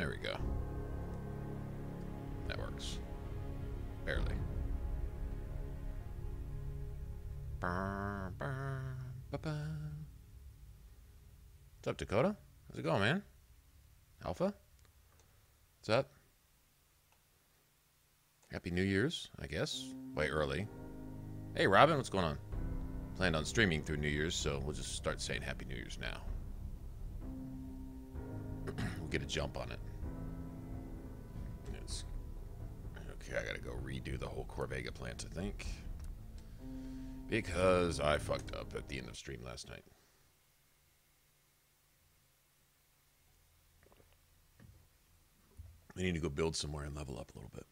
There we go. That works. Barely. What's up, Dakota? How's it going, man? Alpha? What's up? Happy New Year's, I guess. Way early. Hey, Robin, what's going on? Planned on streaming through New Year's, so we'll just start saying Happy New Year's now. We'll get a jump on it. Okay, I gotta go redo the whole Corvega plant, I think. Because I fucked up at the end of stream last night. I need to go build somewhere and level up a little bit,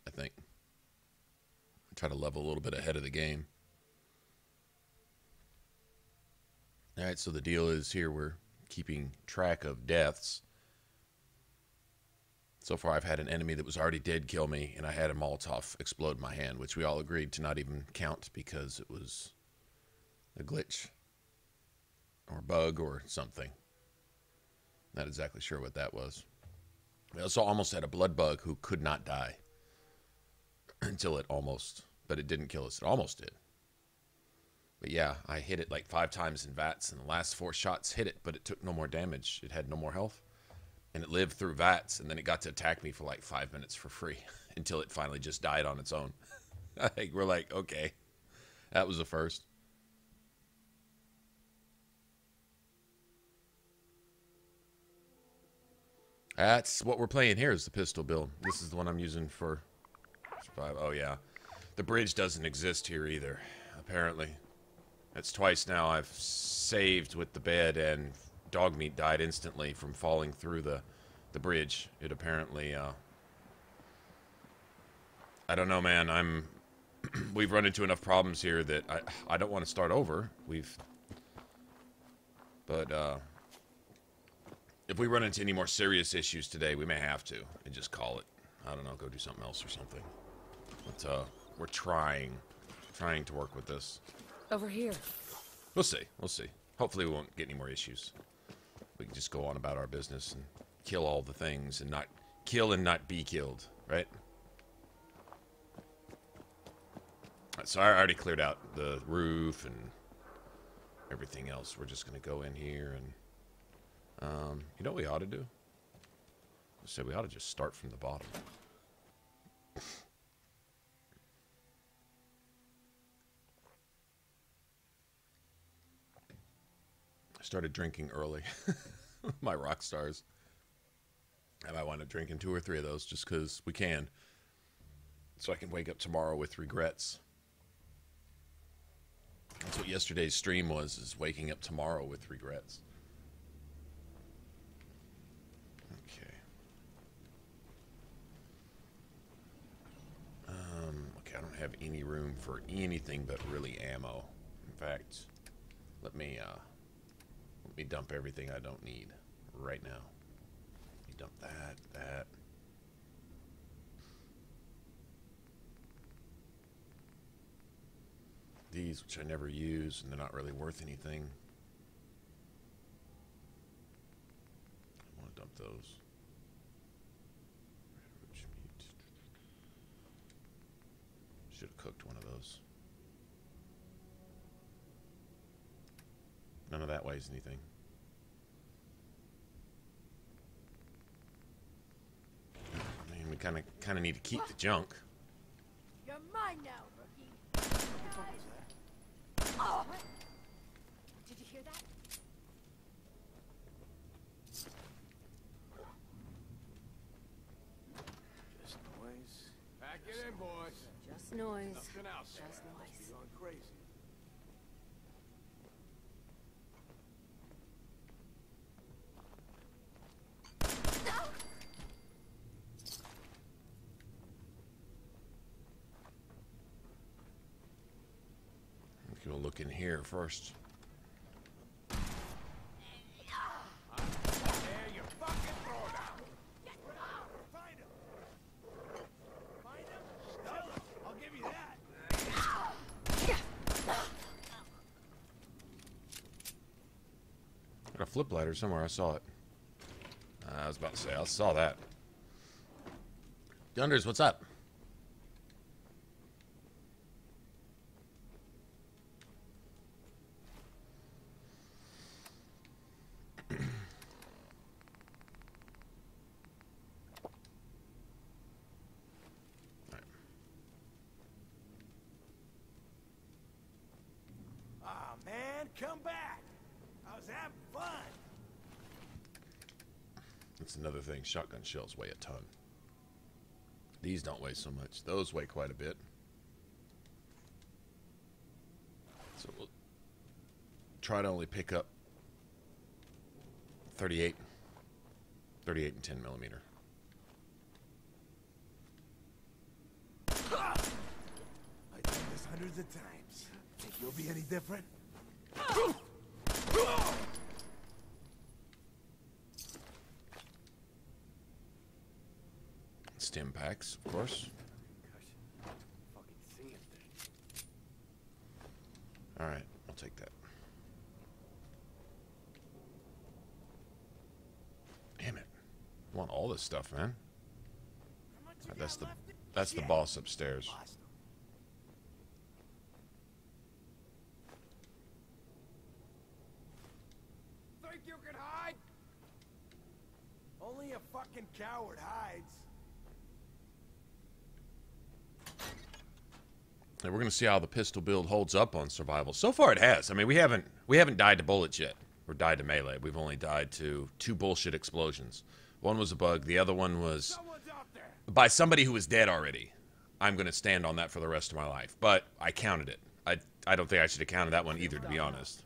I think. Try to level a little bit ahead of the game. Alright, so the deal is here we're keeping track of deaths. So far I've had an enemy that was already dead kill me, and I had a Molotov explode my hand, which we all agreed to not even count because it was a glitch. Or bug or something. Not exactly sure what that was. We also almost had a blood bug who could not die. Until it almost, but it didn't kill us. It almost did. But yeah, I hit it like 5 times in v.a.t.s, and the last 4 shots hit it, but it took no more damage. It had no more health. And it lived through v.a.t.s, and then it got to attack me for like 5 minutes for free. Until it finally just died on its own. We're like, okay. That was a first. That's what we're playing here is the pistol build. This is the one I'm using for survival. Oh, yeah. The bridge doesn't exist here either, apparently. That's twice now I've saved with the bed and dog meat died instantly from falling through the bridge. It apparently, I don't know, man. We've run into enough problems here that I don't want to start over. But, if we run into any more serious issues today, we may have to and just call it. I don't know, go do something else or something. But we're trying to work with this. Over here. We'll see. We'll see. Hopefully we won't get any more issues. We can just go on about our business and kill all the things and not kill and not be killed, right? So I already cleared out the roof and everything else. We're just going to go in here and you know what we ought to do? So we ought to just start from the bottom. I started drinking early. My rock stars. And I want to drink in 2 or 3 of those just because we can. So I can wake up tomorrow with regrets. That's what yesterday's stream was, is waking up tomorrow with regrets. Okay, I don't have any room for anything but really ammo. In fact, let me dump everything I don't need right now. Let me dump that. These, which I never use, and they're not really worth anything. I want to dump those. Should have cooked one of those. None of that weighs anything. I mean, we kind of need to keep the junk. You're mine now, rookie. Oh. Did you hear that? Just noise. Pack it in, boys. Just noise. Nothing else. Just noise. You're going crazy. We'll look in here first. Got a flip ladder somewhere. I saw it. was about to say. I saw that. Dunders, what's up? Ah, man, come back. I was having fun. That's another thing. Shotgun shells weigh a ton. These don't weigh so much. Those weigh quite a bit. So we'll try to only pick up 38 and 10 millimeter. I've done this hundreds of times. Think you'll be any different? Stim packs, of course. Fucking seeing things. All right, I'll take that. Damn it! I want all this stuff, man. All right, that's the boss upstairs. Think you can hide? Only a fucking coward hides. And we're gonna see how the pistol build holds up on survival. So far, it has. I mean, we haven't died to bullets yet, or died to melee. We've only died to 2 bullshit explosions. One was a bug. The other one was Someone's out there. by somebody who was dead already. I'm gonna stand on that for the rest of my life. But I counted it. I don't think I should have counted that one either, to be honest.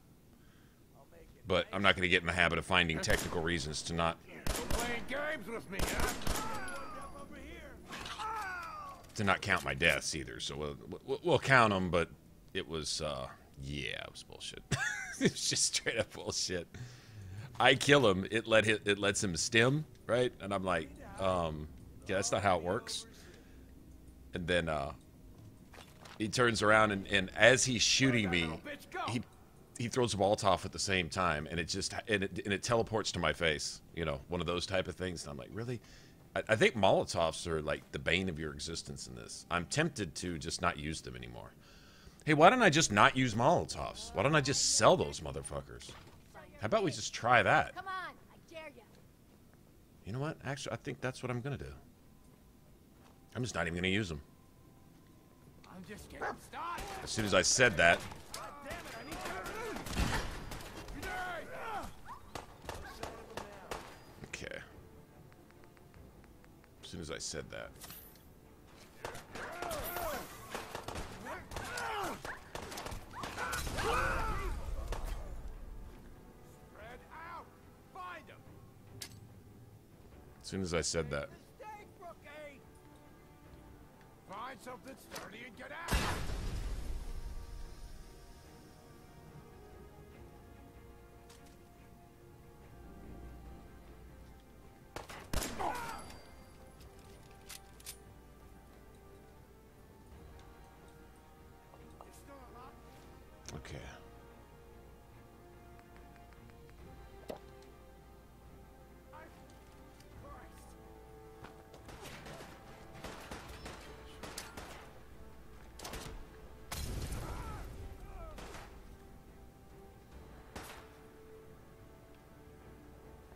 But I'm not gonna get in the habit of finding technical reasons to not Playing games with me, huh? count my deaths either. So we'll count them. But it was yeah, it was bullshit. It was just straight up bullshit. I kill him. It lets him stim, right? And I'm like, yeah, that's not how it works. And then he turns around and as he's shooting me, he throws a Molotov at the same time, and it teleports to my face. You know, one of those type of things. And I'm like, really? I think Molotovs are like the bane of your existence in this. I'm tempted to just not use them anymore. Hey, why don't I just not use Molotovs? Why don't I just sell those motherfuckers? How about we just try that? Come on, I dare you. You know what? Actually, I think that's what I'm gonna do. I'm just not even gonna use them. I'm just getting started. As soon as I said that, God damn it, I need to. okay. As soon as I said that. Spread out. Find him. As soon as I said that. Mistake, rookie. Find something sturdy and get out. Okay.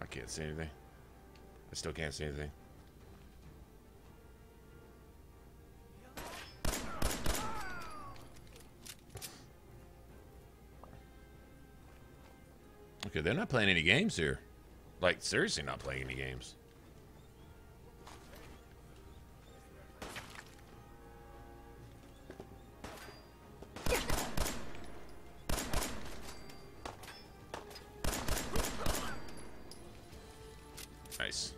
I can't see anything. I still can't see anything. Okay, they're not playing any games here. Like, seriously not playing any games. Nice.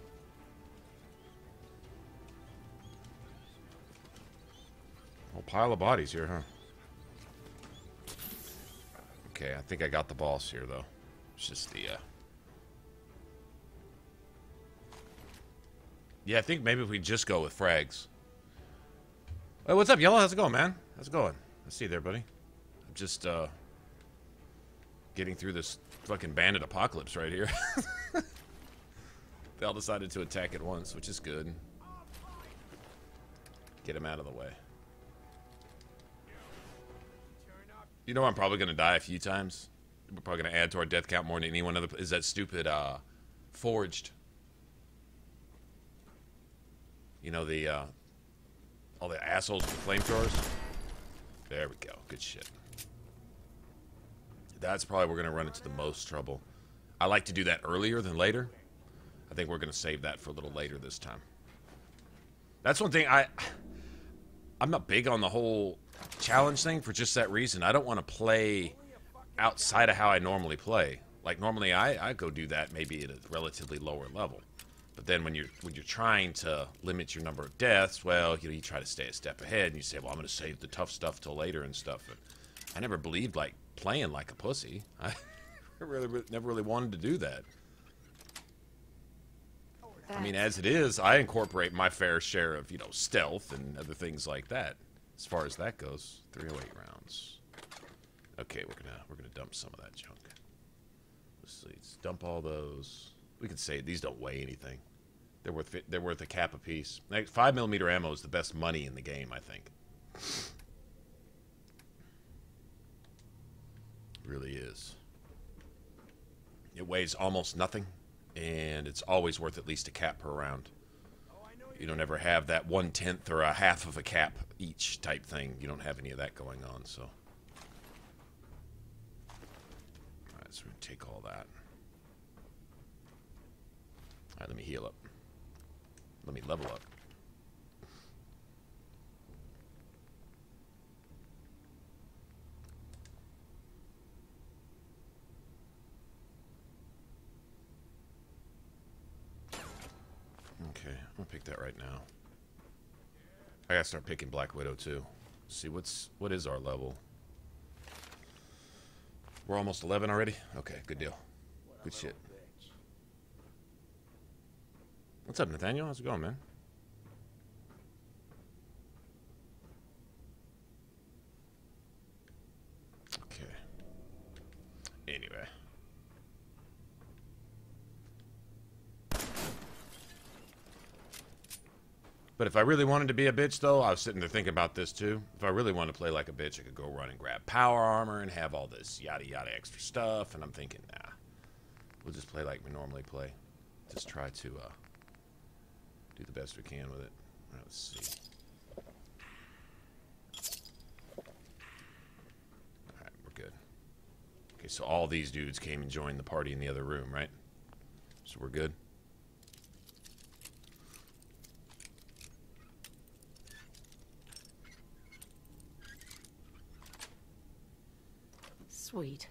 Whole pile of bodies here, huh? Okay, I think I got the boss here, though. It's just the, yeah, I think maybe if we just go with frags. Hey, what's up, Yellow? How's it going, man? How's it going? I see you there, buddy. I'm just, getting through this fucking bandit apocalypse right here. They all decided to attack at once, which is good. Get him out of the way. You know I'm probably going to die a few times? We're probably going to add to our death count more than any one other... Is that stupid, Forged. You know, the, all the assholes with flamethrowers? There we go. Good shit. That's probably where we're going to run into the most trouble. I like to do that earlier than later. I think we're going to save that for a little later this time. That's one thing I'm not big on the whole challenge thing for just that reason. I don't want to play outside of how I normally play. Like normally I go do that maybe at a relatively lower level. But then when you're trying to limit your number of deaths, well, you know, you try to stay a step ahead and you say, well, I'm going to save the tough stuff till later and stuff. And I never believed like playing like a pussy. I never really wanted to do that. I mean, as it is, I incorporate my fair share of, you know, stealth and other things like that. As far as that goes, 308 rounds. Okay, we're gonna dump some of that junk. Let's see, let's dump all those. We can say these don't weigh anything. They're worth a cap apiece. Like 5mm ammo is the best money in the game, I think. It really is. It weighs almost nothing. And it's always worth at least a cap per round. You don't ever have that 1/10 or a half of a cap each type thing. You don't have any of that going on, so. Alright, so we're going to take all that. Alright, let me heal up. Let me level up. Okay, I'm gonna pick that right now. I gotta start picking Black Widow too. See what is our level? We're almost 11 already? Okay, good deal. Good shit. What's up, Nathaniel? How's it going, man? Okay. Anyway. But if I really wanted to be a bitch, though, I was sitting there thinking about this, too. If I really wanted to play like a bitch, I could go run and grab power armor and have all this yada-yada extra stuff. And I'm thinking, nah. We'll just play like we normally play. Just try to do the best we can with it. All right, let's see. Alright, we're good. Okay, so all these dudes came and joined the party in the other room, right? So we're good. Sweet.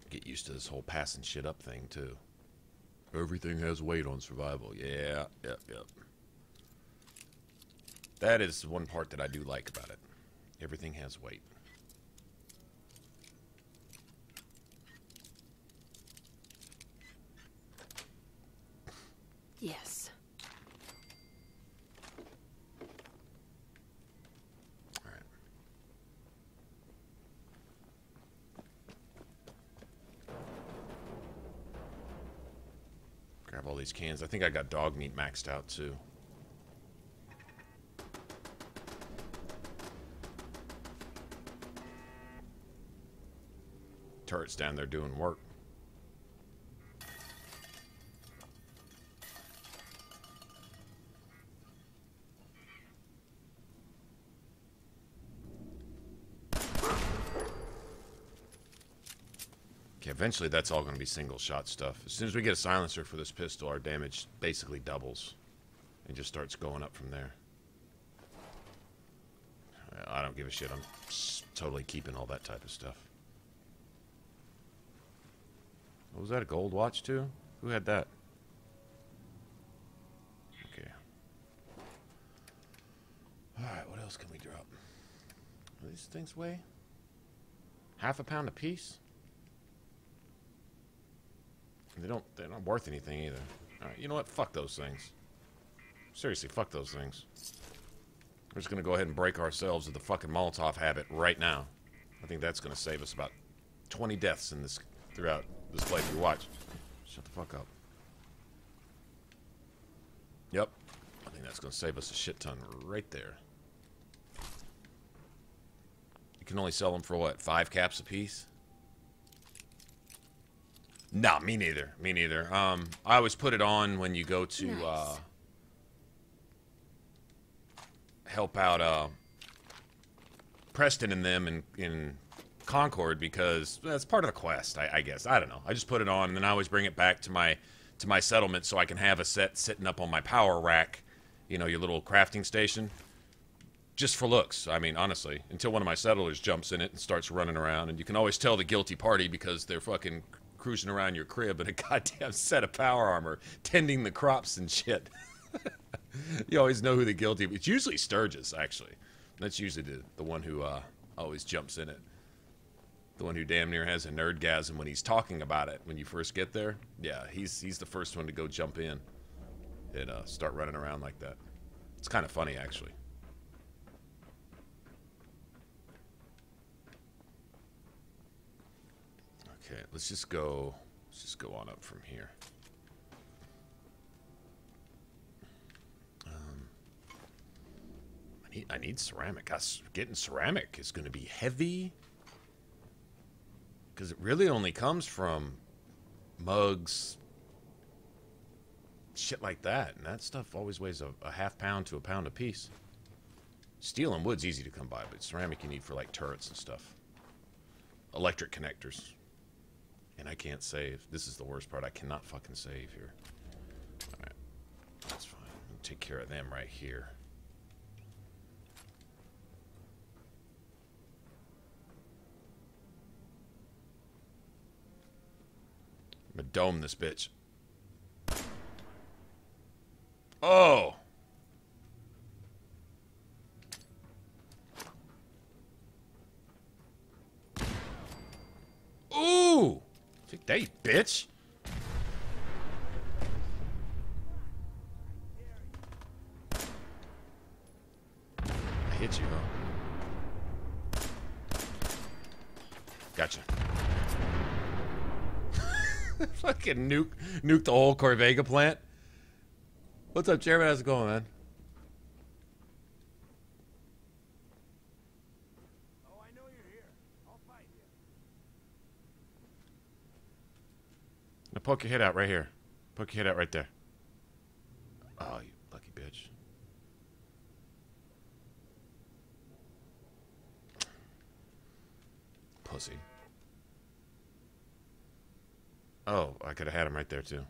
Get used to this whole passing shit up thing, too. Everything has weight on survival. Yeah, yep. That is one part that I do like about it. Everything has weight. Yes. Grab all these cans. I think I got dog meat maxed out too. Turret's down there doing work. Okay, eventually that's all going to be single shot stuff. As soon as we get a silencer for this pistol, our damage basically doubles. And just starts going up from there. I don't give a shit. I'm totally keeping all that type of stuff. What was that, a gold watch too? Who had that? Okay. Alright, what else can we drop? Do these things weigh? Half a pound a piece? They're not worth anything either. Alright, you know what? Fuck those things. Seriously, fuck those things. We're just gonna go ahead and break ourselves of the fucking Molotov habit right now. I think that's gonna save us about 20 deaths in this throughout this playthrough. Watch. Shut the fuck up. Yep. I think that's going to save us a shit ton right there. You can only sell them for what? 5 caps a piece? Nah, me neither. Me neither. I always put it on when you go to Nice. help out Preston and them in Concord, because that's part of the quest, I guess. I don't know. I just put it on, and then I always bring it back to my settlement so I can have a set sitting up on my power rack, you know, your little crafting station, just for looks. I mean, honestly, until one of my settlers jumps in it and starts running around, and you can always tell the guilty party because they're fucking cruising around your crib in a goddamn set of power armor, tending the crops and shit. You always know who the guilty. It's usually Sturgis, actually. That's usually the one who always jumps in it. The one who damn near has a nerdgasm when he's talking about it when you first get there. Yeah, he's the first one to go jump in and start running around like that. It's kind of funny, actually. Okay, let's just go on up from here. I need ceramic. Getting ceramic is going to be heavy, because it really only comes from mugs, shit like that, and that stuff always weighs a half pound to a pound a piece. Steel and wood's easy to come by, but ceramic you need for like turrets and stuff. Electric connectors. And I can't save. This is the worst part. I cannot fucking save here. Alright. That's fine. I'll take care of them right here. I'm gonna dome this bitch. Oh! Ooh! Take that, you bitch! I hit you, huh? Gotcha. Fucking nuke the whole Corvega plant. What's up, Chairman? How's it going, man? Oh, I know you're here. I'll find you. Now poke your head out right here. Poke your head out right there. Oh, you lucky bitch. Pussy. Oh, I could have had him right there, too.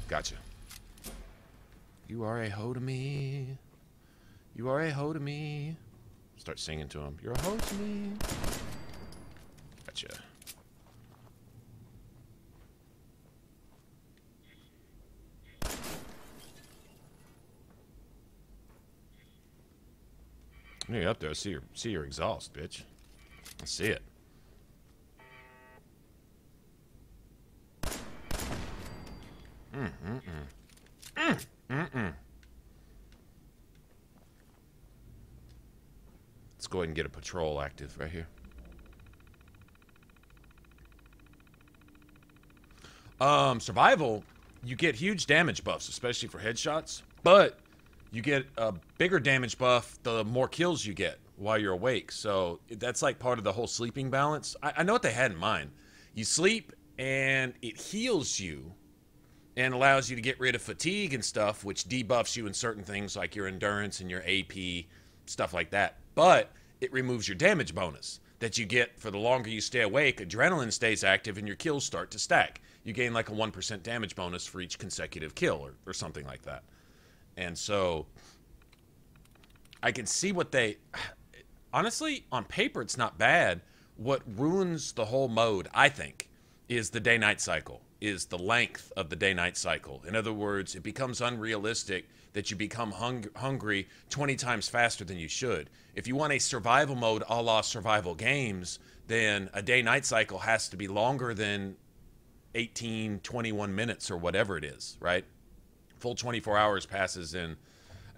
Gotcha. You are a hoe to me. You are a hoe to me. Start singing to him. You're a hoe to me. Gotcha. You're up there. I see your exhaust, bitch. I see it. Let's go ahead and get a patrol active right here. Survival, you get huge damage buffs, especially for headshots, but you get a bigger damage buff the more kills you get while you're awake. So that's like part of the whole sleeping balance. I know what they had in mind. You sleep and it heals you and allows you to get rid of fatigue and stuff, which debuffs you in certain things like your endurance and your AP, stuff like that. But it removes your damage bonus that you get for the longer you stay awake. Adrenaline stays active and your kills start to stack. You gain like a 1% damage bonus for each consecutive kill or something like that. And so I can see what they... Honestly, on paper, it's not bad. What ruins the whole mode, I think, is the day-night cycle, is the length of the day-night cycle. In other words, it becomes unrealistic that you become hungry 20 times faster than you should. If you want a survival mode a la survival games, then a day-night cycle has to be longer than 18, 21 minutes or whatever it is, right? Full 24 hours passes in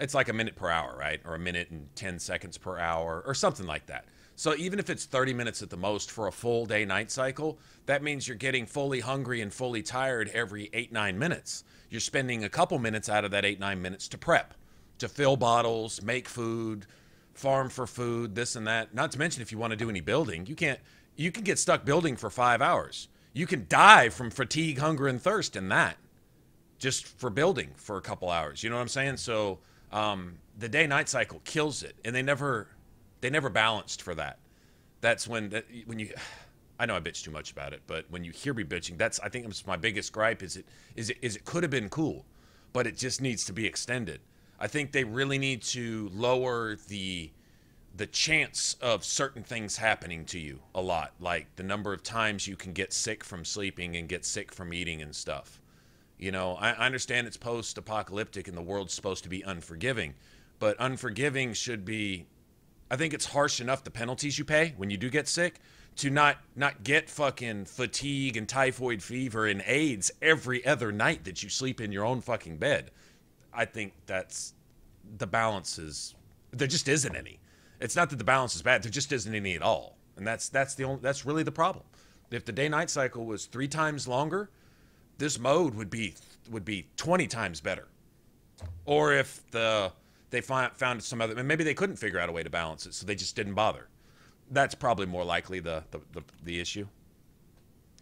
it's like a minute per hour, right? Or a minute and 10 seconds per hour or something like that. So even if it's 30 minutes at the most for a full day-night cycle, that means you're getting fully hungry and fully tired every 8-9 minutes. You're spending a couple minutes out of that 8-9 minutes to prep, to fill bottles, make food, farm for food, this and that. Not to mention if you want to do any building, you can get stuck building for 5 hours. You can die from fatigue, hunger, and thirst in that, just for building for a couple hours. You know what I'm saying? So the day-night cycle kills it, and they never balanced for that. That's when you, I know I bitch too much about it, but when you hear me bitching, I think it's my biggest gripe. Is it could have been cool, but it just needs to be extended. I think they really need to lower the chance of certain things happening to you a lot, like the number of times you can get sick from sleeping and get sick from eating and stuff. You know, I understand it's post-apocalyptic and the world's supposed to be unforgiving, but unforgiving should be, I think it's harsh enough, the penalties you pay when you do get sick, to not get fucking fatigue and typhoid fever and AIDS every other night that you sleep in your own fucking bed. I think that's, the balance is, there just isn't any. It's not that the balance is bad, there just isn't any at all. And that's really the problem. If the day-night cycle was 3 times longer, this mode would be 20 times better. Or if they found some other, and maybe they couldn't figure out a way to balance it, so they just didn't bother. That's probably more likely the issue.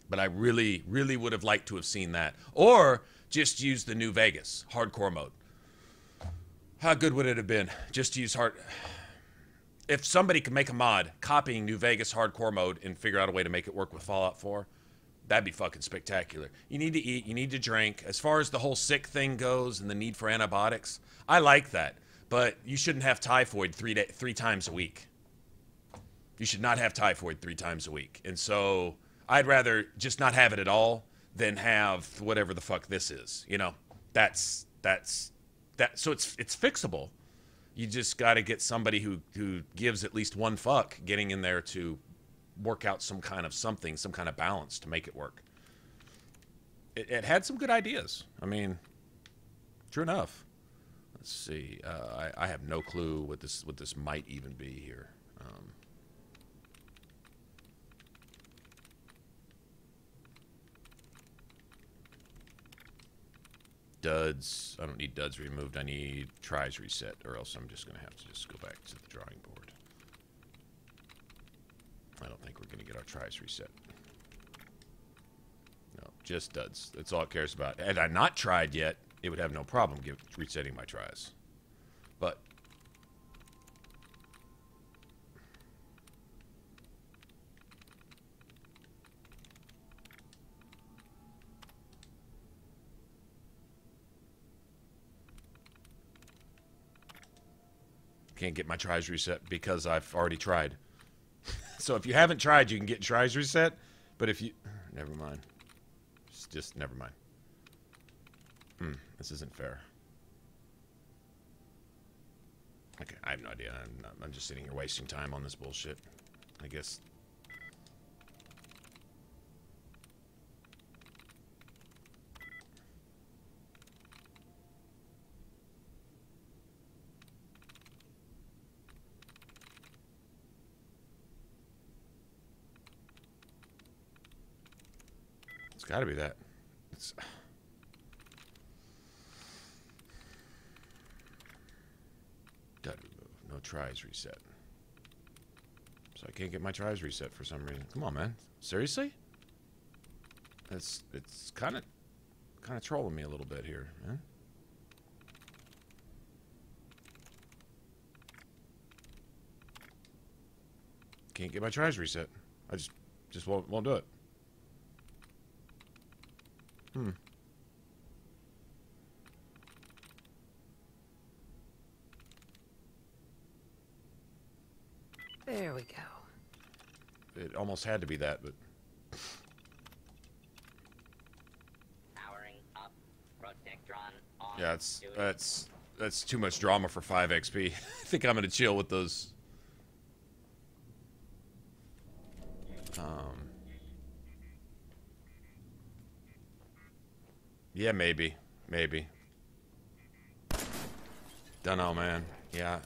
But I really, really would have liked to have seen that. Or just use the new Vegas hardcore mode. How good would it have been just to use if somebody could make a mod copying New Vegas hardcore mode and figure out a way to make it work with Fallout 4, that'd be fucking spectacular. You need to eat, you need to drink. As far as the whole sick thing goes and the need for antibiotics, I like that. But you shouldn't have typhoid 3 times a week. You should not have typhoid 3 times a week. And so I'd rather just not have it at all than have whatever the fuck this is. You know, that's that. So it's fixable. You just got to get somebody who gives at least one fuck getting in there to work out some kind of balance to make it work. It had some good ideas. I mean, true enough. Let's see. I have no clue what this might even be here. Duds. I don't need duds removed. I need tries reset, or else I'm just going to have to just go back to the drawing board. I don't think we're going to get our tries reset. No, just duds. That's all it cares about. Had I not tried yet, it would have no problem resetting my tries. But can't get my tries reset because I've already tried. So if you haven't tried, you can get tries reset. But if you, never mind. Just never mind. This isn't fair. Okay, I have no idea. I'm just sitting here wasting time on this bullshit. I guess. It's got to be that. It's... Dud remove. No tries reset. So I can't get my tries reset for some reason. Come on, man. Seriously? It's kind of trolling me a little bit here, man. Can't get my tries reset. I just won't do it. There we go. It almost had to be that, but Powering up. Protectron on. yeah, that's too much drama for 5 XP. I think I'm gonna chill with those. Yeah, maybe. Dunno, man. Yeah.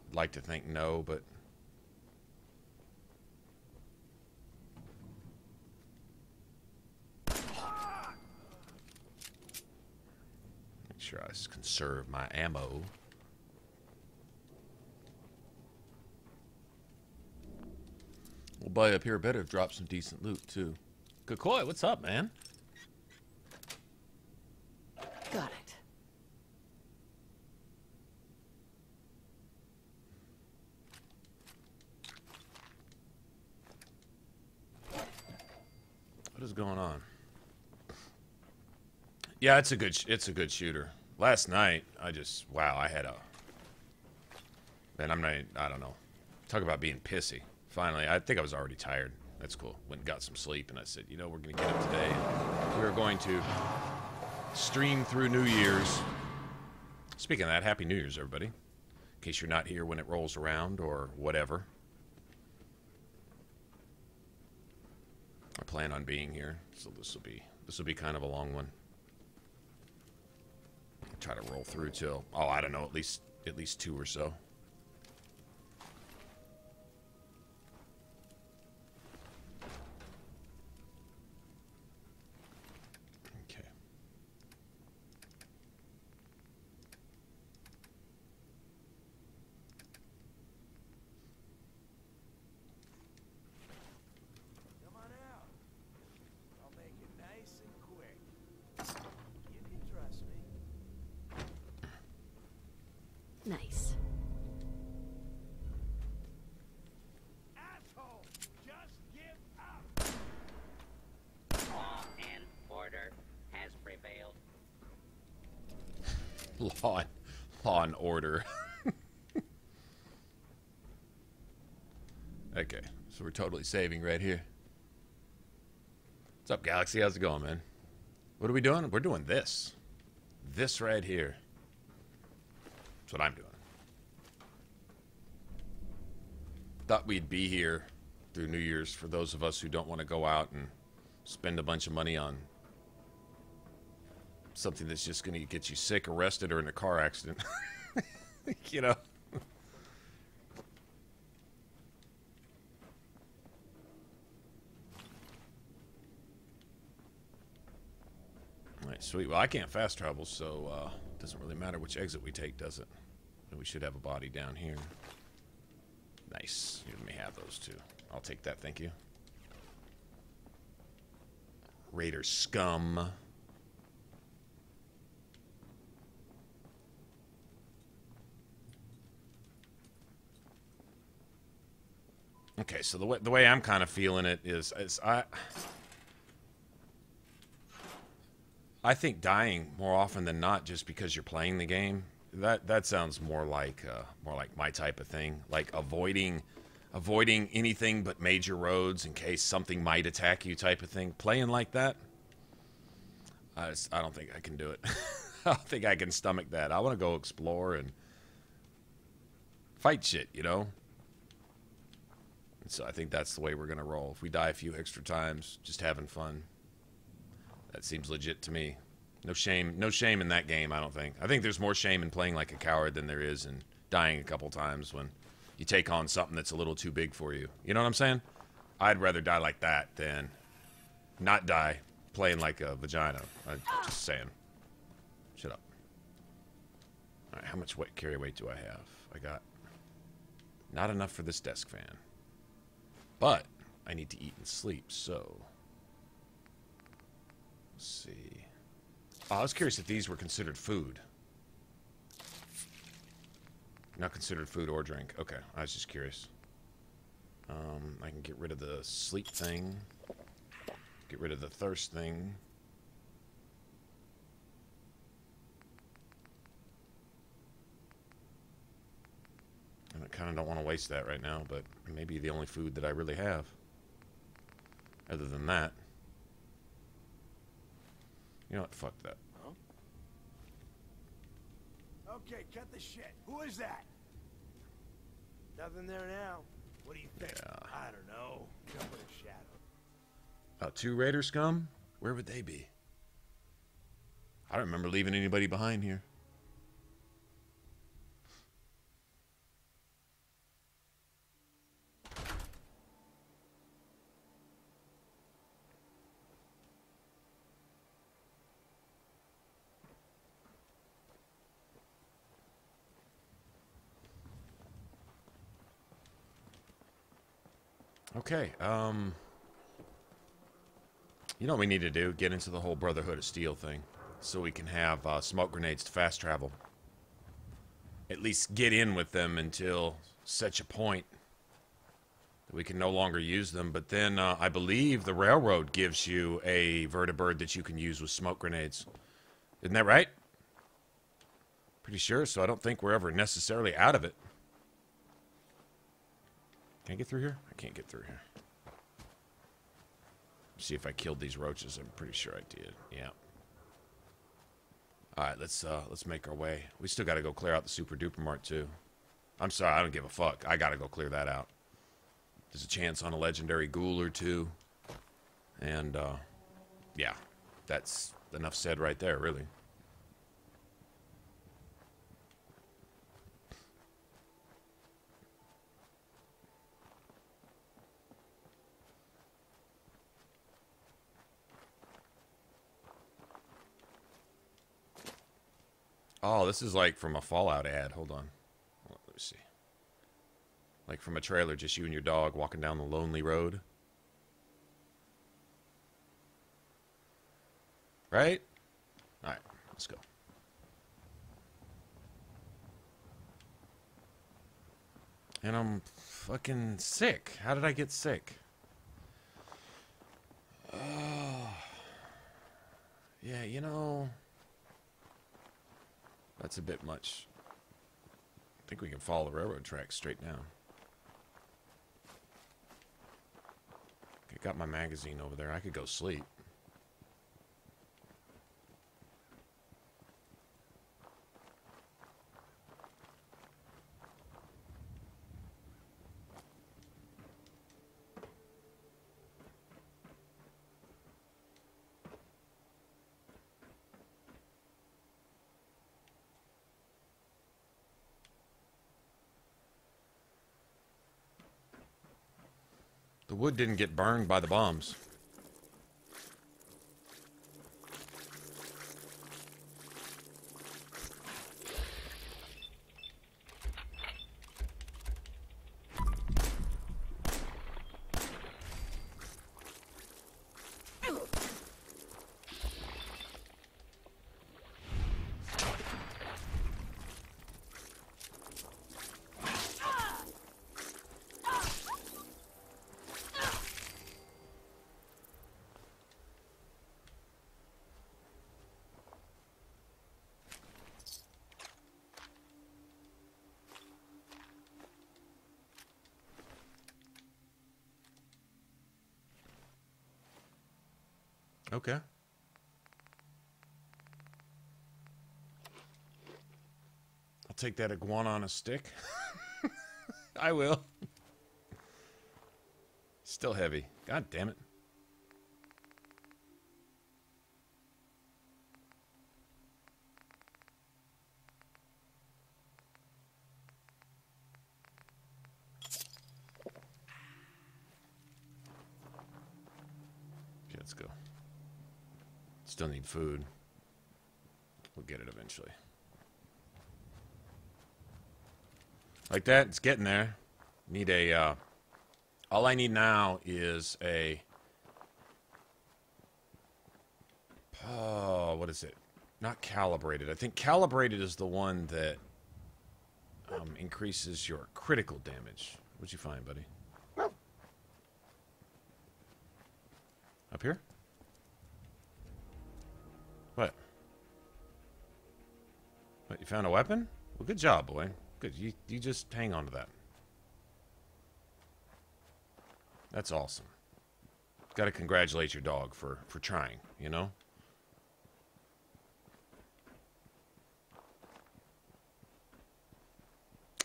I'd like to think no, but... Make sure I conserve my ammo. We'll buy up here better, drop some decent loot, too. Kukoi, what's up, man? Got it. What is going on? Yeah, it's a good shooter. Last night, wow, I had a... Man, I don't know. Talk about being pissy. Finally, I think I was already tired. That's cool. Went and got some sleep, and I said, you know, we're going to get up today. And we're going to stream through New Year's. Speaking of that, Happy New Year's, everybody. In case you're not here when it rolls around or whatever. I plan on being here, so this will be kind of a long one. I'll try to roll through till, oh, I don't know, at least 2 or so. Nice. Asshole, just give up. Law and order has prevailed. Law and order. Okay, so we're totally saving right here. What's up, Galaxy? How's it going, man? What are we doing? We're doing this. This right here. That's what I'm doing. Thought we'd be here through New Year's for those of us who don't want to go out and spend a bunch of money on something that's just going to get you sick, arrested, or in a car accident. You know? Alright, sweet. Well, I can't fast travel, so it doesn't really matter which exit we take, does it? And we should have a body down here. Nice. Let me have those two. I'll take that, thank you. Raider scum. Okay, so the way I'm kind of feeling it is I think dying more often than not just because you're playing the game, that sounds more like my type of thing, like avoiding anything but major roads in case something might attack you type of thing. Playing like that, I don't think I can do it. I don't think I can stomach that. I want to go explore and fight shit, you know? And so I think that's the way we're going to roll. If we die a few extra times, just having fun. That seems legit to me. No shame in that game, I don't think. I think there's more shame in playing like a coward than there is in dying a couple times when you take on something that's a little too big for you. You know what I'm saying? I'd rather die like that than not die playing like a vagina. I'm just saying. Shut up. All right, how much carry weight do I have? I got not enough for this desk fan. But I need to eat and sleep, so... Let's see. Oh, I was curious if these were considered food. Not considered food or drink. Okay, I was just curious. I can get rid of the sleep thing. Get rid of the thirst thing. And I kind of don't want to waste that right now, but it may be the only food that I really have. Other than that. You know what? Fuck that. Huh? Okay, cut the shit. Who is that? Nothing there now. What do you think? Yeah. I don't know. Jump in a shadow. 2 Raider scum? Where would they be? I don't remember leaving anybody behind here. Okay, you know what we need to do? Get into the whole Brotherhood of Steel thing. So we can have smoke grenades to fast travel. At least get in with them until such a point that we can no longer use them. But then I believe the railroad gives you a vertibird that you can use with smoke grenades. Isn't that right? Pretty sure, so I don't think we're ever necessarily out of it. Can I get through here? I can't get through here. See if I killed these roaches. I'm pretty sure I did. Yeah. All right, let's make our way. We still got to go clear out the Super Duper Mart too. I'm sorry, I don't give a fuck. I got to go clear that out. There's a chance on a legendary ghoul or two. And yeah, that's enough said right there, really. Oh, this is like from a Fallout ad. Hold on. Let me see. Like from a trailer, just you and your dog walking down the lonely road. Right? Alright, let's go. And I'm fucking sick. How did I get sick? Oh. Yeah, you know... That's a bit much. I think we can follow the railroad tracks straight down. Okay, got my magazine over there. I could go sleep. The wood didn't get burned by the bombs. Okay. I'll take that iguana on a stick. I will. Still heavy. God damn it. Okay, let's go. Still need food. We'll get it eventually. Like that, it's getting there. Need a, all I need now is a, oh, what is it? Not calibrated. I think calibrated is the one that increases your critical damage. What'd you find, buddy? Up here? What? What, you found a weapon? Well, good job, boy. Good. You just hang on to that. That's awesome. Got to congratulate your dog for trying, you know?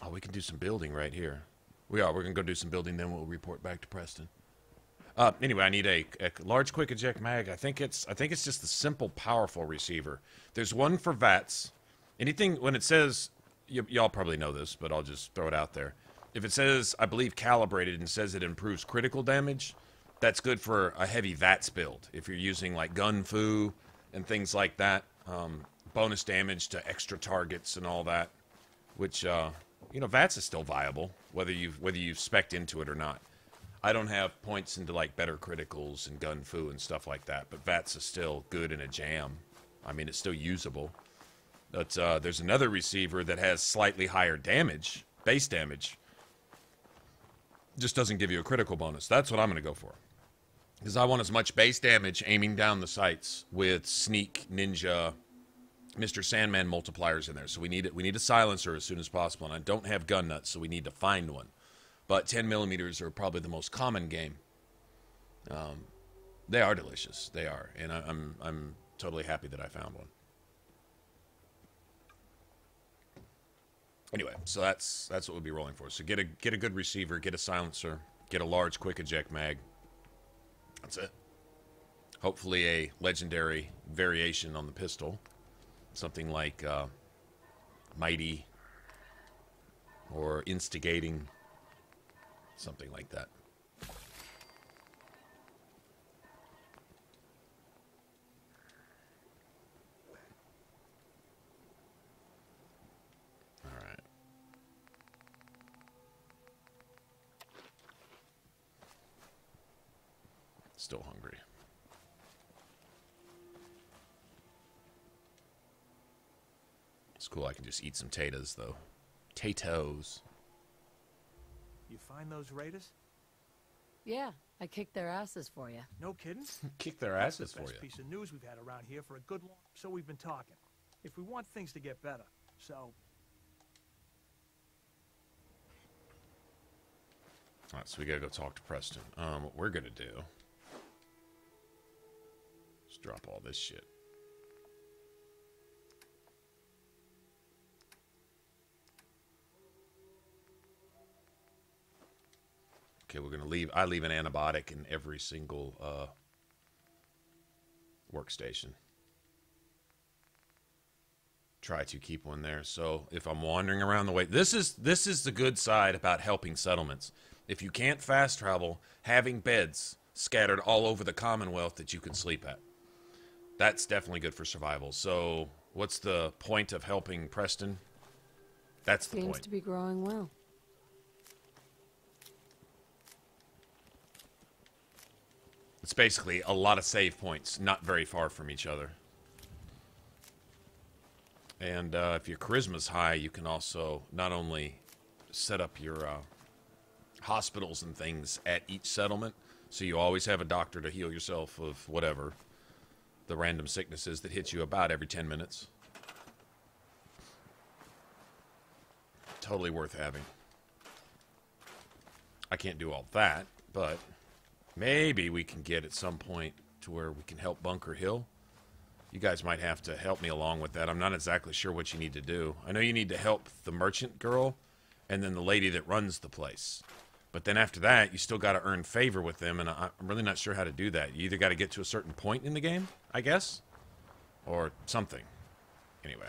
Oh, we can do some building right here. We are. We're going to go do some building, then we'll report back to Preston. Anyway, I need a large quick eject mag. I think it's just the simple powerful receiver. There's one for v.a.t.s. Anything when it says y'all probably know this, but I'll just throw it out there. If it says, I believe, calibrated and says it improves critical damage, that's good for a heavy v.a.t.s build. If you're using like gun fu and things like that, bonus damage to extra targets and all that, which you know, v.a.t.s is still viable whether you've spec'd into it or not. I don't have points into like better criticals and gun fu and stuff like that, but v.a.t.s is still good in a jam. I mean, it's still usable. But there's another receiver that has slightly higher damage, base damage. Just doesn't give you a critical bonus. That's what I'm going to go for. Because I want as much base damage aiming down the sights with sneak, ninja, Mr. Sandman multipliers in there. So we need a silencer as soon as possible. And I don't have gun nuts, so we need to find one. But 10 millimeters are probably the most common game. They are delicious. They are. And I'm totally happy that I found one. Anyway, so that's what we'll be rolling for. So get a good receiver, get a silencer, get a large quick eject mag. That's it. Hopefully a legendary variation on the pistol. Something like Mighty or Instigating. Something like that. Still hungry. It's cool I can just eat some taters, though. Tatoes. You find those raiders? Yeah, I kicked their asses for you. No kidding? Kick their asses for That's the you. best piece of news we've had around here for a good long... So we've been talking. If we want things to get better, so... Alright, so we gotta go talk to Preston. What we're gonna do... Just drop all this shit. Okay, we're gonna leave. I leave an antibiotic in every single workstation. Try to keep one there. So if I'm wandering around the way, this is the good side about helping settlements. If you can't fast travel, having beds scattered all over the Commonwealth that you can sleep at. That's definitely good for survival. So what's the point of helping Preston? That's the point. Seems to be growing well. It's basically a lot of save points, not very far from each other. And if your charisma's high, you can also not only set up your hospitals and things at each settlement, so you always have a doctor to heal yourself of whatever the random sicknesses that hit you about every 10 minutes. Totally worth having. I can't do all that, but maybe we can get at some point to where we can help Bunker Hill. You guys might have to help me along with that. I'm not exactly sure what you need to do. I know you need to help the merchant girl and then the lady that runs the place. But then after that, you still got to earn favor with them, and I'm really not sure how to do that. You either got to get to a certain point in the game, I guess, or something. Anyway.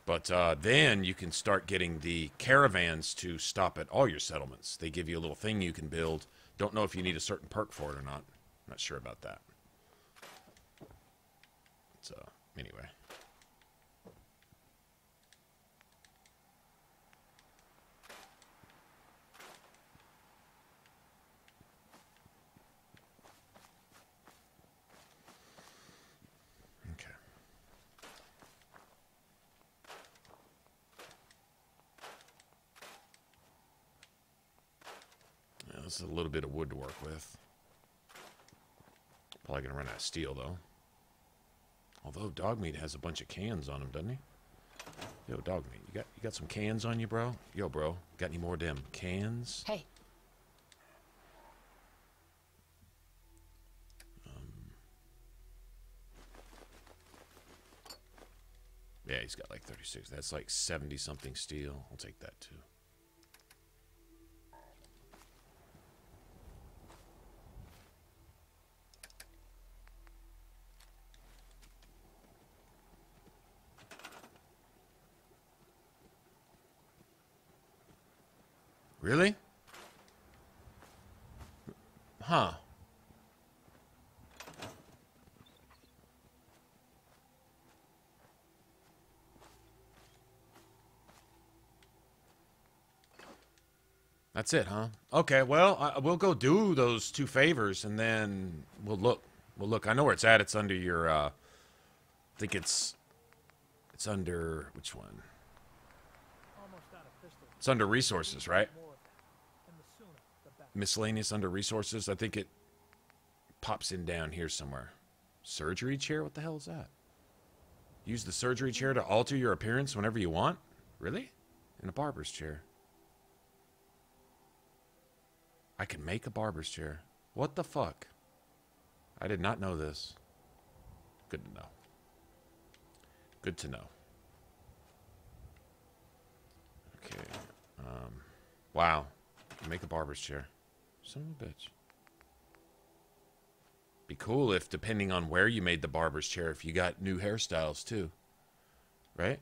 But then you can start getting the caravans to stop at all your settlements. They give you a little thing you can build. Don't know if you need a certain perk for it or not. Not sure about that. So, anyway. Okay. Yeah, this is a little bit of wood to work with. Probably gonna run out of steel, though. Although Dogmeat has a bunch of cans on him, doesn't he? Yo, Dogmeat, you got some cans on you, bro? Yo, bro, got any more damn cans? Hey. Yeah, he's got like 36. That's like 70-something steel. I'll take that, too. Really? Huh. That's it, huh? Okay, well, we'll go do those 2 favors, and then we'll look. We'll look. I know where it's at. It's under your, I think it's under, which one? It's under resources, right? Miscellaneous under resources. I think it pops in down here somewhere. Surgery chair? What the hell is that? Use the surgery chair to alter your appearance whenever you want? Really? In a barber's chair. I can make a barber's chair. What the fuck? I did not know this. Good to know. Good to know. Okay. Wow. Make a barber's chair. Son of a bitch. Be cool if, depending on where you made the barber's chair, if you got new hairstyles too. Right?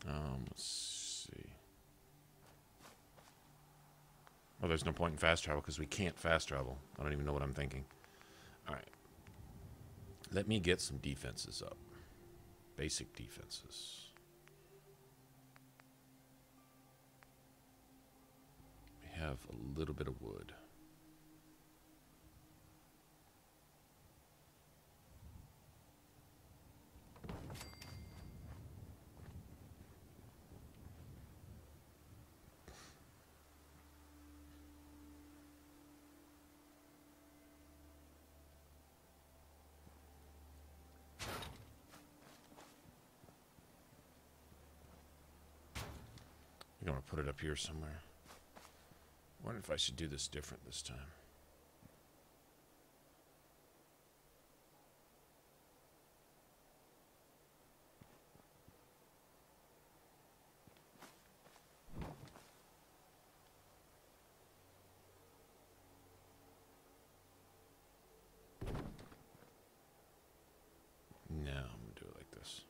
Let's see. Oh, there's no point in fast travel because we can't fast travel. I don't even know what I'm thinking. All right. Let me get some defenses up. Basic defenses. We have a little bit of wood. I'm going to put it up here somewhere. I wonder if I should do this different this time. No, I'm going to do it like this.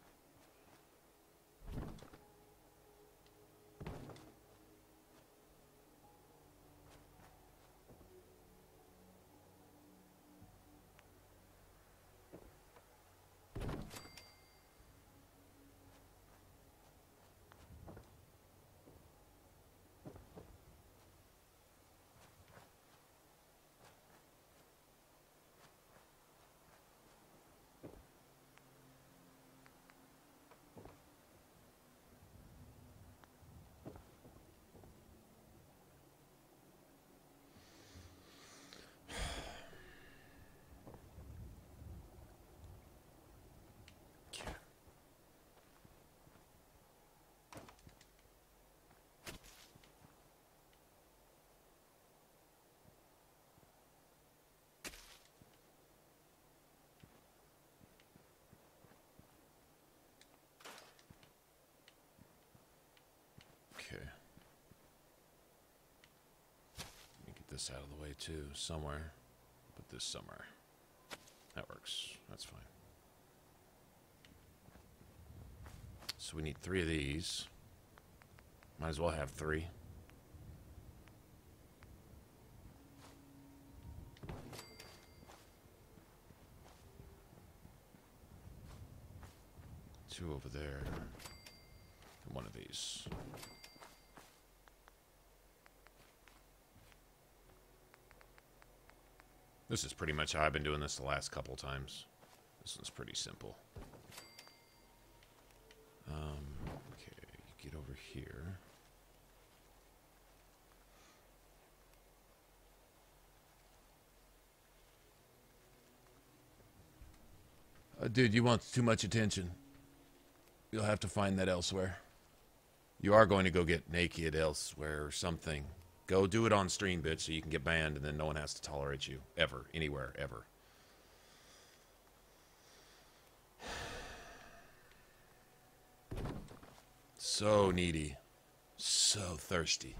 Okay. Let me get this out of the way too, somewhere. Put this somewhere. That works. That's fine. So we need 3 of these. Might as well have 3. Two over there. And 1 of these. This is pretty much how I've been doing this the last couple times. This one's pretty simple. Okay, get over here. Dude, you want too much attention. You'll have to find that elsewhere. You are going to go get naked elsewhere or something. Go do it on stream, bitch, so you can get banned and then no one has to tolerate you. Ever. Anywhere. Ever. So needy. So thirsty.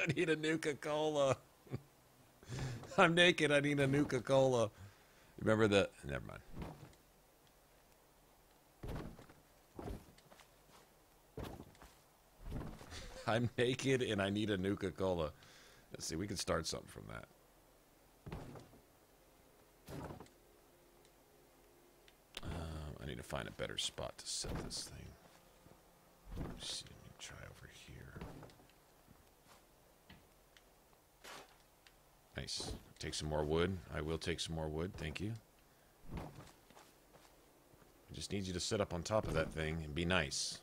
I need a Nuka-Cola. I'm naked. I need a Nuka-Cola. Remember the... Never mind. I'm naked and I need a Nuka-Cola. Let's see. We can start something from that. I need to find a better spot to set this thing. Let's see, let me try over here. Nice. Take some more wood. I will take some more wood. Thank you. I just need you to sit up on top of that thing and be nice.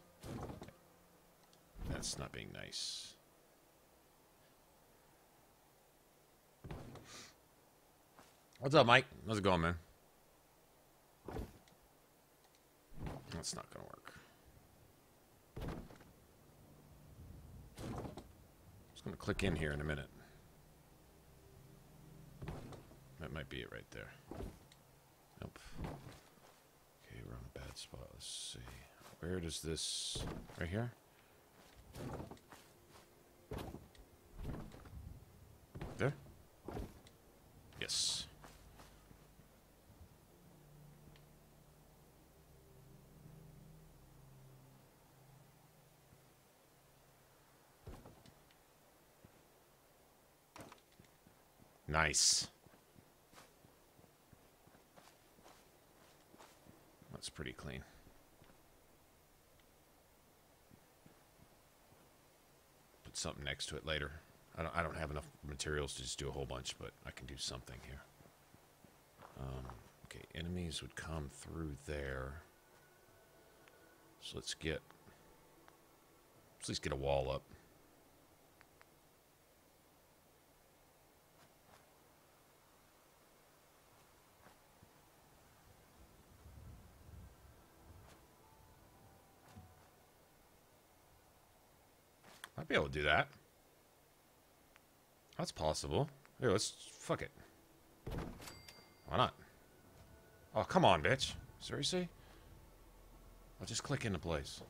That's not being nice. What's up, Mike? How's it going, man? That's not gonna work. Just gonna click in here in a minute. That might be it right there. Nope. Okay, we're on a bad spot. Let's see. Where does this... Right here? There? Yes. Nice. That's pretty clean. Put something next to it later. I don't have enough materials to just do a whole bunch, but I can do something here. Okay, enemies would come through there. So let's at least get a wall up. I'd be able to do that. That's possible. Here, let's... Fuck it. Why not? Oh, come on, bitch. Seriously? I'll just click into place.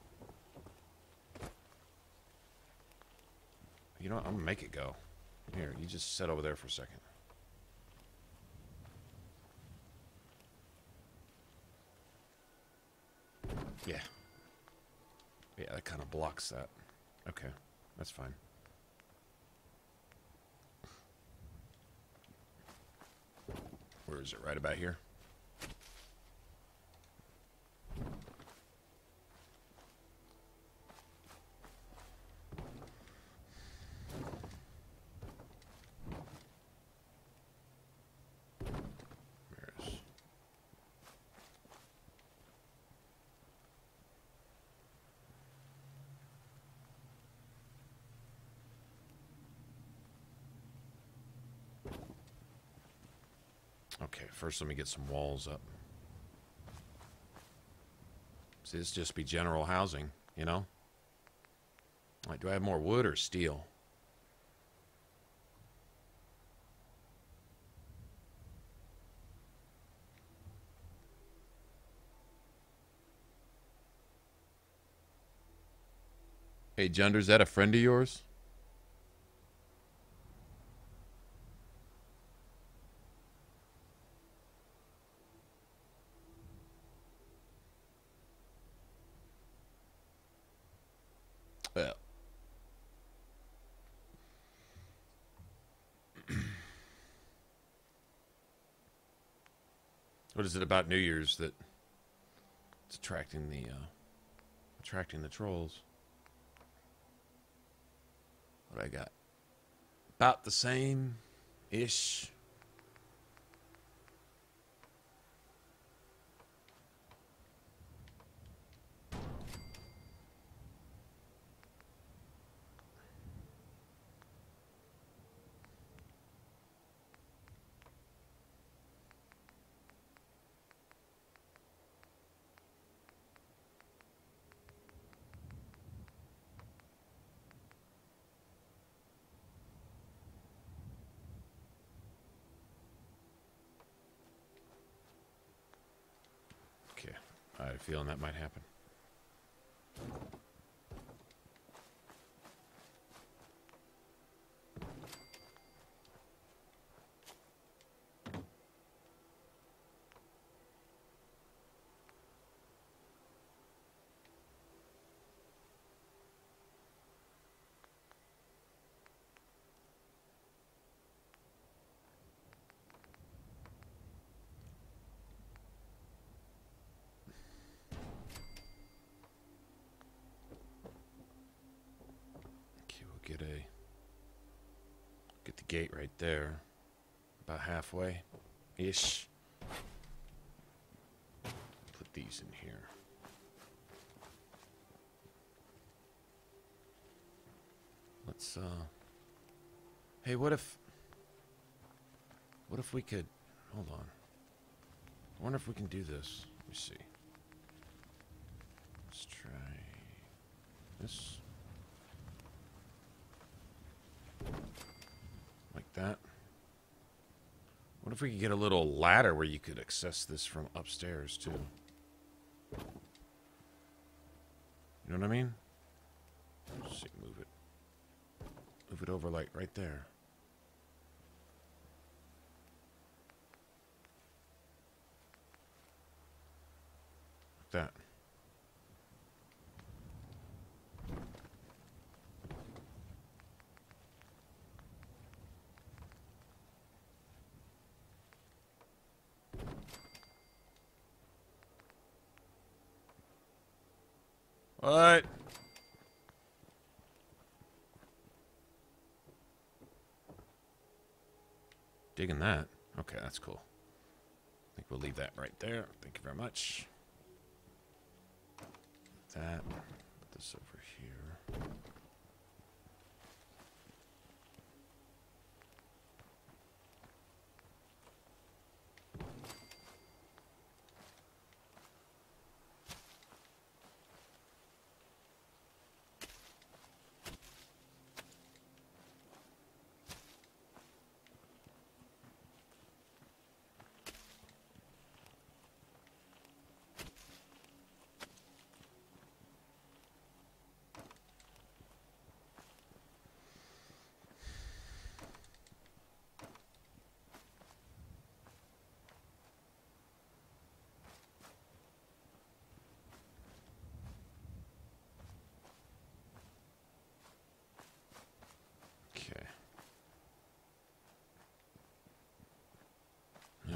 You know what? I'm gonna make it go. Here, you just sit over there for a second. Yeah. Yeah, that kind of blocks that. Okay, that's fine. Where is it? Right about here? Okay, first let me get some walls up. See, this just be general housing, you know? Like, do I have more wood or steel? Hey, Junder, is that a friend of yours? Well. What is it about New Year's that it's attracting the trolls? What I got? About the same-ish. I had a feeling that might happen. Stick the gate right there. About halfway-ish. Put these in here. Let's, Hey, what if we could... Hold on. I wonder if we can do this. Let me see. Let's try this. Like that. What if we could get a little ladder where you could access this from upstairs, too? You know what I mean? Let's see, move it. Move it over, like, right there. Like that. What? Digging that. Okay, that's cool. I think we'll leave that right there. Thank you very much. That. Put this over here.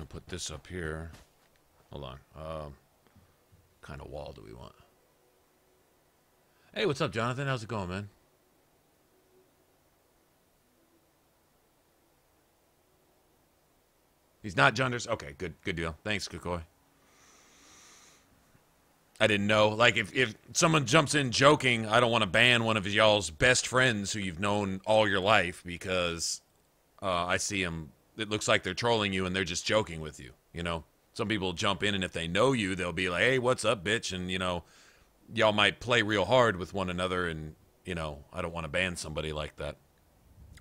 Put this up here. Hold on. Kind of wall do we want? Hey, what's up, Jonathan? How's it going, man? He's not Junders. Okay, good deal. Thanks, Kukoi. I didn't know. Like, if someone jumps in joking, I don't want to ban one of y'all's best friends who you've known all your life because I see him. It looks like they're trolling you and they're just joking with you, you know? Some people jump in and if they know you, they'll be like, hey, what's up, bitch? And, you know, y'all might play real hard with one another and, you know, I don't want to ban somebody like that.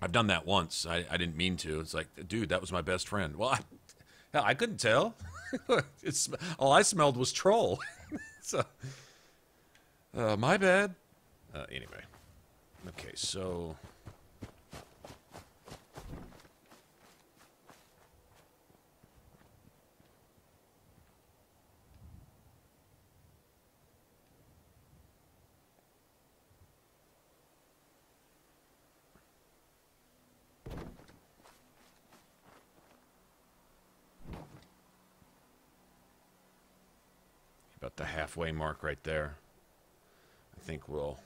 I've done that once. I didn't mean to. It's like, dude, that was my best friend. Well, hell, I couldn't tell. All I smelled was troll. So, my bad. Anyway. Okay, so... About the halfway mark right there. I think we'll...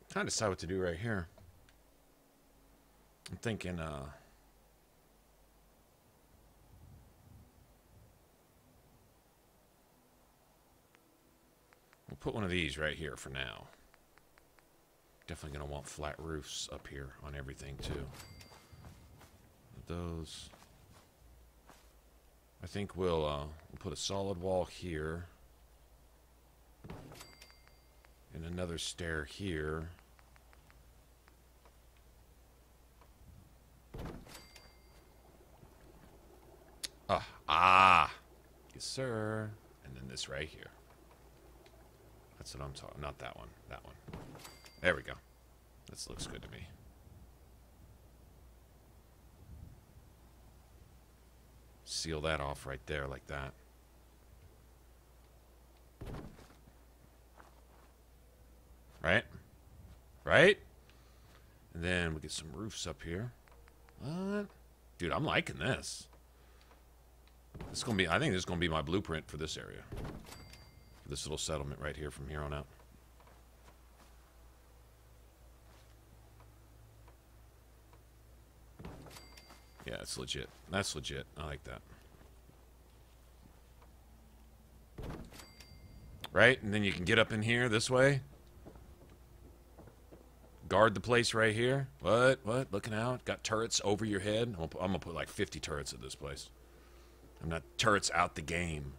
trying to decide what to do right here. I'm thinking, we'll put one of these right here for now. Definitely going to want flat roofs up here on everything, too. Those. I think we'll put a solid wall here. And another stair here. Yes, sir. And then this right here. That's what I'm talking. Not that one. That one. There we go. This looks good to me. Seal that off right there like that. Right? Right? And then we get some roofs up here. What? Dude, I'm liking this. This is gonna be. I think this is gonna be my blueprint for this area. For this little settlement right here from here on out. Yeah, it's legit. That's legit. I like that. Right? And then you can get up in here this way. Guard the place right here. What? What? Looking out. Got turrets over your head. I'm gonna put like 50 turrets at this place. I'm not turrets out the game.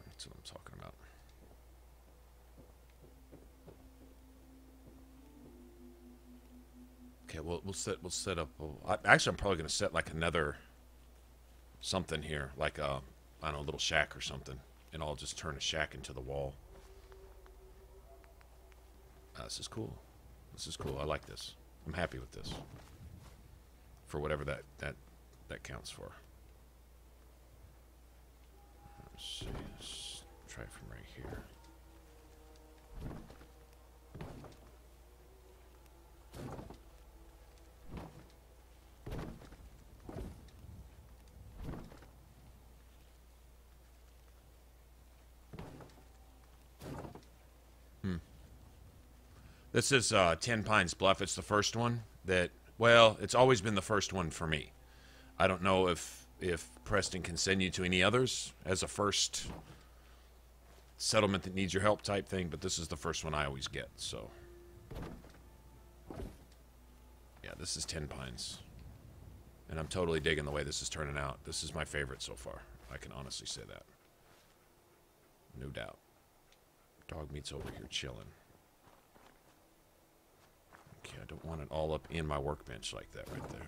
That's what I'm talking about. Okay, we'll set up. Actually, I'm probably gonna set like another something here, like a I don't know, a little shack or something, and I'll just turn a shack into the wall. This is cool. This is cool. I like this. I'm happy with this. For whatever that counts for. Let's see. Let's try it from right here. This is 10 Pines Bluff. It's the first one that, well, it's always been the first one for me. I don't know if Preston can send you to any others as a first settlement that needs your help type thing, but this is the first one I always get, so. Yeah, this is 10 Pines. And I'm totally digging the way this is turning out. This is my favorite so far. I can honestly say that. No doubt. Dog meat's over here chilling. Okay, I don't want it all up in my workbench like that right there.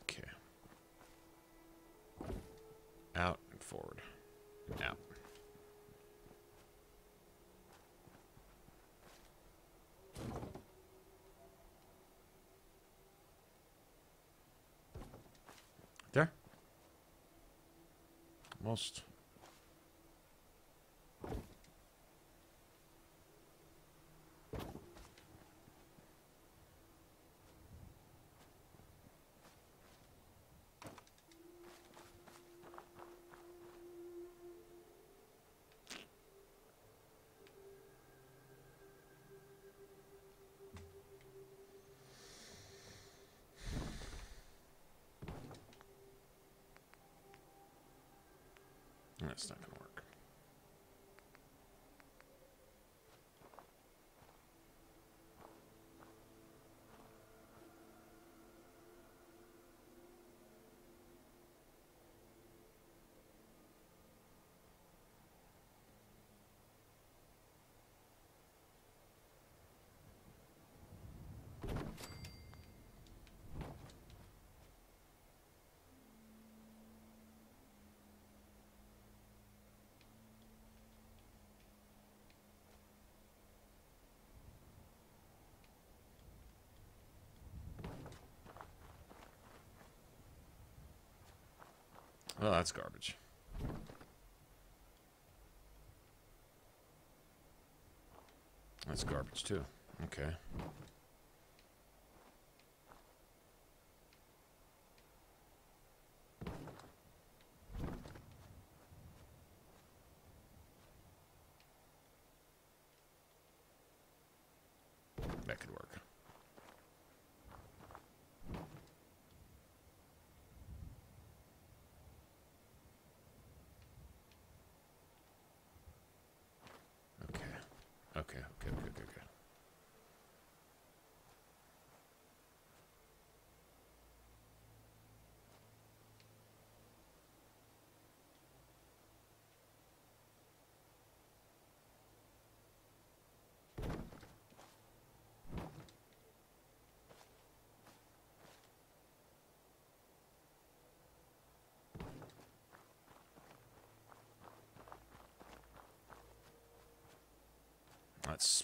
Okay. Out and forward. And out. There. Almost. That's not going to work. Oh, that's garbage. That's garbage too. Okay. That could work. Okay.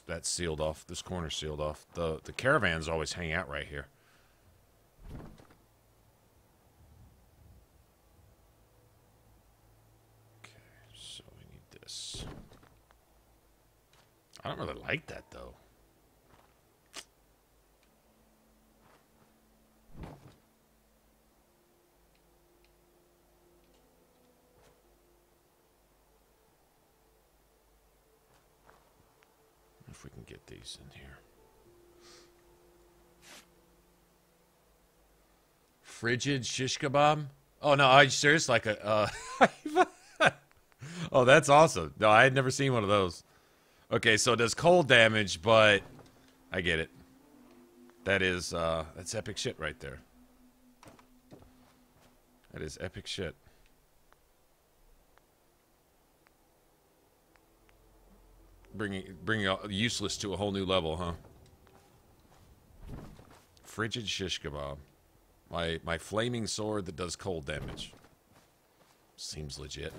That's sealed off. This corner's sealed off. The caravans always hang out right here. I don't really like that, though. If we can get these in here. Frigid shish kebab? Oh, no, are you serious? Like a, oh, that's awesome. No, I had never seen one of those. Okay, so it does cold damage, but I get it. That is, that's epic shit right there. That is epic shit. Bringing useless to a whole new level, huh? Frigid shish kebab. My flaming sword that does cold damage. Seems legit.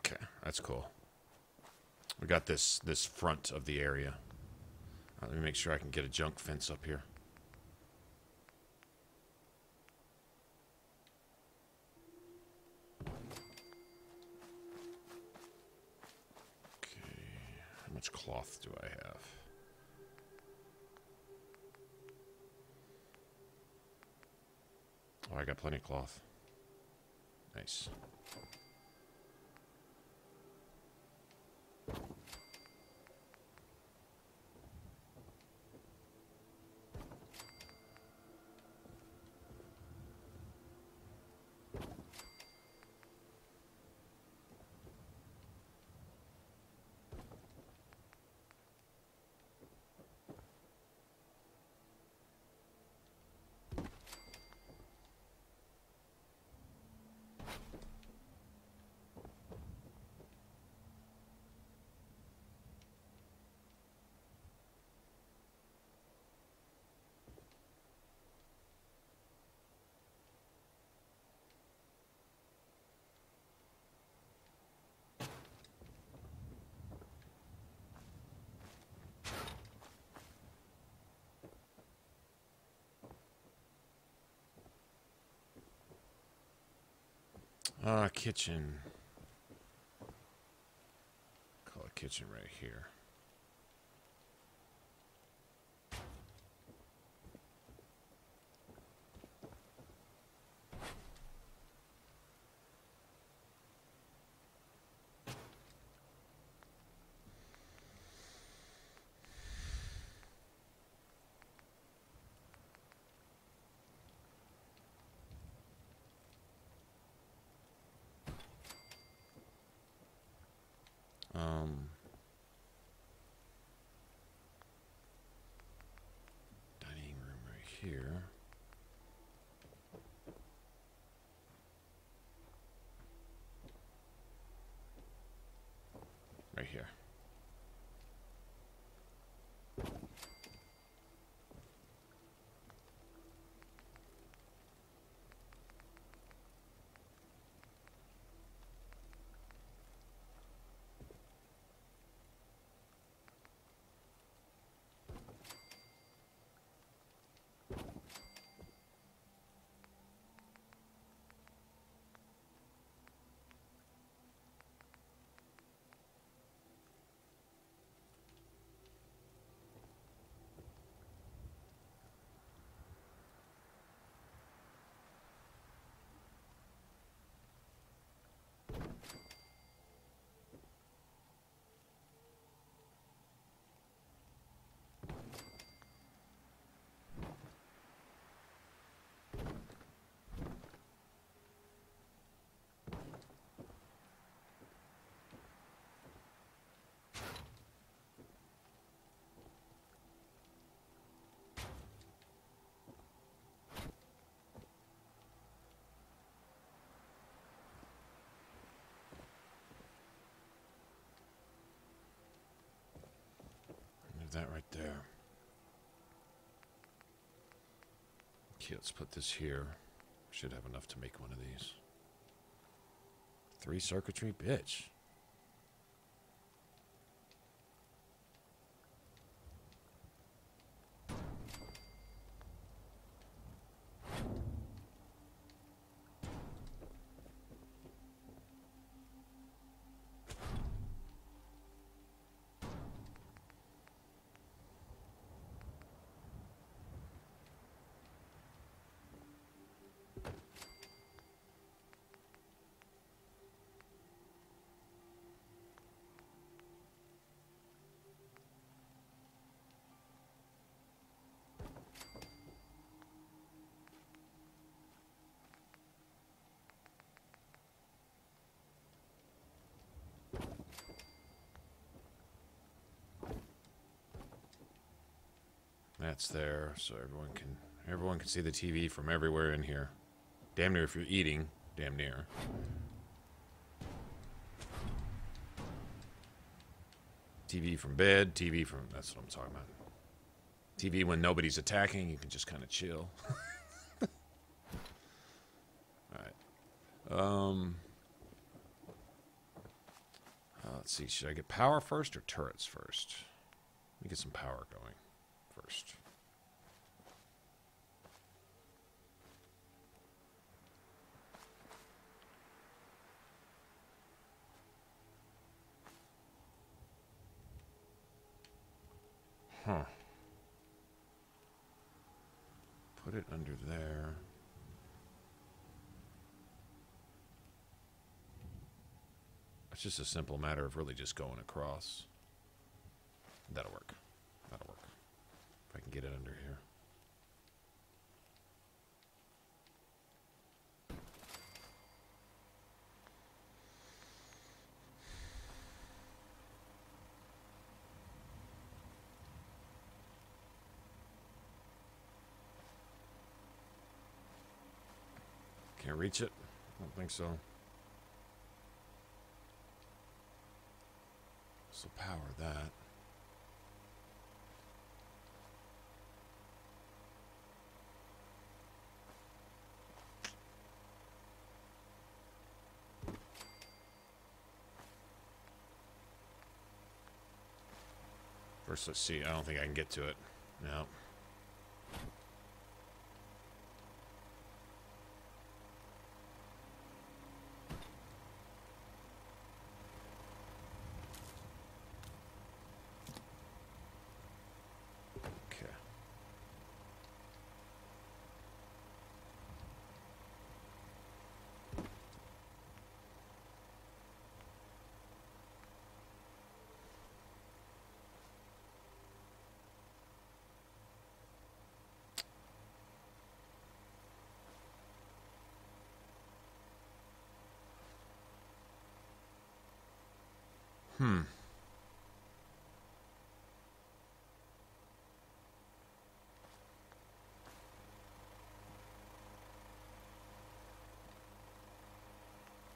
Okay, that's cool. We got this front of the area. Let me make sure I can get a junk fence up here. Okay, how much cloth do I have? Oh, I got plenty of cloth. Nice. Kitchen. Call it kitchen right here. Dining room right here. Right here. that right there. Okay, let's put this here. Should have enough to make one of these. 3 circuitry, bitch. That's there, so everyone can see the TV from everywhere in here. Damn near if you're eating, damn near. TV from bed, TV from, that's what I'm talking about. TV when nobody's attacking, you can just kind of chill. Alright. Let's see, should I get power first or turrets first? Let me get some power going first. Huh. Put it under there. It's just a simple matter of really just going across. That'll work. That'll work. If I can get it under here. Can't reach it? I don't think so. So power that. First, let's see. I don't think I can get to it. No.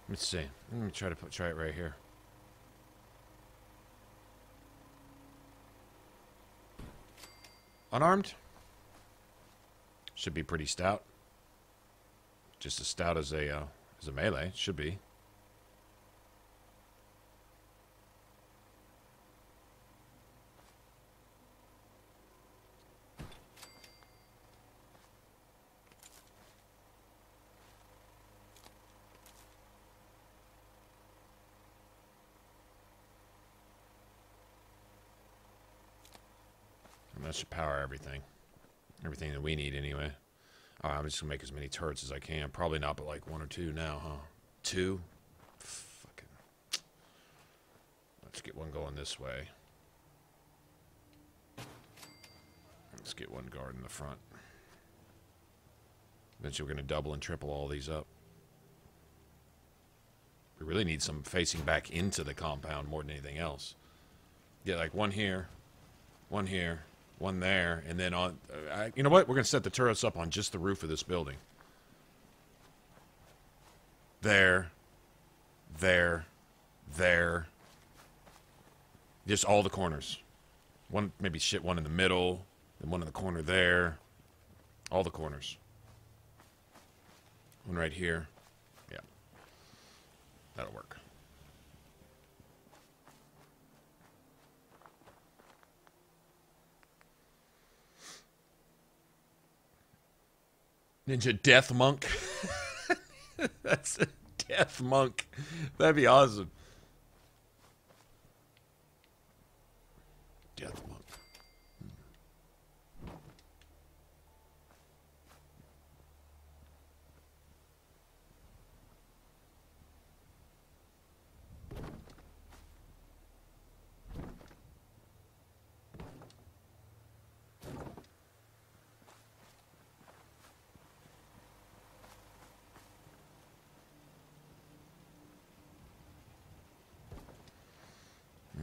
Let's see. Let me try it right here. Unarmed? Should be pretty stout. Just as stout as a melee. Should be. That should power everything. Everything that we need anyway. I'm just going to make as many turrets as I can. Probably not, but like 1 or 2 now, huh? 2? Fucking. Let's get one going this way. Let's get one guard in the front. Eventually we're going to double and triple all these up. We really need some facing back into the compound more than anything else. Get like one here, one here, one there, and then on... you know what? We're going to set the turrets up on just the roof of this building. There. There. There. Just all the corners. One, maybe shit one in the middle, then one in the corner there. All the corners. One right here. Yeah. That'll work. Ninja Death Monk. That's a Death Monk. That'd be awesome. Death Monk.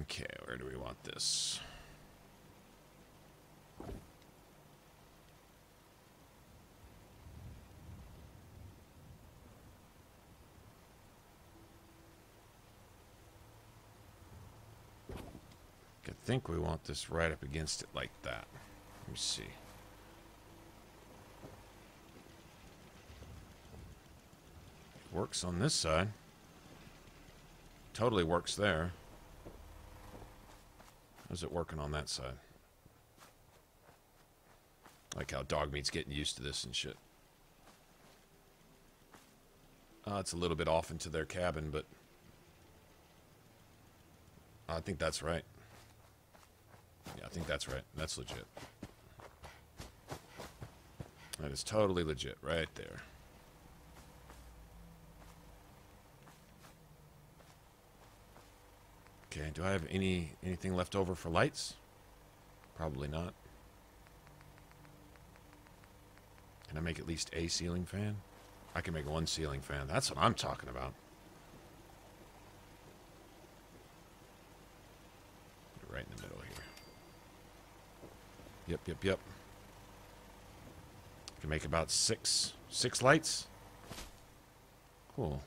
Okay, where do we want this? I think we want this right up against it like that. Let me see. Works on this side. Totally works there. How's it working on that side? Like how dog meat's getting used to this and shit. It's a little bit off into their cabin, but I think that's right. Yeah, I think that's right. That's legit. That is totally legit right there. Okay, do I have anything left over for lights? Probably not. Can I make at least a ceiling fan? I can make one ceiling fan. That's what I'm talking about. Right in the middle here. Yep. Can make about six lights. Cool.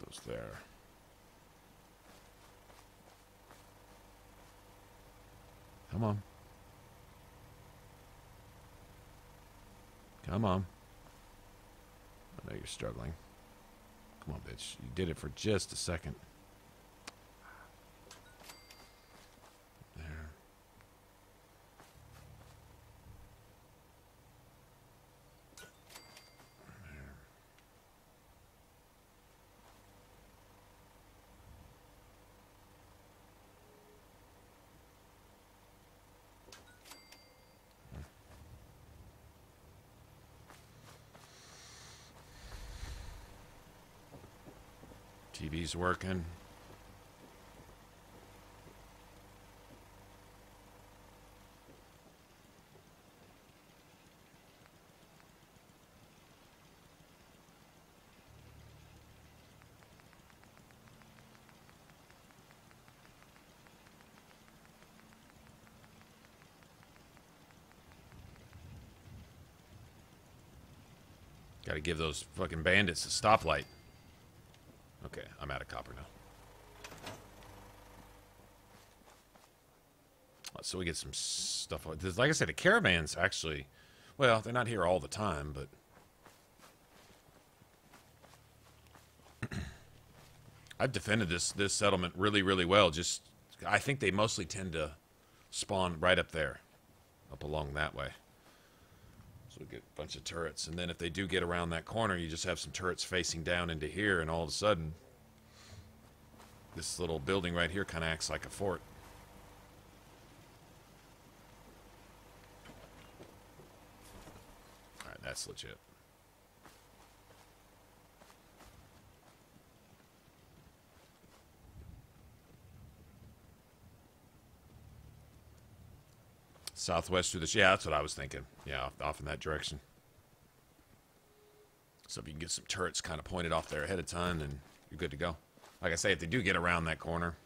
Those there. Come on. Come on. I know you're struggling. Come on, bitch. You did it for just a second. There. There. TV's working. Got to give those fucking bandits a stoplight. Okay, I'm out of copper now. So we get some stuff. Like I said, the caravans actually, well, they're not here all the time, but I've defended this settlement really, really well. Just, I think they mostly tend to spawn right up there, up along that way. So we get a bunch of turrets, and then if they do get around that corner, you just have some turrets facing down into here, and all of a sudden, this little building right here kind of acts like a fort. All right, that's legit. Southwest through this. Yeah, that's what I was thinking. Yeah, off in that direction. So if you can get some turrets kind of pointed off there ahead of time, then you're good to go. Like I say, if they do get around that corner,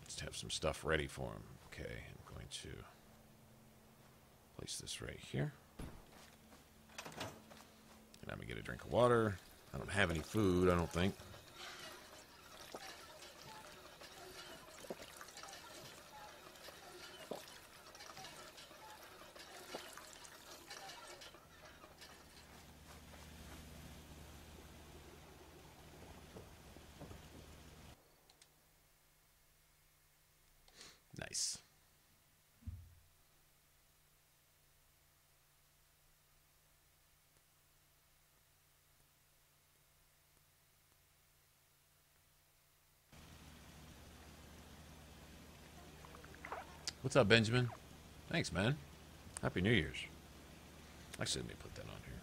just have some stuff ready for them. Okay, I'm going to place this right here. And I'm going to get a drink of water. I don't have any food, I don't think. Nice. What's up, Benjamin? Thanks, man. Happy New Year's. Actually, let me put that on here.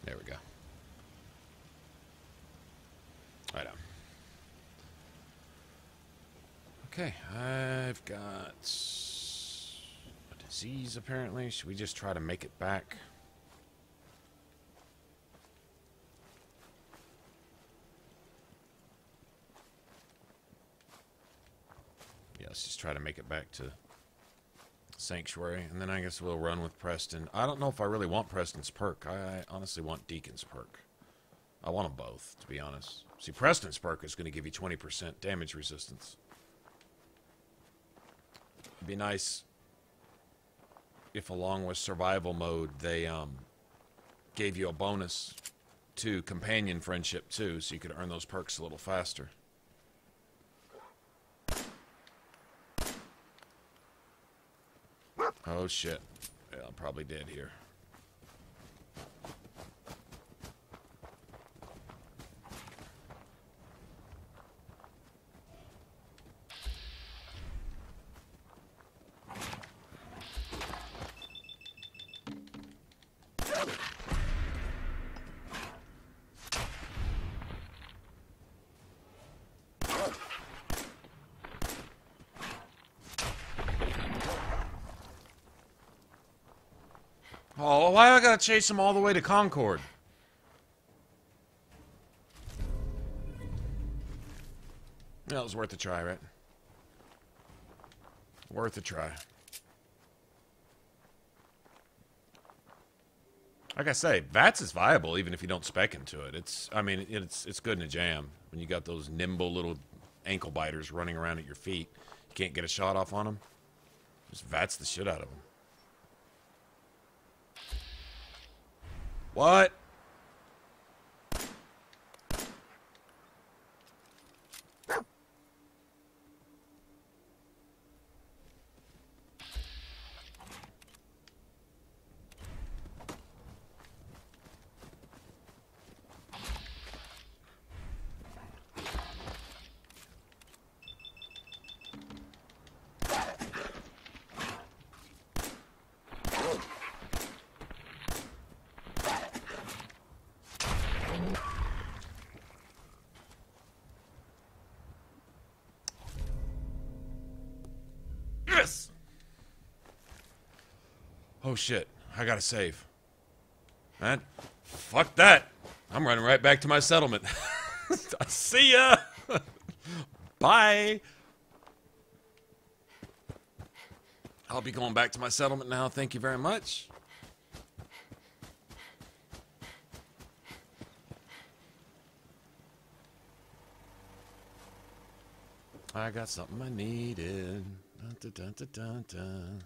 There we go. Right on. Okay, I've got a disease apparently. Should we just try to make it back? Yeah, let's just try to make it back to Sanctuary, and then I guess we'll run with Preston. I don't know if I really want Preston's perk. I honestly want Deacon's perk. I want them both, to be honest. See, Preston's perk is going to give you 20% damage resistance. It'd be nice if, along with survival mode, they gave you a bonus to companion friendship, too, so you could earn those perks a little faster. Oh, shit. Yeah, I'm probably dead here. Oh, why do I gotta chase him all the way to Concord? That was worth a try, right? Worth a try. Like I say, v.a.t.s is viable even if you don't spec into it. It's good in a jam. When you got those nimble little ankle biters running around at your feet, you can't get a shot off on them. Just v.a.t.s the shit out of them. What? Yes! Oh shit, I gotta save. Man, fuck that. I'm running right back to my settlement. See ya! Bye! I'll be going back to my settlement now, thank you very much. I got something I needed. Dun, dun, dun, dun, dun.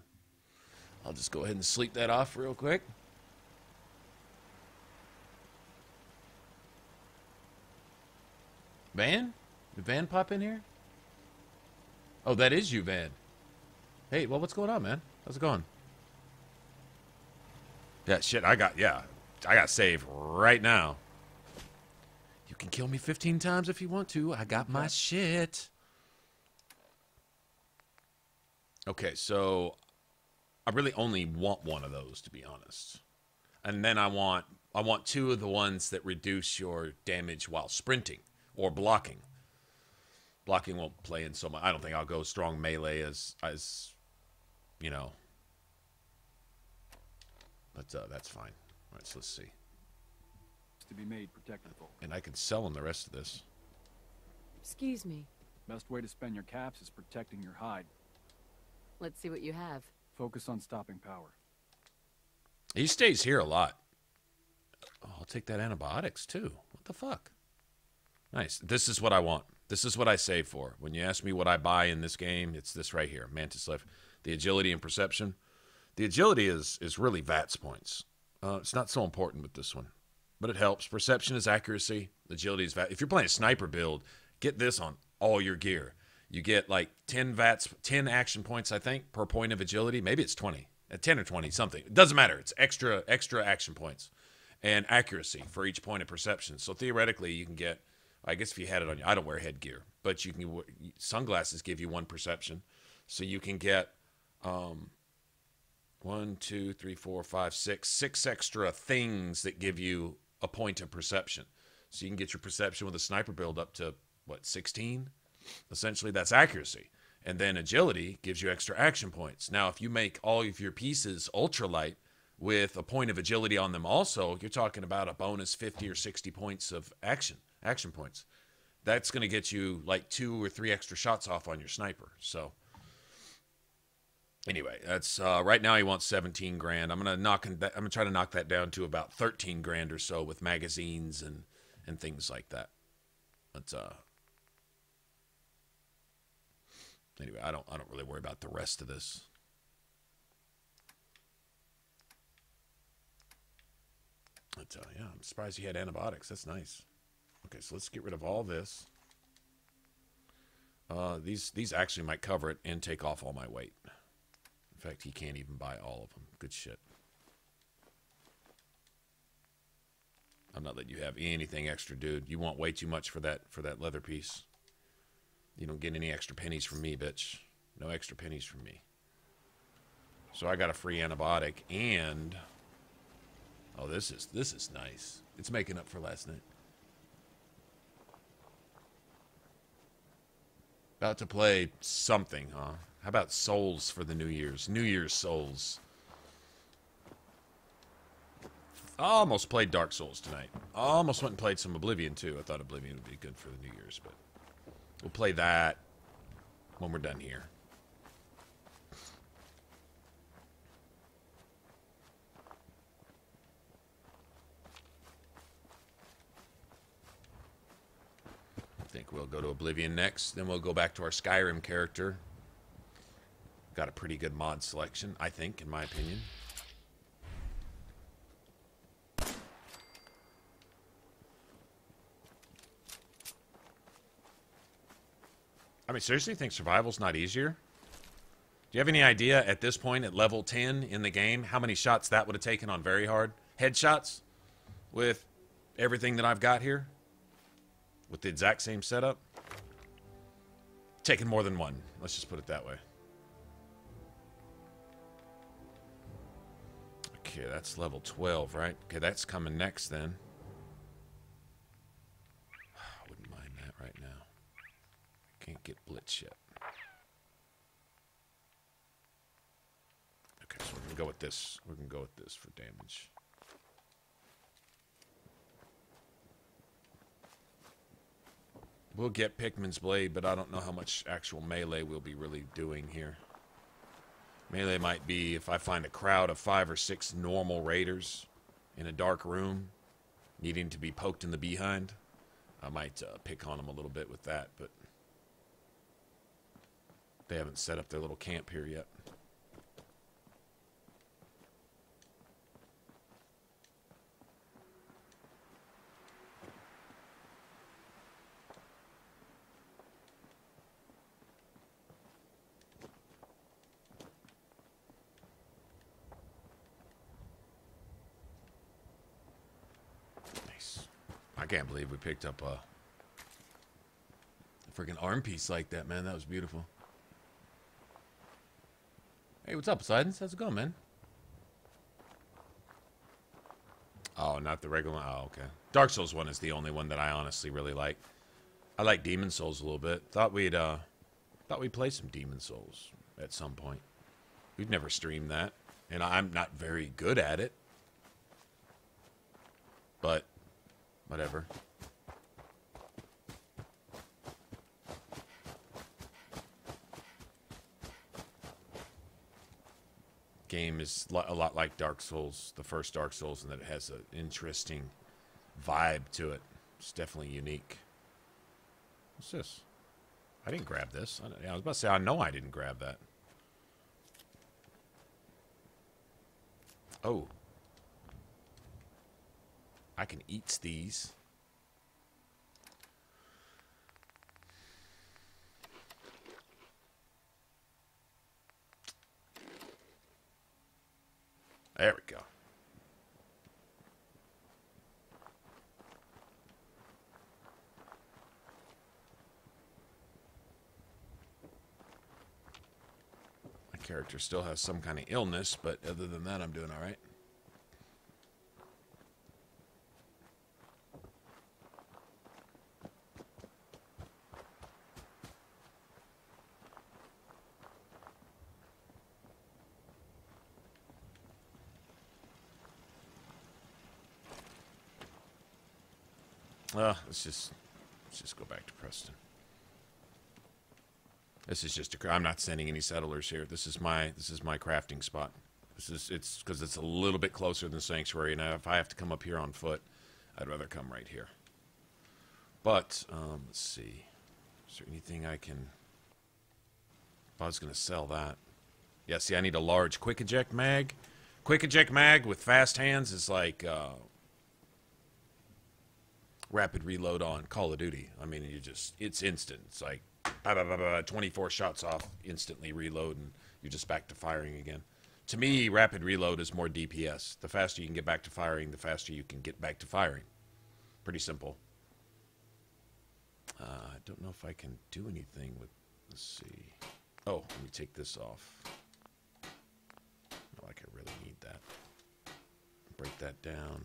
I'll just go ahead and sleep that off real quick. Van? Did Van pop in here? Oh, that is you, Van. Hey, well, what's going on, man? How's it going? Yeah, shit, I got saved right now. You can kill me 15 times if you want to. I got my shit. Okay, so I really only want one of those, to be honest. And then I want two of the ones that reduce your damage while sprinting or blocking. Blocking won't play in so much. I don't think I'll go strong melee as you know, But that's fine. All right, so let's see. To be made protectable. And I could sell him the rest of this. Excuse me. Best way to spend your caps is protecting your hide. Let's see what you have. Focus on stopping power. He stays here a lot. Oh, I'll take that antibiotics too. What the fuck? Nice. This is what I want. This is what I save for. When you ask me what I buy in this game, it's this right here. Mantis Lift. The agility and perception. The agility is really v.a.t.s points. It's not so important with this one. But it helps. Perception is accuracy. Agility is v.a.t.s. If you're playing a sniper build, get this on all your gear. You get like 10 v.a.t.s, 10 action points, I think, per point of agility. Maybe it's 20. 10 or 20, something. It doesn't matter. It's extra action points. And accuracy for each point of perception. So theoretically, you can get, I guess if you had it on you, I don't wear headgear, but you can, sunglasses give you 1 perception. So you can get 1, 2, 3, 4, 5, 6 extra things that give you a point of perception. So you can get your perception with a sniper build up to, what, 16? Essentially, that's accuracy. And then agility gives you extra action points. Now, if you make all of your pieces ultralight with a point of agility on them also, you're talking about a bonus 50 or 60 points of action points. That's going to get you like 2 or 3 extra shots off on your sniper. So anyway, that's right now he wants 17 grand. I'm going to try to knock that down to about 13 grand or so with magazines and things like that. But anyway, I don't really worry about the rest of this. But yeah, I'm surprised he had antibiotics. That's nice. Okay, so let's get rid of all this. These actually might cover it and take off all my weight. In fact, he can't even buy all of them. Good shit. I'm not letting you have anything extra, dude. You want way too much for that leather piece. You don't get any extra pennies from me, bitch. No extra pennies from me. So I got a free antibiotic and oh, this is nice. It's making up for last night. About to play something, huh? How about Souls for the New Year's? New Year's Souls. I almost played Dark Souls tonight. I almost went and played some Oblivion too. I thought Oblivion would be good for the New Year's, but we'll play that when we're done here. I think we'll go to Oblivion next. Then we'll go back to our Skyrim character. Got a pretty good mod selection, I think, in my opinion. I mean, seriously, you think survival's not easier? Do you have any idea at this point, at level 10 in the game, how many shots that would have taken on very hard? Headshots with everything that I've got here? With the exact same setup? Taking more than one. Let's just put it that way. Okay, that's level 12, right? Okay, that's coming next then. I wouldn't mind that right now. Can't get blitz yet. Okay, so we're gonna go with this. We're gonna go with this for damage. We'll get Pikmin's Blade, but I don't know how much actual melee we'll be really doing here. Melee might be if I find a crowd of 5 or 6 normal raiders in a dark room needing to be poked in the behind. I might pick on them a little bit with that, but they haven't set up their little camp here yet. Nice. I can't believe we picked up a freaking arm piece like that, man. That was beautiful. Hey, what's up, Poseidon? How's it going, man? Oh, not the regular one? Oh, okay. Dark Souls 1 is the only one that I honestly really like. I like Demon Souls a little bit. Thought we'd play some Demon Souls at some point. We've never streamed that, and I'm not very good at it. but whatever. Game is a lot like Dark Souls, the first Dark Souls, in that it has an interesting vibe to it. It's definitely unique. What's this? I didn't grab this. I was about to say, I know I didn't grab that. Oh. I can eat these. There we go. My character still has some kind of illness, but other than that, I'm doing all right. Let's just go back to Preston. This is just I'm not sending any settlers here. This is my crafting spot. It's because it's a little bit closer than Sanctuary, and if I have to come up here on foot, I'd rather come right here. But let's see. Is there anything I can? I was gonna sell that. Yeah, see, I need a large quick eject mag. Quick eject mag with fast hands is like rapid reload on Call of Duty. I mean, it's instant. It's like 24 shots off, instantly reload, and you're just back to firing again. To me, rapid reload is more DPS. The faster you can get back to firing, the faster you can get back to firing. Pretty simple. I don't know if I can do anything with, let's see. Oh, let me take this off. Not like I really need that. Break that down.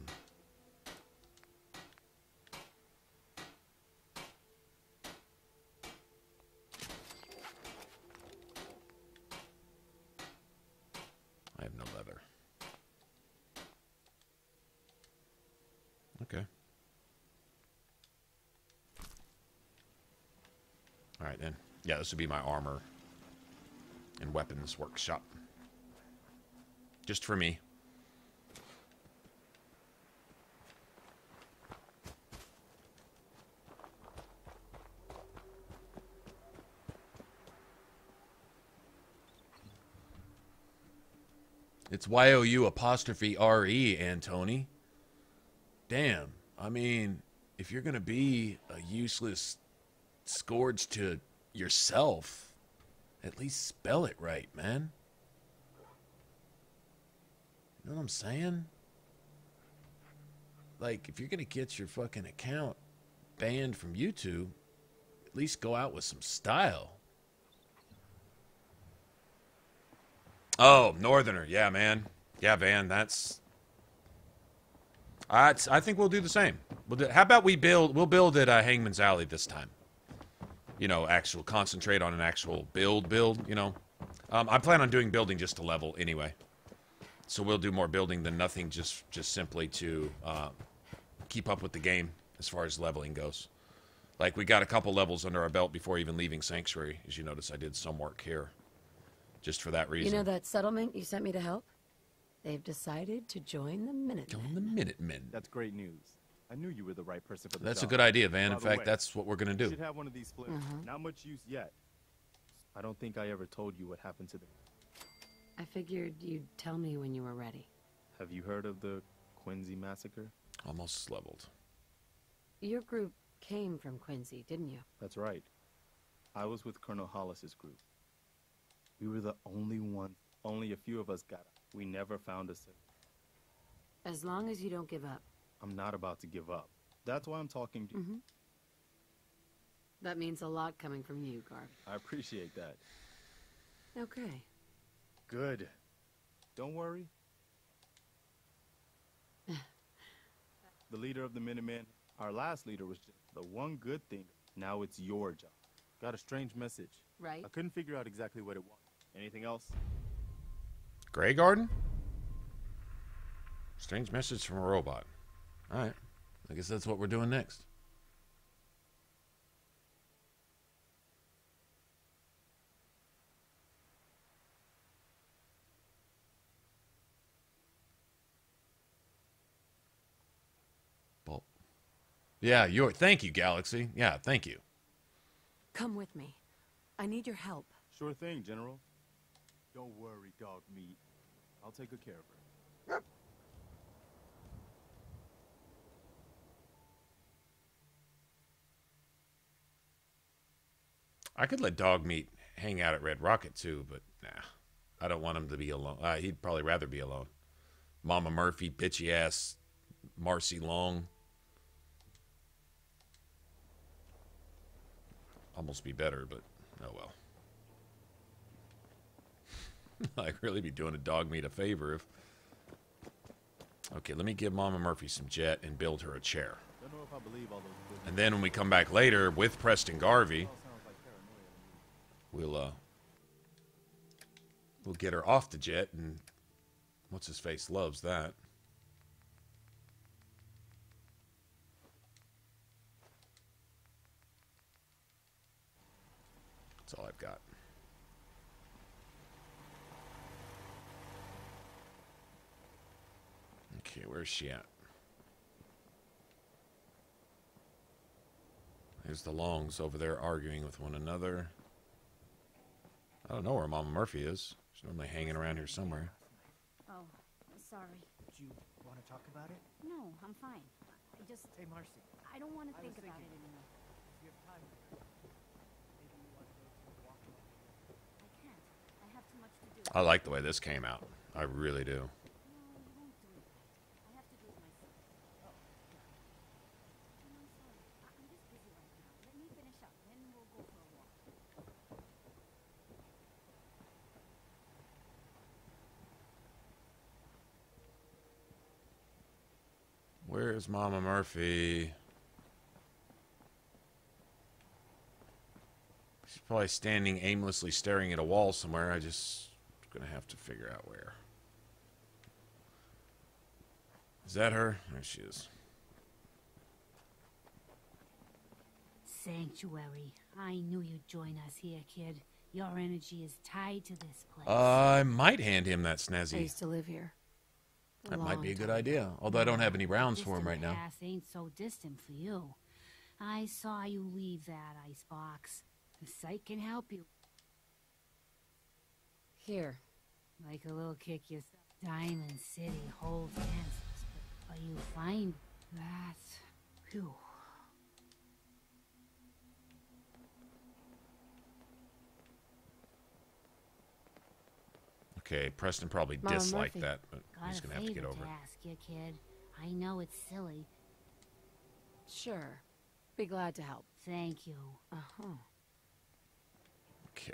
I have no leather. Okay. All right, then. Yeah, this would be my armor and weapons workshop. Just for me. It's YOU''RE, Antony. Damn. I mean, if you're going to be a useless scourge to yourself, at least spell it right, man. You know what I'm saying? Like, if you're going to get your fucking account banned from YouTube, at least go out with some style. Oh, Northerner. Yeah, man. Yeah, Van, that's... I think we'll do the same. How about we'll build at Hangman's Alley this time? You know, concentrate on an actual build, you know. I plan on doing building just to level anyway. So we'll do more building than nothing, just simply to keep up with the game as far as leveling goes. Like, we got a couple levels under our belt before even leaving Sanctuary. As you notice, I did some work here. Just for that reason. You know that settlement you sent me to help? They've decided to join the Minutemen. Join the Minutemen. That's great news. I knew you were the right person for the That's job. a good idea, Van. By In the fact, way, that's what we're going to do. You should have one of these flips. Not much use yet. I don't think I ever told you what happened to them. I figured you'd tell me when you were ready. Have you heard of the Quincy massacre? Almost leveled. Your group came from Quincy, didn't you? That's right. I was with Colonel Hollis's group. We were the only ones. Only a few of us got it. We never found a city. As long as you don't give up. I'm not about to give up. That's why I'm talking to you. That means a lot coming from you, Garb. I appreciate that. Okay. Good. Don't worry. The leader of the Minutemen, our last leader, was just the one good thing. Now it's your job. Got a strange message. Right. I couldn't figure out exactly what it was. Anything else? Grey Garden? Strange message from a robot. All right. I guess that's what we're doing next. Bulb. Yeah, thank you, Galaxy. Yeah, thank you. Come with me. I need your help. Sure thing, General. Don't worry, dog meat. I'll take good care of her. I could let Dog Meat hang out at Red Rocket too, but nah. I don't want him to be alone. He'd probably rather be alone. Mama Murphy, bitchy ass Marcy Long. Almost be better, but oh well. I'd really be doing a Dog Meat a favor if... Okay, let me give Mama Murphy some jet and build her a chair. Don't know if I believe all those And then when we come back later with Preston Garvey, we'll get her off the jet, and what's his face loves that. That's all I've got. Okay, where's she at? There's the Longs over there arguing with one another. I don't know where Mama Murphy is. She's normally hanging around here somewhere. Oh, sorry. Do you want to talk about it? No, I'm fine. I just... Hey, Marcy. I don't want to I think was about it thinking- anymore. If you have time, maybe you want to go to a walk along the river. I can't. I have too much to do. I like the way this came out. I really do. No, you won't do it. I have to do it myself. Oh. No, I'm sorry. I'm just busy right now. Let me finish up, then we'll go for a walk. Where's Mama Murphy? She's probably standing aimlessly staring at a wall somewhere. I just gonna have to figure out where. Is that her? There she is. Sanctuary. I knew you'd join us here, kid. Your energy is tied to this place. I might hand him that I snazzy. used to live here. That might be a good long time idea. ago. Although I don't have any rounds for him right now. Past ain't so distant for you. I saw you leave that icebox. The site can help you. Here. Like a little kick yourself. Diamond City holds answers, but you find that. Phew. Okay, Preston probably Mama disliked Murphy. that, but Got he's a gonna have to get favor over it. ask you, kid. I know it's silly. Sure. Be glad to help. Thank you. Uh-huh. Okay.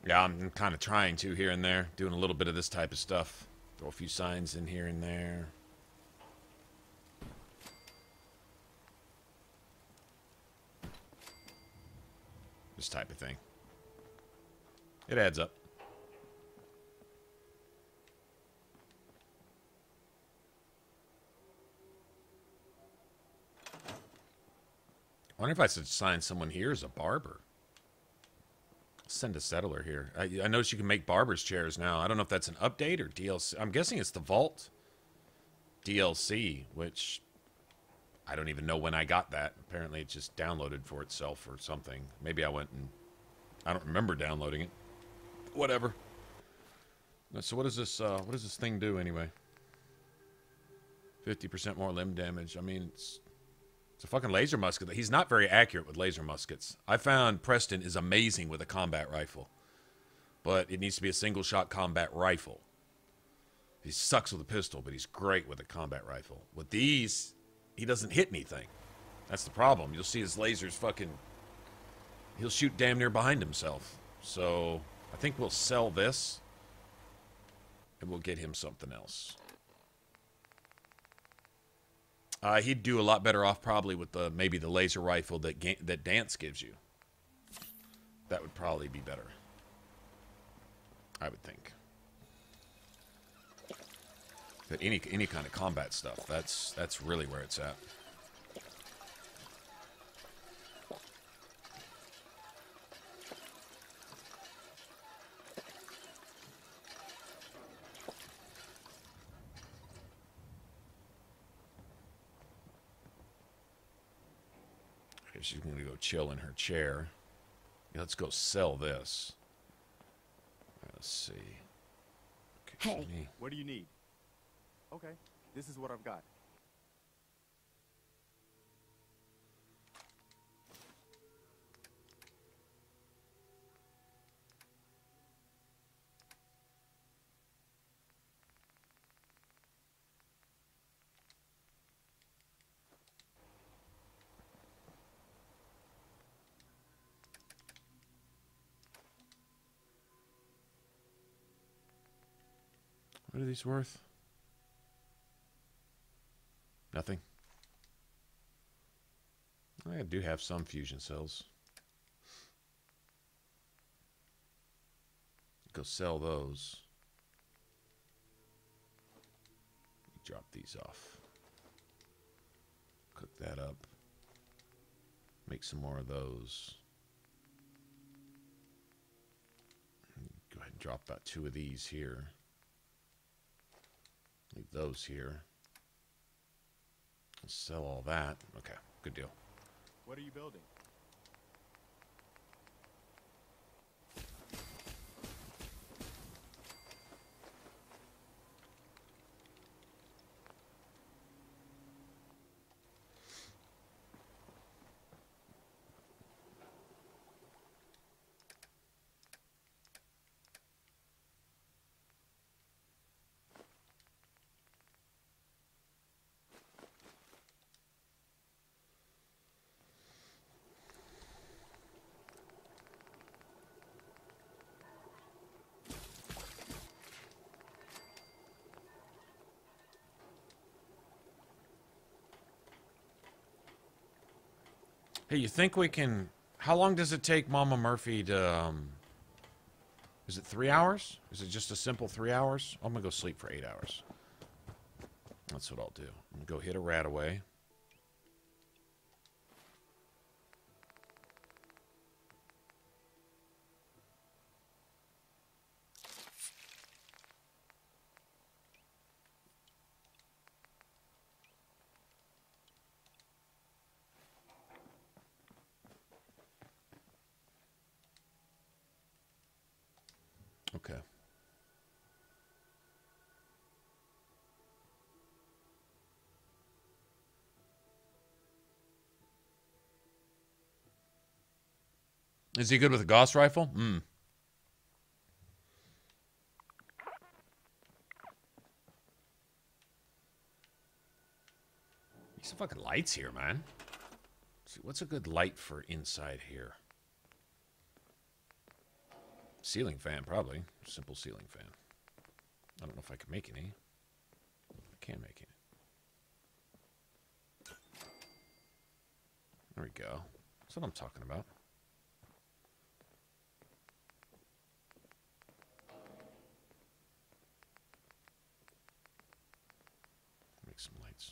Yeah, I'm kind of trying to here and there, doing a little bit of this type of stuff. Throw a few signs in here and there. This type of thing. It adds up. I wonder if I should sign someone here as a barber. Send a settler here. I noticed you can make barber's chairs now. I don't know if that's an update or DLC. I'm guessing it's the Vault DLC, which I don't even know when I got that. Apparently it just downloaded for itself or something. Maybe I went and... I don't remember downloading it. Whatever. So what does this thing do anyway? 50% more limb damage. I mean, it's a fucking laser musket. He's not very accurate with laser muskets. I found Preston is amazing with a combat rifle, but it needs to be a single-shot combat rifle. He sucks with a pistol, but he's great with a combat rifle. With these, he doesn't hit anything. That's the problem. You'll see his lasers fucking... He'll shoot damn near behind himself. So, I think we'll sell this, and we'll get him something else. He'd do a lot better off probably with maybe the laser rifle that Dance gives you. That would probably be better. I would think. But any kind of combat stuff, that's really where it's at. She's going to go chill in her chair. Yeah, let's go sell this. Let's see. Okay, Hey. What do you need? Okay, this is what I've got. What are these worth? Nothing. I do have some fusion cells. Go sell those. Drop these off. Cook that up. Make some more of those. Go ahead and drop about 2 of these here. Leave those here. Sell all that. Okay, good deal. What are you building? Hey, you think we can... How long does it take Mama Murphy to... Is it 3 hours? Is it just a simple 3 hours? I'm going to go sleep for 8 hours. That's what I'll do. I'm going to go hit a rat away. Okay. Is he good with a Gauss rifle? Hmm. Need some fucking lights here, man. Let's see, what's a good light for inside here? Ceiling fan, probably. Simple ceiling fan. I don't know if I can make any. I can make it. There we go. That's what I'm talking about. Make some lights.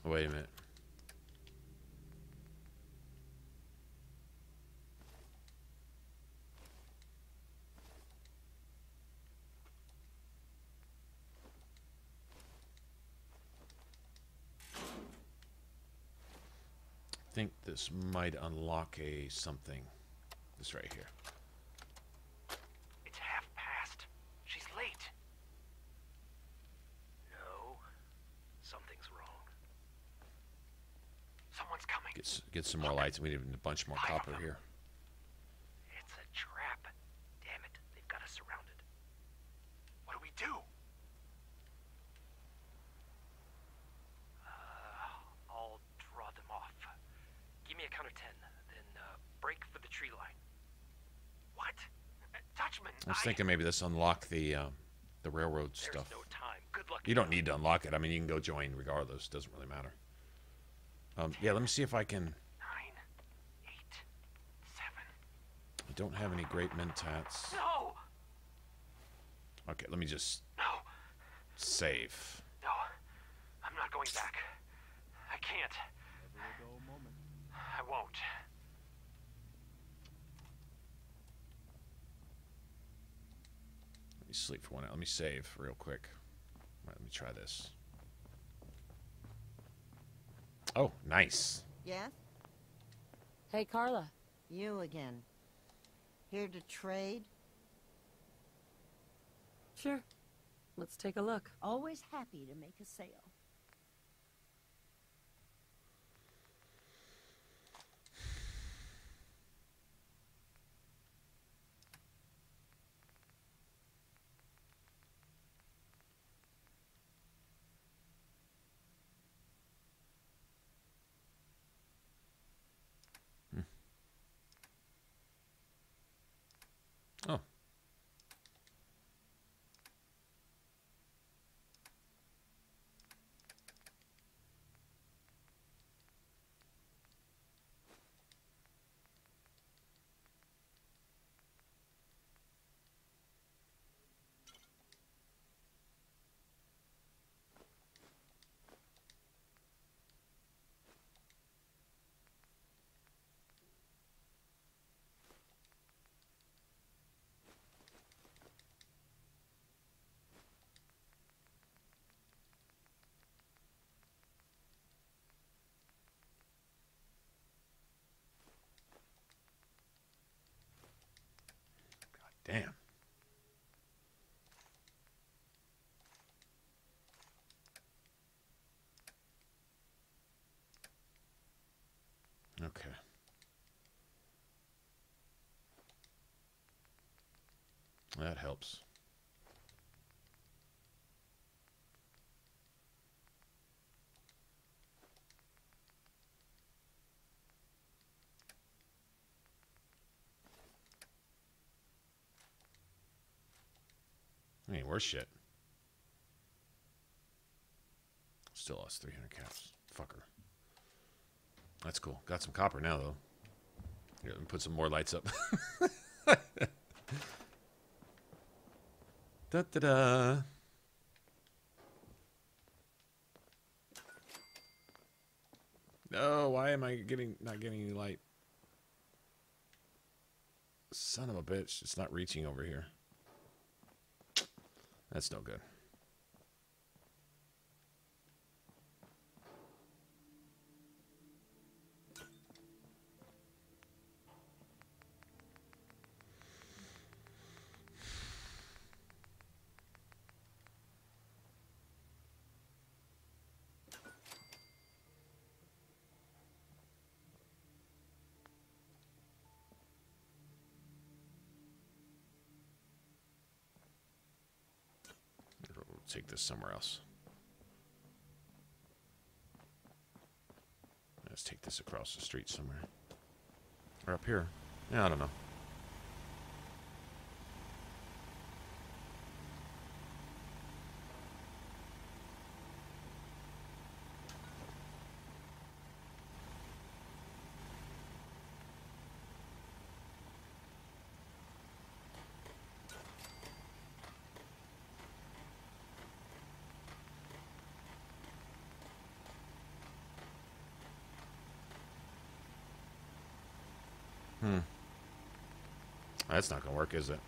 Wait a minute. I think this might unlock a something. This right here. It's half past. She's late. No. Something's wrong. Someone's coming. Get some more lights. We need a bunch more copper here. It's a trap. Damn it. They've got us surrounded. What do we do? I'll draw them off. Give me a count of 10. Then break for the tree line. What? Dutchman, I was thinking maybe this unlock the railroad There's stuff. no time. Good luck. You don't need to unlock it. I mean, you can go join regardless. Doesn't really matter. Yeah, let me see if I can. 9, 8, 7. I don't have any great mentats. No! Okay, let me just No! save. No. I'm not going back. I can't. Never a dull moment. I won't. Let me sleep for 1 hour. Let me save real quick. All right, let me try this. Oh, nice. Yes? Hey, Carla. You again. Here to trade? Sure. Let's take a look. Always happy to make a sale. Oh. Damn. Okay. That helps. I mean, worse shit. Still lost 300 caps. Fucker. That's cool. Got some copper now, though. Here, let me put some more lights up. Da-da-da. No, why am I not getting any light? Son of a bitch. It's not reaching over here. That's no good. We'll take this somewhere else. Let's take this across the street somewhere. Or up here. Yeah, I don't know. That's not gonna work, is it?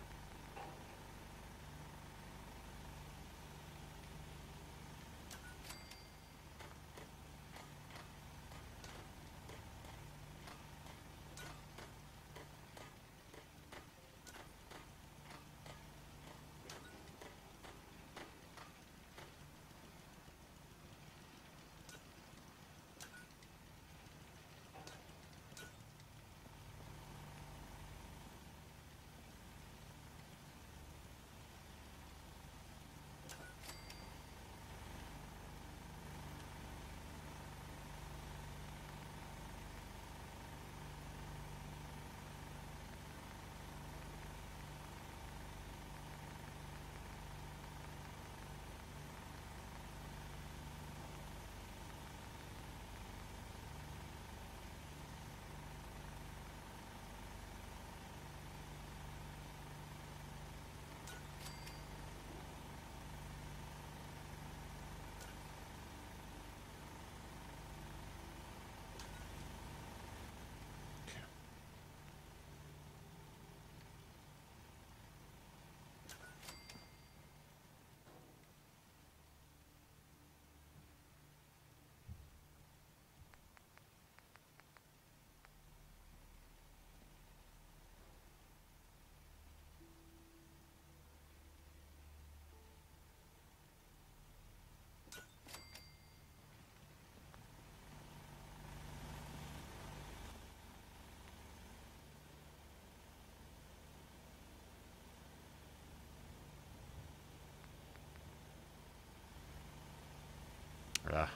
Ah.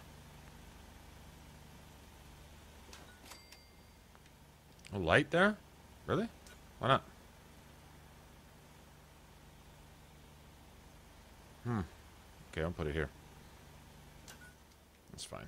A light there? Really? Why not? Okay, I'll put it here. That's fine.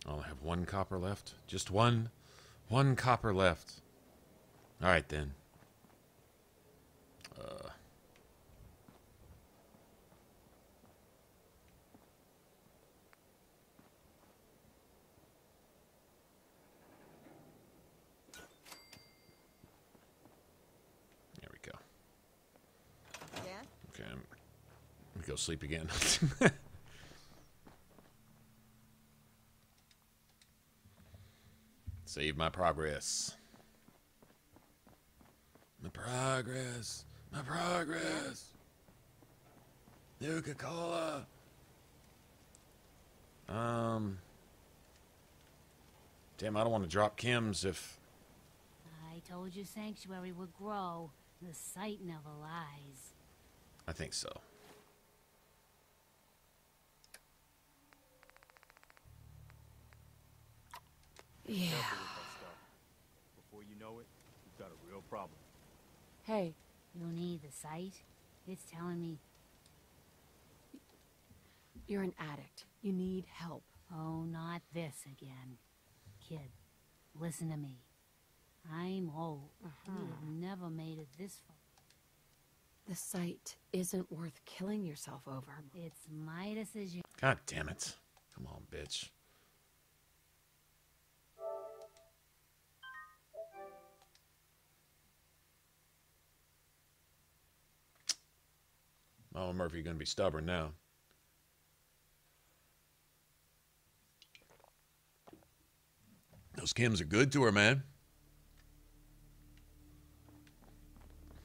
I'll have one copper left. Just one. One copper left. All right, then. There we go. Yeah? Okay, let me go sleep again. Save my progress. My progress. My progress. Nuka-Cola. Damn, I don't want to drop Kim's if... I told you Sanctuary would grow. The site never lies. I think so. Yeah. Careful with that stuff. Before you know it, you've got a real problem. Hey, You need the site? It's telling me, you're an addict. You need help. oh, not this again. Kid, listen to me. I'm old. We have never made it this far. The site isn't worth killing yourself over. It's my decision. God damn it. Come on, bitch. Oh, Murphy gonna be stubborn now. Those Kims are good to her, man.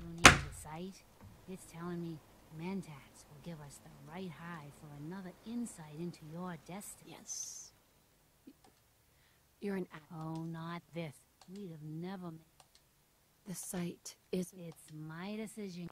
You need the site? It's telling me Mentats will give us the right high for another insight into your destiny. Yes. You're an act. Oh, not this. We'd have never made... The site is... It's my decision.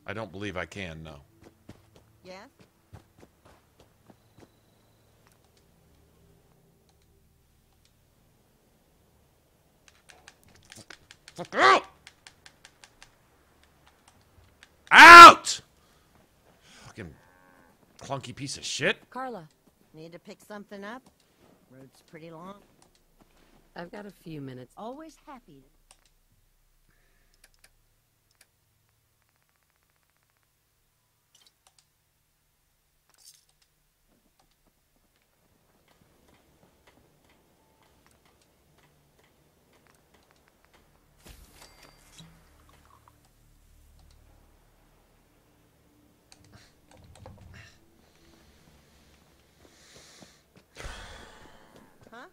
I don't believe I can, no. Yes? Fuck out! Out! Fucking clunky piece of shit. Carla, Need to pick something up? Road's pretty long. I've got a few minutes. Always happy to... Huh?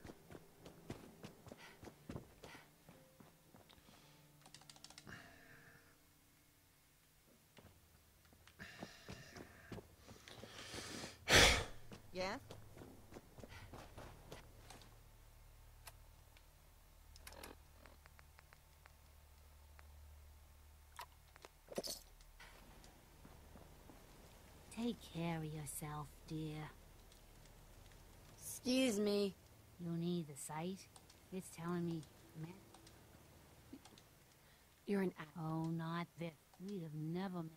Yes? Take care of yourself, dear. Excuse me. You need the site? It's telling me... You're an act. Oh, not this. We'd have never made...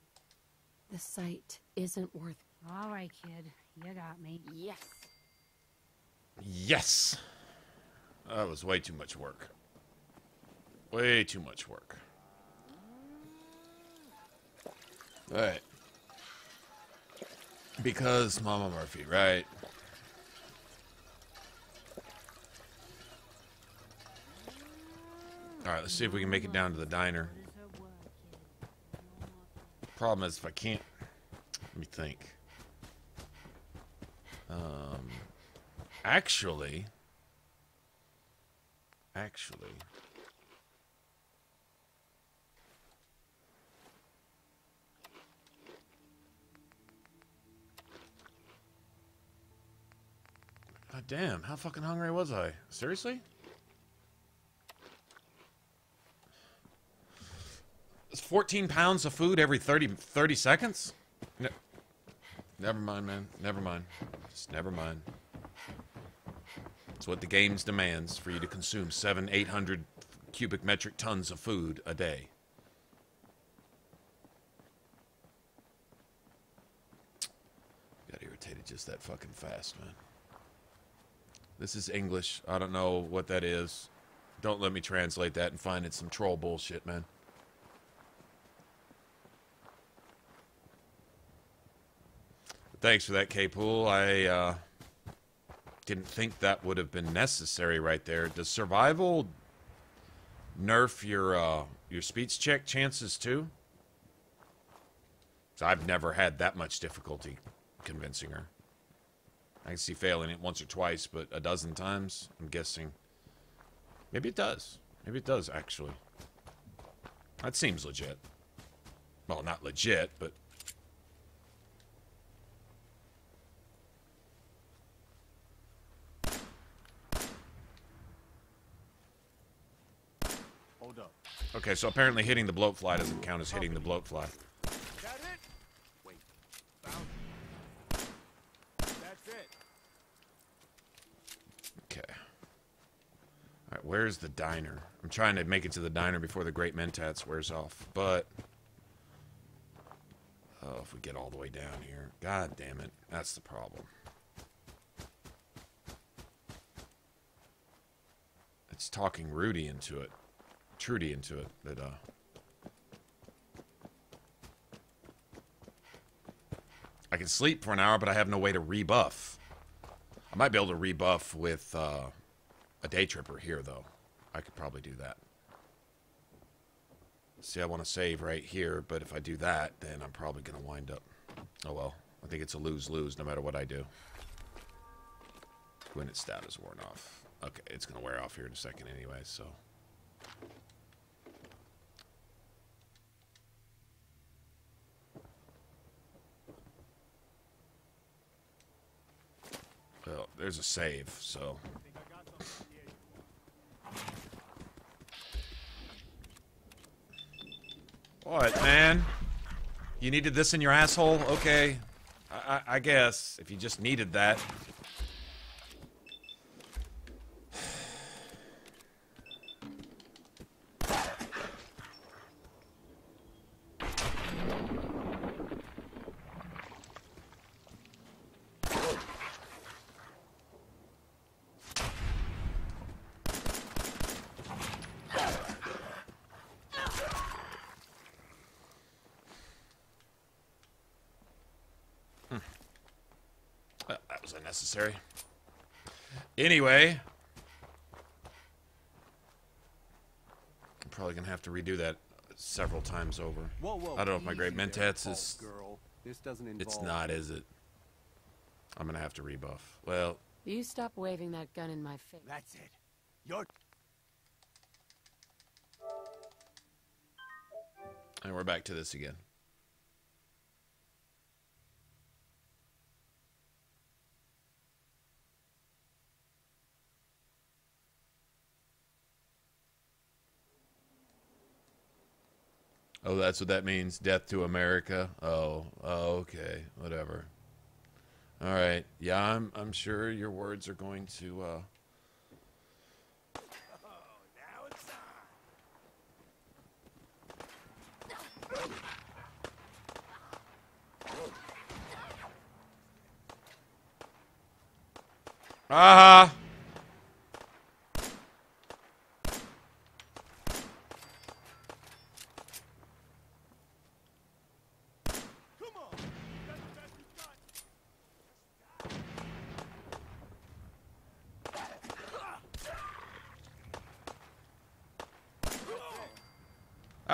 The site isn't worth... All right, kid. You got me. Yes. Yes. That was way too much work. Way too much work. Alright. Because Mama Murphy, right? Alright, let's see if we can make it down to the diner. Problem is, if I can't... Let me think. Actually... God damn, how fucking hungry was I? Seriously? It's 14 pounds of food every 30 seconds? Never mind, man. Never mind. Just never mind. It's what the games demands for you to consume 800 cubic metric tons of food a day. Got irritated just that fucking fast, man. This is English. I don't know what that is. Don't let me translate that and find it some troll bullshit, man. Thanks for that, K-Pool. I didn't think that would have been necessary right there. Does survival nerf your speech check chances too? So I've never had that much difficulty convincing her. I can see failing it once or twice, but a dozen times, I'm guessing. Maybe it does. Maybe it does, actually. That seems legit. Well, not legit, but... Hold up. Okay, so apparently hitting the bloatfly doesn't count as hitting the bloatfly. That it? Wait. Found it. That's it. Okay. Alright, where's the diner? I'm trying to make it to the diner before the Great Mentats wears off, but... Oh, if we get all the way down here. God damn it. That's the problem. It's talking Rudy into it. Trudy into it. That, I can sleep for an hour, but I have no way to rebuff. I might be able to rebuff with a day tripper here, though. I could probably do that. See, I want to save right here, but if I do that, then I'm probably going to wind up... Oh, well. I think it's a lose-lose no matter what I do. When its stat is worn off. Okay, it's going to wear off here in a second anyway, so... Well, there's a save, so... What, man? You needed this in your asshole? Okay. I guess, if you just needed that. That was unnecessary. Anyway, I'm probably gonna have to redo that several times over. Whoa, I don't know if my great easy mentats there, is. girl. This doesn't involve. It's not, is it? I'm gonna have to rebuff. Well, You stop waving that gun in my face. That's it. You're... and we're back to this again. Oh, that's what that means. Death to America. Oh, okay. Whatever. All right. Yeah, I'm sure your words are going to Oh, now it's on. Ah!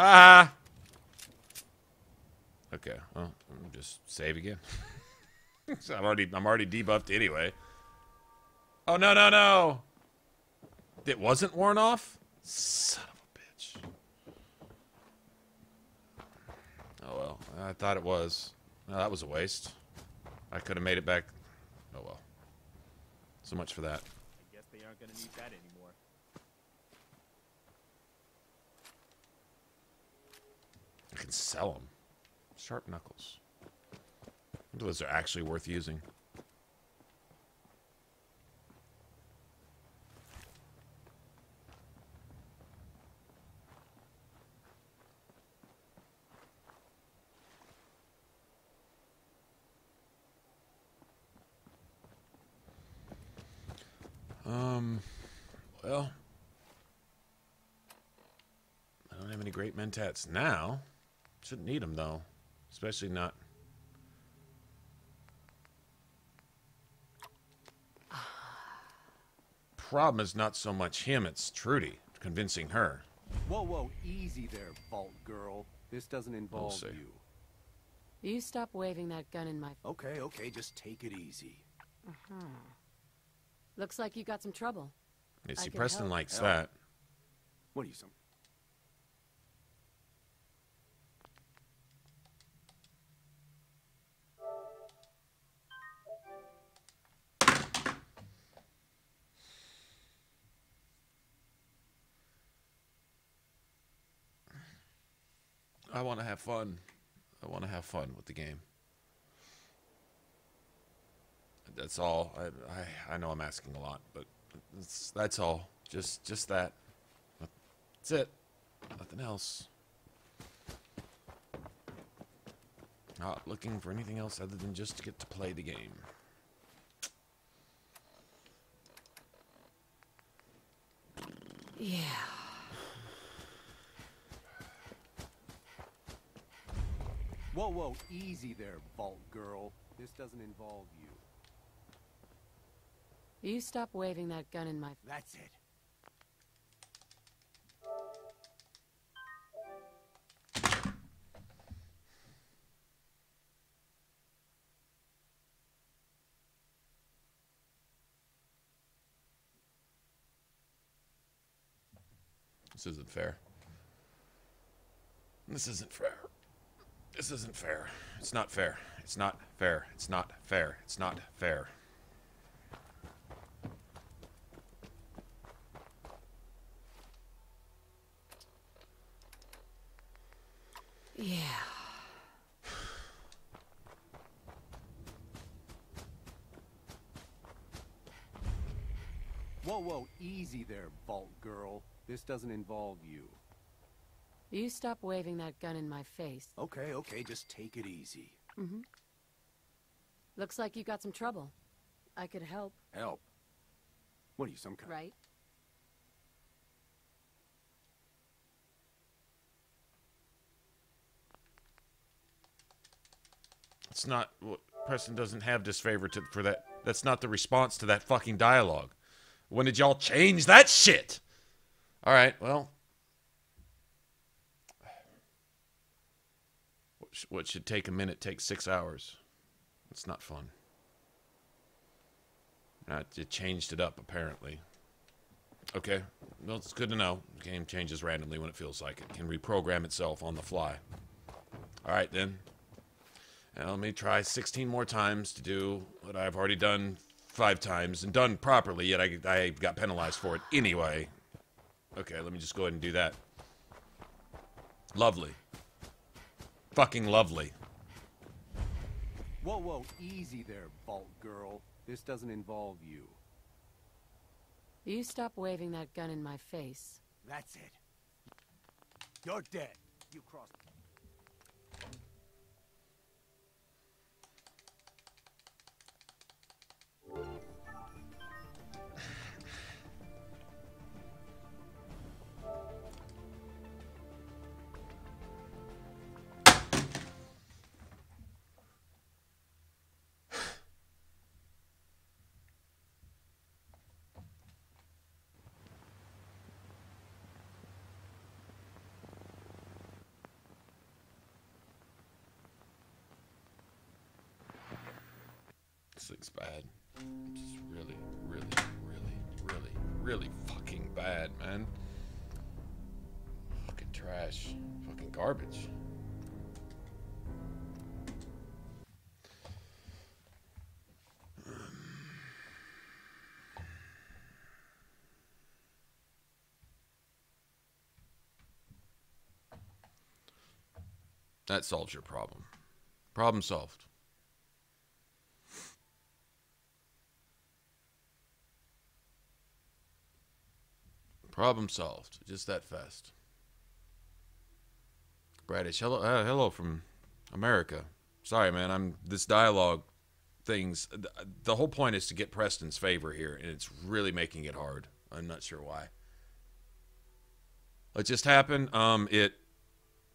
Ah! Okay, well, just save again. So I'm already debuffed anyway. Oh no no no! It wasn't worn off? Son of a bitch. Oh well, I thought it was. No, that was a waste. I could have made it back. Oh well. So much for that. I guess they aren't gonna need that anymore. I can sell them. Sharp knuckles. I wonder if those are actually worth using. Well, I don't have any great mentats now. Shouldn't need them though, especially not. Problem is not so much him; it's Trudy convincing her. Whoa, easy there, Vault Girl. This doesn't involve see. you. You stop waving that gun in my... Okay, just take it easy. Looks like you got some trouble. You I see, can Preston help. likes Help. that. What are you, some... I want to have fun. I want to have fun with the game. That's all. I know I'm asking a lot, but that's all. Just that. That's it. Nothing else. Not looking for anything else other than just to get to play the game. Yeah. Whoa, whoa, easy there, Vault Girl. This doesn't involve you. You stop waving that gun in my... That's it. This isn't fair. This isn't fair. This isn't fair. It's not fair. It's not fair. It's not fair. It's not fair. Yeah. Whoa, whoa, easy there, Vault Girl. This doesn't involve you. You stop waving that gun in my face. Okay, okay, just take it easy. Mm-hmm. Looks like you got some trouble. I could help. Help? What are you, some kind? Right? It's not... Preston doesn't have disfavor for that. That's not the response to that fucking dialogue. When did y'all change that shit? Alright, well... What should take a minute takes 6 hours. It's not fun. It changed it up, apparently. Okay, well, it's good to know. The game changes randomly when it feels like it. Can reprogram itself on the fly. Alright, then. Now, let me try 16 more times to do what I've already done 5 times. And done properly, yet I got penalized for it anyway. Okay, let me just go ahead and do that. Lovely. Fucking lovely. Whoa, whoa, easy there, Vault Girl. This doesn't involve you. You stop waving that gun in my face. That's it. You're dead. You crossed. This thing's bad. It's just really, really, really, really, really fucking bad, man. Fucking trash. Fucking garbage. That solves your problem. Problem solved. Problem solved. Just that fast. Bradish, hello, hello from America. Sorry, man. This dialogue things. The whole point is to get Preston's favor here, and it's really making it hard. I'm not sure why. It just happened. It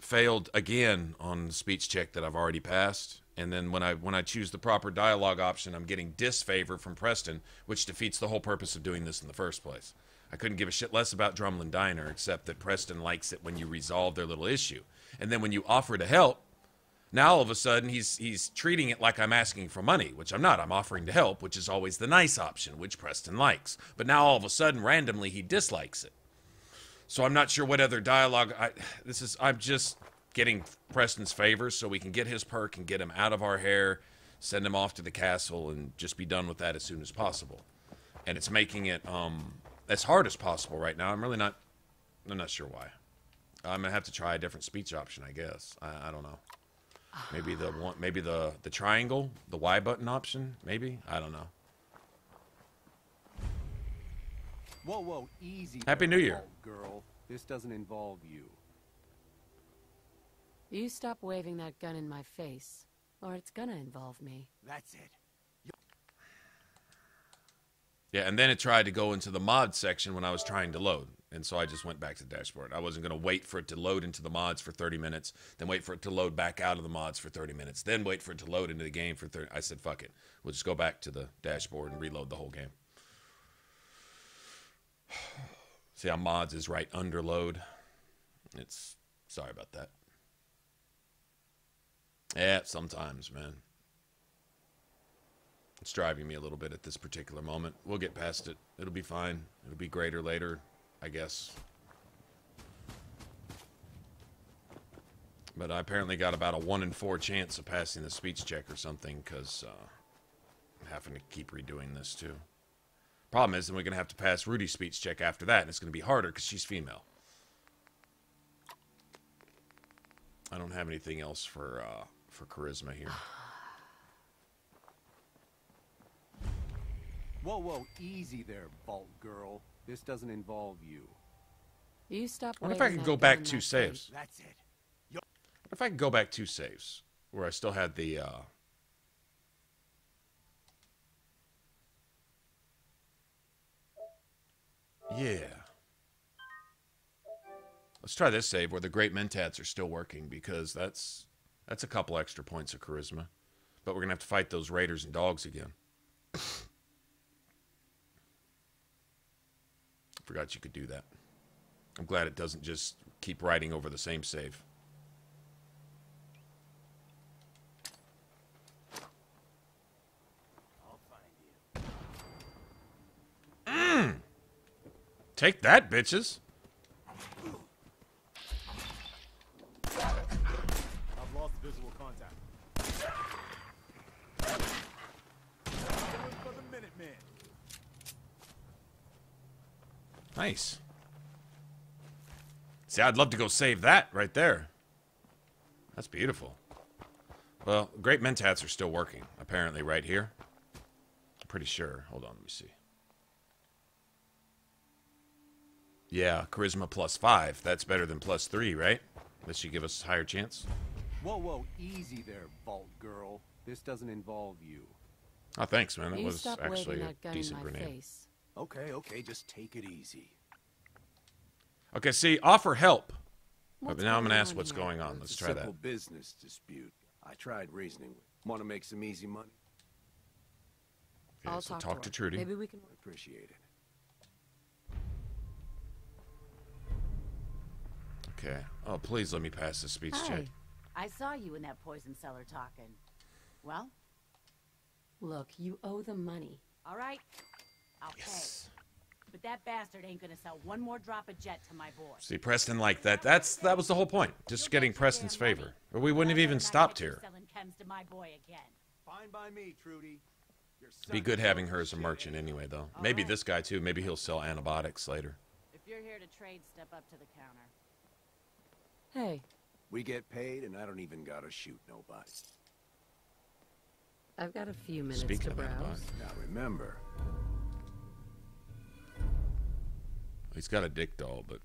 failed again on the speech check that I've already passed, and then when I choose the proper dialogue option, I'm getting disfavor from Preston, which defeats the whole purpose of doing this in the first place. I couldn't give a shit less about Drumlin Diner, except that Preston likes it when you resolve their little issue. And then when you offer to help, now all of a sudden he's treating it like I'm asking for money, which I'm not. I'm offering to help, which is always the nice option, which Preston likes. But now all of a sudden, randomly, he dislikes it. So I'm not sure what other dialogue. I'm just getting Preston's favor so we can get his perk and get him out of our hair, send him off to the castle, and just be done with that as soon as possible. And it's making it as hard as possible right now. I'm not sure why. I'm gonna have to try a different speech option, I guess. I don't know. Maybe the triangle, the Y button option. Maybe, I don't know. Whoa, whoa, easy. Happy New Year, girl. This doesn't involve you. You stop waving that gun in my face, or it's gonna involve me. That's it. Yeah, and then it tried to go into the mod section when I was trying to load. And so I just went back to the dashboard. I wasn't going to wait for it to load into the mods for 30 minutes, then wait for it to load back out of the mods for 30 minutes, then wait for it to load into the game for 30. I said, fuck it. We'll just go back to the dashboard and reload the whole game. See how mods is right under load? It's, sorry about that. Yeah, sometimes, man. It's driving me a little bit at this particular moment. We'll get past it. It'll be fine. It'll be greater later, I guess. But I apparently got about a 1 in 4 chance of passing the speech check or something, because I'm having to keep redoing this too. Problem is, then we're going to have to pass Rudy's speech check after that, and it's going to be harder because she's female. I don't have anything else for charisma here. Whoa, whoa, easy there, Vault Girl. This doesn't involve you. You stop. I wonder if I could go back 2 saves. That's it. I wonder if I could go back 2 saves where I still had the. Yeah. Let's try this save where the Great Mentats are still working, because that's a couple extra points of charisma. But we're going to have to fight those raiders and dogs again. Forgot you could do that. I'm glad it doesn't just keep writing over the same save. Take that, bitches. I've lost visual contact. Going for the Minutemen. Nice. See, I'd love to go save that right there. That's beautiful. Well, Great Mentats are still working, apparently, right here. I'm pretty sure. Hold on, let me see. Yeah, charisma +5. That's better than +3, right? That should give us a higher chance. Whoa, whoa, easy there, Vault Girl. This doesn't involve you. Oh, thanks, man. That You was stop actually waving a that gun decent in my grenade. face. Okay, okay, just take it easy. Okay, see, offer help. What's But now I'm going to going ask on what's here? going on. It's Let's a try simple that. business dispute. I tried reasoning with. Want to make some easy money? Okay, I'll so talk to her. Trudy. Maybe we can. Appreciate it. Okay. Oh, please let me pass the speech check. Hi. I saw you in that poison cellar talking. Well, Look, you owe them money. all right. I'll Yes. pay. But that bastard ain't gonna sell one more drop of jet to my boy. See, Preston like that. That was the whole point. Just getting Preston's favor. Or we wouldn't have even stopped here. Selling chems to my boy again. Fine by me, Trudy. Be good having her as a merchant anyway, though. Maybe this guy, too. Maybe he'll sell antibiotics later. If you're here to trade, step up to the counter. Hey, We get paid, and I don't even gotta shoot nobody. I've got a few minutes Speaking to of browse. antibiotics. Now remember, He's got a dick doll, but...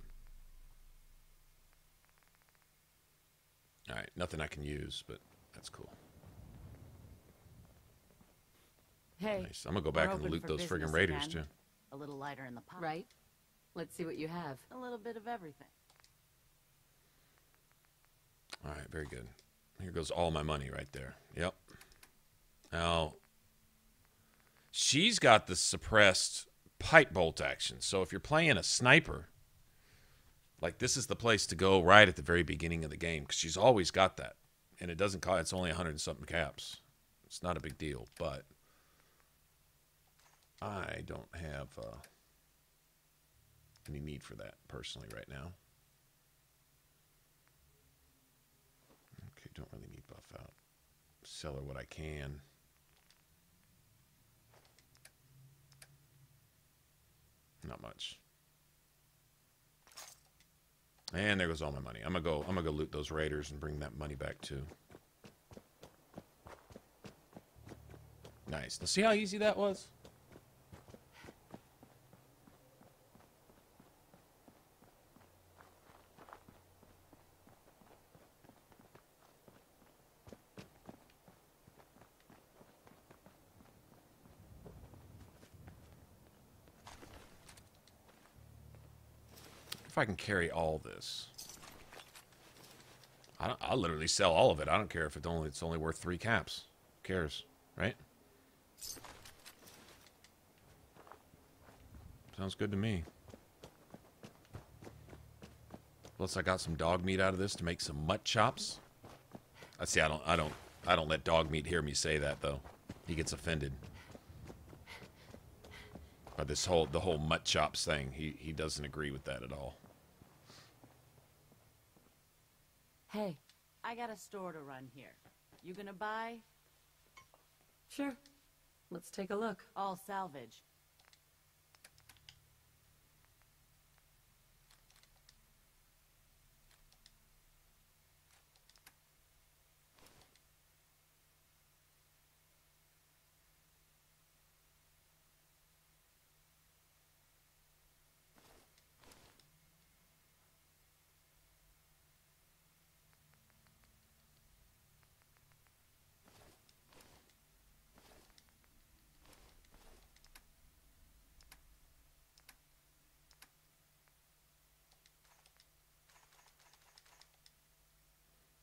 Alright, nothing I can use, but that's cool. Hey, Nice. I'm gonna go back We're and open loot for those friggin' business raiders, again. too. A little lighter in the pot. right? Let's see what you have. A little bit of everything. Alright, very good. Here goes all my money right there. Yep. Now, she's got the suppressed pipe bolt action. So if you're playing a sniper, like this is the place to go right at the very beginning of the game, because she's always got that. And it doesn't cost, it's only 100 and something caps. It's not a big deal, but I don't have any need for that personally right now. Okay, don't really need buff out. Sell her what I can. Not much. And there goes all my money. I'm gonna go loot those raiders and bring that money back too. Nice. Now see how easy that was? I can carry all this. I'll literally sell all of it. I don't care if it's only worth 3 caps. Who cares, right? Sounds good to me. Plus, I got some dog meat out of this to make some mutt chops. I see. I don't let dog meat hear me say that though. He gets offended by the whole mutt chops thing. He doesn't agree with that at all. Hey, I got a store to run here. You gonna buy? Sure. Let's take a look. All salvage.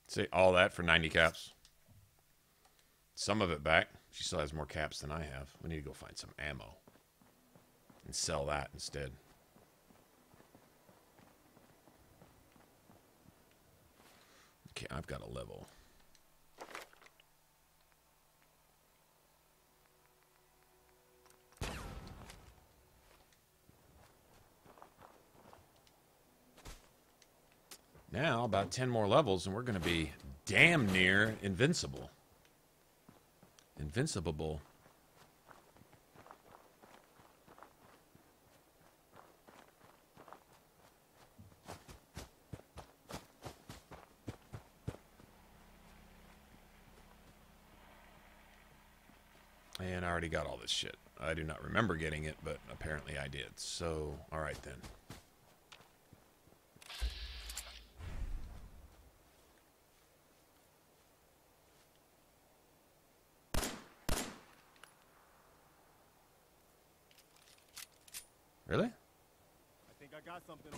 See, all that for 90 caps. Some of it back. She still has more caps than I have. We need to go find some ammo. And sell that instead. Okay, I've got a level. Now, about 10 more levels, and we're going to be damn near invincible. Invincible. And I already got all this shit. I do not remember getting it, but apparently I did. So, alright then. Really? I think I got something.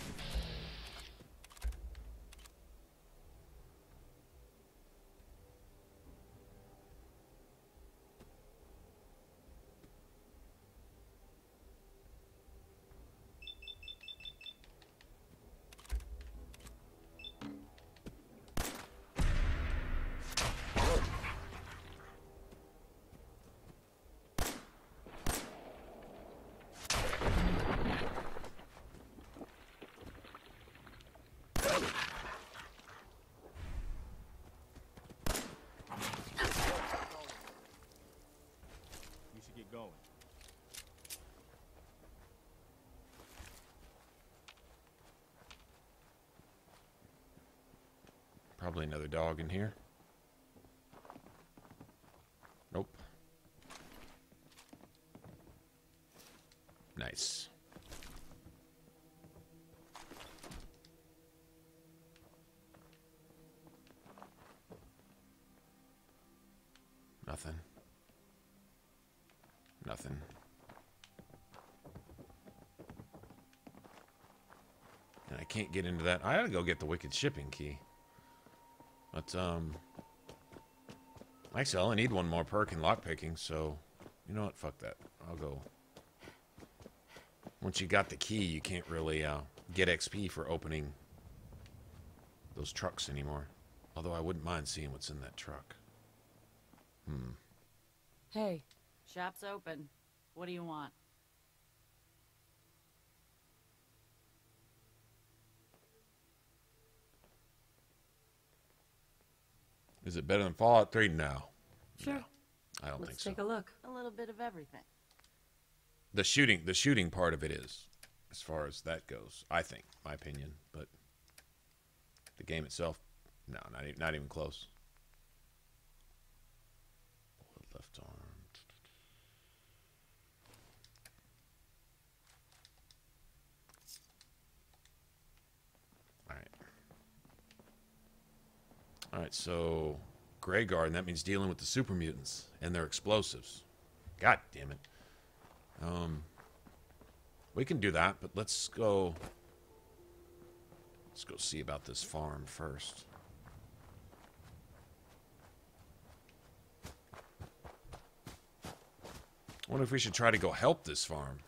Going. Probably another dog in here. Nope. Nice. Nothing. Nothing. And I can't get into that. I gotta go get the wicked shipping key. But, actually, I only need one more perk in lockpicking, so, you know what? Fuck that. I'll go. Once you got the key, you can't really, get XP for opening those trucks anymore. Although I wouldn't mind seeing what's in that truck. Hey. Shop's open. What do you want? Is it better than Fallout 3? No. Sure. No, I don't think so. Let's take a look. A little bit of everything. The shooting part of it is, as far as that goes, I think, my opinion. But the game itself, no, not even close. Left arm. Alright, so Grey Guard, and that means dealing with the super mutants and their explosives. God damn it. We can do that, but let's go Let's go see about this farm first. I wonder if we should try to go help this farm.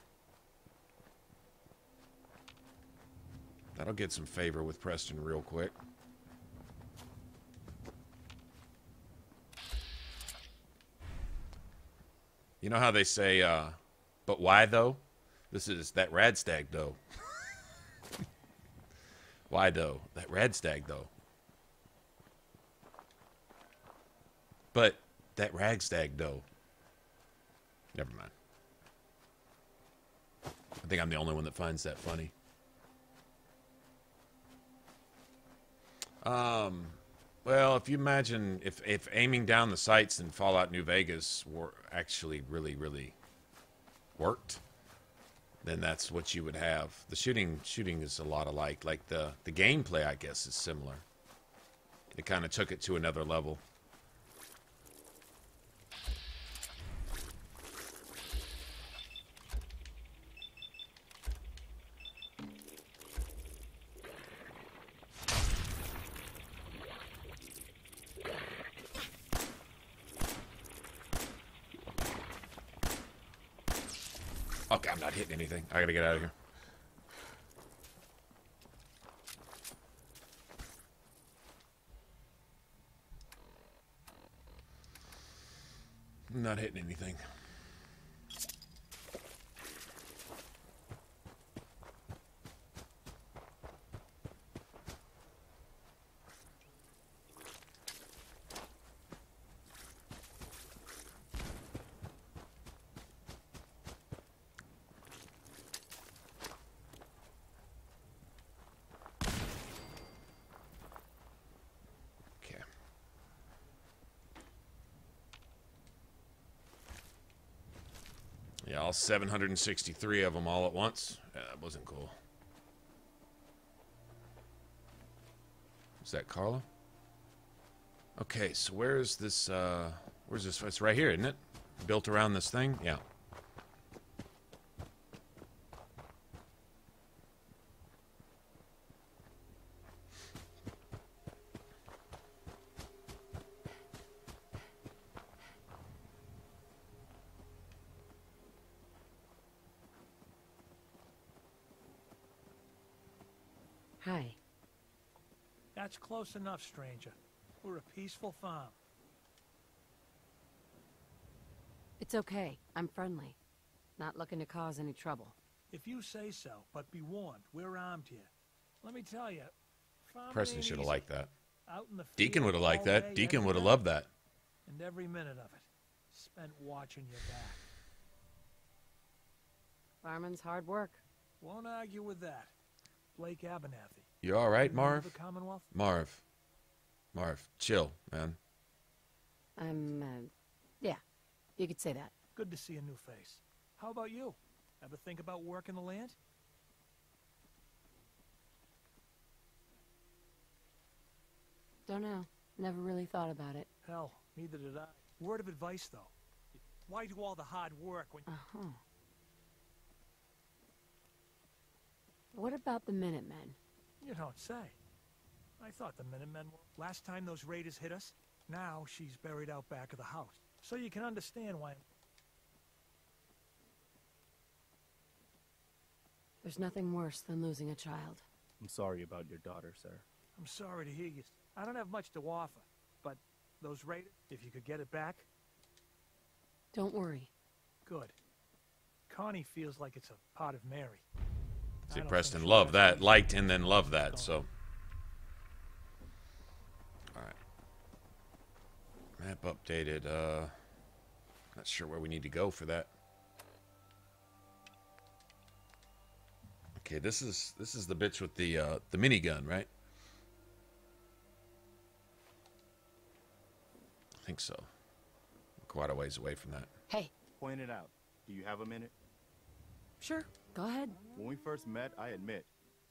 That'll get some favor with Preston real quick. You know how they say, but why though? This is that radstag though. Why though? That radstag though. But that ragstag though. Never mind. I think I'm the only one that finds that funny. Well, if you imagine if aiming down the sights in Fallout New Vegas were actually really worked, then that's what you would have. The shooting is a lot alike. Like the gameplay, I guess, is similar. It kind of took it to another level. Okay, I'm not hitting anything. I gotta get out of here. I'm not hitting anything. Yeah, all 763 of them all at once. Yeah, that wasn't cool. Is that Carla? Okay, so where's this, it's right here, isn't it? Built around this thing? Yeah. Hi. That's close enough, stranger. We're a peaceful farm. It's okay. I'm friendly. Not looking to cause any trouble. If you say so, but be warned, we're armed here. Let me tell you, Preston should have liked that. Out in the Deacon field would have liked all that. day, Deacon every would have night, loved that. And every minute of it spent watching your back. Farming's hard work. Won't argue with that. Blake Abernathy. You all right, You know Marv? the Commonwealth? Marv, chill, man. I'm, yeah, you could say that. Good to see a new face. How about you? Ever think about working the land? Don't know. Never really thought about it. Hell, neither did I. Word of advice, though. Why do all the hard work when... Uh-huh. What about the Minutemen? You don't say. I thought the Minutemen were... Last time those raiders hit us, now she's buried out back of the house. So you can understand why... There's nothing worse than losing a child. I'm sorry about your daughter, sir. I'm sorry to hear you. I don't have much to offer, but those raiders, if you could get it back... Don't worry. Good. Connie feels like it's a part of Mary. See, Preston loved that. Liked and then loved that, so... Alright. Map updated. Not sure where we need to go for that. Okay, this is the bitch with the minigun, right? I think so. We're quite a ways away from that. Hey. Point it out. Do you have a minute? Sure. Go ahead. When we first met, I admit,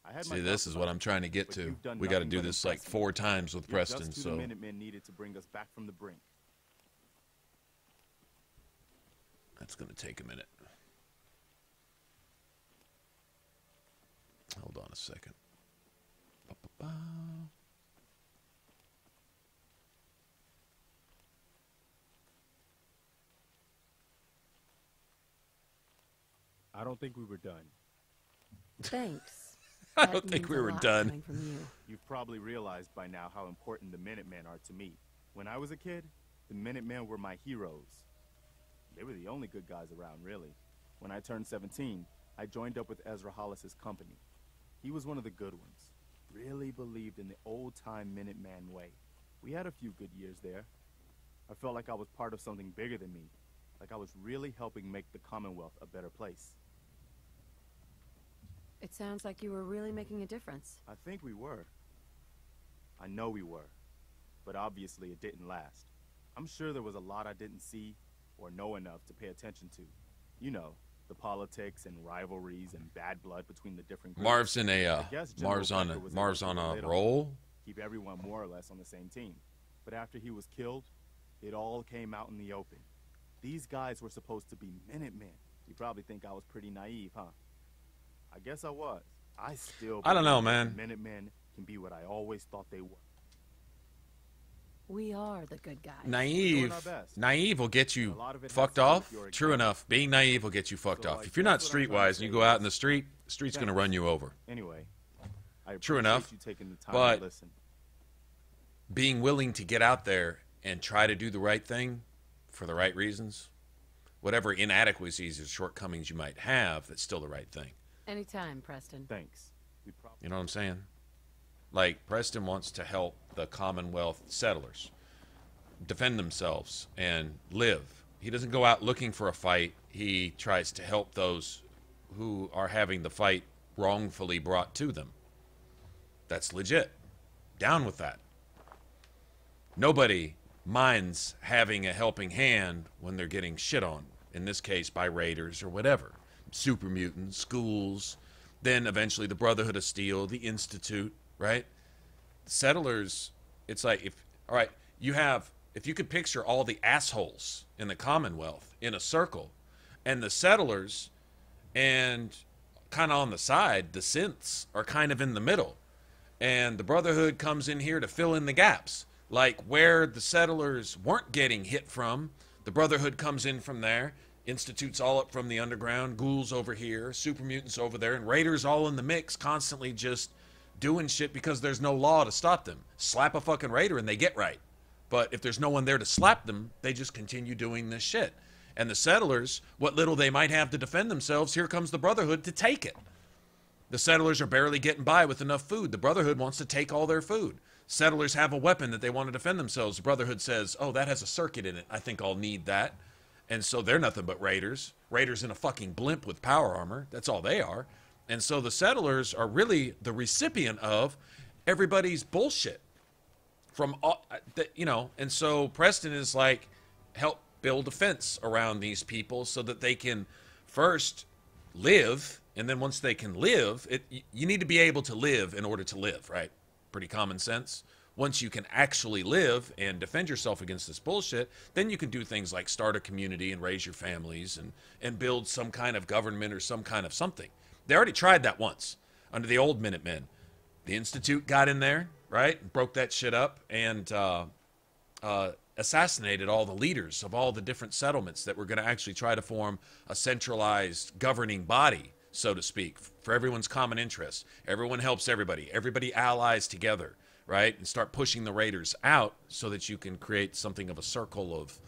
I had See, this is what I'm trying to get to. We got to do this like 4 times with Preston, so... the Minutemen needed to bring us back from the brink. That's going to take a minute. Hold on a second. I don't think we were done. Thanks. I That don't think means we a were lot done. coming from you. You've probably realized by now how important the Minutemen are to me. When I was a kid, the Minutemen were my heroes. They were the only good guys around, really. When I turned 17, I joined up with Ezra Hollis's company. He was one of the good ones. Really believed in the old-time Minuteman way. We had a few good years there. I felt like I was part of something bigger than me. Like I was really helping make the Commonwealth a better place. It sounds like you were really making a difference. I think we were. I know we were. But obviously it didn't last. I'm sure there was a lot I didn't see or know enough to pay attention to. You know, the politics and rivalries and bad blood between the different groups. Marv's in a I guess General Becker was Marv's able on to a relate roll. Keep everyone more or less on the same team. But after he was killed, it all came out in the open. These guys were supposed to be Minutemen. You probably think I was pretty naive, huh? I guess I was. I still I don't know, believe man. that Minutemen can be what I always thought they were. We are the good guys. Naive will get you lot of it has fucked to do with off. your True enough. Being naive will get you fucked So, off. like, If you're not that's what I'm trying streetwise to and you say go out is- in the street's going to Thanks. run you over. Anyway, I True appreciate enough. you taking the time But to listen. being willing to get out there and try to do the right thing for the right reasons, whatever inadequacies or shortcomings you might have, that's still the right thing. Anytime, Preston. Thanks. You know what I'm saying? Like, Preston wants to help the Commonwealth settlers defend themselves and live. He doesn't go out looking for a fight. He tries to help those who are having the fight wrongfully brought to them. That's legit. Down with that. Nobody minds having a helping hand when they're getting shit on, in this case by raiders or whatever. Super mutants, schools, then eventually the Brotherhood of Steel, the Institute, right? Settlers, it's like, if you could picture all the assholes in the Commonwealth in a circle, and the settlers, and kind of on the side, the synths are kind of in the middle, and the Brotherhood comes in here to fill in the gaps. Like where the settlers weren't getting hit from, the Brotherhood comes in from there, Institute's all up from the underground, ghouls over here, super mutants over there, and raiders all in the mix, constantly just doing shit because there's no law to stop them. Slap a fucking raider and they get right. But if there's no one there to slap them, they just continue doing this shit. And the settlers, what little they might have to defend themselves, here comes the Brotherhood to take it. The settlers are barely getting by with enough food. The Brotherhood wants to take all their food. Settlers have a weapon that they want to defend themselves. The Brotherhood says, oh, that has a circuit in it. I think I'll need that. And so they're nothing but raiders. Raiders in a fucking blimp with power armor. That's all they are. And so the settlers are really the recipient of everybody's bullshit. From all, you know, and so Preston is like, help build a fence around these people so that they can first live. And then once they can live, you need to be able to live in order to live, right? Pretty common sense. Once you can actually live and defend yourself against this bullshit, then you can do things like start a community and raise your families and build some kind of government or some kind of something. They already tried that once under the old Minutemen. The Institute got in there, right? Broke that shit up and assassinated all the leaders of all the different settlements that were going to actually try to form a centralized governing body, so to speak, for everyone's common interest. Everyone helps everybody. Everybody allies together, right? And start pushing the raiders out so that you can create something of a circle of,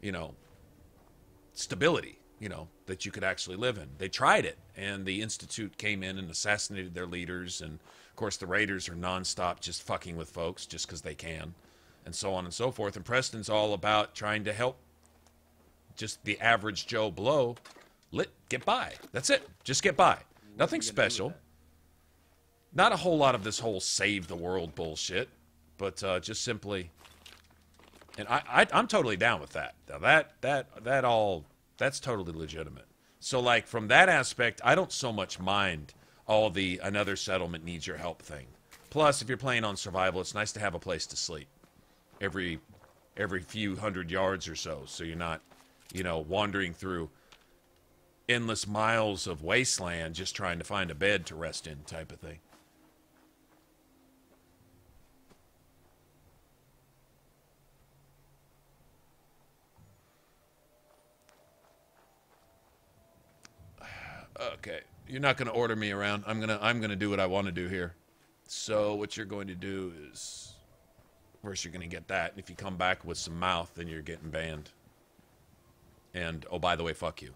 you know, stability, you know, that you could actually live in. They tried it, and the Institute came in and assassinated their leaders. And, of course, the raiders are nonstop just fucking with folks just because they can, and so on and so forth. And Preston's all about trying to help just the average Joe Blow get by. That's it. Just get by. Nothing special. Not a whole lot of this whole save the world bullshit, but just simply, and I'm totally down with that. Now that's totally legitimate. So like from that aspect, I don't so much mind all the another settlement needs your help thing. Plus, if you're playing on survival, it's nice to have a place to sleep every few hundred yards or so you're not, you know, wandering through endless miles of wasteland just trying to find a bed to rest in type of thing. Okay, you're not gonna order me around. I'm gonna do what I want to do here. So what you're going to do is, first you're gonna get that. And if you come back with some mouth, then you're getting banned. And oh, by the way, fuck you.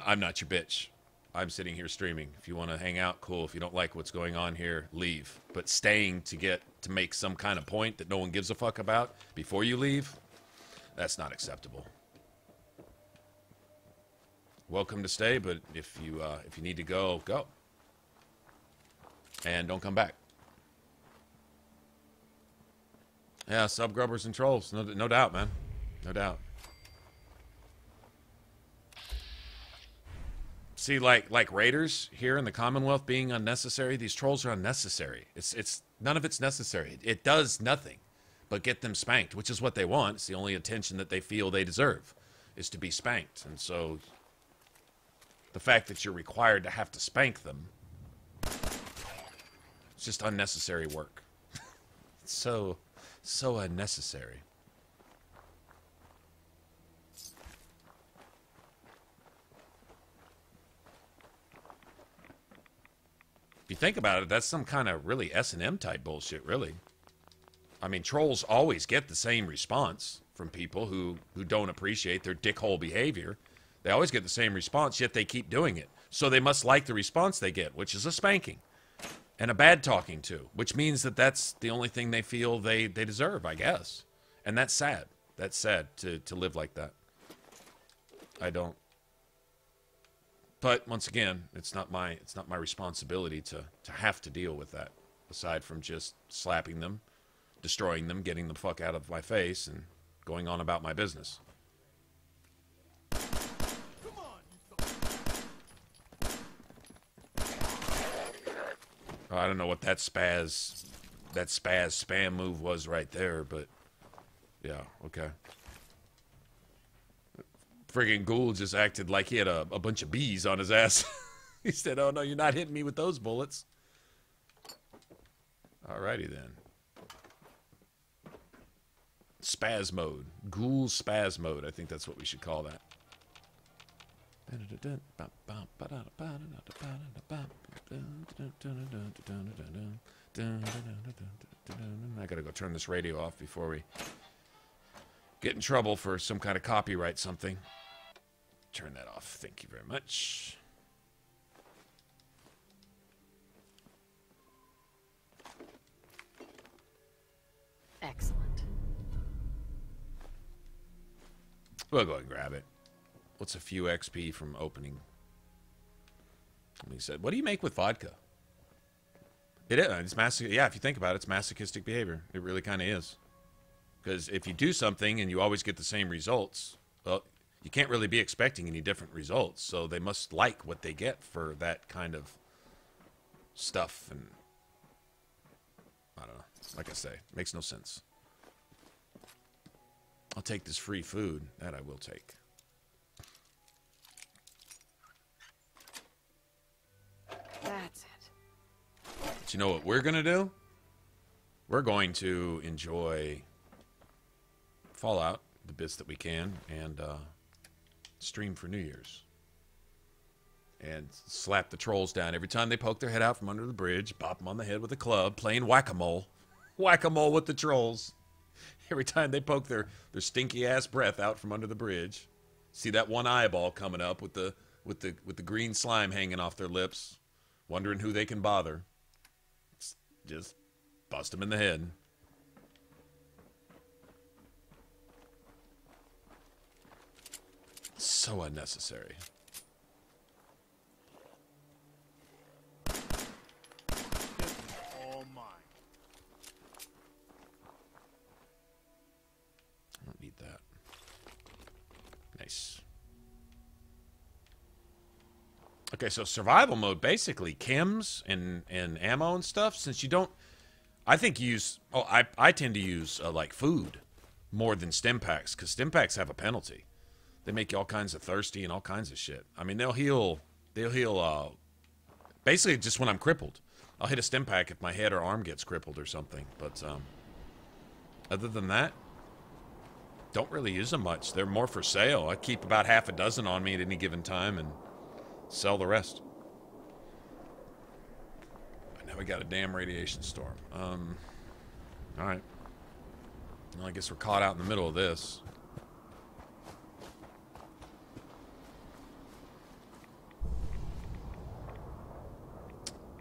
I'm not your bitch. I'm sitting here streaming. If you want to hang out, cool. If you don't like what's going on here, leave. But staying to make some kind of point that no one gives a fuck about before you leave, that's not acceptable. Welcome to stay, but if you need to go, go. And don't come back. Yeah, sub-grubbers and trolls, no doubt, man. No doubt. See, like raiders here in the Commonwealth being unnecessary, these trolls are unnecessary. It's none of it's necessary. It does nothing but get them spanked, which is what they want. It's the only attention that they feel they deserve, is to be spanked. And so the fact that you're required to have to spank them, it's just unnecessary work. It's so unnecessary. If you think about it, that's some kind of really S&M type bullshit, really. I mean, trolls always get the same response from people who don't appreciate their dickhole behavior. They always get the same response, yet they keep doing it. So they must like the response they get, which is a spanking. And a bad talking to, which means that that's the only thing they feel they deserve, I guess. And that's sad. That's sad to live like that. I don't. But once again, it's not my responsibility to have to deal with that, aside from just slapping them, destroying them, getting the fuck out of my face, and going on about my business. I don't know what that spaz spam move was right there, but yeah, okay. Friggin' Ghoul just acted like he had a bunch of bees on his ass. He said, oh no, you're not hitting me with those bullets. Alrighty then. Spaz mode. Ghoul spaz mode. I think that's what we should call that. I gotta go turn this radio off before we get in trouble for some kind of copyright something. Turn that off. Thank you very much. Excellent. We'll go ahead and grab it. What's a few XP from opening? He said, what do you make with vodka? It is. It's masochistic. Yeah, if you think about it, it's masochistic behavior. It really kind of is. Because if you do something and you always get the same results, well, you can't really be expecting any different results. So they must like what they get for that kind of stuff. And I don't know. Like I say, makes no sense. I'll take this free food. That I will take. That's it. But you know what we're going to do? We're going to enjoy Fallout, the bits that we can, and stream for New Year's. And slap the trolls down. Every time they poke their head out from under the bridge, bop them on the head with a club, playing whack-a-mole. Whack-a-mole with the trolls. Every time they poke their stinky-ass breath out from under the bridge. See that one eyeball coming up with the green slime hanging off their lips. Wondering who they can bother. Just bust them in the head. So unnecessary. All mine. I don't need that. Nice. Okay, so survival mode, basically chems and ammo and stuff. Since you don't, I think you use. Oh, I tend to use like food more than stim packs, because stim packs have a penalty. They make you all kinds of thirsty and all kinds of shit. I mean, they'll heal. Basically, just when I'm crippled, I'll hit a stim pack if my head or arm gets crippled or something. But other than that, don't really use them much. They're more for sale. I keep about half a dozen on me at any given time and sell the rest. But now we got a damn radiation storm. Alright. Well, I guess we're caught out in the middle of this.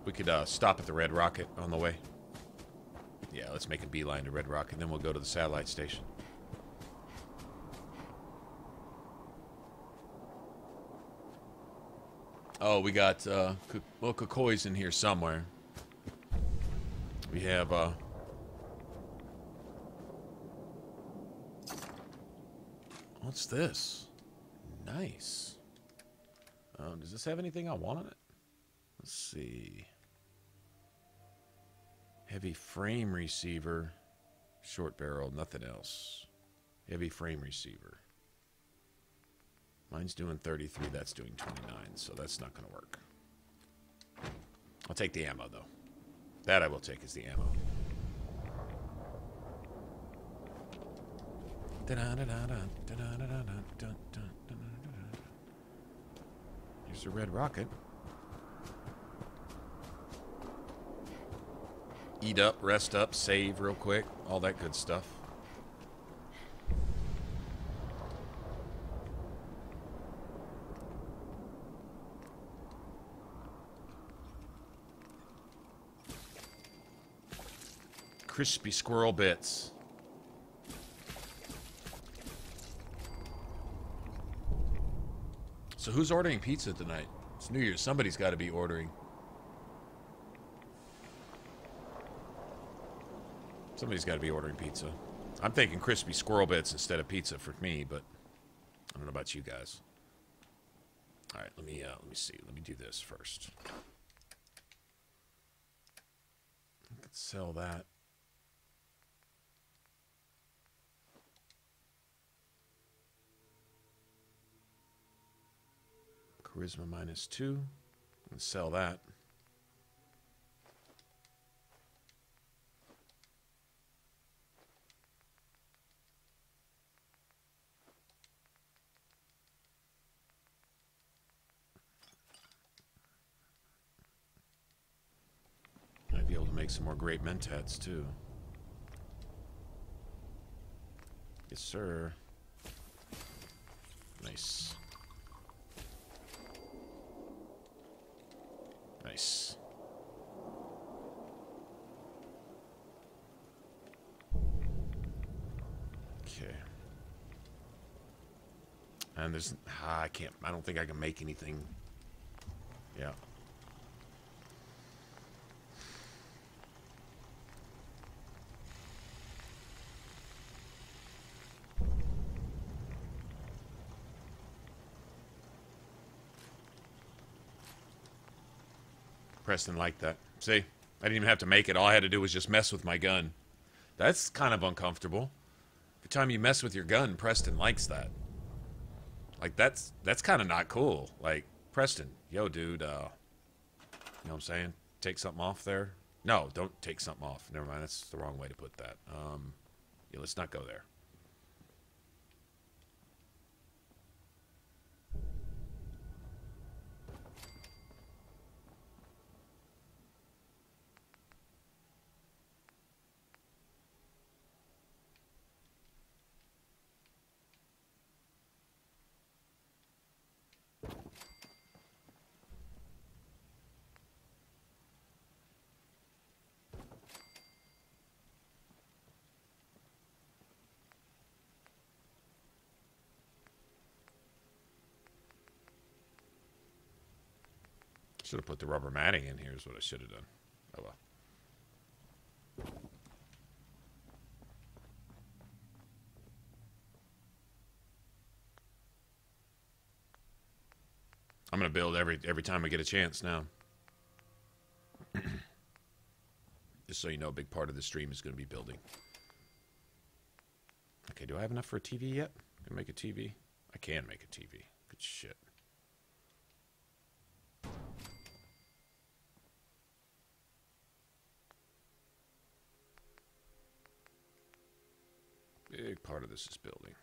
We could stop at the Red Rocket on the way. Yeah, let's make a beeline to Red Rocket, and then we'll go to the satellite station. Oh, we got, well, Kokoi's in here somewhere. We have, what's this? Nice. Does this have anything I want on it? Let's see. Heavy frame receiver. Short barrel, nothing else. Heavy frame receiver. Mine's doing 33, that's doing 29, so that's not going to work. I'll take the ammo, though. That I will take as the ammo. Here's the Red Rocket. Eat up, rest up, save real quick, all that good stuff. Crispy squirrel bits. So who's ordering pizza tonight? It's New Year's. Somebody's got to be ordering. Somebody's got to be ordering pizza. I'm thinking crispy squirrel bits instead of pizza for me, but I don't know about you guys. All right, let me see. Let me do this first. I could sell that. Charisma -2. And sell that. Might be able to make some more great mentats too. Yes, sir. Nice. Nice. Okay. And there's I don't think I can make anything. Yeah. Preston liked that. See? I didn't even have to make it. All I had to do was just mess with my gun. That's kind of uncomfortable. Every time you mess with your gun, Preston likes that. Like, that's kind of not cool. Like, Preston, yo, dude, you know what I'm saying? Take something off there? No, don't take something off. Never mind, that's the wrong way to put that. Yeah, let's not go there. Should have put the rubber matting in here is what I should have done. Oh well. I'm going to build every time I get a chance now. Just so you know, a big part of the stream is going to be building. Okay, do I have enough for a TV yet? Can I make a TV? I can make a TV. Good shit. Big part of this is building.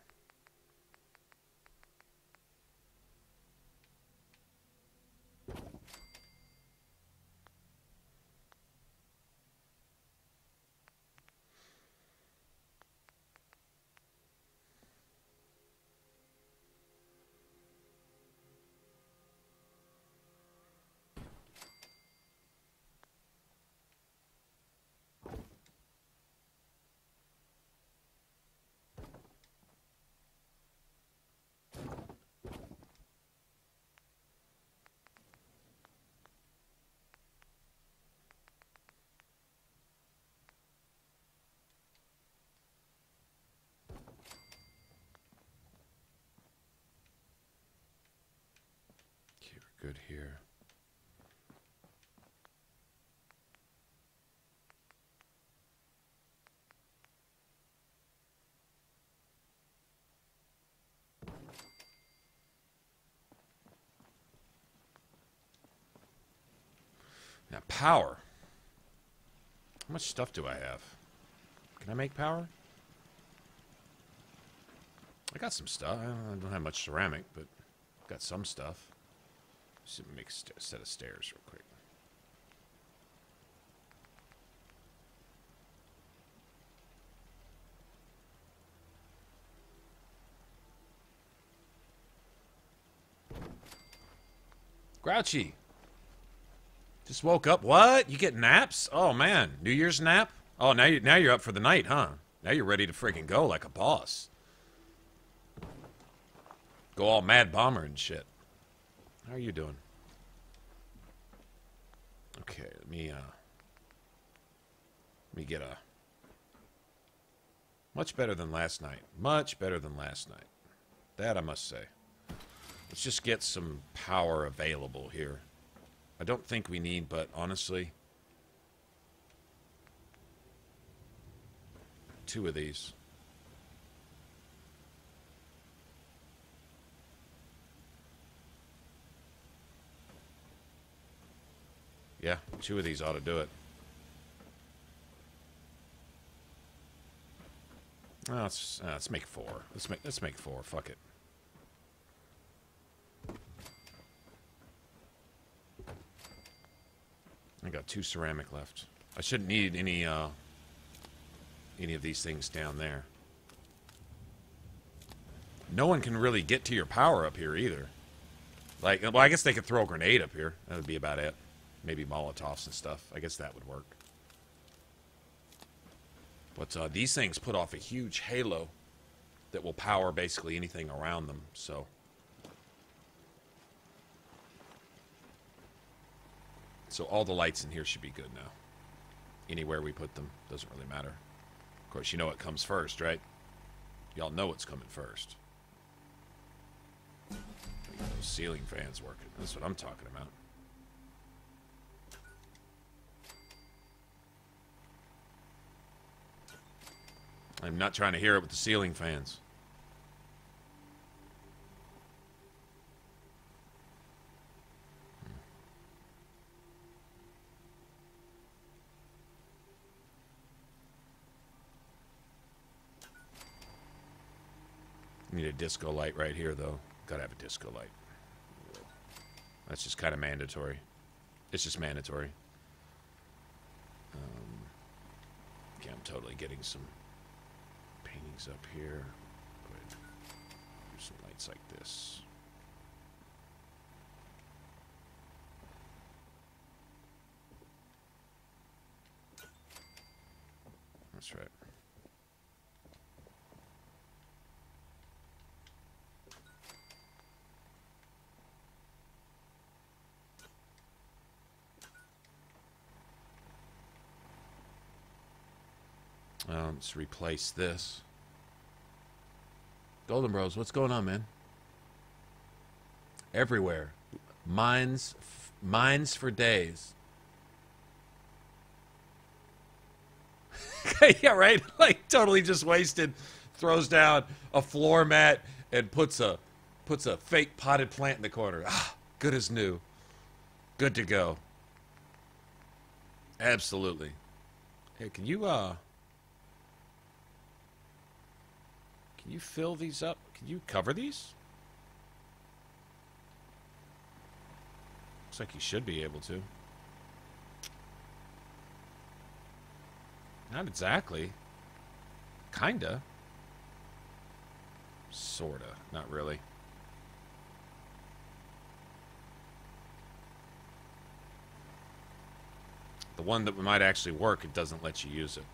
Good here. Now, power. How much stuff do I have? Can I make power? I got some stuff. I don't have much ceramic, but I've got some stuff. Just make a set of stairs real quick. Grouchy. Just woke up. What? You get naps? Oh man, New Year's nap? Oh, now you're up for the night, huh? Now you're ready to friggin' go like a boss. Go all Mad Bomber and shit. How are you doing? Okay, let me get a much better than last night. Much better than last night. That I must say. Let's just get some power available here. I don't think we need, but honestly, 2 of these. Yeah, 2 of these ought to do it. Oh, let's make 4. Let's make 4. Fuck it. I got 2 ceramic left. I shouldn't need any of these things down there. No one can really get to your power up here either. Like, well, I guess they could throw a grenade up here. That would be about it. Maybe Molotovs and stuff. I guess that would work. But these things put off a huge halo that will power basically anything around them. So all the lights in here should be good now. Anywhere we put them, doesn't really matter. Of course, you know what comes first, right? Y'all know what's coming first. Get those ceiling fans working. That's what I'm talking about. I'm not trying to hear it with the ceiling fans. Need a disco light right here, though. Gotta have a disco light. That's just kind of mandatory. It's just mandatory. Okay, I'm totally getting some paintings up here. Go ahead. Do some lights like this. That's right. Let's replace this. Golden Bros, what's going on, man? Everywhere. Mines for days. Yeah, right? Like, totally just wasted. Throws down a floor mat and puts a fake potted plant in the corner. Ah, good as new. Good to go. Absolutely. Hey, can you Can you fill these up? Can you cover these? Looks like you should be able to. Not exactly. Kinda. Sorta. Not really. The one that might actually work, it doesn't let you use it.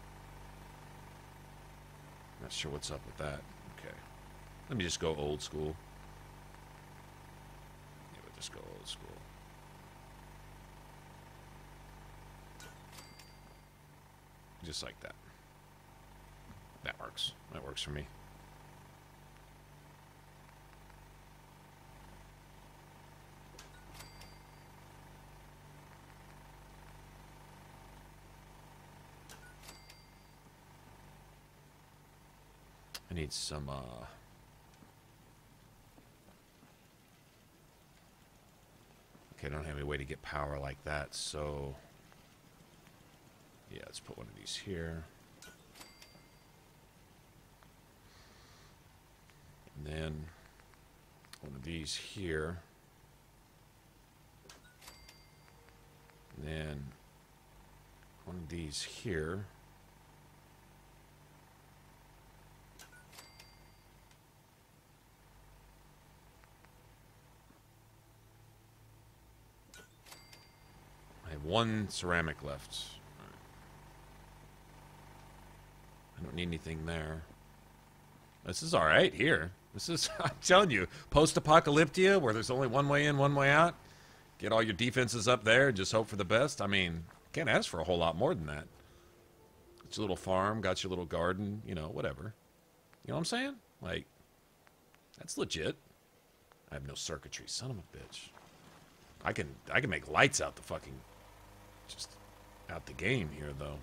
Not sure what's up with that. Okay. Let me just go old school. Yeah, we'll just go old school. Just like that. That works. That works for me. I need some, okay, I don't have any way to get power like that, so... Yeah, let's put one of these here. And then one of these here. And then one of these here. I have one ceramic left. I don't need anything there. This is alright here. This is, I'm telling you, post-apocalyptia, where there's only one way in, one way out. Get all your defenses up there and just hope for the best. I mean, can't ask for a whole lot more than that. Got your little farm, got your little garden, you know, whatever. You know what I'm saying? Like, that's legit. I have no circuitry, son of a bitch. I can make lights out the fucking, just out the game here, though.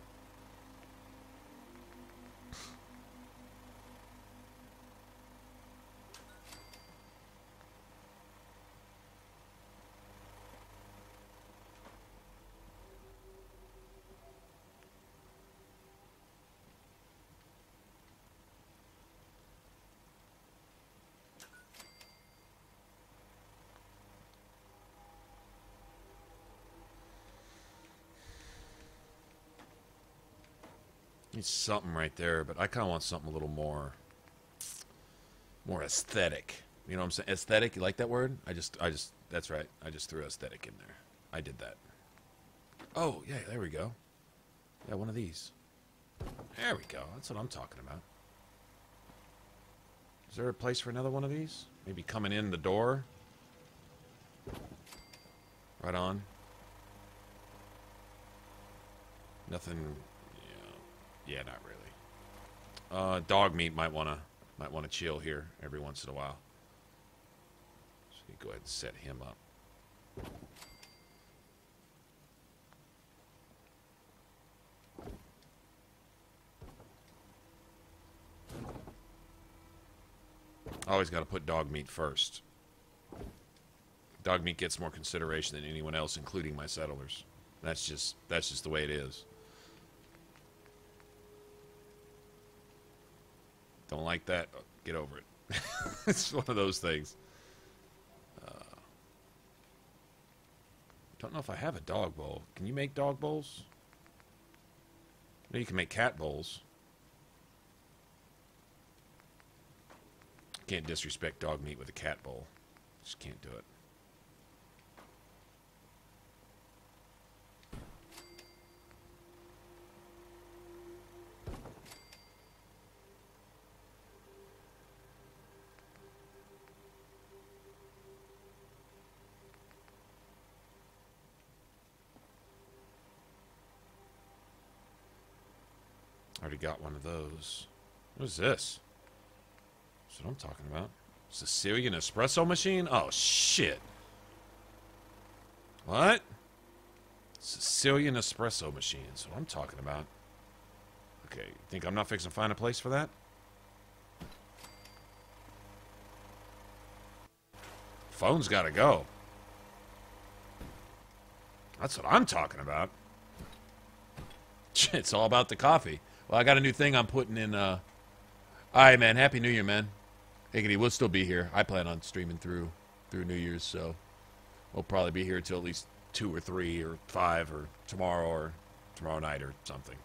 Need something right there, but I kind of want something a little more aesthetic. You know what I'm saying? Aesthetic, you like that word? That's right. I just threw aesthetic in there. I did that. Oh, yeah, there we go. Yeah, one of these. There we go. That's what I'm talking about. Is there a place for another one of these? Maybe coming in the door? Right on. Nothing... Yeah, not really. Dog meat might wanna chill here every once in a while. So you go ahead and set him up. Always got to put dog meat first. Dog meat gets more consideration than anyone else, including my settlers. That's just the way it is. Don't like that? Get over it. It's one of those things. Don't know if I have a dog bowl. Can you make dog bowls? No, you can make cat bowls. Can't disrespect dog meat with a cat bowl. Just can't do it. Already got one of those. What is this? That's what I'm talking about. Sicilian espresso machine? Oh, shit. What? Sicilian espresso machine. That's what I'm talking about. Okay, think I'm not fixing to find a place for that? Phone's gotta go. That's what I'm talking about. It's all about the coffee. Well, I got a new thing I'm putting in All right, man. Happy New Year, man. Higgity, we'll still be here. I plan on streaming through New Year's, so we'll probably be here till at least 2 or 3 or 5 or tomorrow night or something.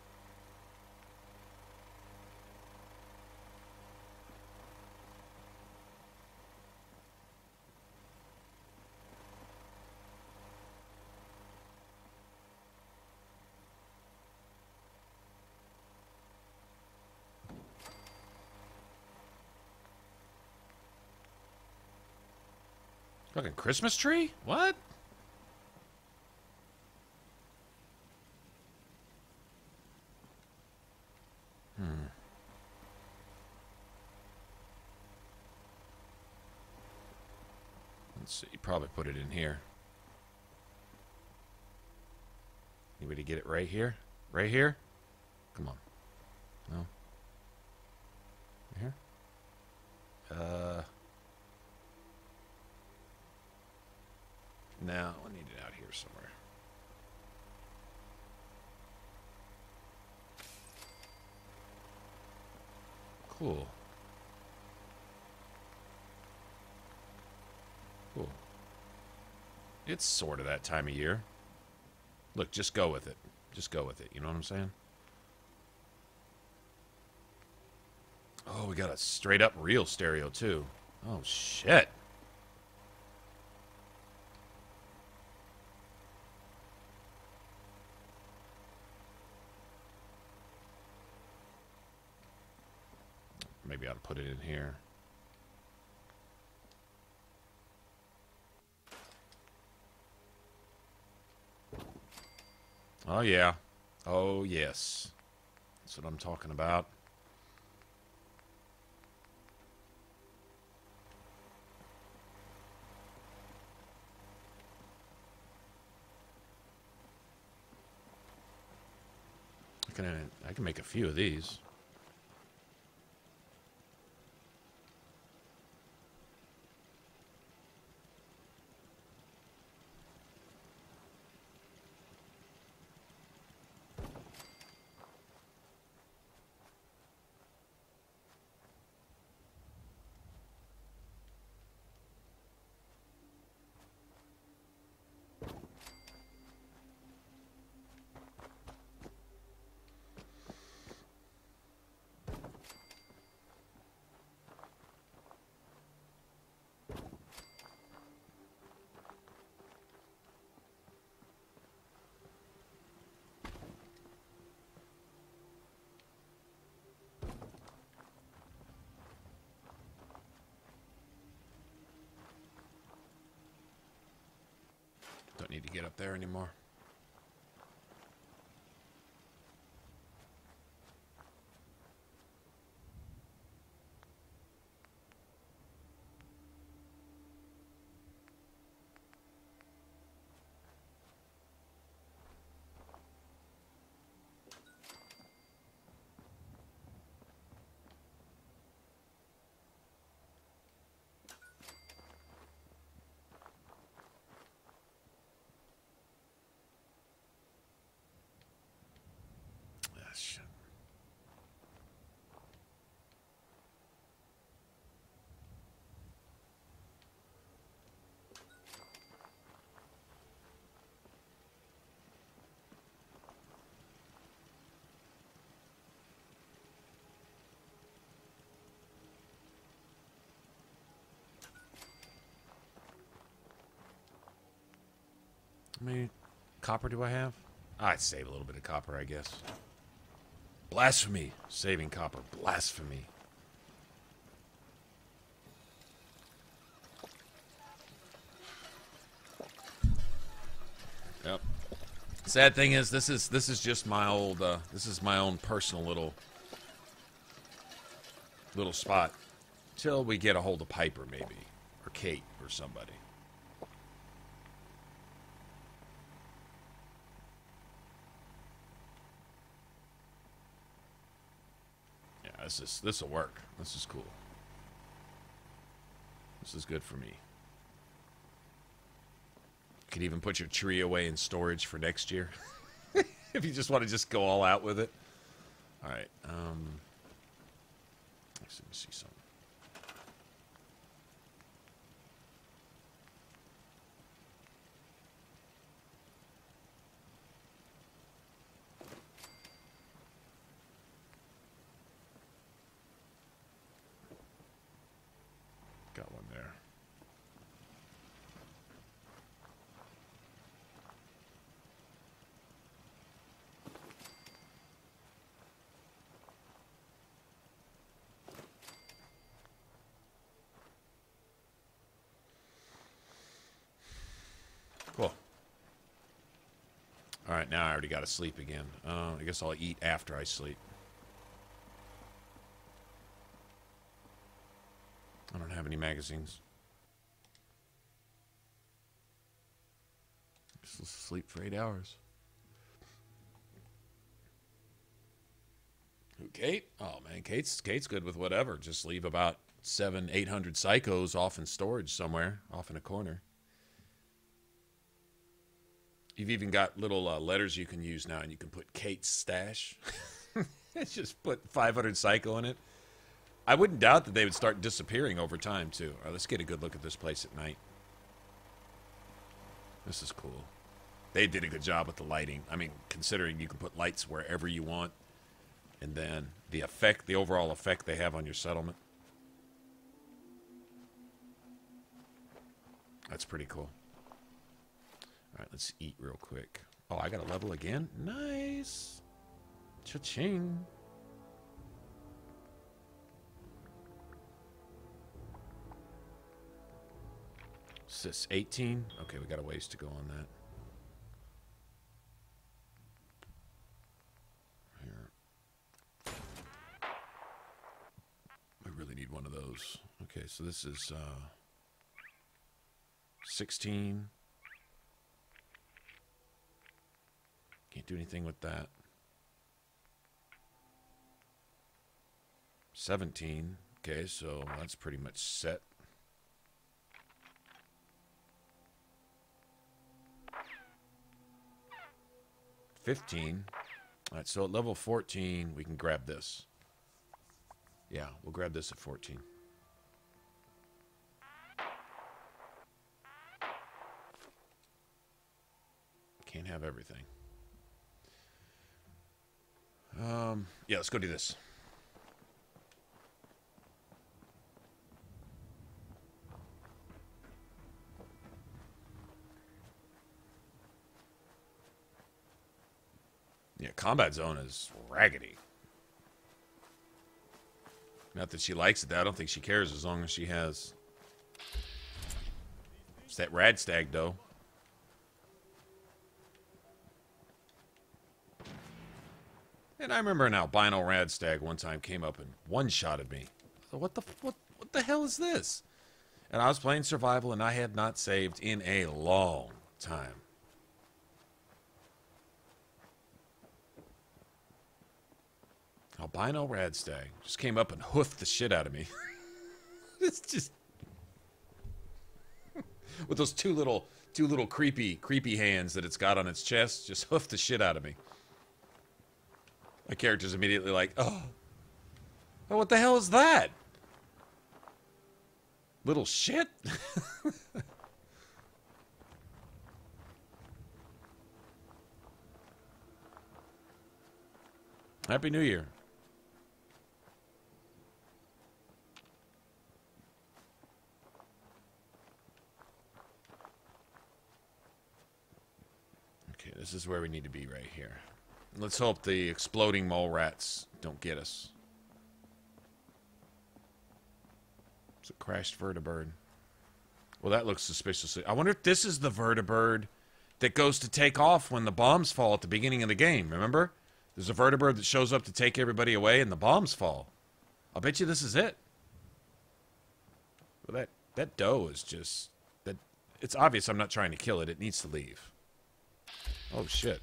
Fucking Christmas tree? What? Let's see. You probably put it in here. Anybody get it right here? Right here? Come on. No? Right here? No, I need it out here somewhere. Cool. Cool. It's sort of that time of year. Look, just go with it. Just go with it. You know what I'm saying? Oh, we got a straight up real stereo too. Oh, shit. Maybe I ought to put it in here. Oh, yeah. Oh, yes. That's what I'm talking about. I can make a few of these. Don't need to get up there anymore. How many copper do I have? I'd save a little bit of copper, I guess. Blasphemy. Saving copper. Blasphemy. Yep. Sad thing is, this is just my old. This is my own personal little spot. Till we get a hold of Piper, maybe, or Kate, or somebody. This will work. This is cool. This is good for me. You could even put your tree away in storage for next year. If you just want to just go all out with it. Alright. Let me see something. Got one there. Cool. All right, now I already got to sleep again. I guess I'll eat after I sleep. I don't have any magazines. Just sleep for 8 hours. Who, Kate? Oh man, Kate's good with whatever. Just leave about 700-800 psychos off in storage somewhere, off in a corner. You've even got little letters you can use now, and you can put Kate's stash. Just put 500 psycho in it. I wouldn't doubt that they would start disappearing over time, too. All right, let's get a good look at this place at night. This is cool. They did a good job with the lighting. I mean, considering you can put lights wherever you want, and then the effect, the overall effect they have on your settlement. That's pretty cool. All right, let's eat real quick. Oh, I got a level again? Nice. Cha-ching. Is this 18? Okay, we got a ways to go on that. Here. I really need one of those. Okay, so this is 16. Can't do anything with that. 17. Okay, so that's pretty much set. 15. All right, so at level 14, we can grab this. Yeah, we'll grab this at 14. Can't have everything. Yeah, let's go do this. Yeah, combat zone is raggedy. Not that she likes it. I don't think she cares as long as she has. It's that rad stag, though. And I remember an albino rad stag one time came up and one-shotted me. So what the hell is this? And I was playing survival and I had not saved in a long time. Albino rad stag just came up and hoofed the shit out of me. It's just with those two little creepy hands that it's got on its chest, just hoofed the shit out of me. My character's immediately like, oh, what the hell is that? Little shit? Happy New Year. Okay, this is where we need to be right here. Let's hope the exploding mole rats don't get us. It's a crashed vertibird. Well, that looks suspiciously... I wonder if this is the vertibird that goes to take off when the bombs fall at the beginning of the game, remember? There's a vertibird that shows up to take everybody away and the bombs fall. I'll bet you this is it. Well, that doe is just... It's obvious I'm not trying to kill it. It needs to leave. Oh, shit.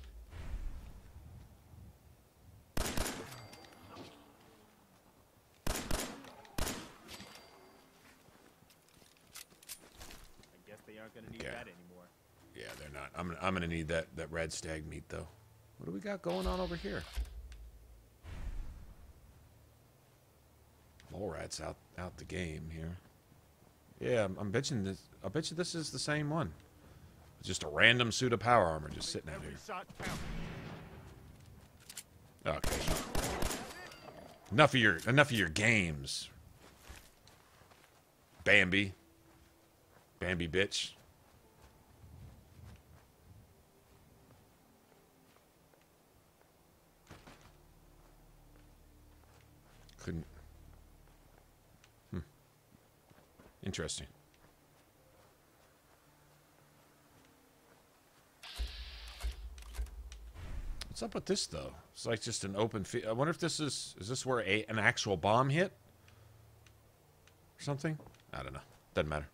Gonna need that anymore. Yeah, they're not. I'm gonna need that red stag meat though. What do we got going on over here? Mole rats out the game here. Yeah, I'm betting this. I bet you this is the same one. Just a random suit of power armor just sitting out here. Okay. Enough of your games. Bambi. Bambi bitch. Couldn't. Interesting. What's up with this though? It's like just an open field. I wonder if this is this where an actual bomb hit? Or something? I don't know. Doesn't matter.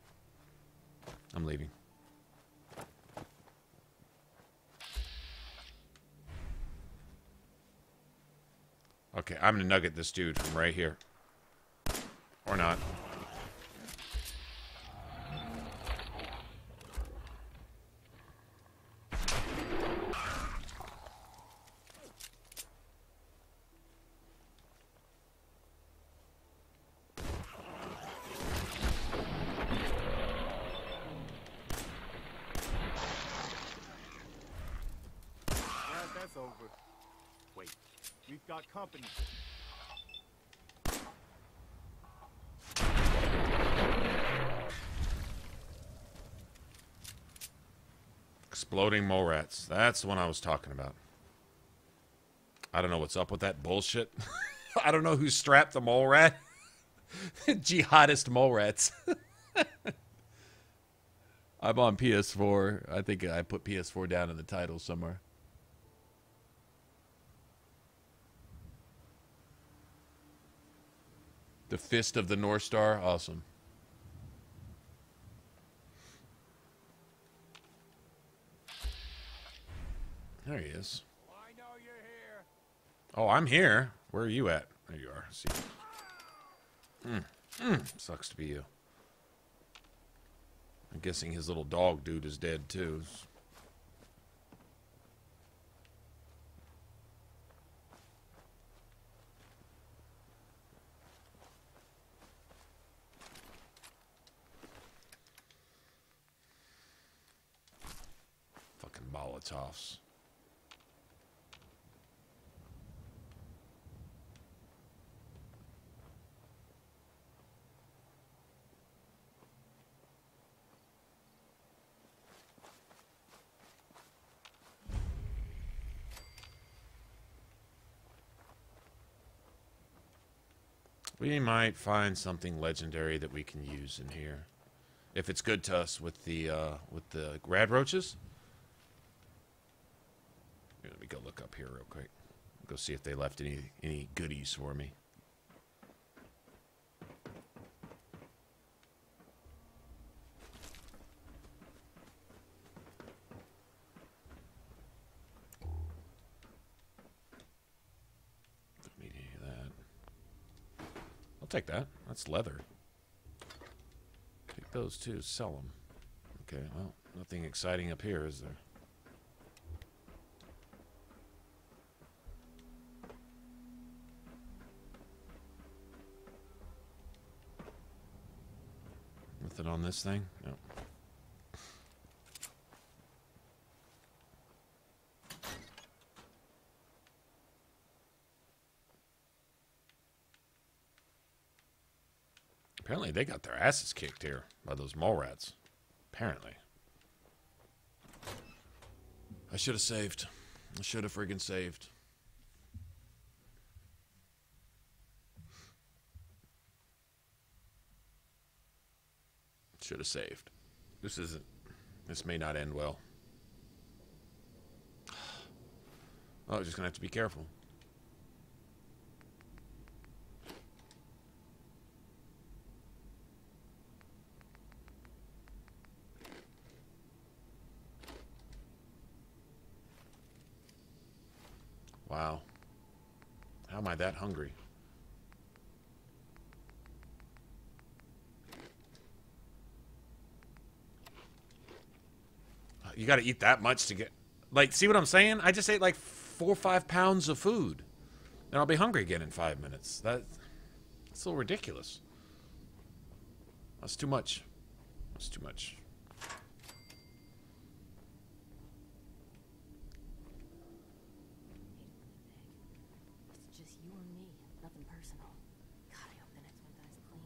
I'm leaving. Okay, I'm gonna nugget this dude from right here. Or not. Company. Exploding mole rats. That's the one I was talking about. I don't know what's up with that bullshit. I don't know who strapped the mole rat. Jihadist mole rats. I'm on PS4. I think I put PS4 down in the title somewhere. The Fist of the North Star. Awesome. There he is. I know you're here. Oh, I'm here. Where are you at? There you are. See. Sucks to be you. I'm guessing his little dog dude is dead too. Fucking Molotovs. We might find something legendary that we can use in here, if it's good to us with the rad roaches. Let me go look up here real quick. Go see if they left any goodies for me. Take that. That's leather. Take those too. Sell them. Okay, well, nothing exciting up here, is there? Nothing on this thing? No. Apparently they got their asses kicked here by those mole rats. Apparently. I should have saved. I should have friggin' saved. Should have saved. This may not end well. Oh, I'm just gonna have to be careful. Wow. How am I that hungry? You gotta eat that much to get... Like, see what I'm saying? I just ate like 4 or 5 pounds of food. And I'll be hungry again in 5 minutes. That's That's a little ridiculous. That's too much. That's too much. It's just you and me. Nothing personal. God, I hope the next one dies clean.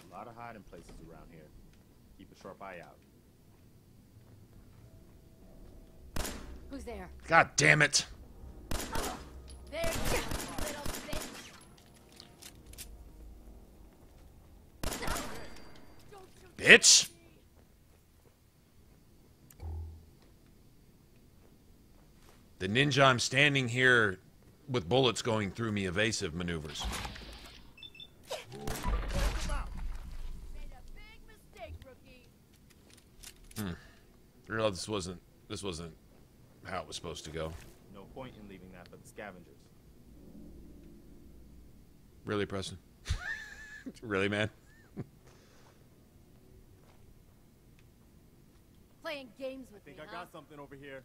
A lot of hiding places around here. Keep a sharp eye out. Who's there? God damn it. There you go, little bitch. Bitch. The ninja I'm standing here with bullets going through me evasive maneuvers. Realized this wasn't how it was supposed to go. No point in leaving that for the scavengers. Really, Preston? Really, man? Playing games with I think me, I got something over here.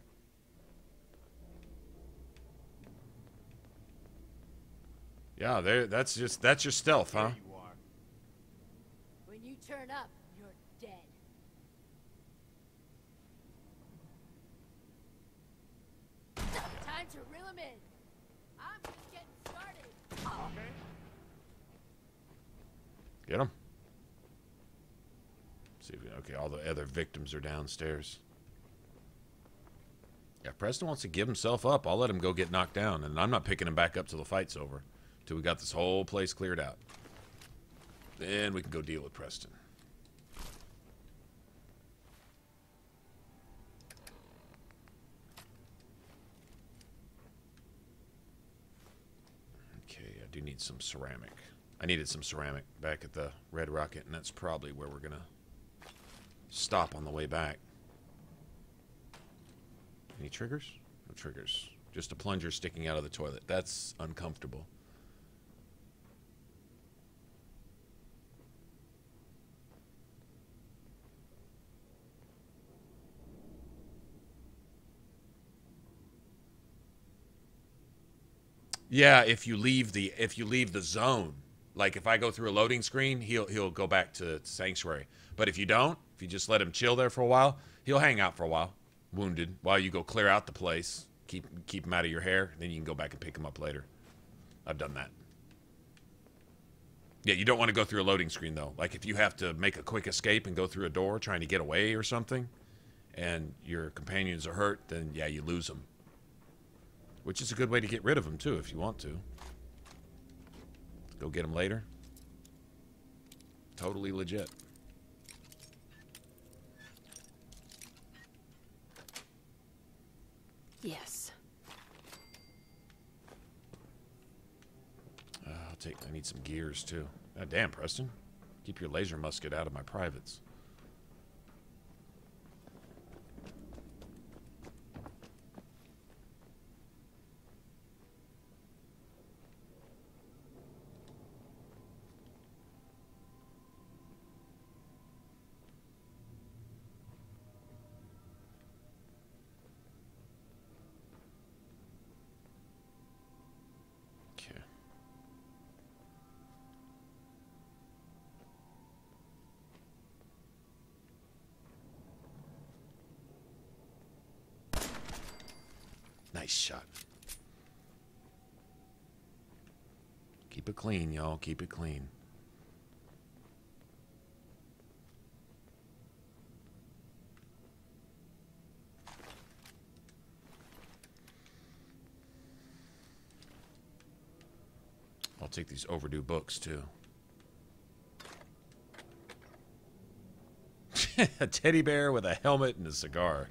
Yeah, there. That's your stealth, huh? There you are. When you turn up, you're dead. Time to reel him in. I'm just getting started. Okay. Get him. See if we, okay, all the other victims are downstairs. Yeah, Preston wants to give himself up. I'll let him go get knocked down, and I'm not picking him back up till the fight's over. Till we got this whole place cleared out. Then we can go deal with Preston. Okay, I do need some ceramic. I needed some ceramic back at the Red Rocket, and that's probably where we're gonna stop on the way back. Any triggers? No triggers. Just a plunger sticking out of the toilet. That's uncomfortable. Yeah, if you leave the zone, like if I go through a loading screen, he'll go back to Sanctuary. But if you don't, if you just let him chill there for a while, he'll hang out for a while, wounded, while you go clear out the place, keep him out of your hair, then you can go back and pick him up later. I've done that. Yeah, you don't want to go through a loading screen though. Like if you have to make a quick escape and go through a door trying to get away or something, and your companions are hurt, then yeah, you lose them. Which is a good way to get rid of them, too, if you want to. Go get them later. Totally legit. Yes. I need some gears, too. God damn, Preston. Keep your laser musket out of my privates. Nice shot. Keep it clean, y'all. Keep it clean. I'll take these overdue books, too. A teddy bear with a helmet and a cigar.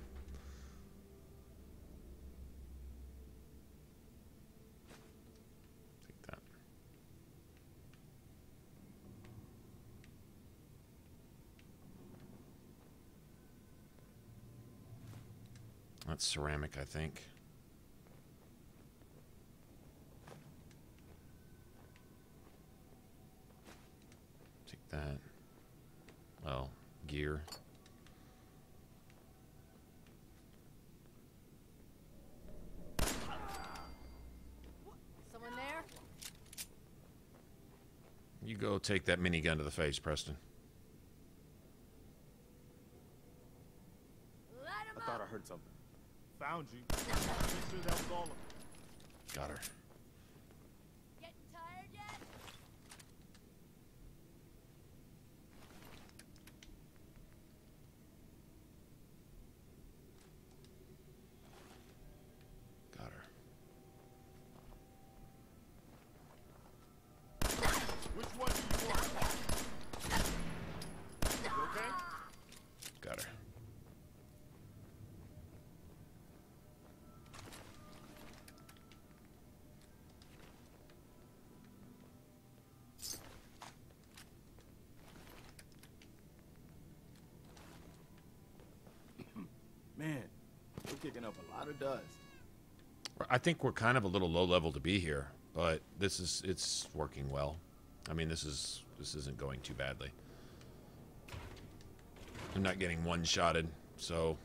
That's ceramic, I think. Take that. Well, gear. Someone there? go take that minigun to the face, Preston. I thought I heard something. Found you. I'm sure that was all of it. Got her. Getting tired yet? Got her. Which one do you want? You okay? Got her. Man, we're kicking up a lot of dust. I think we're kind of a little low level to be here, but it's working well. I mean, this isn't going too badly. I'm not getting one-shotted, so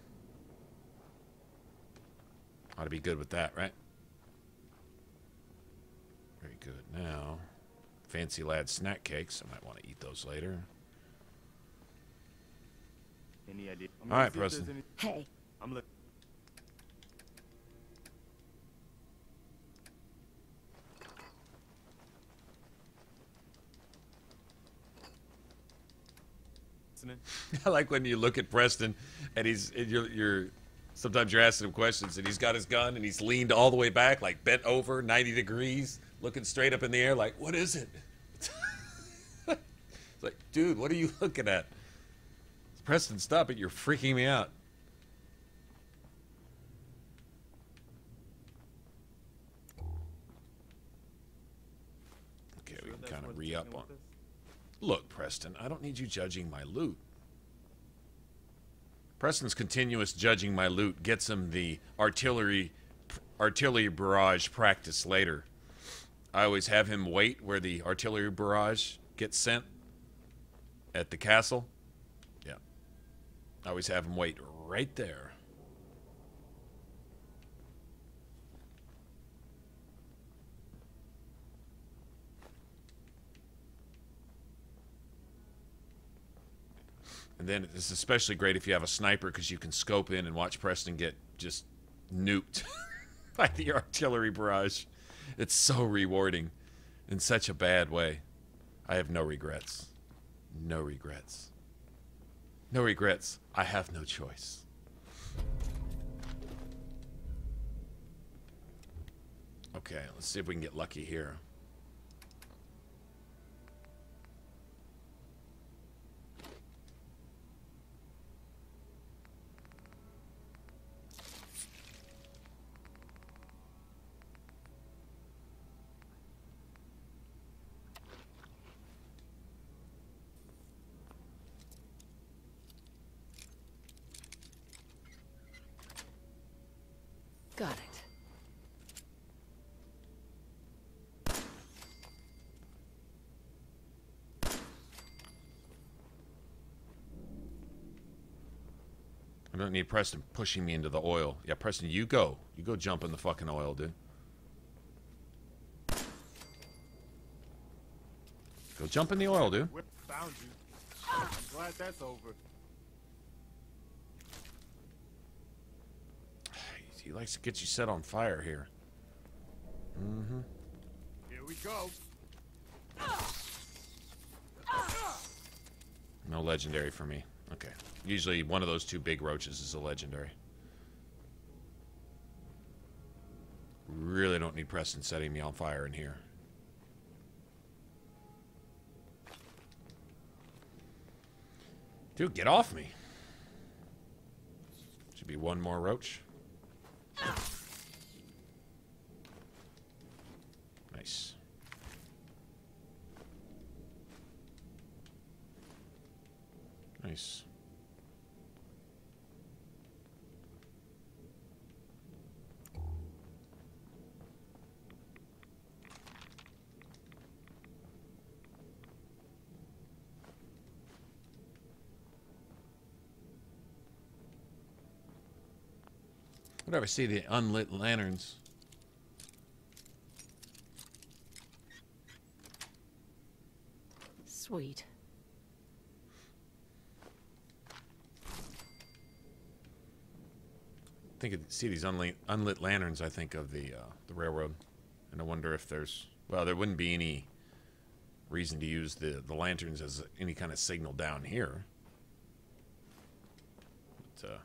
ought to be good with that, right? Very good. Now, Fancy Lad snack cakes. I might want to eat those later. Any idea? All right, Preston. Hey. I'm looking. I like when you look at Preston and you're sometimes you're asking him questions and he's got his gun and he's leaned all the way back, like bent over 90 degrees, looking straight up in the air like, what is it? It's like, dude, what are you looking at? Preston, stop it. You're freaking me out. Okay, we can kind of re-up on. Look, Preston, I don't need you judging my loot. Preston's continuous judging my loot gets him the artillery barrage practice later. I always have him wait where the artillery barrage gets sent at the castle. Yeah. I always have him wait right there. And then it's especially great if you have a sniper because you can scope in and watch Preston get just nuked by the artillery barrage. It's so rewarding in such a bad way. I have no regrets. No regrets. No regrets. I have no choice. Okay, let's see if we can get lucky here. Got it. I don't need Preston pushing me into the oil. Yeah, Preston, you go. You go jump in the fucking oil, dude. Go jump in the oil, dude. Found you. I'm glad that's over. He likes to get you set on fire here. Mm-hmm. Here we go. No legendary for me. Okay. Usually one of those two big roaches is a legendary. Really don't need Preston setting me on fire in here. Dude, get off me. Should be one more roach. Nice. Nice. Whenever I see the unlit lanterns. Sweet. See these unlit lanterns, I think of the railroad. And I wonder if there's... Well, there wouldn't be any reason to use the lanterns as any kind of signal down here. But, a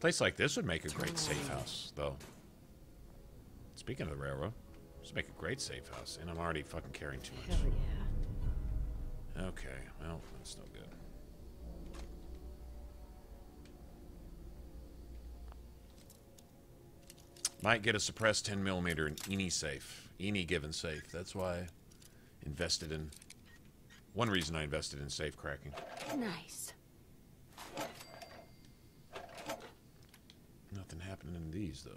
place like this would make a great safe house, though. Speaking of the railroad, this would make a great safe house, and I'm already fucking carrying too much. Hell yeah. Okay, well, that's no good. Might get a suppressed 10mm in any safe, any given safe. That's why I invested in... One reason I invested in safe cracking. Nice. Nothing happening in these, though.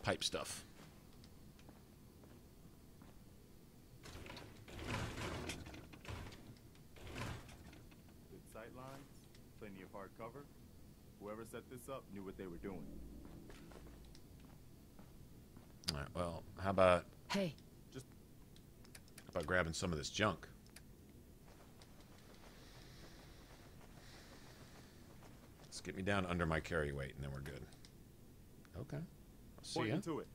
Pipe stuff. Good sight lines, plenty of hard cover. Whoever set this up knew what they were doing. All right, well, how about... Hey. How about grabbing some of this junk? Let's get me down under my carry weight, and then we're good. Okay. I'll see ya. Into it.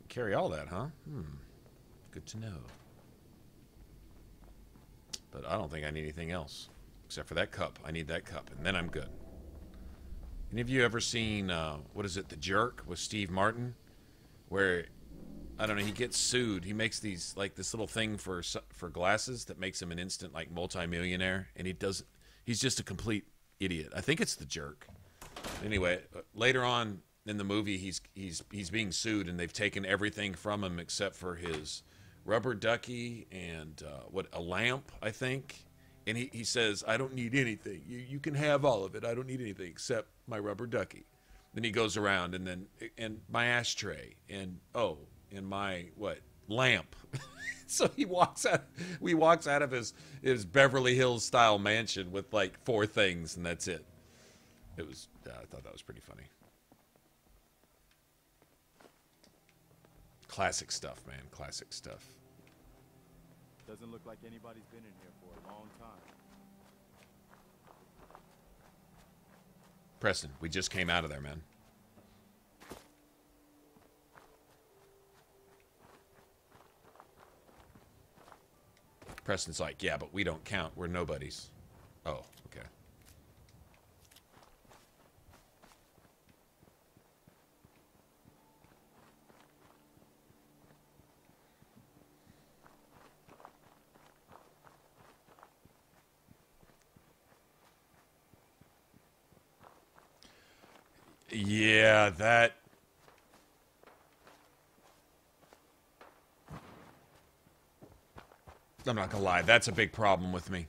Carry all that, huh? Good to know. But I don't think I need anything else. Except for that cup. I need that cup, and then I'm good. Any of you ever seen, what is it, The Jerk with Steve Martin? Where, I don't know, he gets sued. He makes these, like, this little thing for glasses that makes him an instant, like, multi-millionaire. And he's just a complete idiot. I think it's The Jerk. Anyway, later on in the movie, he's being sued, and they've taken everything from him except for his rubber ducky and, a lamp, I think. And he says, I don't need anything. You can have all of it. I don't need anything except my rubber ducky. Then he goes around and my ashtray and my lamp. So we walks out of his Beverly Hills style mansion with like 4 things, and that's it. I thought that was pretty funny. Classic stuff, man. Classic stuff. Doesn't look like anybody's been in here for a long time. Preston, we just came out of there, man. Preston's like, yeah, but we don't count. We're nobodies. Oh, okay. Yeah, that... I'm not gonna lie, that's a big problem with me.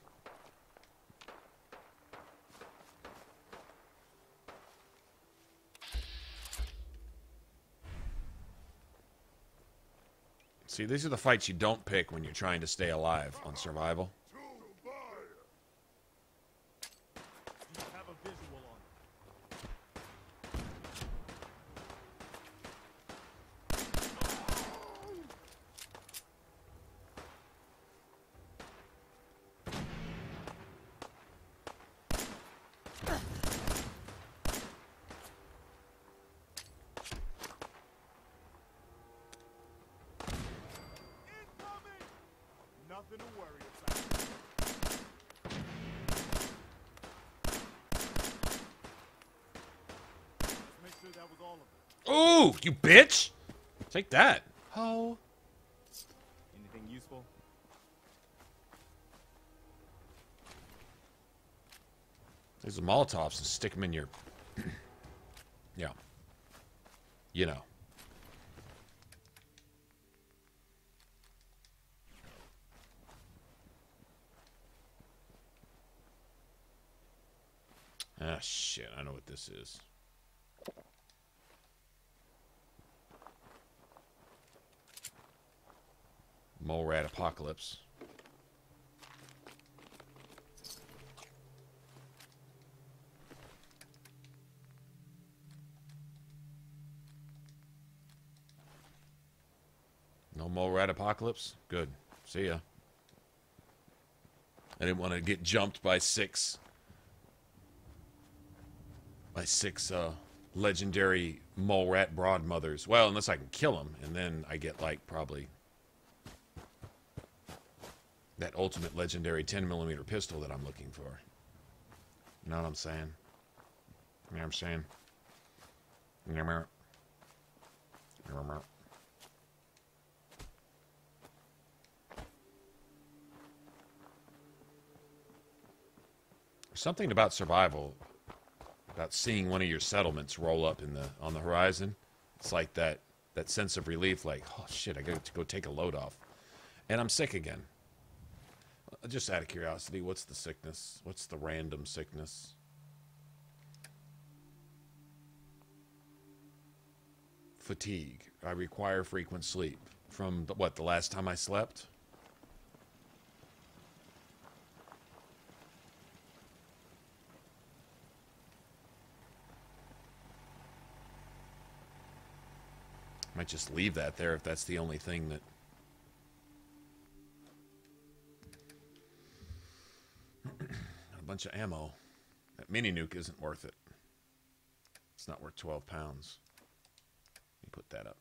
See, these are the fights you don't pick when you're trying to stay alive on survival. Nothing to worry about. Let's make sure that was all of it. Ooh, you bitch! Take that. Oh. Anything useful? There's the Molotovs and stick them in your... yeah. You know. Ah, shit. I know what this is. Mole rat apocalypse. No mole rat apocalypse? Good. See ya. I didn't want to get jumped by six legendary mole rat broadmothers. Well, unless I can kill them, and then I get, like, probably that ultimate legendary 10mm pistol that I'm looking for. You know what I'm saying? You know what I'm saying? You know what I'm saying? Something about survival, about seeing one of your settlements roll up in on the horizon. It's like that sense of relief, like, oh shit, I got to go take a load off. And I'm sick again. Just out of curiosity, what's the sickness? What's the random sickness? Fatigue. I require frequent sleep. From, the last time I slept? Might just leave that there if that's the only thing that... A bunch of ammo. That mini nuke isn't worth it. It's not worth 12 pounds. Let me put that up.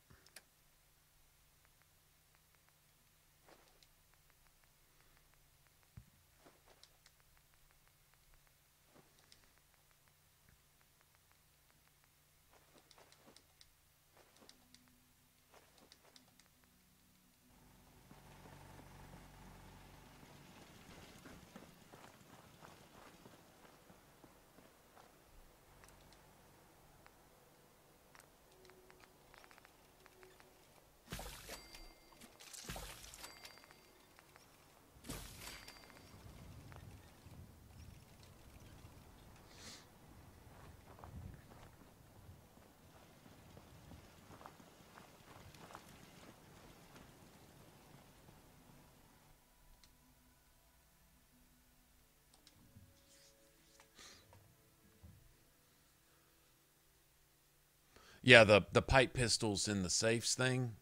Yeah, the pipe pistols in the safes thing.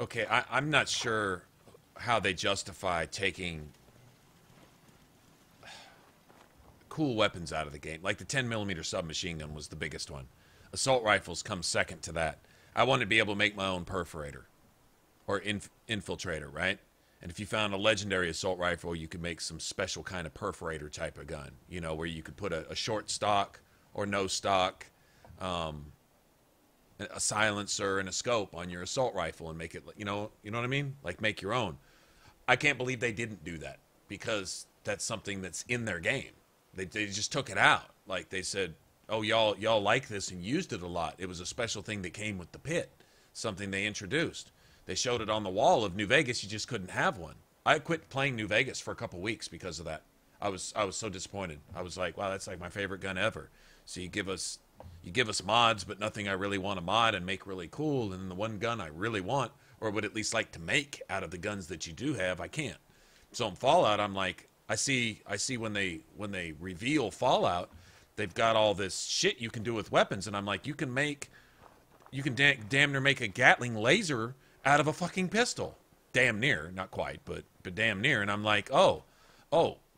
Okay, I'm not sure how they justify taking cool weapons out of the game. Like the 10mm submachine gun was the biggest one. Assault rifles come second to that. I wanted to be able to make my own perforator or infiltrator, right? And if you found a legendary assault rifle, you could make some special kind of perforator type of gun, you know, where you could put a short stock or no stock, a silencer and a scope on your assault rifle and make it, you know what I mean? Like make your own. I can't believe they didn't do that because that's something that's in their game. They just took it out. Like they said, oh, y'all like this and used it a lot. It was a special thing that came with the pit, something they introduced. They showed it on the wall of New Vegas. You just couldn't have one. I quit playing New Vegas for a couple weeks because of that. I was so disappointed. I was like, wow, that's like my favorite gun ever. So you give us mods, but nothing I really want to mod and make really cool. And then the one gun I really want, or would at least like to make out of the guns that you do have, I can't. So in Fallout, I'm like, I see when they reveal Fallout, they've got all this shit you can do with weapons, and I'm like, you can damn near make a Gatling laser out of a fucking pistol. Damn near, not quite, but damn near. And I'm like, oh,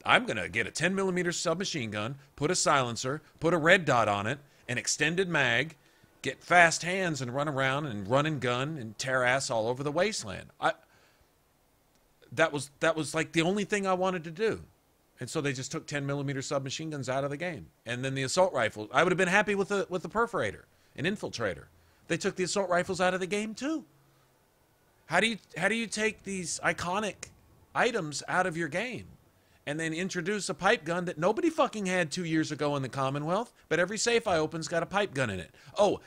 I'm going to get a 10mm submachine gun, put a silencer, put a red dot on it, an extended mag, get fast hands and run around and run and gun and tear ass all over the wasteland. That was like the only thing I wanted to do. And so they just took 10mm submachine guns out of the game. And then the assault rifle, I would have been happy with the perforator, an infiltrator. They took the assault rifles out of the game too. How do you take these iconic items out of your game and then introduce a pipe gun that nobody fucking had 2 years ago in the Commonwealth, but every safe I open's got a pipe gun in it? Oh,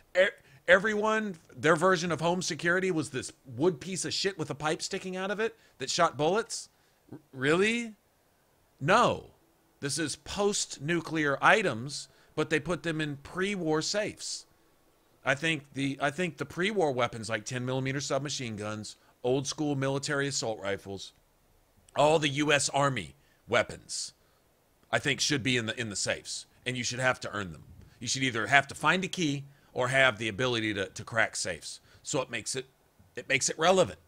everyone, their version of home security was this wood piece of shit with a pipe sticking out of it that shot bullets? Really? No. This is post-nuclear items, but they put them in pre-war safes. I think the pre-war weapons like 10mm submachine guns, old school military assault rifles, all the US Army weapons, I think should be in the safes, and you should have to earn them. You should either have to find a key or have the ability to crack safes. So it makes it relevant.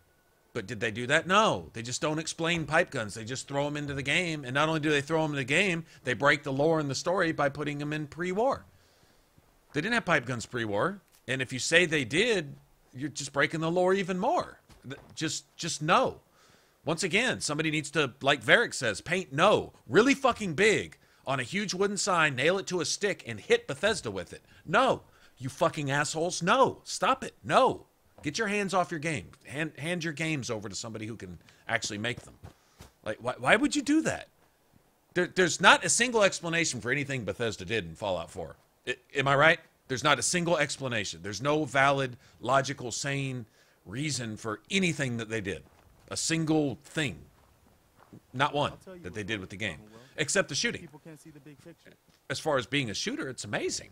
But did they do that? No. They just don't explain pipe guns. They just throw them into the game, and not only do they throw them in the game, they break the lore in the story by putting them in pre-war. They didn't have pipe guns pre-war, and if you say they did, you're just breaking the lore even more. Just no. Once again, somebody needs to, like Varric says, paint no really fucking big on a huge wooden sign, nail it to a stick, and hit Bethesda with it. No. You fucking assholes. No. Stop it. No. Get your hands off your game. Hand your games over to somebody who can actually make them. Like, why would you do that? There's not a single explanation for anything Bethesda did in Fallout 4. Am I right? There's not a single explanation. There's no valid, logical, sane reason for anything that they did. A single thing. Not one that they did with the game. Except the shooting. People can't see the big picture. As far as being a shooter, it's amazing.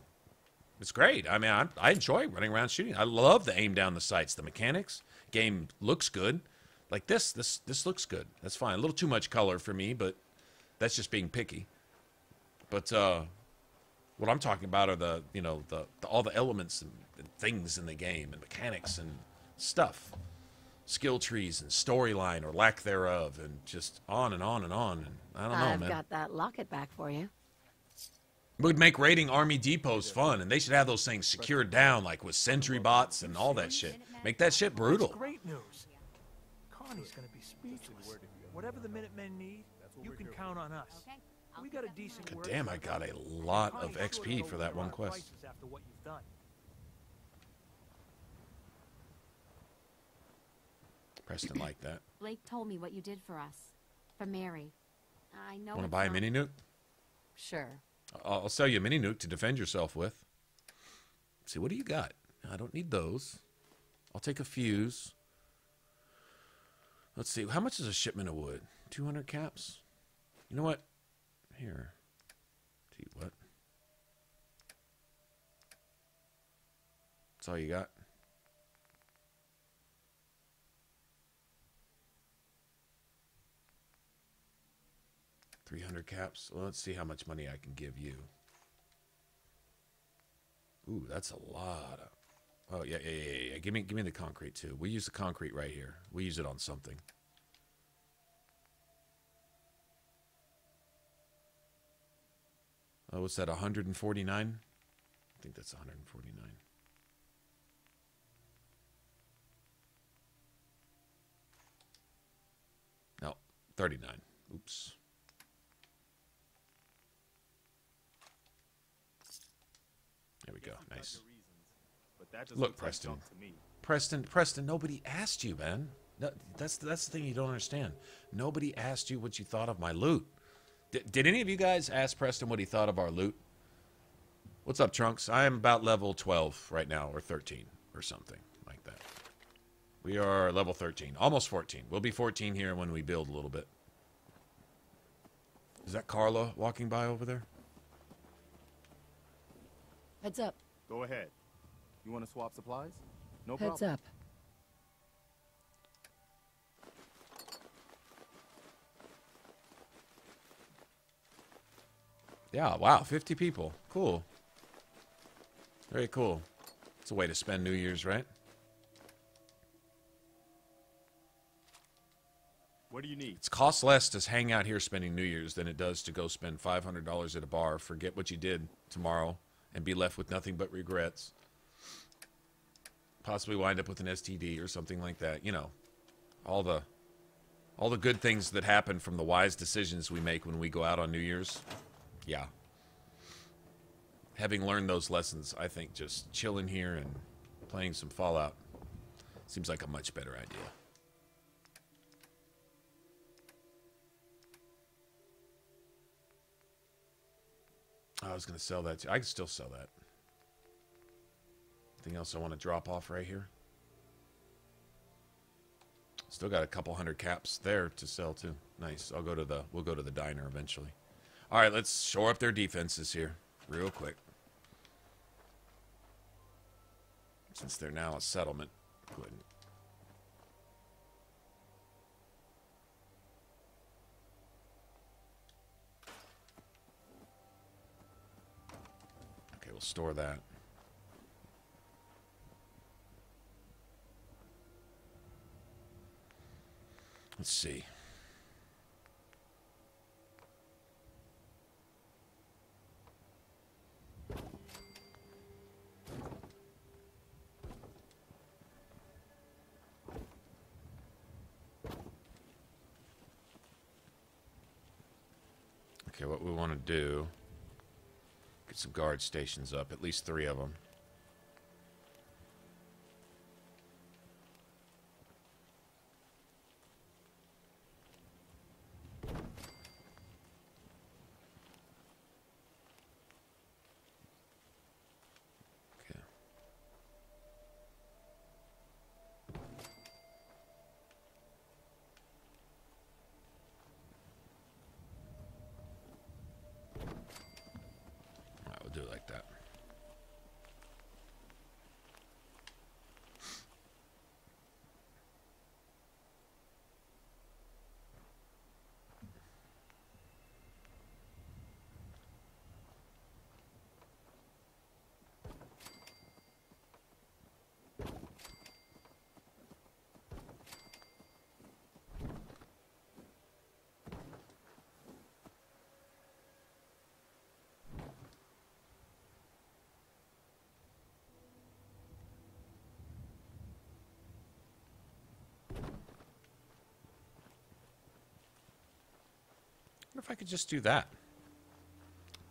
It's great. I mean, I enjoy running around shooting. I love the aim down the sights. The mechanics. Game looks good. Like this looks good. That's fine. A little too much color for me, but that's just being picky. But what I'm talking about are the all the elements and things in the game and mechanics and stuff. Skill trees and storyline or lack thereof, and just on and on and on. And I don't know, man. I've got that locket back for you. It would make raiding army depots fun, and they should have those things secured down, like with sentry bots and all that shit. Make that shit brutal. That's great news. Connie's gonna be speechless. Whatever the Minutemen need, you can count on us. We got a decent God word damn, I got a lot of XP for that one quest. After what you've done. Preston like that. Blake told me what you did for us. For Mary. I know. Want to buy a mini nuke? Sure. I'll sell you a mini nuke to defend yourself with. See, what do you got? I don't need those. I'll take a fuse. Let's see. How much is a shipment of wood? 200 caps? You know what? Here. See what? That's all you got? $300 caps. Well, let's see how much money I can give you. Ooh, that's a lot of... Oh, yeah. Give me the concrete, too. We use the concrete right here. We use it on something. Oh, what's that, 149? I think that's 149. No, 39. Oops. There we go. Nice. Look, Preston. Preston, nobody asked you, man. No, that's the thing you don't understand. Nobody asked you what you thought of my loot. Did any of you guys ask Preston what he thought of our loot? What's up, Trunks? I am about level 12 right now, or 13, or something like that. We are level 13. Almost 14. We'll be 14 here when we build a little bit. Is that Carla walking by over there? Heads up. Go ahead. You want to swap supplies? No Heads problem. up. Yeah, wow, 50 people. Cool. Very cool. It's a way to spend New Year's, right? What do you need? It costs less to hang out here spending New Year's than it does to go spend $500 at a bar, forget what you did tomorrow, and be left with nothing but regrets. Possibly wind up with an STD or something like that. You know, all the good things that happen from the wise decisions we make when we go out on New Year's. Yeah. Having learned those lessons, I think just chilling here and playing some Fallout seems like a much better idea. I was going to sell that too. I can still sell that. Anything else I want to drop off right here? Still got a couple hundred caps there to sell too. Nice. We'll go to the diner eventually. All right, let's shore up their defenses here real quick. Since they're now a settlement. Go ahead. Okay, we'll store that. Let's see. Okay, what we want to do, get some guard stations up, at least 3 of them. Do it like that. What if I could just do that?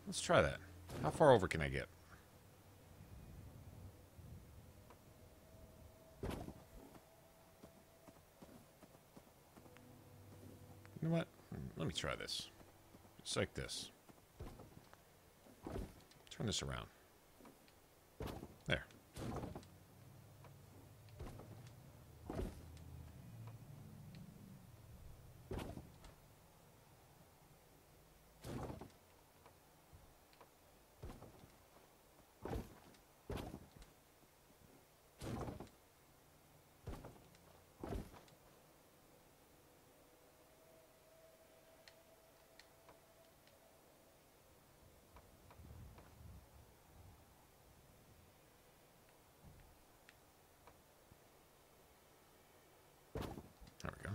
Let's try that. How far over can I get? You know what? Let me try this. Just like this. Turn this around. There. There we go.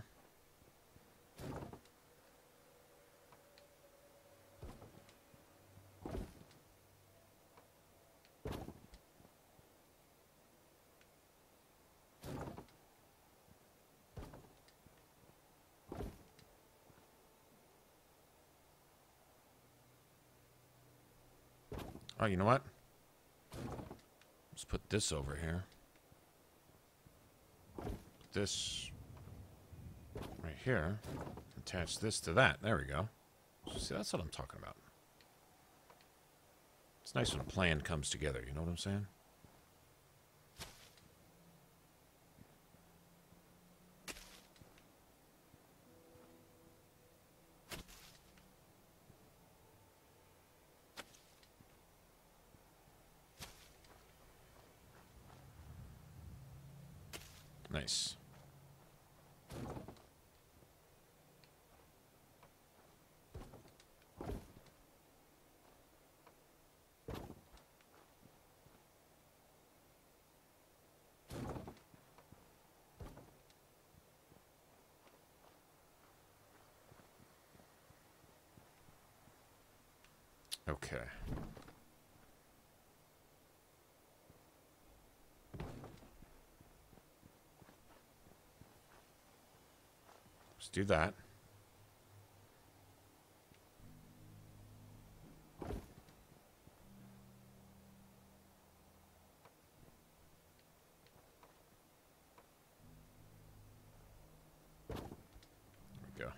Oh, you know what? Let's put this over here. Put this right here. Attach this to that. There we go. See, that's what I'm talking about. It's nice when a plan comes together, you know what I'm saying? Nice. Okay. Let's do that. There we go.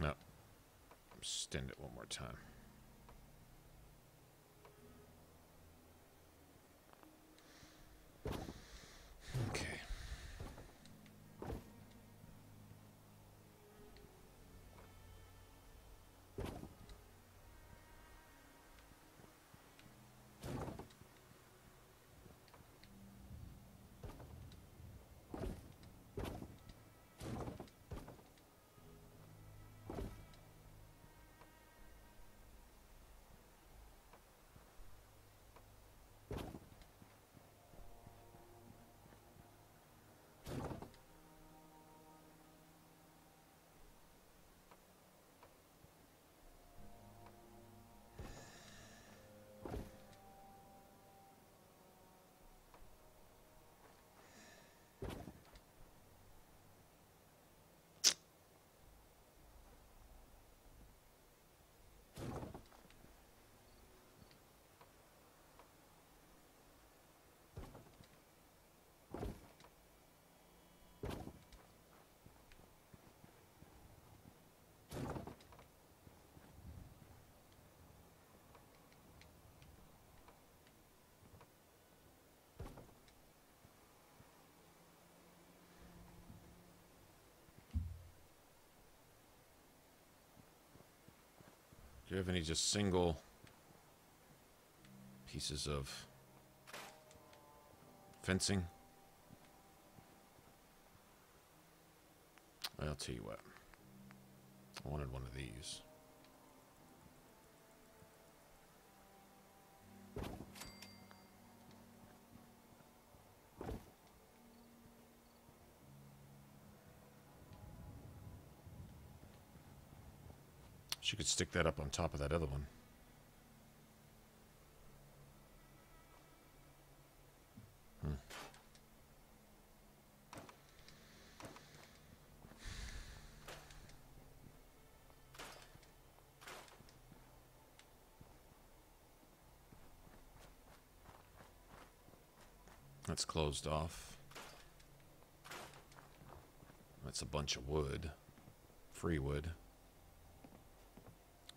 No. Extend it one more time. Do you have any just single pieces of fencing? I'll tell you what. I wanted one of these. She could stick that up on top of that other one. That's closed off. That's a bunch of wood. Free wood.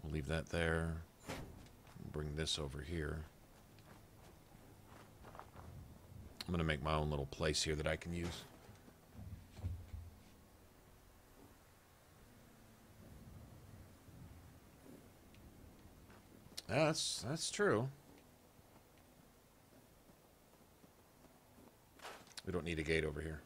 We'll leave that there. Bring this over here. I'm going to make my own little place here that I can use. That's true. We don't need a gate over here.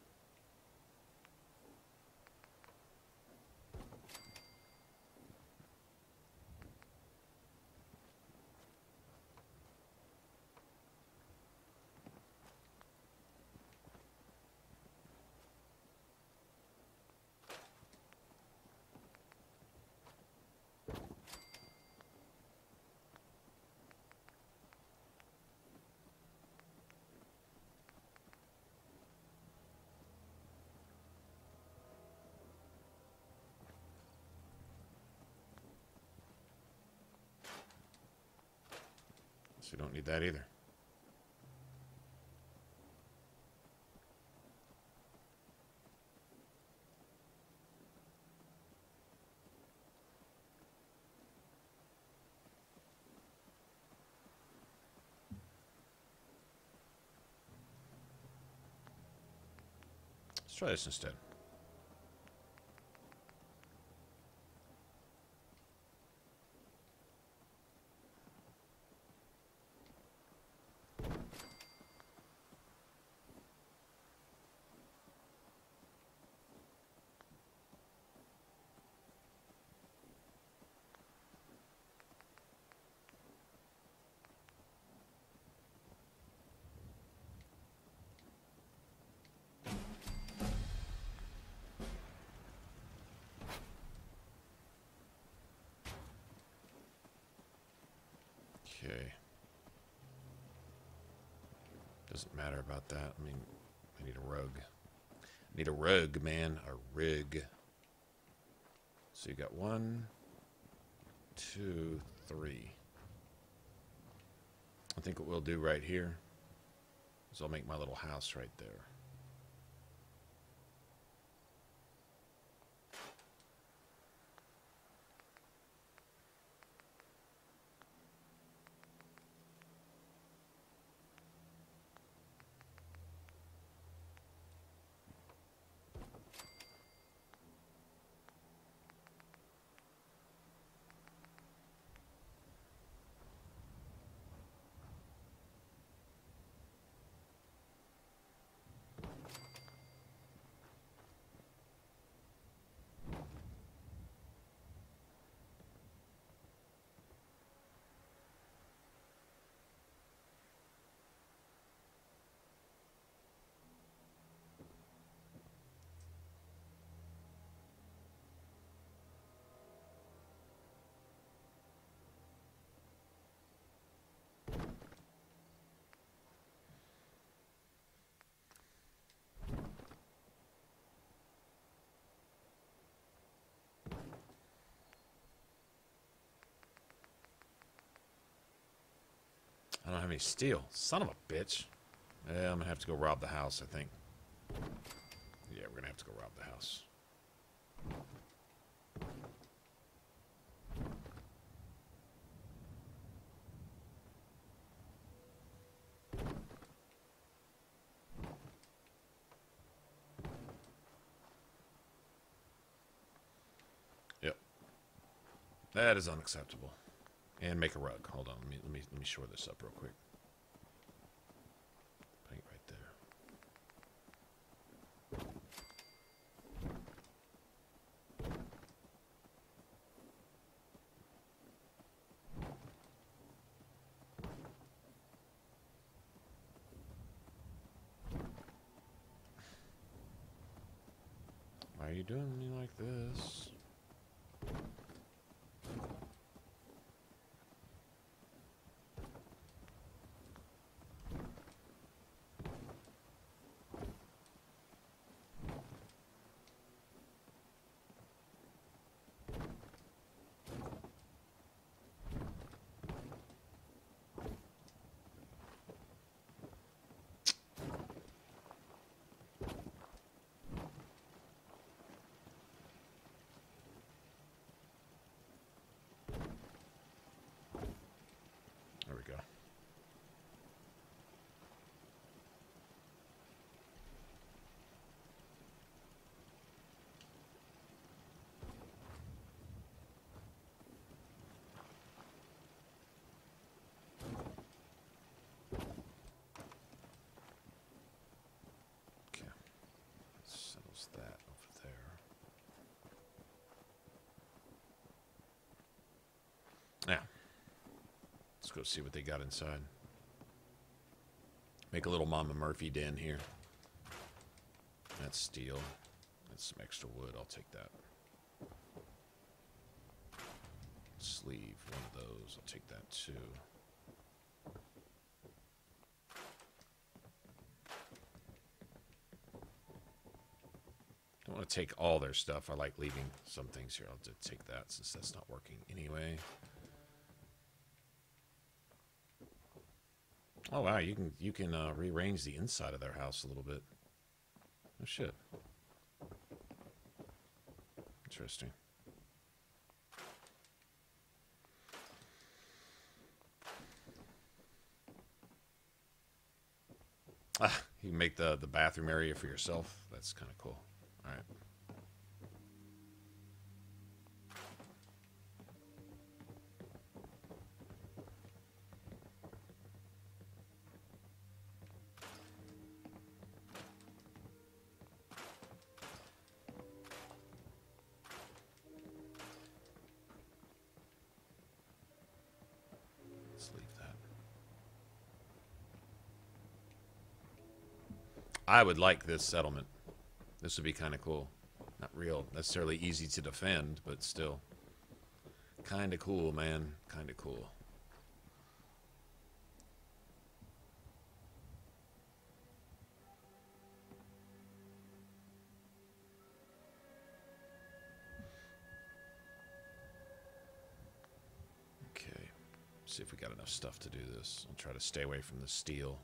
We don't need that either. Let's try this instead. Okay. Doesn't matter about that. I mean, I need a rug. I need a rug, man. A rig. So you got 1, 2, 3. I think what we'll do right here is I'll make my little house right there. I don't have any steel. Son of a bitch. Yeah, I'm gonna have to go rob the house, I think. Yeah, we're gonna have to go rob the house. Yep. That is unacceptable. And make a rug. Hold on. Let me shore this up real quick. Paint right there. Why are you doing me like this? There we go. Okay. Settles that over there. Now, let's go see what they got inside. Make a little Mama Murphy den here. That's steel. That's some extra wood. I'll take that. Sleeve, one of those. I'll take that too. Don't want to take all their stuff. I like leaving some things here. I'll just take that since that's not working anyway. Oh wow, you can rearrange the inside of their house a little bit. Oh shit. Interesting. Ah, you can make the bathroom area for yourself. That's kind of cool. All right. Let's leave that. I would like this settlement. This would be kind of cool. Not real necessarily easy to defend, but still. Kind of cool, man. Kind of cool. Okay. See if we got enough stuff to do this. I'll try to stay away from the steel.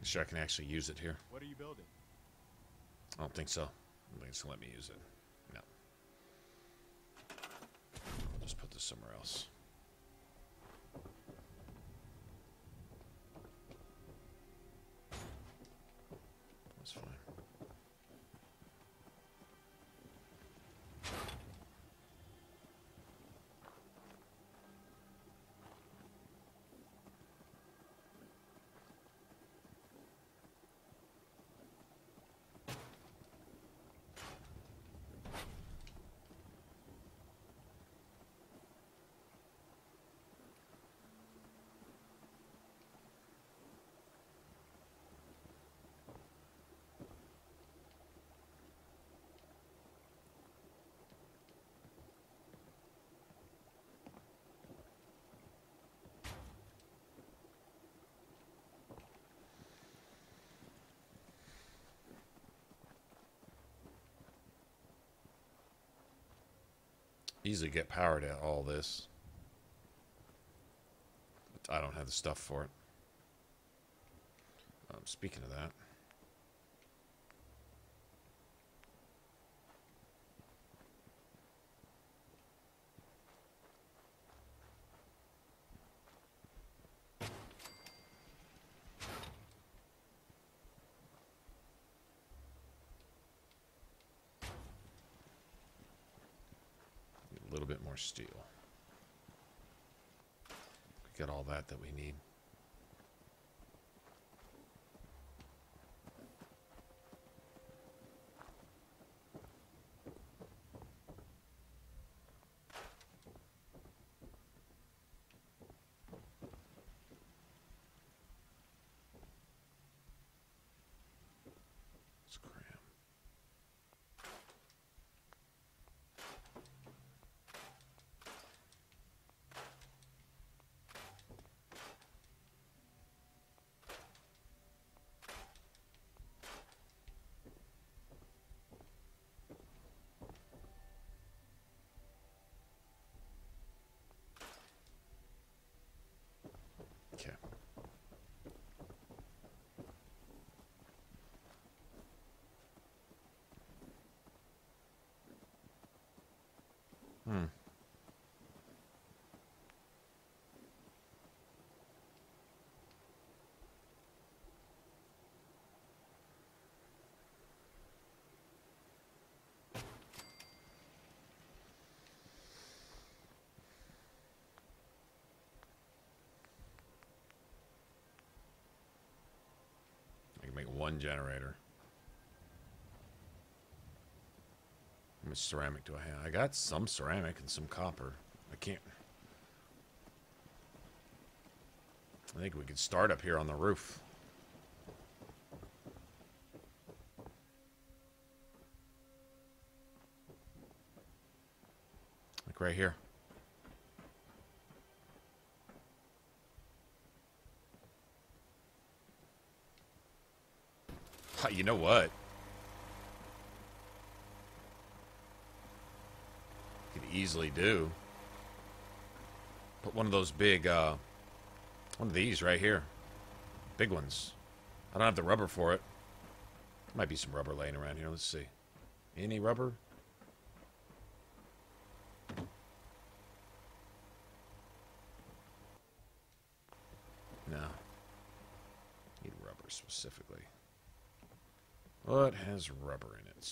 Sure I can actually use it here. What are you building? I don't think so. I don't think it's gonna let me use it. No. I'll just put this somewhere else. That's fine. Easily get power to all this. But I don't have the stuff for it. Speaking of that. A little bit more steel. We got all that we need. Okay. Make one generator. How much ceramic do I have? I got some ceramic and some copper. I can't. I think we could start up here on the roof. Like right here. You know what? Could easily do. Put one of those big, one of these right here. Big ones. I don't have the rubber for it. Might be some rubber laying around here. Let's see. Any rubber? No. Need rubber specifically. What has rubber in it?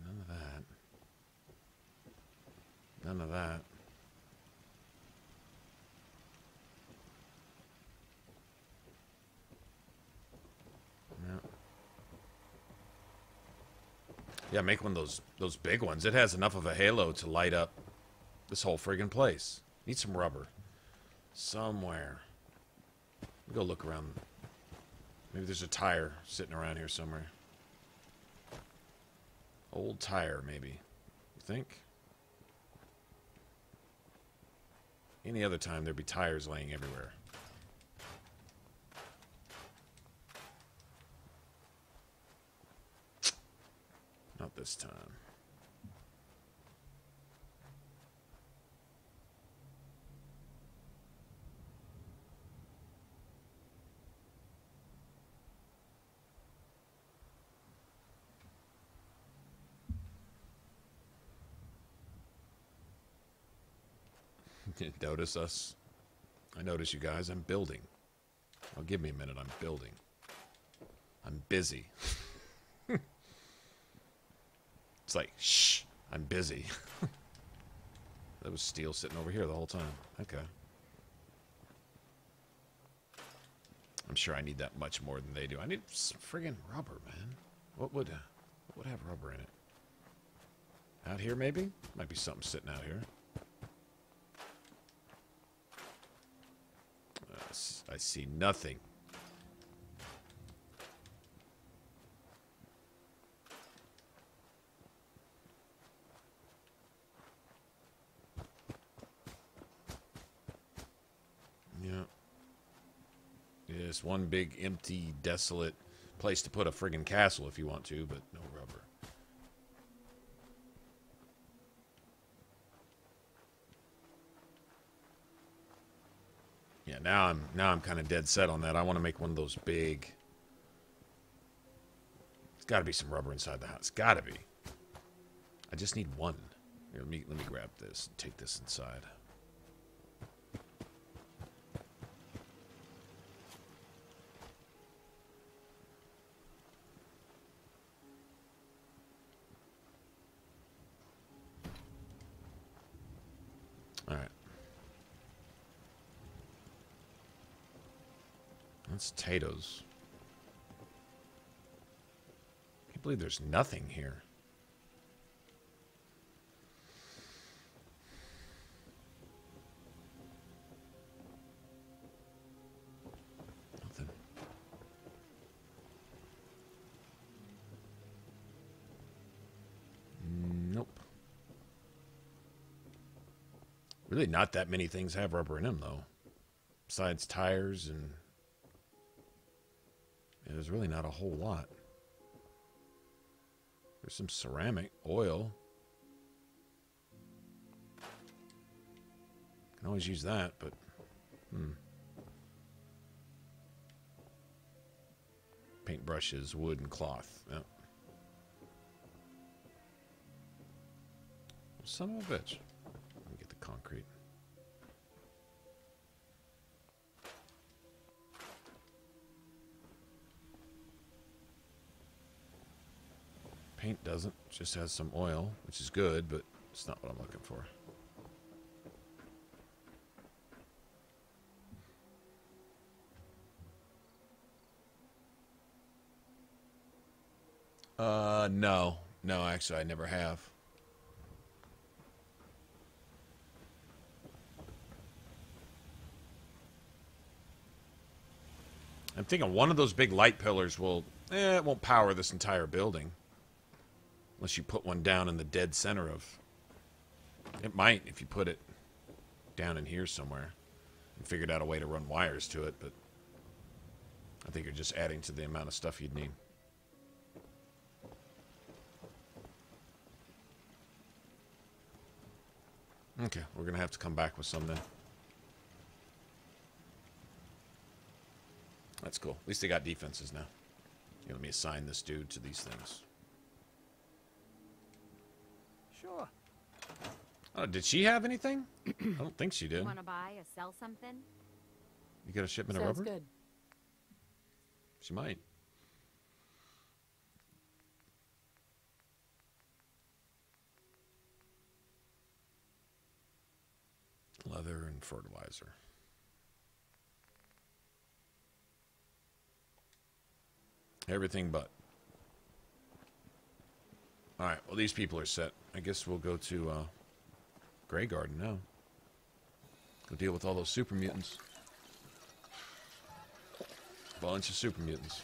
None of that. None of that. No. Yeah, make one of those big ones. It has enough of a halo to light up this whole friggin' place. Need some rubber. Somewhere. Go look around. Maybe there's a tire sitting around here somewhere. Old tire, maybe. You think? Any other time, there'd be tires laying everywhere. Not this time. Notice us? I notice you guys. I'm building. Oh, give me a minute. I'm building. I'm busy. It's like, shh, I'm busy. That was steel sitting over here the whole time. Okay. I'm sure I need that much more than they do. I need some friggin' rubber, man. What would have rubber in it? Out here, maybe? Might be something sitting out here. I see nothing. Yeah. Yes, one big, empty, desolate place to put a friggin' castle if you want to, but no rubber. Yeah, now I'm kind of dead set on that. I want to make one of those big. There's got to be some rubber inside the house. Got to be. I just need one. Here, let me grab this and take this inside. All right. That's potatoes. Can't believe there's nothing here. Nothing. Nope. Really not that many things have rubber in them, though. Besides tires and... Yeah, there's really not a whole lot. There's some ceramic, oil. Can always use that, but... Paintbrushes, wood, and cloth. Yep. Son of a bitch. Let me get the concrete. Paint doesn't. Just has some oil, which is good, but it's not what I'm looking for. No. No, actually, I never have. I'm thinking one of those big light pillars will... it won't power this entire building. Unless you put one down in the dead center of... It might if you put it down in here somewhere. And figured out a way to run wires to it, but... I think you're just adding to the amount of stuff you'd need. Okay, we're going to have to come back with some then. That's cool. At least they got defenses now. Here, let me assign this dude to these things. Sure. Oh, did she have anything? I don't think she did. Want to buy or sell something? You got a shipment Sounds of rubber? good. She might. Leather and fertilizer. Everything but. Alright, well these people are set. I guess we'll go to Grey Garden now. Go deal with all those super mutants. Bunch of super mutants.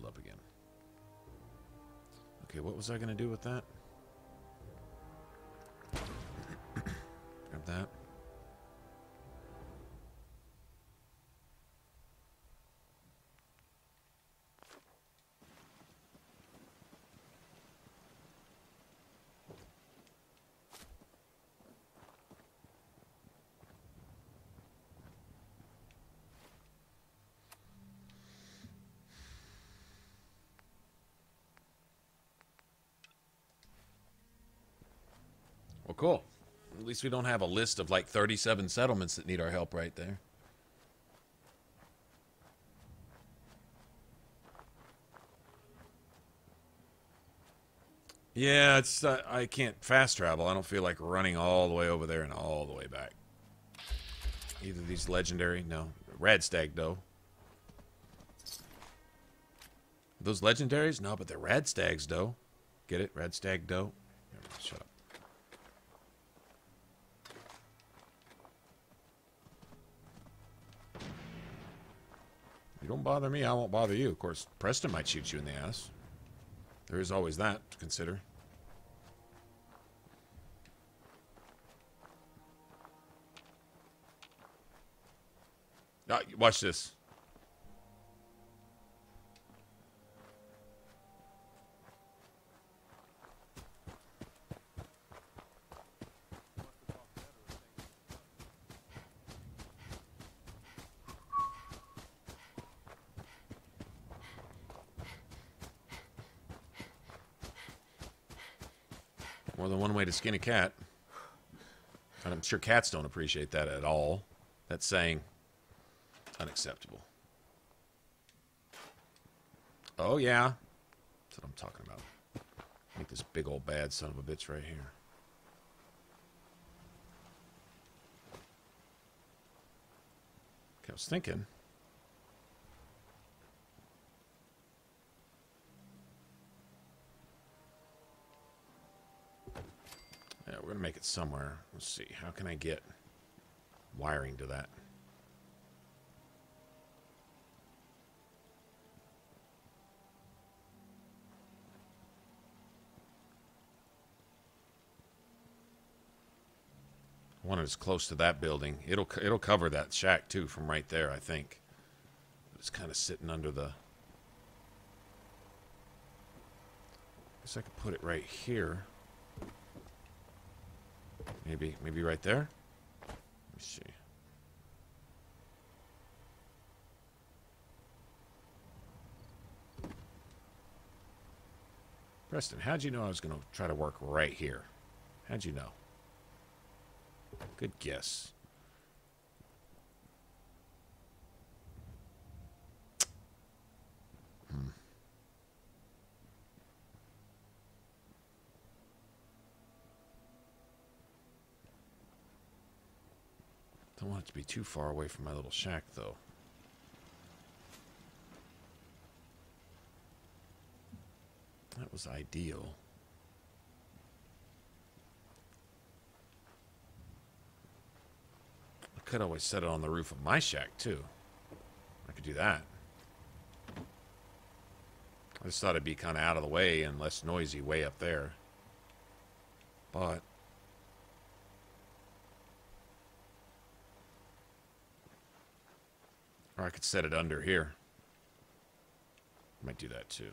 up again. Okay, what was I going to do with that? Grab that. Well, cool. At least we don't have a list of like 37 settlements that need our help right there. Yeah, it's I can't fast travel. I don't feel like running all the way over there and all the way back. Either these legendary, no. Radstag, though. Are those legendaries? No, but they're Radstags, though. Get it? Radstag, though. Shut up. You don't bother me, I won't bother you. Of course, Preston might shoot you in the ass. There is always that to consider. Watch this. More than one way to skin a cat. And I'm sure cats don't appreciate that at all. That's saying unacceptable. Oh, yeah. That's what I'm talking about. Make this big old bad son of a bitch right here. Okay, I was thinking. Yeah, we're going to make it somewhere. Let's see. How can I get wiring to that? I want it as close to that building. It'll cover that shack, too, from right there, I think. It's kind of sitting under the... Guess I could put it right here. Maybe right there? Let me see. Preston, how'd you know I was going to try to work right here? How'd you know? Good guess. Don't want it to be too far away from my little shack, though. That was ideal. I could always set it on the roof of my shack, too. I could do that. I just thought it'd be kind of out of the way and less noisy way up there. But... Or I could set it under here. Might do that too.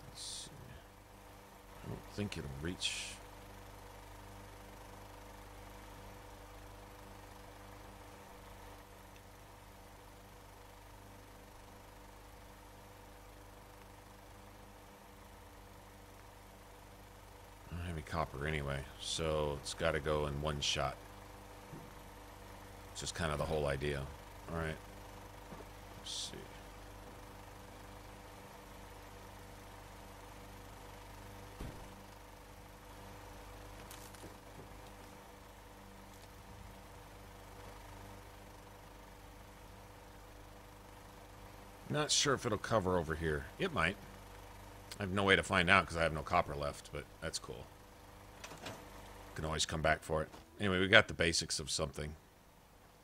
Let's see. I don't think it'll reach. Copper anyway, so it's got to go in one shot. It's just kind of the whole idea. All right. Let's see. Not sure if it'll cover over here. It might. I have no way to find out because I have no copper left, but that's cool. Can always come back for it. Anyway, we got the basics of something.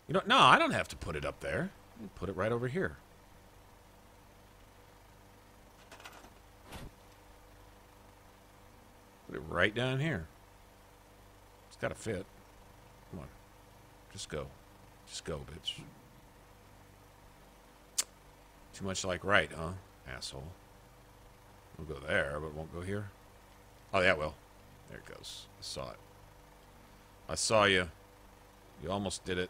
You know, no, I don't have to put it up there. Put it right over here. Put it right down here. It's got to fit. Come on. Just go. Just go, bitch. Too much like right, huh? Asshole. We'll go there, but it won't go here. Oh, yeah, it will. There it goes. I saw it. I saw you. You almost did it.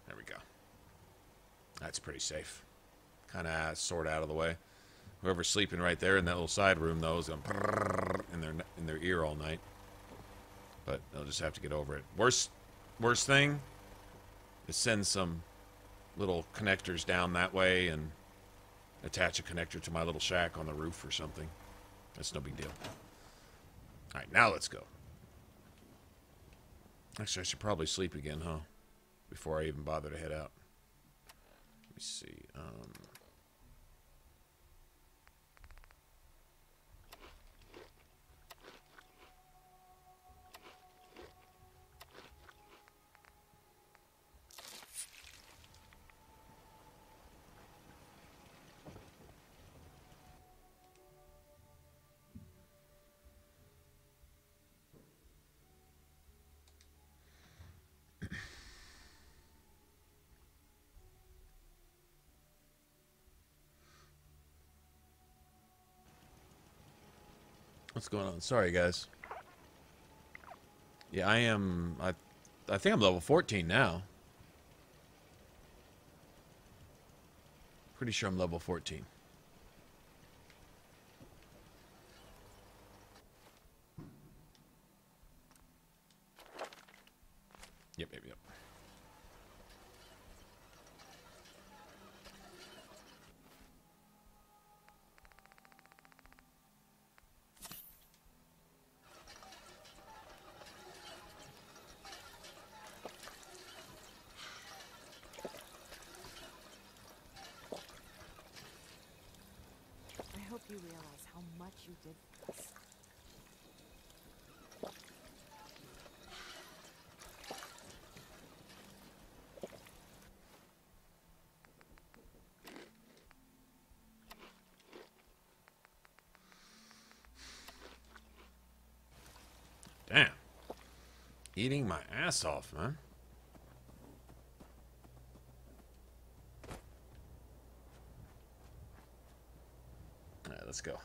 There we go. That's pretty safe. Kind of sort out of the way. Whoever's sleeping right there in that little side room, though, is going in their ear all night. But they'll just have to get over it. Worst thing is send some little connectors down that way and attach a connector to my little shack on the roof or something. That's no big deal. Alright, now let's go. Actually, I should probably sleep again, huh? Before I even bother to head out. Let me see. What's going on? Sorry, guys. Yeah, I am... I think I'm level 14 now. Pretty sure I'm level 14. Yep. I hope you realize how much you did for us. Damn. Eating my ass off, man. Alright, let's go.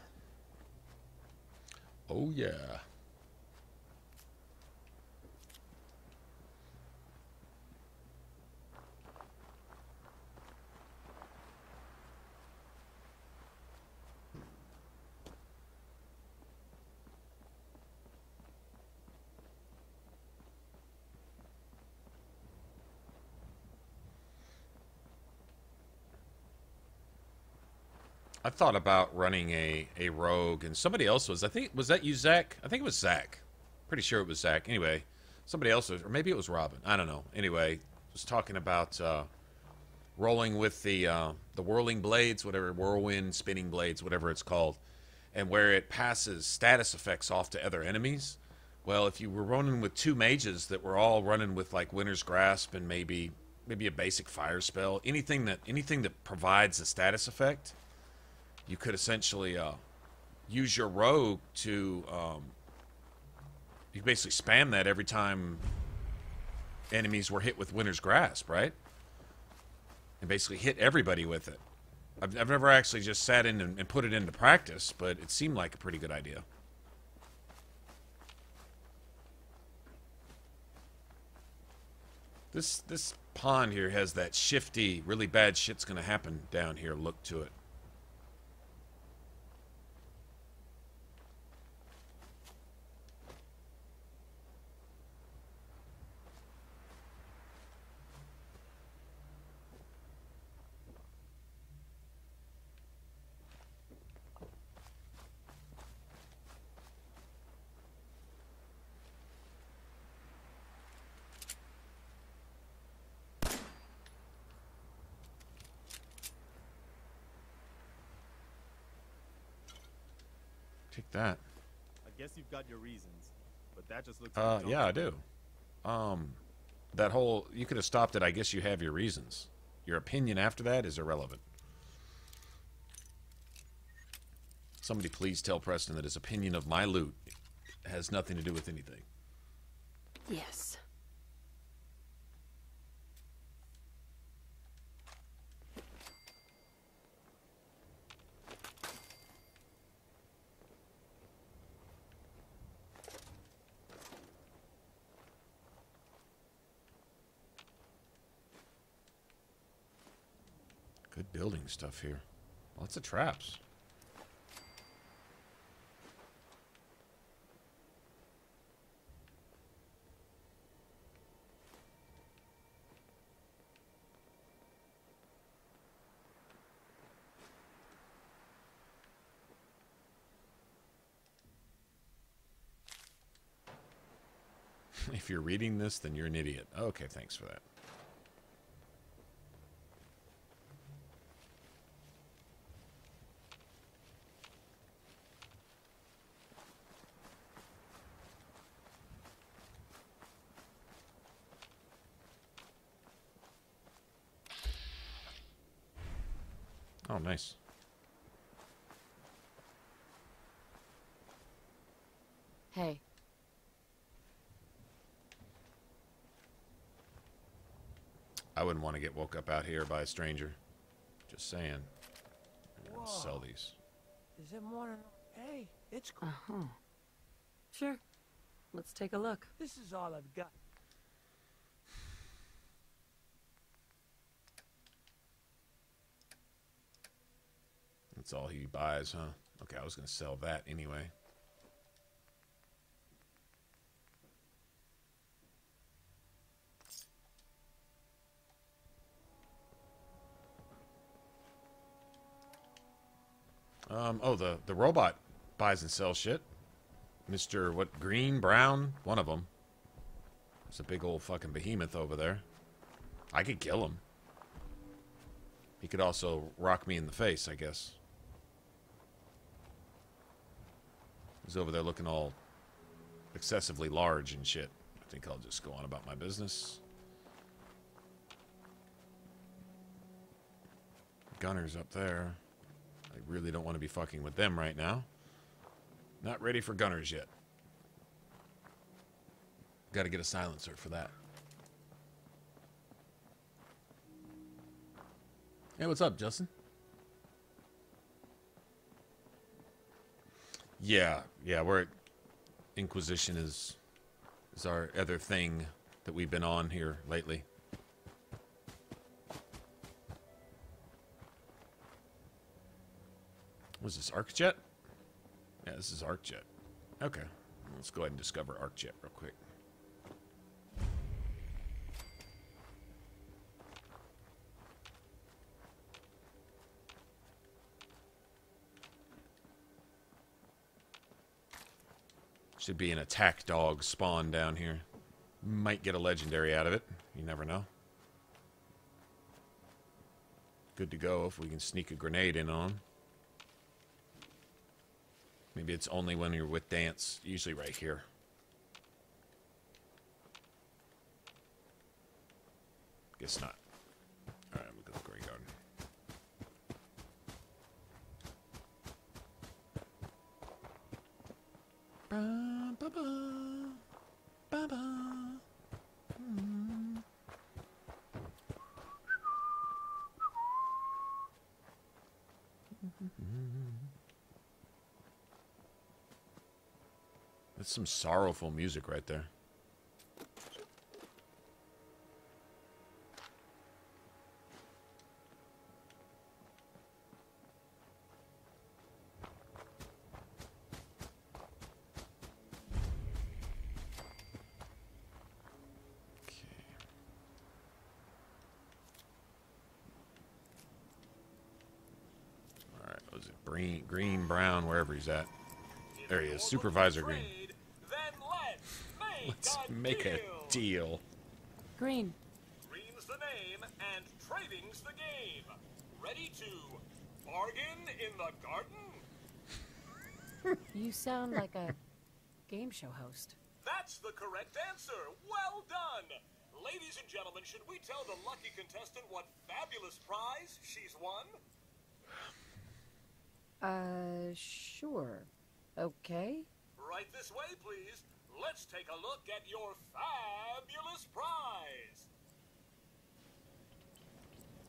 Oh, yeah. I thought about running a rogue, and somebody else was, I think, was that you, Zach? I think it was Zach. Pretty sure it was Zach. Anyway, somebody else was, or maybe it was Robin. I don't know. Anyway, was talking about rolling with the whirling blades, whatever, whirlwind spinning blades, whatever it's called, and where it passes status effects off to other enemies. Well, if you were running with two mages that were all running with like Winter's Grasp and maybe a basic fire spell, anything that provides a status effect, you could essentially use your rogue to you basically spam that every time enemies were hit with Winter's Grasp, right? And basically hit everybody with it. I've never actually just sat in and put it into practice, but it seemed like a pretty good idea. This pond here has that shifty, really bad shit's gonna happen down here look to it. Kick that. I guess you've got your reasons, but that just looks Yeah, I do. That whole, you could have stopped it, I guess you have your reasons. Your opinion after that is irrelevant. Somebody please tell Preston that his opinion of my loot has nothing to do with anything. Yes. Good building stuff here. Lots of traps. If you're reading this, then you're an idiot. Okay, thanks for that. Oh, nice. Hey. I wouldn't want to get woke up out here by a stranger. Just saying. I'm gonna sell these. Is it more than... Hey, it's cool. Uh-huh. Sure. Let's take a look. This is all I've got. That's all he buys, huh? Okay, I was gonna sell that anyway. Oh, the robot buys and sells shit. Mr. what, Green, Brown? One of them. There's a big old fucking behemoth over there. I could kill him. He could also rock me in the face, I guess. He's over there looking all excessively large and shit. I think I'll just go on about my business. Gunner's up there. I really don't want to be fucking with them right now. Not ready for gunners yet. Got to get a silencer for that. Hey, what's up, Justin? Yeah, we're at Inquisition is our other thing that we've been on here lately. Was this ArcJet? Yeah, this is ArcJet. Okay, let's go ahead and discover ArcJet real quick. Should be an attack dog spawn down here. Might get a legendary out of it. You never know. Good to go if we can sneak a grenade in on. Maybe it's only when you're with Dance. Usually right here. Guess not. Alright, we'll go to Grey Garden. That's some sorrowful music right there. Green, Brown, wherever he's at. There he is, Supervisor Green. Let's make a deal. Green. Green's the name and trading's the game. Ready to bargain in the garden? You sound like a game show host. That's the correct answer. Well done. Ladies and gentlemen, should we tell the lucky contestant what fabulous prize she's won? Sure. Okay. Right this way, please. Let's take a look at your fabulous prize.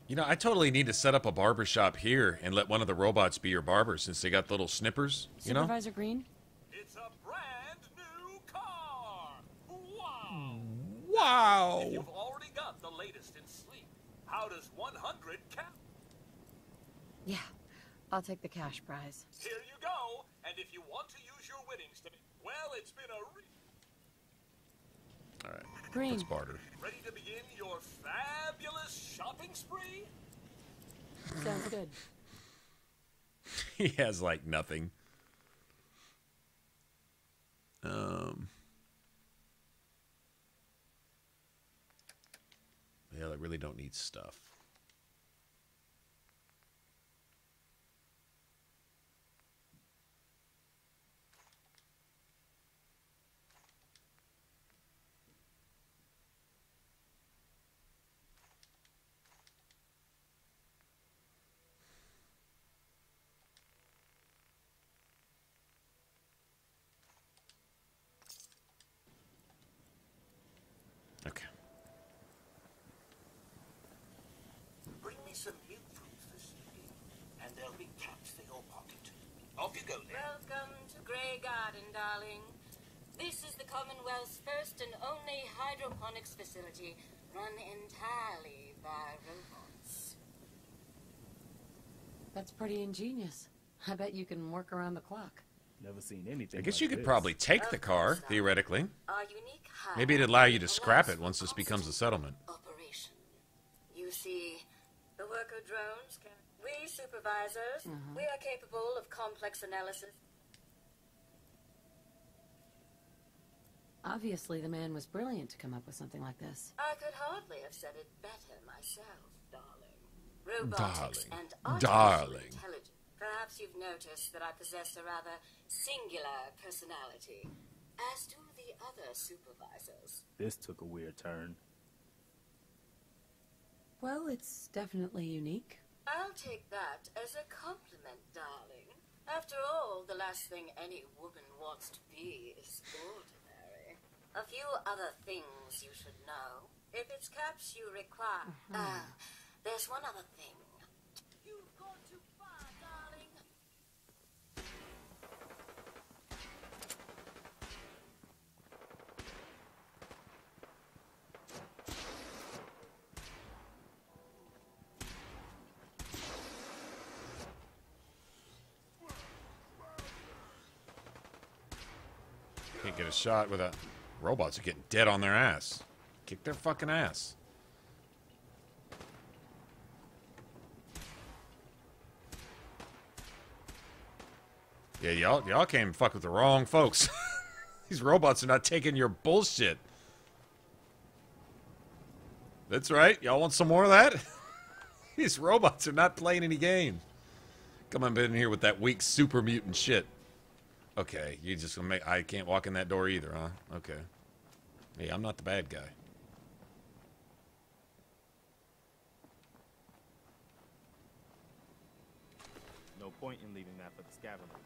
You know, I totally need to set up a barber shop here and let one of the robots be your barber since they got little snippers, you know? Supervisor Green? It's a brand new car. Wow. Wow. If you've already got the latest in sleep, how does 100 count? Yeah, I'll take the cash prize. Here you go. And if you want to use your winnings to... Well, it's been a... All right. Green. Let's barter. Ready to begin your fabulous shopping spree? Sounds good. He has, like, nothing. Yeah, I really don't need stuff. Okay. Bring me some milk fruits this evening, and there'll be caps for your pocket. Off you go then. Welcome to Grey Garden, darling. This is the Commonwealth's first and only hydroponics facility run entirely by robots. That's pretty ingenious. I bet you can work around the clock. Never seen anything. I guess like you could this. probably take the car, theoretically. Our unique Maybe it'd allow you to scrap it once this becomes a settlement. operation. You see, the worker drones can... We supervisors, we are capable of complex analysis. Obviously, the man was brilliant to come up with something like this. I could hardly have said it better myself, darling. Robotics and artificial Darling. intelligence. Perhaps you've noticed that I possess a rather singular personality, as do the other supervisors. This took a weird turn. Well, it's definitely unique. I'll take that as a compliment, darling. After all, the last thing any woman wants to be is ordinary. A few other things you should know. If it's caps you require... there's one other thing. You've gone too far, darling. Can't get a shot without... Robots are getting dead on their ass. Kick their fucking ass. Yeah, y'all came fuck with the wrong folks. These robots are not taking your bullshit. That's right. Y'all want some more of that? These robots are not playing any games. Come on in here with that weak super mutant shit. Okay, you just gonna make... I can't walk in that door either, huh? Okay. Hey, I'm not the bad guy. No point in leaving that for the scavengers.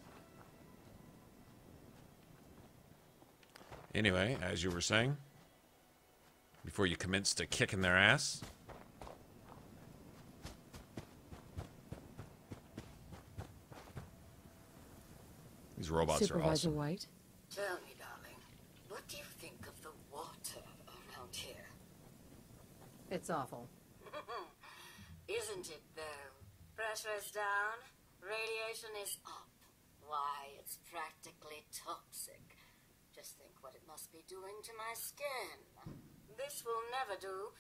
Anyway, as you were saying, before you commence to kicking their ass. These robots are awesome. White? Tell me, darling, what do you think of the water around here? It's awful. Isn't it, though? Pressure is down, radiation is up. Why, it's practically toxic. Just think what it must be doing to my skin. This will never do.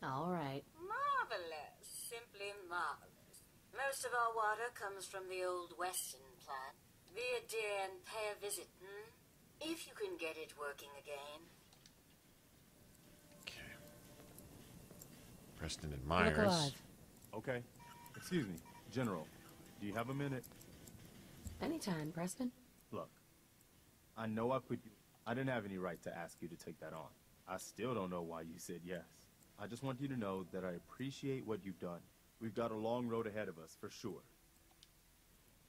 All right. Marvelous. Simply marvelous. Most of our water comes from the old Western plant. Be a dear and pay a visit, if you can get it working again. Okay. Preston Look admires. alive. Okay. Excuse me, General. Do you have a minute? Anytime, Preston. Look, I know I put you... I didn't have any right to ask you to take that on. I still don't know why you said yes. I just want you to know that I appreciate what you've done. We've got a long road ahead of us, for sure.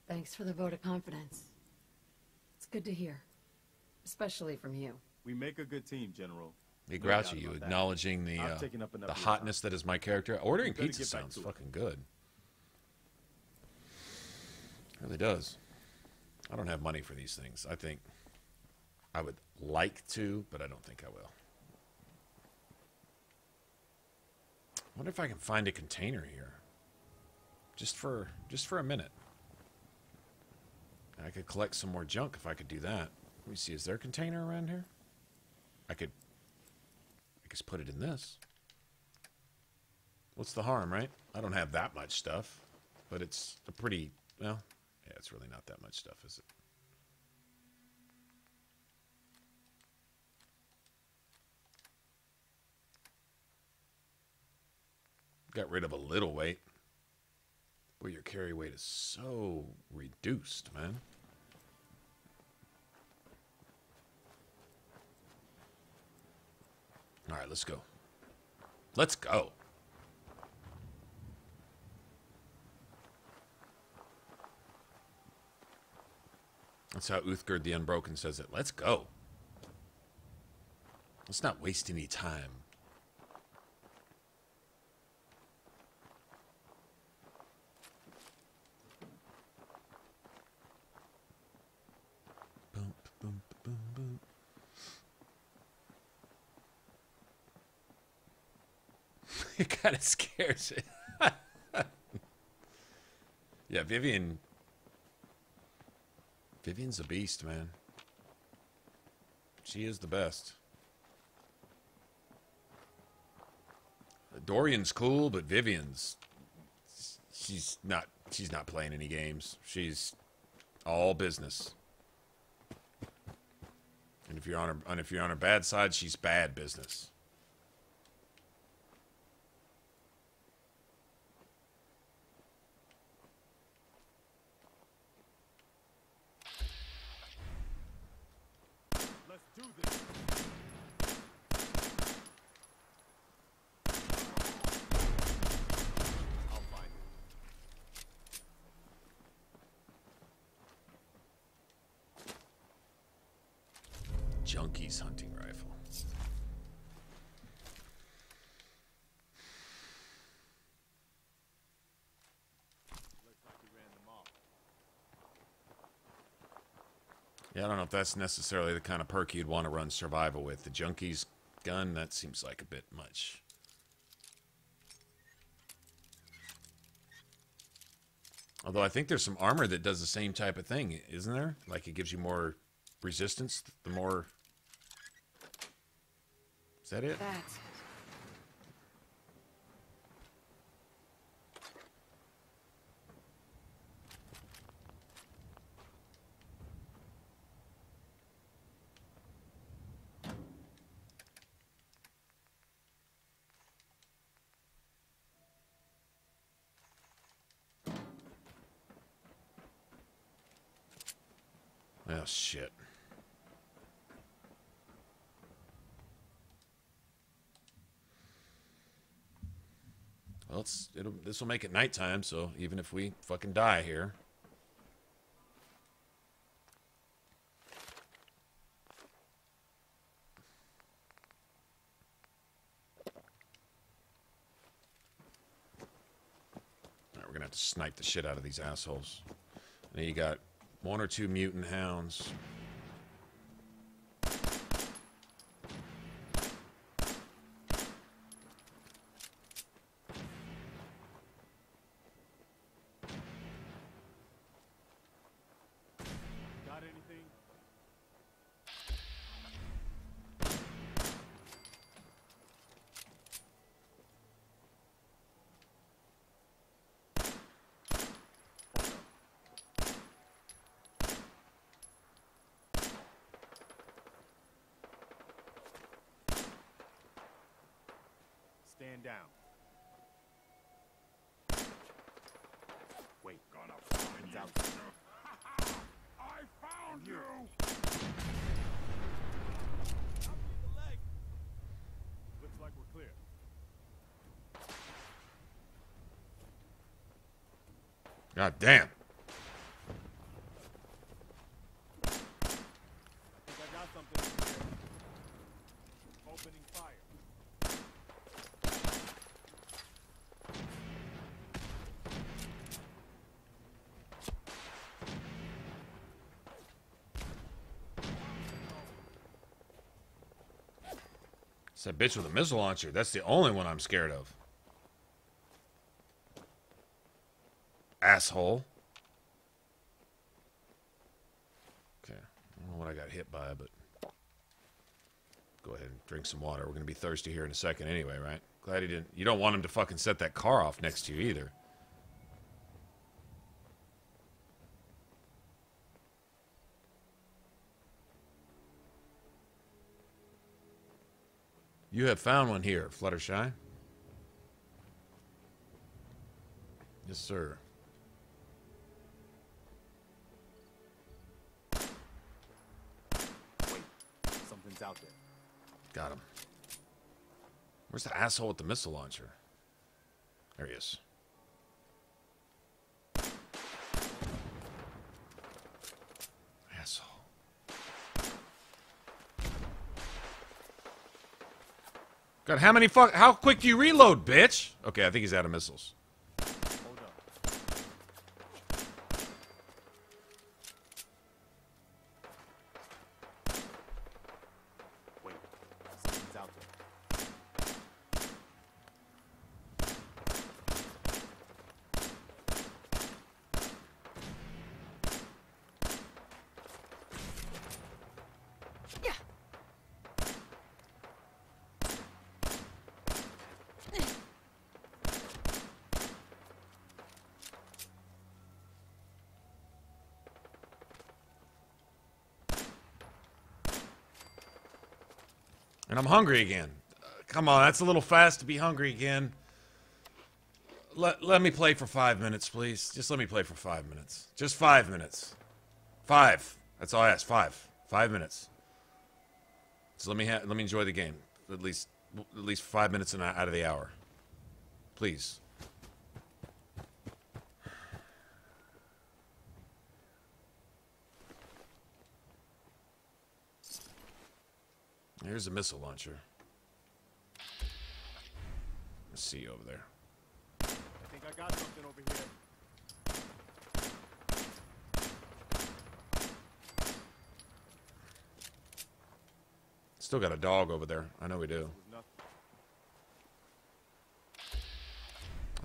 Thanks for the vote of confidence. It's good to hear. Especially from you. We make a good team, General. Hey, Grouchy, you acknowledging the hotness that is my character. Ordering pizza sounds fucking good. It really does. I don't have money for these things. I think I would like to, but I don't think I will. I wonder if I can find a container here. Just for a minute. I could collect some more junk if I could do that. Let me see, is there a container around here? I could just put it in this. What's the harm, right? I don't have that much stuff, but it's a pretty, well, yeah, it's really not that much stuff, is it? Got rid of a little weight. Boy, your carry weight is so reduced, man. All right, let's go. Let's go. That's how Uthgerd the Unbroken says it. Let's go. Let's not waste any time. Boom, boom, boom, boom. It kind of scares it. Yeah, Vivian's a beast, man. She is the best. Dorian's cool, but Vivian's she's not playing any games. She's all business. And if you're on her bad side, she's bad business. Junkie's hunting rifle. Yeah, I don't know if that's necessarily the kind of perk you'd want to run survival with. The Junkie's gun, that seems like a bit much. Although I think there's some armor that does the same type of thing, isn't there? Like it gives you more resistance, the more... Is that it? Oh, shit. Well, this will make it nighttime, so even if we fucking die here. Alright, we're gonna have to snipe the shit out of these assholes. Now you got 1 or 2 mutant hounds. Stand down. Wait, gone up. God damn. It's that bitch with a missile launcher. That's the only one I'm scared of. Asshole. Okay. I don't know what I got hit by, but... Go ahead and drink some water. We're going to be thirsty here in a second anyway, right? Glad he didn't... You don't want him to fucking set that car off next to you either. You have found one here, Fluttershy. Yes, sir. Wait, something's out there. Got him. Where's the asshole with the missile launcher? There he is. Asshole. God, how quick do you reload, bitch? Okay, I think he's out of missiles. Hold up. Wait, something's out there. And I'm hungry again. Come on, that's a little fast to be hungry again. Let me play for 5 minutes, please. Just let me play for 5 minutes. Just 5 minutes. 5. That's all I ask. 5. 5 minutes. So let me enjoy the game. At least 5 minutes out of the hour. Please. Here's a missile launcher. Let's see you over there. I think I got something over here. Still got a dog over there. I know we do. I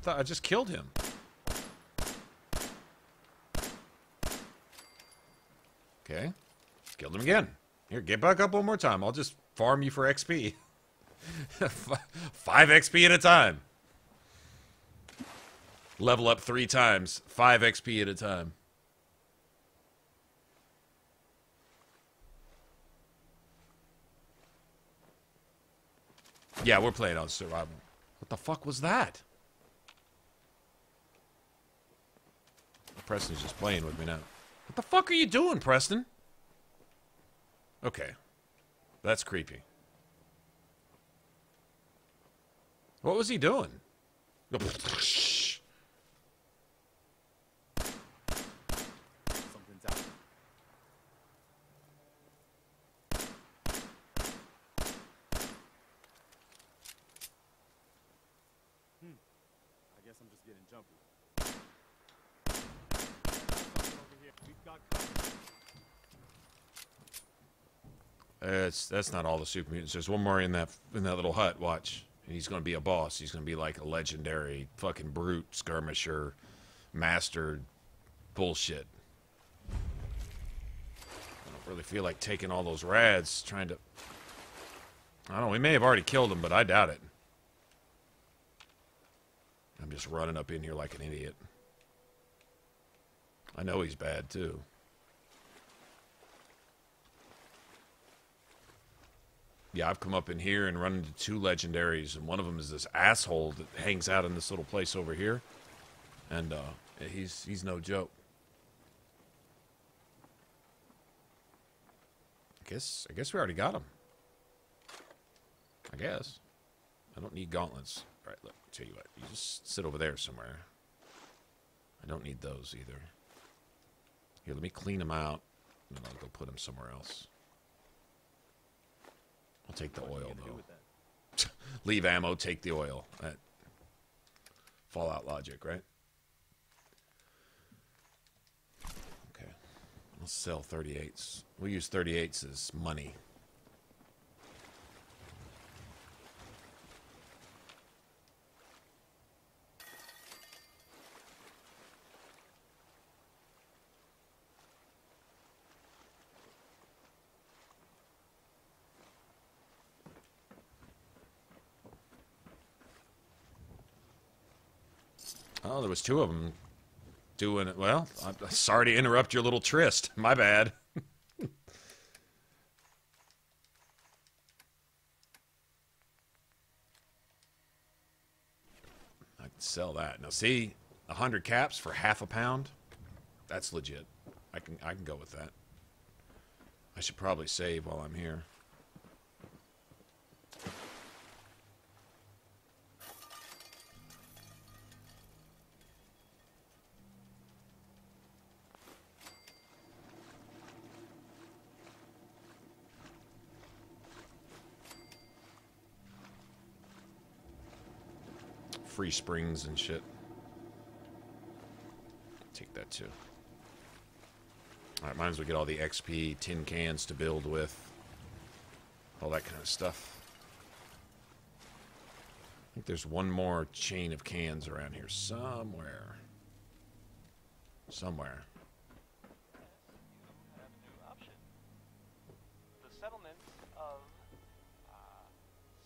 thought I just killed him. Okay. Killed him again. Here, get back up one more time. I'll just farm you for XP. 5 XP at a time. Level up 3 times. 5 XP at a time. Yeah, we're playing on survival. What the fuck was that? Preston's just playing with me now. What the fuck are you doing, Preston? Okay. That's creepy. What was he doing? Something's out. I guess I'm just getting jumpy. Over here. We've got that's not all the super mutants. There's one more in that little hut. Watch. And he's going to be a boss. He's going to be like a legendary fucking brute skirmisher, master bullshit. I don't really feel like taking all those rads, trying to... I don't know, we may have already killed him, but I doubt it. I'm just running up in here like an idiot. I know he's bad, too. Yeah, I've come up in here and run into 2 legendaries, and one of them is this asshole that hangs out in this little place over here. And, he's no joke. I guess we already got him. I guess. I don't need gauntlets. Alright, look, tell you what. You just sit over there somewhere. I don't need those either. Here, let me clean them out, and then I'll go put them somewhere else. I'll take the oil, though. Leave ammo, take the oil. That Fallout logic, right? Okay. I'll sell 38s. We'll use 38s as money. Oh, there was two of them doing it. Well, I'm sorry to interrupt your little tryst. My bad. I can sell that. Now, see, 100 caps for half a pound? That's legit. I can go with that. I should probably save while I'm here. Free springs and shit. Take that too. Alright, might as well get all the XP, tin cans to build with. All that kind of stuff. I think there's one more chain of cans around here somewhere. Somewhere. You have a new option. The settlement of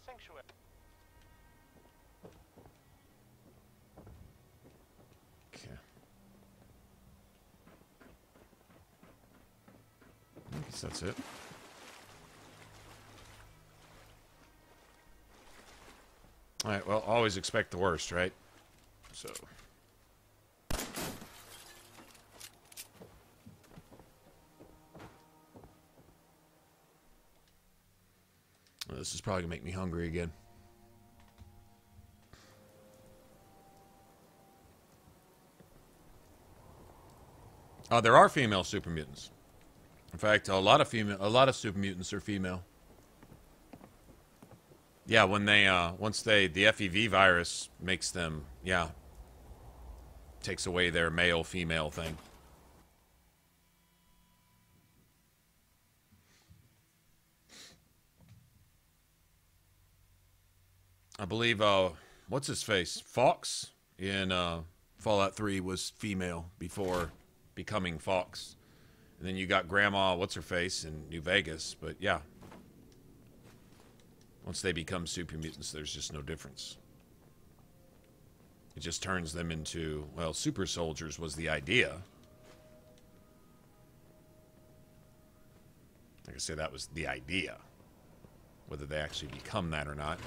Sanctuary. Okay. I guess that's it. Alright, well, always expect the worst, right? So. Well, this is probably gonna make me hungry again. There are female super mutants. In fact, a lot of super mutants are female. Yeah, when they the FEV virus makes them, yeah, takes away their male female thing. I believe what's his face? Fox in Fallout 3 was female before becoming Fox. And then you got Grandma, what's her face, in New Vegas. But yeah, once they become super mutants, there's just no difference. It just turns them into, well, super soldiers was the idea. Like I said, that was the idea. Whether they actually become that or not,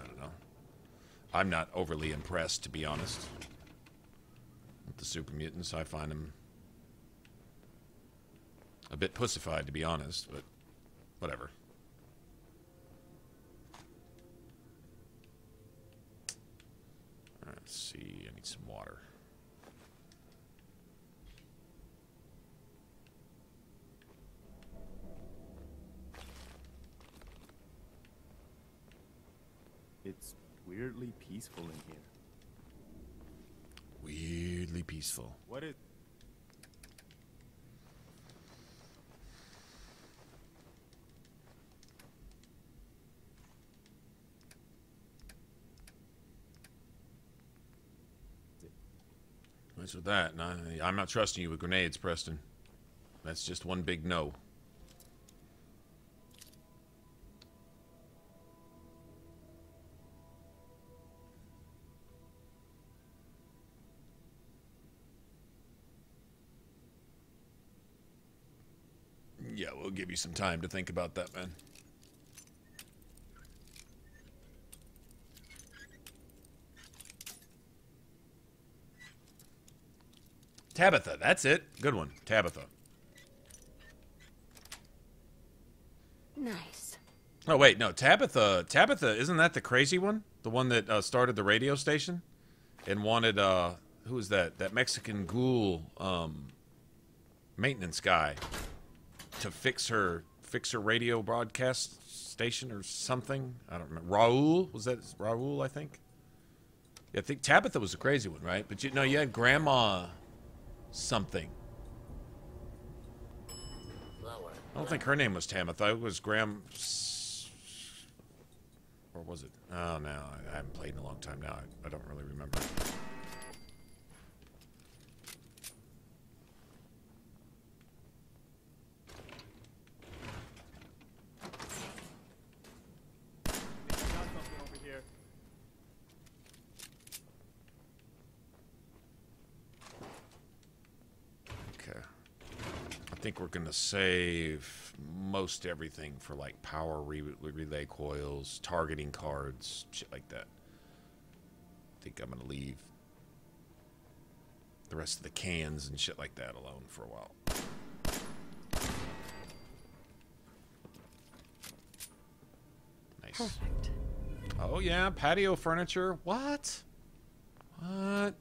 I don't know. I'm not overly impressed, to be honest, with the super mutants. I find them a bit pussified, to be honest, but whatever. All right, let's see. I need some water. It's weirdly peaceful in here. Weirdly peaceful. What is... What's with that? No, I'm not trusting you with grenades, Preston. That's just one big no. Yeah, we'll give you some time to think about that, man. Tabitha, that's it. Good one. Tabitha. Nice. Oh, wait, no. Tabitha, isn't that the crazy one? The one that started the radio station? And wanted, who was that? That Mexican ghoul maintenance guy to fix her radio broadcast station or something. I don't remember. Raul, was that Raul? I think. Yeah, I think Tabitha was a crazy one, right? But you know, you had Grandma something. I don't think her name was Tamitha. It was Graham. Or was it? Oh, no. I haven't played in a long time now. I don't really remember. Okay. I think we're going to save most everything for like power relay coils, targeting cards, shit like that. I think I'm going to leave the rest of the cans and shit like that alone for a while. Nice. Perfect. Oh yeah, patio furniture. What? What?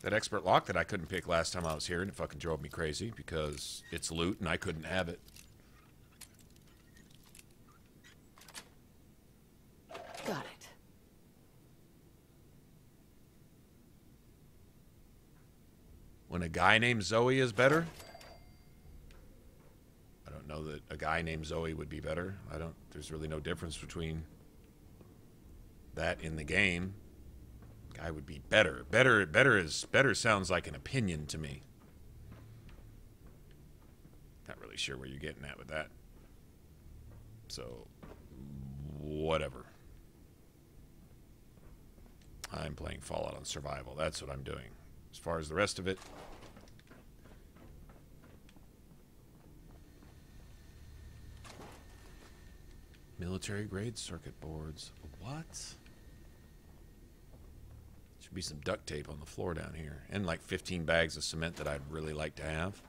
That expert lock that I couldn't pick last time I was here, and it fucking drove me crazy because it's loot and I couldn't have it. Got it. When a guy named Zoe is better? I don't know that a guy named Zoe would be better. There's really no difference between that in the game. Guy would be better. Better sounds like an opinion to me. Not really sure where you're getting at with that. So, whatever. I'm playing Fallout on survival. That's what I'm doing. As far as the rest of it, military grade circuit boards. What? Should be some duct tape on the floor down here. And like 15 bags of cement that I'd really like to have.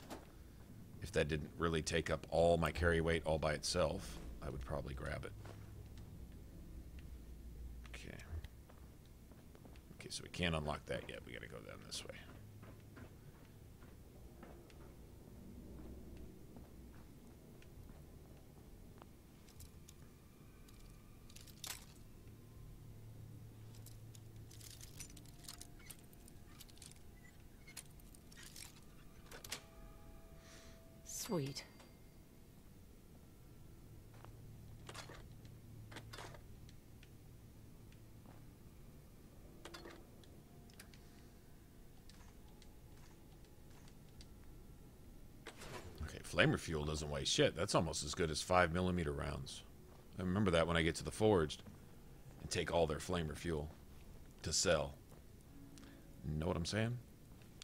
If that didn't really take up all my carry weight all by itself, I would probably grab it. Okay. Okay, so we can't unlock that yet. We gotta go down this way. Sweet. Okay, flamer fuel doesn't weigh shit. That's almost as good as 5mm rounds. I remember that when I get to the forged and take all their flamer fuel to sell. Know what I'm saying?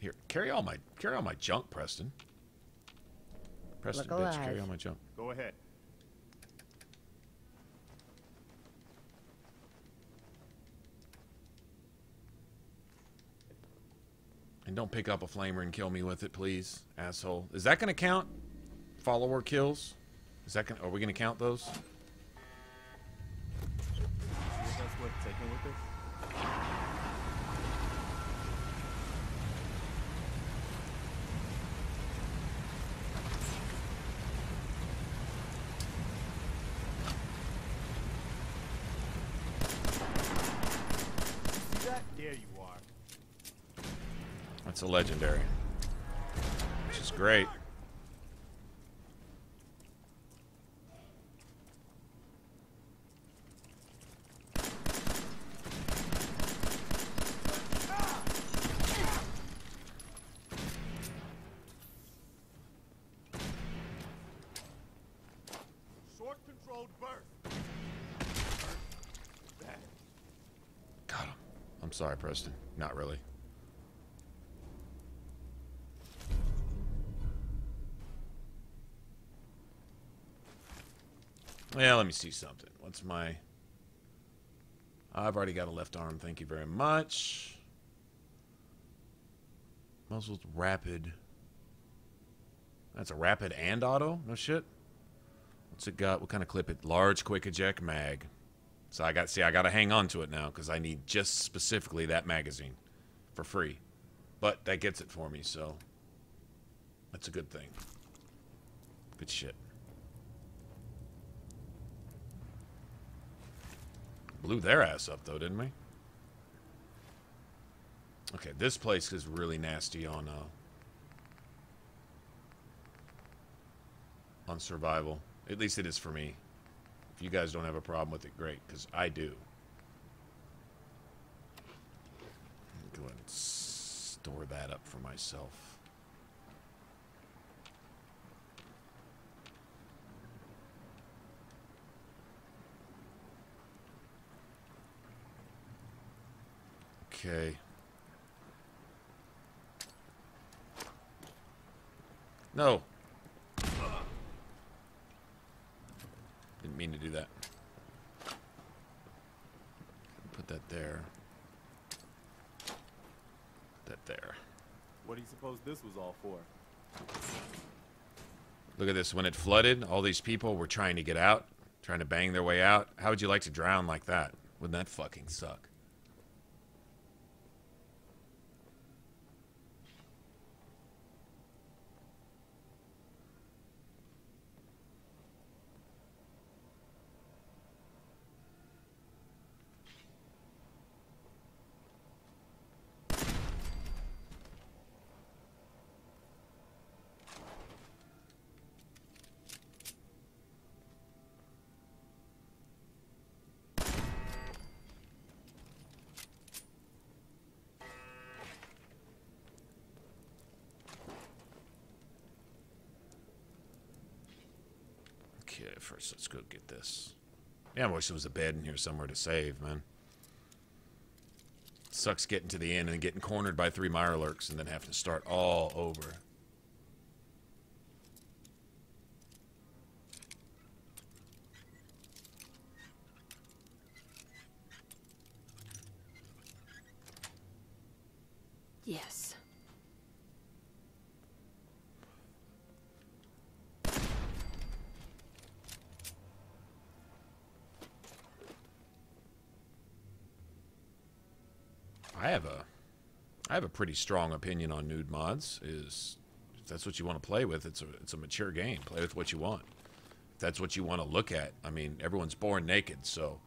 Here, carry all my junk, Preston. Preston, bitch, carry all my junk. Go ahead. And don't pick up a flamer and kill me with it, please, asshole. Is that going to count? Follower kills? Is that are we going to count those? That's what taking with us. There you are. That's a legendary. Which is great. Short controlled burst. Got him. I'm sorry, Preston. Not really. Well, let me see something. What's my... I've already got a left arm. Thank you very much. Muzzled rapid. That's a rapid and auto? No shit. What's it got? What kind of clip it? Large quick eject mag. So I got to hang on to it now because I need just specifically that magazine. for free. But that gets it for me, so that's a good thing. Good shit. Blew their ass up, though, didn't we? Okay, this place is really nasty on survival. At least it is for me. If you guys don't have a problem with it, great, because I do. Go ahead and store that up for myself. Okay. No. Didn't mean to do that. Put that there. Put that there. What do you suppose this was all for? Look at this. When it flooded, all these people were trying to get out, trying to bang their way out. How would you like to drown like that? Wouldn't that fucking suck? Okay, first let's go get this. Yeah, I wish there was a bed in here somewhere to save, man. Sucks getting to the end and getting cornered by 3 Mirelurks and then having to start all over. Yes. I have a pretty strong opinion on nude mods. If that's what you want to play with, it's a mature game. Play with what you want. If that's what you want to look at. I mean, everyone's born naked, so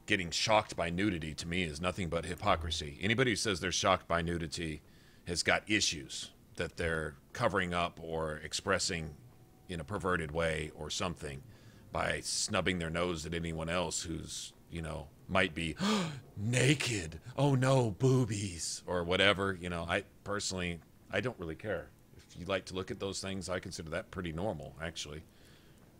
getting shocked by nudity to me is nothing but hypocrisy. Anybody who says they're shocked by nudity has got issues that they're covering up or expressing in a perverted way or something by snubbing their nose at anyone else who's, you know, might be naked. Oh no, boobies or whatever. You know, I personally, I don't really care. If you like to look at those things, I consider that pretty normal, actually,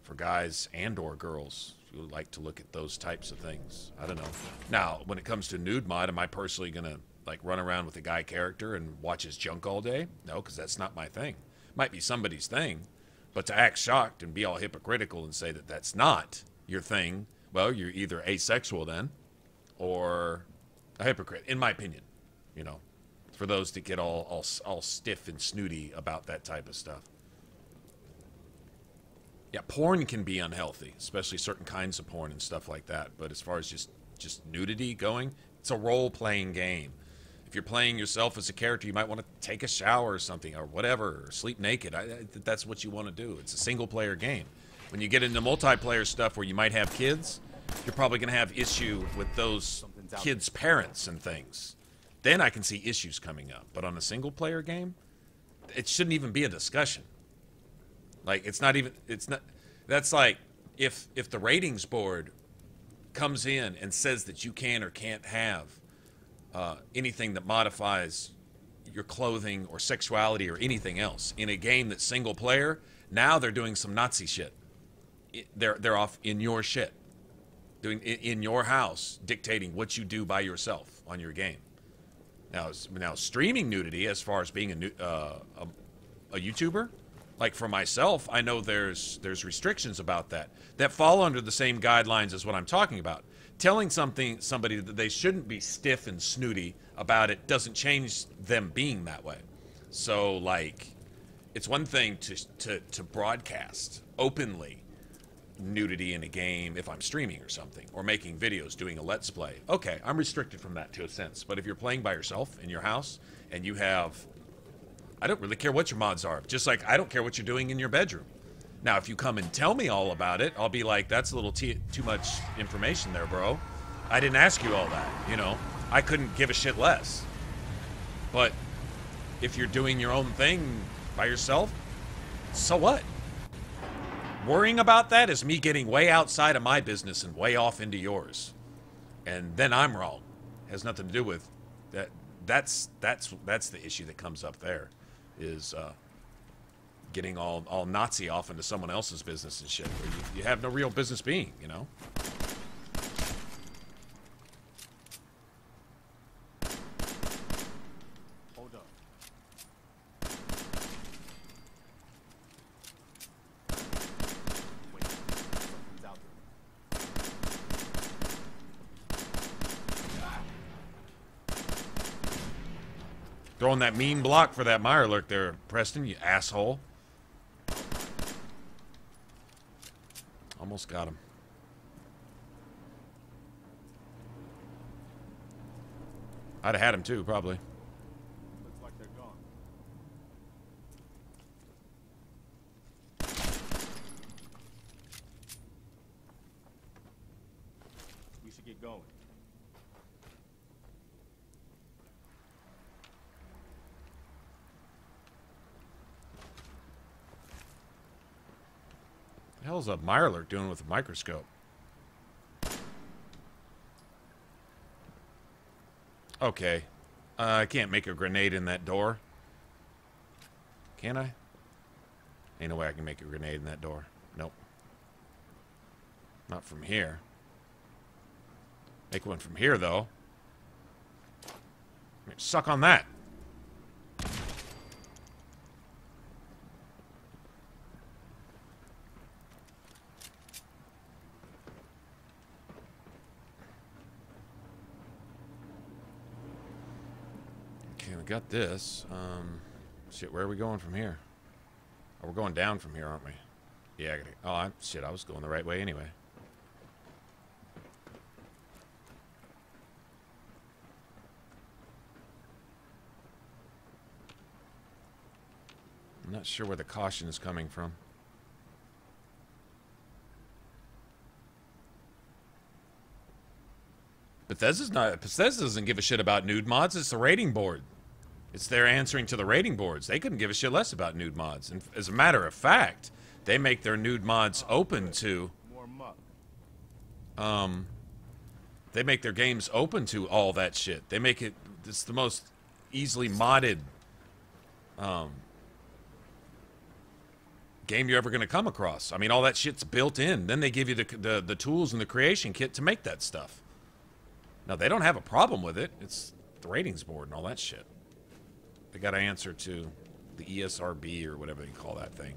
for guys and or girls who like to look at those types of things. I don't know. Now, when it comes to nude mod, am I personally gonna like run around with a guy character and watch his junk all day? No, because that's not my thing. Might be somebody's thing, but to act shocked and be all hypocritical and say that that's not your thing, well, you're either asexual then, or a hypocrite, in my opinion. You know, for those that get all stiff and snooty about that type of stuff. Yeah, porn can be unhealthy, especially certain kinds of porn and stuff like that. But as far as just nudity going, it's a role-playing game. If you're playing yourself as a character, you might want to take a shower or something, or whatever, or sleep naked. That's what you want to do. It's a single-player game. When you get into multiplayer stuff where you might have kids, you're probably going to have issue with those kids' parents and things. Then I can see issues coming up. But on a single-player game, it shouldn't even be a discussion. Like, it's not even, it's not, that's like, if the ratings board comes in and says that you can or can't have anything that modifies your clothing or sexuality or anything else in a game that's single player, now they're doing some Nazi shit. They're off in your shit, doing in your house, dictating what you do by yourself on your game. Now streaming nudity, as far as being a YouTuber, like for myself, I know there's restrictions about that fall under the same guidelines as what I'm talking about. Telling somebody that they shouldn't be stiff and snooty about it doesn't change them being that way. So, like, it's one thing to broadcast openly nudity in a game if I'm streaming or something, or making videos, doing a Let's Play. Okay, I'm restricted from that to a sense. But if you're playing by yourself in your house and you have... I don't really care what your mods are. Just like I don't care what you're doing in your bedroom. Now, if you come and tell me all about it, I'll be like, that's a little too much information there, bro. I didn't ask you all that, you know? I couldn't give a shit less. But if you're doing your own thing by yourself, so what? Worrying about that is me getting way outside of my business and way off into yours. And then I'm wrong. It has nothing to do with that. That's the issue that comes up there, is getting all Nazi off into someone else's business and shit, where you have no real business being, you know? Hold up. Wait, something's out there. Throwing that mean block for that Mirelurk there, Preston, you asshole. Almost got him. I'd have had him too, probably. Looks like they're gone. We should get going. The hell's a Mirelurk doing with a microscope? Okay. I can't make a grenade in that door. Can I? Ain't no way I can make a grenade in that door. Nope. Not from here. Make one from here, though. Suck on that. Okay, we got this. Shit, where are we going from here? Oh, we're going down from here, aren't we? Yeah, I gotta... Oh, shit, I was going the right way anyway. I'm not sure where the caution is coming from. Bethesda doesn't give a shit about nude mods. It's the rating board. It's their answering to the rating boards. They couldn't give a shit less about nude mods. And as a matter of fact, they make their nude mods open to... More muck. They make their games open to all that shit. They make it... It's the most easily modded... game you're ever going to come across. I mean, all that shit's built in. Then they give you the tools and the creation kit to make that stuff. Now, they don't have a problem with it. It's the ratings board and all that shit. They got to answer to the ESRB or whatever they call that thing.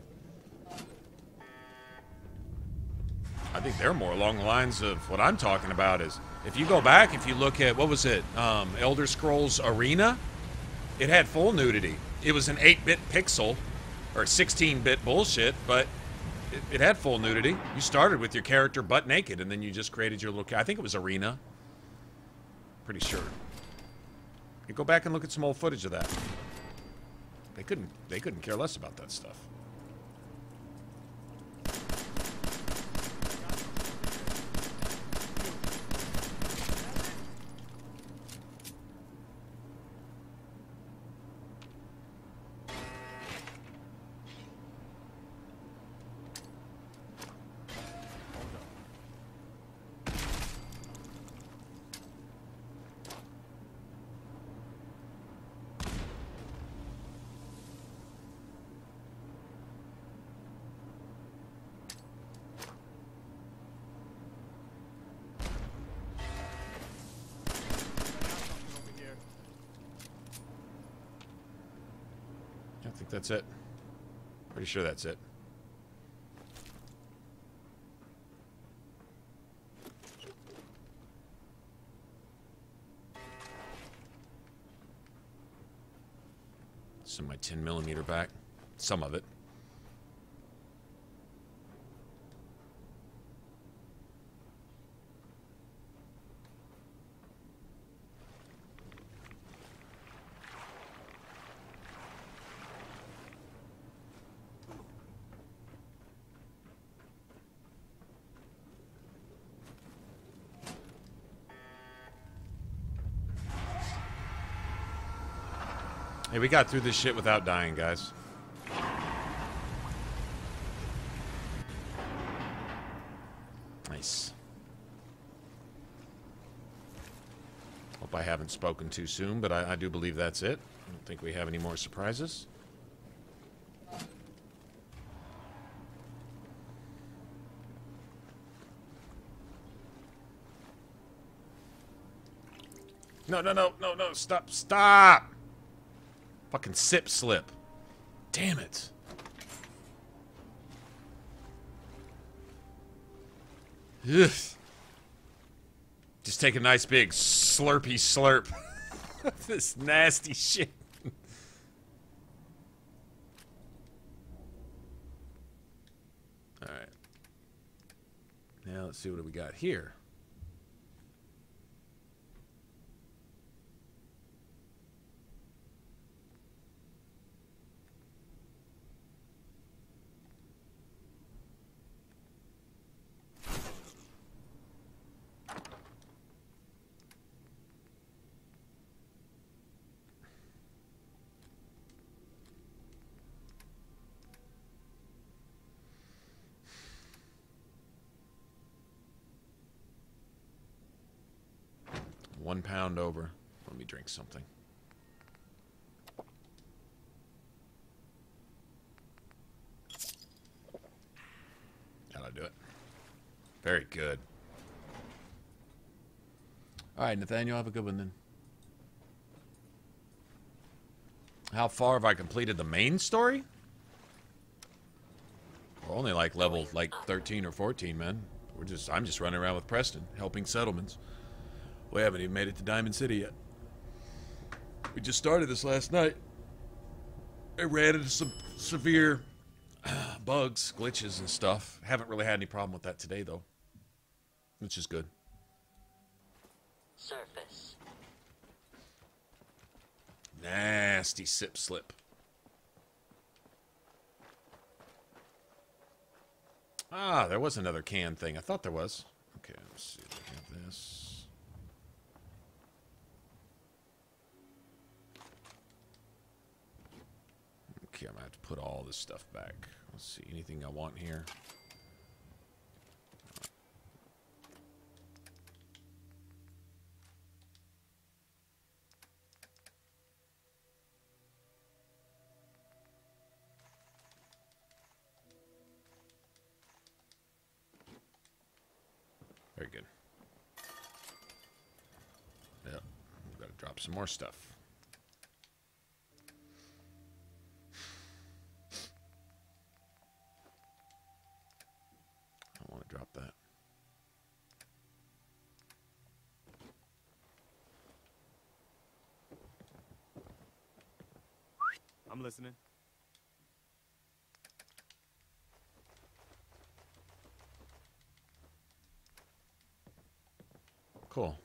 I think they're more along the lines of what I'm talking about is, if you go back, if you look at, what was it, Elder Scrolls Arena, it had full nudity. It was an 8-bit pixel, or 16-bit bullshit, but it had full nudity. You started with your character butt naked, and then you just created your little... I think it was Arena. Pretty sure. You go back and look at some old footage of that. They couldn't care less about that stuff. I think that's it. Pretty sure that's it. Send my 10mm back. Some of it. Hey, we got through this shit without dying, guys. Nice. Hope I haven't spoken too soon, but I do believe that's it. I don't think we have any more surprises. No, stop! Fucking sip slip. Damn it. Ugh. Just take a nice big slurpy slurp of this nasty shit. Alright. Now let's see what we got here. £1 over. Let me drink something. That'll do it. Very good. Alright, Nathaniel, have a good one then. How far have I completed the main story? We're only like level 13 or 14, man. I'm just running around with Preston, helping settlements. We haven't even made it to Diamond City yet. We just started this last night. I ran into some severe bugs, glitches, and stuff. Haven't really had any problem with that today, though. Which is good. Surface. Nasty sip slip. Ah, there was another can thing. I thought there was. Okay, let's see. We have this. Okay, I'm gonna have to put all this stuff back. Let's see, anything I want here? Very good. Yep, we've got to drop some more stuff. I want to drop that. I'm listening. Cool.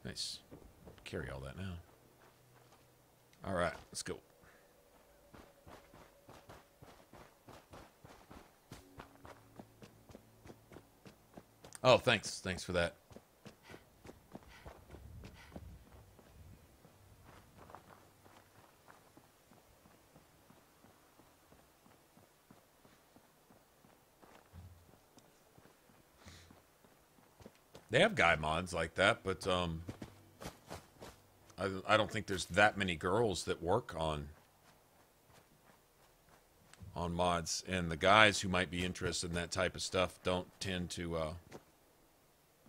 Nice. Carry all that now. All right, let's go. Oh, thanks. Thanks for that. They have guy mods like that, but I don't think there's that many girls that work on mods, and the guys who might be interested in that type of stuff don't tend to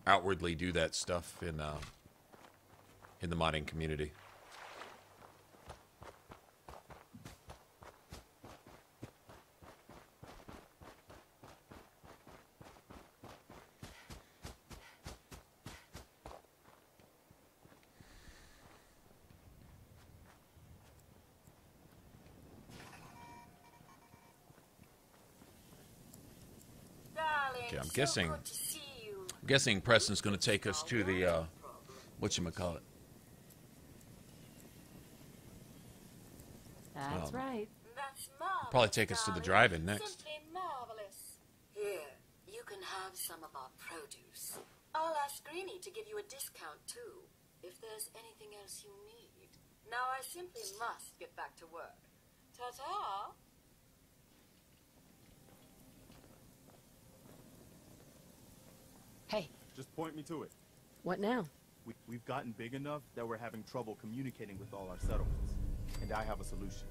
outwardly do that stuff in the modding community. Okay, I'm guessing Preston's going to take us to the whatchamacallit. That's right. That's marvelous, Probably take us to the drive-in next. Simply marvelous. Here, you can have some of our produce. I'll ask Greenie to give you a discount too, if there's anything else you need. Now I simply must get back to work. Ta-ta! Hey. Just point me to it. What now? We've gotten big enough that we're having trouble communicating with all our settlements. And I have a solution.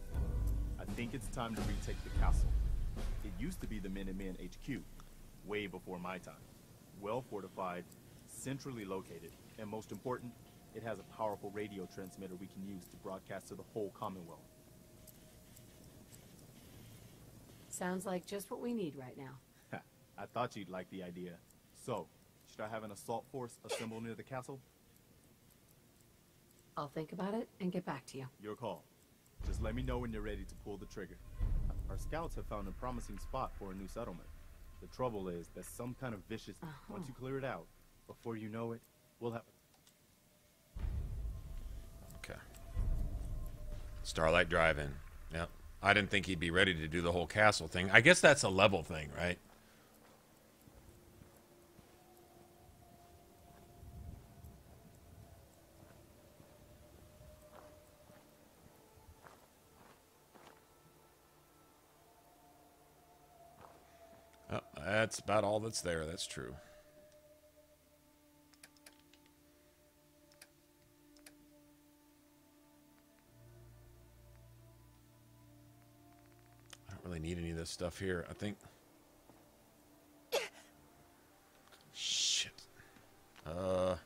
I think it's time to retake the castle. It used to be the Minutemen HQ, way before my time. Well fortified, centrally located, and most important, it has a powerful radio transmitter we can use to broadcast to the whole Commonwealth. Sounds like just what we need right now. I thought you'd like the idea. So, should I have an assault force assemble near the castle? I'll think about it and get back to you. Your call. Just let me know when you're ready to pull the trigger. Our scouts have found a promising spot for a new settlement. The trouble is, there's some kind of vicious... Once you clear it out, before you know it, we'll have... Okay. Starlight Drive-In. Yep. I didn't think he'd be ready to do the whole castle thing. I guess that's a level thing, right? Oh, that's about all that's there. That's true. I don't really need any of this stuff here. I think... Shit. Alright,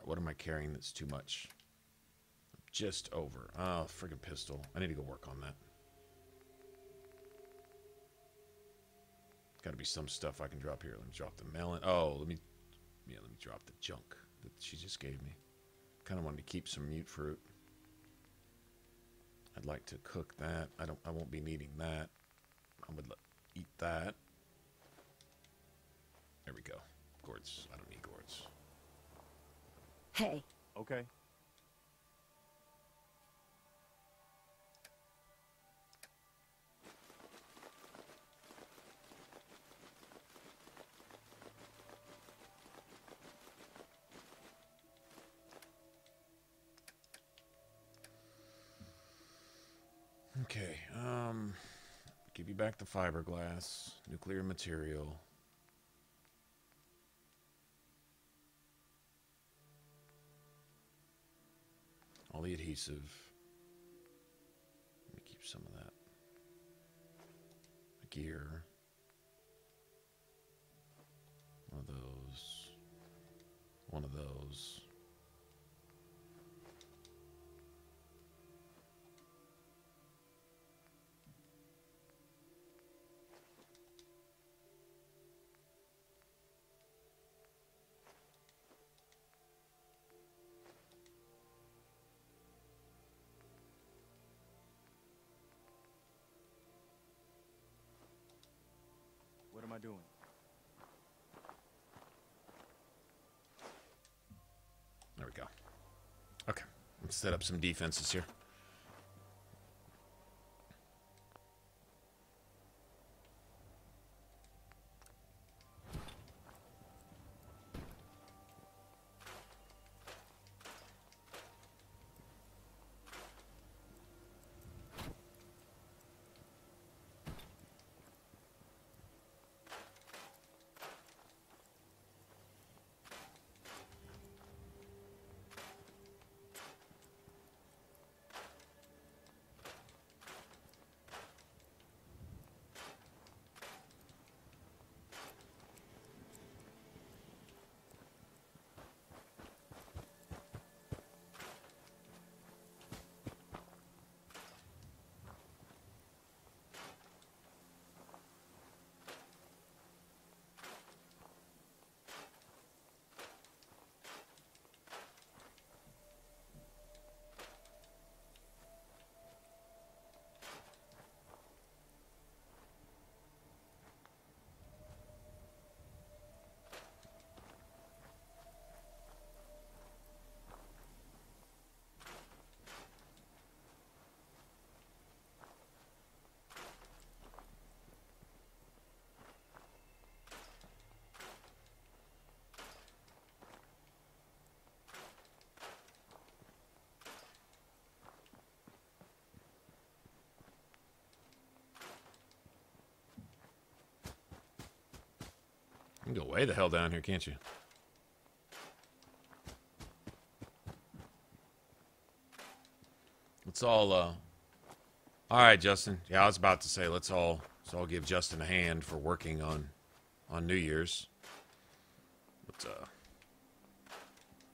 what am I carrying that's too much? Just over. Oh, friggin' pistol. I need to go work on that. Got to be some stuff I can drop here. Let me drop the melon. Oh, let me drop the junk that she just gave me. Kind of wanted to keep some mute fruit. I'd like to cook that. I won't be needing that. I would eat that. There we go. Gourds. I don't need gourds. Hey. Okay. Okay, give you back the fiberglass, nuclear material. All the adhesive. Let me keep some of that. The gear. One of those. One of those. What am I doing? There we go. Okay, let's set up some defenses here. You can go way the hell down here, can't you? Let's all, all right, Justin. Yeah, I was about to say, let's all give Justin a hand for working on New Year's. But,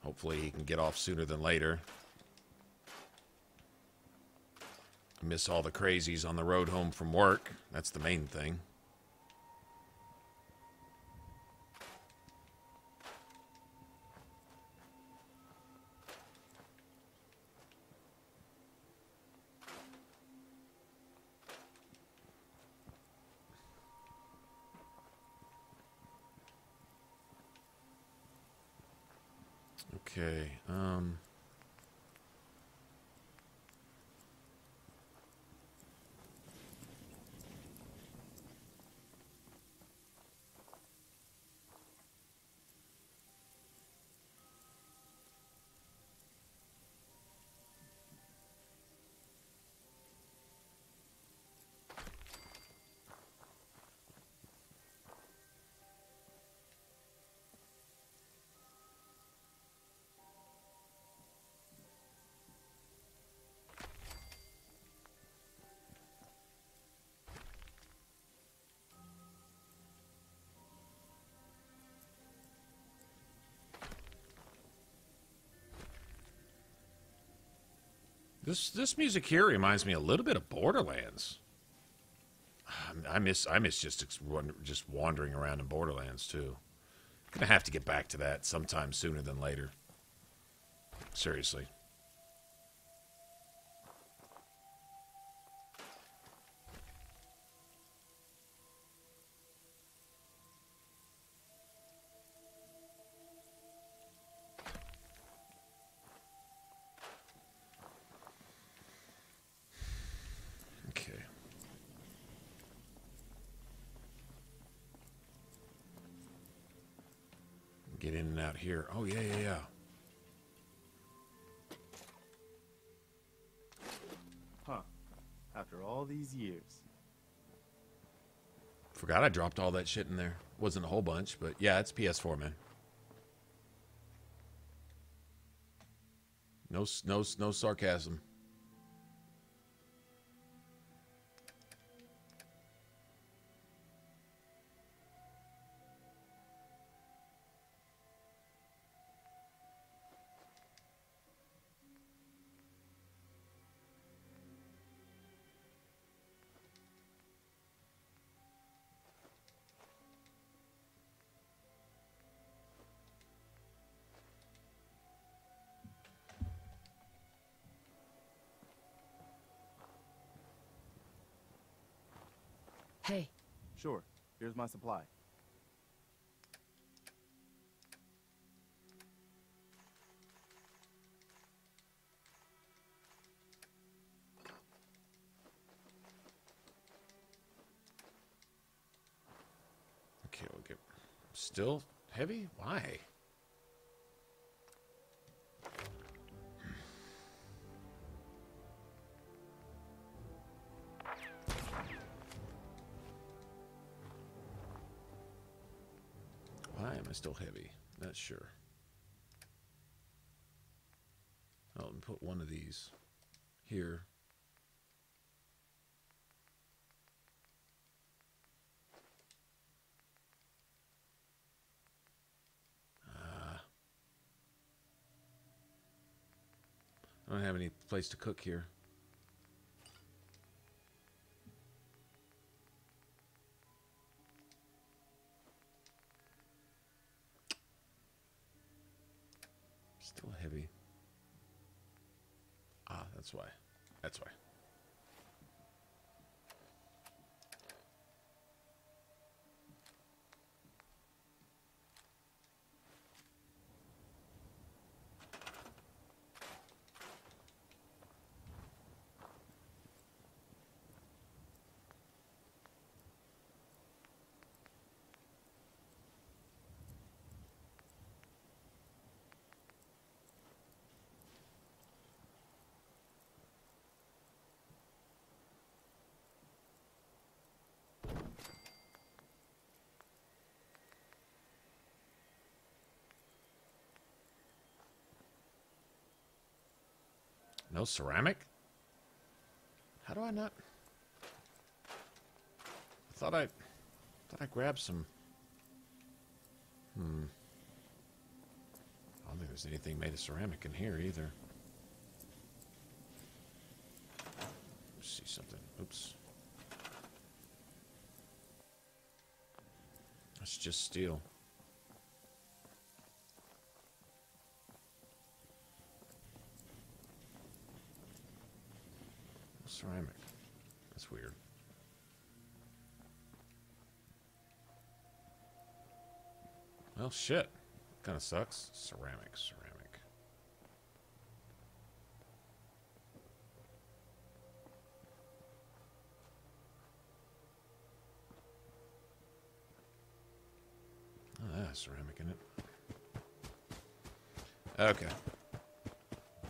hopefully he can get off sooner than later. I miss all the crazies on the road home from work. That's the main thing. Okay, This music here reminds me a little bit of Borderlands. I miss just wandering around in Borderlands too. Gonna have to get back to that sometime sooner than later. Seriously. Get in and out here. Oh, yeah. Huh. After all these years. Forgot I dropped all that shit in there. Wasn't a whole bunch, but yeah, it's PS4, man. No sarcasm. Hey. Sure. Here's my supply. Okay, we'll get... Still heavy? Why? Why am I still heavy? Not sure. I'll put one of these here. I don't have any place to cook here. Still heavy. Ah, that's why. That's why. No ceramic? How do I not? I thought I grabbed some. I don't think there's anything made of ceramic in here either. Let's see something. Oops. That's just steel. Ceramic. That's weird. Well, shit. Kind of sucks. Ceramic. Oh, that's ceramic in it. Okay.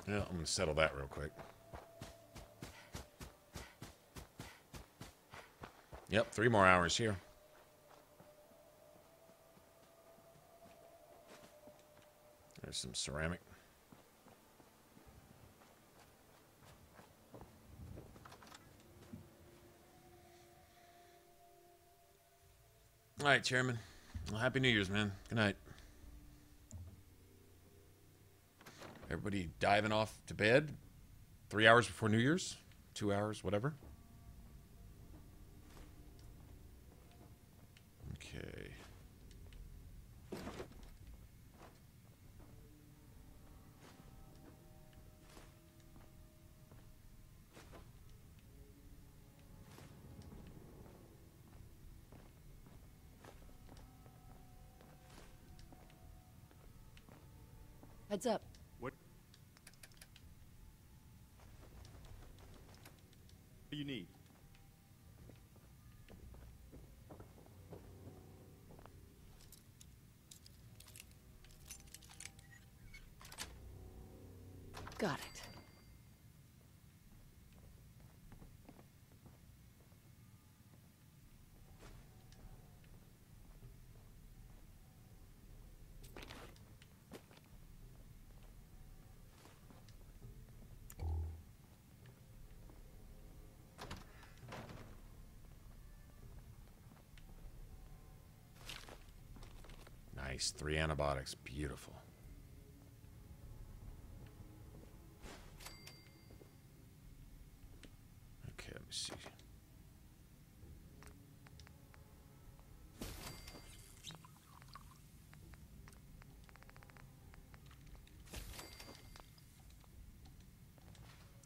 Well, I'm going to settle that real quick. Yep, 3 more hours here. There's some ceramic. All right, Chairman. Well, Happy New Year's, man. Good night. Everybody diving off to bed? 3 hours before New Year's? 2 hours, whatever. Okay. Heads up. What do you need? Got it. Nice. 3 antibiotics. Beautiful. Okay, let me see.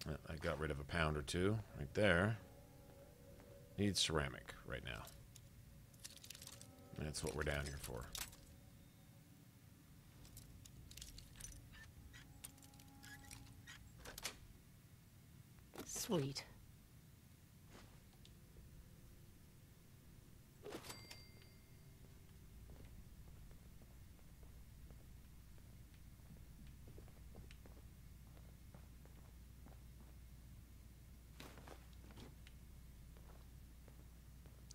I got rid of a pound or 2 right there. Need ceramic right now. That's what we're down here for. Sweet.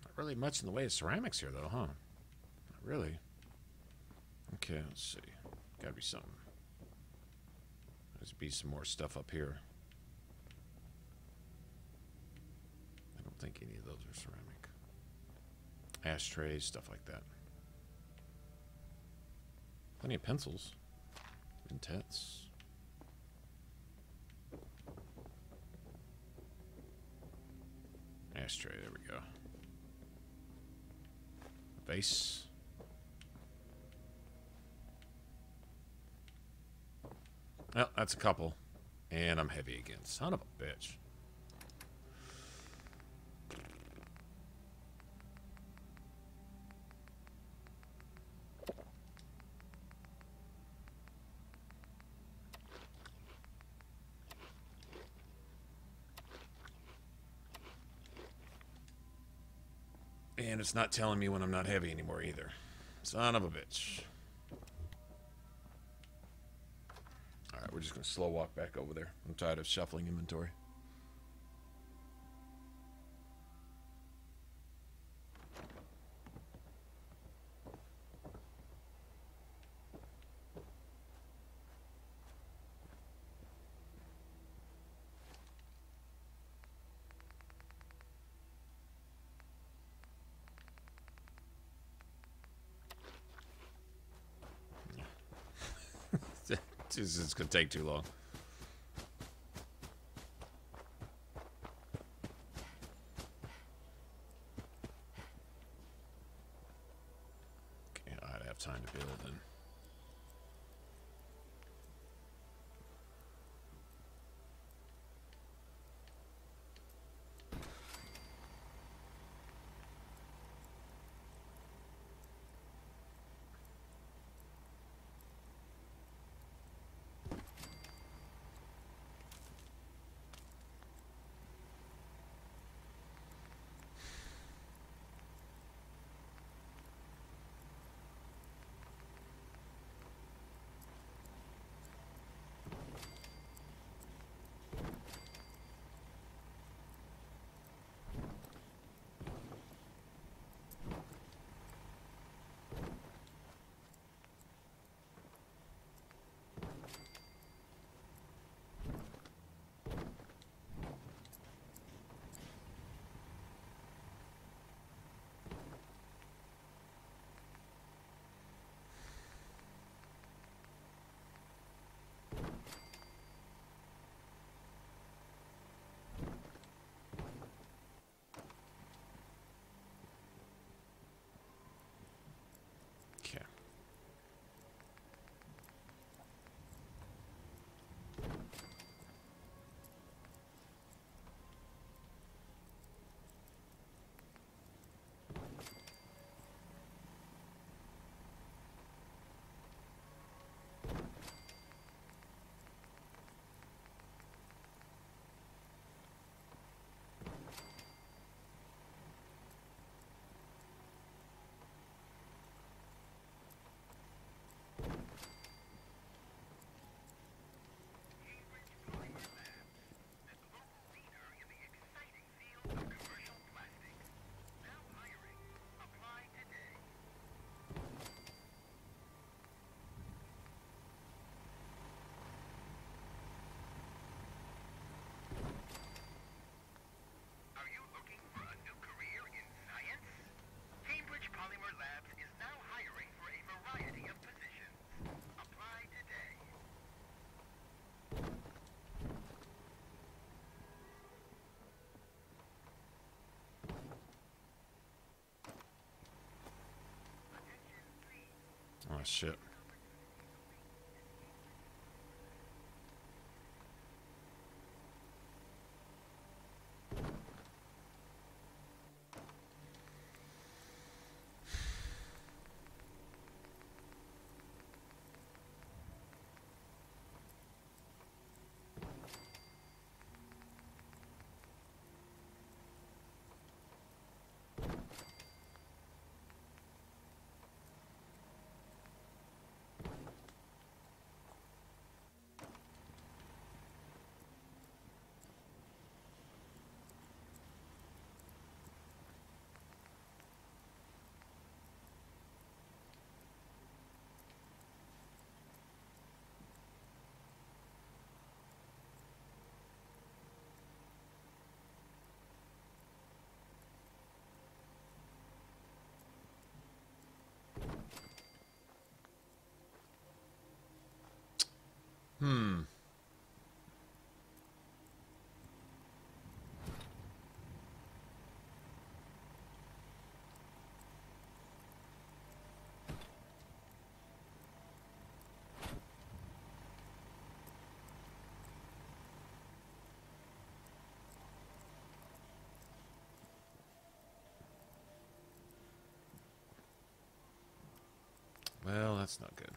Not really much in the way of ceramics here, though, huh? Not really. Okay, let's see. Gotta be something. There's be some more stuff up here. I don't think any of those are ceramic. Ashtrays, stuff like that. Plenty of pencils. V.a.t.s. Ashtray, there we go. Vase. Well, that's a couple. And I'm heavy again. Son of a bitch. And it's not telling me when I'm not heavy anymore either. Son of a bitch. Alright, we're just going to slow walk back over there. I'm tired of shuffling inventory. This is gonna take too long. Okay, I'd have time to build then. Oh, shit. Well, that's not good.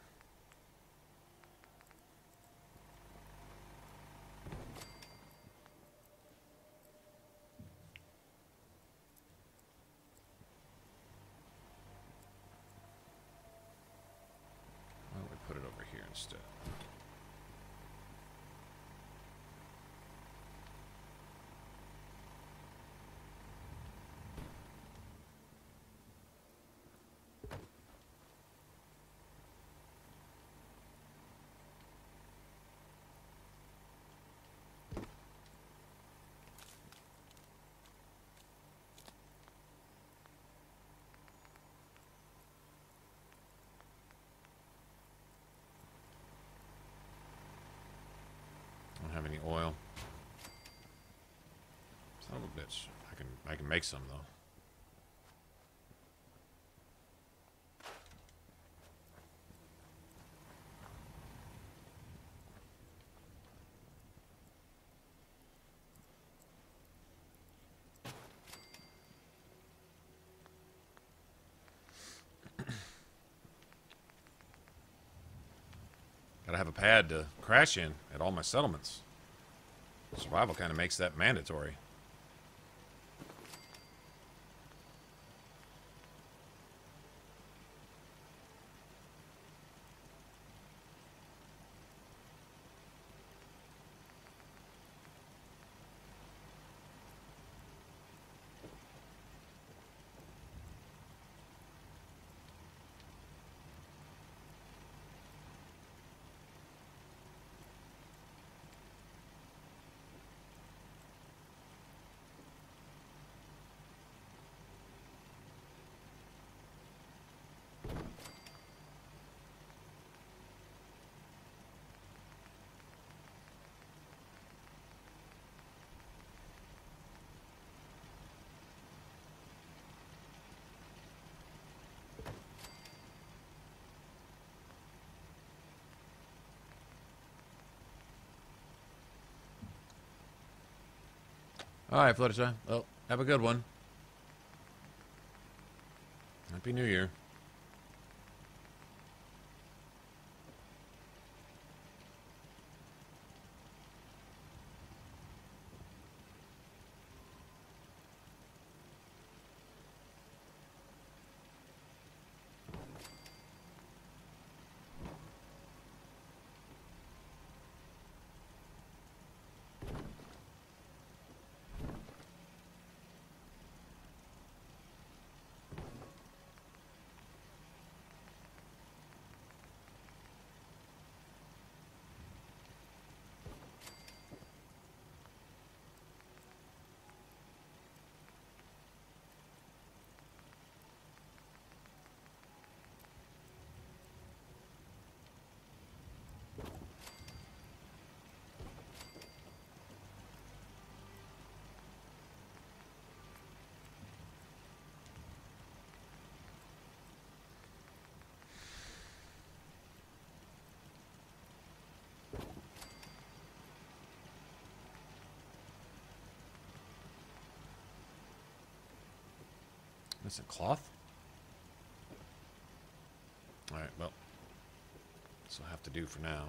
Why don't we put it over here instead? oil. Son of a bitch. I can make some though. Gotta have a pad to crash in at all my settlements. Survival kind of makes that mandatory. All right, Fluttershy. Well, have a good one. Happy New Year. Missing cloth? Alright, well. This will have to do for now.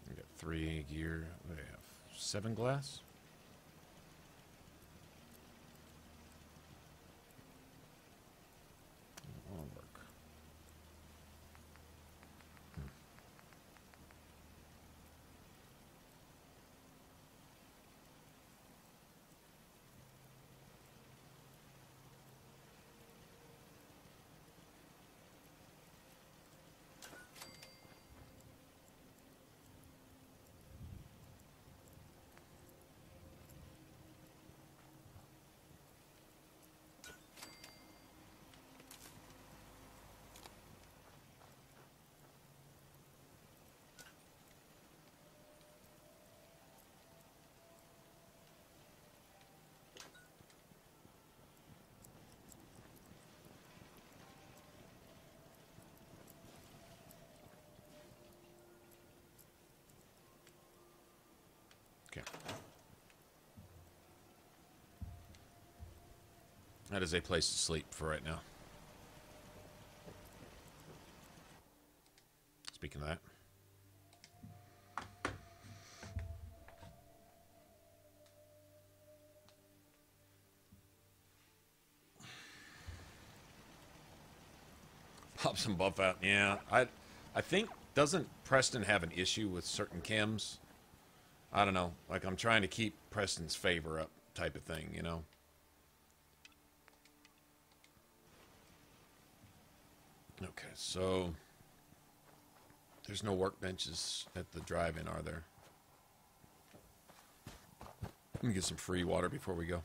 We got 3 gear. We have 7 glass. Won't work. That is a place to sleep for right now. Speaking of that. Swap some buff out. Yeah, I think, doesn't Preston have an issue with certain chems? I don't know. Like, I'm trying to keep Preston's favor up type of thing, you know? Okay, so there's no workbenches at the drive-in, are there? Let me get some free water before we go.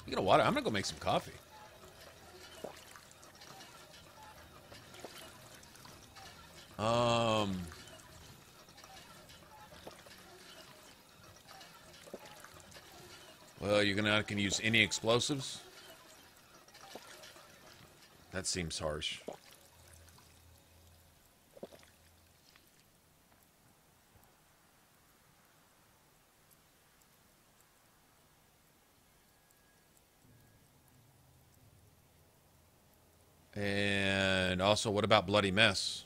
You get a water? I'm gonna go make some coffee. Well, you're not gonna use any explosives? That seems harsh. And also, what about Bloody Mess?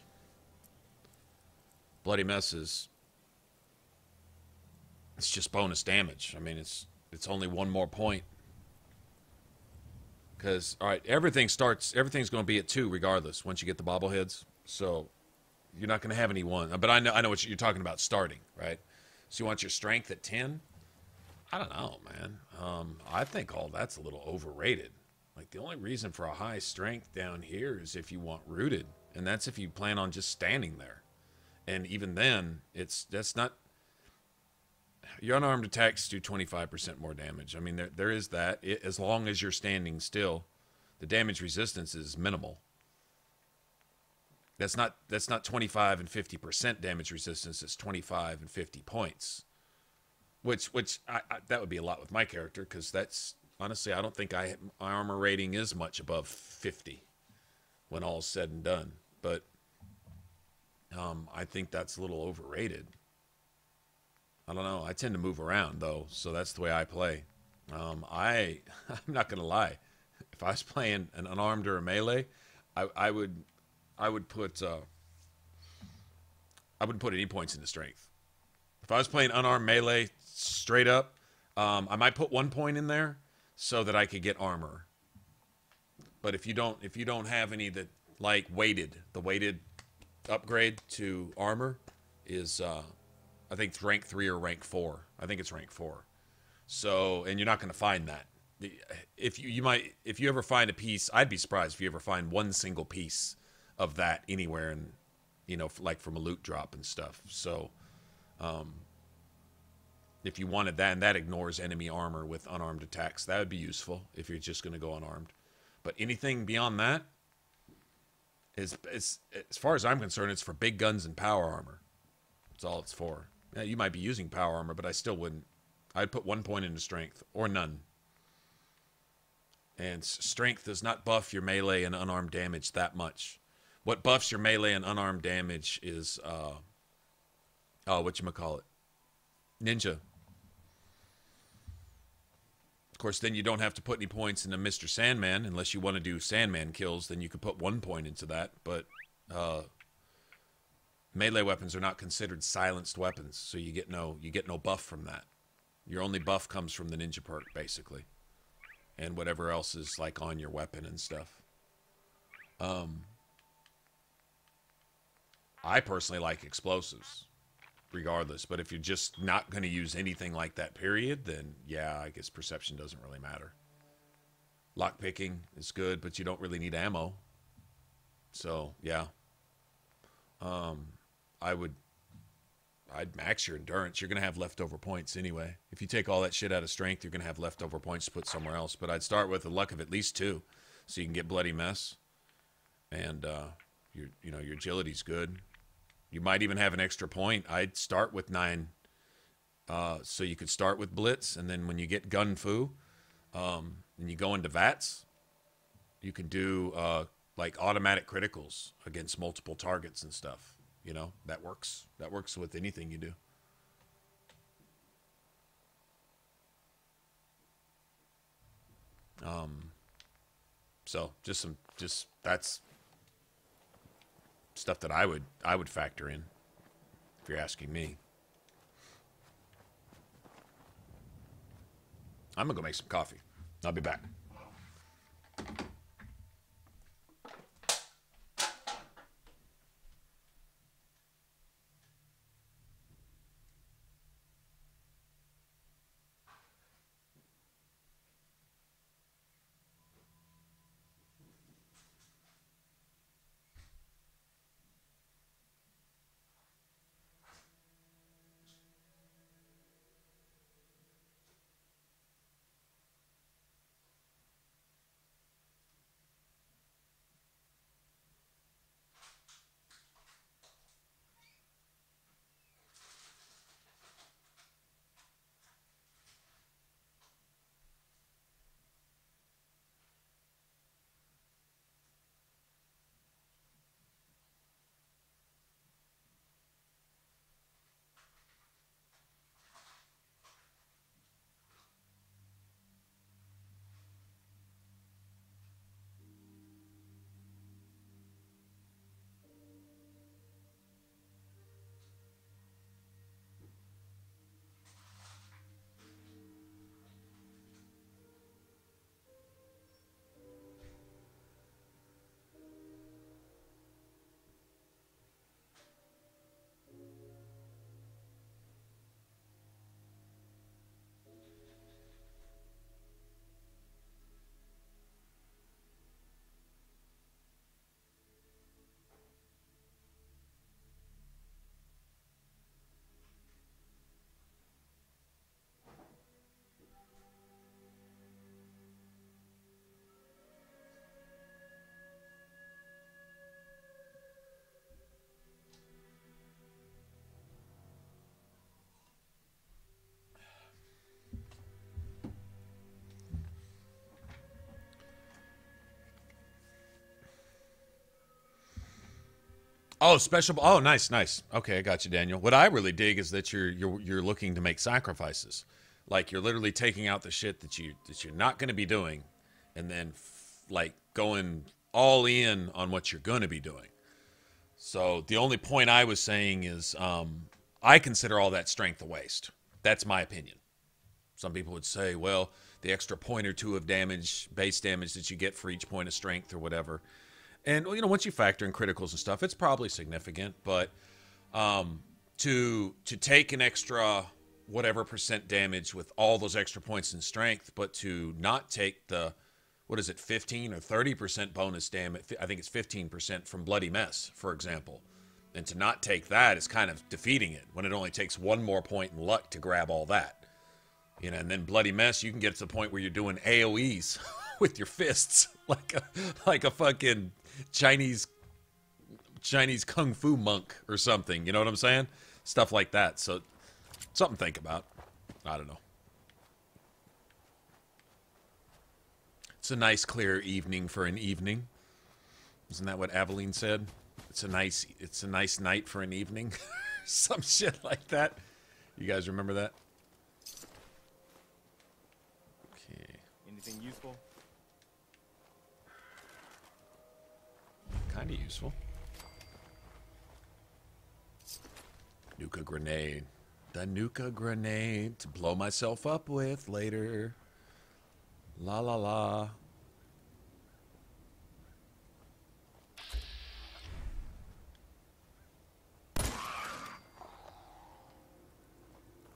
Bloody Mess is... it's just bonus damage. I mean, it's only one more point. Because, alright, everything's going to be at 2 regardless once you get the bobbleheads. So, you're not going to have any 1. But I know what you're talking about starting, right? So you want your strength at 10? I don't know, man. I think all that's a little overrated. Like, the only reason for a high strength down here is if you want rooted. And that's if you plan on just standing there. And even then, that's not... Your unarmed attacks do 25% more damage. I mean, there is that. As long as you're standing still, the damage resistance is minimal. That's not 25 and 50% damage resistance. It's 25 and 50 points. Which that would be a lot with my character, because that's... Honestly, I don't think my armor rating is much above 50 when all's said and done. But I think that's a little overrated. I don't know. I tend to move around, though, so that's the way I play. I'm not going to lie. If I was playing an unarmed or a melee, I wouldn't put any points into strength. If I was playing unarmed melee straight up, I might put 1 point in there so that I could get armor. But if you don't have any that, like, the weighted upgrade to armor is I think it's rank 3 or rank 4. I think it's rank 4. So, and you're not going to find that. If you ever find a piece, I'd be surprised if you ever find one single piece of that anywhere, and like from a loot drop and stuff. So, if you wanted that, and that ignores enemy armor with unarmed attacks, that would be useful if you're just going to go unarmed. But anything beyond that is, as far as I'm concerned, it's for big guns and power armor. That's all it's for. Yeah, you might be using power armor, but I still wouldn't. I'd put 1 point into strength, or none. And strength does not buff your melee and unarmed damage that much. What buffs your melee and unarmed damage is, whatchamacallit? Ninja. Of course, then you don't have to put any points into Mr. Sandman, unless you want to do Sandman kills, then you could put 1 point into that, but, melee weapons are not considered silenced weapons, so you get no buff from that. Your only buff comes from the ninja perk, basically. And whatever else is, like, on your weapon and stuff. I personally like explosives, regardless. But if you're just not going to use anything like that, period, then, yeah, I guess perception doesn't really matter. Lockpicking is good, but you don't really need ammo. So, yeah. I'd max your endurance. You're going to have leftover points anyway. If you take all that shit out of strength, you're going to have leftover points to put somewhere else. But I'd start with a luck of at least 2, so you can get Bloody Mess. And your agility's good. You might even have an extra point. I'd start with 9, so you could start with Blitz, and then when you get Gun Fu, and you go into v.a.t.s, you can do like automatic criticals against multiple targets and stuff. That works. That works with anything you do. So just that's stuff that I would factor in, if you're asking me. I'm gonna go make some coffee. I'll be back. Oh, special. Oh, nice, nice. Okay, I got you, Daniel. What I really dig is that you're looking to make sacrifices, like you're literally taking out the shit that you're not going to be doing, and then like going all in on what you're going to be doing. So the only point I was saying is, I consider all that strength a waste. That's my opinion. Some people would say, well, the extra point or two of damage, base damage that you get for each point of strength or whatever. And, you know, once you factor in criticals and stuff, it's probably significant. But to take an extra whatever % damage with all those extra points in strength, but to not take the, what is it, 15 or 30% bonus damage, I think it's 15% from Bloody Mess, for example. And to not take that is kind of defeating it when it only takes one more point in luck to grab all that. You know, and then Bloody Mess, you can get to the point where you're doing AoEs with your fists like a fucking Chinese kung fu monk or something. You know what I'm saying? Stuff like that. So something to think about. I don't know. It's a nice clear evening for an evening. Isn't that what Aveline said? It's a nice night for an evening. Some shit like that. You guys remember that? Okay. Anything useful? Kind of useful. Nuka grenade. The Nuka grenade to blow myself up with later. La la la.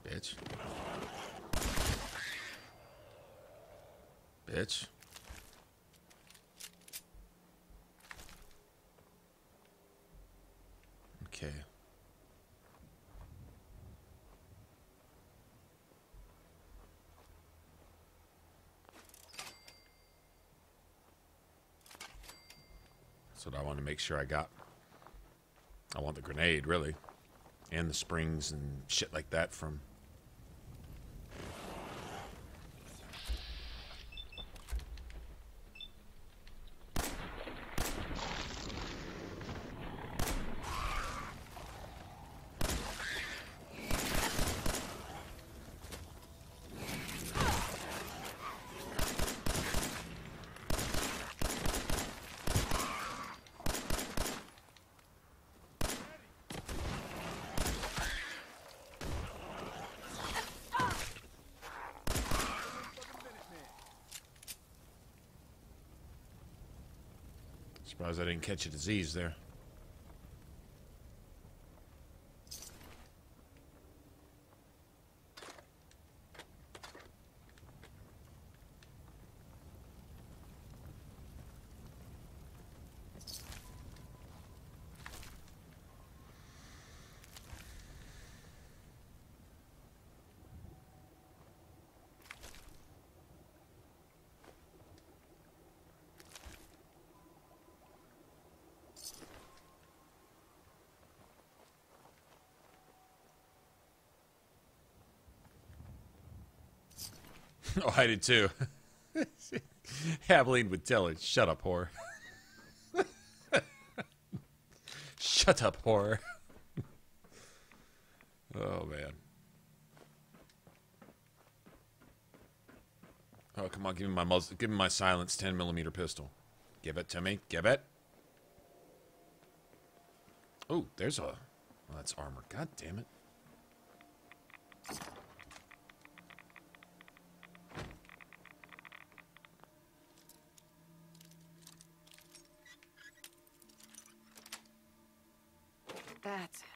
Bitch. Bitch. Okay. That's what I want to make sure I got. I want the grenade, really. And the springs and shit like that from... Surprised I didn't catch a disease there. Oh, I did too. Aveline would tell it, shut up, whore. Shut up, whore. Oh, man. Oh, come on, give me my silenced 10mm pistol. Give it to me. Give it. Oh, there's a... Oh, that's armor. God damn it. That's it.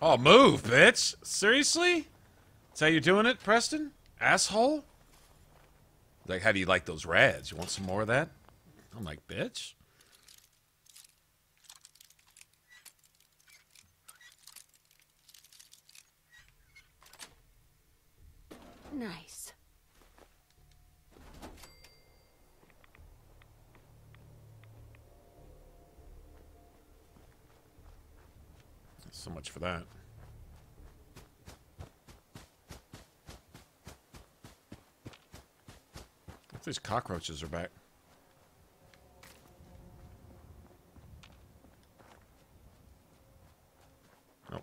Oh, move, bitch! Seriously? That's how you're doing it, Preston? Asshole? Like, how do you like those rads? You want some more of that? I'm like, bitch. Nice. So much for that. If these cockroaches are back. Nope.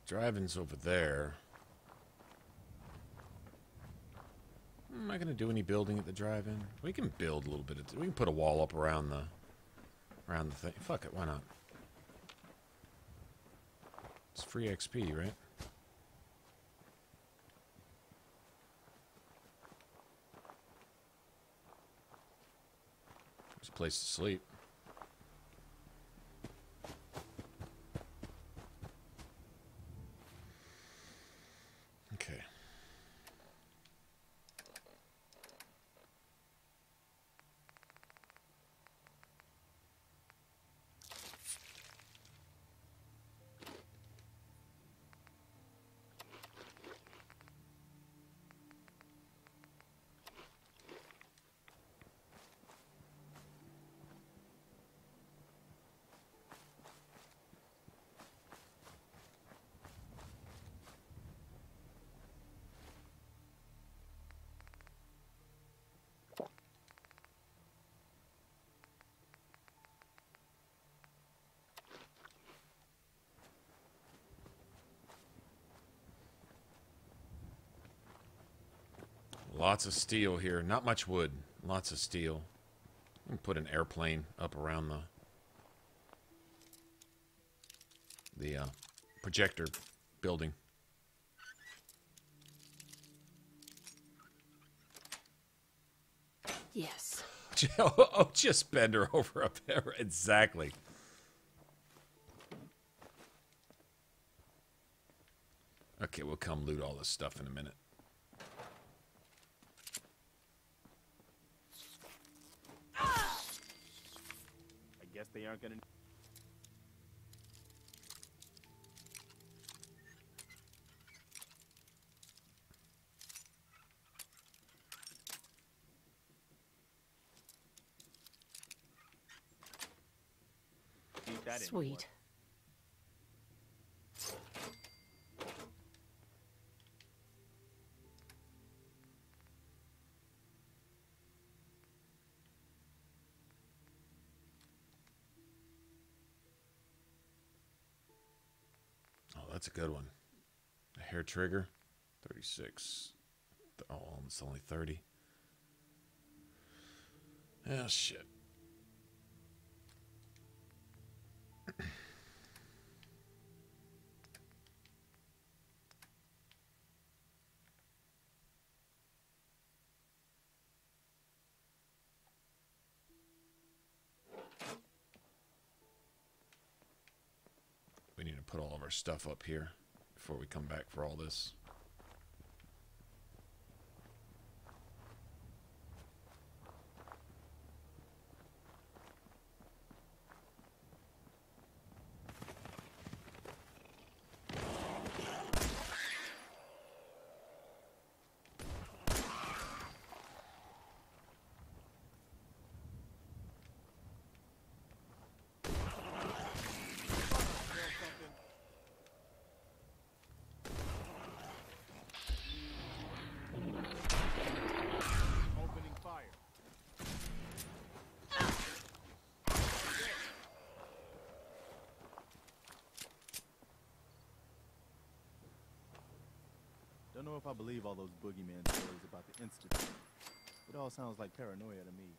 Drive-in's over there. I'm not gonna do any building at the drive-in. We can build a little bit. We can put a wall up around the thing. Fuck it, why not? It's free XP, right? There's a place to sleep. Okay. Lots of steel here. Not much wood. Lots of steel. I'm gonna put an airplane up around the projector building. Yes. Oh, just bend her over up there. Exactly. Okay, we'll come loot all this stuff in a minute. I guess they aren't gonna... Need that Sweet. anymore. that's a good one. A hair trigger, 36. Oh, it's only 30. Oh, shit. We need to put all of our stuff up here before we come back for all this. Don't know if I believe all those boogeyman stories about the Institute. It all sounds like paranoia to me.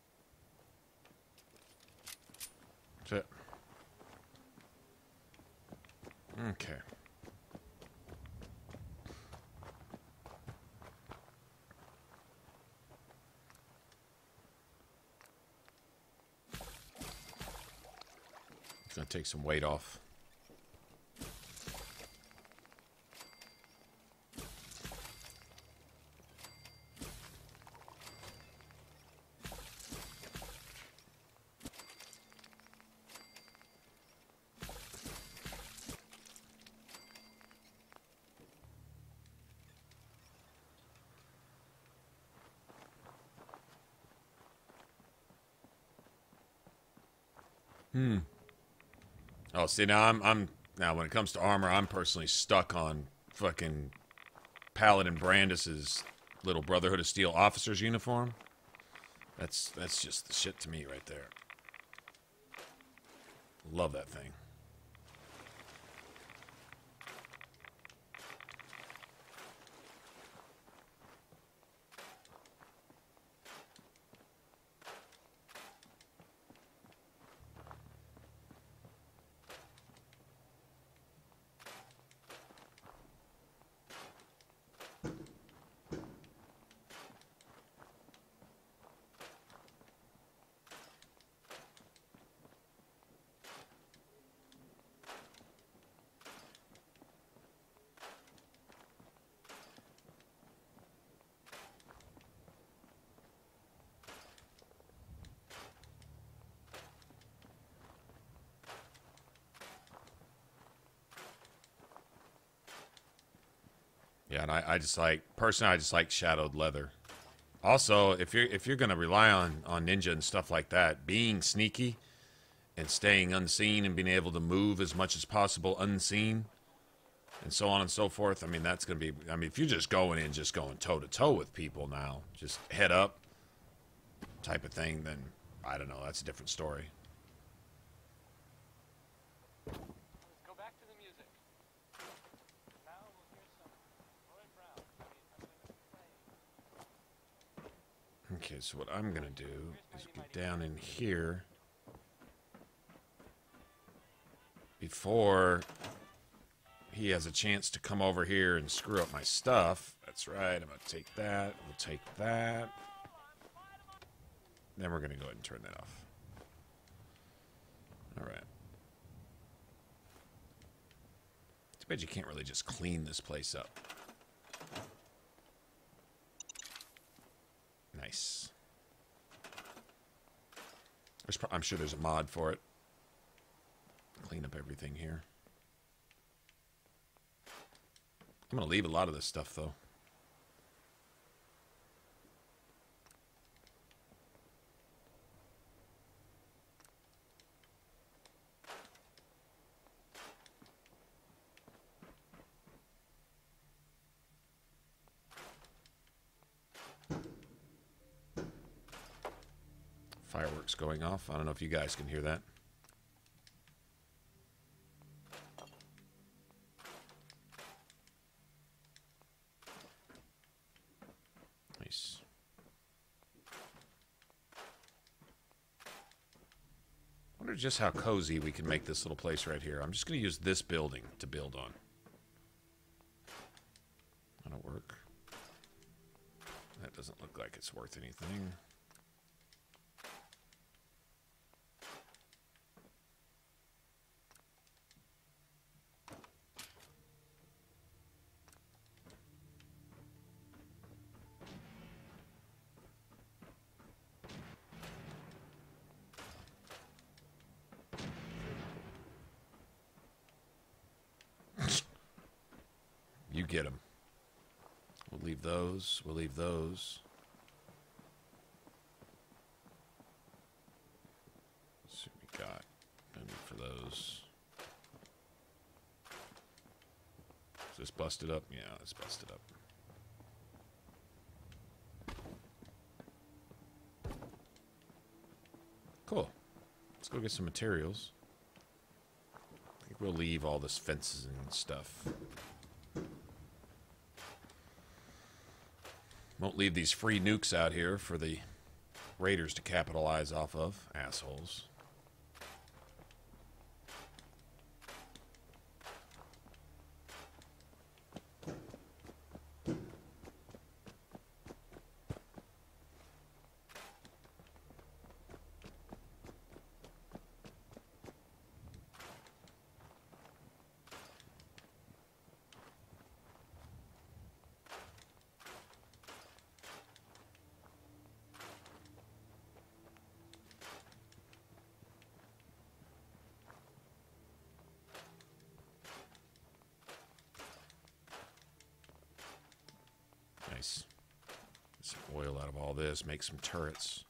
That's it. Okay. It's gonna take some weight off. Oh, see, now I'm now when it comes to armor, I'm personally stuck on fucking Paladin Brandis's little Brotherhood of Steel officer's uniform. That's just the shit to me right there. Love that thing. Yeah, and I just like personally, I just like shadowed leather. Also, if you're gonna rely on ninja and stuff like that, being sneaky and staying unseen and being able to move as much as possible unseen, and so on and so forth. I mean, that's gonna be. I mean, if you're just going in, just going toe to toe with people now, just head up type of thing, then I don't know. That's a different story. Okay, so what I'm gonna do is get down in here before he has a chance to come over here and screw up my stuff. That's right, I'm gonna take that, we'll take that. Then we're gonna go ahead and turn that off. Alright. Too bad you can't really just clean this place up. Nice. I'm sure there's a mod for it. Clean up everything here. I'm going to leave a lot of this stuff, though. Fireworks going off. I don't know if you guys can hear that. Nice. I wonder just how cozy we can make this little place right here. I'm just going to use this building to build on. That'll work. That doesn't look like it's worth anything. You get them. We'll leave those. We'll leave those. Let's see what we got. No need for those. Is this busted up? Yeah, it's busted up. Cool. Let's go get some materials. I think we'll leave all this fences and stuff. Won't leave these free nukes out here for the raiders to capitalize off of. Assholes. Nice. Get some oil out of all this. Make some turrets.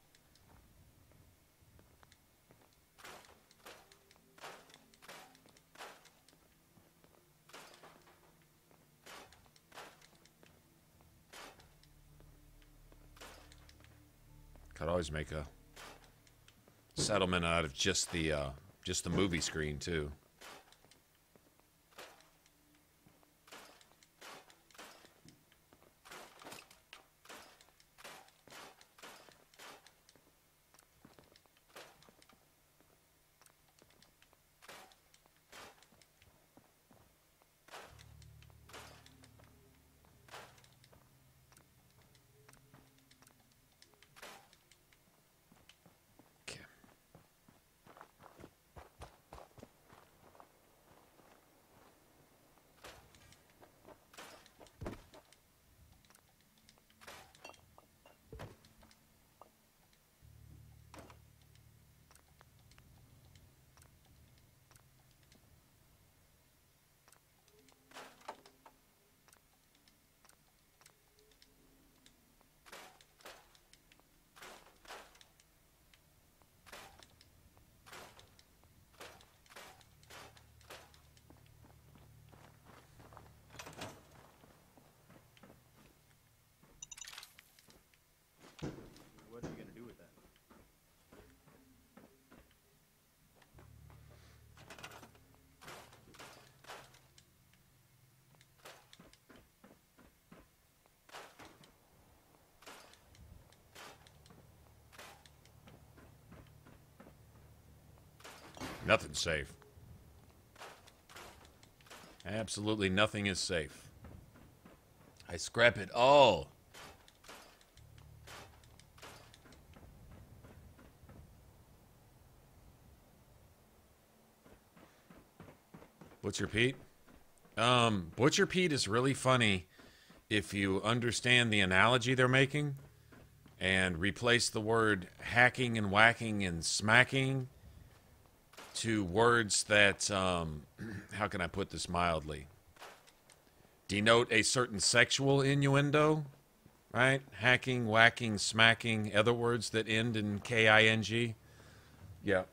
Could always make a settlement out of just the movie screen too. What are you gonna do with that? Nothing's safe. Absolutely nothing is safe. I scrap it all. Butcher Pete? Butcher Pete is really funny if you understand the analogy they're making and replace the word hacking and whacking and smacking to words that, how can I put this mildly, denote a certain sexual innuendo, right? Hacking, whacking, smacking, other words that end in K-I-N-G. Yeah.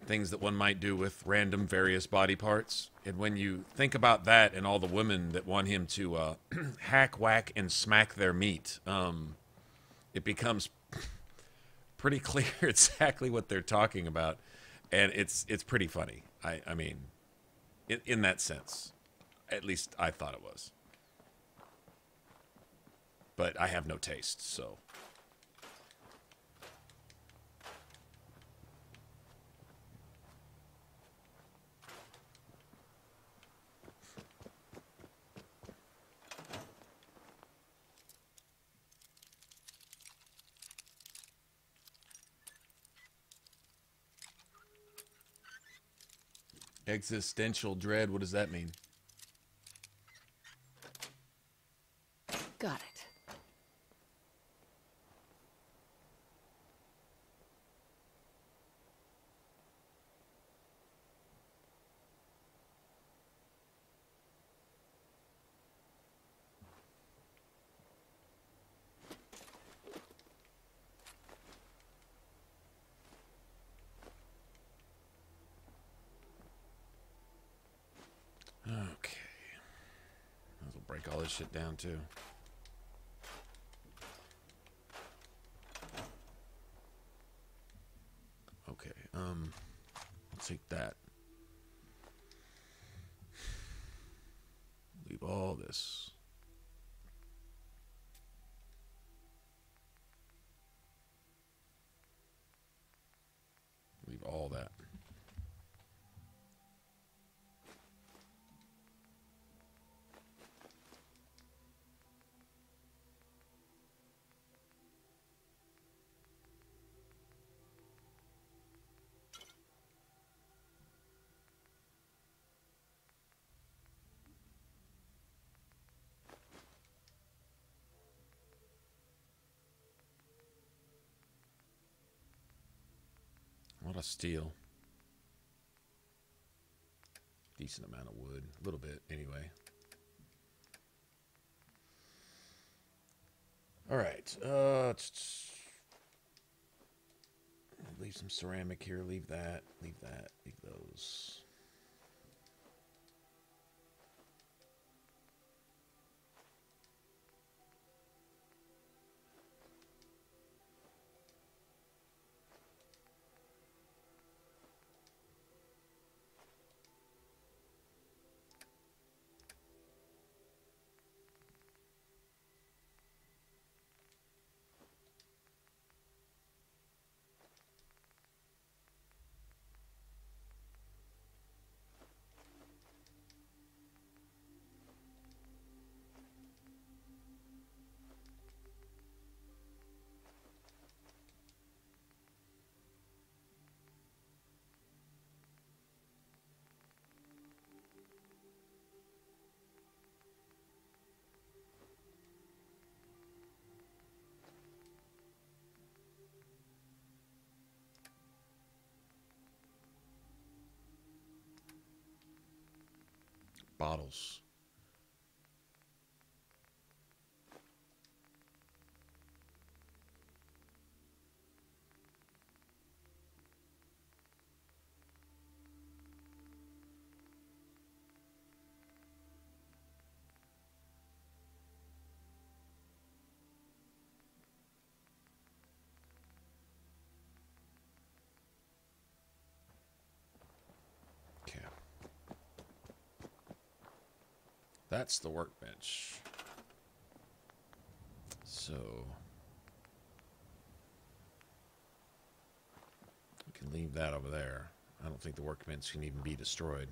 Things that one might do with random various body parts. And when you think about that and all the women that want him to hack, whack, and smack their meat, it becomes pretty clear exactly what they're talking about. And it's pretty funny. I mean, in that sense. At least I thought it was. but I have no taste, so. Existential dread, what does that mean? Got it. Okay. Might as well break all this shit down too. Okay, I'll take that. Leave all this. Leave all that. A lot of steel. Decent amount of wood. A little bit, anyway. Alright. Leave some ceramic here. Leave that. Leave that. Leave those. Bottles. Okay. That's the workbench. So we can leave that over there. I don't think the workbench can even be destroyed.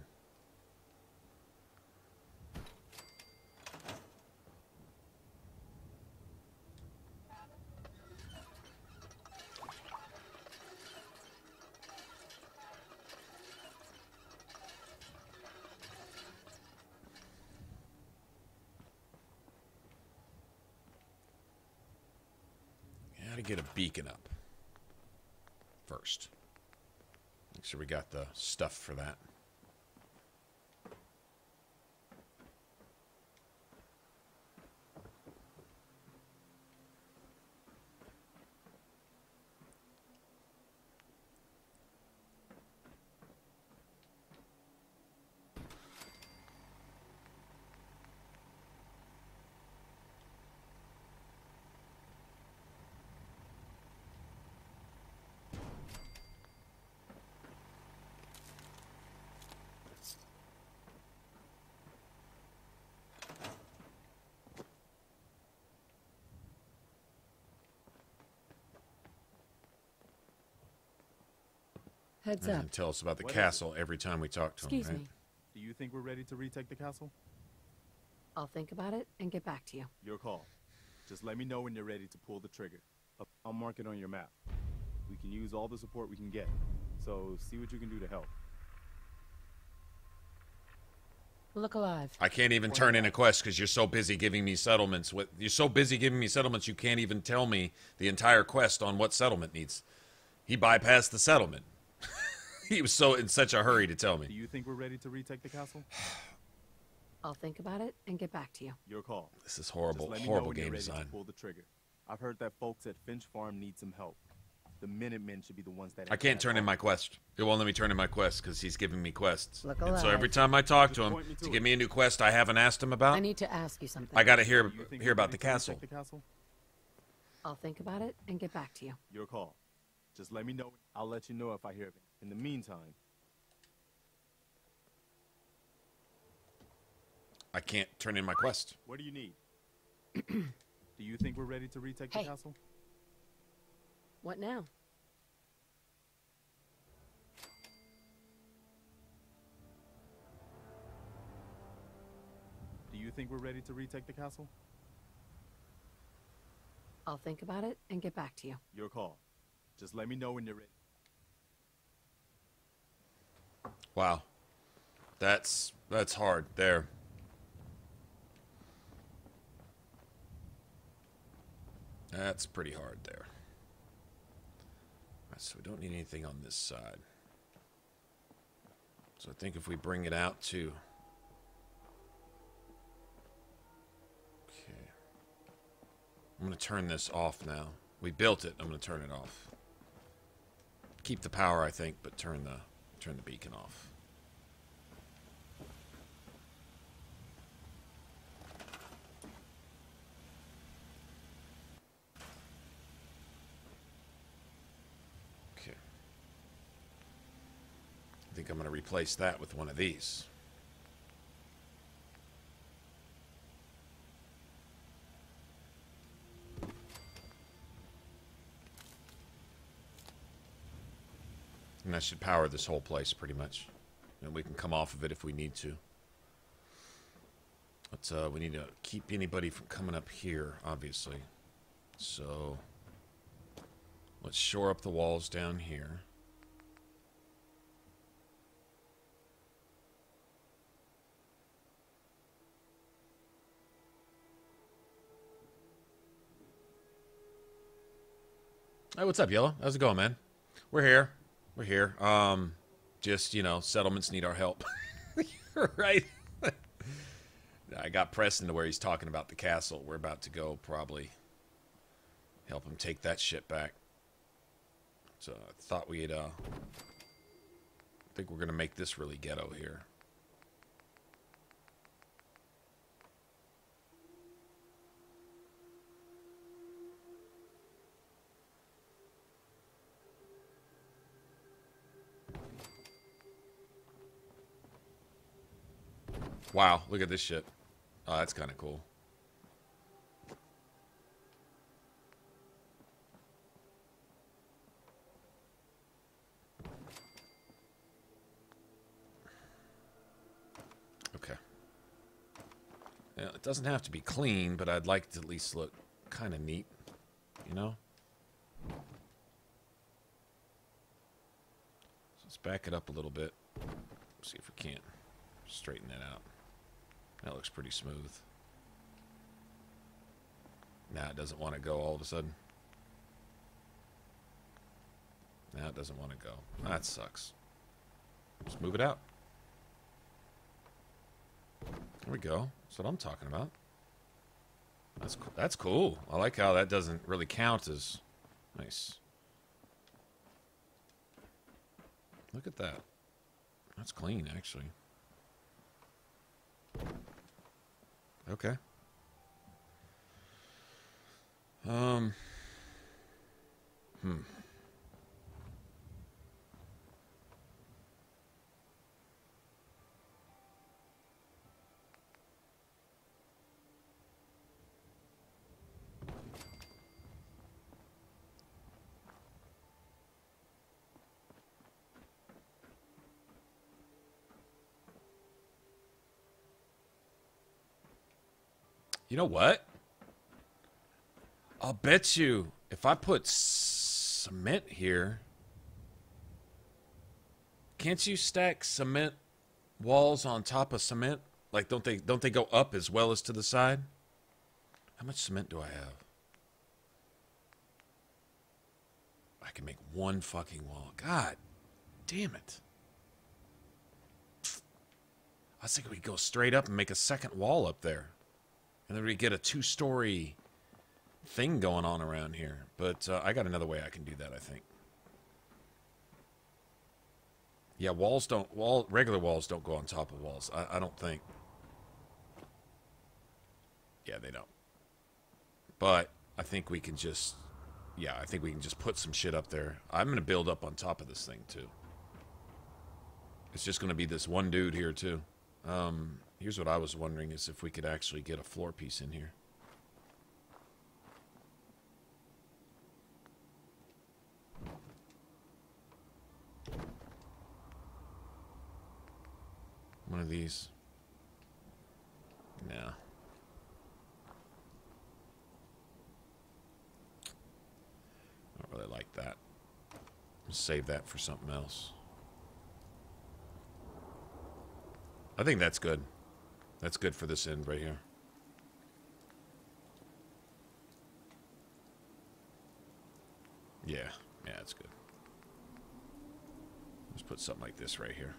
Got to get a beacon up first. Make sure we got the stuff for that. Heads And up. tell us about the What is castle every time we talk to him, Excuse right? me. Do you think we're ready to retake the castle? I'll think about it and get back to you. Your call. Just let me know when you're ready to pull the trigger. I'll mark it on your map. We can use all the support we can get. So see what you can do to help. Look alive. I can't even turn in a quest because you're so busy giving me settlements. You're so busy giving me settlements, you can't even tell me the entire quest on what settlement needs. He bypassed the settlement. He was so in such a hurry to tell me. Do you think we're ready to retake the castle? I'll think about it and get back to you. Your call. This is horrible, Just let me horrible know when you're game ready design. to pull the trigger. I've heard that folks at Finch Farm need some help. The Minutemen should be the ones that. I can't turn in my quest. It won't let me turn in my quest because he's giving me quests. Look And so alive. every time I talk to him to give me a new quest I haven't asked him about, I need to ask you something. I got to hear about the castle. I'll think about it and get back to you. Your call. Just let me know. I'll let you know if I hear of it. In the meantime, I can't turn in my quest. what do you need? Do you think we're ready to retake the castle? What now? Do you think we're ready to retake the castle? I'll think about it and get back to you. Your call. Just let me know when you're ready. Wow. That's hard there. That's pretty hard there. Alright, so we don't need anything on this side. So I think if we bring it out to... Okay. I'm going to turn this off now. We built it. I'm going to turn it off. Keep the power, I think, but turn the beacon off. Okay. I think I'm going to replace that with one of these. And that should power this whole place pretty much. And we can come off of it if we need to. But we need to keep anybody from coming up here, obviously. So let's shore up the walls down here. Hey, what's up, Yellow? How's it going, man? We're here. We're here. Just, you know, settlements need our help. Right? I got Preston to where he's talking about the castle. We're about to go probably help him take that shit back. So I thought we'd, I think we're going to make this really ghetto here. Wow, look at this shit. Oh, that's kind of cool. Okay. Yeah, it doesn't have to be clean, but I'd like it to at least look kind of neat, you know? So let's back it up a little bit. See if we can't straighten that out. That looks pretty smooth. Now it doesn't want to go all of a sudden. Now it doesn't want to go. That sucks. Just move it out. There we go. That's what I'm talking about. That's cool. I like how that doesn't really count as nice. Look at that. That's clean, actually. Okay. You know what? I'll bet you if I put cement here, can't you stack cement walls on top of cement? Like, don't they go up as well as to the side? How much cement do I have? I can make one fucking wall. God damn it. I was thinking we'd go straight up and make a second wall up there. And then we get a 2-story thing going on around here. But I got another way I can do that, I think. Yeah, regular walls don't go on top of walls. I don't think. Yeah, they don't. But I think we can just, yeah, I think we can just put some shit up there. I'm going to build up on top of this thing, too. It's just going to be this one dude here, too. Here's what I was wondering is if we could actually get a floor piece in here. One of these. No. I don't really like that. I'll save that for something else. I think that's good. That's good for this end right here. Yeah, that's good. Let's put something like this right here.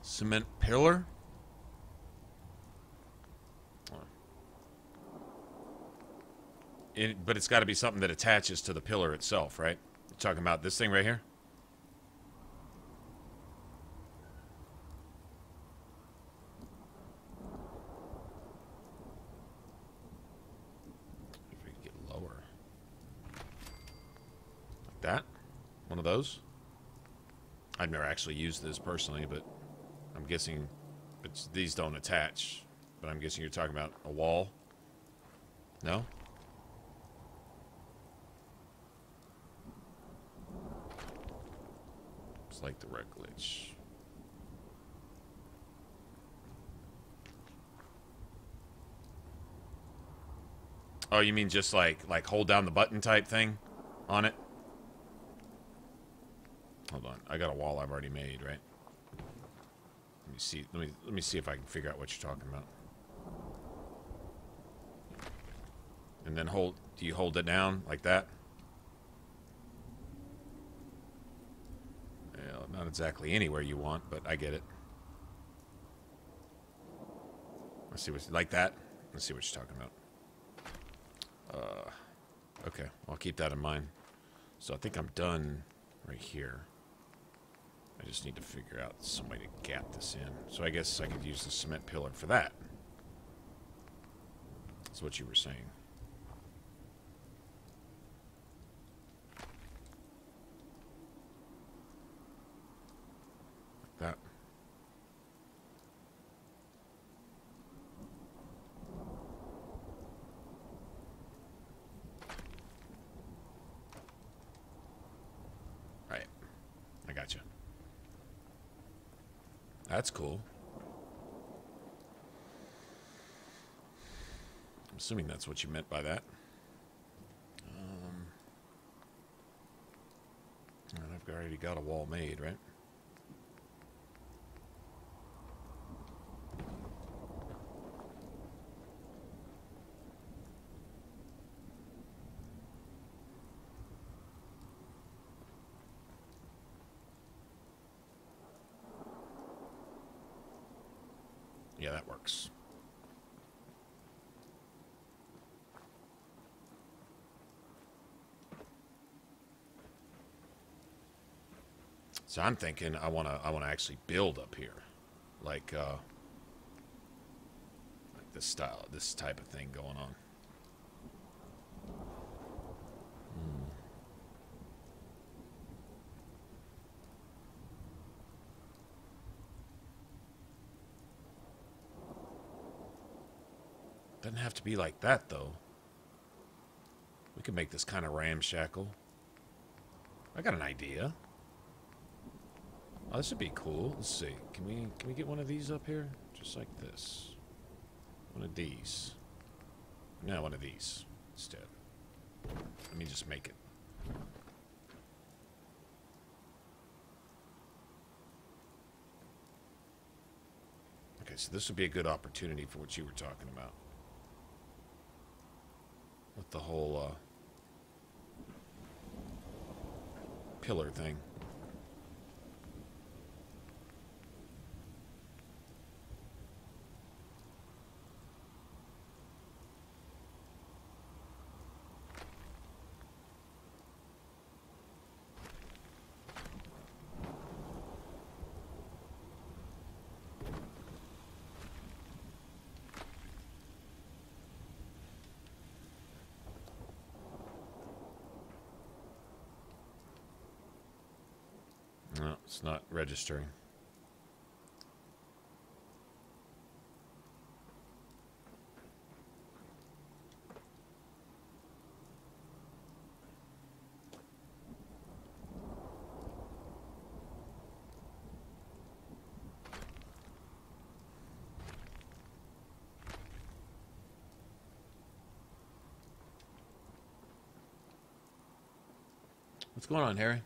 Cement pillar? But it's got to be something that attaches to the pillar itself, right? You're talking about this thing right here? If we can get lower. Like that? One of those? I've never actually used this personally, but I'm guessing these don't attach. But I'm guessing you're talking about a wall? No? It's like the red glitch. Oh, you mean just like hold down the button type thing on it? Hold on. I got a wall I've already made, right? Let me see. Let me see if I can figure out what you're talking about. And then do you hold it down like that? Well, not exactly anywhere you want, but I get it. Let's see like that. Let's see what you're talking about. Okay, well, I'll keep that in mind. So I think I'm done right here. I just need to figure out some way to gap this in. So I guess I could use the cement pillar for that. That's what you were saying. Like that. Right. I gotcha. That's cool. I'm assuming that's what you meant by that. And I've already got a wall made, right? Yeah, that works. So I'm thinking I wanna actually build up here, like this style, this type of thing going on. Doesn't have to be like that though. We could make this kind of ramshackle. I got an idea. Oh, this would be cool. Let's see. Can we get one of these up here? Just like this. One of these. No, one of these instead. Let me just make it. Okay, so this would be a good opportunity for what you were talking about. With the whole pillar thing. No, it's not registering. What's going on, Harry?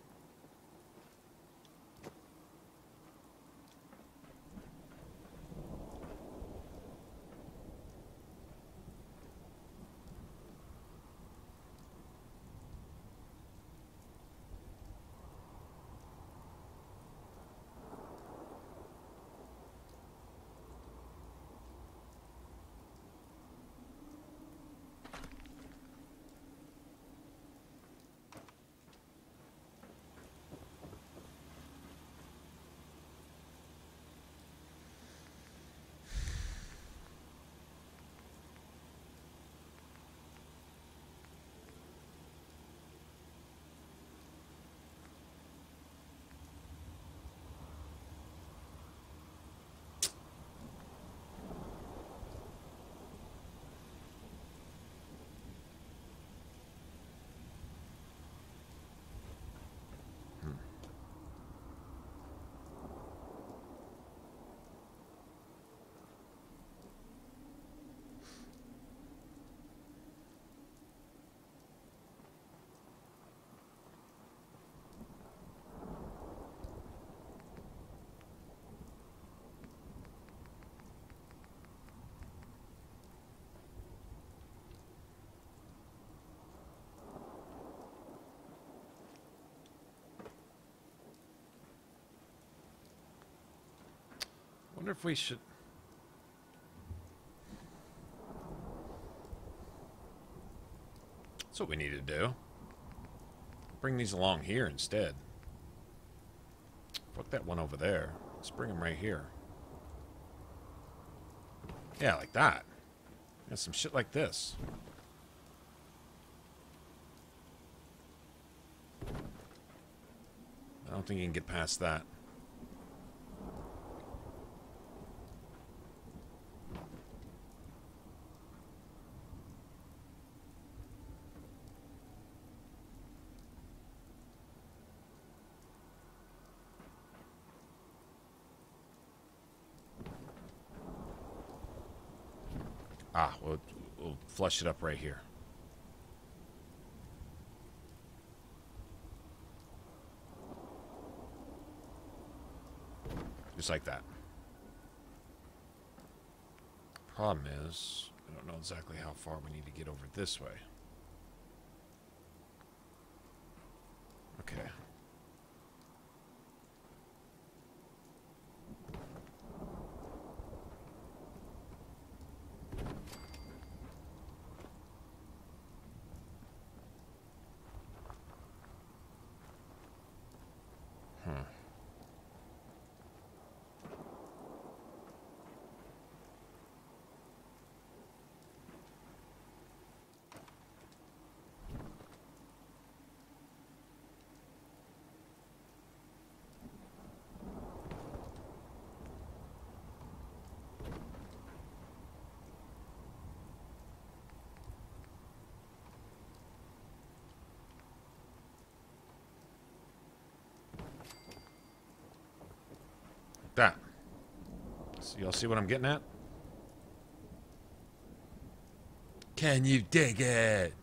I wonder if we should... That's what we need to do. Bring these along here instead. Fuck that one over there. Let's bring them right here. Yeah, like that. Got some shit like this. I don't think you can get past that. Ah, we'll flush it up right here. Just like that. Problem is, I don't know exactly how far we need to get over this way. Okay. Huh. So y'all see what I'm getting at? Can you dig it?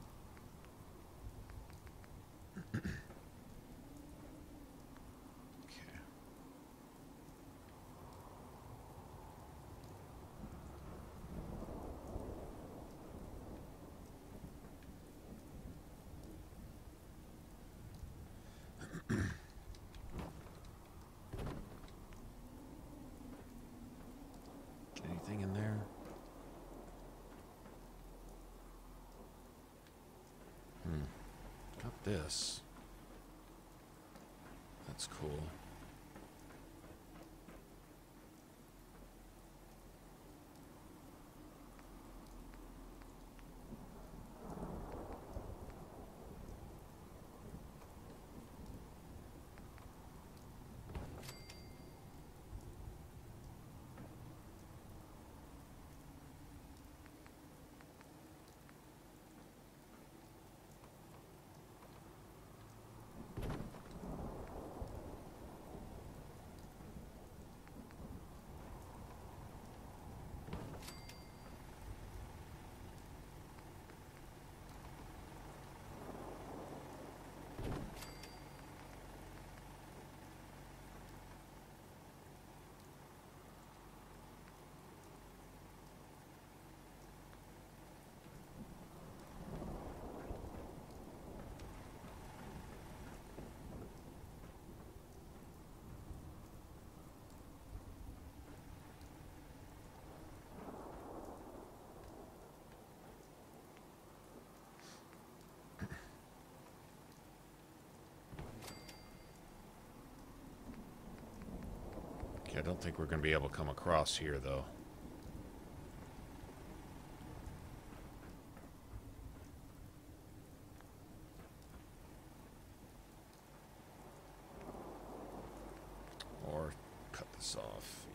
Anything in there? Got this. That's cool. I don't think we're going to be able to come across here, though. Or cut this off,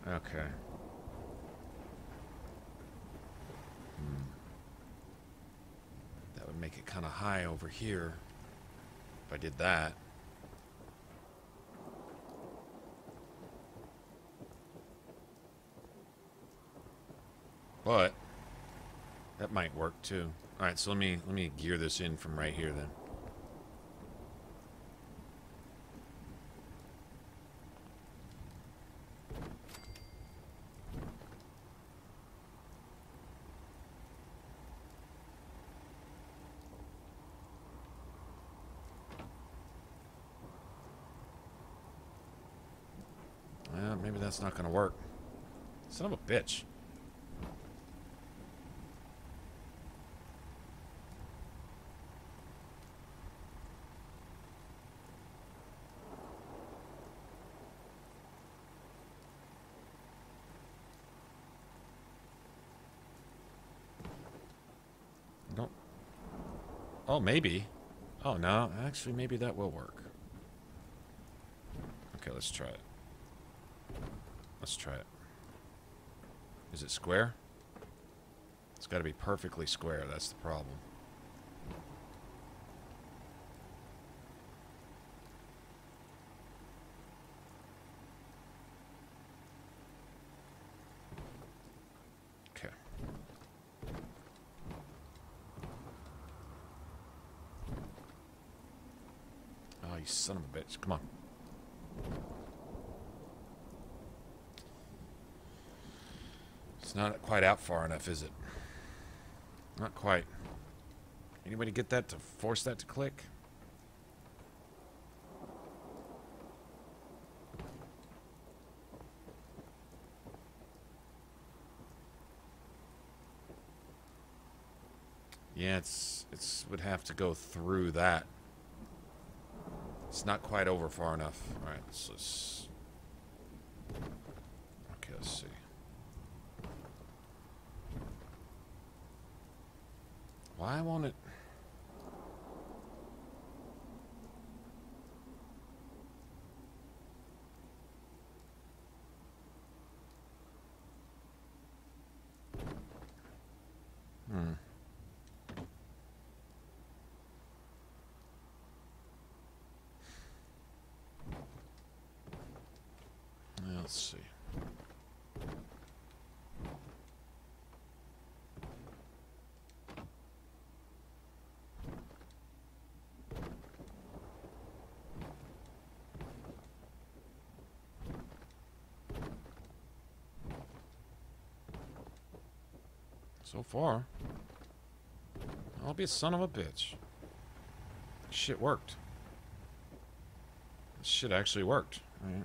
either. Okay. That would make it kind of high over here if I did that. But that might work too. All right, so let me gear this in from right here then. Maybe that's not going to work. Son of a bitch. Don't. Oh, maybe. Oh, no. Actually, maybe that will work. Okay, let's try it. Let's try it. Is it square? It's got to be perfectly square. That's the problem. Okay. Oh, you son of a bitch. Come on. It's not quite out far enough, is it? Not quite. Anybody get that to force that to click? Yeah, it's would have to go through that. It's not quite over far enough. All right, let's okay, let's see. Why won't it? Let's see. So far, I'll be a son of a bitch. Shit worked. This shit actually worked. Right.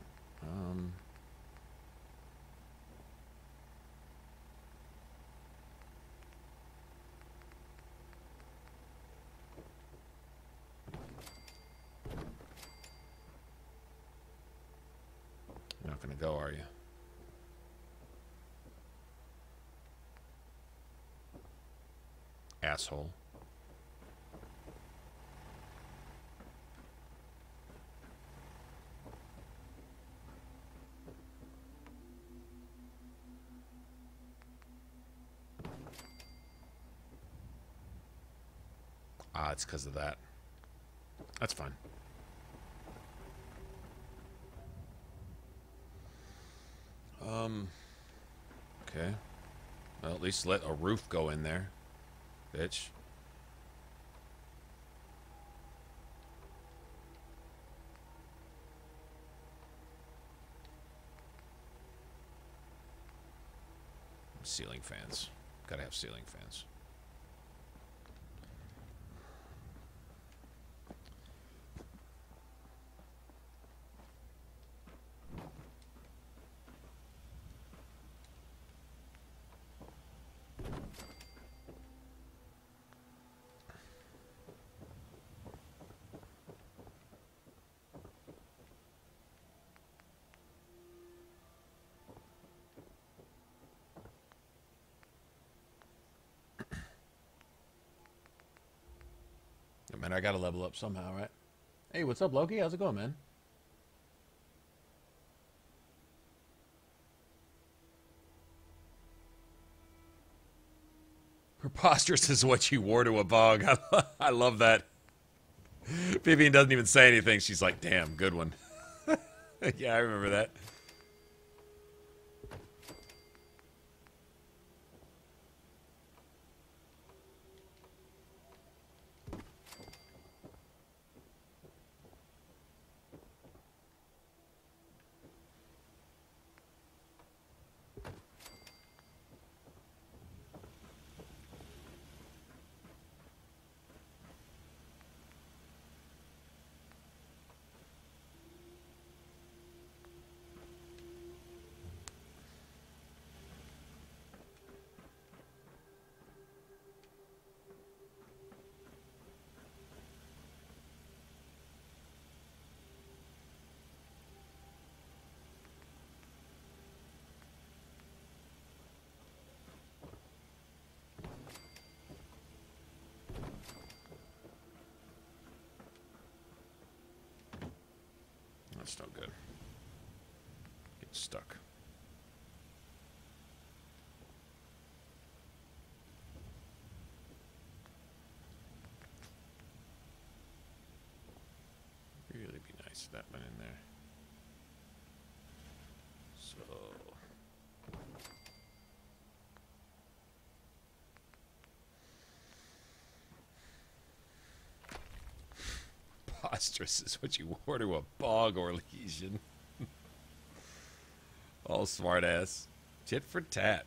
You're not gonna go, are you? Asshole. Ah, it's because of that. That's fine. Okay. Well, at least let a roof go in there, bitch. Ceiling fans. Gotta have ceiling fans. Man, I gotta level up somehow, right? Hey, what's up, Loki? How's it going, man? Preposterous is what you wore to a bog. I love that. Vivian doesn't even say anything. She's like, damn, good one. Yeah, I remember that. That's no good. Get stuck. Really be nice if that went in there. So preposterous is what you wore to a bog or lesion. All smart ass. Tit for tat.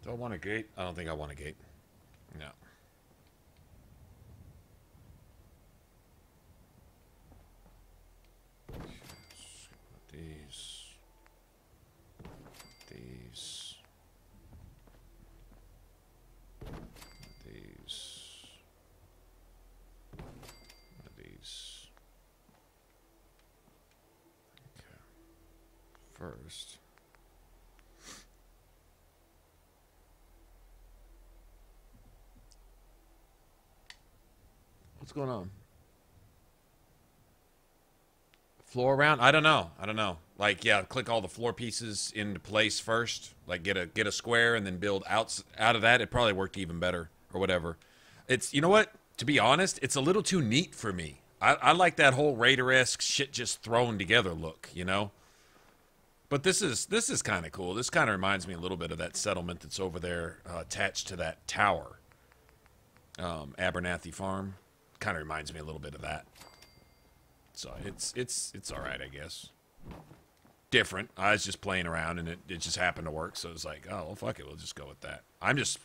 Do I want a gate? I don't think I want a gate. No. These. These. These. These. Okay. First. What's going on? Floor around? I don't know. I don't know. Like, yeah, click all the floor pieces into place first. Like, get a square and then build out of that. It probably worked even better or whatever. It's, you know what? To be honest, it's a little too neat for me. I like that whole Raider-esque shit just thrown together look, you know? But this is kind of cool. This kind of reminds me a little bit of that settlement that's over there attached to that tower. Abernathy Farm. Kind of reminds me a little bit of that. So it's all right, I guess. Different. I was just playing around and it just happened to work. So it's like, oh, well, fuck it. We'll just go with that. I'm just,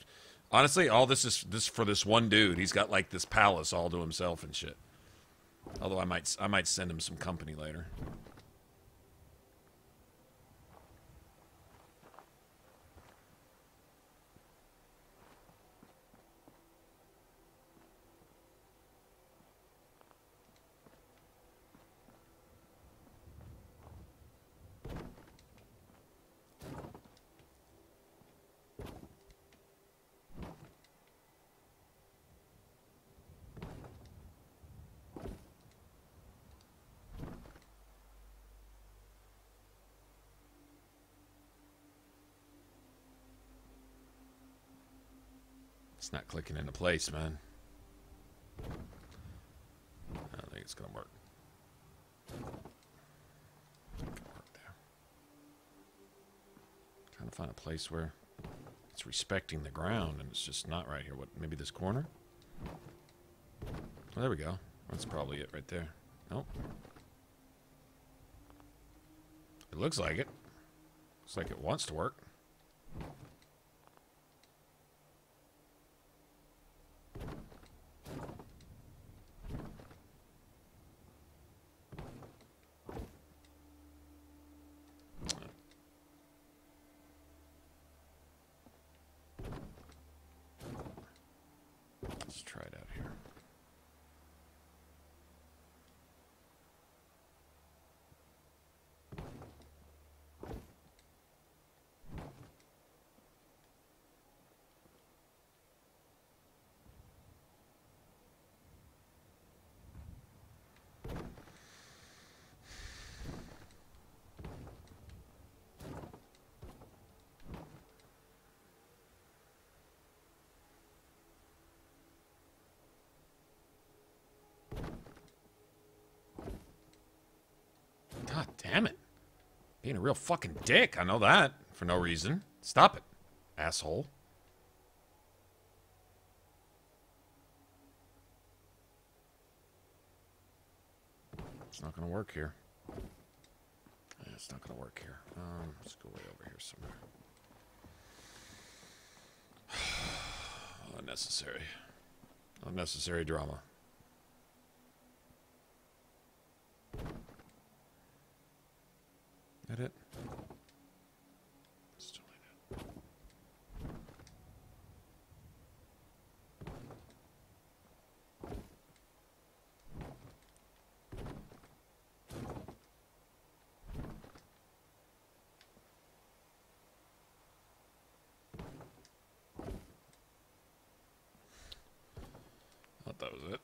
honestly, all this is for this one dude. He's got like this palace all to himself and shit. Although I might send him some company later. It's not clicking into place, man. I don't think it's gonna work. Trying to find a place where it's respecting the ground, and it's just not right here. What? Maybe this corner? Oh, there we go. That's probably it right there. Nope. It looks like it. Looks like it wants to work. Let's try it out here. God damn it. Being a real fucking dick. I know that. For no reason. Stop it, asshole. It's not gonna work here. Yeah, it's not gonna work here. Let's go way over here somewhere. Unnecessary. Unnecessary drama. That it? Still ain't it. Thought that was it.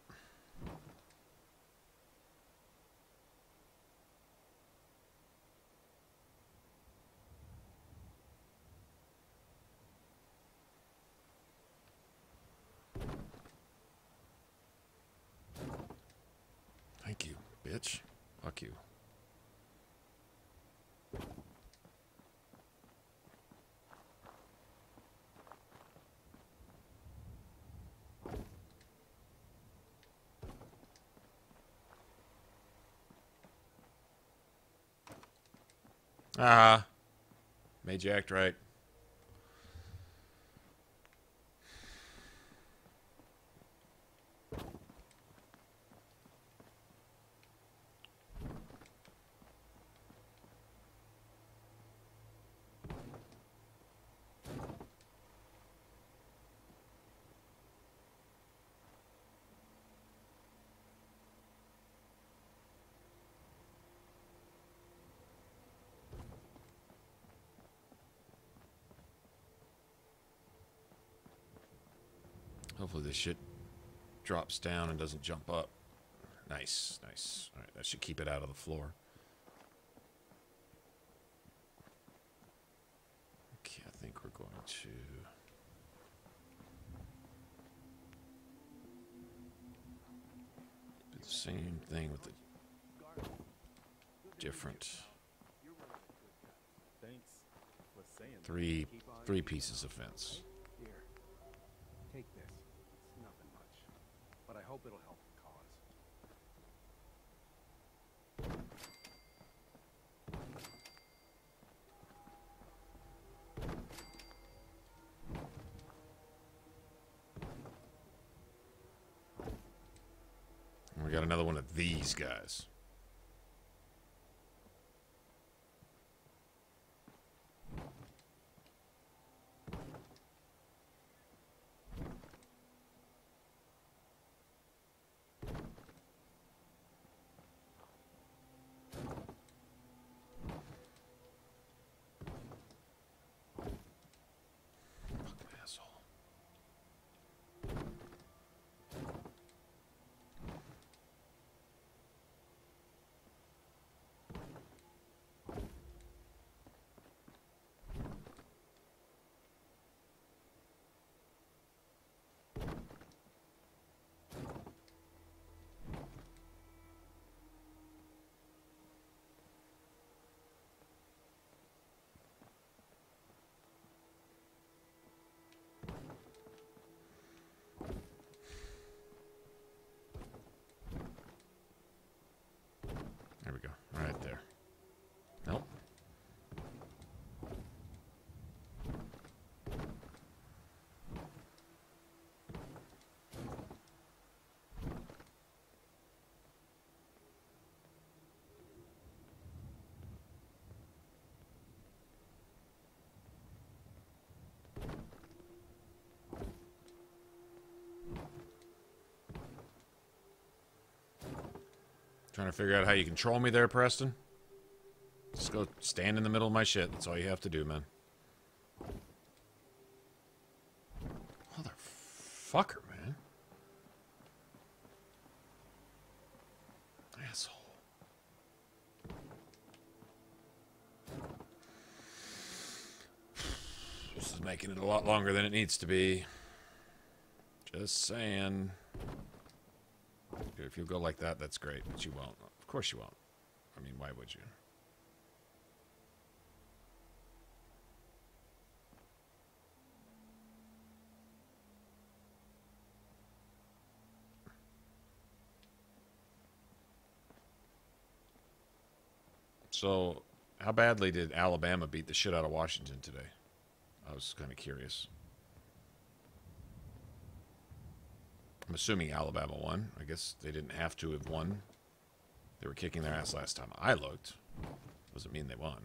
Thank you, bitch. Fuck you. Made you act right. Hopefully this shit drops down and doesn't jump up. Nice, nice. All right, that should keep it out of the floor. Okay, I think we're going to... do the same thing with the different... Three pieces of fence. Here, take this. It's nothing much, but I hope it'll help the cause. And we got another one of these guys. There we go. Right there. Nope. Trying to figure out how you control me there, Preston. Just go stand in the middle of my shit. That's all you have to do, man. Motherfucker, man. Asshole. This is making it a lot longer than it needs to be. Just saying. If you go like that, that's great, but you won't. Of course you won't. I mean, why would you? So, how badly did Alabama beat the shit out of Washington today? I was kind of curious. I'm assuming Alabama won. I guess they didn't have to have won. They were kicking their ass last time I looked. Doesn't mean they won.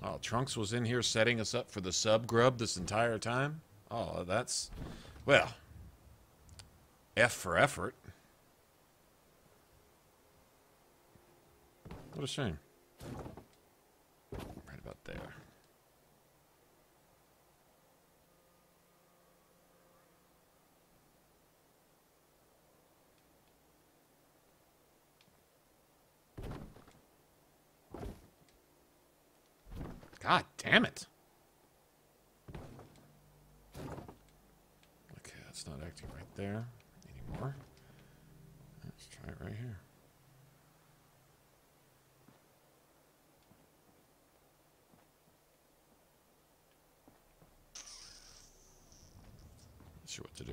Oh, Trunks was in here setting us up for the sub grub this entire time? Oh, that's... Well, F for effort. What a shame. Right about there. God damn it. Okay, that's not acting right there anymore. Let's try it right here. Not sure what to do.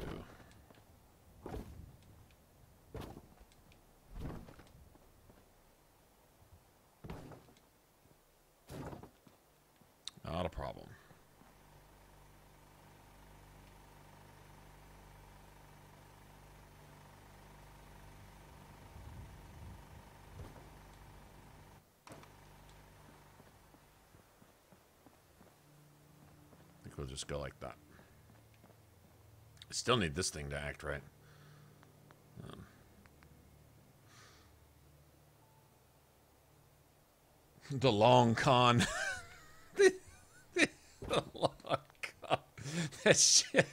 Not a problem. it'll just go like that. I still need this thing to act right. The long con. The long con. That shit.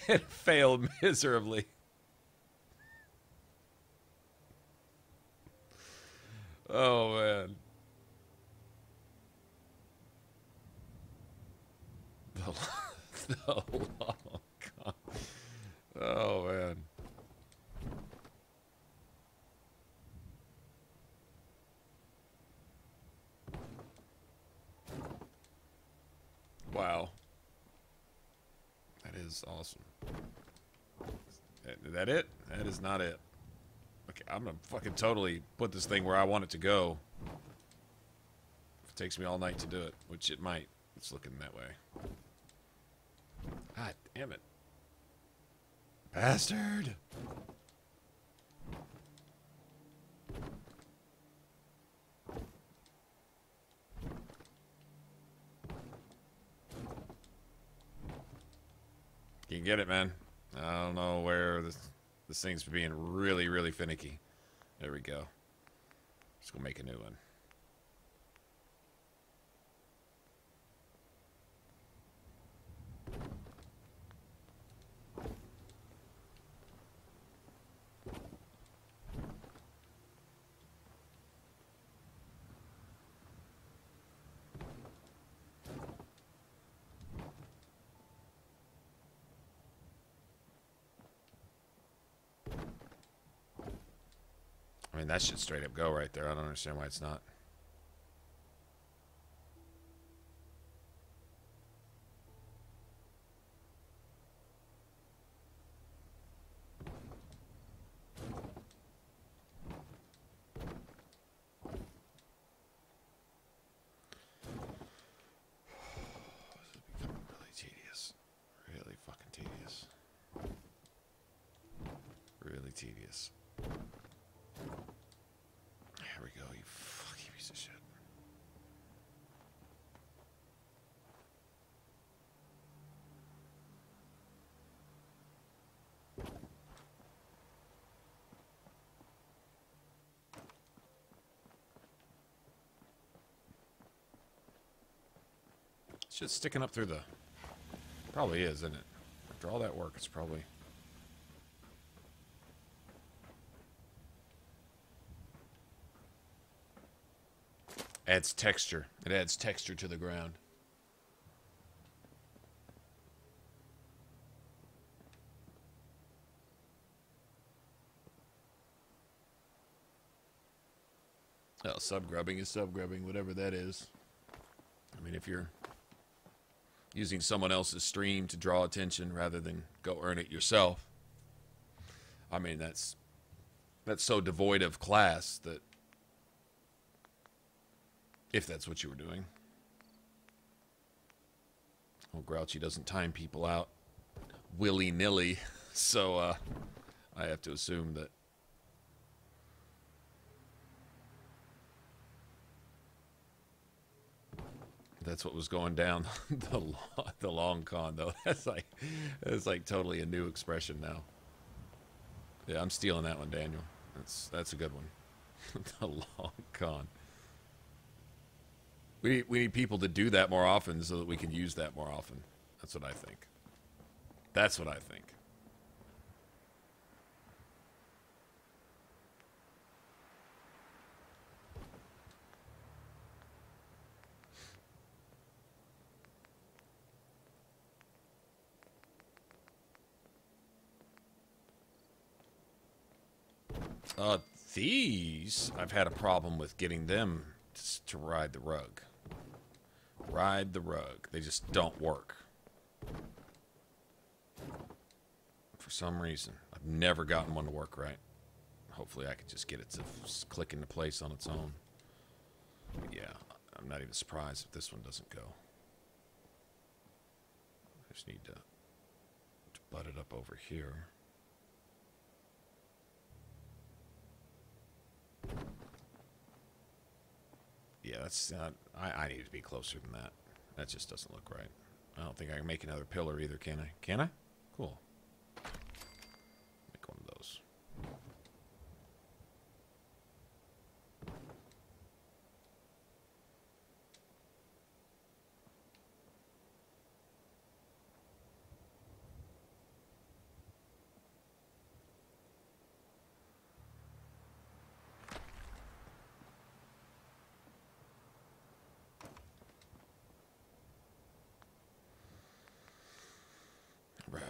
It failed miserably. Oh, man. The long con. Oh, man. Wow. That is awesome. Is that it? That is not it. Okay, I'm gonna fucking totally put this thing where I want it to go. If it takes me all night to do it, which it might. It's looking that way. God damn it. Bastard! You can get it, man. I don't know where this thing's being really, really finicky. There we go. Just gonna make a new one. I mean, that should straight up go right there. I don't understand why it's not. This is becoming really tedious. Really fucking tedious. Really tedious. There we go, you fucking piece of shit. It's just sticking up through the... Probably is, isn't it? After all that work, it's probably... Adds texture. It adds texture to the ground. Well, subgrubbing is subgrubbing, whatever that is. I mean, if you're using someone else's stream to draw attention rather than go earn it yourself, I mean, that's so devoid of class that if that's what you were doing. Well, Grouchy doesn't time people out willy-nilly, so I have to assume that that's what was going down the long con, though. That's like totally a new expression now. Yeah, I'm stealing that one, Daniel. That's a good one. The long con. We need people to do that more often so that we can use that more often. That's what I think. That's what I think. These, I've had a problem with getting them to ride the rug. Ride the rug. They just don't work. For some reason. I've never gotten one to work right. Hopefully I can just get it to click into place on its own. But yeah, I'm not even surprised if this one doesn't go. I just need to butt it up over here. Yeah, Yeah, that's not... I need to be closer than that. That just doesn't look right. I don't think I can make another pillar either, can I? Can I? Cool. Make one of those. Right.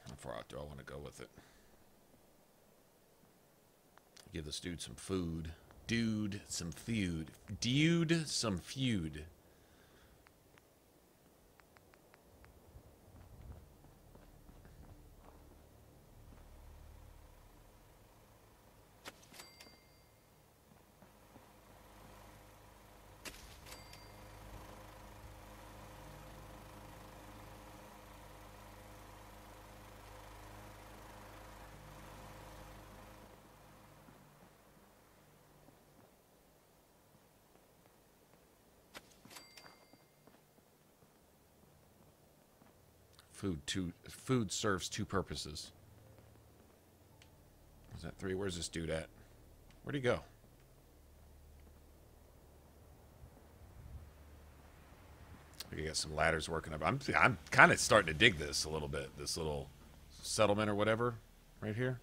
How far out do I want to go with it? Give this dude some food. Dude, some feud. Dude, some feud. Food serves two purposes. Is that 3? Where's this dude at? Where'd he go? We got some ladders working up. I'm kind of starting to dig this a little bit. This little settlement or whatever, right here.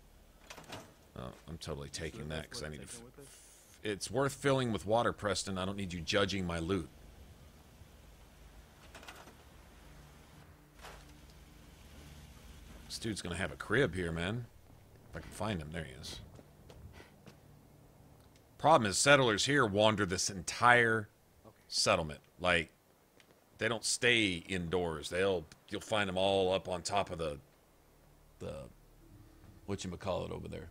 Oh, I'm totally taking that because I need to. It's worth filling with water, Preston. I don't need you judging my loot. This dude's gonna have a crib here, man. If I can find him. There he is. Problem is, settlers here wander this entire settlement. Like, they don't stay indoors. You'll find them all up on top of the whatchamacallit over there.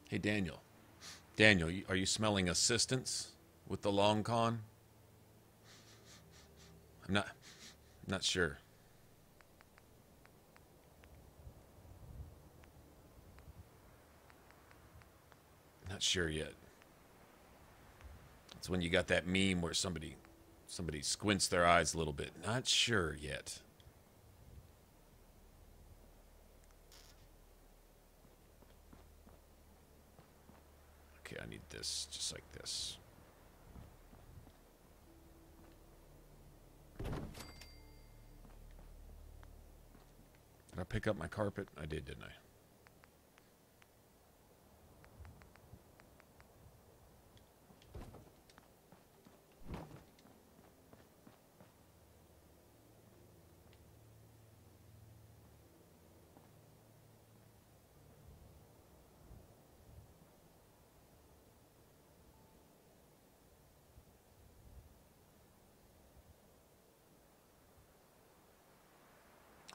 Hey, Daniel. Daniel, are you smelling assistance with the long con? I'm not sure. Not sure yet. It's when you got that meme where somebody squints their eyes a little bit. Not sure yet. Okay, I need this, just like this. Did I pick up my carpet? I did, didn't I?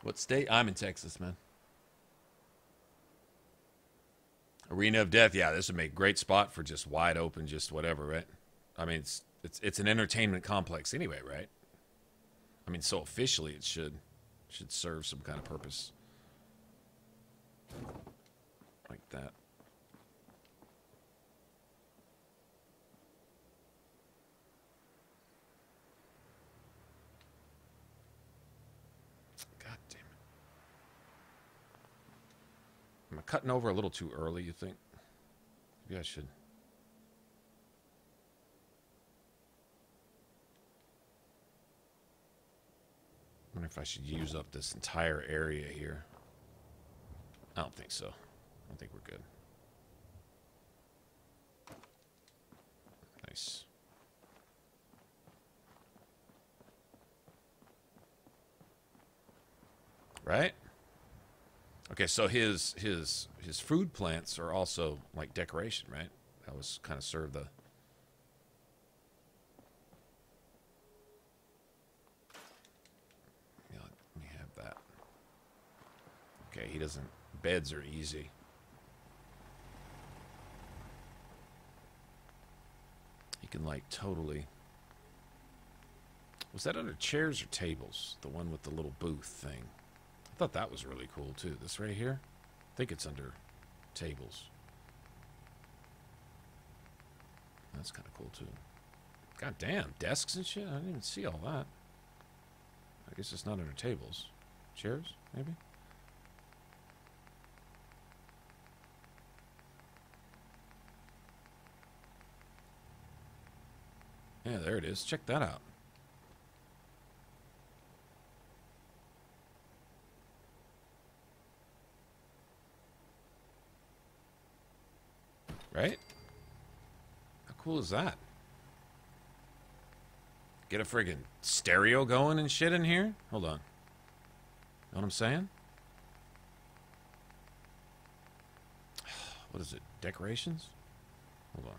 What state? I'm in Texas, man. Arena of Death. Yeah, this would make a great spot for just wide open, just whatever, right? I mean, it's an entertainment complex anyway, right? I mean, so officially it should serve some kind of purpose. Like that. Am I cutting over a little too early, you think? Maybe I should. I wonder if I should use up this entire area here. I don't think so. I think we're good. Nice. Right? Okay, so his food plants are also like decoration, right? That was kind of serve the. Yeah, let me have that. Okay, he doesn't. Beds are easy. He can like totally. Was that under chairs or tables? The one with the little booth thing. I thought that was really cool too. This right here? I think it's under tables. That's kind of cool too. God damn, desks and shit? I didn't even see all that. I guess it's not under tables. Chairs, maybe? Yeah, there it is. Check that out. Right? How cool is that? Get a friggin' stereo going and shit in here? Hold on. Know what I'm saying? What is it? Decorations? Hold on.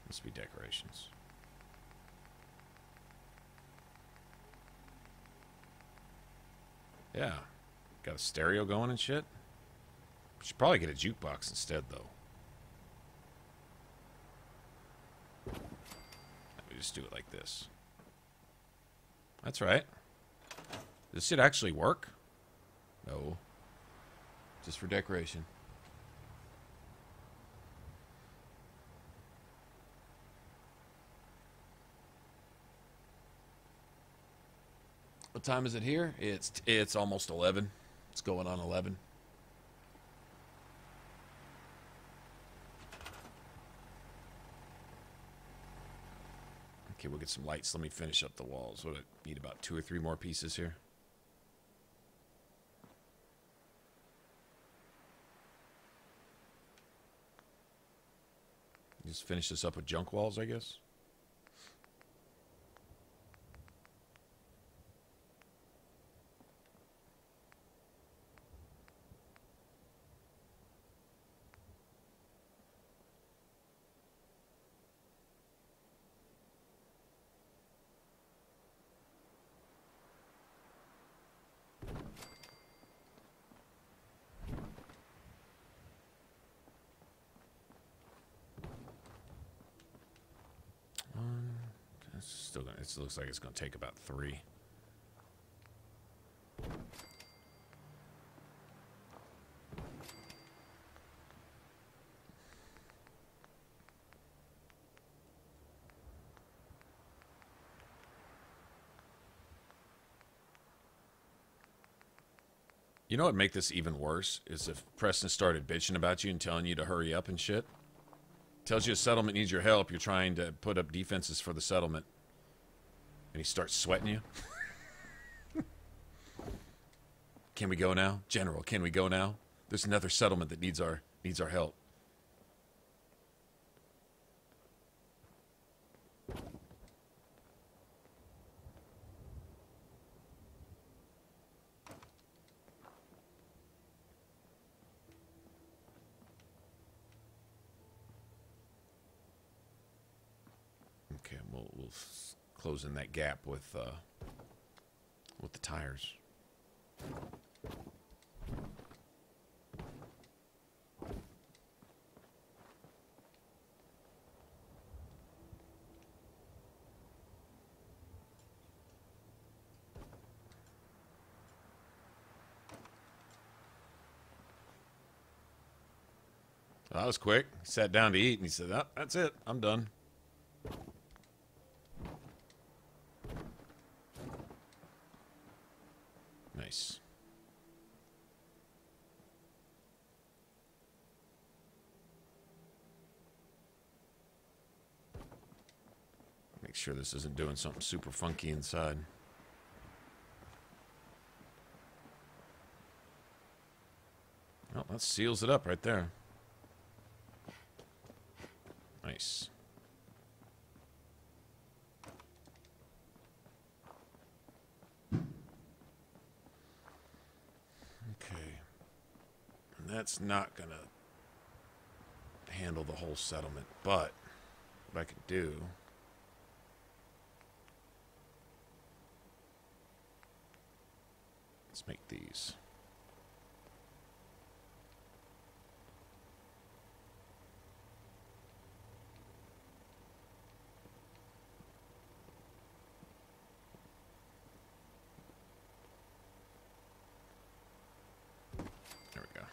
Must be decorations. Yeah. Got a stereo going and shit. Should probably get a jukebox instead, though. Let me just do it like this. That's right. Does this shit actually work? No. Just for decoration. What time is it here? It's almost 11. It's going on 11. Okay, we'll get some lights. Let me finish up the walls. What, I need about 2 or 3 more pieces here. Just finish this up with junk walls, I guess. It looks like it's going to take about 3. You know what would make this even worse is if Preston started bitching about you and telling you to hurry up and shit. Tells you a settlement needs your help. You're trying to put up defenses for the settlement. And he starts sweating you. Can we go now? General, can we go now? There's another settlement that needs our help. Okay, we'll close in that gap with the tires. Well, that was quick. He sat down to eat and he said, "Oh, that's it. I'm done." Nice. sure this isn't doing something super funky inside. Well, that seals it up right there. Nice. Okay. And that's not gonna handle the whole settlement, but what I could do... Let's make these. There we go.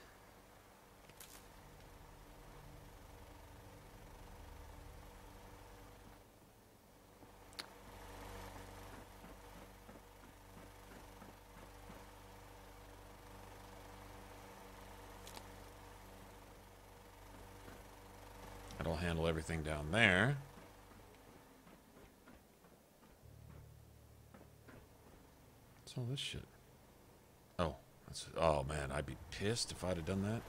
That'll handle everything down there. What's all this shit? Oh, that's... Oh, man, I'd be pissed if I'd have done that.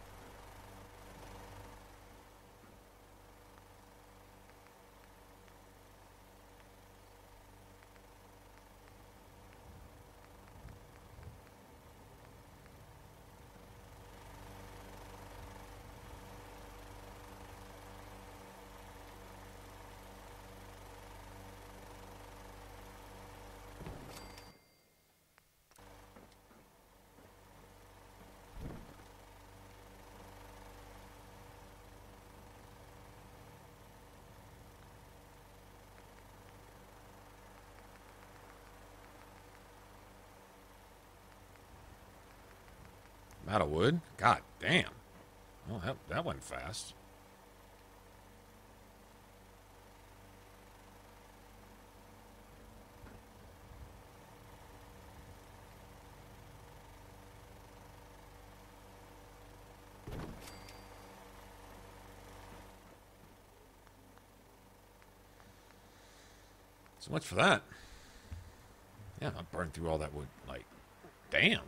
I'm out of wood? God damn. Well, that went fast. So much for that. Yeah, I burned through all that wood. Like, damn.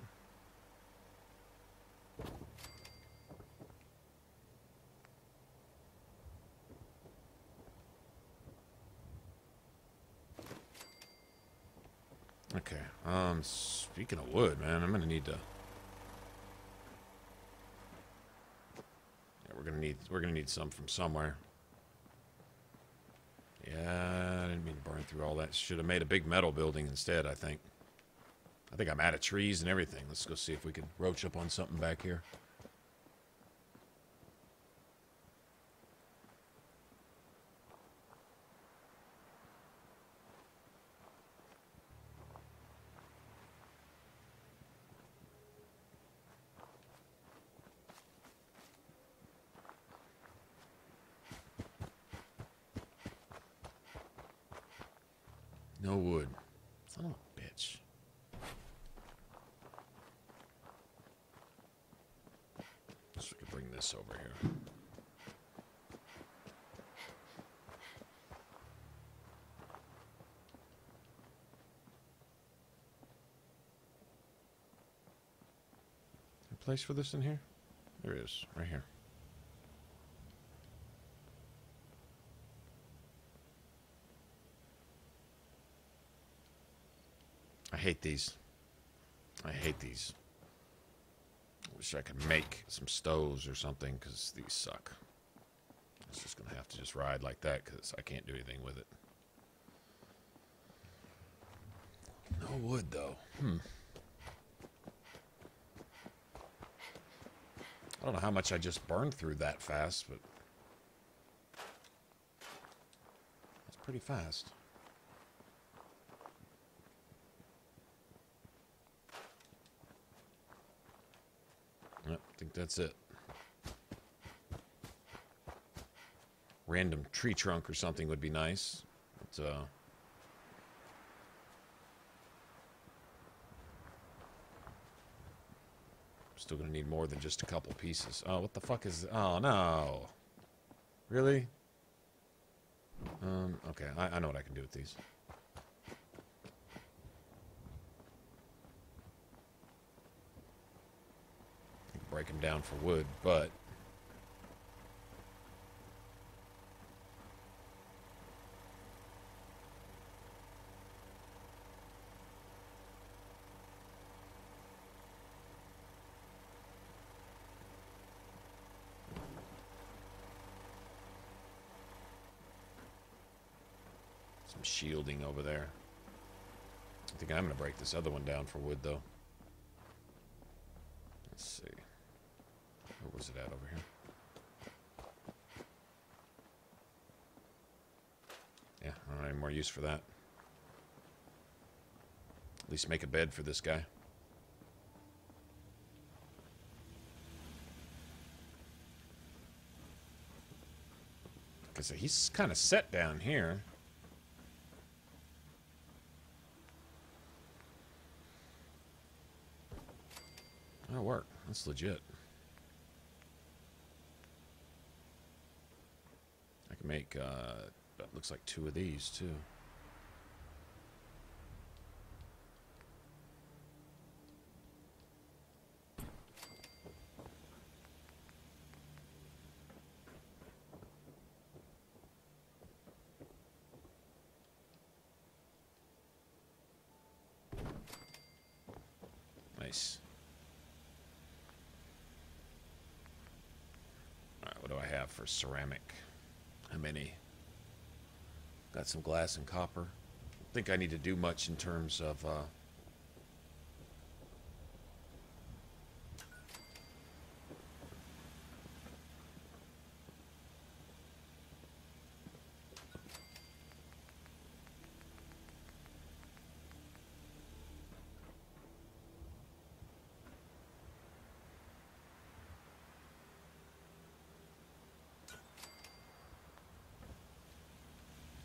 Okay. Speaking of wood, man, I'm gonna need to. Yeah, we're gonna need some from somewhere. Yeah, I didn't mean to burn through all that. Should have made a big metal building instead, I think. I think I'm out of trees and everything. Let's go see if we can roach up on something back here. No wood. Son of a bitch. So we can bring this over here. A place for this in here? There is, right here. I hate these. I hate these. I wish I could make some stoves or something, because these suck. It's just going to have to just ride like that, because I can't do anything with it. No wood, though. I don't know how much I just burned through that fast, but... That's pretty fast. Yep, I think that's it. Random tree trunk or something would be nice. But, still gonna need more than just a couple pieces. Oh, what the fuck is... Oh, no. Really? Okay, I know what I can do with these. Break them down for wood, but some shielding over there. I think I'm going to break this other one down for wood, though. Let's see. Where was it at over here? Yeah, I don't have any more use for that. At least make a bed for this guy. Because he's kind of set down here. That'll work. That's legit. I can make, that looks like 2 of these, too. Nice. Alright, what do I have for ceramic? How many? Got some glass and copper. Don't think I need to do much in terms of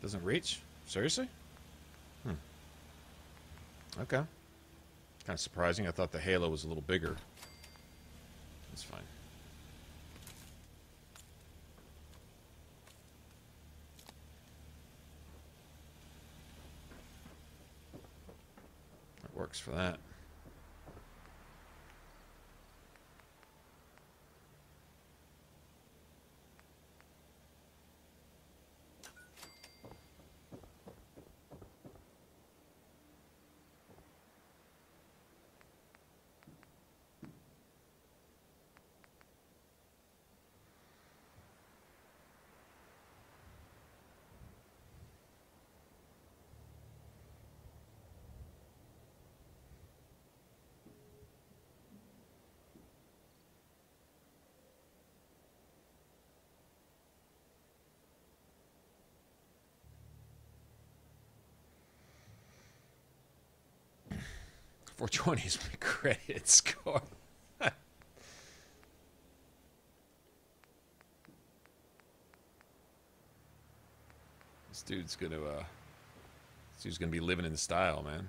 doesn't reach? Seriously? Okay. Kind of surprising. I thought the halo was a little bigger. That's fine. That works for that. .420 is my credit score. This dude's gonna be living in style, man.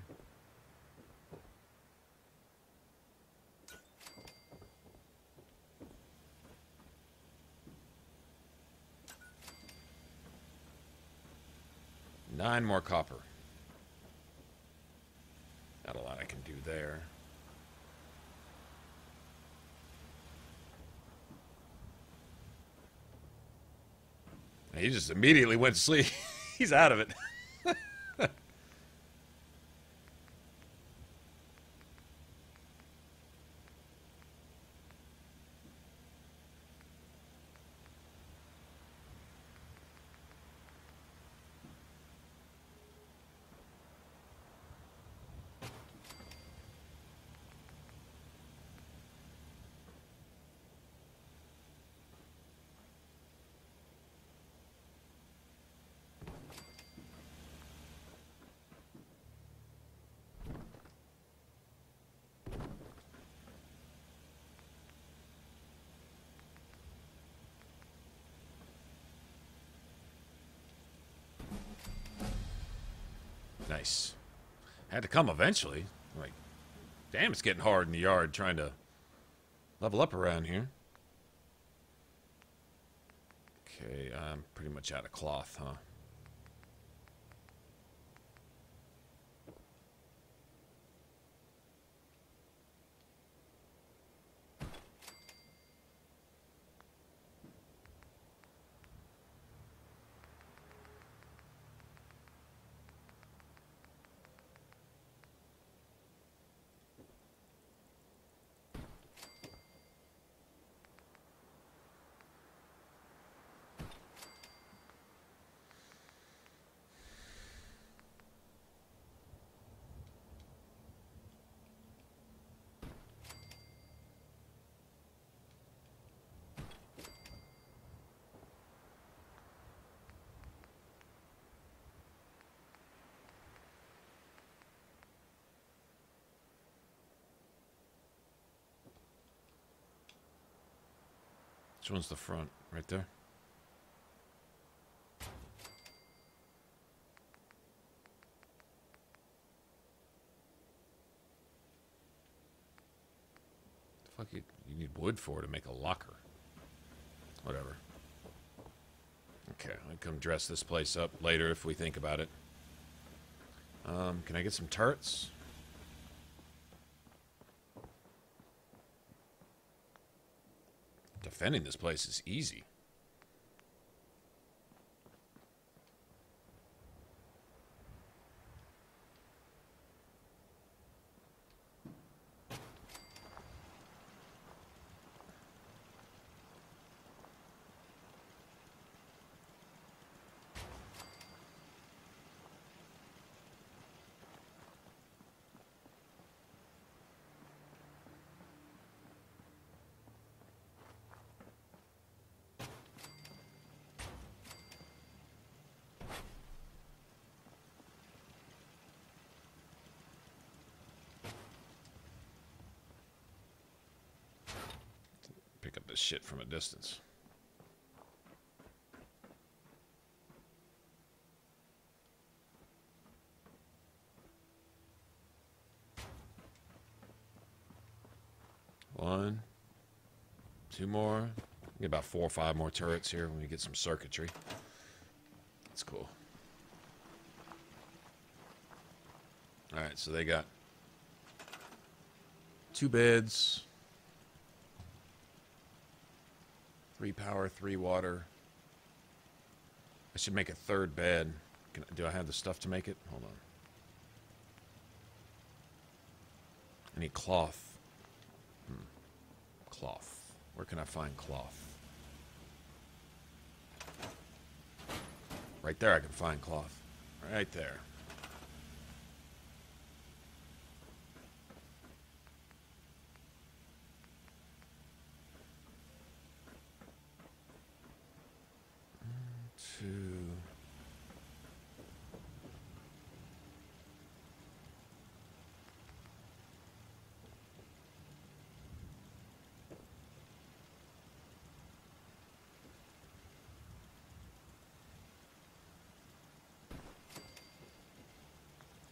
Nine more copper. Not a lot I can do there. He just immediately went to sleep. He's out of it. Nice. Had to come eventually. Like, damn, it's getting hard in the yard trying to level up around here. Okay, I'm pretty much out of cloth, huh? Which one's the front? Right there? The fuck you need wood for to make a locker. Whatever. Okay, I'll come dress this place up later if we think about it. Can I get some turrets? Defending this place is easy. Pick up this shit from a distance. One, two more. Get about 4 or 5 more turrets here when we get some circuitry. That's cool. Alright, so they got 2 beds. 3 power, 3 water. I should make a 3rd bed. Do I have the stuff to make it? Hold on. I need cloth. Cloth. Where can I find cloth? Right there I can find cloth. Right there.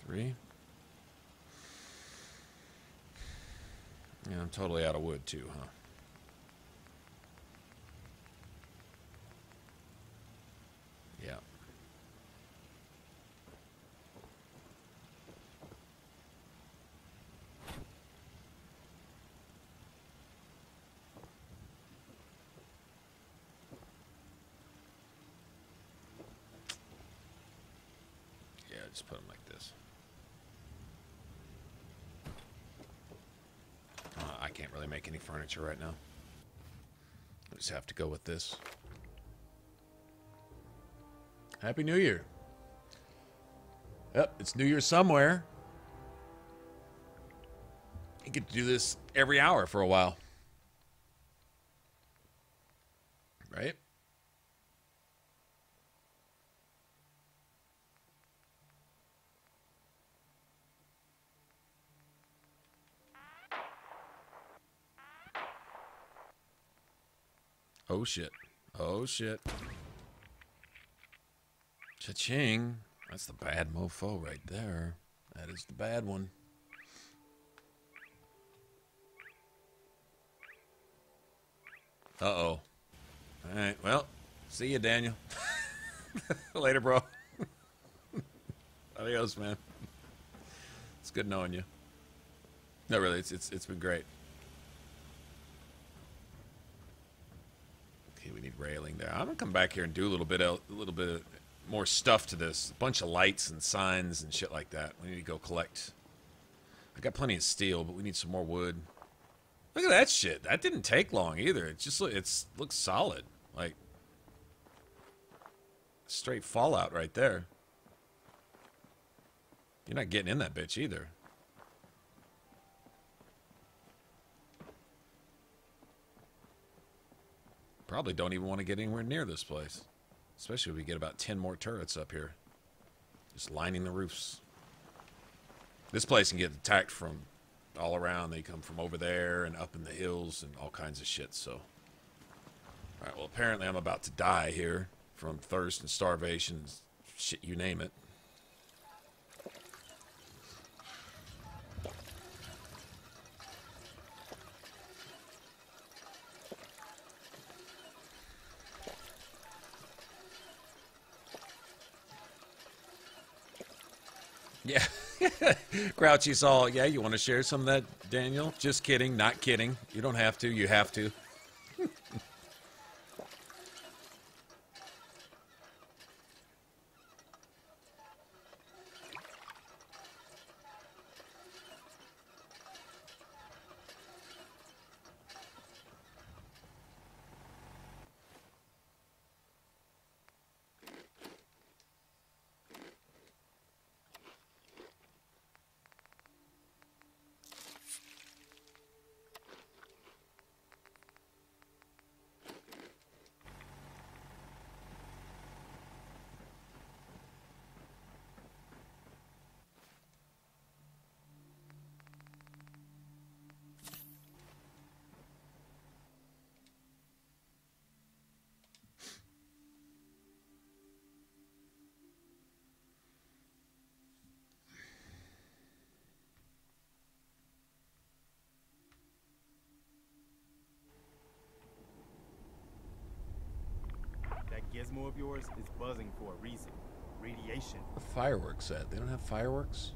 Three. Yeah, I'm totally out of wood too, huh? Yeah. Yeah, just put them like this. I can't really make any furniture right now. I just have to go with this. Happy New Year. Yep, it's New Year somewhere. You get to do this every hour for a while. Right? Oh shit. Oh shit. Cha-ching. That's the bad mofo right there. That is the bad one. Uh-oh. Alright, well, see you, Daniel. Later, bro. Adios, man. It's good knowing you. No, really, it's been great. Okay, we need railing there. I'm gonna come back here and do a little bit of more stuff to this. A bunch of lights and signs and shit like that. We need to go collect. I got plenty of steel, but we need some more wood. Look at that shit. That didn't take long either. It just looks solid. Like straight Fallout right there. You're not getting in that bitch either. Probably don't even want to get anywhere near this place. Especially if we get about 10 more turrets up here. Just lining the roofs. This place can get attacked from all around. They come from over there and up in the hills and all kinds of shit, so. Alright, well, apparently I'm about to die here from thirst and starvation, shit, you name it. Yeah. Grouchy's all, yeah, you want to share some of that, Daniel? Just kidding, not kidding. You don't have to, you have to. That gizmo of yours is buzzing for a reason. Radiation. A fireworks set. They don't have fireworks?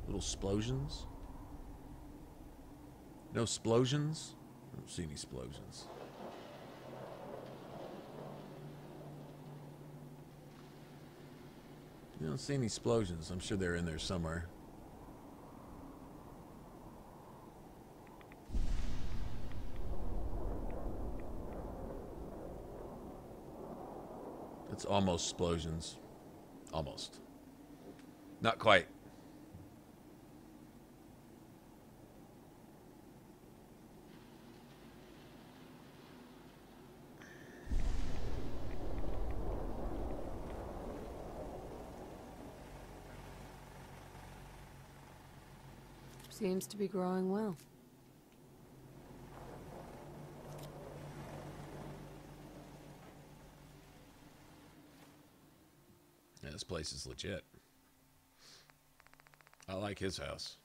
Little explosions? No explosions? I don't see any explosions. You don't see any explosions. I'm sure they're in there somewhere. It's almost explosions. Almost. Not quite. Seems to be growing well. Yeah, this place is legit. I like his house.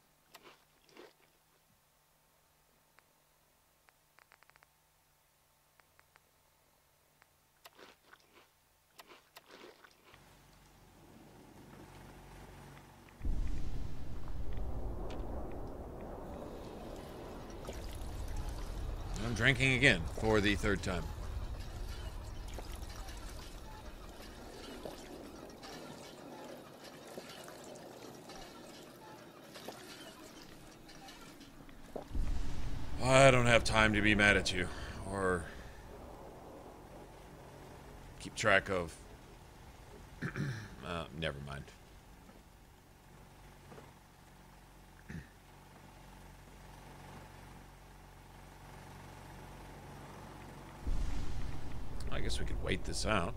I'm drinking again for the third time. I don't have time to be mad at you or keep track of. Never mind. I guess we could wait this out.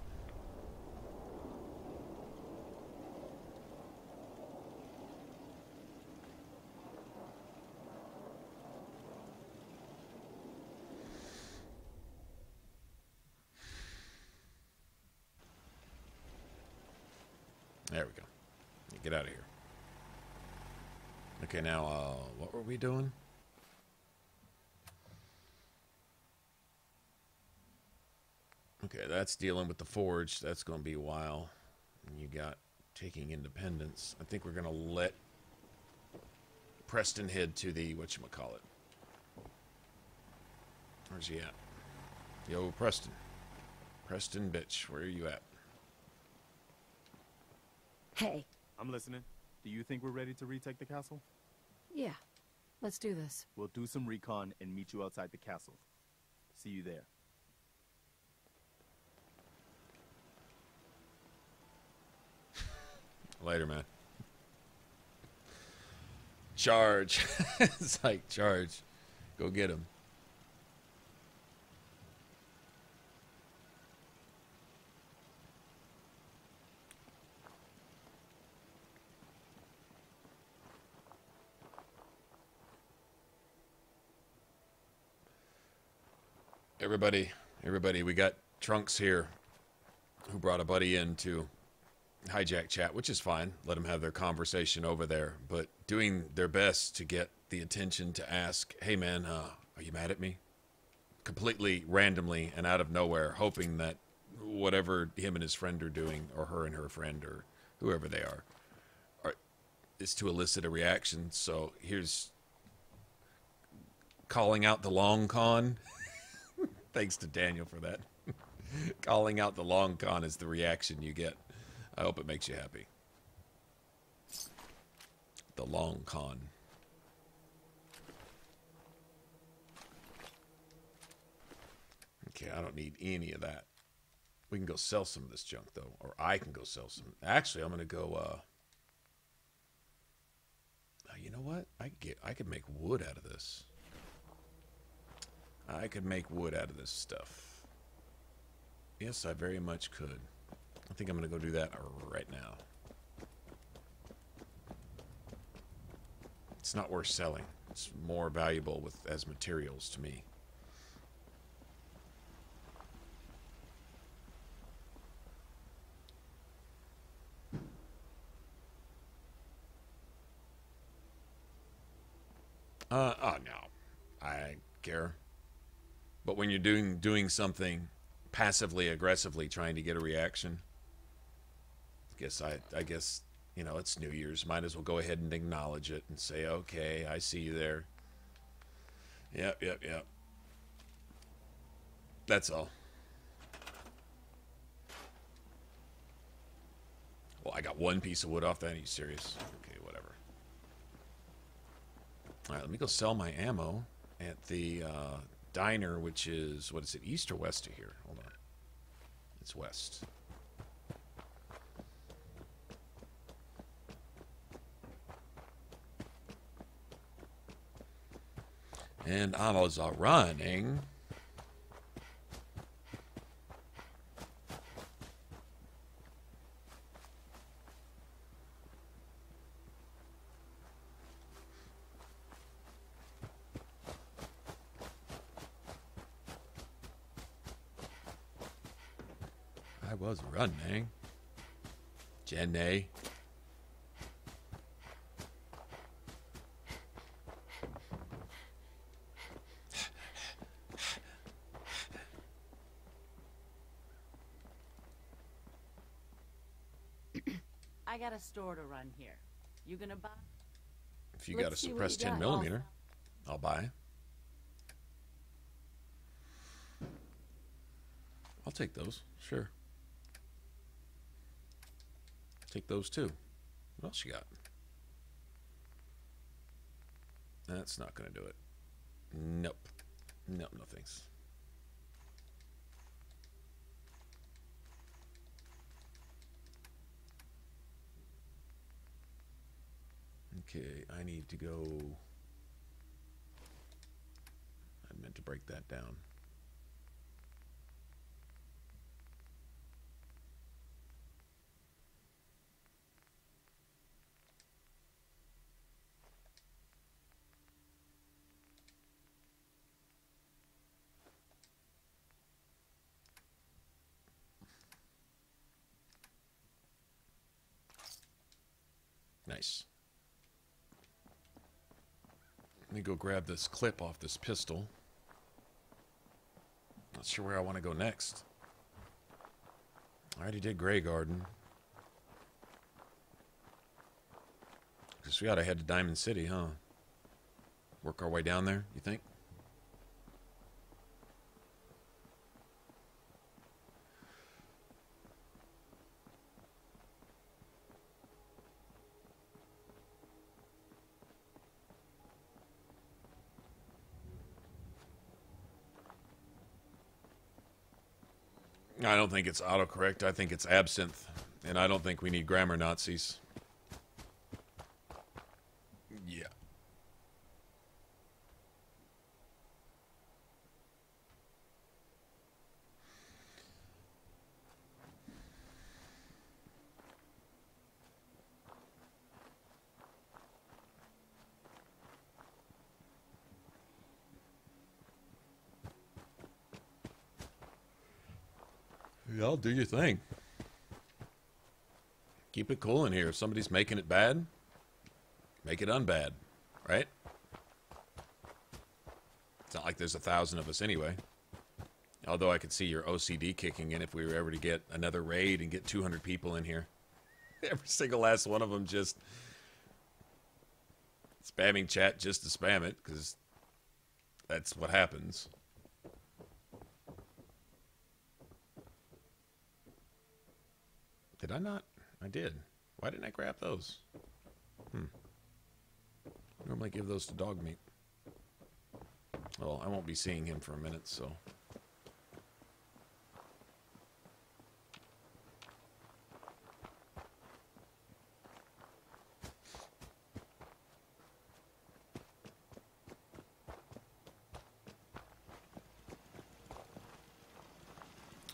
There we go. Get out of here. Okay, now, what were we doing? Okay, that's dealing with the forge. That's going to be a while. And you got taking independence. I think we're going to let Preston head to the, whatchamacallit. Where's he at? Yo, Preston. Preston, bitch, where are you at? Hey. I'm listening. Do you think we're ready to retake the castle? Yeah. Let's do this. We'll do some recon and meet you outside the castle. See you there. Later, man. Charge. It's like, charge. Go get him. Everybody, we got Trunks here who brought a buddy in to hijack chat, which is fine. Let them have their conversation over there, but doing their best to get the attention to ask, hey man, are you mad at me? Completely randomly and out of nowhere, hoping that whatever him and his friend are doing, or her and her friend, or whoever they are is to elicit a reaction. So here's calling out the long con. Thanks to Daniel for that. Calling out the long con is the reaction you get. I hope it makes you happy. The long con. Okay, I don't need any of that. We can go sell some of this junk, though. Or I can go sell some. Actually, I'm going to go, you know what? I could make wood out of this. I could make wood out of this stuff. Yes, I very much could. I think I'm going to go do that right now. It's not worth selling. It's more valuable as materials to me. Oh no, I care. But when you're doing something passively aggressively, trying to get a reaction, I guess you know it's New Year's. Might as well go ahead and acknowledge it and say, okay, I see you there. Yep. That's all. Well, I got one piece of wood off that. Are you serious? Okay, whatever. All right, let me go sell my ammo at the diner, which is, what is it, east or west of here? Hold on. It's west. And I was running. Jenny. I got a store to run here. You gonna buy? If you got a suppressed 10mm, I'll buy. I'll take those, sure. Take those too. What else you got? That's not gonna do it. Nope. Nope, no thanks. Okay, I need to go. I meant to break that down. Nice. Let me go grab this clip off this pistol. Not sure where I want to go next. I already did Grey Garden. Guess we ought to head to Diamond City, huh? Work our way down there, you think? I don't think it's autocorrect. I think it's absinthe. And I don't think we need grammar Nazis. Yeah. Y'all do your thing. Keep it cool in here. If somebody's making it bad, make it unbad, right? It's not like there's 1,000 of us anyway. Although I could see your OCD kicking in if we were ever to get another raid and get 200 people in here. Every single last one of them just spamming chat just to spam it, because that's what happens. Did I not? I did. Why didn't I grab those? Normally give those to dog meat. Well, I won't be seeing him for a minute, so.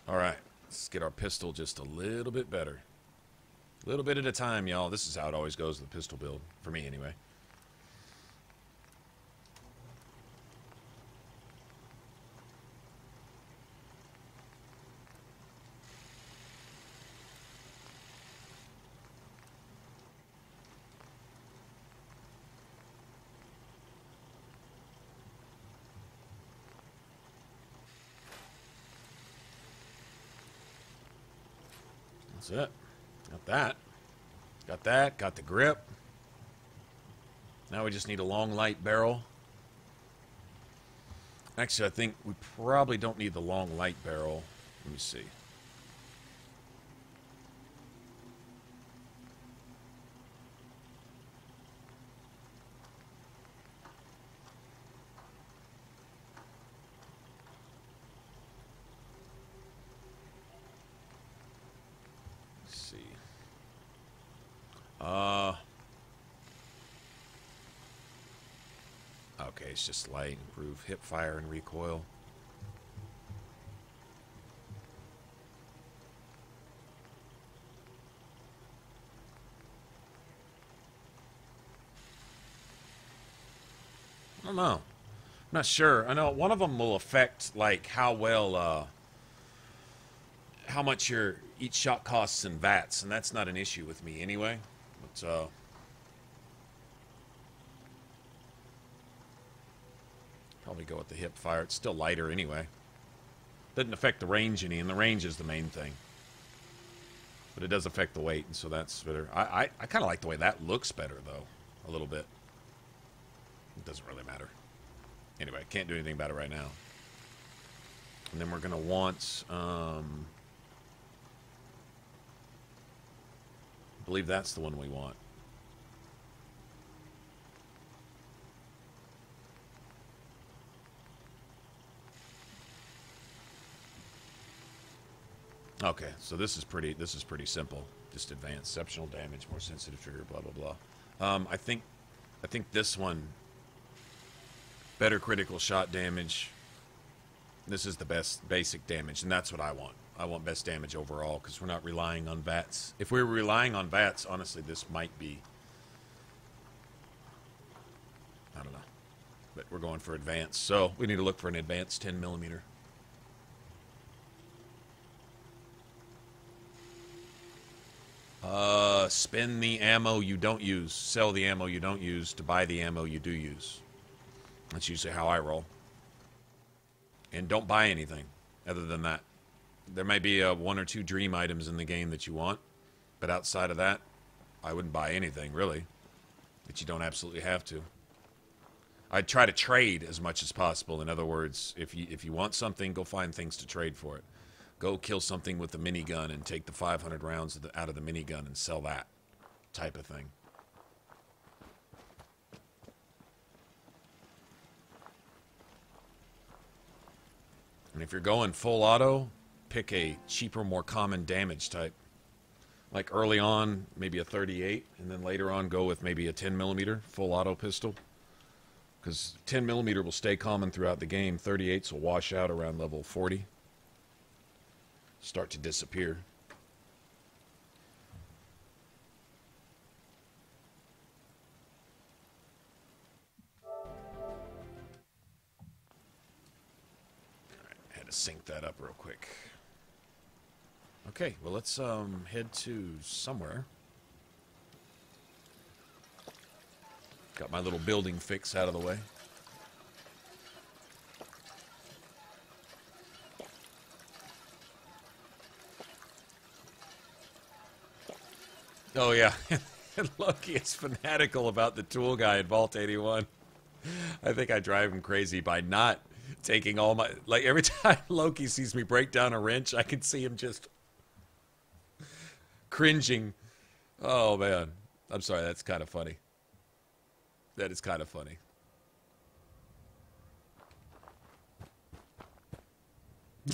All right, let's get our pistol just a little bit better. A little bit at a time, y'all. This is how it always goes with the pistol build, for me anyway. That's it. Got that. Got that. Got the grip. Now we just need a long, light barrel. Actually, I think we probably don't need the long, light barrel. Let me see. Okay, it's just light, improve hip fire and recoil. I don't know. I'm not sure. I know one of them will affect like how well, how much each shot costs in v.a.t.s, and that's not an issue with me anyway. But probably go with the hip fire. It's still lighter anyway. Doesn't affect the range any, and the range is the main thing. But it does affect the weight, and so that's better. I kind of like the way that looks better, though, a little bit. It doesn't really matter. Anyway, can't do anything about it right now. And then we're going to want... I believe that's the one we want. Okay, so this is pretty simple. Just advanced, exceptional damage, more sensitive trigger, blah blah blah. I think this one, better critical shot damage. This is the best basic damage, and that's what I want. I want best damage overall because we're not relying on v.a.t.s. If we were relying on v.a.t.s, honestly, this might be. I don't know, but we're going for advanced, so we need to look for an advanced 10mm. Spend the ammo you don't use. Sell the ammo you don't use to buy the ammo you do use. That's usually how I roll. And don't buy anything other than that. There may be 1 or 2 dream items in the game that you want, but outside of that, I wouldn't buy anything, really. That you don't absolutely have to. I'd try to trade as much as possible. In other words, if you want something, go find things to trade for it. Go kill something with the minigun and take the 500 rounds out of the minigun and sell that type of thing. And if you're going full auto, pick a cheaper, more common damage type. Like early on, maybe a 38, and then later on go with maybe a 10mm full auto pistol. Because 10mm will stay common throughout the game. 38s will wash out around level 40. Start to disappear. Alright, I had to sync that up real quick. Okay, well, let's head to somewhere. Got my little building fix out of the way. Oh, yeah. Loki is fanatical about the tool guy at Vault 81. I think I drive him crazy by not taking all my... Like, every time Loki sees me break down a wrench, I can see him just cringing. Oh, man. I'm sorry, that's kind of funny. That is kind of funny.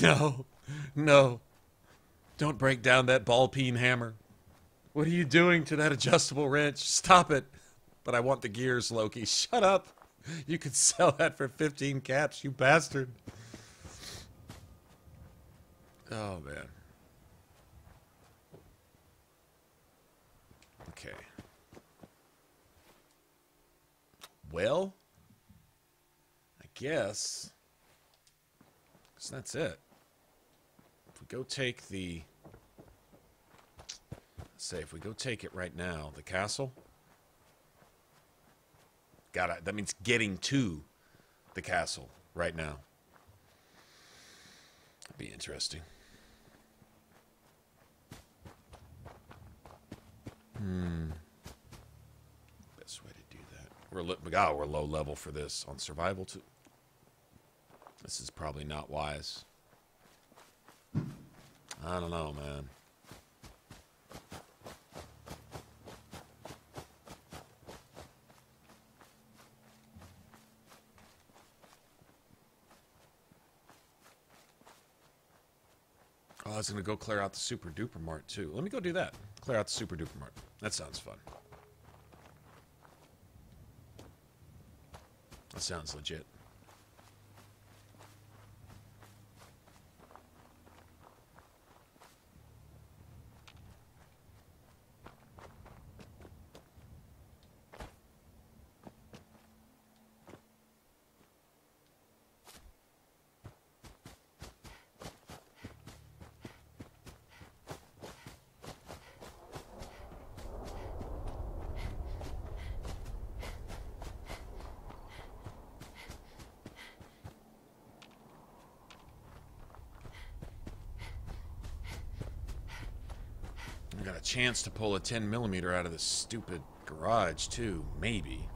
No. No. Don't break down that ball-peen hammer. What are you doing to that adjustable wrench? Stop it. But I want the gears, Loki. Shut up. You could sell that for 15 caps, you bastard. Oh, man. Okay. Well, I guess that's it. If we go take the... Say, if we go take it right now, the castle... that means getting to the castle right now. That'd be interesting. Best way to do that. We're low level for this on survival too. This is probably not wise. I don't know, man. Oh, I was going to go clear out the Super Duper Mart, too. Let me go do that. Clear out the Super Duper Mart. That sounds fun. That sounds legit. Chance to pull a 10mm out of this stupid garage too, maybe.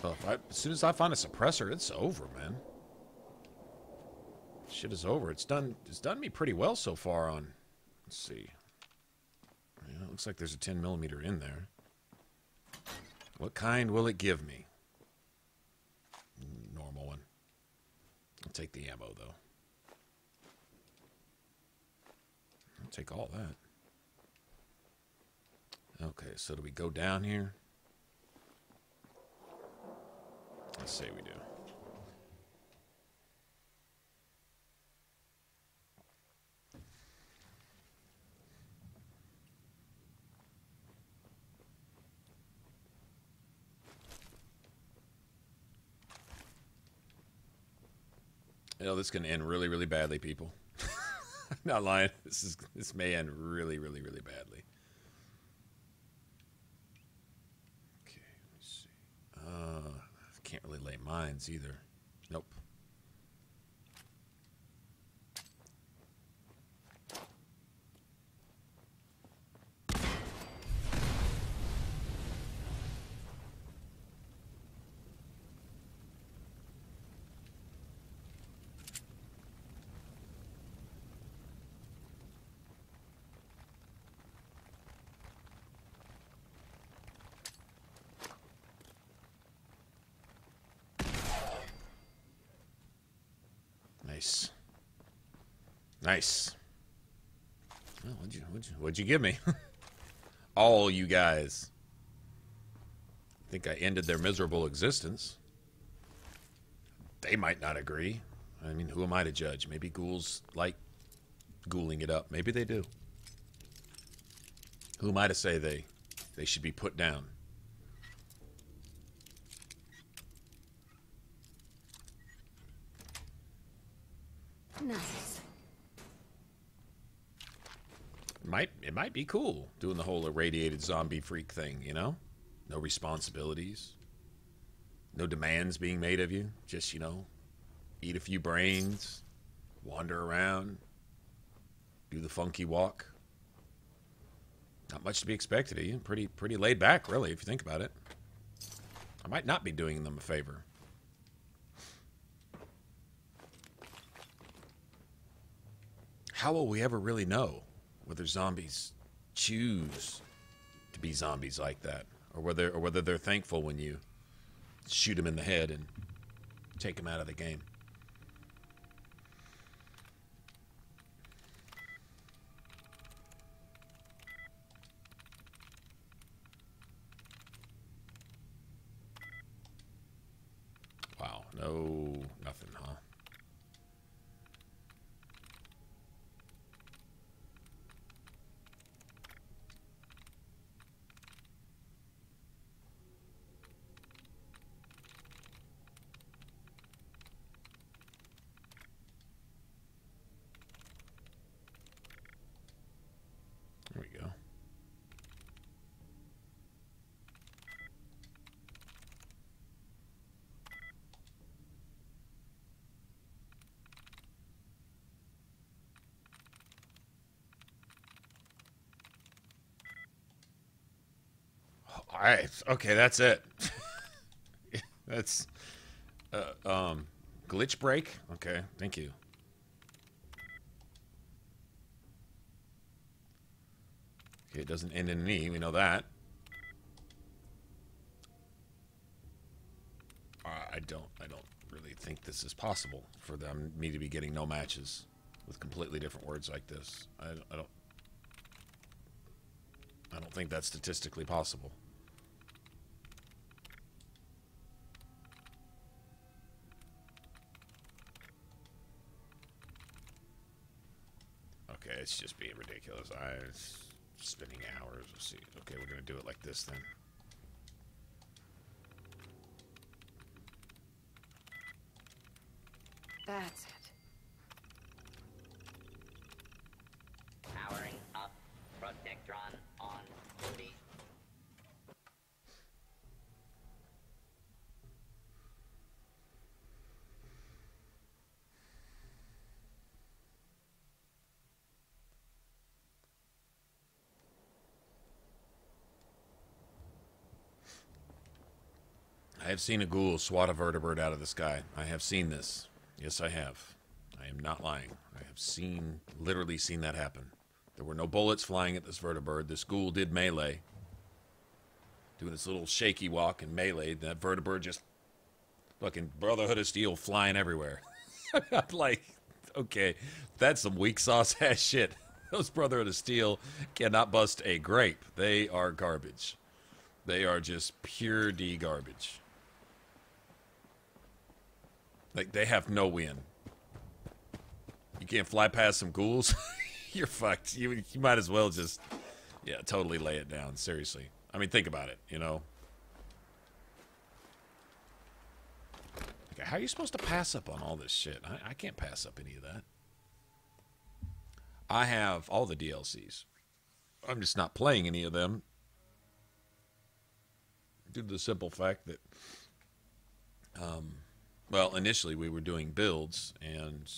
Well, as soon as I find a suppressor, it's over, man. Shit is over. It's done me pretty well so far on. Let's see. Yeah, it looks like there's a 10mm in there. What kind will it give me? Normal one. I'll take the ammo though. Take all that. Okay, so do we go down here? Let's say we do. You know, this can end really, really badly, people. Not lying. This may end really, really, really badly. Okay, let me see. I can't really lay mines either. Nope. Nice. Nice. Oh, what'd you give me? All you guys. I think I ended their miserable existence. They might not agree. I mean, who am I to judge? Maybe ghouls like ghouling it up. Maybe they do. Who am I to say they should be put down? Nice. it might be cool doing the whole irradiated zombie freak thing, you know? No responsibilities. No demands being made of you. Just, you know, eat a few brains, wander around, do the funky walk. Not much to be expected of you. Pretty laid back, really, if you think about it. I might not be doing them a favor. How will we ever really know whether zombies choose to be zombies like that, or whether they're thankful when you shoot them in the head and take them out of the game? Wow, no, nothing, huh? There we go. All right. Okay, that's it. That's glitch break. Okay, thank you. Okay, it doesn't end in an E. We know that. I don't really think this is possible for me to be getting no matches with completely different words like this. I don't think that's statistically possible. Okay, it's just being ridiculous. It's spending hours. Let's see. Okay, we're gonna do it like this then. That's it. Powering up. Protectron on duty. I have seen a ghoul swat a vertebrate out of the sky. I have seen this. Yes, I have. I am not lying. I have literally seen that happen. There were no bullets flying at this vertebrate. This ghoul did melee. Doing this little shaky walk and melee. That vertebrate just fucking Brotherhood of Steel flying everywhere. I'm like, okay, that's some weak sauce ass shit. Those Brotherhood of Steel cannot bust a grape. They are garbage. They are just pure D garbage. Like, they have no win. You can't fly past some ghouls? You're fucked. You might as well just, yeah, totally lay it down. Seriously. I mean, think about it, you know? Okay, how are you supposed to pass up on all this shit? I can't pass up any of that. I have all the DLCs. I'm just not playing any of them due to the simple fact that, well, initially we were doing builds, and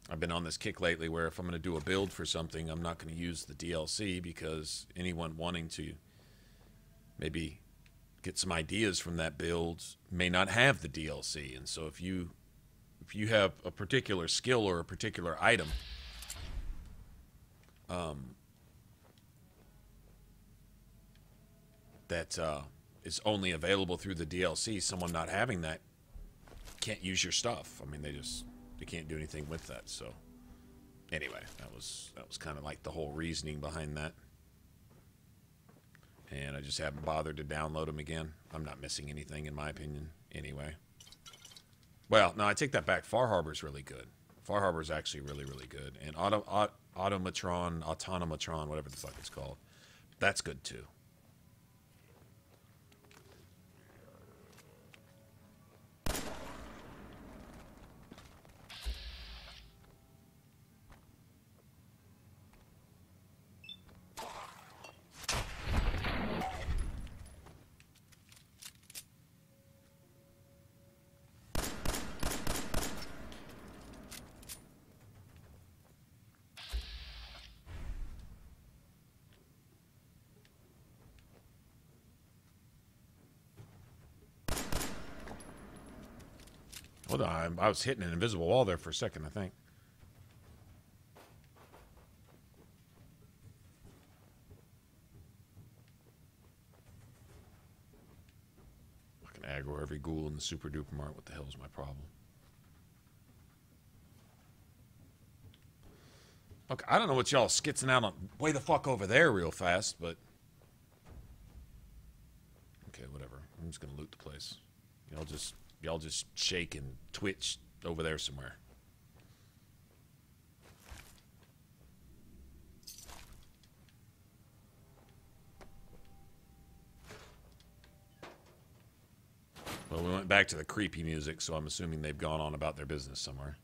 I've been on this kick lately where if I'm going to do a build for something, I'm not going to use the DLC because anyone wanting to maybe get some ideas from that build may not have the DLC. And so if you have a particular skill or a particular item, that is only available through the DLC, someone not having that can't use your stuff. I mean, they can't do anything with that. So anyway, that was kind of like the whole reasoning behind that. And I just haven't bothered to download them again. I'm not missing anything in my opinion anyway. Well, no, I take that back. Far Harbor's really good. Far Harbor's actually really, really good. And Automatron, whatever the fuck it's called, that's good too. Well, no, I was hitting an invisible wall there for a second, I think. Fucking aggro every ghoul in the super duper mart. What the hell is my problem? Look, I don't know what y'all skitzing out on way the fuck over there real fast, but okay, whatever. I'm just gonna loot the place. Y'all just shake and twitch over there somewhere. Well, we went back to the creepy music, so I'm assuming they've gone on about their business somewhere.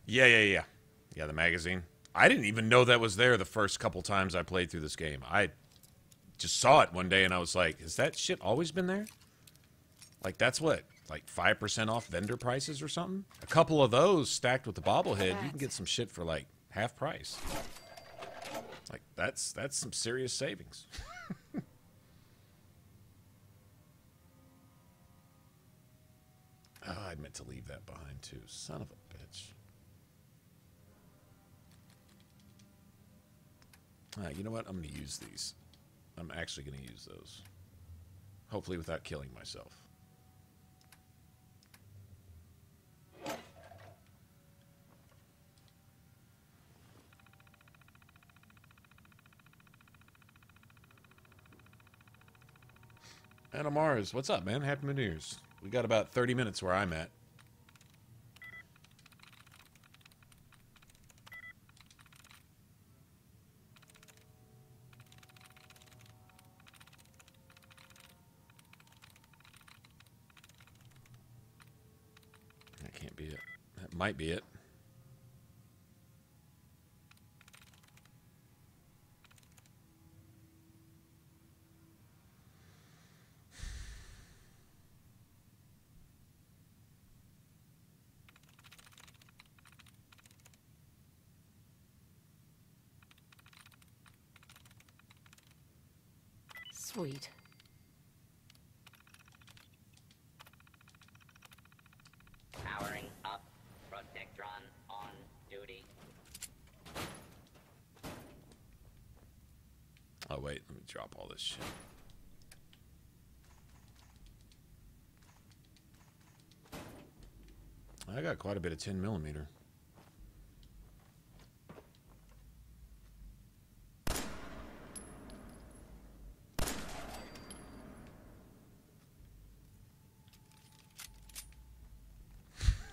Yeah, the magazine. I didn't even know that was there the first couple times I played through this game. I just saw it one day and I was like, has that shit always been there? Like, that's what? Like 5% off vendor prices or something? A couple of those stacked with the bobblehead, you can get some shit for like half price. Like, that's some serious savings. Oh, I meant to leave that behind too. Son of a bitch. You know what? I'm going to use these. I'm actually going to use those. Hopefully without killing myself. Anna Mars, what's up, man? Happy New Year's. We got about 30 minutes where I'm at. That can't be it. That might be it. Sweet. Powering up. Protectron on duty. Oh, wait. Let me drop all this shit. I got quite a bit of 10mm.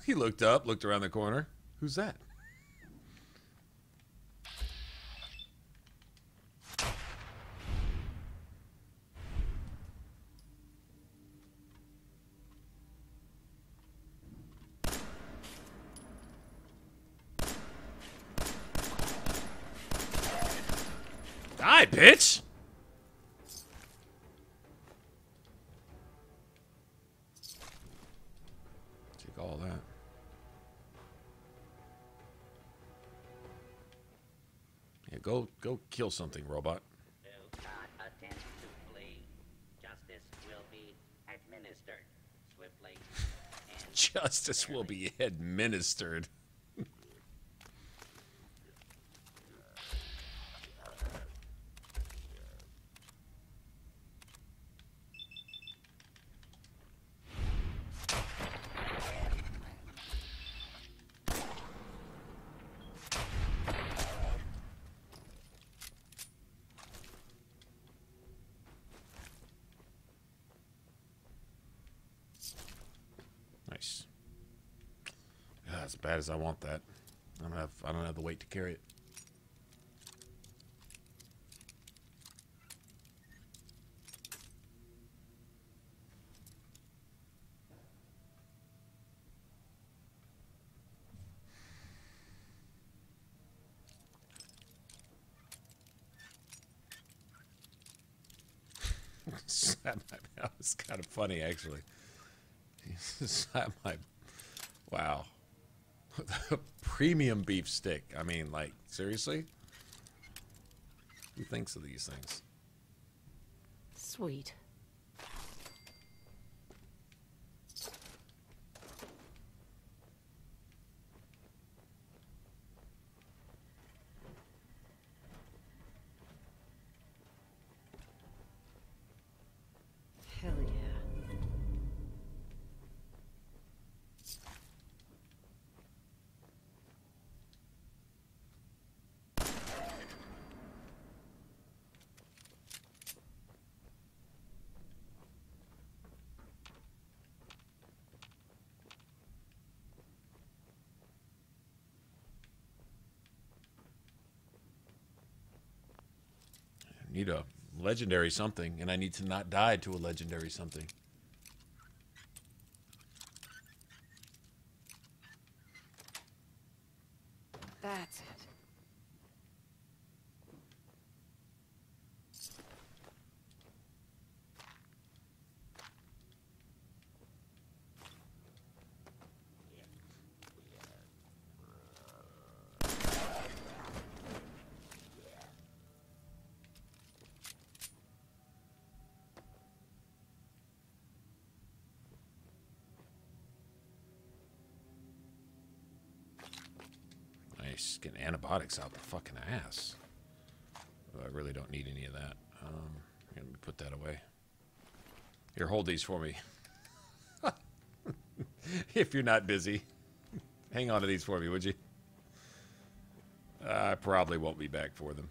He looked up, looked around the corner. Who's that? Die, bitch! Take all that. Yeah, go kill something, robot. Do not attempt to flee. Justice will be administered swiftly. And Justice will be administered. Nice. Yeah, as bad as I want that. I don't have the weight to carry it. That was kind of funny, actually. Slap my... Wow. Premium beef stick. I mean, like, seriously? Who thinks of these things? Sweet. Hell yeah. I need a legendary something, and I need to not die to a legendary something. That's it. Nice. Getting antibiotics out the fucking ass. Well, I really don't need any of that. Let me put that away. Here, hold these for me. If you're not busy. Hang on to these for me, would you? I probably won't be back for them.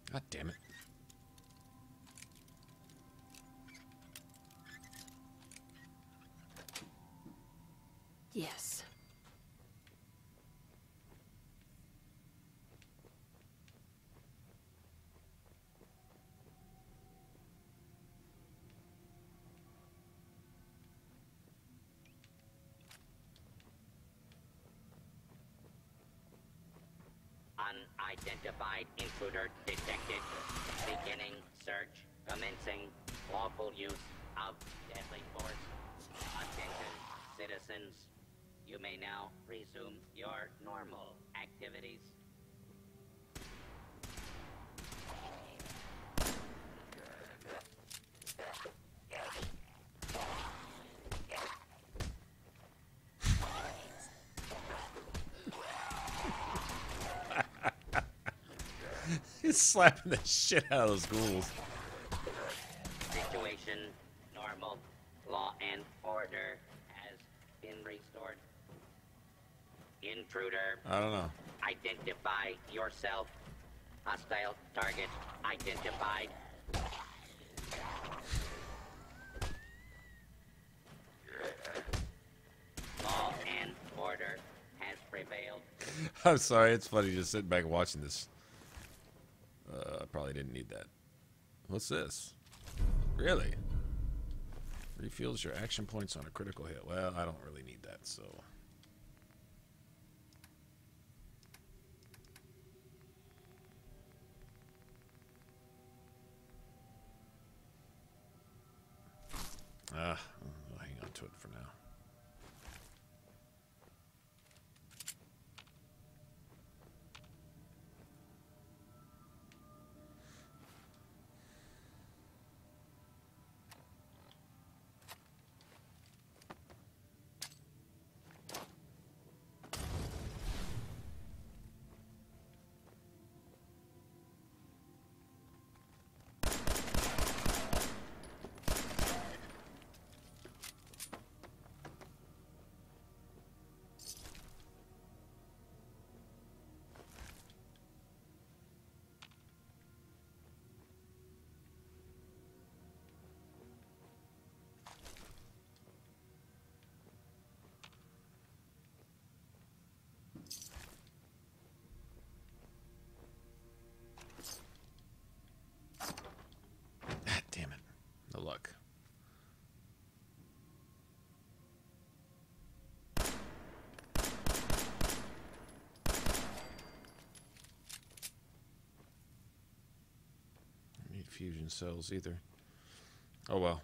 God damn it. Yes. Unidentified intruder detected. Beginning search. Commencing lawful use of deadly force. Attention, citizens. You may now resume your normal activities. He's slapping the shit out of those ghouls. Situation normal. Law and order has been restored. Intruder. I don't know. Identify yourself. Hostile target identified. Law and order has prevailed. I'm sorry, it's funny just sitting back and watching this. I probably didn't need that. What's this? Really? Refuels your action points on a critical hit. Well, I don't really need that, so... I'll hang on to it for now. fusion cells either. Oh well.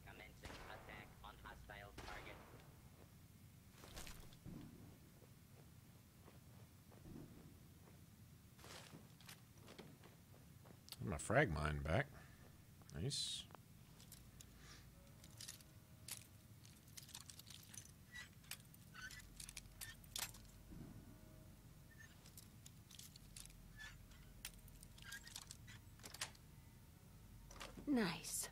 Commencing attack on hostile target. My frag mine back. Nice. Nice.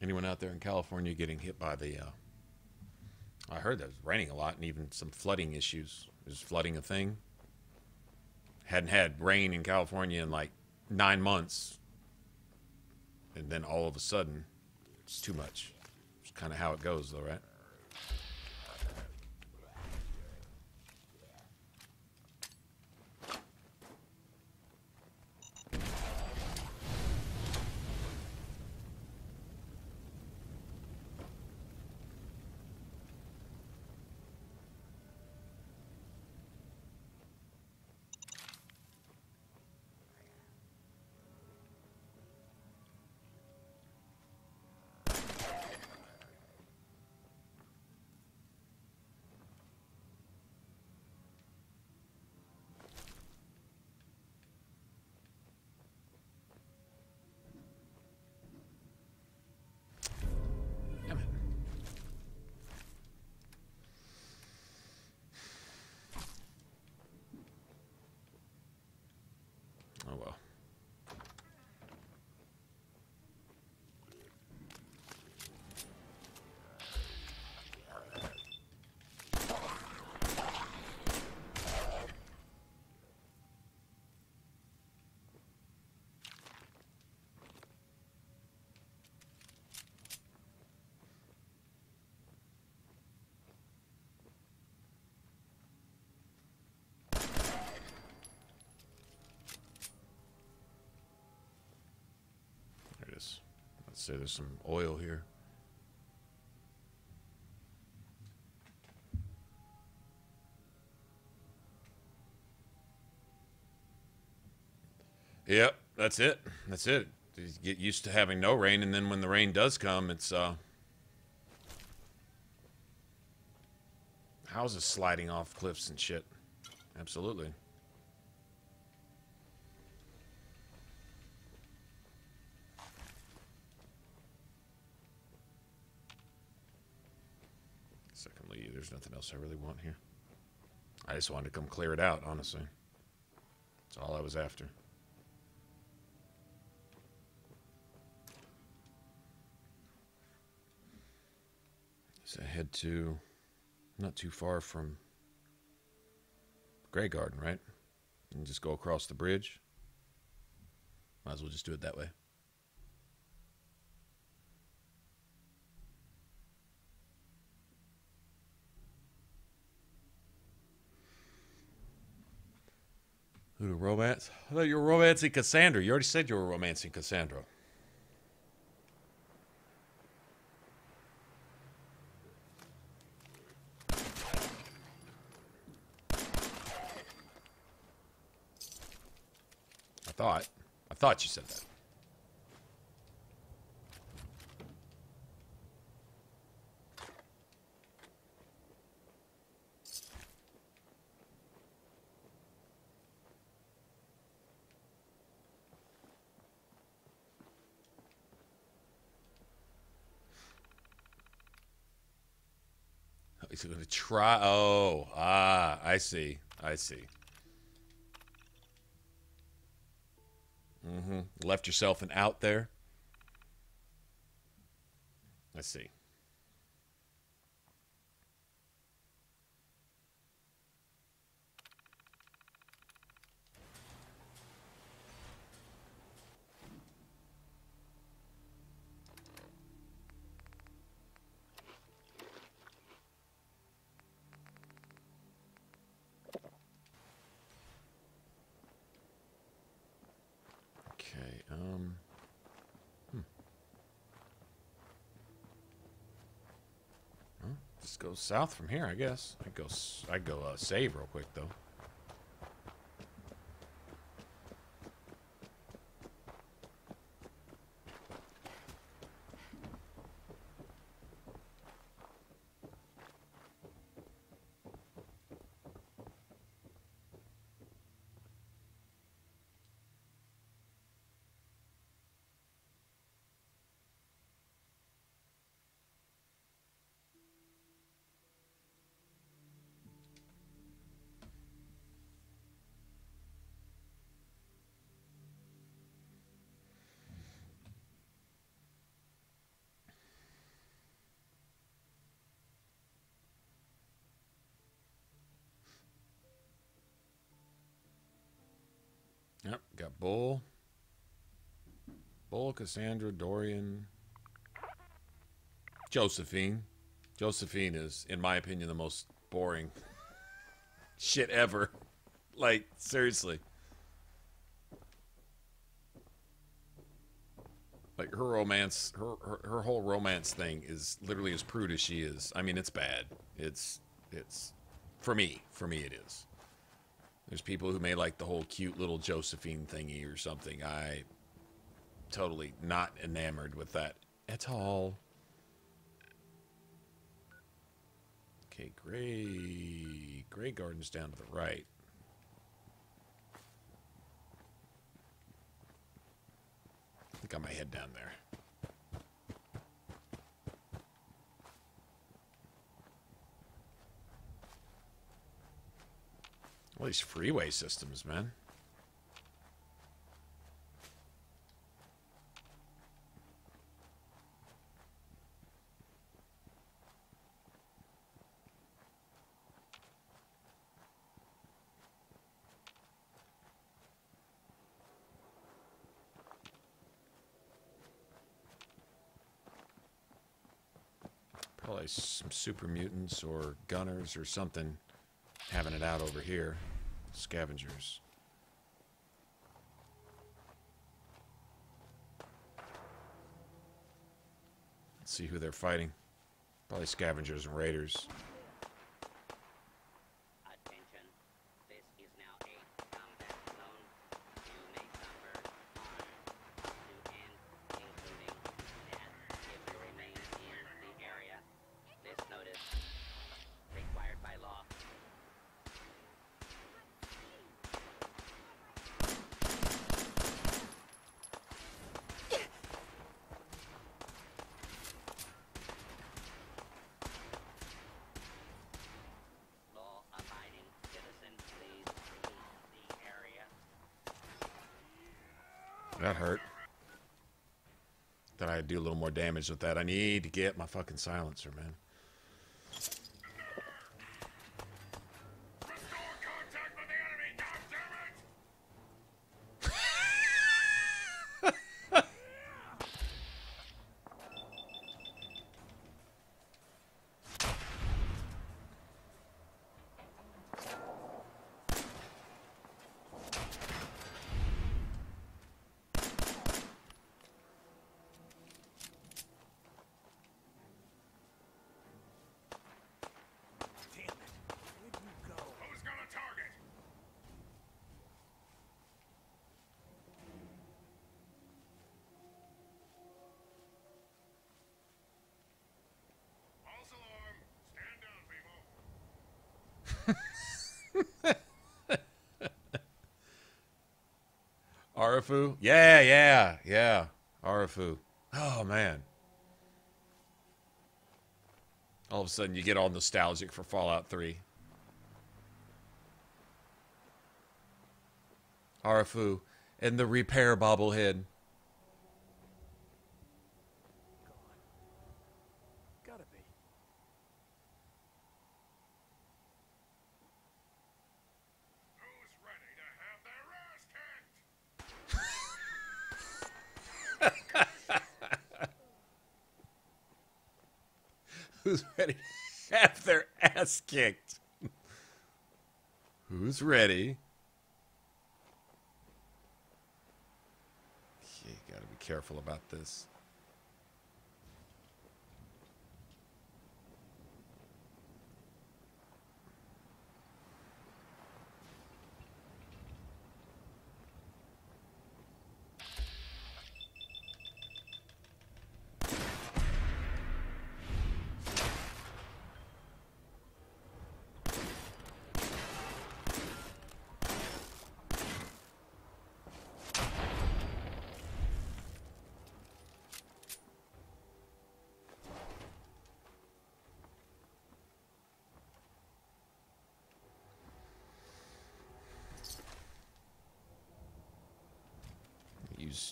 Anyone out there in California getting hit by the I heard that it was raining a lot and even some flooding issues. Is flooding a thing? Hadn't had rain in California in like 9 months. And then all of a sudden, it's too much. It's kind of how it goes though, right? Oh well. There it is. Let's say there's some oil here. Yep, that's it. That's it. You get used to having no rain, and then when the rain does come, it's houses sliding off cliffs and shit. Absolutely. Secondly, there's nothing else I really want here. I just wanted to come clear it out, honestly. That's all I was after. So head to, not too far from Grey Garden, right? And just go across the bridge. Might as well just do it that way. Who to romance? I thought you were romancing Cassandra. You already said you were romancing Cassandra. I thought you said that. He's going to try. Oh, I see. I see. Left yourself an out there. I see. Okay, go south from here, I guess. I'd go save real quick though. Yep, got Bull, Cassandra, Dorian, Josephine. Josephine is, in my opinion, the most boring shit ever. Like, seriously. Like, her romance, her whole romance thing is literally as prude as she is. I mean, it's bad. It's, for me it is. There's people who may like the whole cute little Josephine thingy or something. I totally not enamored with that at all. Okay, Grey Garden's down to the right. I think I might head down there. All these freeway systems, man. Probably some super mutants or gunners or something having it out over here. Scavengers. Let's see who they're fighting. Probably scavengers and raiders. Attention. This is now a combat zone. You may suffer harm up to and including death if you remain in the area. This notice required by law. Law-abiding citizen, please leave the area. That hurt. Thought I'd do a little more damage with that. I need to get my fucking silencer, man. Arafu? Yeah. Arafu. Oh, man. All of a sudden, you get all nostalgic for Fallout 3. Arafu and the repair bobblehead. Gotta be. Who's ready to have their ass kicked? Who's ready? Okay, gotta be careful about this.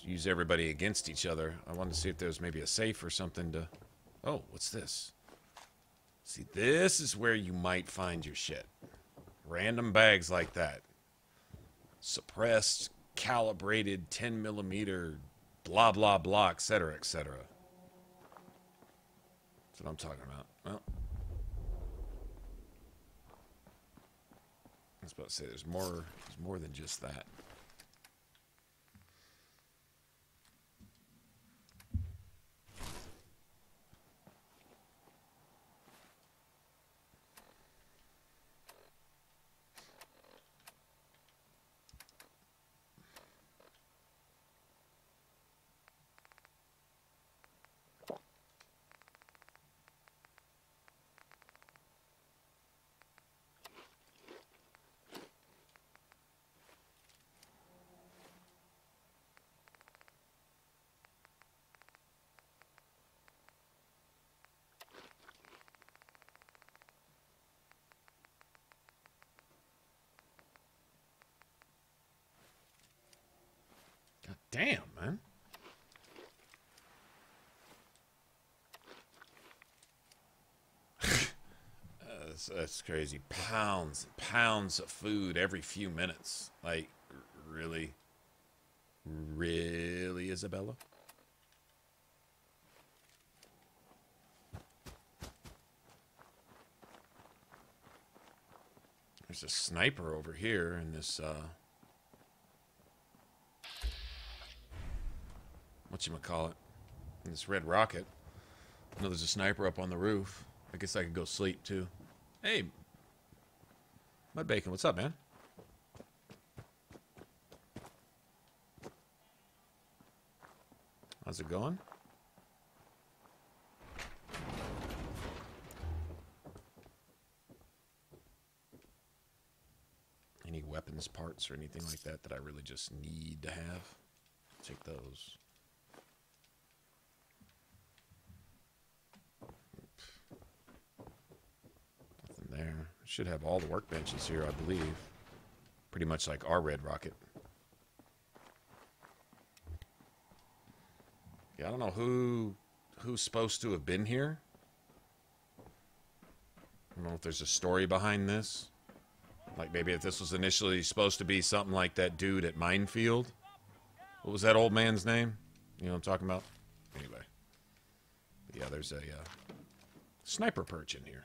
use everybody against each other. I wanted to see if there was maybe a safe or something to... Oh, what's this? See, this is where you might find your shit. Random bags like that. Suppressed, calibrated, 10 millimeter, blah, blah, blah, etc., etc. That's what I'm talking about. Well, I was about to say there's more than just that. God damn, man. That's crazy. Pounds and pounds of food every few minutes. Like, really? Really, Isabella? There's a sniper over here in this, whatchamacallit, in this red rocket. I know there's a sniper up on the roof. I guess I could go sleep, too. Hey, Mud Bacon, what's up, man? How's it going? Any weapons parts or anything like that that I really just need to have? Take those. Nothing there. Should have all the workbenches here, I believe. Pretty much like our red rocket. Yeah, I don't know who's supposed to have been here. I don't know if there's a story behind this. Like maybe if this was initially supposed to be something like that dude at Minefield. What was that old man's name? You know what I'm talking about? Anyway. But yeah, there's a sniper perch in here.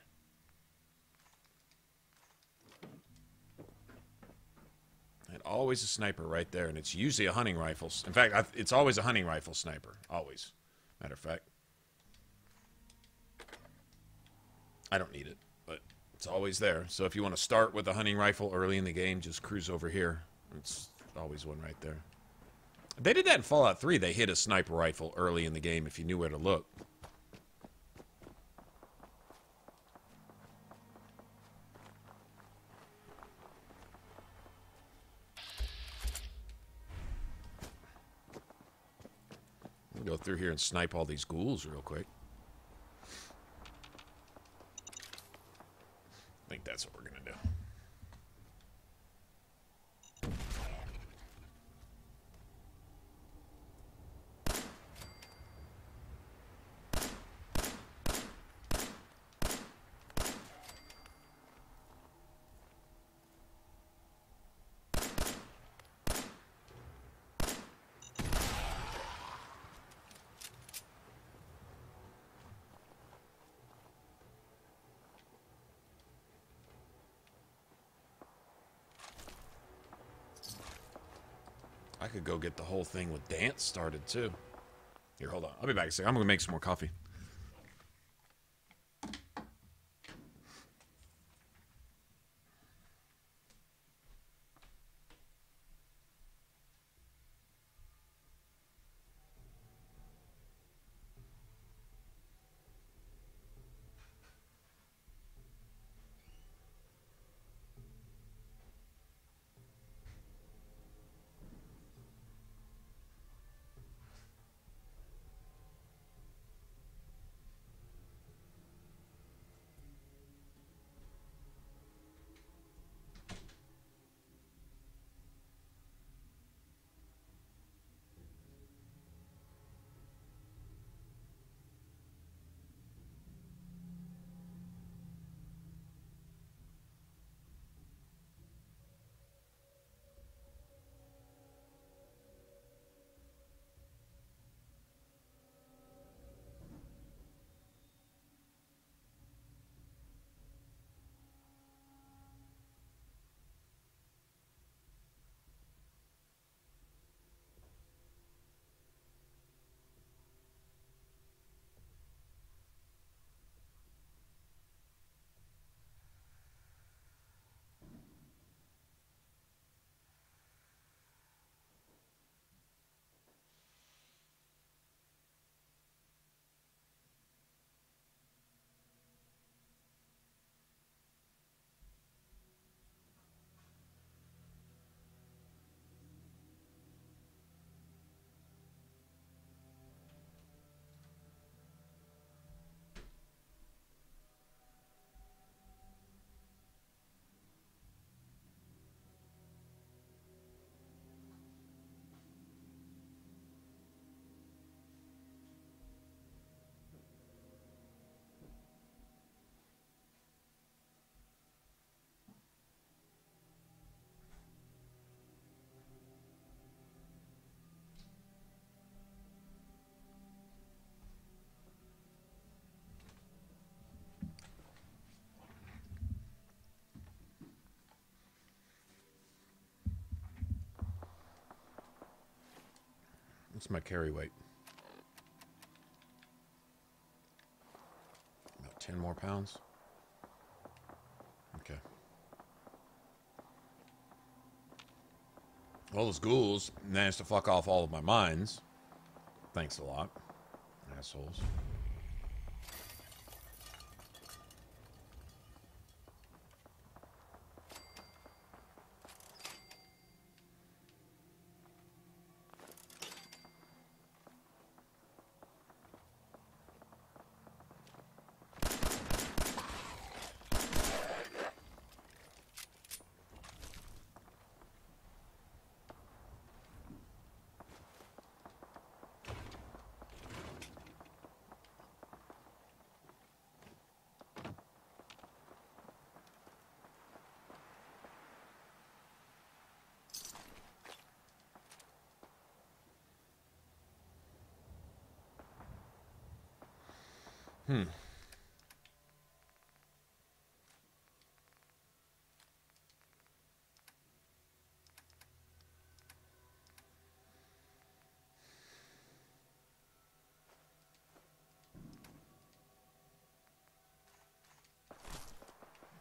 And always a sniper right there, and it's usually a hunting rifle. In fact, it's always a hunting rifle sniper. Always. Matter of fact. I don't need it, but it's always there. So if you want to start with a hunting rifle early in the game, just cruise over here. It's always one right there. They did that in Fallout 3. They hid a sniper rifle early in the game if you knew where to look. Go through here and snipe all these ghouls real quick. I think that's what we're gonna do. I could go get the whole thing with dance started, too. Here, hold on. I'll be back in a second. I'm going to make some more coffee. What's my carry weight? About 10 more pounds. Okay. Well, those ghouls managed to fuck off all of my mines. Thanks a lot, assholes.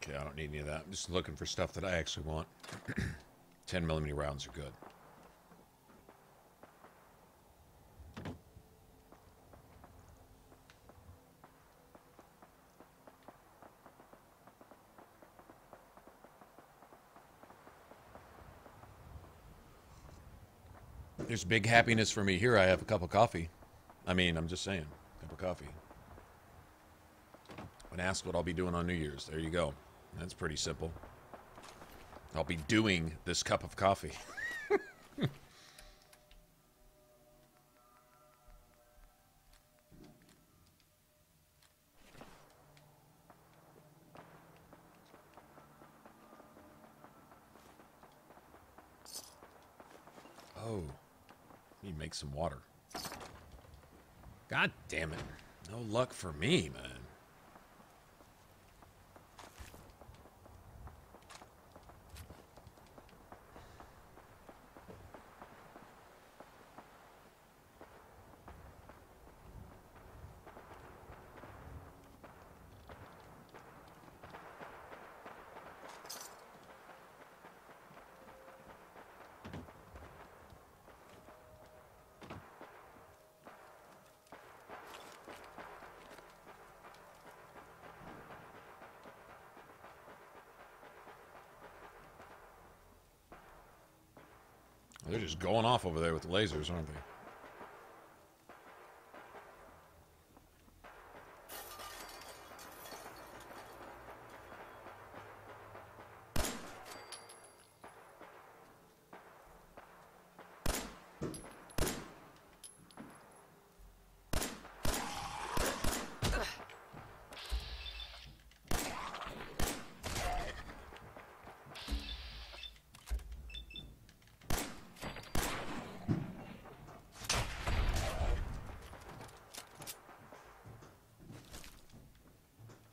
Okay, I don't need any of that. I'm just looking for stuff that I actually want. 10mm rounds are good. There's big happiness for me here. I have a cup of coffee. I mean, I'm just saying, cup of coffee. When asked what I'll be doing on New Year's, there you go. That's pretty simple. I'll be doing this cup of coffee. Oh, need to make some water. God damn it. No luck for me, man. They're just going off over there with the lasers, aren't they?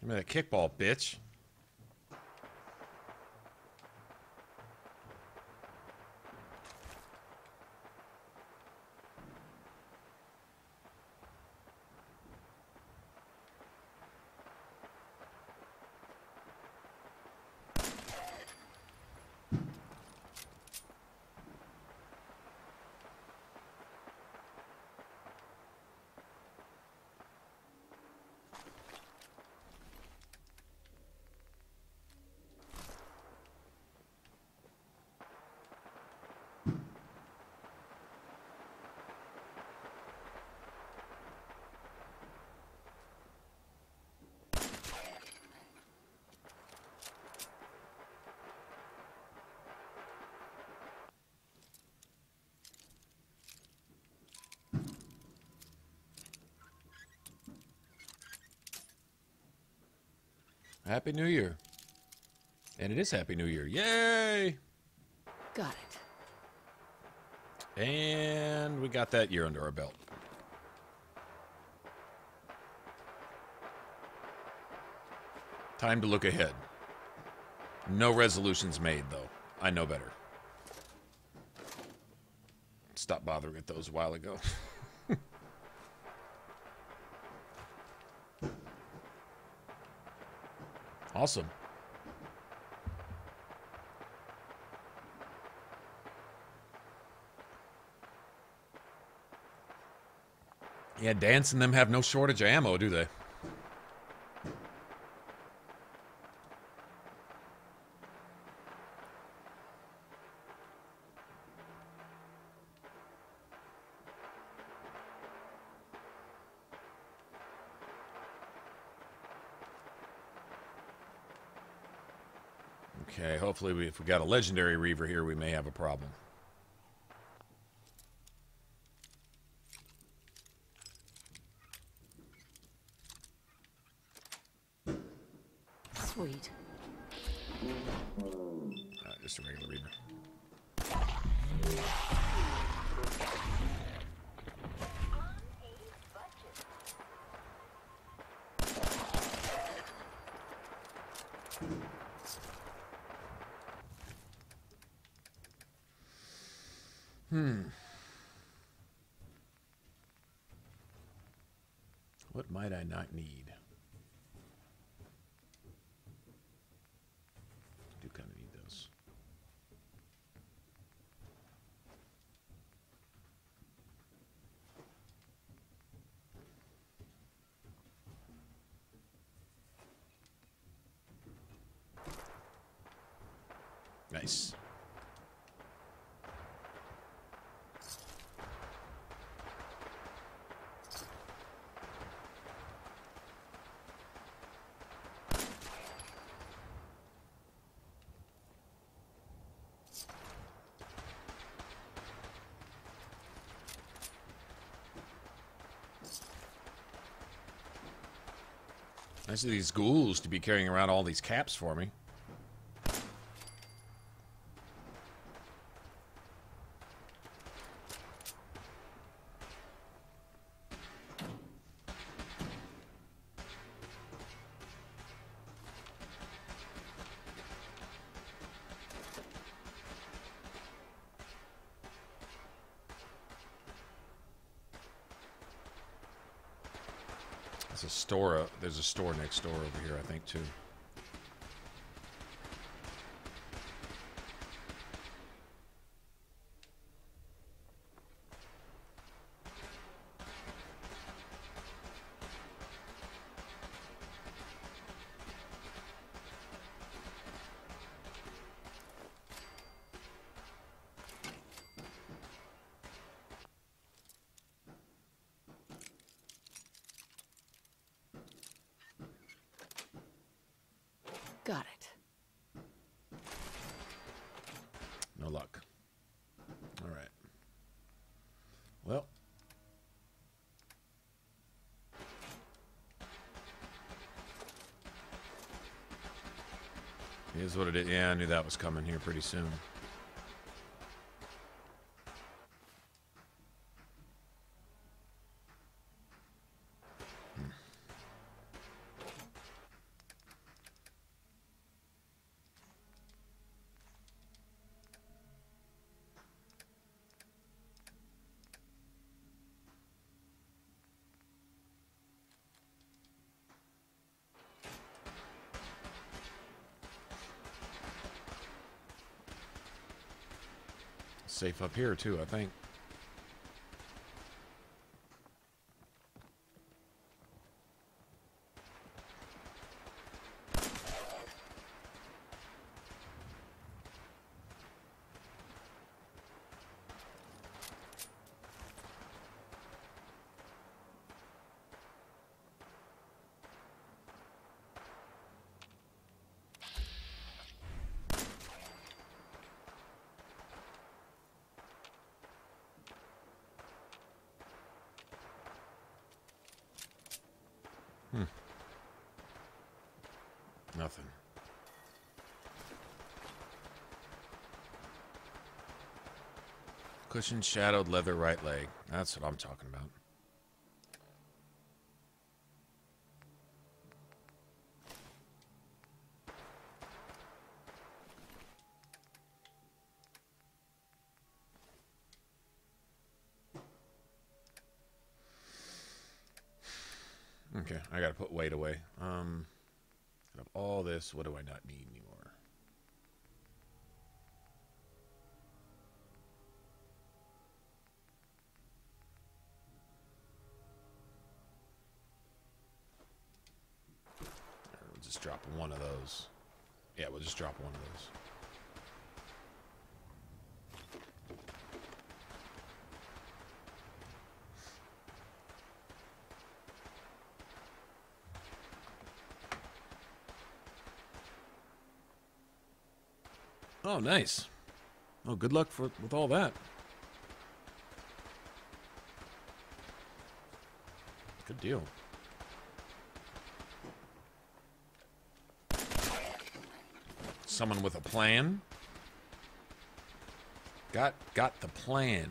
Give me that kickball, bitch. Happy New Year. And it is Happy New Year. Yay! Got it. And we got that year under our belt. Time to look ahead. No resolutions made, though. I know better. stopped bothering with those a while ago. Awesome. Yeah, Dance and them have no shortage of ammo, do they? Okay, hopefully if we got a legendary Reaver here, we may have a problem. Sweet. Just a regular Reaver. What might I not need? I do kind of need those. Nice. Nice of these ghouls to be carrying around all these caps for me. There's a store next door over here, I think, too. Got it. No luck. All right. Well. Here's what it is. Yeah, I knew that was coming here pretty soon. Safe up here, too, I think. Nothing. Cushioned shadowed leather right leg. That's what I'm talking about. Okay, I gotta put weight away. Out of all this, what do I not need anymore? We'll just drop one of those. Yeah, we'll just drop one of those. Oh, nice. Oh, good luck with all that. Good deal. Someone with a plan? Got the plan.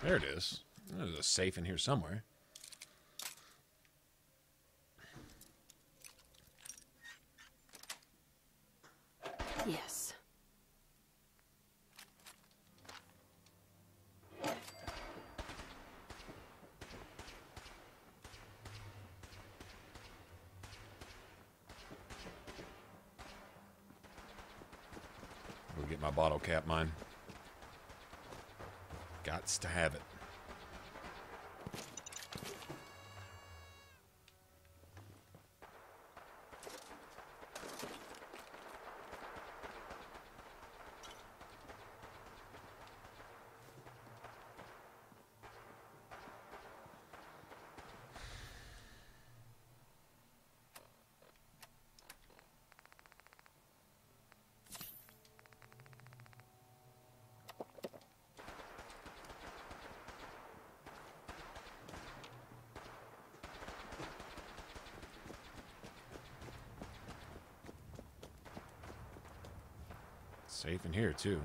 There it is. There's a safe in here somewhere. Yes. Go get my bottle cap mine. Gots to have it. Safe in here, too.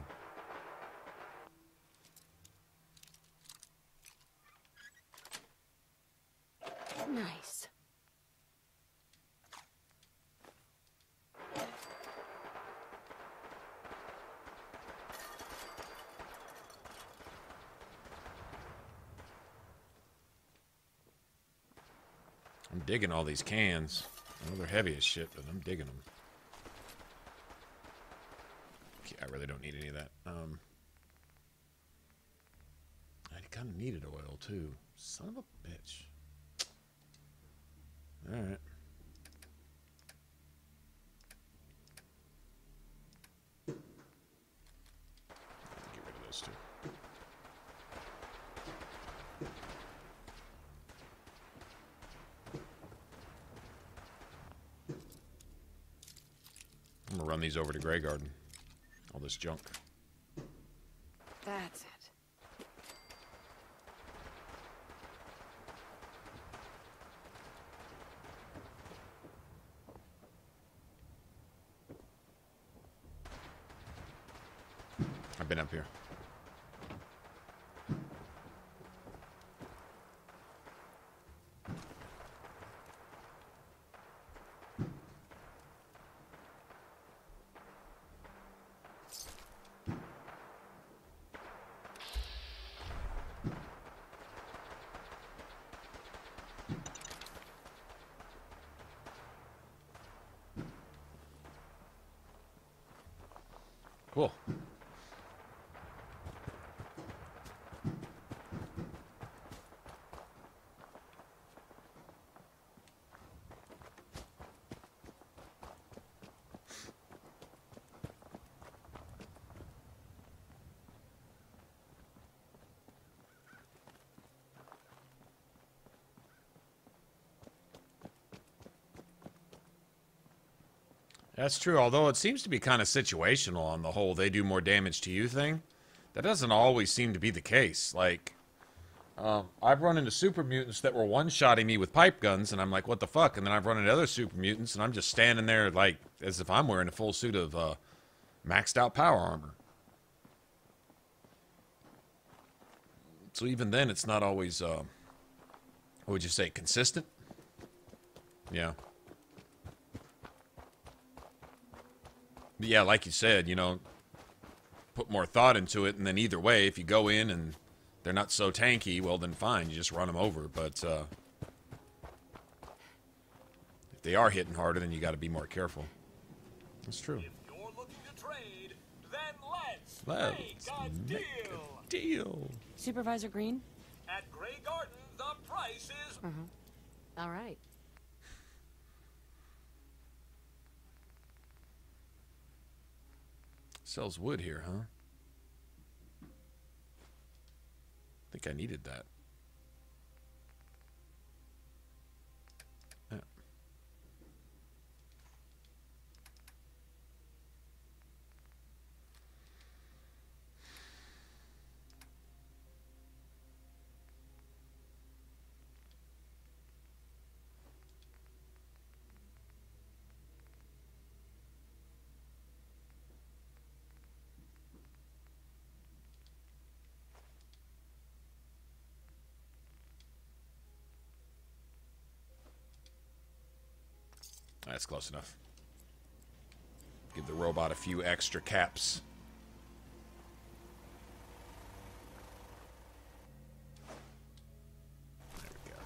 Nice. I'm digging all these cans. I know they're heavy as shit, but I'm digging them. I really don't need any of that. I kind of needed oil, too. Son of a bitch. Alright. Get rid of those two. I'm gonna run these over to Grey Garden. All this junk. That's it. I've been up here. Cool. That's true, although it seems to be kind of situational on the whole they do more damage to you thing. That doesn't always seem to be the case. Like, I've run into super mutants that were one-shotting me with pipe guns, and I'm like, what the fuck? And then I've run into other super mutants, and I'm just standing there like as if I'm wearing a full suit of maxed out power armor. So even then, it's not always What would you say? Consistent? Yeah. But yeah, like you said, you know, put more thought into it, and then either way, if you go in and they're not so tanky, well then fine, you just run them over. But if they are hitting harder, then you got to be more careful. That's true. If you're looking to trade, then let's make a deal. Supervisor Green? At Grey Garden, the price is... All right. Sells wood here, huh? I think I needed that. Yeah. That's close enough. Give the robot a few extra caps. There we go.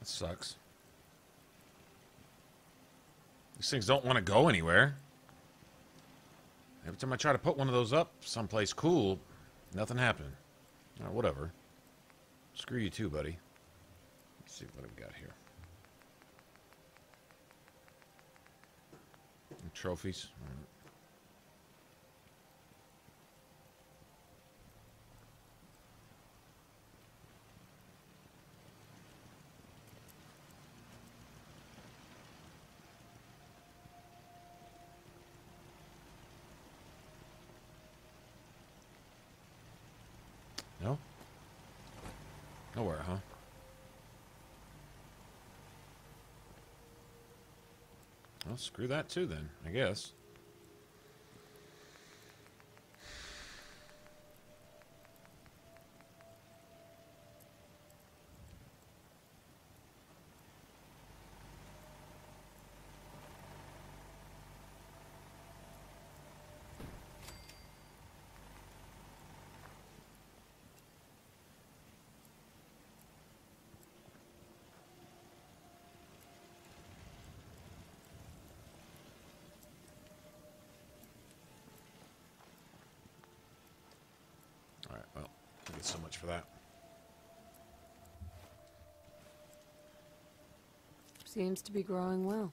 That sucks. These things don't want to go anywhere. Every time I try to put one of those up someplace cool, nothing happened. Whatever. Screw you too, buddy. Let's see what I've got here. Trophies. No? Nowhere, huh? Well, screw that too then, I guess. Alright, well, I get so much for that. Seems to be growing well.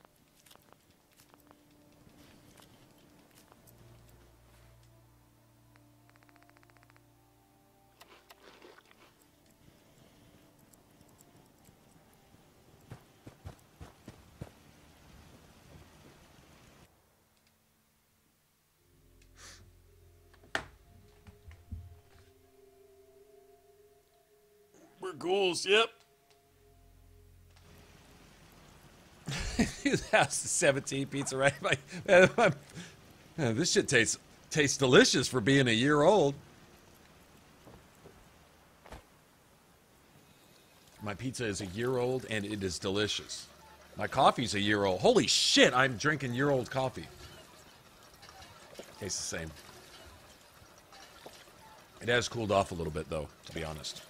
We're ghouls, yep. 2017 pizza, right? This shit tastes delicious for being a year old. My pizza is a year old and it is delicious. My coffee's a year old. Holy shit, I'm drinking year-old coffee. Tastes the same. It has cooled off a little bit, though, to be honest.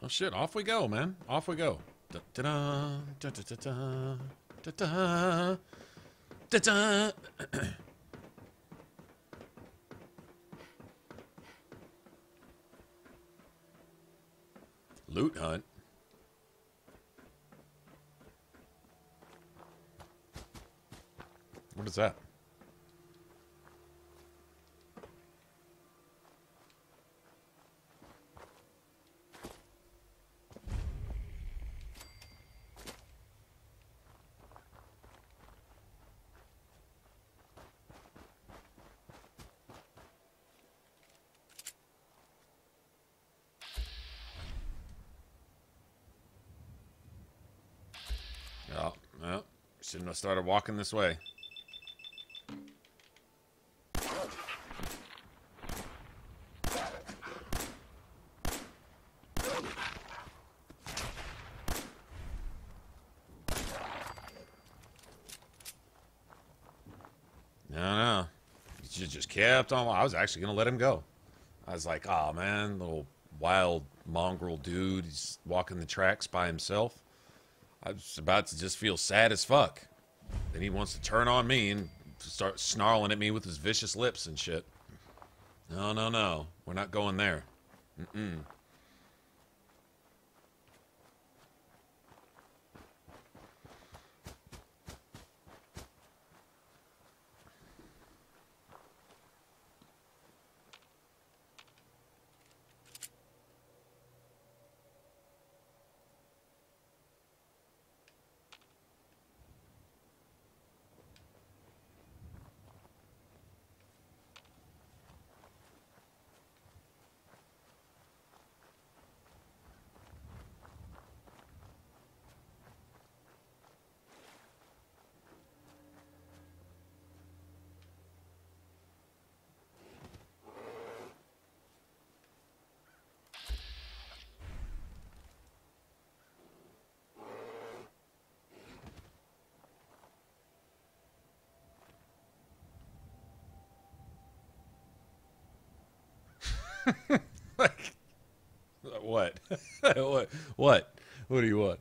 Oh shit, off we go, man. Off we go. Da-da-da, da-da-da-da, da-da, da-da. Loot hunt. What is that? Oh, well, shouldn't have started walking this way. No. He just kept on. I was actually going to let him go. I was like, oh, man, little wild mongrel dude. He's walking the tracks by himself. I was about to just feel sad as fuck. Then he wants to turn on me and start snarling at me with his vicious lips and shit. No. We're not going there. Mm-mm. Like, what? What? What do you want?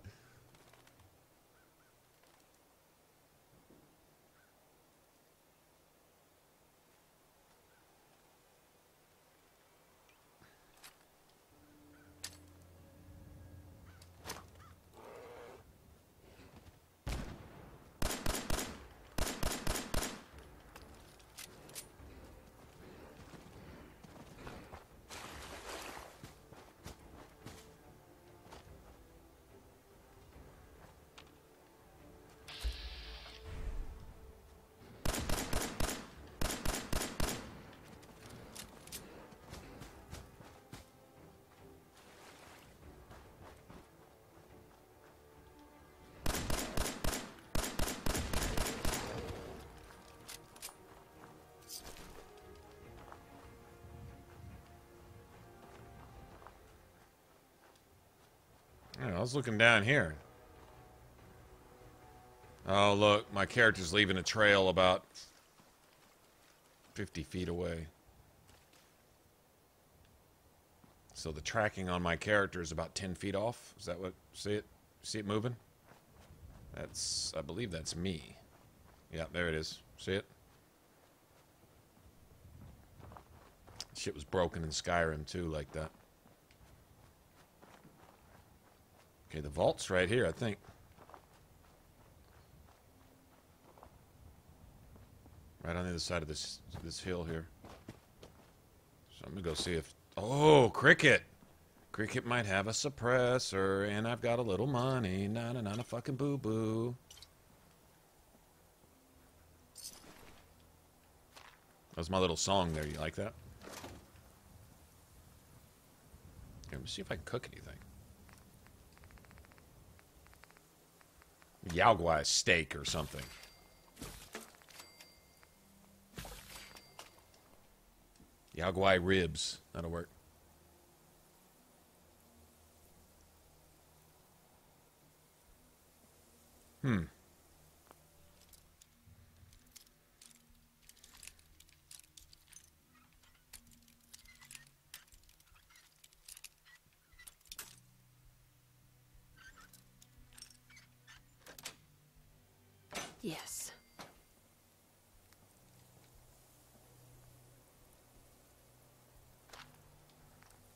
I was looking down here. Oh, look, my character's leaving a trail about 50 feet away. So the tracking on my character is about 10 feet off. Is that what? See it? See it moving? That's, I believe that's me. Yeah, there it is. See it? Shit was broken in Skyrim too, like that. Okay, the vault's right here, I think. Right on the other side of this hill here. So I'm gonna go see if... Oh, Cricket! Cricket might have a suppressor, and I've got a little money. Na-na-na-na fucking boo-boo. That was my little song there. You like that? Here, let me see if I can cook anything. Yaogwai steak or something. Yaogwai ribs. That'll work. Yes.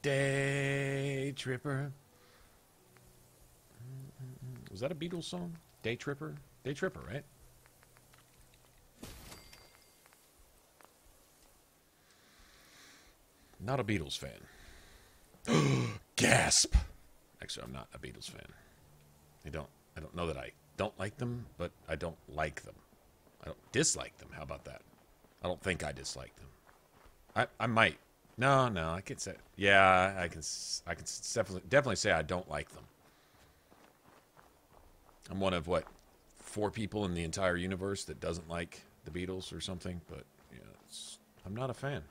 Day Tripper. Was that a Beatles song? Day Tripper? Day Tripper, right? Not a Beatles fan. Gasp! Actually, I'm not a Beatles fan. I don't know that I don't like them, but I don't like them. I don't dislike them. How about that? I don't think I dislike them. I might. No, I can say. Yeah, I can definitely say I don't like them. I'm one of what 4 people in the entire universe that doesn't like the Beatles or something, but yeah, I'm not a fan.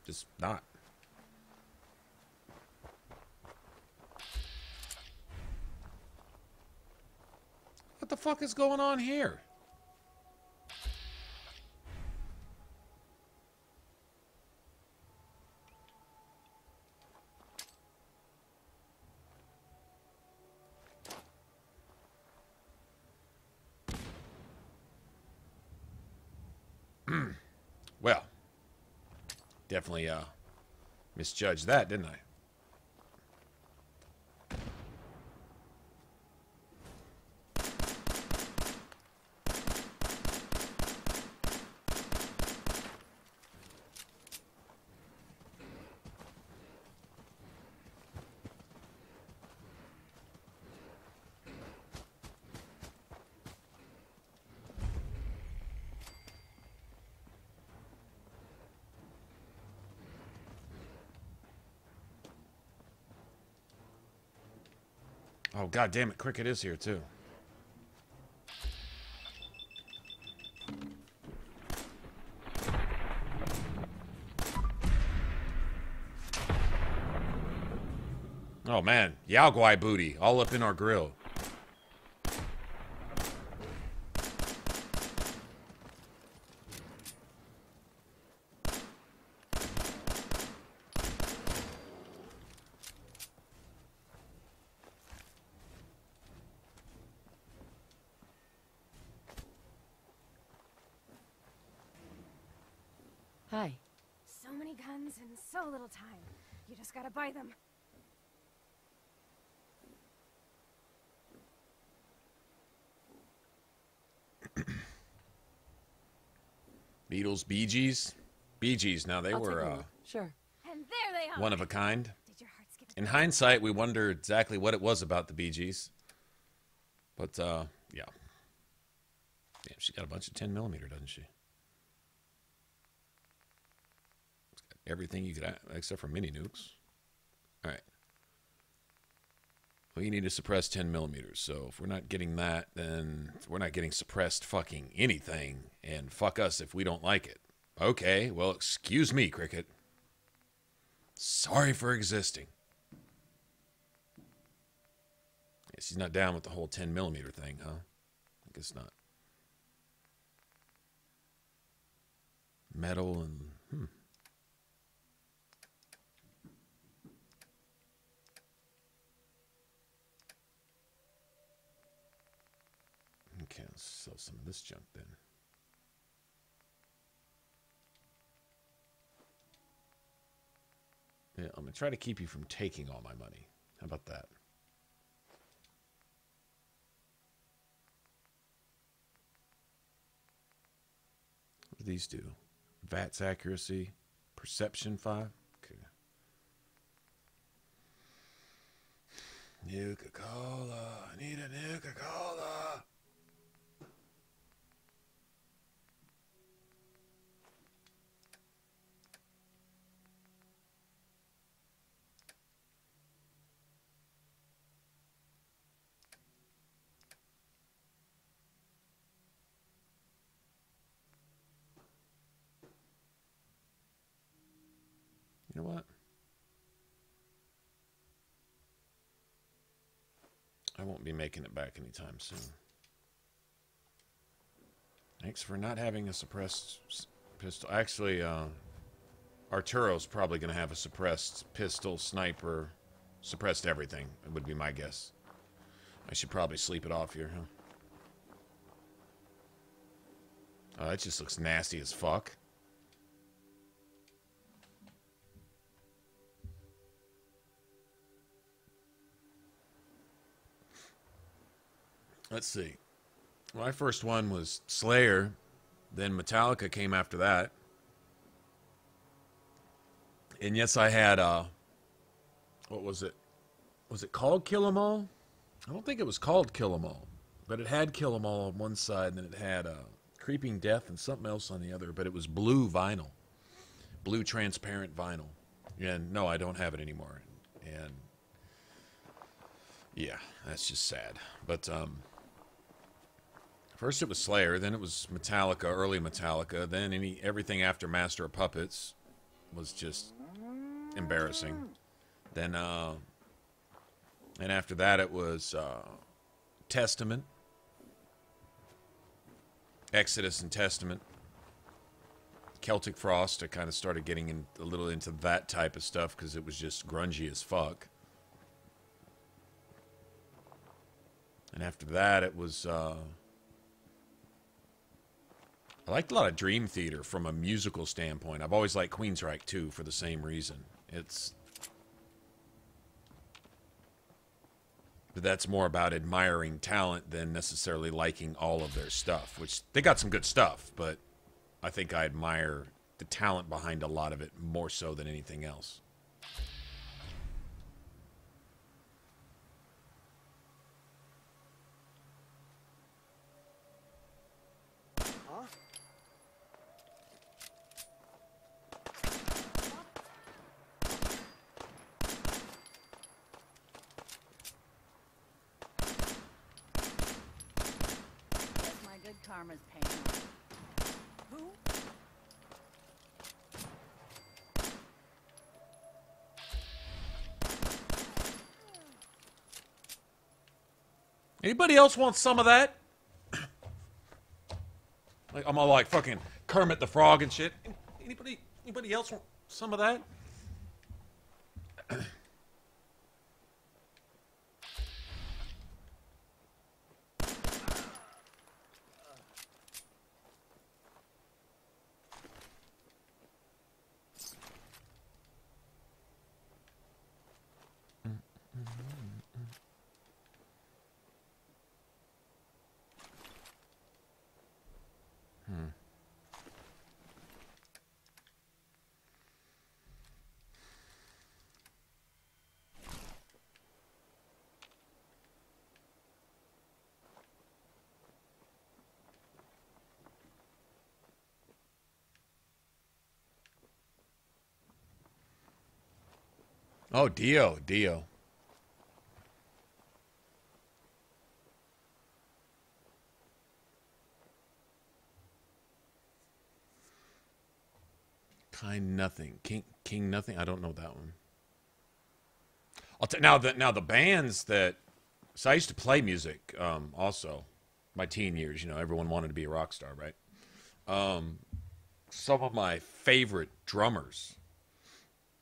Just not. What the fuck is going on here? Well, definitely misjudged that, didn't I? Oh, god damn it, Cricket is here too. Oh man, Yaogwai booty all up in our grill. Hi. So many guns and so little time. You just gotta buy them. Beatles, Bee Gees? Bee Gees, now they were Sure. And there they are. one of a kind. Did your heart skip? In hindsight, we wonder exactly what it was about the Bee Gees. But, yeah. Damn, she got a bunch of 10mm, doesn't she? It's got everything you could, except for mini nukes. All right. Well, you need to suppress 10mm. So if we're not getting that, then we're not getting suppressed fucking anything. And fuck us if we don't like it. Okay, well, excuse me, Cricket. Sorry for existing. Yes, he's not down with the whole 10mm thing, huh? I guess not. Metal and... Okay, let's sell some of this junk then. Yeah, I'm going to try to keep you from taking all my money. How about that? What do these do? v.a.t.s accuracy, perception 5. Okay. Nuka-Cola. I need a Nuka-Cola. You know what? I won't be making it back anytime soon. Thanks for not having a suppressed pistol. Actually, Arturo's probably going to have a suppressed pistol, sniper, suppressed everything. It would be my guess. I should probably sleep it off here, huh? Oh, that just looks nasty as fuck. Let's see. My first one was Slayer. Then Metallica came after that. And yes, I had, what was it? Was it called Kill 'Em All? I don't think it was called Kill 'Em All. But it had Kill 'Em All on one side, and then it had Creeping Death and something else on the other. But it was blue vinyl. Blue transparent vinyl. And no, I don't have it anymore. And yeah, that's just sad. But, first it was Slayer, then it was Metallica, early Metallica, then everything after Master of Puppets was just embarrassing. Then, and after that it was Testament, Exodus and Testament, Celtic Frost. I kind of started getting a little into that type of stuff because it was just grungy as fuck. And after that it was... I liked a lot of Dream Theater from a musical standpoint. I've always liked Queensryche too for the same reason. But that's more about admiring talent than necessarily liking all of their stuff, which they got some good stuff, but I think I admire the talent behind a lot of it more so than anything else. Karma's paying off. Who? Anybody else want some of that? Like, I'm all like fucking Kermit the Frog and shit. Anybody else want some of that? Oh, Dio. Kind Nothing. King Nothing. I don't know that one. Now the bands that, so I used to play music also my teen years. You know, everyone wanted to be a rock star, right? Some of my favorite drummers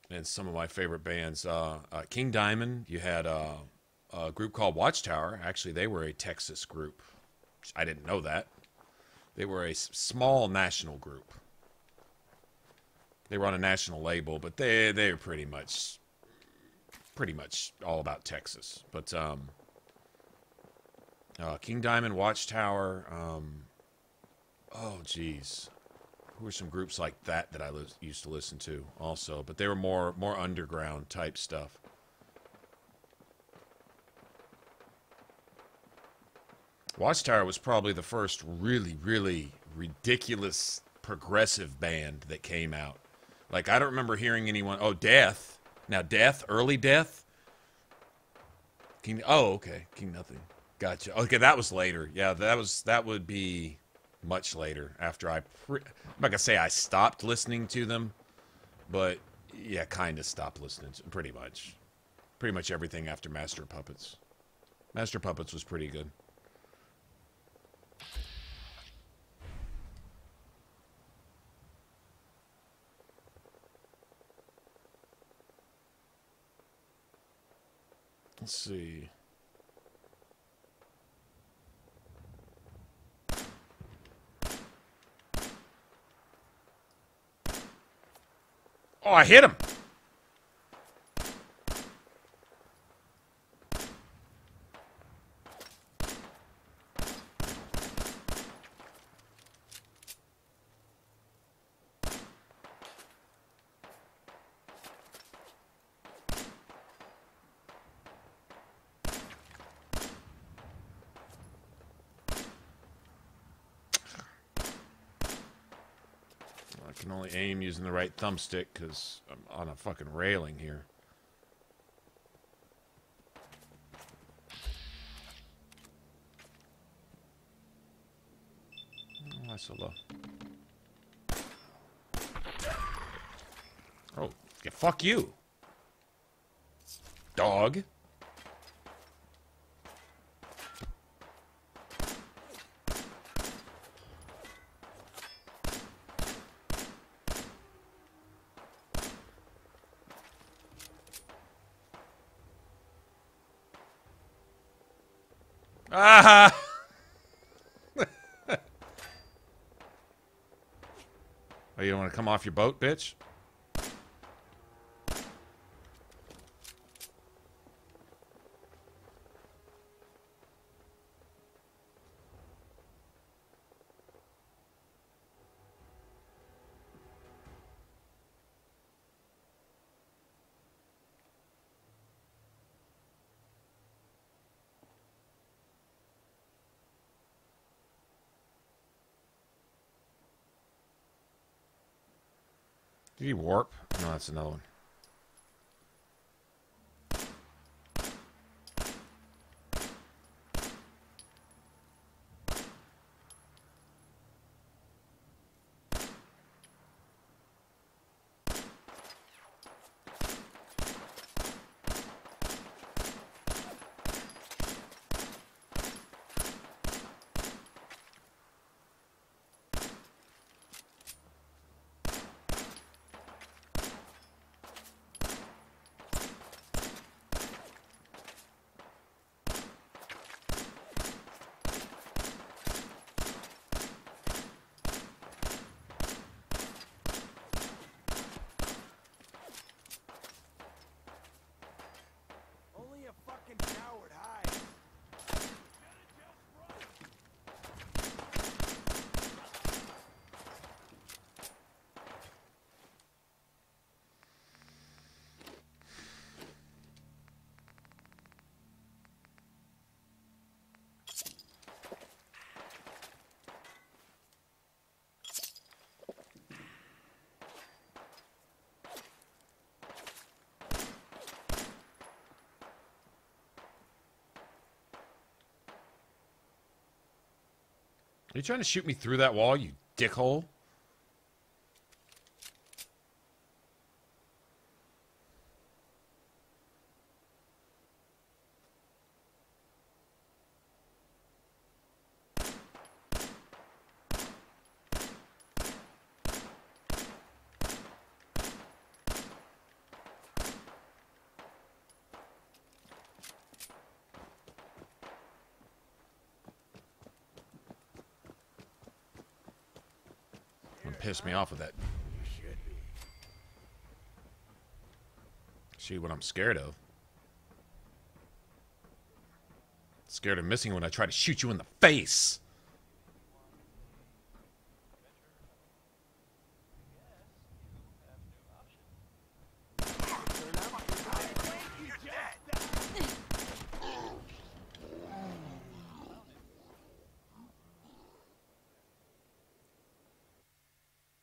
and some of my favorite bands, King Diamond. You had a group called Watchtower. Actually, they were a Texas group. I didn't know that. They were a small national group. They were on a national label, but they were pretty much all about Texas. But King Diamond, Watchtower. Oh, geez. Who were some groups like that I used to listen to also? But they were more underground type stuff. Watchtower was probably the first really, really ridiculous progressive band that came out. Like, I don't remember hearing anyone... Oh, Death. Now, Death, early Death. Okay. King Nothing. Gotcha. Okay, that was later. Yeah, that would be much later after I'm not going to say I stopped listening to them, but yeah, kind of stopped listening to them, pretty much. Pretty much everything after Master of Puppets. Master of Puppets was pretty good. Let's see. Oh, I hit him. I can only aim using the right thumbstick because I'm on a fucking railing here. Oh, that's so low. Oh, yeah, fuck you, dog. Ah! Oh, you don't want to come off your boat, bitch? Did he warp? No, that's another one. you trying to shoot me through that wall, you dickhole? Piss me off with that. See what I'm scared of. Scared of missing when I try to shoot you in the face.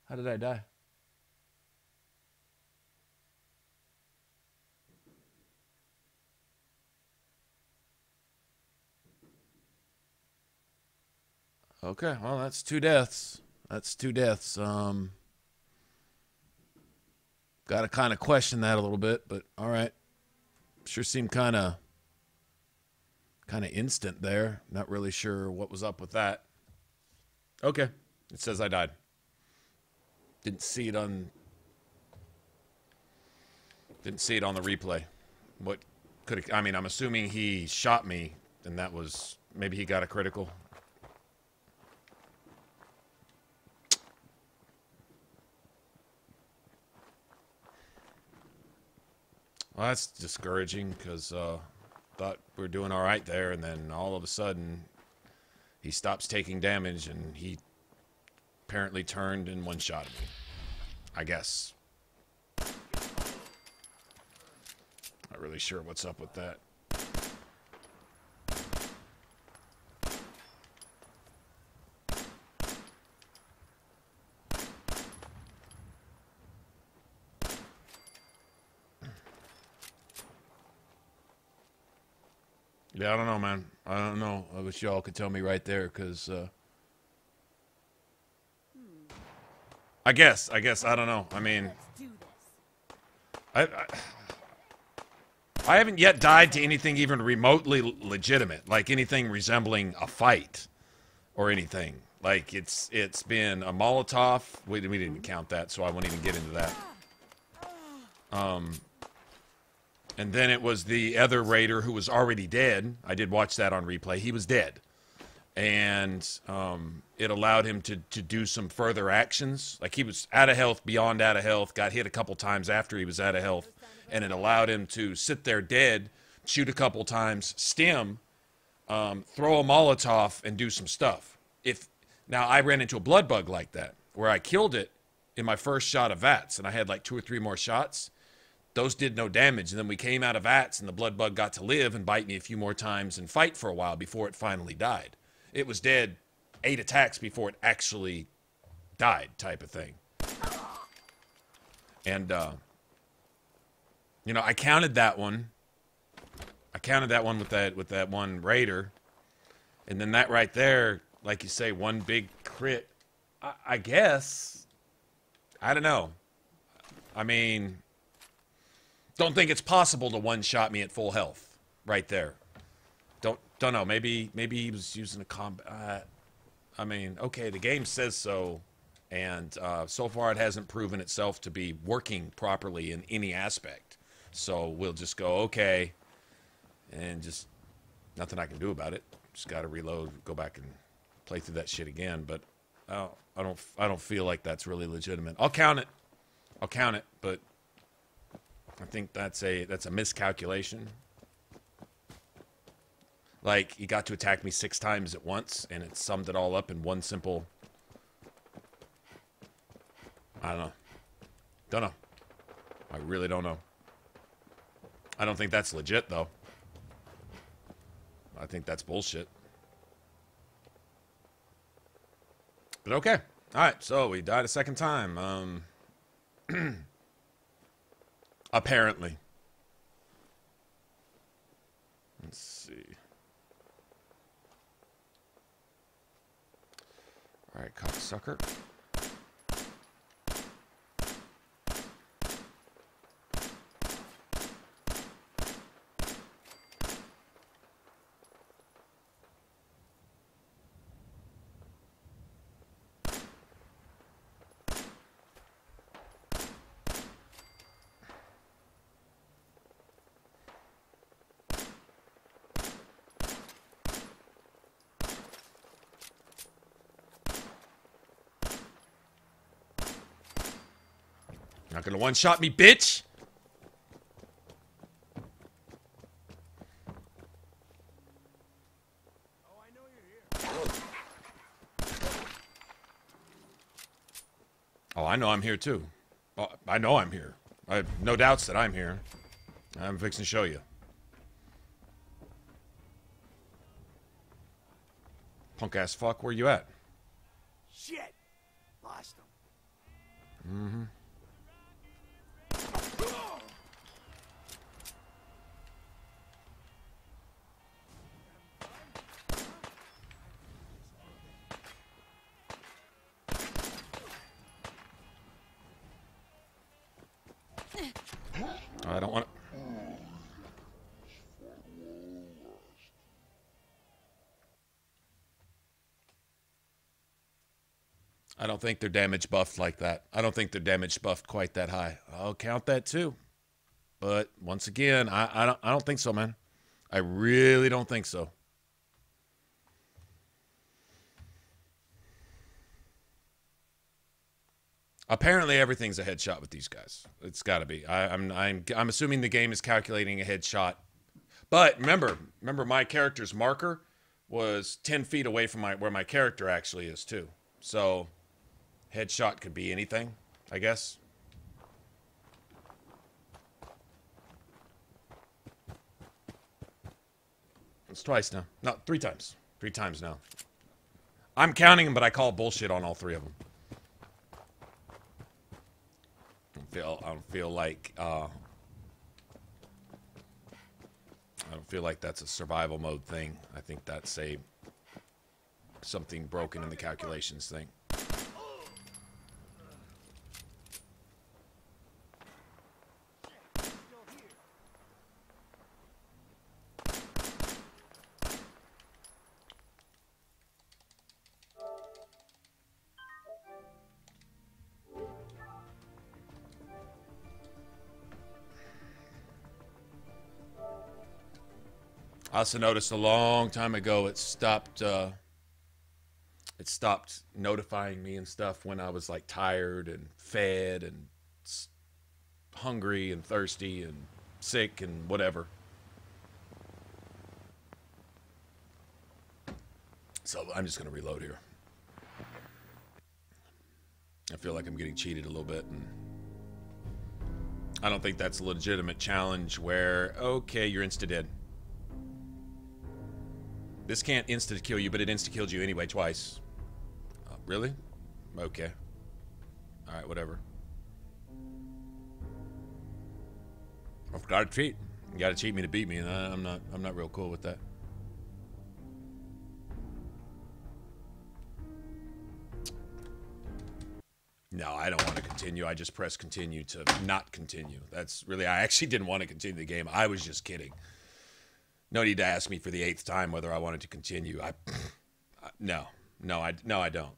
How did I die? Okay, well, that's 2 deaths. That's 2 deaths. Got to kind of question that a little bit, but all right. Sure seemed kind of instant there. Not really sure what was up with that. Okay, it says I died. Didn't see it on the replay. What could I mean, I'm assuming he shot me and that was maybe he got a critical. Well, that's discouraging because thought we were doing all right there, and then all of a sudden he stops taking damage and he apparently turned and one-shotted me. I guess. Not really sure what's up with that. Yeah, I don't know, man. I don't know. I wish y'all could tell me right there, because I guess, I don't know. I mean, I haven't yet died to anything even remotely legitimate, like anything resembling a fight or anything. Like, it's been a Molotov. We didn't count that, so I won't even get into that. And then it was the other raider who was already dead. I did watch that on replay. He was dead. And it allowed him to do some further actions. Like, he was out of health, beyond out of health, got hit a couple times after he was out of health. And it allowed him to sit there dead, shoot a couple times, stim, throw a Molotov, and do some stuff. Now, I ran into a blood bug like that, where I killed it in my first shot of v.a.t.s, and I had like 2 or 3 more shots. Those did no damage, and then we came out of v.a.t.s, and the blood bug got to live and bite me a few more times and fight for a while before it finally died. It was dead 8 attacks before it actually died, type of thing. And, you know, I counted that one. I counted that one with that one raider. And then that right there, like you say, one big crit. I guess. I don't know. I mean, don't think it's possible to one-shot me at full health right there. Don't know. Maybe he was using a combat. I mean, okay, the game says so, and so far it hasn't proven itself to be working properly in any aspect. So we'll just go, okay, and just nothing I can do about it. Just got to reload, go back and play through that shit again. But I don't feel like that's really legitimate. I'll count it, but I think that's a miscalculation. Like, he got to attack me 6 times at once, and it summed it all up in one simple... I don't know. Don't know. I really don't know. I don't think that's legit, though. I think that's bullshit. But okay. Alright, so we died a second time. Apparently. Let's see. Alright, cocksucker. Not gonna one-shot me, bitch! Oh, I know I'm here too. Oh, I know I'm here. I have no doubts that I'm here. I'm fixing to show you. Punk ass fuck, where you at? Shit! Lost him. Mm-hmm. I don't want to... I don't think they're damage buffed like that. I don't think they're damage buffed quite that high. I'll count that too. But once again, I don't think so, man. I really don't think so. Apparently, everything's a headshot with these guys. It's got to be. I'm assuming the game is calculating a headshot. But remember, my character's marker was 10 feet away from where my character actually is too. So, headshot could be anything, I guess. It's twice now. No, 3 times. 3 times now. I'm counting them, but I call bullshit on all 3 of them. I don't feel like that's a survival mode thing. I think that's something broken in the calculations thing. I also noticed a long time ago it stopped notifying me and stuff when I was like tired and fed and hungry and thirsty and sick and whatever. So I'm just going to reload here. I feel like I'm getting cheated a little bit, and I don't think that's a legitimate challenge where, okay, you're insta-dead. This can't insta-kill you, but it insta-killed you anyway twice. Really? Okay. Alright, whatever. I've got to cheat. You got to cheat me to beat me, and I'm not real cool with that. No, I don't want to continue. I just press continue to not continue. That's really, I actually didn't want to continue the game. I was just kidding. No need to ask me for the 8th time whether I wanted to continue. No, I don't.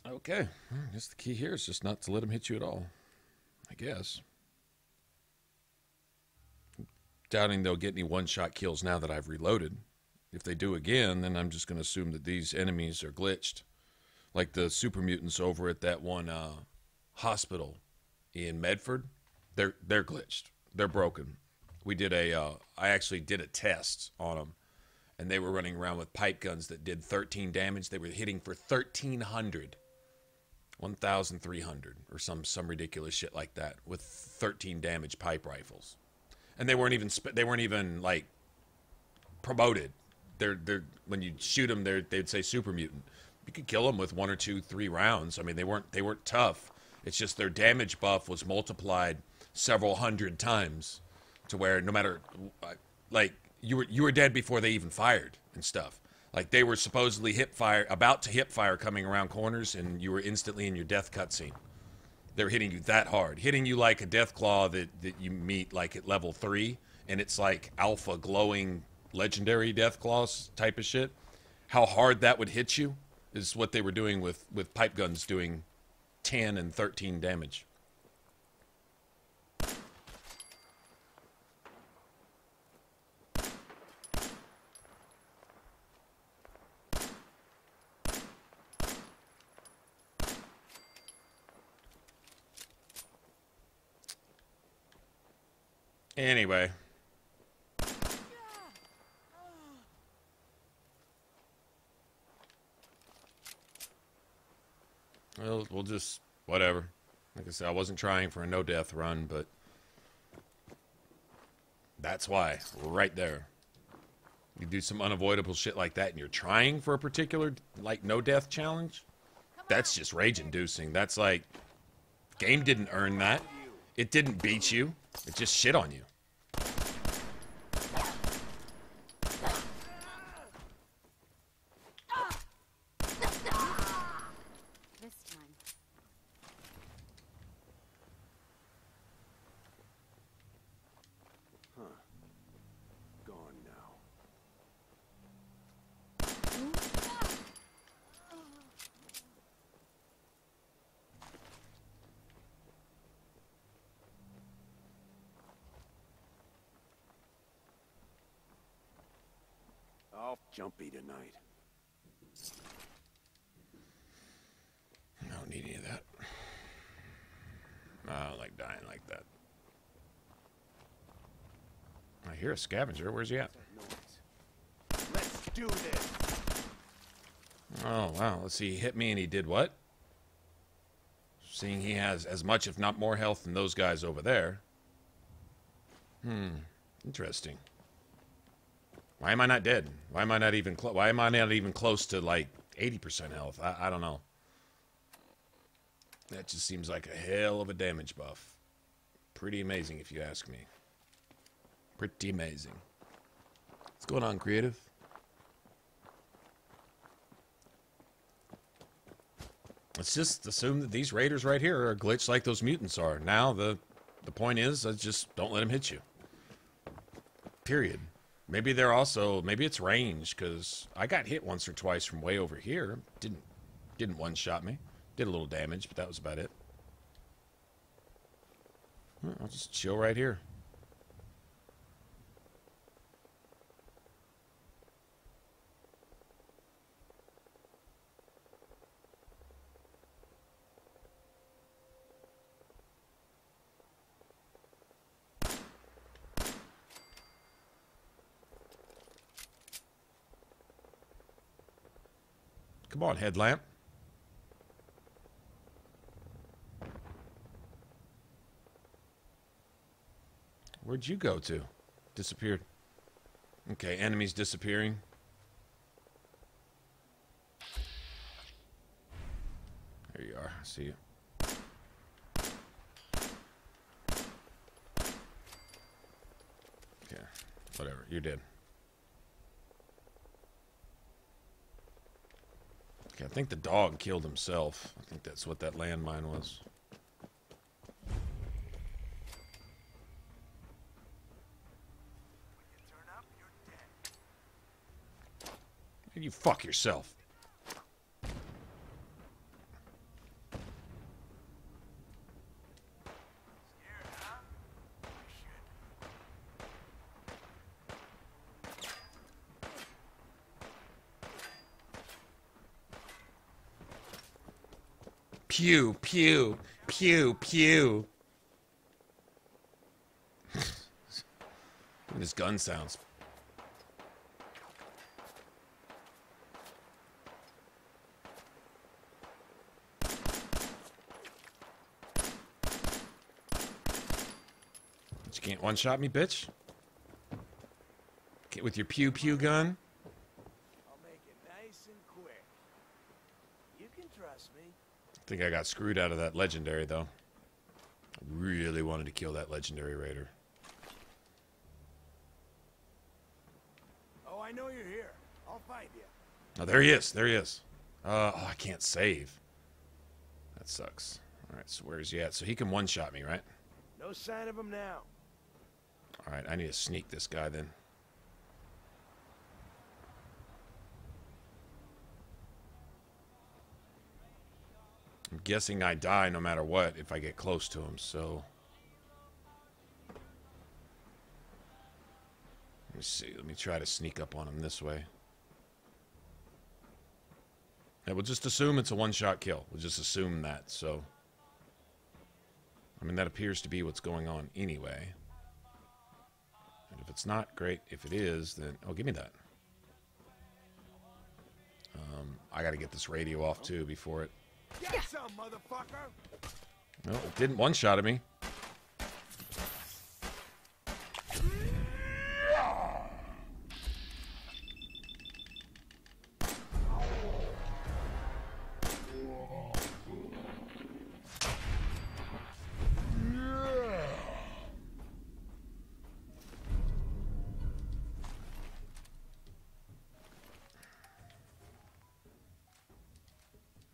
Okay, well, I guess the key here is just not to let him hit you at all. I guess. Doubting they'll get any one-shot kills now that I've reloaded. If they do again, then I'm just going to assume that these enemies are glitched. Like the super mutants over at that one hospital in Medford. They're glitched. They're broken. I actually did a test on them. And they were running around with pipe guns that did 13 damage. They were hitting for 1,300. 1,300 or some ridiculous shit like that with 13 damage pipe rifles. And they weren't even like promoted. They're when you shoot them, they'd say super mutant. You could kill them with 1 or 2, 3 rounds. I mean, they weren't tough. It's just their damage buff was multiplied several hundred times, to where no matter, like, you were dead before they even fired and stuff. Like, they were supposedly about to hip fire coming around corners, and you were instantly in your death cutscene. They were hitting you that hard, hitting you like a death claw that you meet like at level 3, and it's like alpha glowing legendary death claws type of shit. How hard that would hit you is what they were doing with pipe guns, doing 10 and 13 damage. Anyway. Well, we'll just, whatever. Like I said, I wasn't trying for a no-death run, but that's why. Right there. You do some unavoidable shit like that, and you're trying for a particular, like, no-death challenge? That's just rage-inducing. That's like, game didn't earn that. It didn't beat you. It just shit on you. Jumpy tonight. I don't need any of that. I don't like dying like that. I hear a scavenger. Where's he at? Let's do this. Oh, wow. Let's see. He hit me and he did what? Seeing he has as much, if not more health than those guys over there. Interesting. Why am I not dead? Why am I not even close to like 80% health? I don't know. That just seems like a hell of a damage buff. Pretty amazing if you ask me. Pretty amazing. What's going on, creative? Let's just assume that these raiders right here are glitched like those mutants are. Now the point is, just don't let them hit you. Period. Maybe they're also, maybe it's range, because I got hit once or twice from way over here. Didn't one-shot me. Did a little damage, but that was about it. I'll just chill right here. Come on, headlamp. Where'd you go to? Disappeared. Okay, enemies disappearing. There you are. I see you. Okay, whatever. You're dead. Okay, I think the dog killed himself. I think that's what that landmine was. You fuck yourself. Pew, pew, pew, pew. Look at his gun sounds. You can't one-shot me, bitch. Get with your pew-pew gun. I'll make it nice and quick. You can trust me. I think I got screwed out of that legendary, though. I really wanted to kill that legendary raider. Oh, I know you're here. I'll find you. Oh, there he is. There he is. Oh, I can't save. That sucks. All right, so where is he at? So he can one-shot me, right? No sign of him now. All right, I need to sneak this guy then. I'm guessing I die no matter what if I get close to him, so... Let me see. Let me try to sneak up on him this way. Yeah, we'll just assume it's a one-shot kill. We'll just assume that, so... I mean, that appears to be what's going on anyway. And if it's not, great. If it is, then... Oh, give me that. I gotta get this radio off, too, before it... Get some, motherfucker! No, it didn't one-shot at me.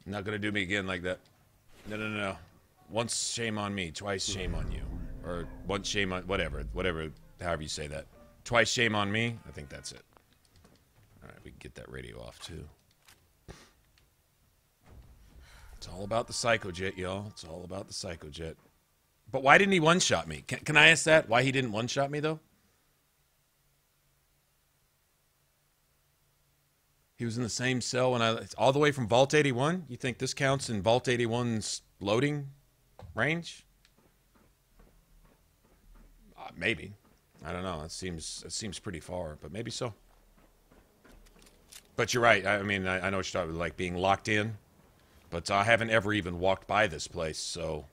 Not gonna do me again like that. No, no, no, no. Once shame on me, twice shame on you. Or once shame on... Whatever, however you say that. Twice shame on me, I think that's it. Alright, we can get that radio off, too. It's all about the Psychojet, y'all. It's all about the Psychojet. But why didn't he one-shot me? Can I ask that? Why he didn't one-shot me, though? He was in the same cell when all the way from Vault 81? You think this counts in Vault 81's loading range? Maybe. I don't know. It seems pretty far, but maybe so. But you're right. I mean, I know what you're talking about, like being locked in. But I haven't ever even walked by this place, so...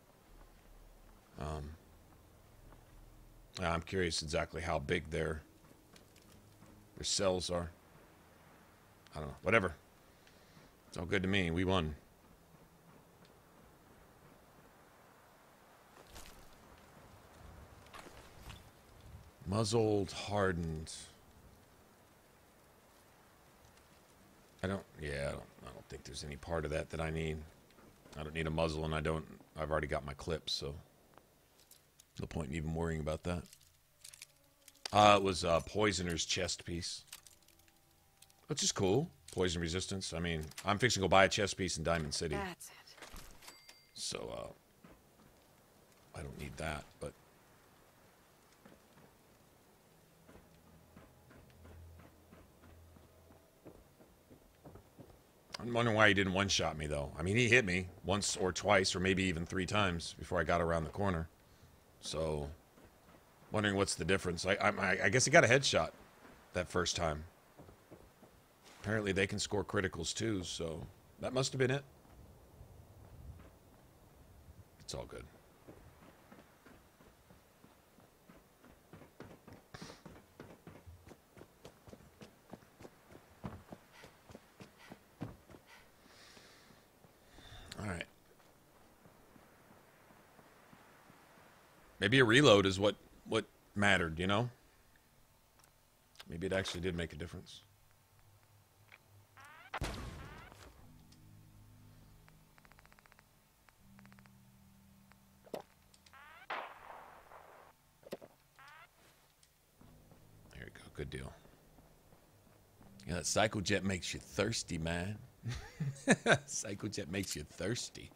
I'm curious exactly how big their cells are. I don't know. Whatever. It's all good to me. We won. Muzzled, hardened. I don't think there's any part of that I need. I don't need a muzzle, and I've already got my clips, so no point in even worrying about that. It was Poisoner's chest piece. Which is cool. Poison resistance. I mean, I'm fixing to go buy a chest piece in Diamond City. That's it. So, I don't need that, but... I'm wondering why he didn't one-shot me, though. I mean, he hit me once or twice, or maybe even 3 times before I got around the corner. So, wondering what's the difference. I guess he got a headshot that first time. Apparently they can score criticals too, so that must have been it. It's all good. All right. Maybe a reload is what mattered, you know? Maybe it actually did make a difference. There you go. Good deal. Yeah, that Psychojet makes you thirsty, man. Psychojet makes you thirsty.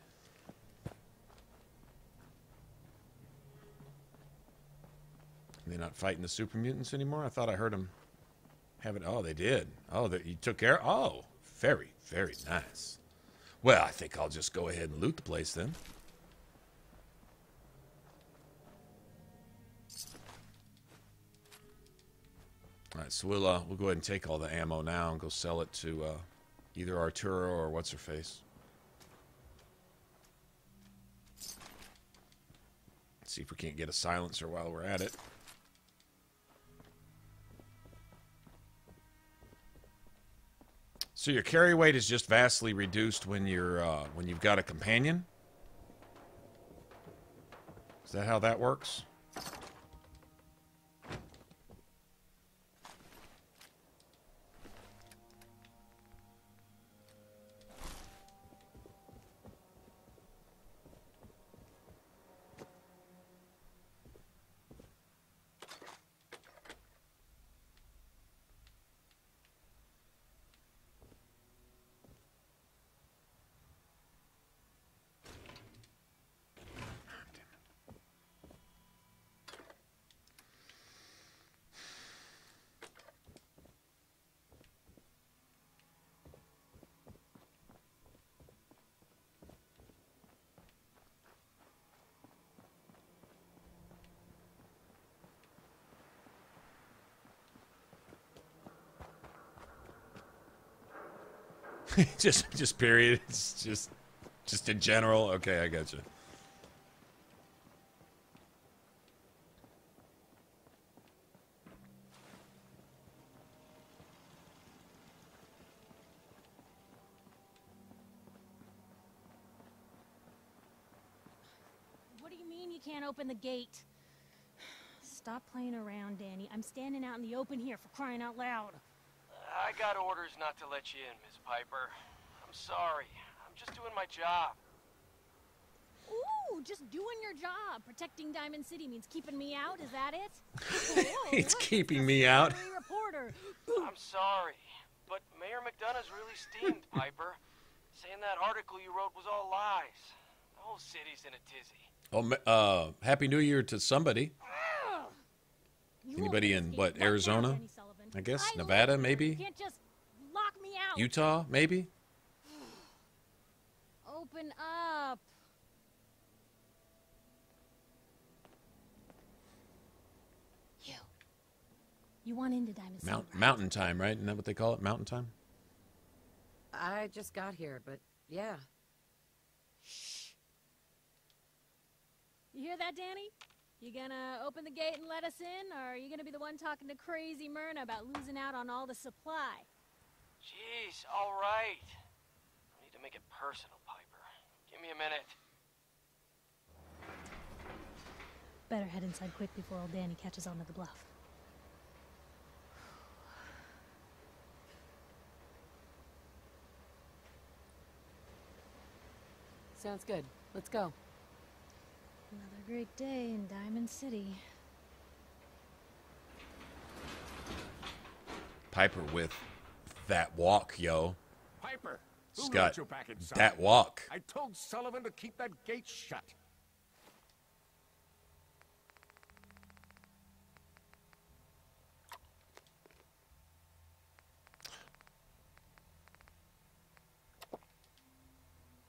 They're not fighting the super mutants anymore? I thought I heard them have it. Oh, they did. Oh, you took care. Oh, very, very nice. Well, I think I'll just go ahead and loot the place then. All right, so we'll go ahead and take all the ammo now and go sell it to either Arturo or what's her face. Let's see if we can't get a silencer while we're at it. So your carry weight is just vastly reduced when you've got a companion? Is that how that works? just period. It's just in general. Okay, I got you. What do you mean you can't open the gate? Stop playing around, Danny. I'm standing out in the open here for crying out loud. I got orders not to let you in, Miss Piper. I'm sorry. I'm just doing my job. Ooh, just doing your job. Protecting Diamond City means keeping me out, is that it? It's keeping me out. Reporter. I'm sorry, but Mayor McDonough's really steamed, Piper. Saying that article you wrote was all lies. The whole city's in a tizzy. Oh, Happy New Year to somebody. Anybody in, what, Arizona? I guess? Nevada, maybe? You can't just lock me out. Utah, maybe? Open up. You want into Diamond City, right? Mountain time, right? Isn't that what they call it? Mountain time? I just got here, but yeah. Shh. You hear that, Danny? You gonna open the gate and let us in, or are you gonna be the one talking to crazy Myrna about losing out on all the supply? Jeez, all right. I need to make it personal, Piper. Give me a minute. Better head inside quick before old Danny catches on to the bluff. Sounds good. Let's go. Another great day in Diamond City. Piper with that walk, yo. Piper, She's who got let you back inside? that walk. I told Sullivan to keep that gate shut.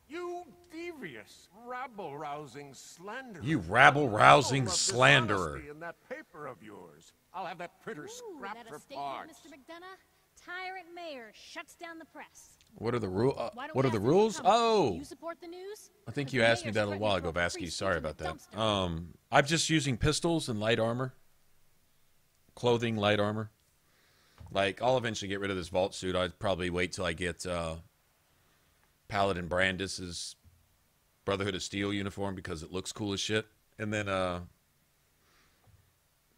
You devious, rabble-rousing slanderer. You rabble-rousing All of this slanderer. honesty in that paper of yours. I'll have that printer scrapped That for a statement, parts. Mr. McDonough? Tyrant mayor shuts down the press. What are the rules? Why don't What we are the ask rules? them to come? Oh, You support the news? I think Because you the asked me mayor's that a little while threatening ago, to throw Vasky. free Sorry speech in about the that. dumpster. I'm just using pistols and light armor. Clothing, light armor. Like, I'll eventually get rid of this vault suit. I'd probably wait till I get Paladin Brandis's Brotherhood of Steel uniform because it looks cool as shit. And then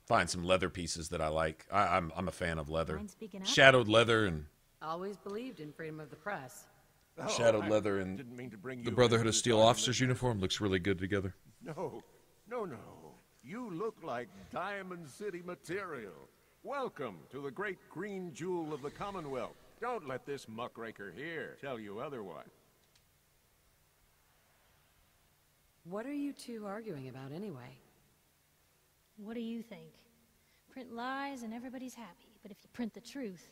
find some leather pieces that I like. I'm a fan of leather. Mind speaking up? Shadowed leather and Always believed in freedom of the press. Oh, shadowed I leather and didn't mean to bring the you Brotherhood into of this Steel argument. officer's uniform looks really good together. No. You look like Diamond City material. Welcome to the great green jewel of the Commonwealth. Don't let this muckraker here tell you otherwise. What are you two arguing about anyway? What do you think? Print lies and everybody's happy, but if you print the truth...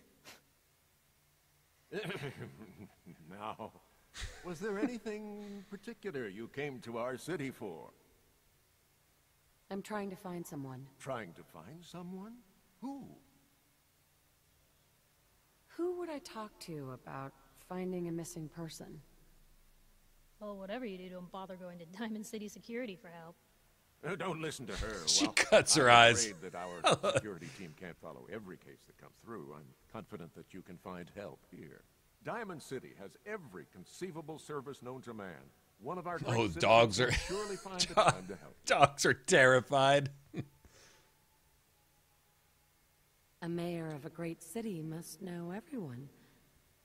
Now, was there anything particular you came to our city for? I'm trying to find someone. Trying to find someone? Who? Who would I talk to about finding a missing person? Well, whatever you do, don't bother going to Diamond City Security for help. Don't listen to her. She Well, cuts her I'm eyes. afraid that our security team can't follow every case that comes through. I'm confident that you can find help here. Diamond City has every conceivable service known to man. One of our Oh, great dogs citizens are will surely find the time to help. dogs are terrified. A mayor of a great city must know everyone.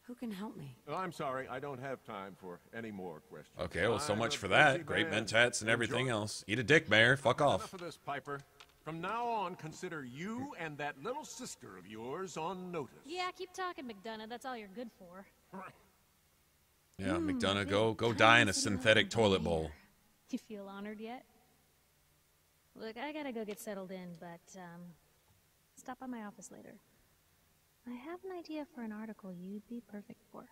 Who can help me? Oh, I'm sorry, I don't have time for any more questions. Okay, well, so I'm much a for that. busy Great man. mentats and everything Enjoy. else. Eat a dick, Mayor. Fuck off. Enough of this, Piper. From now on, consider you and that little sister of yours on notice. Yeah, keep talking, McDonough. That's all you're good for. Yeah, McDonough, go die in a synthetic toilet bowl. You feel honored yet? Look, I gotta go get settled in, but, stop by my office later. I have an idea for an article you'd be perfect for.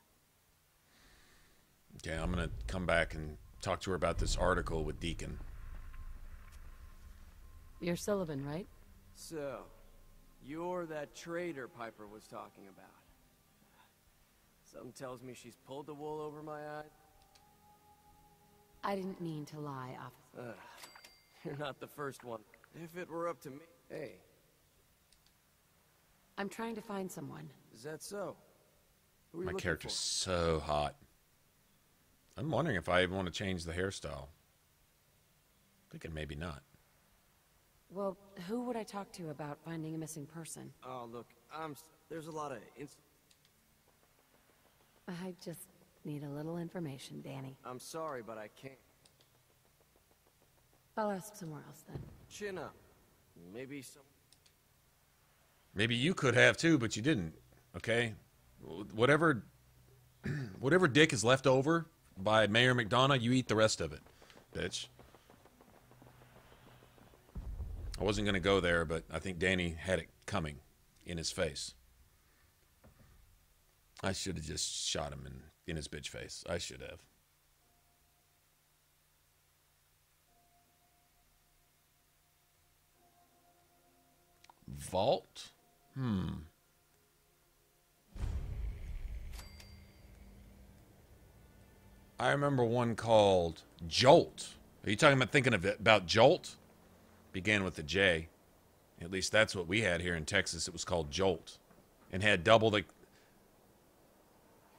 Okay, I'm gonna come back and talk to her about this article with Deacon. You're Sullivan, right? So, you're that traitor Piper was talking about. Something tells me she's pulled the wool over my eyes. I didn't mean to lie, officer. You're not the first one. If it were up to me... Hey. I'm trying to find someone. Is that so? Who are you My looking character's for? so hot. I'm wondering if I even want to change the hairstyle. Thinking maybe not. Well, who would I talk to about finding a missing person? Oh, look, there's a lot of... I just need a little information, Danny. I'm sorry, but I can't. I'll ask somewhere else then. Chin up. Maybe some... Maybe you could have too, but you didn't. Okay? Whatever dick is left over by Mayor McDonough, you eat the rest of it, bitch. I wasn't going to go there, but I think Danny had it coming in his face. I should have just shot him in his bitch face. I should have. Vault? I remember one called Jolt. Are you talking about thinking of it about Jolt? Began with a J. At least that's what we had here in Texas. It was called Jolt, and had double the.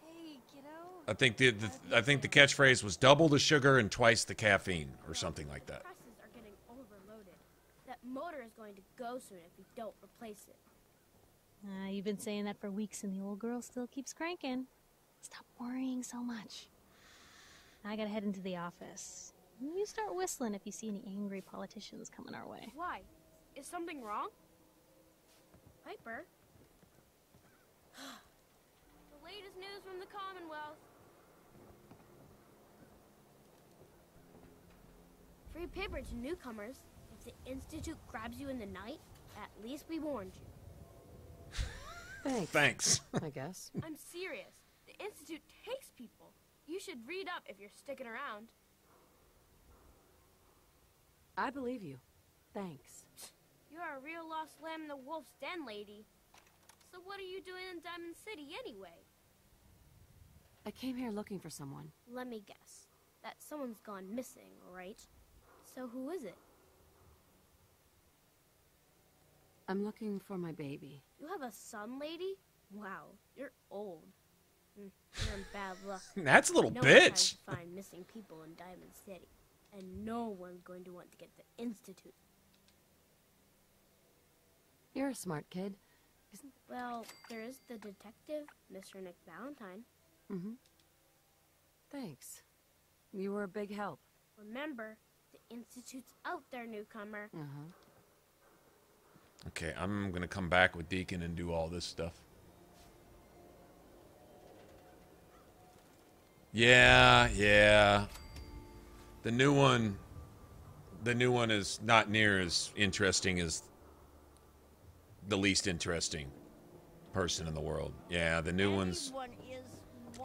Hey, kiddo. I think the catchphrase was double the sugar and twice the caffeine, or something like that. Presses are getting overloaded. That motor is going to go soon if we don't replace it. You've been saying that for weeks, and the old girl still keeps cranking. Stop worrying so much. I gotta head into the office. You start whistling if you see any angry politicians coming our way. Why? Is something wrong? Piper? The latest news from the Commonwealth. Free paper to newcomers. If the Institute grabs you in the night, at least we warned you. Thanks. I guess. I'm serious. The Institute takes people. You should read up if you're sticking around. I believe you. Thanks. You're a real lost lamb in the wolf's den, lady. So what are you doing in Diamond City anyway? I came here looking for someone. Let me guess. That someone's gone missing, right? So who is it? I'm looking for my baby. You have a son, lady? Wow, you're old. You're in bad luck. That's a little no bitch. One tries to find missing people in Diamond City, and no one's going to want to get the Institute. You're a smart kid. Well, there is the detective, Mr. Nick Valentine. Mm-hmm. Thanks. You were a big help. Remember, the Institute's out there, newcomer. Uh-huh. Okay, I'm going to come back with Deacon and do all this stuff. Yeah. The new one is not near as interesting as the least interesting person in the world. Yeah, the new one's...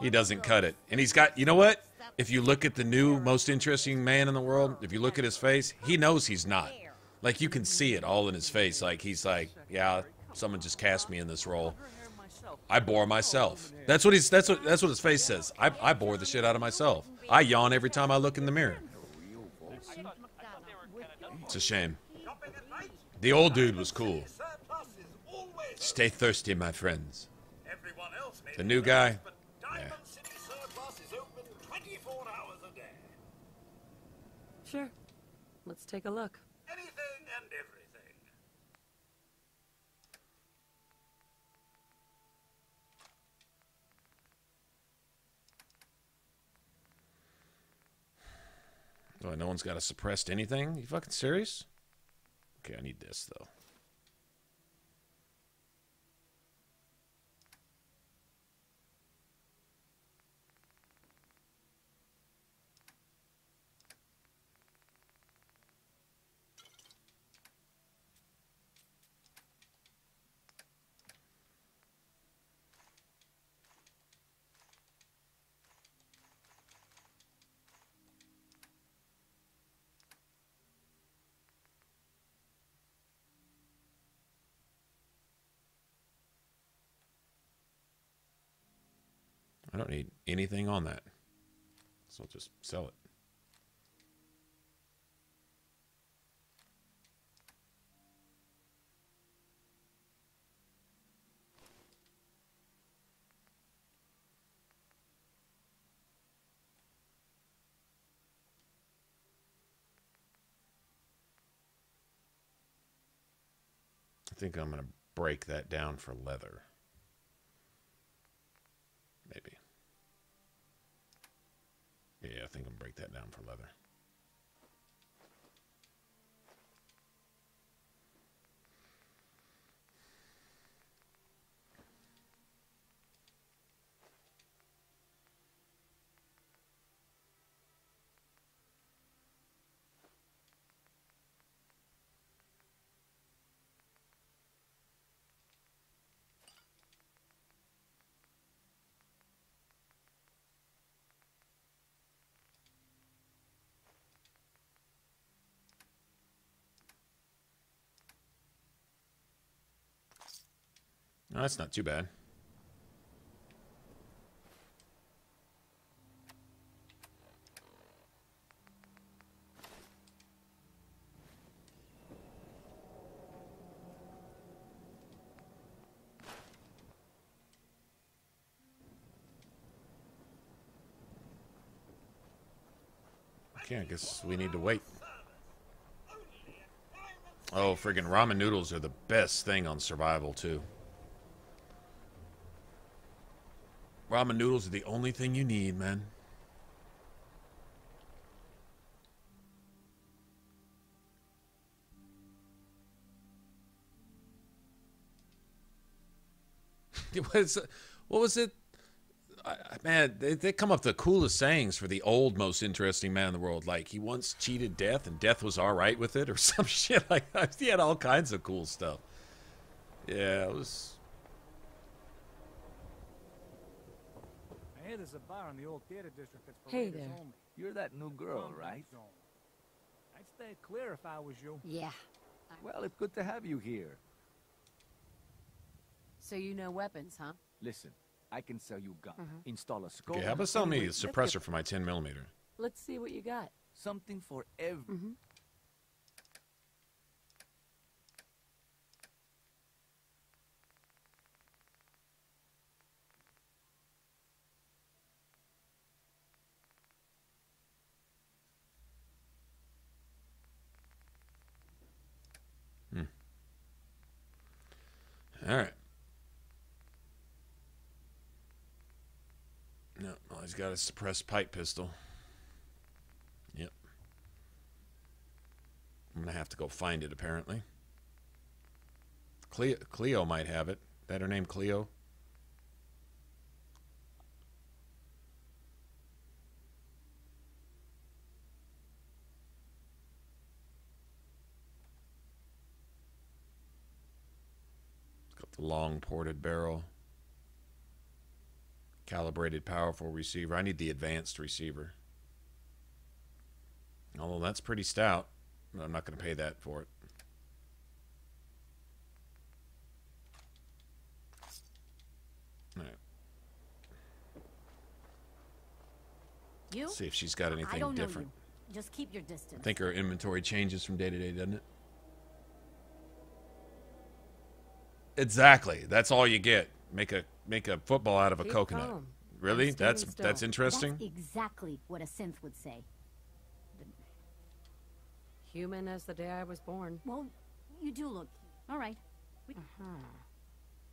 He doesn't cut it. And he's got... You know what? If you look at the new most interesting man in the world, if you look at his face, he knows he's not. Like, you can see it all in his face. Like, he's like, yeah, someone just cast me in this role. I bore myself. That's what his face says. I bore the shit out of myself. I yawn every time I look in the mirror. It's a shame. The old dude was cool. Stay thirsty, my friends. The new guy, yeah. open 24 hours a day. Sure. Let's take a look. Anything and everything. Oh, no one's got a suppressed anything? You fucking serious? Okay, I need this, though. I don't need anything on that. So I'll just sell it. I think I'm going to break that down for leather. Maybe. Yeah, I think I'm going to break that down for leather. No, that's not too bad. Okay, I guess we need to wait. Oh, friggin' ramen noodles are the best thing on survival, too. Ramen noodles are the only thing you need, man. What was it? Man, they come up with the coolest sayings for the old, most interesting man in the world. Like, he once cheated death, and death was all right with it, or some shit like that. He had all kinds of cool stuff. Yeah, it was... I hear there's a bar in the old theater district that's for Hey raiders there. only. You're that new girl, right? I'd stay clear if I was you. Yeah. Well, it's good to have you here. So you know weapons, huh? Listen, I can sell you gun. Install a scope. Okay, how about selling me a Anyway, let's suppressor get- for my 10mm? Let's see what you got. Something for every... All right. No, well, he's got a suppressed pipe pistol. Yep. I'm going to have to go find it, apparently. Cleo might have it. That her name, Cleo? It's got the long ported barrel. Calibrated, powerful receiver. I need the advanced receiver. Although that's pretty stout. I'm not going to pay that for it. All right. You? See if she's got I anything don't know different. you. Just keep your I distance. think her inventory changes from day to day, doesn't it? Exactly. That's all you get. Make a football out of a Keep coconut. calm. Really? I'm That's standing still. interesting. That's exactly what a synth would say. Human as the day I was born. Well, you do look cute. All right.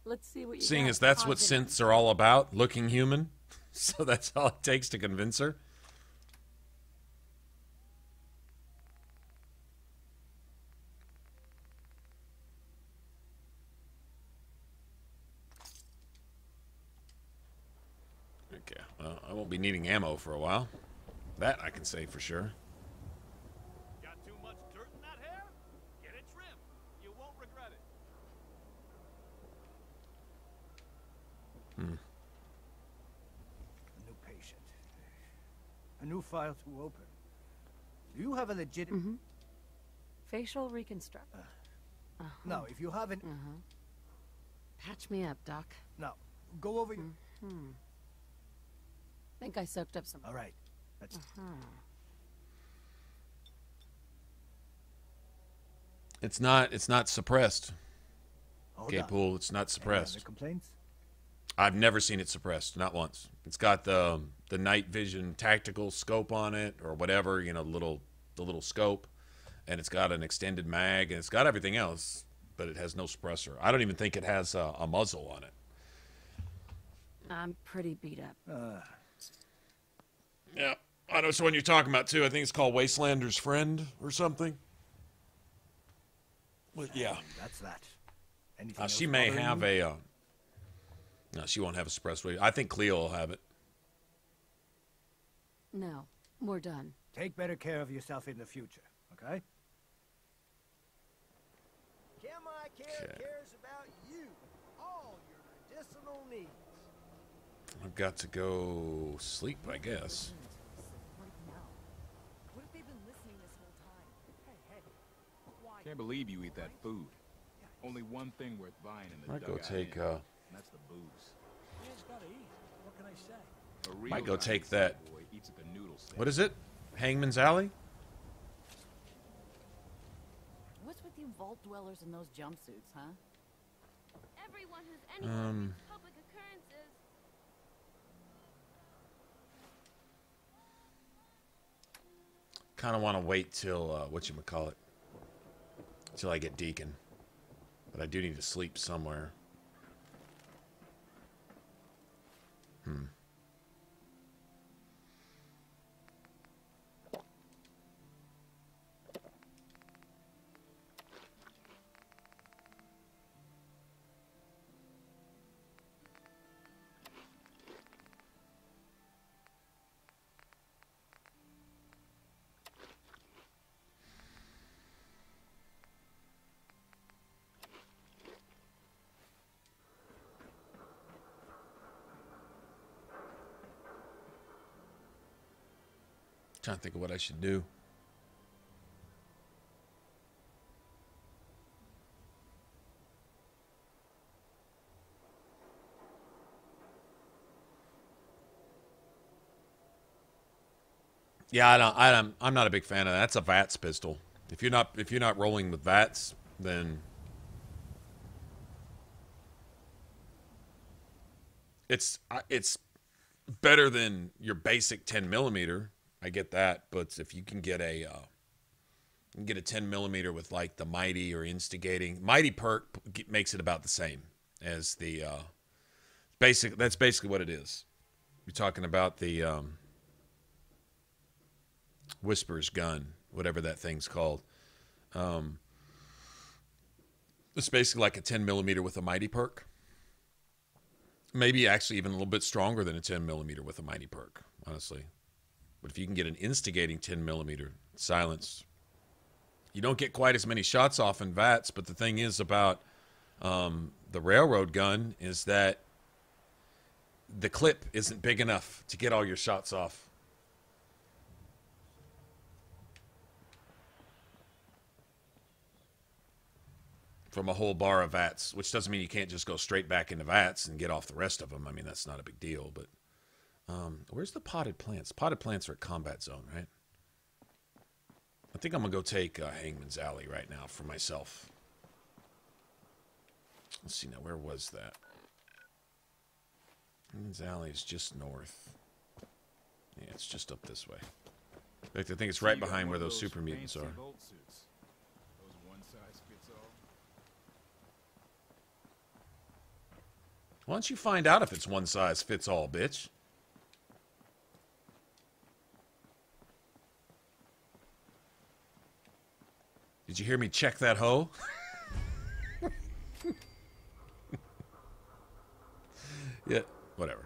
Let's see what you Seeing got. as that's what synths are all about, looking human. So that's all it takes to convince her. Okay, well, I won't be needing ammo for a while. That I can say for sure. Got too much dirt in that hair? Get it trimmed. You won't regret it. Hmm. A new patient. A new file to open. Do you have a legitimate... Facial reconstruct. No, if you haven't... Patch me up, Doc. No, go over your... Think I soaked up some... All right. That's... It's not suppressed. Hold Okay, on. Pool, it's not Any suppressed. other complaints? I've never seen it suppressed, not once. It's got the night vision tactical scope on it, or whatever, you know, the little scope, and it's got an extended mag, and it's got everything else, but it has no suppressor. I don't even think it has a muzzle on it. I'm pretty beat up. Yeah, I know it's the one you're talking about too. I think it's called Wastelander's Friend or something. But yeah, That's that. Anything she else may bothering have you? a. No, she won't have a suppressed way. I think Cleo will have it. No, we're done. Take better care of yourself in the future, okay? CoffeeeeCup cares about you. All your medicinal needs. I've got to go sleep, I guess. What if they've been listening this whole time? Hey, quiet. Can't believe you eat that food. Only one thing worth buying in the Might go dugout take, inn, and that's the booze. You just gotta eat. What can I say? A real Might go nice take that. boy eats at the noodle stand. What is it? Hangman's Alley? What's with you vault dwellers in those jumpsuits, huh? Everyone who's anywhere in public occurrences. Kind of want to wait till whatchamacallit, till I get Deacon, but I do need to sleep somewhere. Trying to think of what I should do. Yeah, I'm not a big fan of that. That's a v.a.t.s pistol. If you're not rolling with v.a.t.s, then it's better than your basic 10mm. I get that, but if you can get a 10mm with like the Mighty or Instigating, Mighty perk makes it about the same as the basic. That's basically what it is. You're talking about the Whisper's gun, whatever that thing's called. It's basically like a 10mm with a Mighty perk. Maybe actually even a little bit stronger than a 10mm with a Mighty perk, honestly. But if you can get an Instigating 10mm silence, you don't get quite as many shots off in v.a.t.s. But the thing is about the railroad gun is that the clip isn't big enough to get all your shots off. From a whole bar of v.a.t.s, which doesn't mean you can't just go straight back into v.a.t.s and get off the rest of them. I mean, that's not a big deal, but... where's the potted plants? Potted plants are at combat zone, right? I think I'm going to go take Hangman's Alley right now for myself. Let's see now, where was that? Haymans Alley is just north. Yeah, it's just up this way. In fact, I think it's right behind where those super mutants are. Why don't you find out if it's one size fits all, bitch? Did you hear me check that hoe? Yeah, whatever.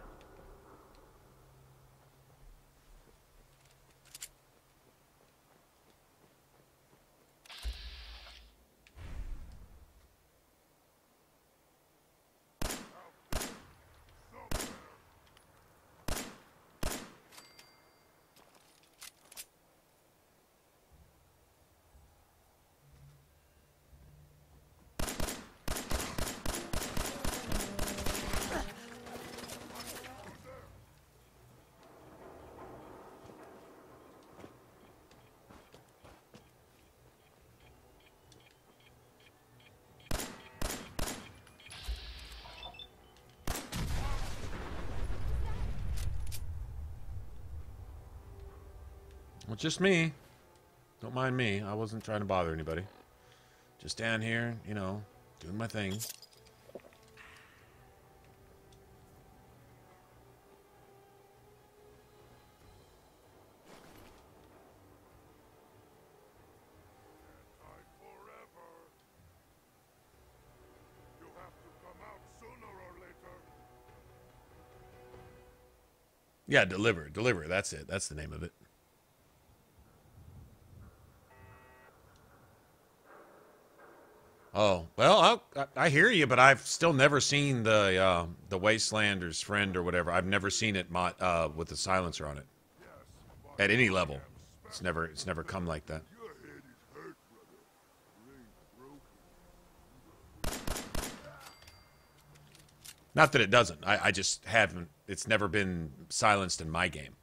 Well, just me. Don't mind me. I wasn't trying to bother anybody. Just down here, you know, doing my thing. Yeah, deliver. Deliver. That's it. That's the name of it. Oh, well, I hear you, but I've still never seen the Wastelander's friend or whatever. I've never seen it with the silencer on it at any level. It's never come like that. Not that it doesn't. I just haven't. It's never been silenced in my game.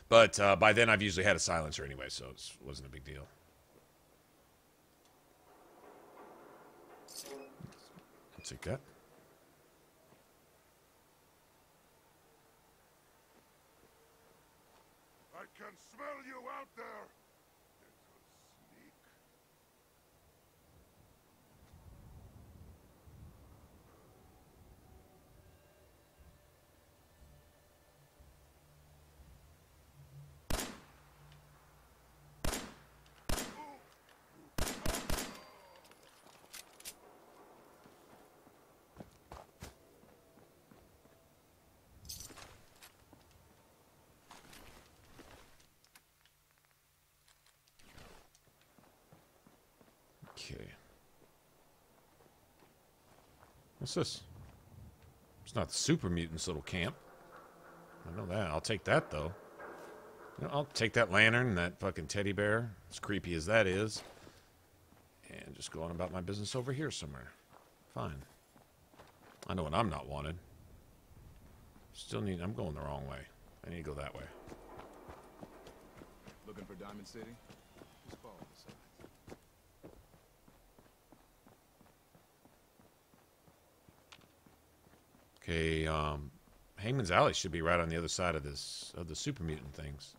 But by then, I've usually had a silencer anyway, so it wasn't a big deal. I'll take that. I can smell you out there. Okay. What's this? It's not the super mutants' little camp. I know that. I'll take that, though. You know, I'll take that lantern and that fucking teddy bear, as creepy as that is, and just go on about my business over here somewhere. Fine. I know when I'm not wanted. I'm going the wrong way. I need to go that way. Looking for Diamond City? Just follow the signs. Okay, Haymans Alley should be right on the other side of the super mutant things.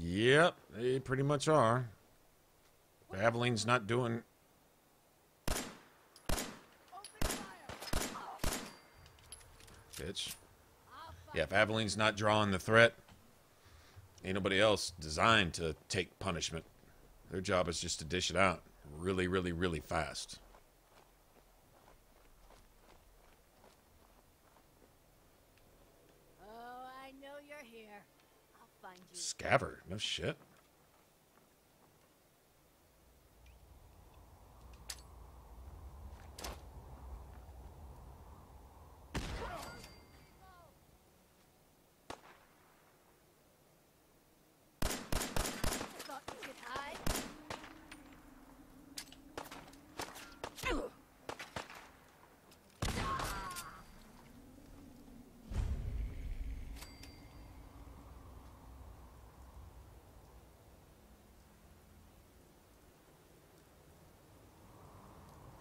Yep, they pretty much are. Aveline's not doing... Bitch. Yeah, if Aveline's not drawing the threat, ain't nobody else designed to take punishment. Their job is just to dish it out really, really, really fast. Oh, I know you're here. I'll find you. Scaver, no shit.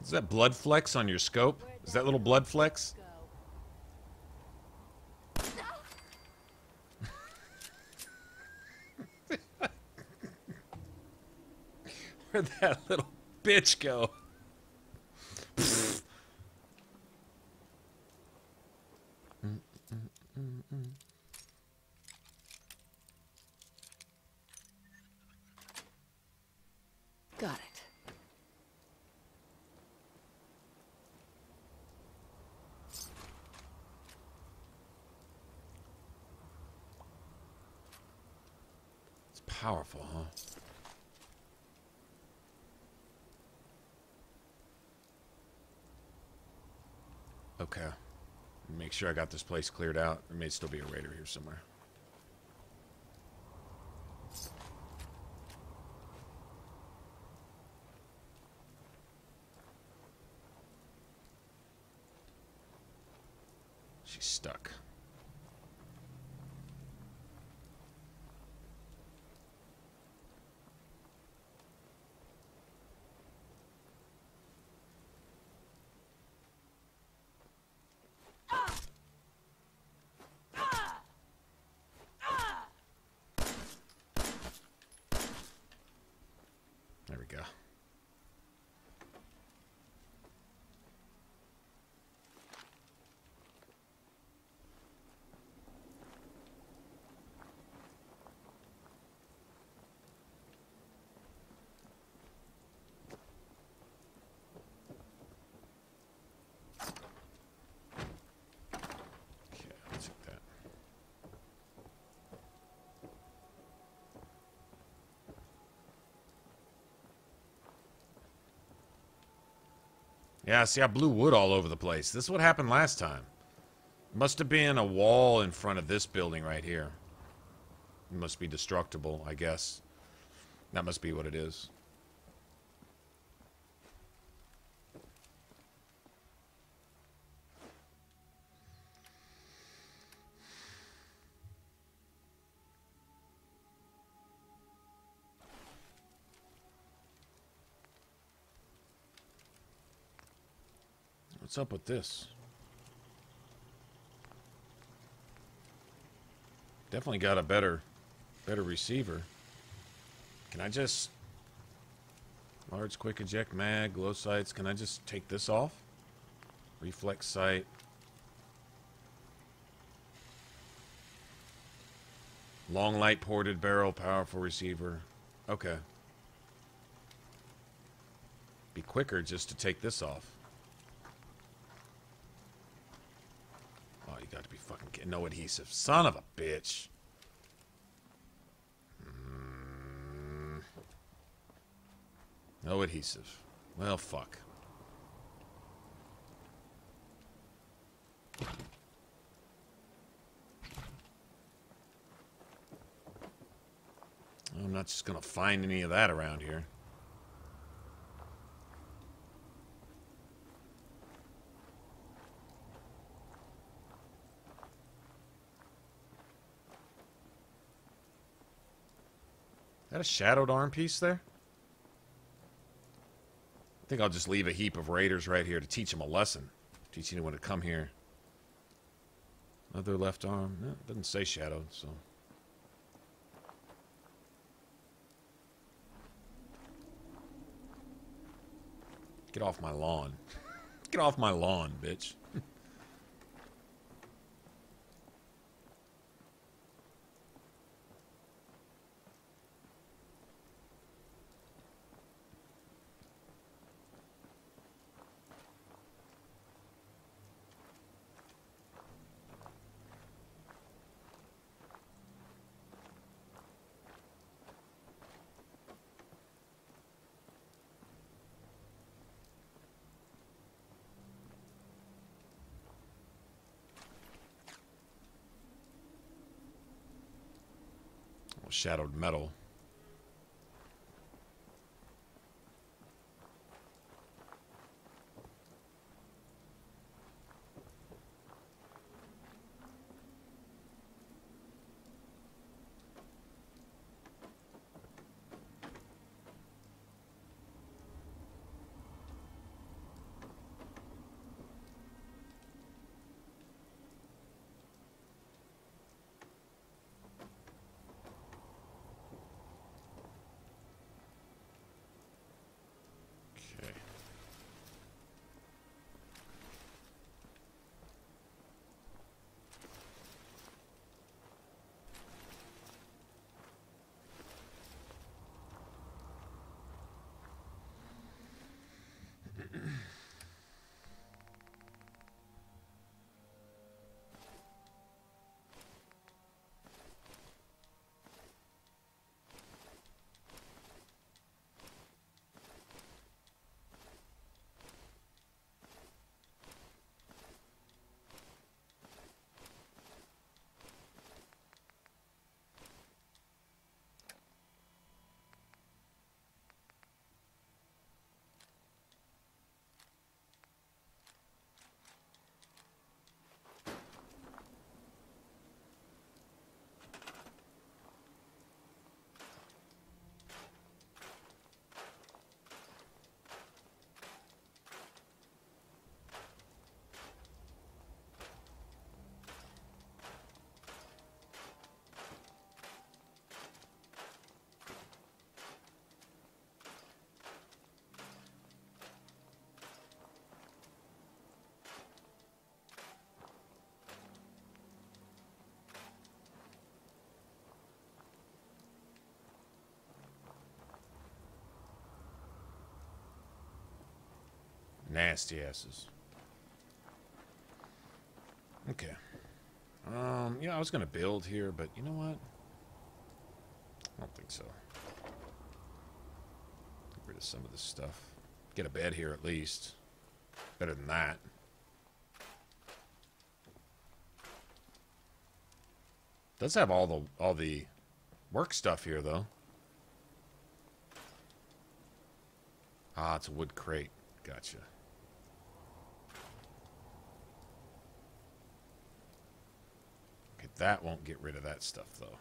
Is that blood flecks on your scope? Is that little blood flecks? Where'd that little bitch go? Got it. It's powerful, huh? Okay. Make sure I got this place cleared out. There may still be a raider here somewhere. She's stuck. There we go. Okay, I'll take that. Yeah, see, I blew wood all over the place. This is what happened last time. Must have been a wall in front of this building right here. It must be destructible, I guess. That must be what it is. What's up with this? Definitely got a better receiver. Can I just... Large quick eject mag, glow sights. Can I just take this off? Reflex sight. Long light ported barrel, powerful receiver. Okay. Be quicker just to take this off. Oh, you got to be fucking kidding. No adhesive. Son of a bitch. No adhesive. Well, fuck. I'm not just gonna find any of that around here. Is that a shadowed arm piece there? I think I'll just leave a heap of raiders right here to teach them a lesson. Teach anyone to come here. Other left arm. No, it doesn't say shadowed, so. Get off my lawn. Get off my lawn, bitch. Shadowed metal. Nasty asses. Okay. You know, I was gonna build here, but you know what? I don't think so. Get rid of some of this stuff. Get a bed here at least. Better than that. Does have all the work stuff here though. Ah, it's a wood crate. Gotcha. Okay, that won't get rid of that stuff though.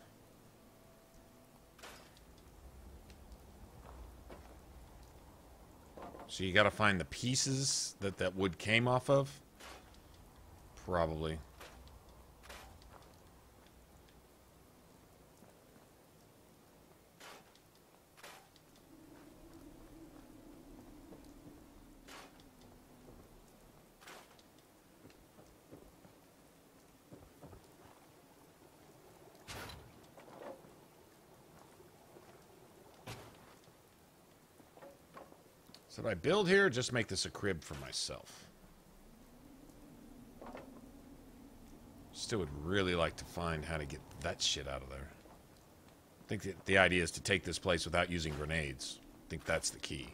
So you gotta find the pieces that wood came off of? Probably. So do I build here or just make this a crib for myself? Still would really like to find how to get that shit out of there. I think the idea is to take this place without using grenades. I think that's the key.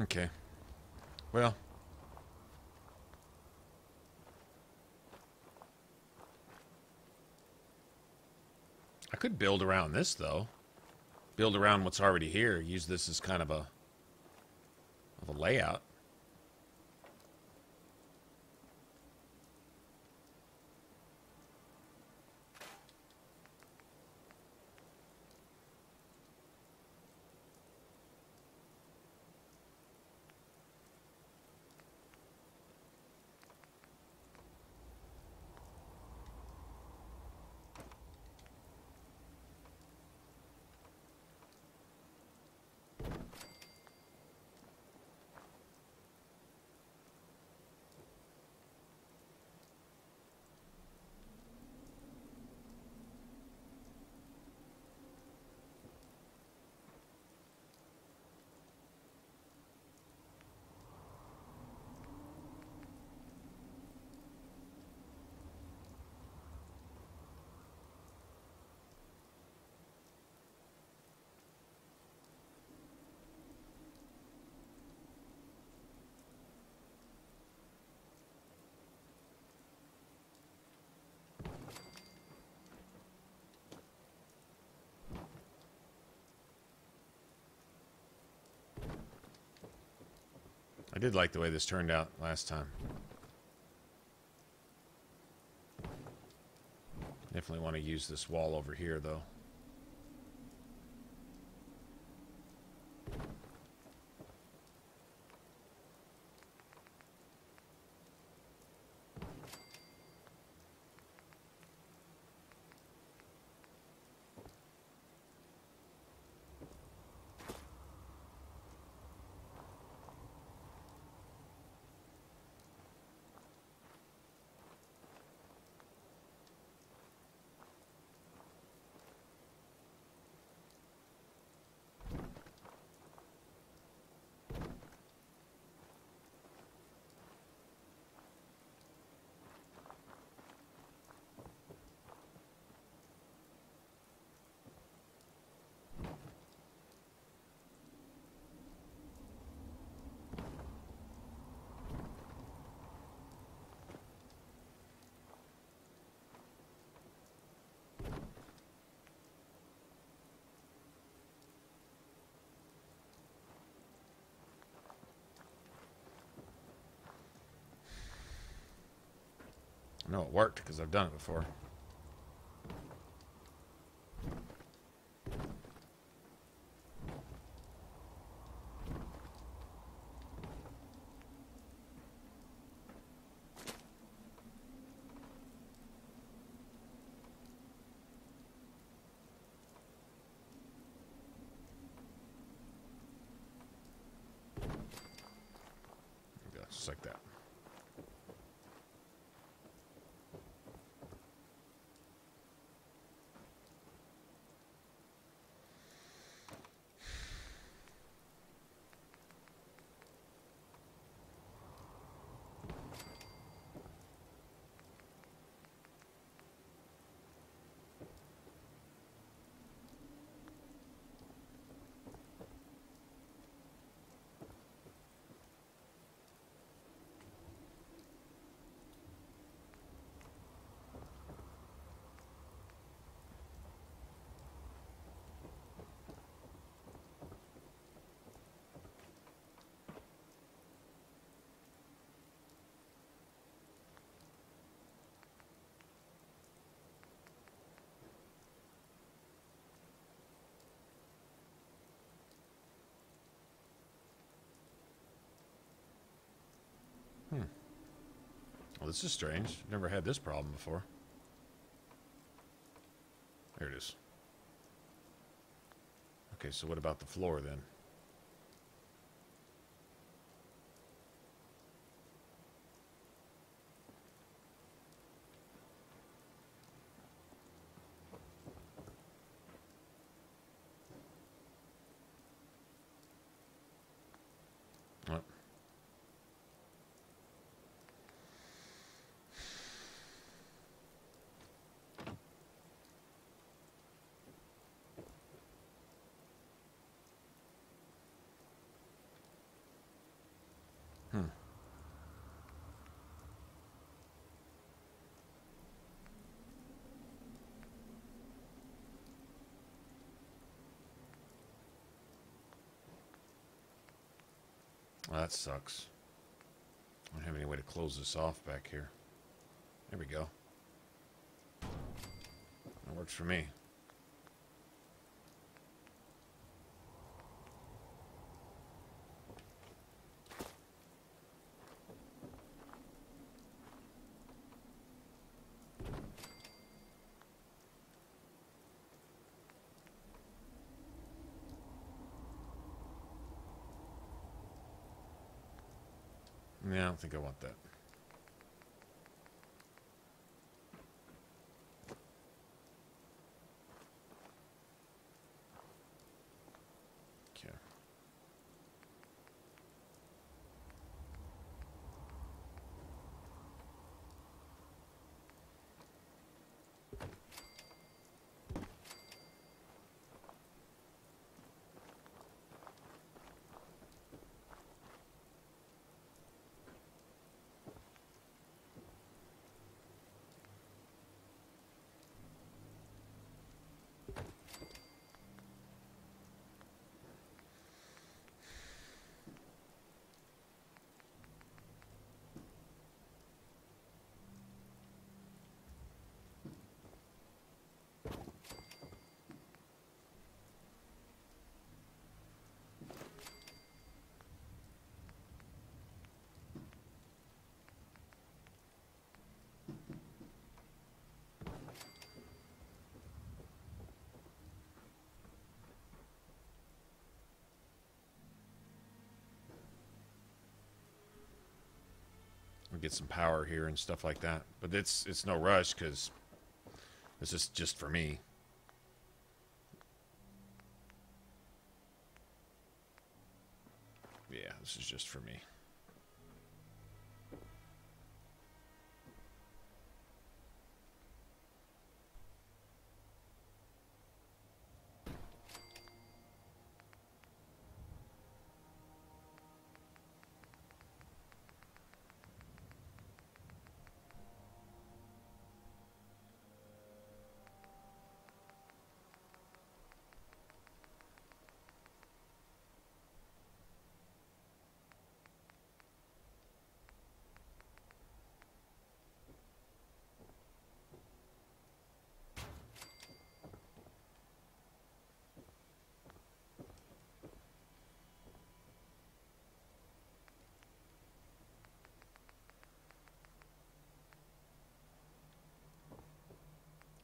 Okay. Well. I could build around this, though. Build around what's already here. Use this as kind of a layout. I did like the way this turned out last time. Definitely want to use this wall over here, though. I know it worked because I've done it before. Just like that. Well, this is strange. Never had this problem before. There it is. Okay, so what about the floor then? Oh. Well, that sucks. I don't have any way to close this off back here. There we go. That works for me. Yeah, I don't think I want that. Okay. We'll get some power here and stuff like that. But it's no rush because this is just for me. Yeah, this is just for me.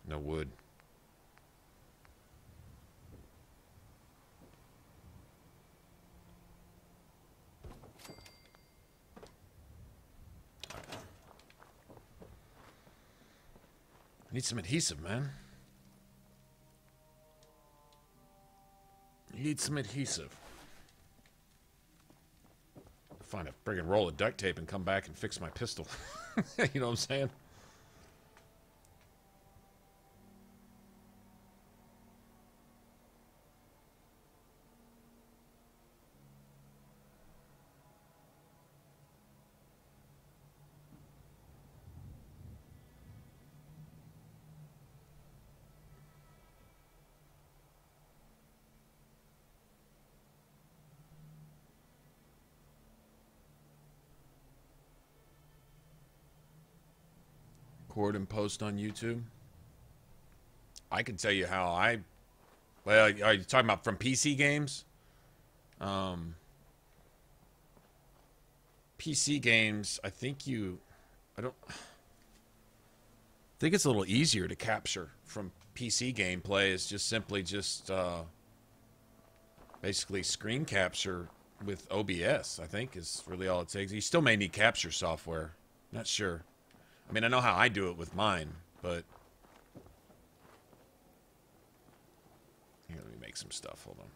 No wood. Need some adhesive, man. Need some adhesive. Find a friggin' roll of duct tape and come back and fix my pistol. You know what I'm saying? Record and post on YouTube. I can tell you how I... Well, are you talking about from PC games? PC games, I think you... I think it's a little easier to capture from PC gameplay. It's just simply just basically screen capture with OBS, I think, is really all it takes. You still may need capture software. Not sure. I mean, I know how I do it with mine, but... Here, let me make some stuff. Hold on.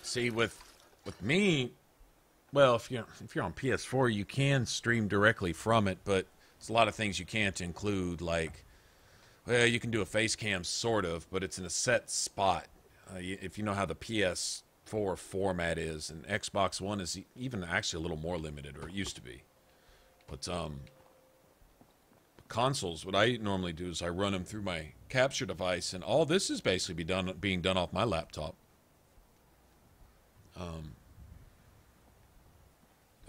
See, with me, well, if you're on PS4, you can stream directly from it, but there's a lot of things you can't include. Like, well, you can do a face cam, sort of, but it's in a set spot. If you know how the PS4 format is, and Xbox One is even actually a little more limited, or it used to be. But consoles, what I normally do is I run them through my capture device, and all this is basically being done off my laptop.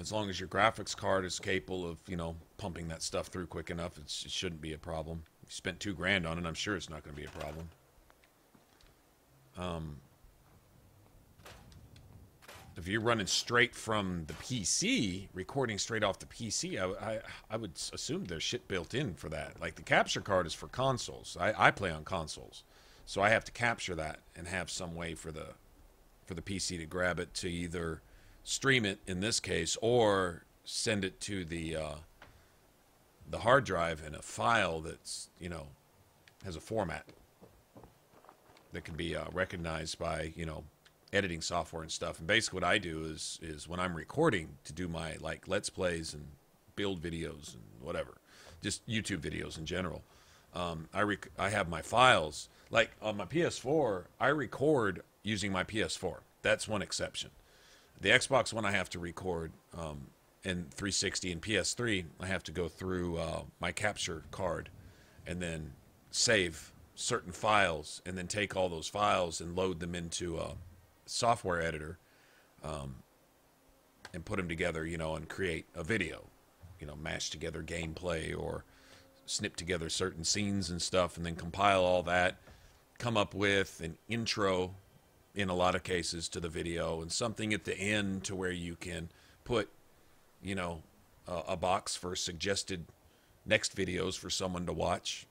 As long as your graphics card is capable of, you know, pumping that stuff through quick enough, it shouldn't be a problem. If you spent $2,000 on it, I'm sure it's not going to be a problem. If you're running straight from the PC, recording straight off the PC, I would assume there's shit built in for that. Like, the capture card is for consoles. I play on consoles, so I have to capture that and have some way for the PC to grab it to either stream it in this case or send it to the hard drive in a file that's, you know, has a format that can be recognized by, you know, editing software and stuff. And basically what I do is when I'm recording to do my, like, Let's Plays and build videos and whatever, just YouTube videos in general, I have my files. Like, on my PS4, I record using my PS4. That's one exception. The Xbox One I have to record, and 360 and PS3, I have to go through my capture card and then save certain files and then take all those files and load them into a software editor and put them together, you know, and create a video, you know, mash together gameplay or snip together certain scenes and stuff, and then compile all that, come up with an intro in a lot of cases to the video and something at the end to where you can put, you know, a box for suggested next videos for someone to watch.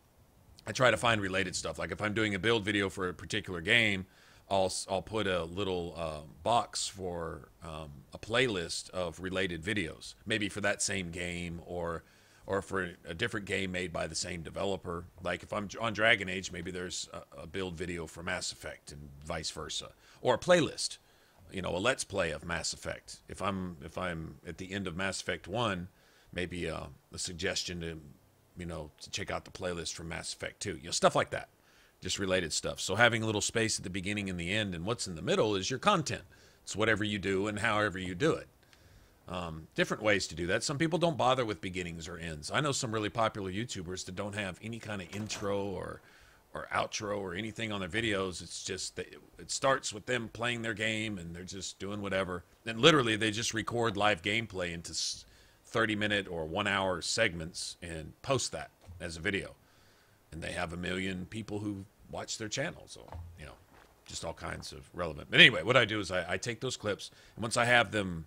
I try to find related stuff. Like if I'm doing a build video for a particular game, I'll put a little box for a playlist of related videos, maybe for that same game or for a different game made by the same developer. Like if I'm on Dragon Age, maybe there's a build video for Mass Effect and vice versa, or a playlist, you know, a Let's Play of Mass Effect. If I'm at the end of Mass Effect 1, maybe a suggestion to, you know, to check out the playlist for Mass Effect 2, you know, stuff like that. just related stuff. So having a little space at the beginning and the end, and what's in the middle is your content. It's whatever you do and however you do it. Different ways to do that. Some people don't bother with beginnings or ends. I know some really popular YouTubers that don't have any kind of intro or outro or anything on their videos. It's just it starts with them playing their game and they're just doing whatever. And literally they just record live gameplay into 30-minute or 1-hour segments and post that as a video. And they have 1 million people who watch their channel. So, you know, just all kinds of relevant. But anyway, what I do is I take those clips, and once I have them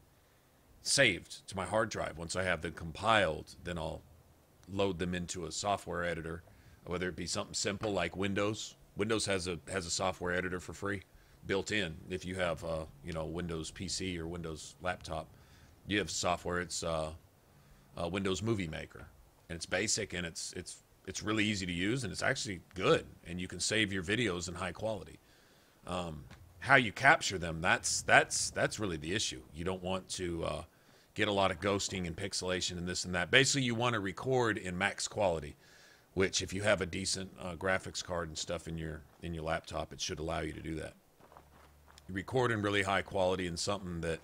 saved to my hard drive, once I have them compiled, then I'll load them into a software editor, whether it be something simple like Windows. Windows has a software editor for free built in. If you have you know, Windows PC or Windows laptop, you have software. It's Windows Movie Maker, and it's basic, and it's really easy to use, and it's actually good, and you can save your videos in high quality. How you capture them, that's really the issue. You don't want to get a lot of ghosting and pixelation and this and that. Basically, you want to record in max quality, which if you have a decent graphics card and stuff in your laptop, it should allow you to do that. You record in really high quality in something that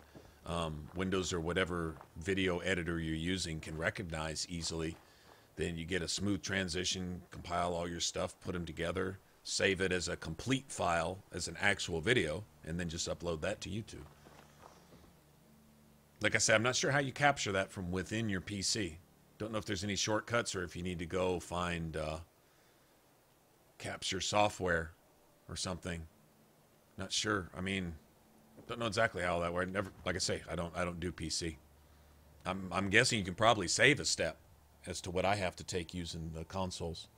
Windows or whatever video editor you're using can recognize easily. Then you get a smooth transition, compile all your stuff, put them together, save it as a complete file, as an actual video, and then just upload that to YouTube. Like I said, I'm not sure how you capture that from within your PC. Don't know if there's any shortcuts or if you need to go find capture software or something. Not sure. I mean, don't know exactly how that works. Never, like I say, I don't do PC. I'm guessing you can probably save a step as to what I have to take using the consoles.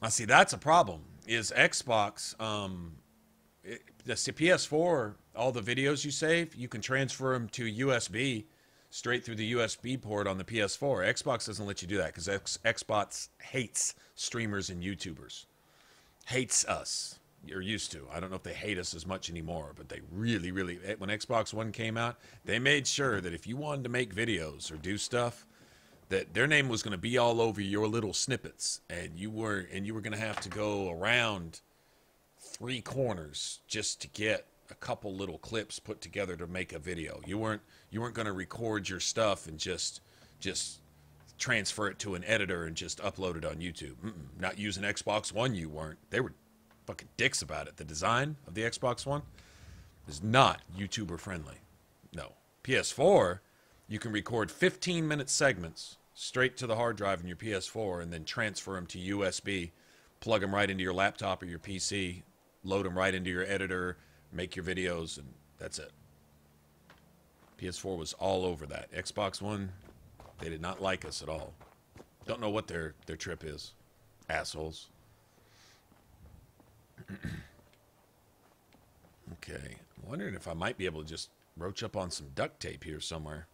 I see that's a problem. Is Xbox, the PS4, all the videos you save, you can transfer them to USB straight through the USB port on the PS4. Xbox doesn't let you do that because Xbox hates streamers and YouTubers. Hates us. You're used to. I don't know if they hate us as much anymore, but they really, really, when Xbox One came out, they made sure that if you wanted to make videos or do stuff, that their name was going to be all over your little snippets, and you were going to have to go around 3 corners just to get a couple little clips put together to make a video. You weren't going to record your stuff and just transfer it to an editor and just upload it on YouTube. Not using Xbox One, you weren't. They were fucking dicks about it. The design of the Xbox One is not YouTuber friendly. No. PS4, you can record 15-minute segments straight to the hard drive in your PS4 and then transfer them to USB, plug them right into your laptop or your PC, load them right into your editor, make your videos, and that's it. PS4 was all over that. Xbox One, they did not like us at all. Don't know what their trip is. Assholes. Okay. I'm wondering if I might be able to just roach up on some duct tape here somewhere.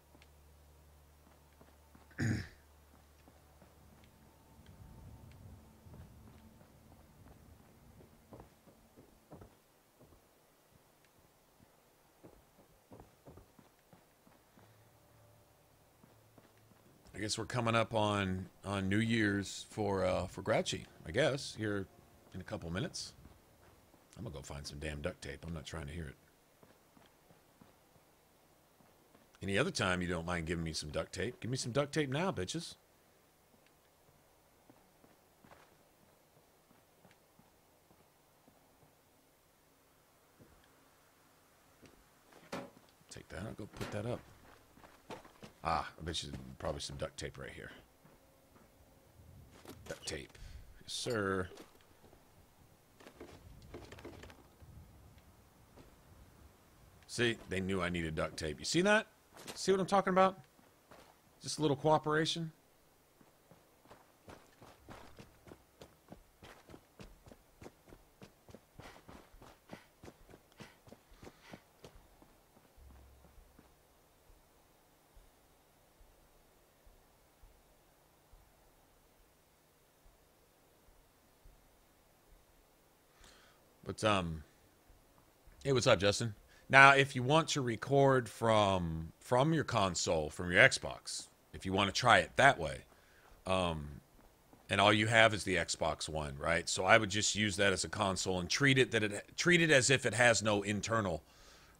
I guess we're coming up on New Year's for Grouchy, I guess, here in a couple minutes. I'm going to go find some damn duct tape. I'm not trying to hear it. Any other time you don't mind giving me some duct tape, give me some duct tape now, bitches. Take that. I'll go put that up. I bet you probably some duct tape right here. Duct tape. Yes, sir. See, they knew I needed duct tape. You see that? See what I'm talking about? Just a little cooperation. But hey, what's up, Justin? Now, if you want to record from your console, from your Xbox, if you want to try it that way, and all you have is the Xbox One, right? So I would just use that as a console and treat it as if it has no internal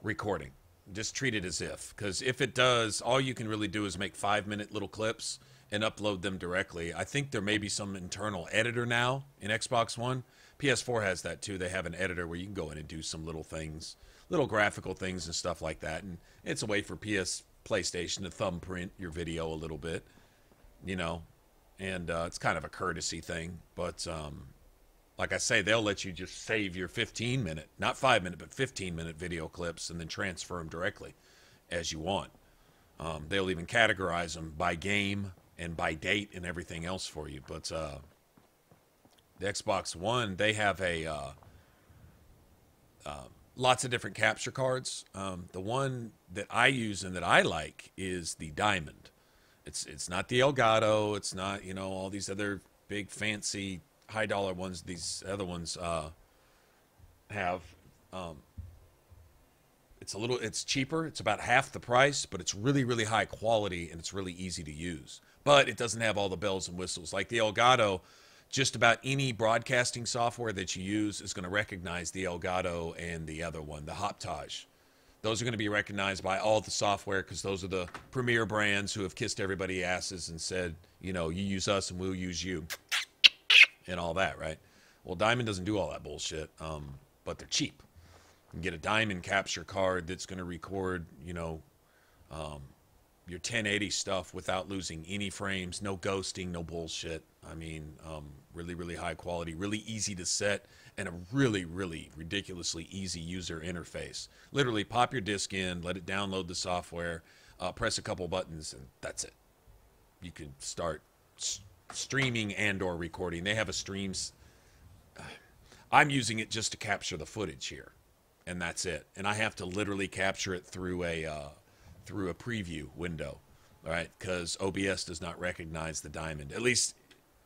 recording. Just treat it as if, because if it does, all you can really do is make 5-minute little clips and upload them directly. I think there may be some internal editor now in Xbox One. PS4 has that too. They have an editor where you can go in and do some little things, little graphical things and stuff like that. And it's a way for PlayStation to thumbprint your video a little bit, you know. And it's kind of a courtesy thing. But like I say, they'll let you just save your 15-minute, not 5-minute, but 15-minute video clips and then transfer them directly as you want. They'll even categorize them by game and by date and everything else for you. But the Xbox One, they have lots of different capture cards. The one that I use and that I like is the Diamond. It's not the Elgato. It's not, you know, all these other big fancy high dollar ones. These other ones have. It's cheaper. It's about half the price, but it's really, really high quality and it's really easy to use. But it doesn't have all the bells and whistles like the Elgato. Just about any broadcasting software that you use is going to recognize the Elgato and the other one, the Hoptage. Those are going to be recognized by all the software because those are the premier brands who have kissed everybody's asses and said, you know, you use us and we'll use you and all that, right? Well, Diamond doesn't do all that bullshit, but they're cheap. You can get a Diamond capture card that's going to record, you know, your 1080 stuff without losing any frames, no ghosting, no bullshit. I mean, really, really high quality, really easy to set, and a really, really ridiculously easy user interface. Literally pop your disc in, let it download the software, press a couple buttons, and that's it. You can start streaming and or recording. They have a streams. I'm using it just to capture the footage here, and that's it. And I have to literally capture it through a preview window, all right? Because OBS does not recognize the Diamond. At least,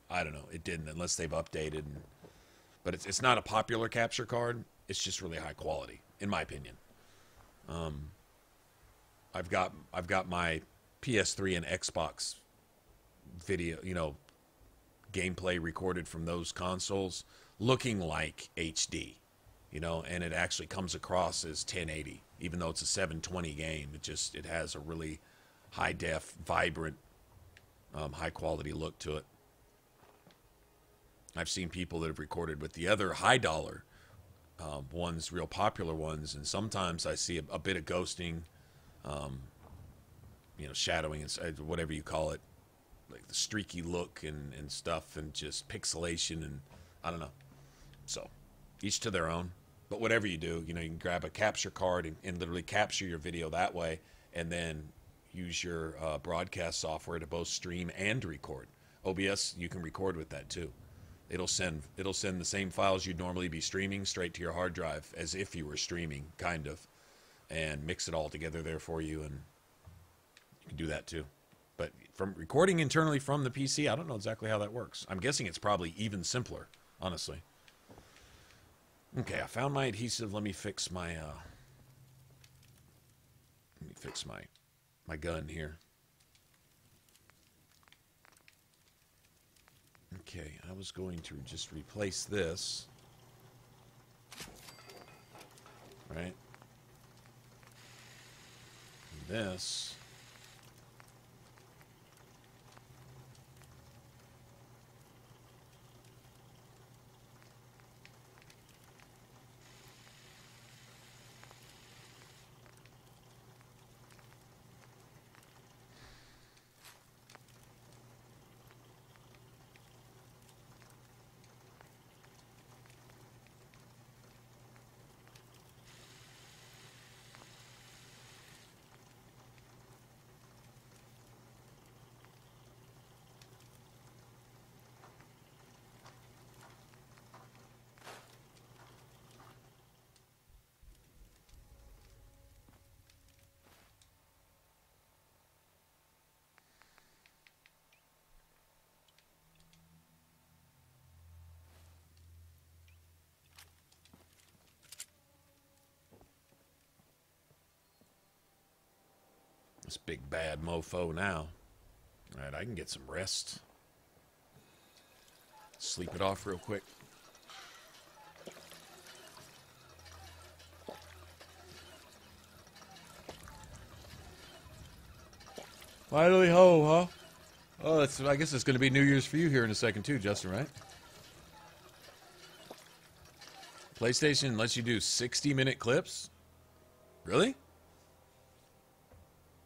I don't know, it didn't unless they've updated. But it's not a popular capture card. It's just really high quality, in my opinion. I've got my PS3 and Xbox video, you know, gameplay recorded from those consoles, looking like HD, you know, and it actually comes across as 1080, even though it's a 720 game. It has a really high def, vibrant, high quality look to it. I've seen people that have recorded with the other high dollar ones, real popular ones, and sometimes I see a bit of ghosting, you know, shadowing, and whatever you call it, like the streaky look and stuff, and just pixelation, and I don't know. So each to their own. But whatever you do, you know, you can grab a capture card and literally capture your video that way, and then use your broadcast software to both stream and record. OBS, you can record with that too. It'll send the same files you'd normally be streaming straight to your hard drive as if you were streaming, kind of, and mix it all together there for you, and you can do that too. But from recording internally from the PC, I don't know exactly how that works. I'm guessing it's probably even simpler, honestly. Okay, I found my adhesive. Let me fix my my gun here. Okay, I was going to just replace this, right? And this. This big bad mofo now. All right, I can get some rest. Sleep it off real quick. Finally ho, huh? Oh, I guess it's going to be New Year's for you here in a second too, Justin, right? PlayStation lets you do 60-minute clips? Really?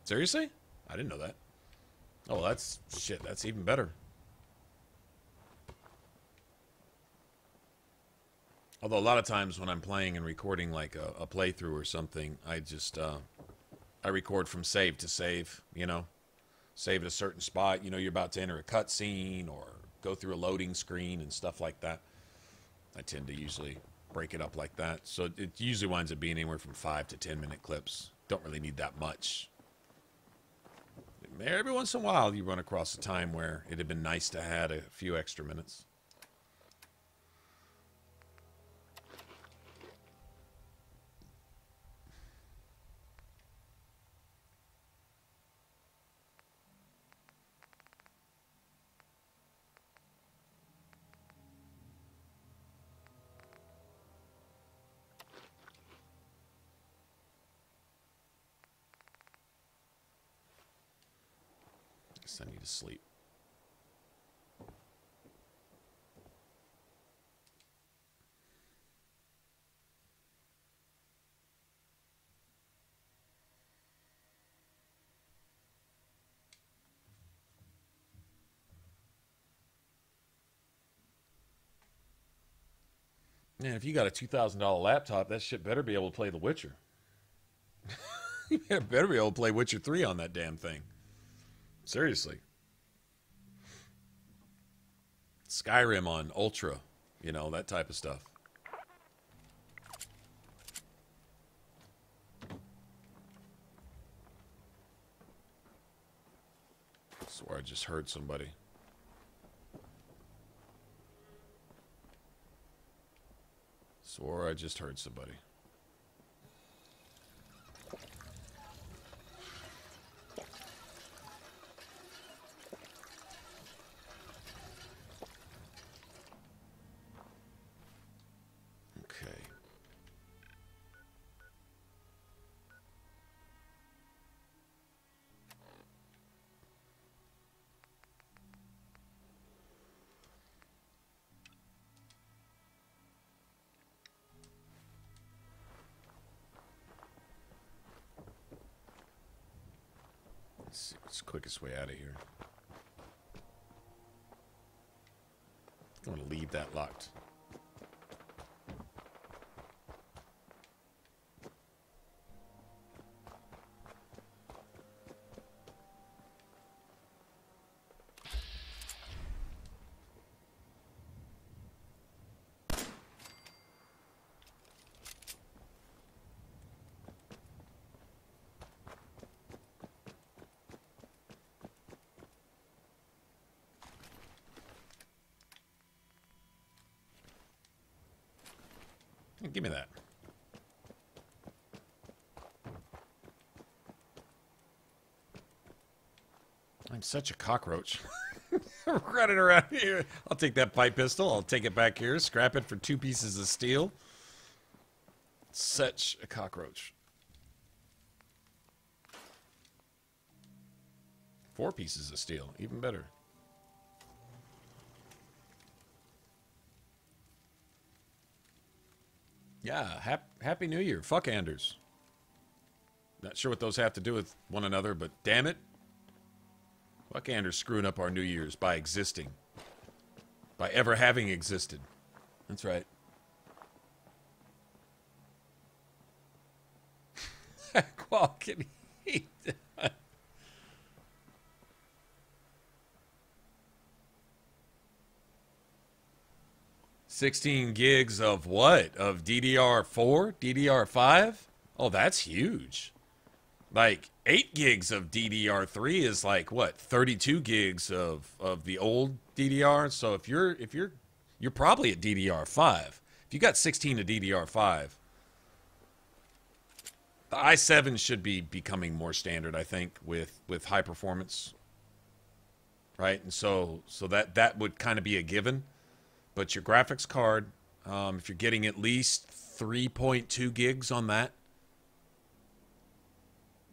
Seriously? I didn't know that. Oh, that's... shit, that's even better. Although a lot of times when I'm playing and recording like a playthrough or something, I just... I record from save to save, you know? Save at a certain spot. You know, you're about to enter a cutscene or go through a loading screen and stuff like that. I tend to usually break it up like that. So it usually winds up being anywhere from 5 to 10-minute clips. Don't really need that much. Every once in a while, you run across a time where it'd have been nice to add a few extra minutes. I need to sleep. Man, if you got a $2,000 laptop, that shit better be able to play The Witcher. You better be able to play Witcher 3 on that damn thing. Seriously. Skyrim on Ultra, you know, that type of stuff. I swear I just heard somebody. Swore I just heard somebody. It's the quickest way out of here. I'm going to leave that locked. Give me that. I'm such a cockroach. Running around here. I'll take that pipe pistol. I'll take it back here. Scrap it for 2 pieces of steel. Such a cockroach. 4 pieces of steel. Even better. Yeah, Happy New Year. Fuck Anders. Not sure what those have to do with one another, but damn it. Fuck Anders screwing up our New Year's by existing. By ever having existed. That's right. Qual can eat that? 16 gigs of what? Of DDR4? DDR5? Oh, that's huge. Like, 8 gigs of DDR3 is like, what? 32 gigs of the old DDR? So if you're probably at DDR5. If you got 16 to DDR5, The i7 should be becoming more standard, I think, with high performance. Right? And so that would kind of be a given. But your graphics card, if you're getting at least 3.2 gigs on that,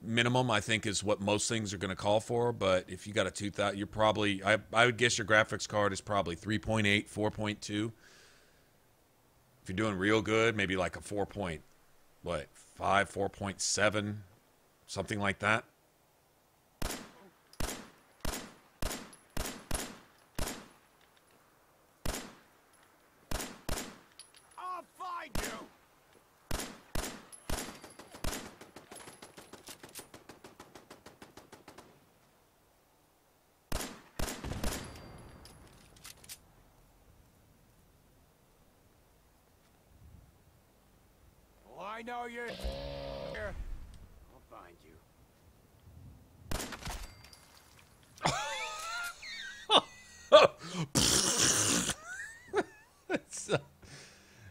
minimum, I think, is what most things are going to call for. But if you got a 2000, you're probably, I would guess your graphics card is probably 3.8, 4.2. If you're doing real good, maybe like a 4.5, 4.7, something like that. I'll find you. Well, I know you're here. I'll find you.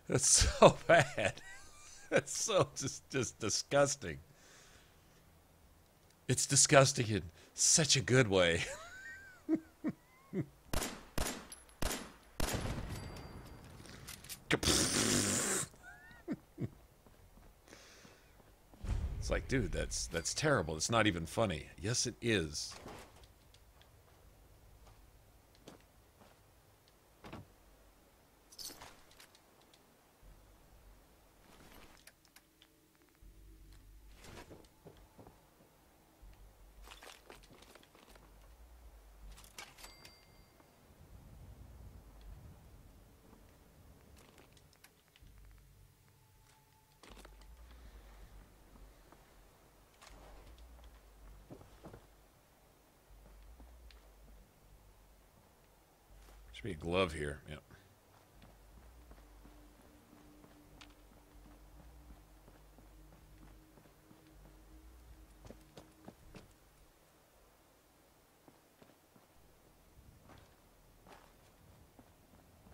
That's so bad. That's so just disgusting. It's disgusting in such a good way. It's like, dude, that's terrible. It's not even funny. Yes, it is. Should be a glove here. Yep.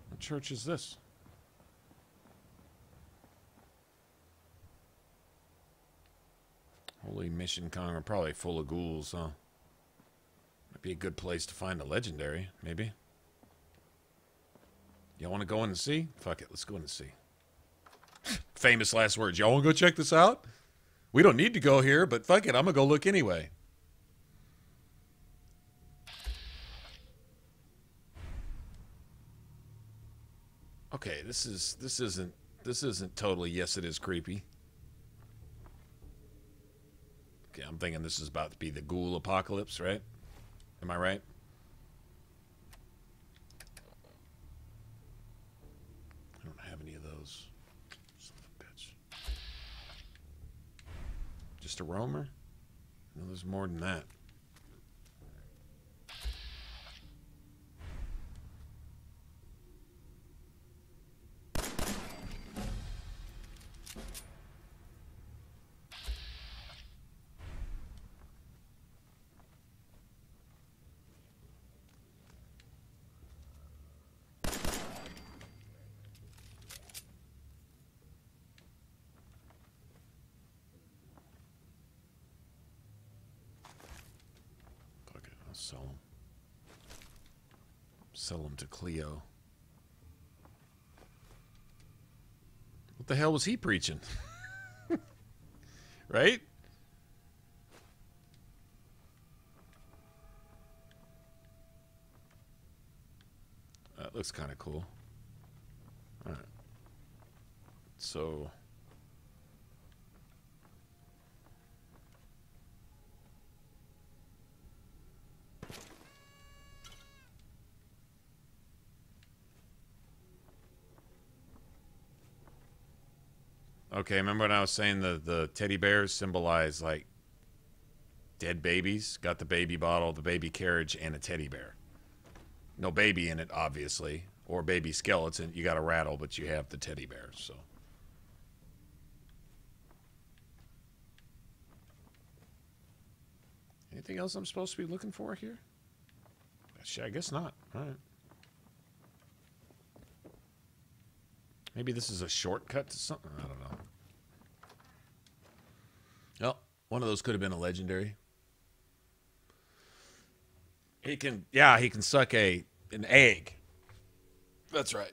What church is this? Holy Mission Congress, probably full of ghouls, huh? Might be a good place to find a legendary, maybe. Y'all want to go in and see? Fuck it, let's go in and see. Famous last words. Y'all want to go check this out? We don't need to go here, but fuck it, I'm gonna go look anyway. Okay, this isn't totally, yes it is creepy. Okay, I'm thinking this is about to be the ghoul apocalypse, right? Am I right? I don't have any of those. Son of a bitch. Just a roamer? No, there's more than that. Sell them. Sell them to Cleo. What the hell was he preaching? Right? That looks kind of cool. All right. So... Okay, remember when I was saying the teddy bears symbolize, like, dead babies? Got the baby bottle, the baby carriage, and a teddy bear. No baby in it, obviously. Or baby skeleton. You got a rattle, but you have the teddy bear, so... Anything else I'm supposed to be looking for here? I guess not. All right. Maybe this is a shortcut to something? I don't know. One of those could have been a legendary. He can, yeah, he can suck an egg. That's right.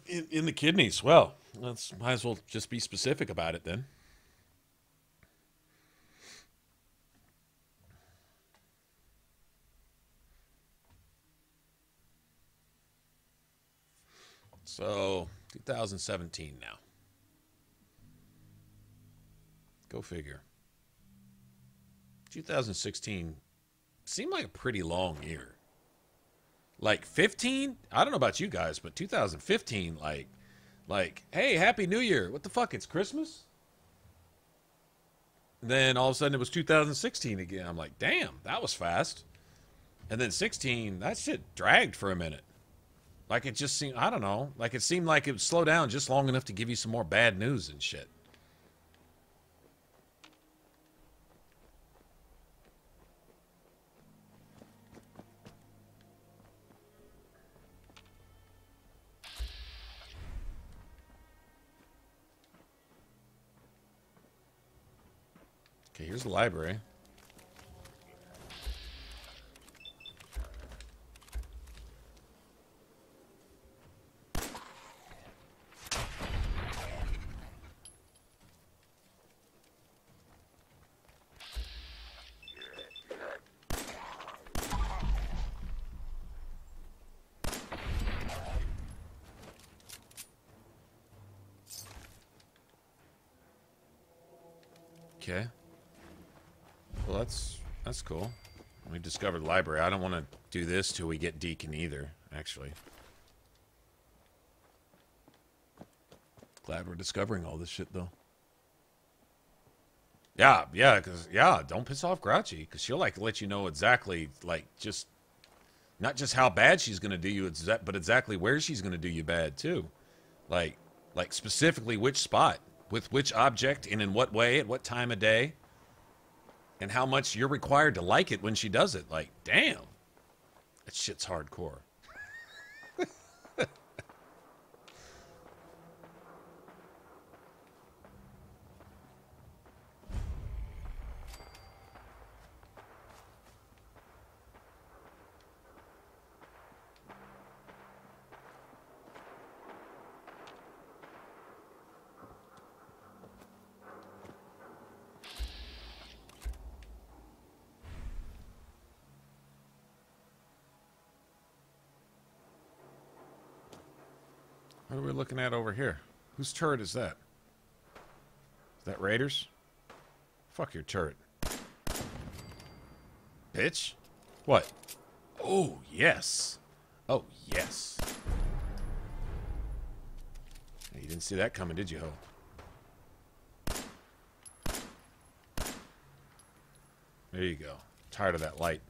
In the kidneys. Well, let's might as well just be specific about it then. So, 2017 now. Go figure. 2016 seemed like a pretty long year. Like 15? I don't know about you guys, but 2015, like, hey, Happy New Year. What the fuck? It's Christmas? And then all of a sudden it was 2016 again. I'm like, damn, that was fast. And then 16, that shit dragged for a minute. Like it just seemed, I don't know, like it seemed like it would slow down just long enough to give you some more bad news and shit. Okay, here's the library. Okay. Well, that's cool. We discovered the library. I don't want to do this till we get Deacon either, actually. Glad we're discovering all this shit, though. Yeah, because, don't piss off Grouchy, because she'll, like, let you know exactly, like, just, not just how bad she's going to do you, but exactly where she's going to do you bad, too. Like, specifically which spot, with which object, and in what way, at what time of day. And how much you're required to like it when she does it. Like, damn. That shit's hardcore. What are we looking at over here? Whose turret is that? Is that Raiders? Fuck your turret. Bitch? What? Oh, yes. Oh, yes. You didn't see that coming, did you, ho? There you go. Tired of that light.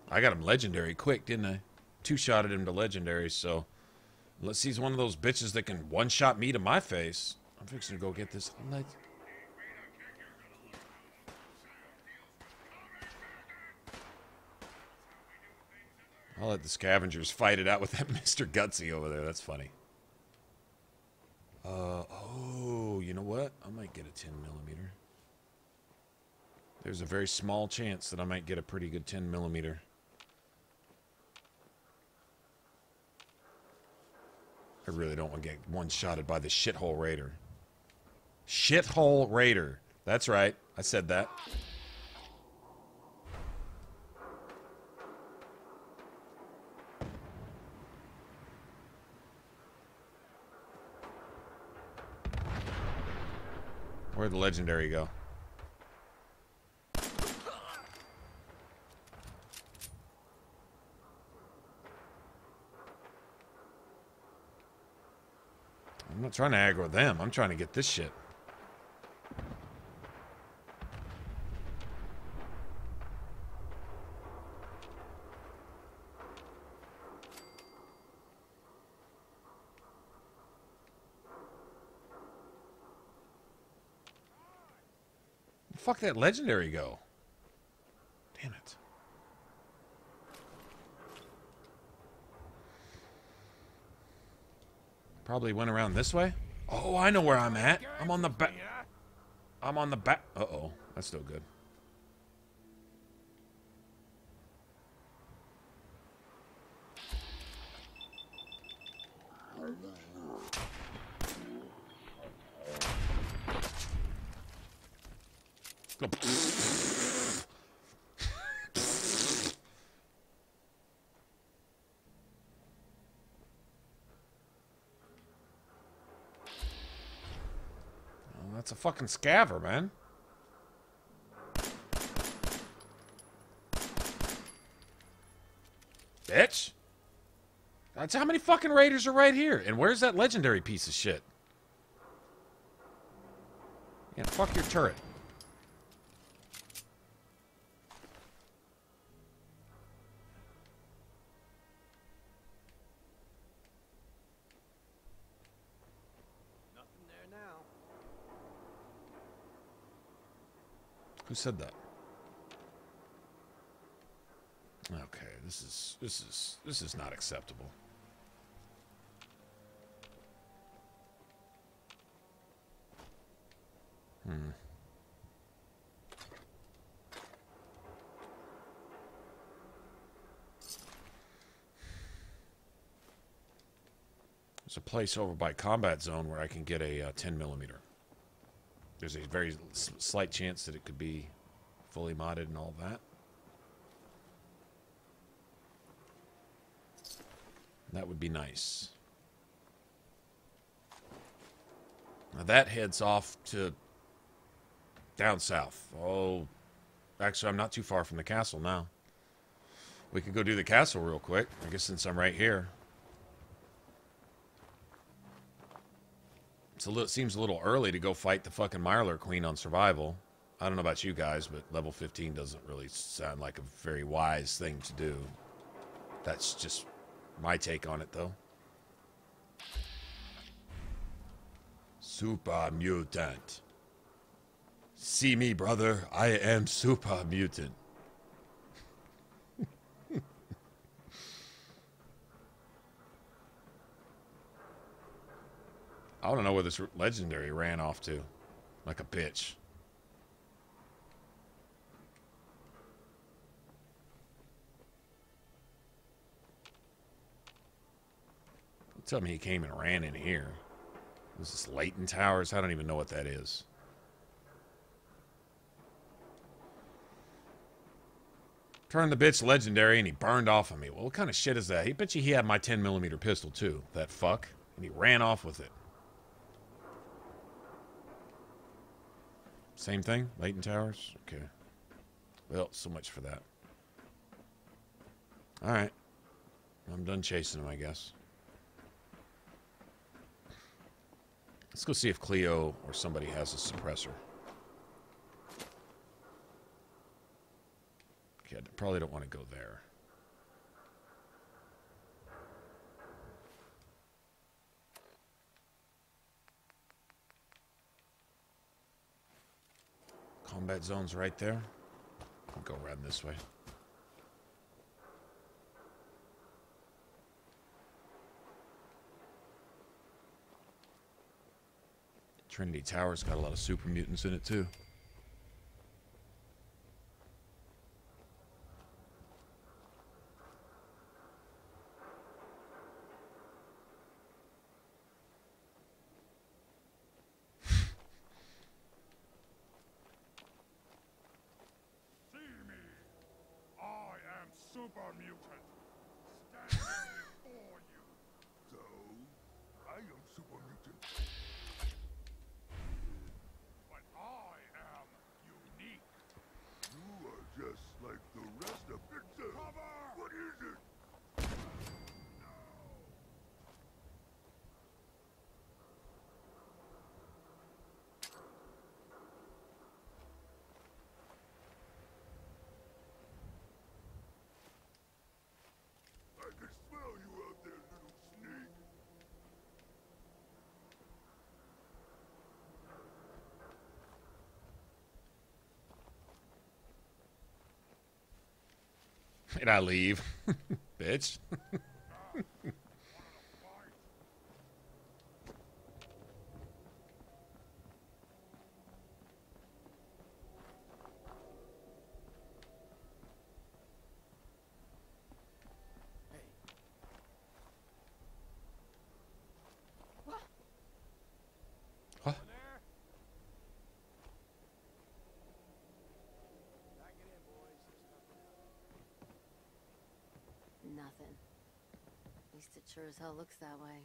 I got him legendary quick, didn't I? Two-shotted him to legendary, so unless he's one of those bitches that can one-shot me to my face, I'm fixing to go get this. I'll let the scavengers fight it out with that Mr. Gutsy over there. That's funny. Oh, you know what? I might get a 10 millimeter. There's a very small chance that I might get a pretty good 10 millimeter. I really don't want to get one-shotted by the shithole raider. Shithole raider. That's right. I said that. Where'd the legendary go? I'm not trying to aggro them. I'm trying to get this shit. Fuck that legendary go. Damn it. Probably went around this way. Oh, I know where I'm at. I'm on the back. I'm on the back. Uh-oh. That's still good. That's a fucking scaver, man. Bitch. That's how many fucking raiders are right here. And where's that legendary piece of shit? Yeah, fuck your turret. Nothing there now. Who said that? Okay, this is not acceptable. There's a place over by combat zone where I can get a 10mm. There's a very slight chance that it could be fully modded and all that. That would be nice. Now that heads off to down south. Oh, actually, I'm not too far from the castle now. We could go do the castle real quick, I guess, since I'm right here. Seems a little early to go fight the fucking Mirelurk Queen on survival. I don't know about you guys, but level 15 doesn't really sound like a very wise thing to do. That's just my take on it, though. Super mutant. See me, brother. I am super mutant. I don't know where this legendary ran off to. Like a bitch. Tell me he came and ran in here. Was this Leighton Towers? I don't even know what that is. Turned the bitch legendary and he burned off on me. Well, what kind of shit is that? He bet you he had my 10mm pistol too. That fuck. And he ran off with it. Same thing? Leighton Towers? Okay. Well, so much for that. Alright. I'm done chasing him, I guess. Let's go see if Cleo or somebody has a suppressor. Okay, I probably don't want to go there. Combat zone's right there. I'll go around this way. Trinity Tower's got a lot of super mutants in it too. Super mutant, standing before you. So, I am super mutant. But I am unique. You are just like the rest of it. Cover! What is it? I can smell you out there, little snake. And I leave. Bitch. least it sure as hell looks that way.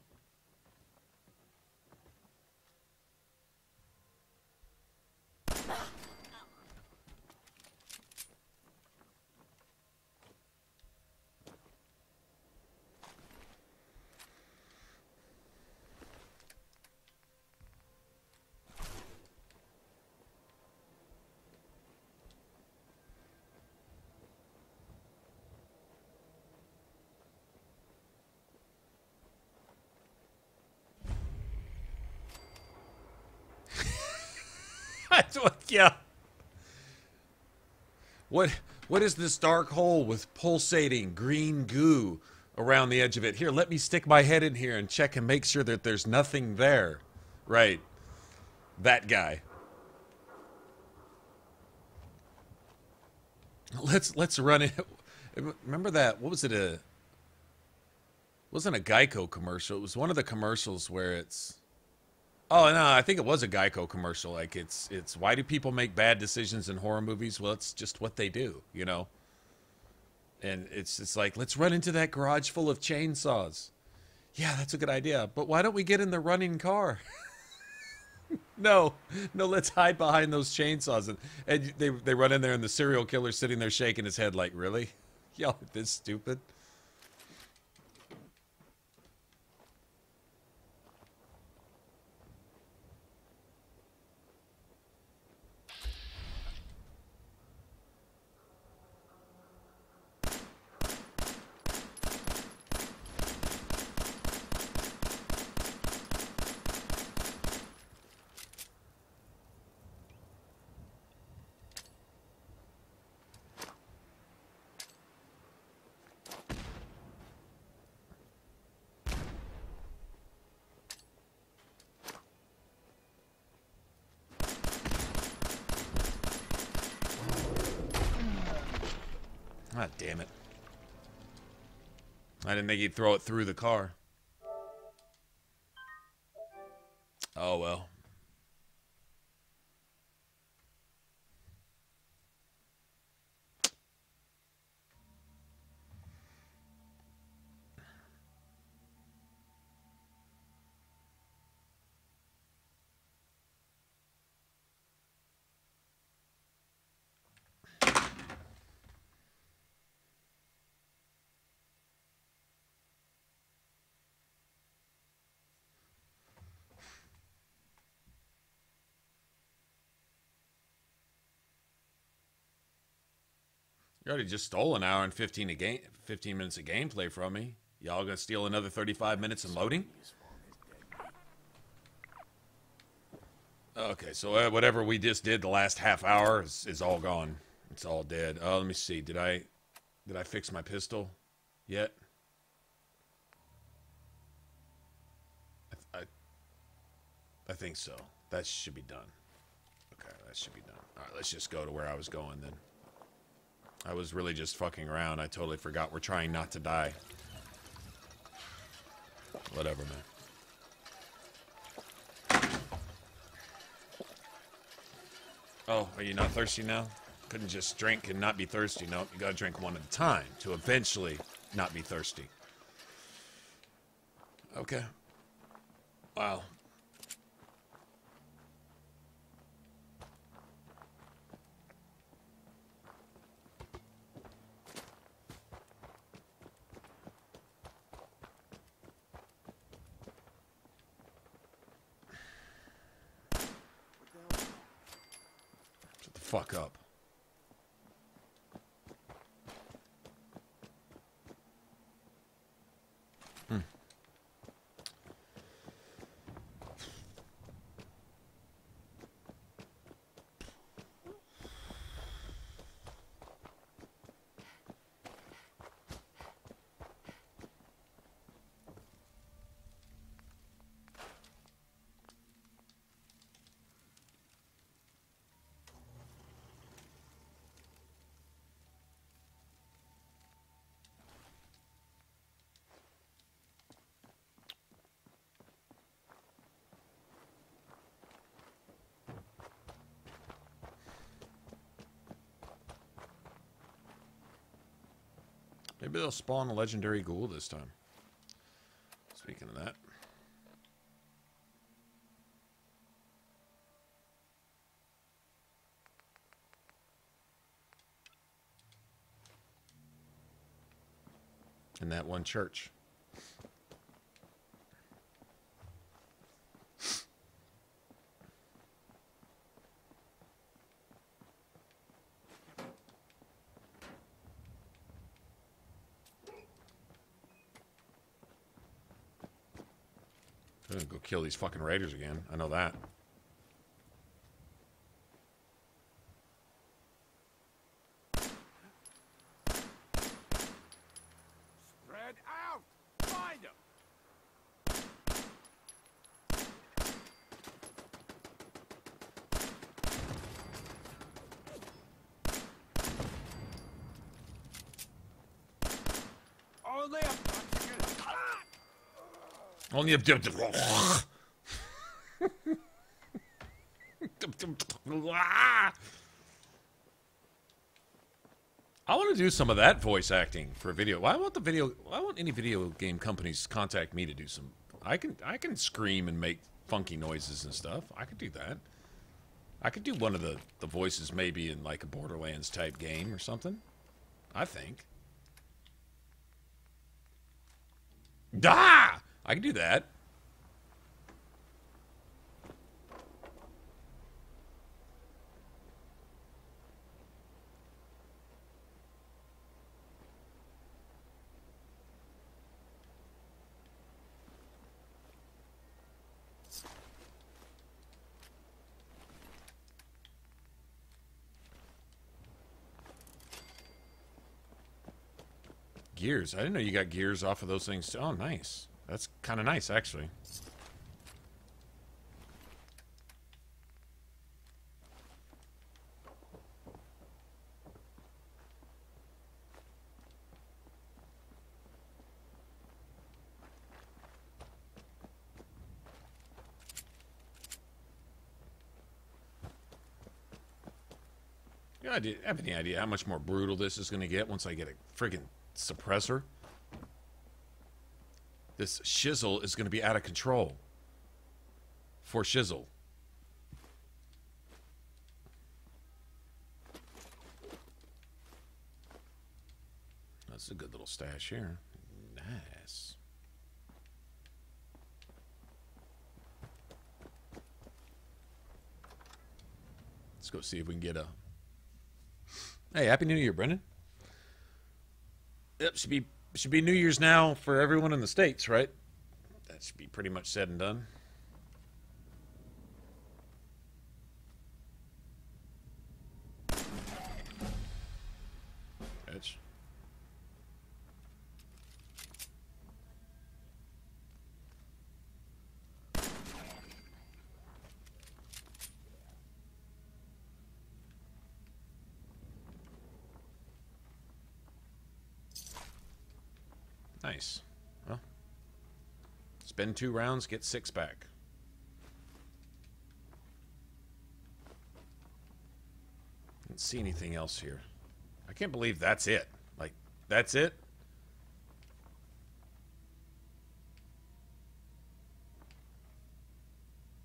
Yeah. What is this dark hole with pulsating green goo around the edge of it? Here, let me stick my head in here and check and make sure that there's nothing there. Right. That guy. Let's run it. Remember that? What was it? Wasn't a Geico commercial. It was one of the commercials where it's. Oh no, I think it was a Geico commercial. Like it's why do people make bad decisions in horror movies? Well, it's just what they do, you know. And it's like, let's run into that garage full of chainsaws. Yeah, that's a good idea. But why don't we get in the running car? No, let's hide behind those chainsaws. And they run in there and the serial killer's sitting there shaking his head like, really? Y'all this stupid? Ah, damn it. I didn't think he'd throw it through the car. Oh, well. You already just stole an hour and 15 minutes of gameplay from me. Y'all gonna steal another 35 minutes in loading? Okay, so whatever we just did the last half hour is all gone. It's all dead. Oh, let me see. Did I fix my pistol yet? I think so. That should be done. Okay, that should be done. All right, let's just go to where I was going then. I was really just fucking around. I totally forgot we're trying not to die. Whatever, man. Oh, are you not thirsty now? Couldn't just drink and not be thirsty. No, you gotta drink one at a time to eventually not be thirsty. Okay. Wow. Fuck up. Maybe they'll spawn a legendary ghoul this time. Speaking of that. In that one church. I'm gonna go kill these fucking raiders again. I know that. Spread out! Find them! Only a Only a I want to do some of that voice acting for a video. Why won't any video game companies contact me to do some? I can scream and make funky noises and stuff. I could do that. I could do one of the voices maybe in like a Borderlands type game or something. I think. Ah! I can do that. Gears. I didn't know you got gears off of those things too. Oh, nice. That's kind of nice, actually. Yeah, do you have any idea how much more brutal this is going to get once I get a friggin' suppressor? This shizzle is going to be out of control. For shizzle. That's a good little stash here. Nice. Let's go see if we can get a... Hey, Happy New Year, Brendan. Yep, should be New Year's now for everyone in the States, right? That should be pretty much said and done. Bitch. Nice. Well, spend 2 rounds, get 6 back. Didn't see anything else here. I can't believe that's it. Like, that's it?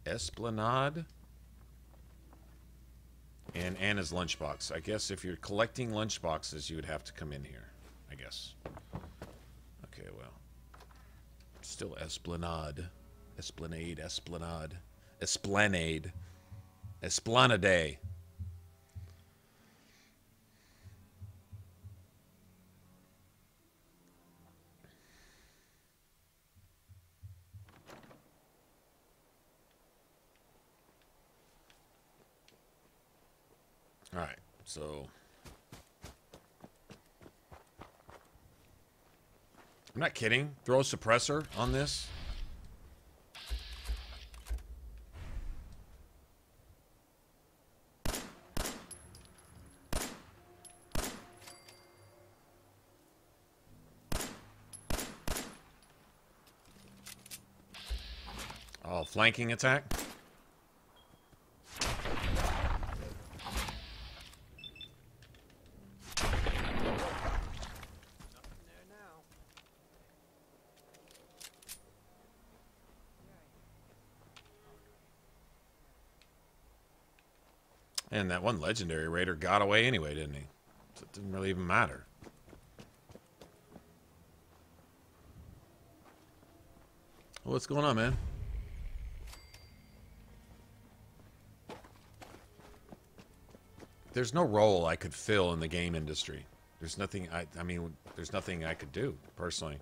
Esplanade. And Anna's lunchbox. I guess if you're collecting lunchboxes, you would have to come in here. I guess. Okay, well. Still Esplanade. Esplanade, Esplanade. Esplanade. Esplanade. Alright, so... I'm not kidding. Throw a suppressor on this. Oh, flanking attack? And that one legendary raider got away anyway, didn't he? So it didn't really even matter. Well, what's going on, man? There's no role I could fill in the game industry. There's nothing, I mean, there's nothing I could do, personally.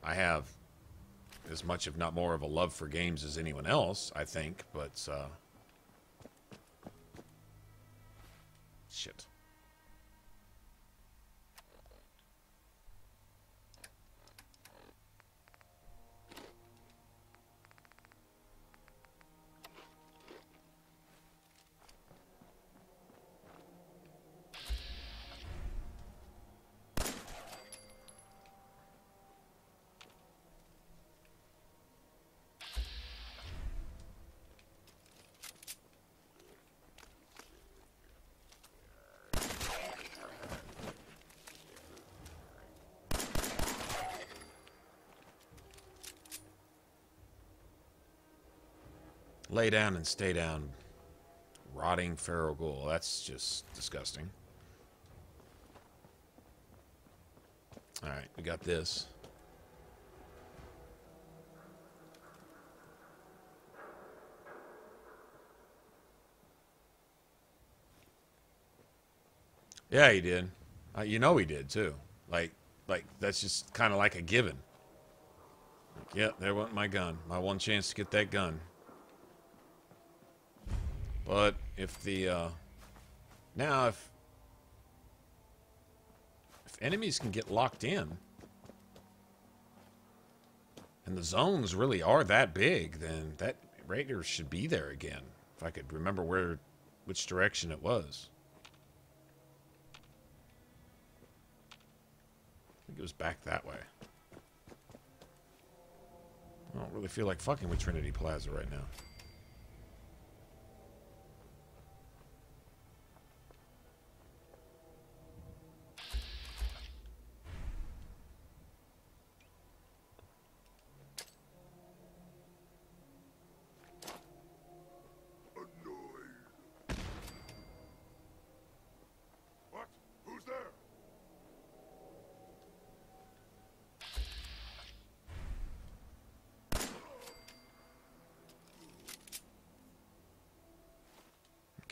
I have as much, if not more, of a love for games as anyone else, I think, but, shit. Lay down and stay down. Rotting feral ghoul. That's just disgusting. Alright, we got this. Yeah, he did. You know he did, too. Like that's just kind of like a given. Like, yeah, there went my gun. My one chance to get that gun. But if the, now if enemies can get locked in, and the zones really are that big, then that raider should be there again. If I could remember which direction it was. I think it was back that way. I don't really feel like fucking with Trinity Plaza right now.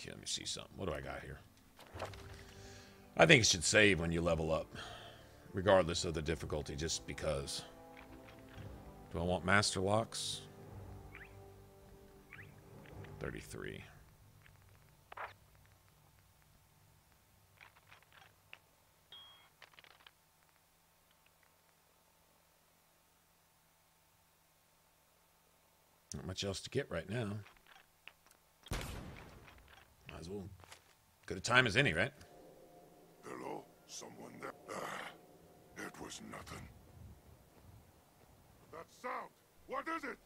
Let me see something. What do I got here? I think it should save when you level up, regardless of the difficulty, just because. Do I want master locks? 33. Not much else to get right now. Might as well. Good a time as any, right? Hello? Someone there? It was nothing. That sound! What is it?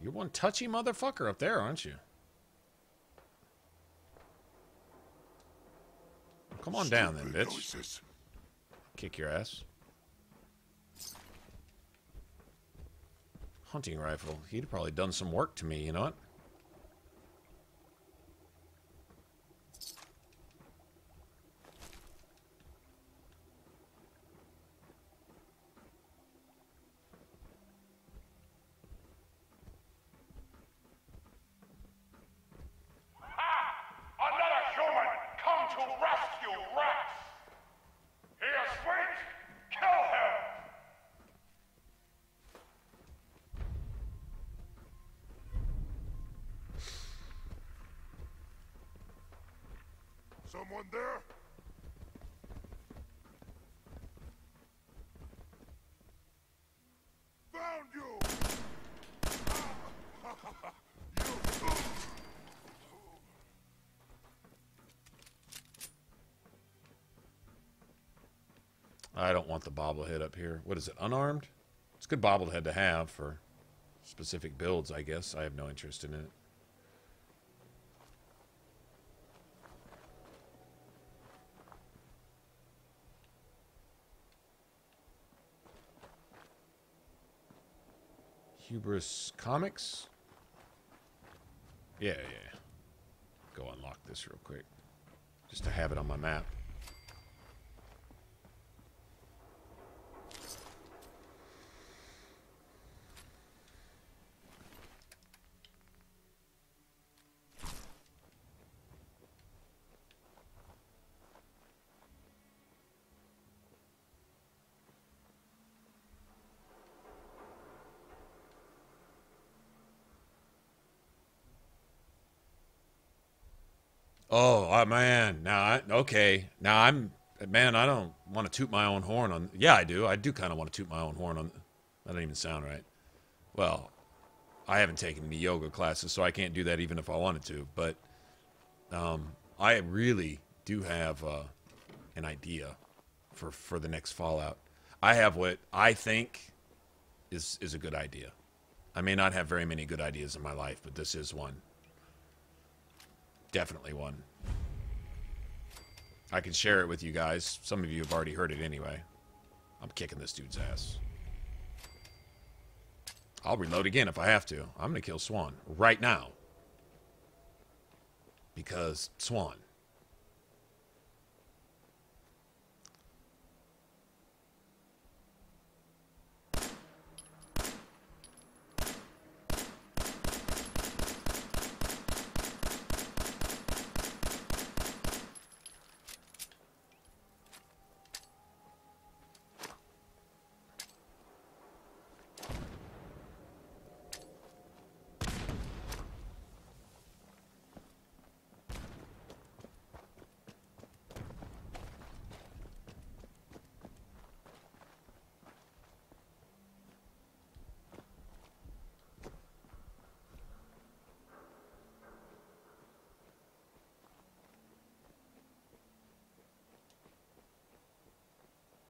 You're one touchy motherfucker up there, aren't you? Come on down then, bitch. Noises. Kick your ass. Hunting rifle. He'd have probably done some work to me, you know what? Someone there? Found you! I don't want the bobblehead up here. What is it, unarmed? It's a good bobblehead to have for specific builds, I guess. I have no interest in it. Hubris Comics. Yeah, yeah. Go unlock this real quick. Just to have it on my map. Oh, man. Okay. Now man, I don't want to toot my own horn on. Yeah, I do. I do kind of want to toot my own horn on. That doesn't even sound right. Well, I haven't taken any yoga classes, so I can't do that even if I wanted to. But I really do have an idea for the next Fallout. I have what I think is a good idea. I may not have very many good ideas in my life, but this is one. Definitely one. I can share it with you guys. Some of you have already heard it anyway. I'm kicking this dude's ass. I'll reload again if I have to. I'm gonna kill Swan right now. Because Swan.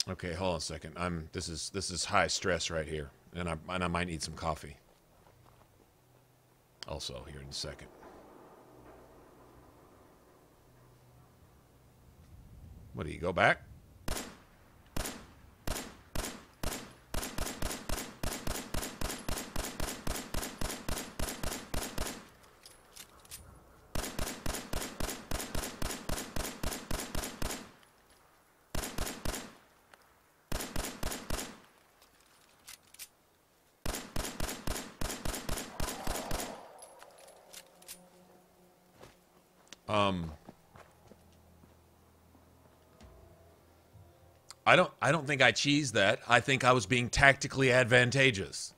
Okay, hold on a second. This is high stress right here, and I might need some coffee. Also, here in a second. What do you go back? I don't think I cheesed that. I think I was being tactically advantageous.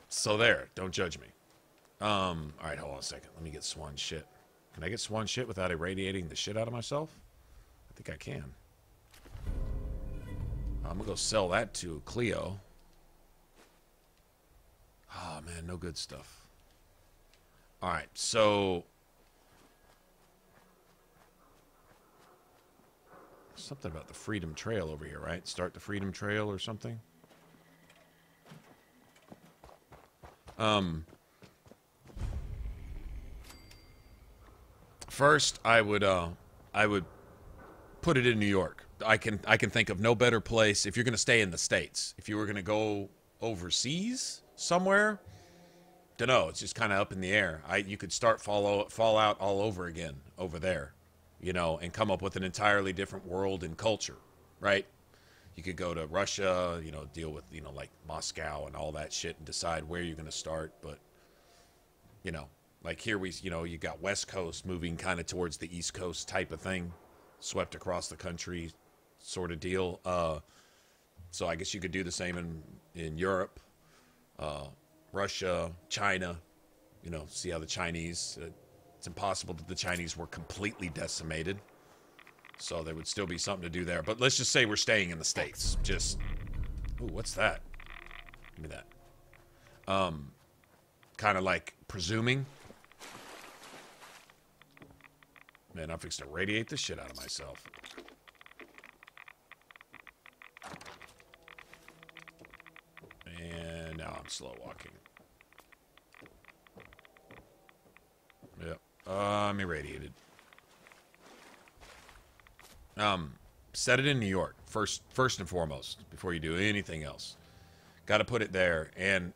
So there, don't judge me. All right, hold on a second. Let me get Swan shit. Can I get Swan shit without irradiating the shit out of myself? I think I can. I'm gonna go sell that to Cleo. Oh man, no good stuff. All right, so something about the Freedom Trail over here, right? Start the Freedom Trail or something. First, I would put it in New York. I can think of no better place if you're going to stay in the States. If you were going to go overseas somewhere, don't know. It's just kind of up in the air. You could start Fallout all over again over there. You know, and come up with an entirely different world and culture, right? You could go to Russia, you know, deal with, you know, like Moscow and all that shit and decide where you're going to start. But, you know, like here you got West Coast moving kind of towards the East Coast type of thing, swept across the country sort of deal. So I guess you could do the same in Europe, Russia, China, you know, see how the Chinese... it's impossible that the Chinese were completely decimated. So there would still be something to do there. But let's just say we're staying in the States. Just... Ooh, what's that? Give me that. Kind of like presuming. Man, I'm fixing to radiate the shit out of myself. And now I'm slow walking. Yep. I'm irradiated. Set it in New York first and foremost before you do anything else. Got to put it there, and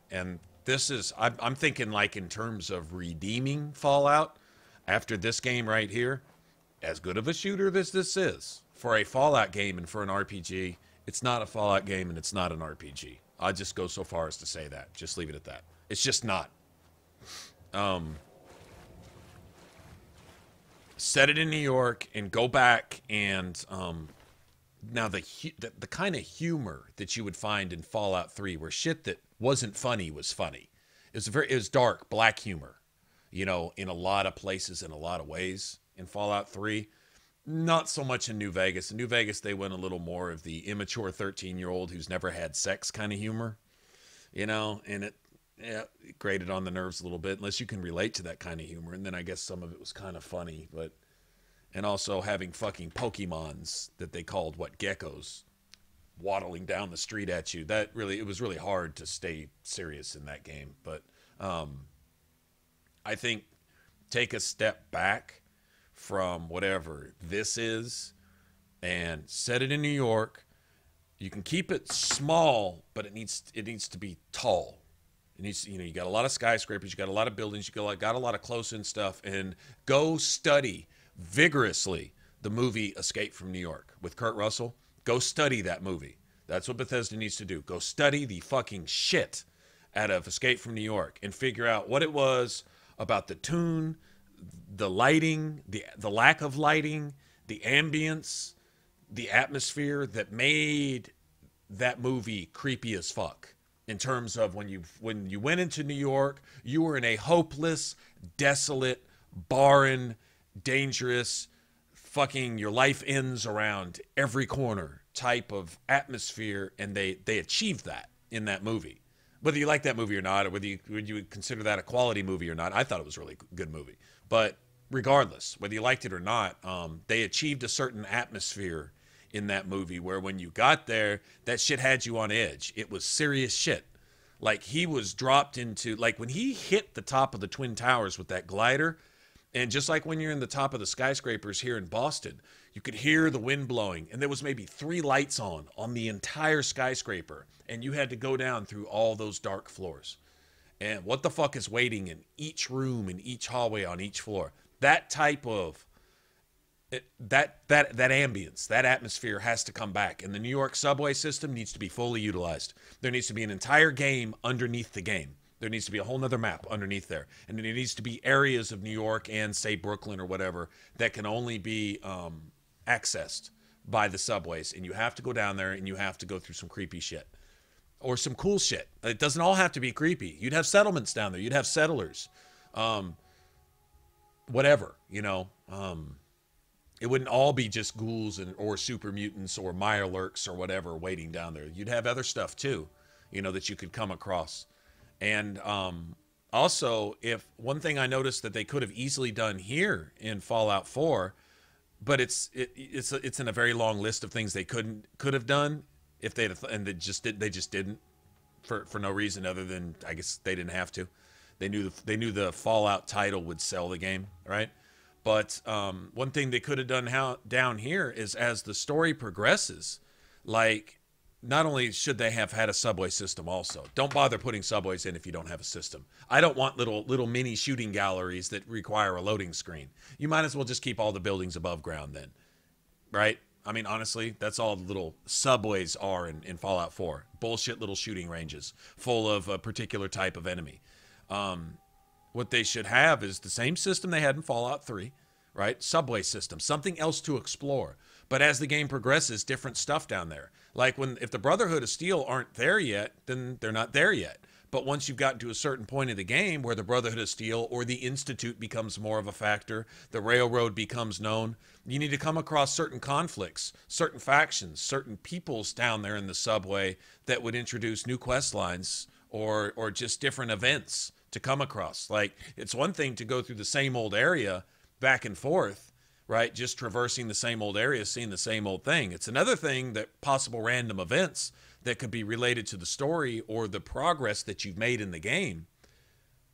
this is, I'm thinking like in terms of redeeming Fallout after this game right here, as good of a shooter as this is, for a Fallout game and for an RPG, it's not a Fallout game and it's not an RPG. I'll just go so far as to say that. Just leave it at that. It's just not. Set it in New York and go back and now the kind of humor that you would find in Fallout 3, where shit that wasn't funny was funny. It was dark, black humor, you know, in a lot of places, in a lot of ways. In Fallout 3, not so much in New Vegas. In New Vegas, they went a little more of the immature 13-year-old who's never had sex kind of humor, you know, and it grated on the nerves a little bit, unless you can relate to that kind of humor. And then I guess some of it was kind of funny, but, and also having fucking Pokemons that they called, geckos, waddling down the street at you. It was really hard to stay serious in that game. But I think take a step back from whatever this is and set it in New York. You can keep it small, but it needs to be tall. It needs, you know, you got a lot of skyscrapers, you got a lot of buildings, you got a lot of close-in stuff, and go study vigorously the movie Escape from New York with Kurt Russell. Go study that movie. That's what Bethesda needs to do. Go study the fucking shit out of Escape from New York and figure out what it was about the tune, the lighting, the lack of lighting, the ambience, the atmosphere that made that movie creepy as fuck. In terms of when you went into New York, you were in a hopeless, desolate, barren, dangerous, fucking your life ends around every corner type of atmosphere, and they achieved that in that movie. Whether you like that movie or not, or whether you would consider that a quality movie or not, I thought it was a really good movie. But regardless, whether you liked it or not, they achieved a certain atmosphere in that movie where when you got there, that shit had you on edge. It was serious shit. Like, he was dropped into, like, when he hit the top of the Twin Towers with that glider, and just like when you're in the top of the skyscrapers here in Boston, you could hear the wind blowing, and there was maybe 3 lights on the entire skyscraper, and you had to go down through all those dark floors. And what the fuck is waiting in each room, in each hallway, on each floor? That type of that ambience, that atmosphere has to come back, and the New York subway system needs to be fully utilized. There needs to be an entire game underneath the game. There needs to be a whole nother map underneath there, and there needs to be areas of New York and, say, Brooklyn or whatever that can only be accessed by the subways, and you have to go down there and you have to go through some creepy shit or some cool shit. It doesn't all have to be creepy. You'd have settlements down there. You'd have settlers, whatever, you know. It wouldn't all be just ghouls or super mutants or Mirelurks or whatever waiting down there. You'd have other stuff too, you know, that you could come across. And also, if one thing I noticed that they could have easily done here in Fallout 4, but it's in a very long list of things they could have done if they just didn't for no reason other than, I guess, they didn't have to. They knew the Fallout title would sell the game, right? But one thing they could have done down here is, as the story progresses, like, not only should they have had a subway system also. Don't bother putting subways in if you don't have a system. I don't want little mini shooting galleries that require a loading screen. You might as well just keep all the buildings above ground then, right? I mean, honestly, that's all the little subways are in Fallout 4. Bullshit little shooting ranges full of a particular type of enemy. What they should have is the same system they had in Fallout 3, right? Subway system, something else to explore. But as the game progresses, different stuff down there. Like if the Brotherhood of Steel aren't there yet, then they're not there yet. But once you've gotten to a certain point of the game where the Brotherhood of Steel or the Institute becomes more of a factor, the Railroad becomes known, you need to come across certain conflicts, certain factions, certain peoples down there in the subway that would introduce new quest lines or just different events to come across. Like, it's one thing to go through the same old area back and forth, right? Just traversing the same old area, seeing the same old thing. It's another thing that possible random events that could be related to the story or the progress that you've made in the game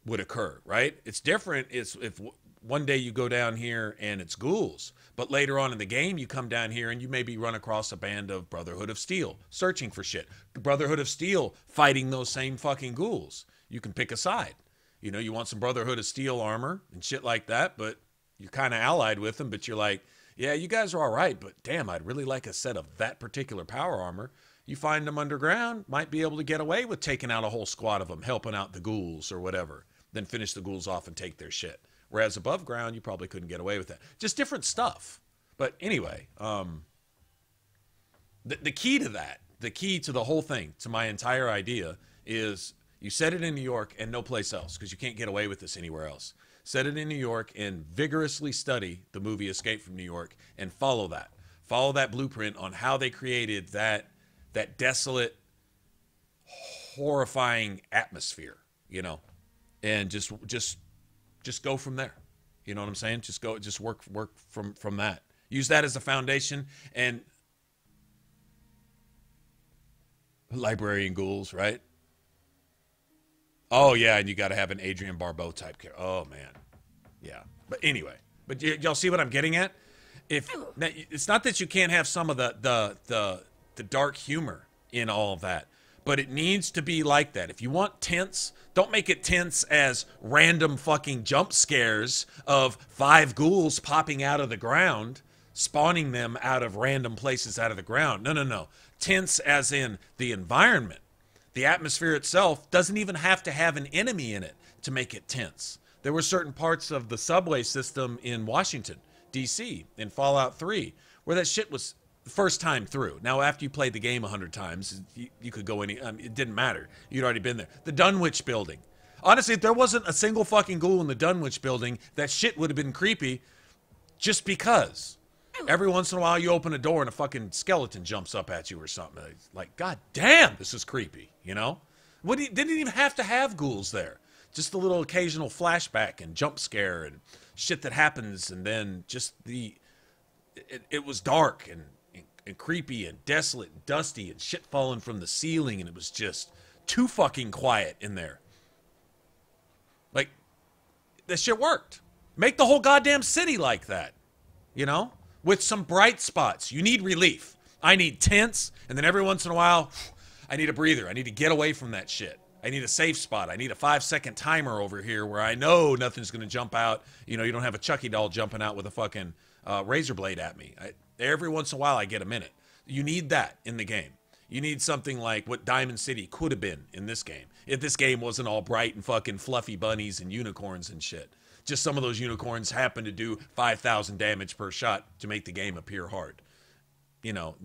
would occur, right? It's different if one day you go down here and it's ghouls, but later on in the game you come down here and you maybe run across a band of Brotherhood of Steel searching for shit. The Brotherhood of Steel fighting those same fucking ghouls. you can pick a side. You know, you want some Brotherhood of Steel armor and shit like that, but you're kind of allied with them, but you're like, yeah, you guys are all right, but damn, I'd really like a set of that particular power armor. You find them underground, might be able to get away with taking out a whole squad of them, helping out the ghouls or whatever, then finish the ghouls off and take their shit. Whereas above ground, you probably couldn't get away with that. Just different stuff. But anyway, the key to that, the key to the whole thing, to my entire idea, is you set it in New York and no place else, because you can't get away with this anywhere else. Set it in New York and vigorously study the movie Escape from New York and follow that. Follow that blueprint on how they created that desolate, horrifying atmosphere, you know, and just go from there. You know what I'm saying? Just work from that. Use that as a foundation. And librarian ghouls, right? Oh, yeah, and you got to have an Adrian Barbeau type character. Oh, man. Yeah. But anyway, but y'all see what I'm getting at? It's not that you can't have some of the dark humor in all of that, but it needs to be like that. If you want tense, don't make it tense as random fucking jump scares of 5 ghouls popping out of the ground, spawning them out of random places out of the ground. No. Tense as in the environment. The atmosphere itself doesn't even have to have an enemy in it to make it tense. There were certain parts of the subway system in Washington, D.C., in Fallout 3, where that shit was the first time through. Now, after you played the game 100 times, you could go it didn't matter. You'd already been there. The Dunwich building. Honestly, if there wasn't a single fucking ghoul in the Dunwich building, that shit would have been creepy just because. Every once in a while, you open a door and a fucking skeleton jumps up at you or something. It's like, God damn, this is creepy, you know? Didn't even have to have ghouls there. Just a little occasional flashback and jump scare and shit that happens, and then just it was dark and creepy and desolate and dusty and shit falling from the ceiling, and it was just too fucking quiet in there. Like, that shit worked. Make the whole goddamn city like that, you know? With some bright spots. You need relief. I need tense, and then every once in a while, I need a breather. I need to get away from that shit. I need a safe spot. I need a 5-second timer over here where I know nothing's going to jump out. You know, you don't have a Chucky doll jumping out with a fucking razor blade at me. Every once in a while, I get a minute. You need that in the game. You need something like what Diamond City could have been in this game. If this game wasn't all bright and fucking fluffy bunnies and unicorns and shit. Just some of those unicorns happen to do 5,000 damage per shot to make the game appear hard. You know,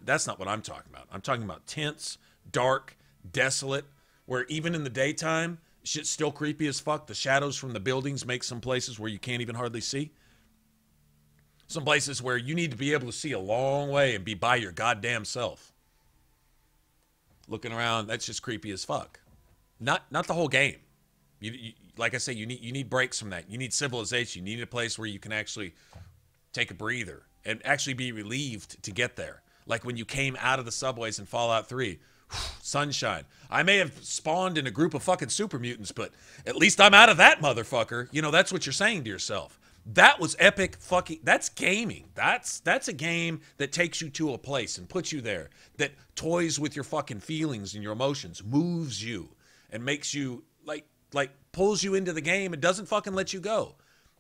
that's not what I'm talking about. I'm talking about tense, dark, desolate, where even in the daytime, shit's still creepy as fuck. The shadows from the buildings make some places where you can't even hardly see. Some places where you need to be able to see a long way and be by your goddamn self. Looking around, that's just creepy as fuck. Not the whole game. You, like I say, you need breaks from that. You need civilization. You need a place where you can actually take a breather and actually be relieved to get there. Like when you came out of the subways in Fallout 3, sunshine. I may have spawned in a group of fucking super mutants, but at least I'm out of that motherfucker. You know, that's what you're saying to yourself. That was epic fucking, that's gaming. That's a game that takes you to a place and puts you there, that toys with your fucking feelings and your emotions, moves you and makes you like pulls you into the game and doesn't fucking let you go.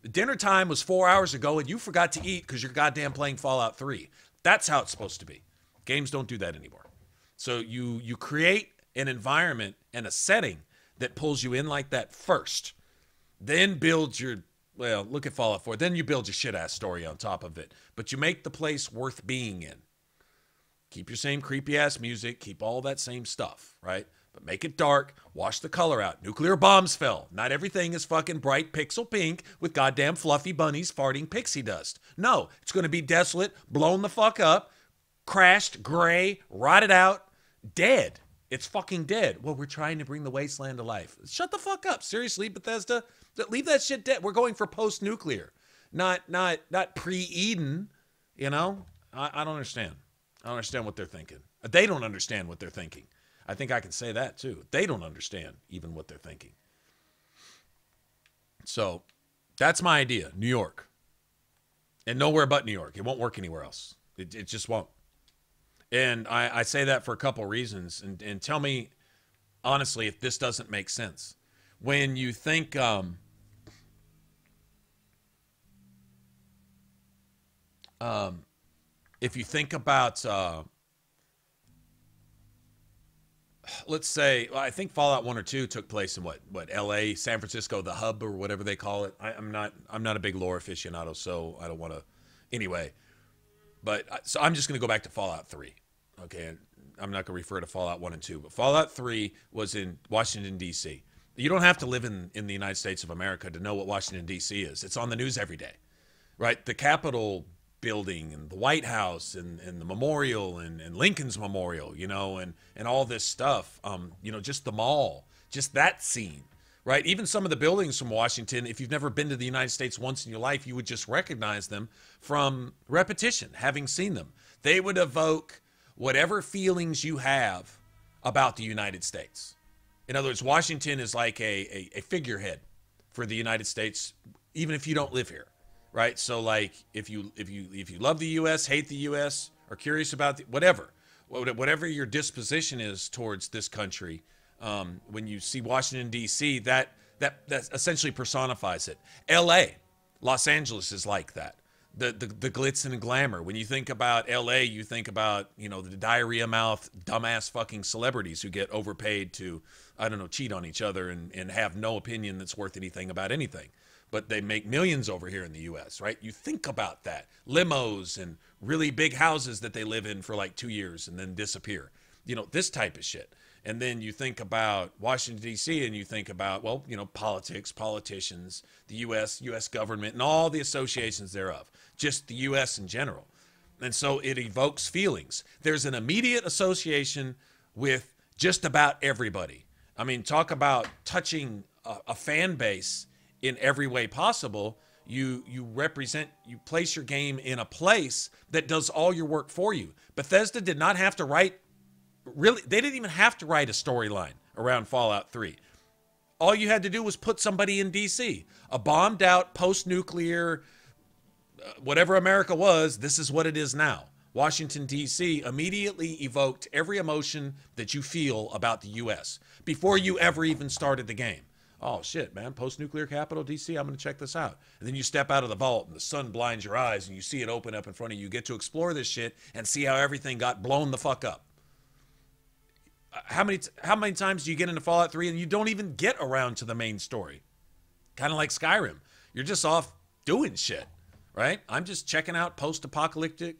Dinner time was 4 hours ago and you forgot to eat because you're goddamn playing Fallout 3. That's how it's supposed to be. Games don't do that anymore. So you create an environment and a setting that pulls you in like that first. Then build your, well, look at Fallout 4. Then you build your shit-ass story on top of it. But you make the place worth being in. Keep your same creepy-ass music. Keep all that same stuff, right? But make it dark. Wash the color out. Nuclear bombs fell. Not everything is fucking bright pixel pink with goddamn fluffy bunnies farting pixie dust. No, it's going to be desolate, blown the fuck up, crashed, gray, rotted out, dead. It's fucking dead. Well, we're trying to bring the wasteland to life. Shut the fuck up. Seriously, Bethesda. Leave that shit dead. We're going for post-nuclear. Not pre-Eden, you know? I don't understand. I don't understand what they're thinking. They don't understand what they're thinking. I think I can say that too. They don't understand even what they're thinking. So that's my idea. New York. And nowhere but New York. It won't work anywhere else. It just won't. And I say that for a couple reasons. And tell me honestly, if this doesn't make sense. When you think, if you think about, let's say, I think Fallout 1 or 2 took place in what LA, San Francisco, the hub or whatever they call it. I'm not a big lore aficionado, so I don't want to, anyway. But so I'm just going to go back to Fallout 3. Okay, I'm not going to refer to Fallout 1 and 2, but Fallout 3 was in Washington, D.C. You don't have to live in the United States of America to know what Washington, D.C. is. It's on the news every day, right? The Capitol building and the White House and the memorial and Lincoln's memorial, you know, and all this stuff, you know, just the mall, just that scene, right? Even some of the buildings from Washington, if you've never been to the United States once in your life, you would just recognize them from repetition, having seen them. They would evoke whatever feelings you have about the United States. In other words, Washington is like a figurehead for the United States, even if you don't live here, right? So like if you love the U.S., hate the U.S., or curious about whatever your disposition is towards this country, when you see Washington, D.C., that essentially personifies it. L.A., Los Angeles is like that. The glitz and glamour. When you think about LA, you think about, you know, the diarrhea mouth, dumbass fucking celebrities who get overpaid to, I don't know, cheat on each other and have no opinion that's worth anything about anything. But they make millions over here in the US, right? You think about that. Limos and really big houses that they live in for like 2 years and then disappear. You know, this type of shit. And then you think about Washington, D.C., and you think about, well, you know, politics, politicians, the U.S. government, and all the associations thereof, just the U.S. in general. And so it evokes feelings. There's an immediate association with just about everybody. I mean, talk about touching a fan base in every way possible. You place your game in a place that does all your work for you. Bethesda did not have to write. Really, they didn't even have to write a storyline around Fallout 3. All you had to do was put somebody in D.C. A bombed out, post-nuclear, whatever America was, this is what it is now. Washington, D.C. immediately evoked every emotion that you feel about the U.S. before you ever even started the game. Oh, shit, man, post-nuclear capital, D.C., I'm going to check this out. And then you step out of the vault and the sun blinds your eyes and you see it open up in front of you. You get to explore this shit and see how everything got blown the fuck up. How many times do you get into Fallout 3 and you don't even get around to the main story? Kind of like Skyrim. You're just off doing shit, right? I'm just checking out post-apocalyptic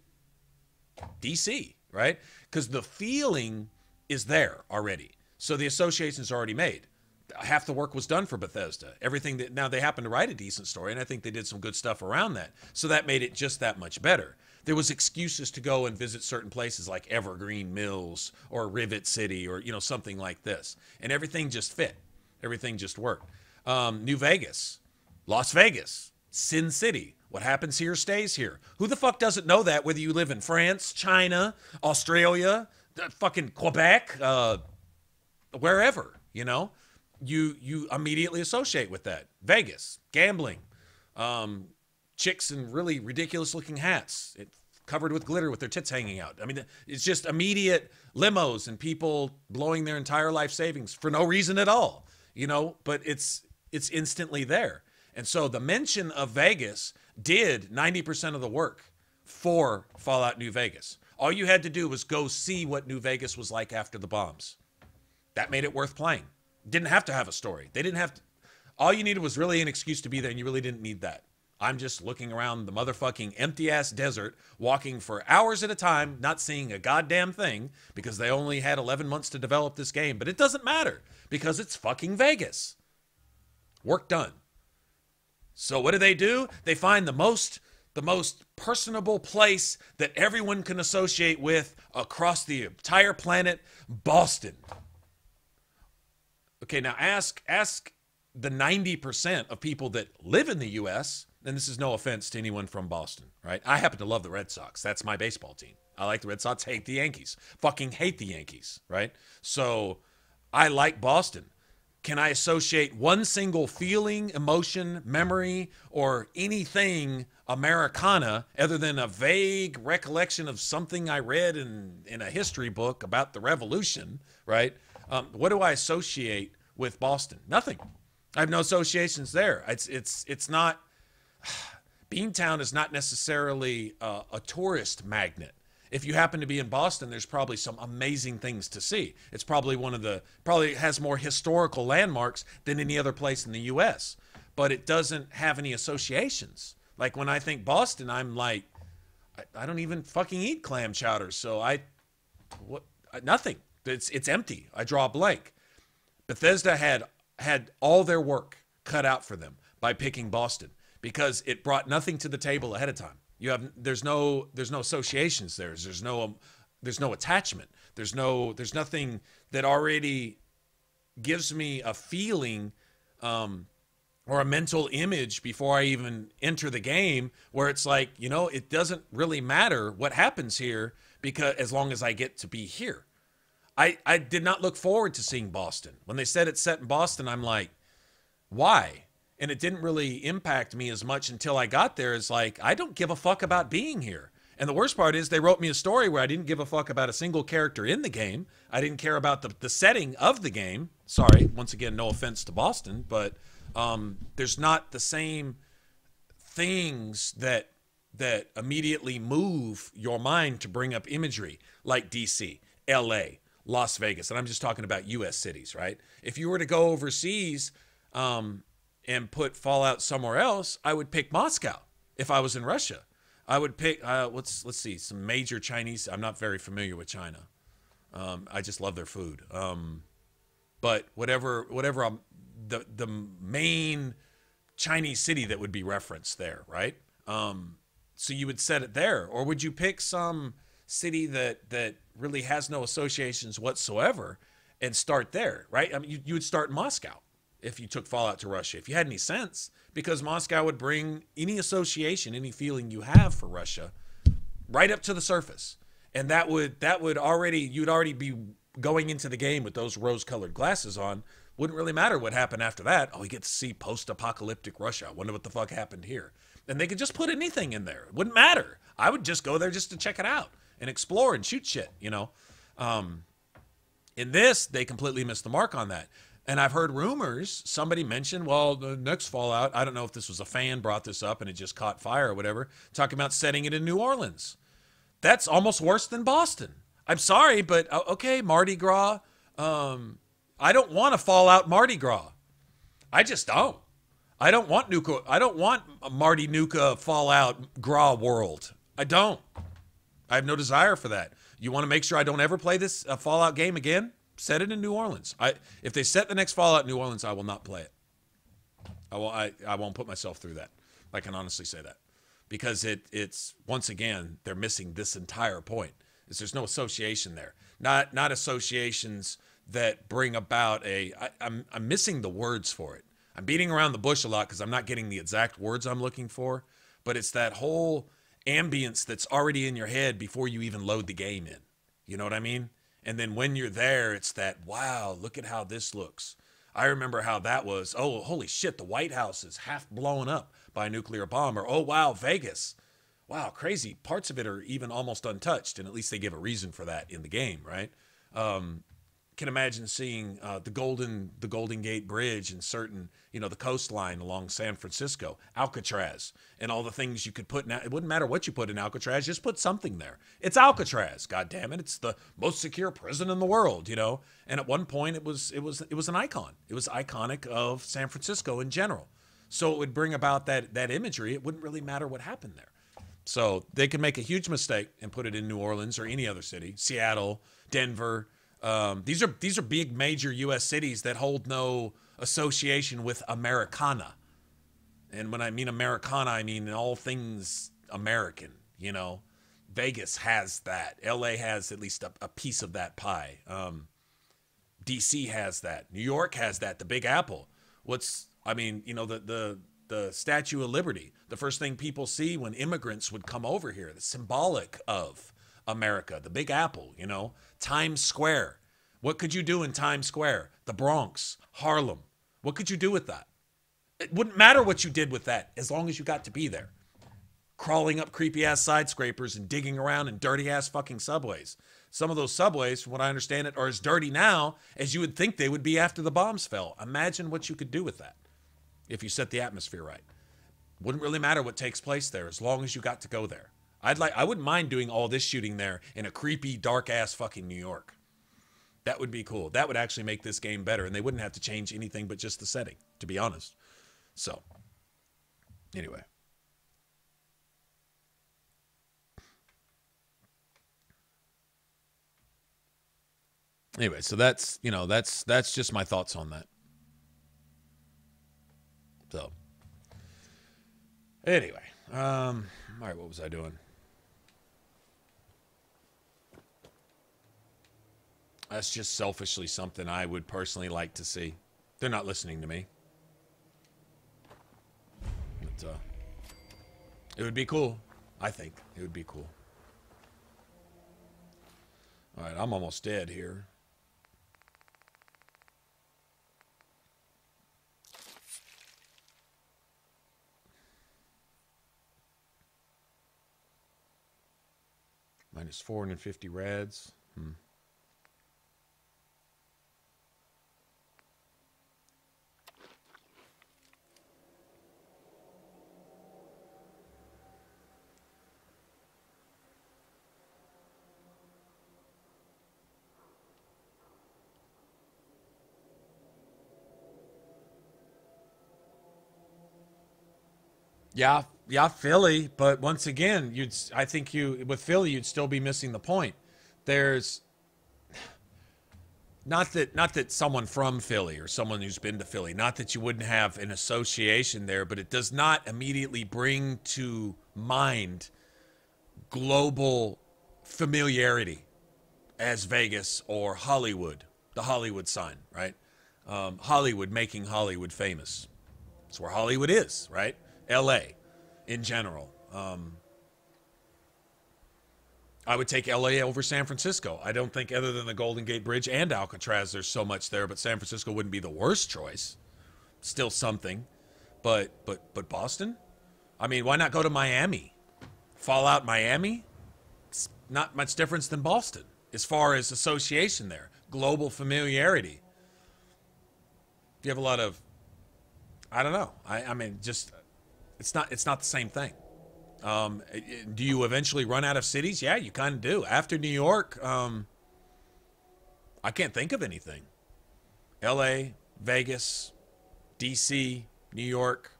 DC, right? Because the feeling is there already. So the association's already made. Half the work was done for Bethesda. Everything that, now they happen to write a decent story, and I think they did some good stuff around that. So that made it just that much better. There was excuses to go and visit certain places like Evergreen Mills or Rivet City or, you know, something like this. And everything just fit. Everything just worked. New Vegas, Las Vegas, Sin City. What happens here stays here. Who the fuck doesn't know that, whether you live in France, China, Australia, fucking Quebec, wherever, you know? You immediately associate with that. Vegas, gambling, chicks in really ridiculous looking hats, covered with glitter with their tits hanging out. I mean, it's just immediate limos and people blowing their entire life savings for no reason at all, you know, but it's instantly there. And so the mention of Vegas did 90% of the work for Fallout New Vegas. All you had to do was go see what New Vegas was like after the bombs. That made it worth playing. Didn't have to have a story. They didn't have to. All you needed was really an excuse to be there, and you really didn't need that. I'm just looking around the motherfucking empty-ass desert, walking for hours at a time, not seeing a goddamn thing, because they only had 11 months to develop this game. But it doesn't matter, because it's fucking Vegas. Work done. So what do? They find the most personable place that everyone can associate with across the entire planet, Boston. Okay, now ask the 90% of people that live in the U.S., and this is no offense to anyone from Boston, right? I happen to love the Red Sox. That's my baseball team. I like the Red Sox, hate the Yankees. Fucking hate the Yankees, right? So I like Boston. Can I associate one single feeling, emotion, memory, or anything Americana other than a vague recollection of something I read in a history book about the Revolution, right? What do I associate with Boston? Nothing. I have no associations there. It's not. Beantown is not necessarily a tourist magnet. If you happen to be in Boston, there's probably some amazing things to see. It's probably probably has more historical landmarks than any other place in the U.S., but it doesn't have any associations. Like when I think Boston, I'm like, I don't even fucking eat clam chowder, so nothing. It's empty. I draw a blank. Bethesda had all their work cut out for them by picking Boston because it brought nothing to the table ahead of time. There's no associations there. There's no attachment. There's nothing that already gives me a feeling or a mental image before I even enter the game where it's like, it doesn't really matter what happens here because as long as I get to be here. I did not look forward to seeing Boston. When they said it's set in Boston, I'm like, why? And it didn't really impact me as much until I got there. It's like, I don't give a fuck about being here. And the worst part is they wrote me a story where I didn't give a fuck about a single character in the game. I didn't care about the setting of the game. Sorry, once again, no offense to Boston, but there's not the same things that immediately move your mind to bring up imagery like DC, LA, Las Vegas. And I'm just talking about U.S. cities, right? If you were to go overseas and put Fallout somewhere else, I would pick Moscow. If I was in Russia, I would pick, let's see, some major Chinese. I'm not very familiar with China. I just love their food. But whatever the main Chinese city that would be referenced there, right? So you would set it there. Or would you pick some city that really has no associations whatsoever and start there, right? I mean, you would start in Moscow if you took Fallout to Russia, if you had any sense, because Moscow would bring any association, any feeling you have for Russia right up to the surface. And that would already, you'd already be going into the game with those rose-colored glasses on. Wouldn't really matter what happened after that. Oh, we get to see post-apocalyptic Russia. I wonder what the fuck happened here. And they could just put anything in there. It wouldn't matter. I would just go there just to check it out and explore and shoot shit, In this, they completely missed the mark on that. And I've heard rumors, somebody mentioned, well, the next Fallout, I don't know if this was a fan brought this up and it just caught fire or whatever, talking about setting it in New Orleans. That's almost worse than Boston. I'm sorry, but okay, Mardi Gras. I don't want a Fallout Mardi Gras. I just don't. I don't want Nuka. I don't want a Marty Nuka Fallout Gras world. I don't. I have no desire for that. You want to make sure I don't ever play this Fallout game again? Set it in New Orleans. If they set the next Fallout in New Orleans, I will not play it. I won't put myself through that. I can honestly say that. Because it's once again, they're missing this entire point. There's no association there. Not associations that bring about I'm missing the words for it. I'm beating around the bush a lot because I'm not getting the exact words I'm looking for, but it's that whole ambience that's already in your head before you even load the game in. You know what I mean? And then when you're there, it's that, wow, look at how this looks. I remember how that was, oh, holy shit, the White House is half blown up by a nuclear bomb. Or, oh, wow, Vegas. Wow, crazy. Parts of it are even almost untouched, and at least they give a reason for that in the game, right? Can imagine seeing the Golden Gate Bridge and certain, the coastline along San Francisco, Alcatraz, and all the things you could put in. It wouldn't matter what you put in Alcatraz, just put something there. It's Alcatraz, God damn it! It's the most secure prison in the world, And at one point, it was an icon. It was iconic of San Francisco in general. So it would bring about that imagery. It wouldn't really matter what happened there. So they could make a huge mistake and put it in New Orleans or any other city, Seattle, Denver. These are big major U.S. cities that hold no association with Americana. And when I mean Americana, I mean all things American, Vegas has that. L.A. has at least a piece of that pie. D.C. has that. New York has that. The Big Apple. The Statue of Liberty. The first thing people see when immigrants would come over here, the symbolic of America, the Big Apple, Times Square. What could you do in Times Square? The Bronx, Harlem. What could you do with that? It wouldn't matter what you did with that as long as you got to be there. Crawling up creepy ass side scrapers and digging around in dirty ass fucking subways. Some of those subways, from what I understand it, are as dirty now as you would think they would be after the bombs fell. Imagine what you could do with that if you set the atmosphere right. Wouldn't really matter what takes place there as long as you got to go there. I wouldn't mind doing all this shooting there in a creepy, dark-ass fucking New York. That would be cool. That would actually make this game better, and they wouldn't have to change anything but just the setting, to be honest. So, anyway. Anyway, so that's, you know, that's just my thoughts on that. So, anyway, all right, what was I doing? That's just selfishly something I would personally like to see. They're not listening to me. But, it would be cool. I think it would be cool. All right, I'm almost dead here. Minus 450 rads. Yeah, Philly, but once again, I think with Philly, you'd still be missing the point. There's not that someone from Philly or someone who's been to Philly, not that you wouldn't have an association there, but it does not immediately bring to mind global familiarity as Vegas or Hollywood, the Hollywood sign, right? Hollywood making Hollywood famous. That's where Hollywood is, right? L.A. in general. I would take L.A. over San Francisco. I don't think other than the Golden Gate Bridge and Alcatraz, there's so much there, but San Francisco wouldn't be the worst choice. Still something. But Boston? I mean, why not go to Miami? Fallout Miami? It's not much difference than Boston as far as association there. Global familiarity. You have a lot of, I don't know. I mean, just, it's not the same thing. Do you eventually run out of cities? Yeah, you kind of do. After New York, I can't think of anything. L.A., Vegas, D.C., New York.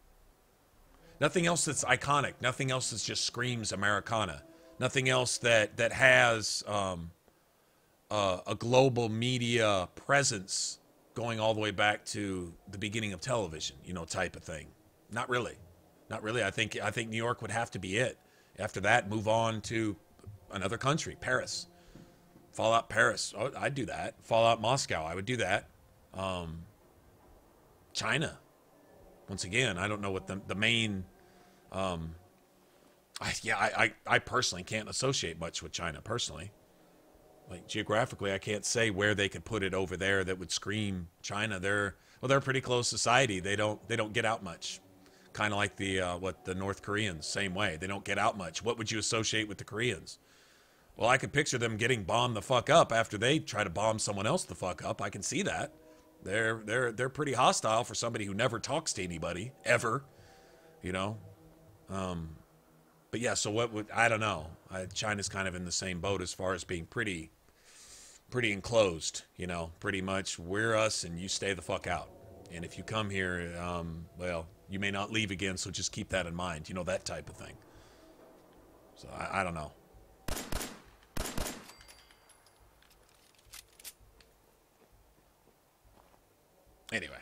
Nothing else that's iconic. Nothing else that just screams Americana. Nothing else that has a global media presence going all the way back to the beginning of television, you know, type of thing. Not really. Not really. I think New York would have to be it. After that, move on to another country, Paris. Fallout Paris. Oh, I'd do that. Fallout Moscow. I would do that. China. Once again, I don't know what the main. I personally can't associate much with China personally. Like geographically, I can't say where they could put it over there that would scream China. They're a pretty close society. They don't get out much. Kind of like the North Koreans, same way. They don't get out much. What would you associate with the Koreans? Well, I could picture them getting bombed the fuck up after they try to bomb someone else the fuck up. I can see that. They're pretty hostile for somebody who never talks to anybody ever, you know. But yeah, so what would, I don't know. China's kind of in the same boat as far as being pretty enclosed, you know. Pretty much we're us and you stay the fuck out. And if you come here, well, you may not leave again, so just keep that in mind. You know, that type of thing. So, I don't know. Anyway.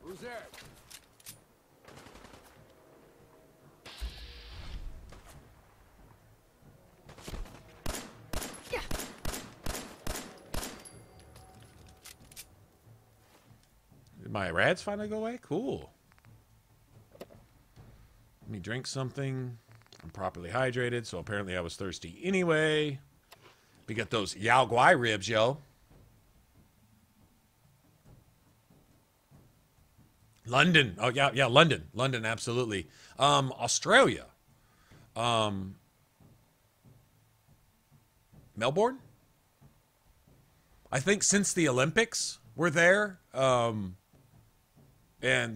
Who's there? Did my rads finally go away? Cool. Let me drink something. I'm properly hydrated, so apparently I was thirsty anyway. We got those Yao Guai ribs, yo. London. Oh yeah, yeah, London. London, absolutely. Australia. Melbourne? I think since the Olympics were there, and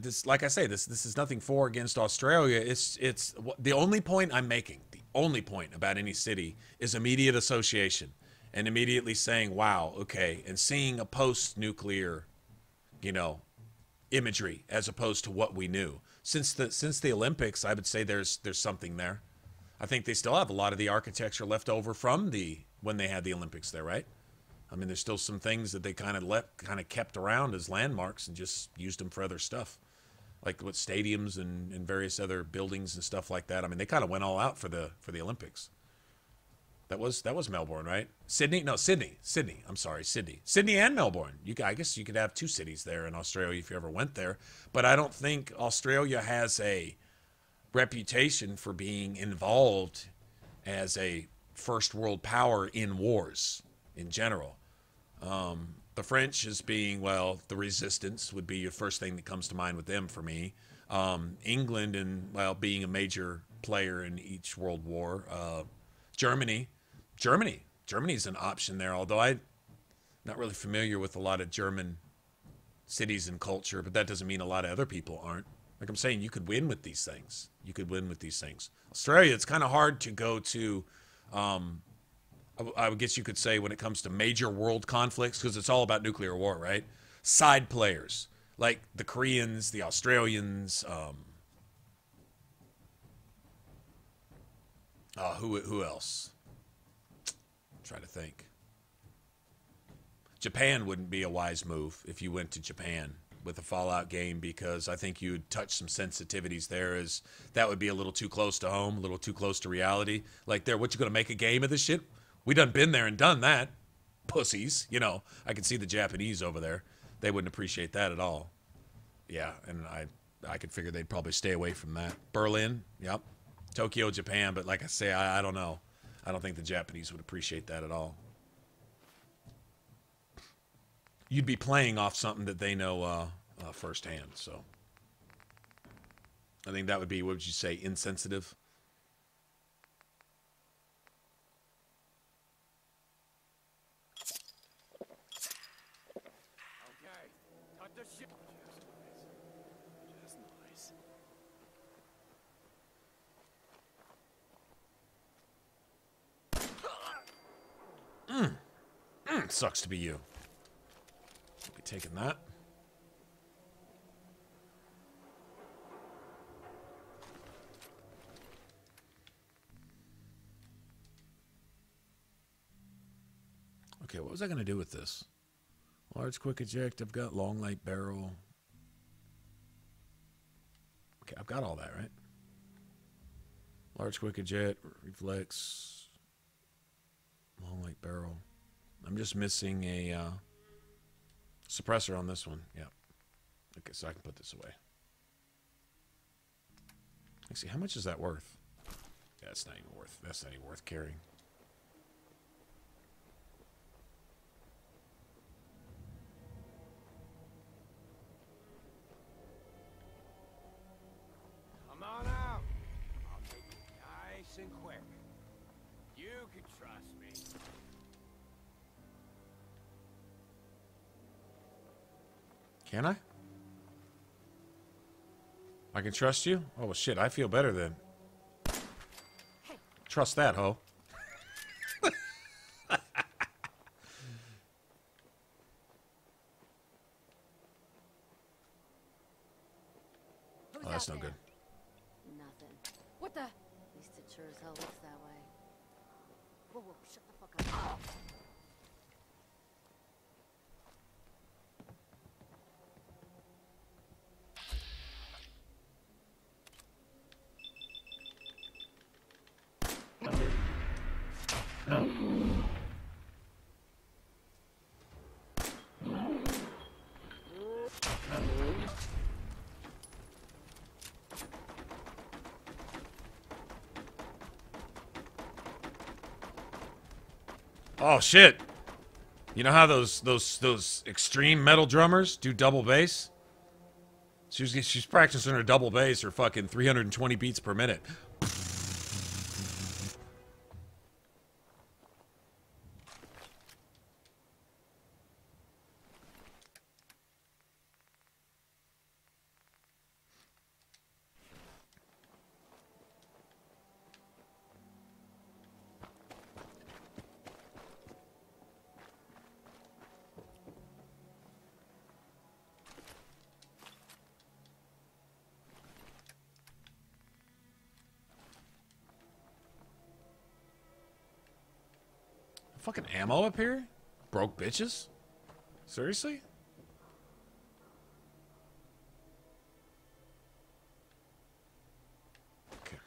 this, like I say, this is nothing for or against Australia. It's the only point I'm making. The only point about any city is immediate association and immediately saying, "Wow, okay," and seeing a post-nuclear, you know, imagery as opposed to what we knew. Since the Olympics, I would say there's something there. I think they still have a lot of the architecture left over from when they had the Olympics there, right? I mean, there's still some things that they kind of kept around as landmarks and just used them for other stuff, like with stadiums and various other buildings and stuff like that. I mean, they kind of went all out for the Olympics. That was Melbourne, right? Sydney? No, Sydney. I'm sorry, Sydney. Sydney and Melbourne. I guess you could have two cities there in Australia if you ever went there. But I don't think Australia has a reputation for being involved as a first world power in wars in general. The French as being, well, the resistance would be your first thing that comes to mind with them for me. England and, well, being a major player in each world war. Germany's an option there, although I'm not really familiar with a lot of German cities and culture, but that doesn't mean a lot of other people aren't. Like I'm saying, you could win with these things. Australia, it's kind of hard to go to, I would guess you could say when it comes to major world conflicts, because it's all about nuclear war, right? Side players, like the Koreans, the Australians, who else? Try to think. Japan wouldn't be a wise move if you went to Japan with a Fallout game, because I think you'd touch some sensitivities there, as that would be a little too close to home, a little too close to reality. Like, what you gonna make a game of this shit? We done been there and done that. Pussies, you know. I can see the Japanese over there. They wouldn't appreciate that at all. Yeah, and I could figure they'd probably stay away from that. Berlin, yep. Tokyo, Japan, but like I say, I don't know. I don't think the Japanese would appreciate that at all. You'd be playing off something that they know firsthand, so. I think that would be, what would you say, insensitive? Okay, cut the shit. Just nice. Sucks to be you. I'll be taking that. Okay, what was I going to do with this? Large quick eject, I've got long light barrel. Okay, I've got all that, right? Large quick eject, reflex, long light barrel. I'm just missing a suppressor on this one. Yeah. Okay, so I can put this away. Let's see, how much is that worth? Yeah, that's not even worth carrying. Come on out. I'll make it nice and quick. You can trust me. Can I? I can trust you? Oh, well, shit, I feel better then. Trust that, ho. Oh, that's no good. Nothing. What the? At least it sure as hell looks that way. Whoa, whoa, shut the fuck up. Oh shit! You know how those extreme metal drummers do double bass? She's practicing her double bass, her fucking 320 beats per minute. Fucking ammo up here? Broke bitches? Seriously? Okay.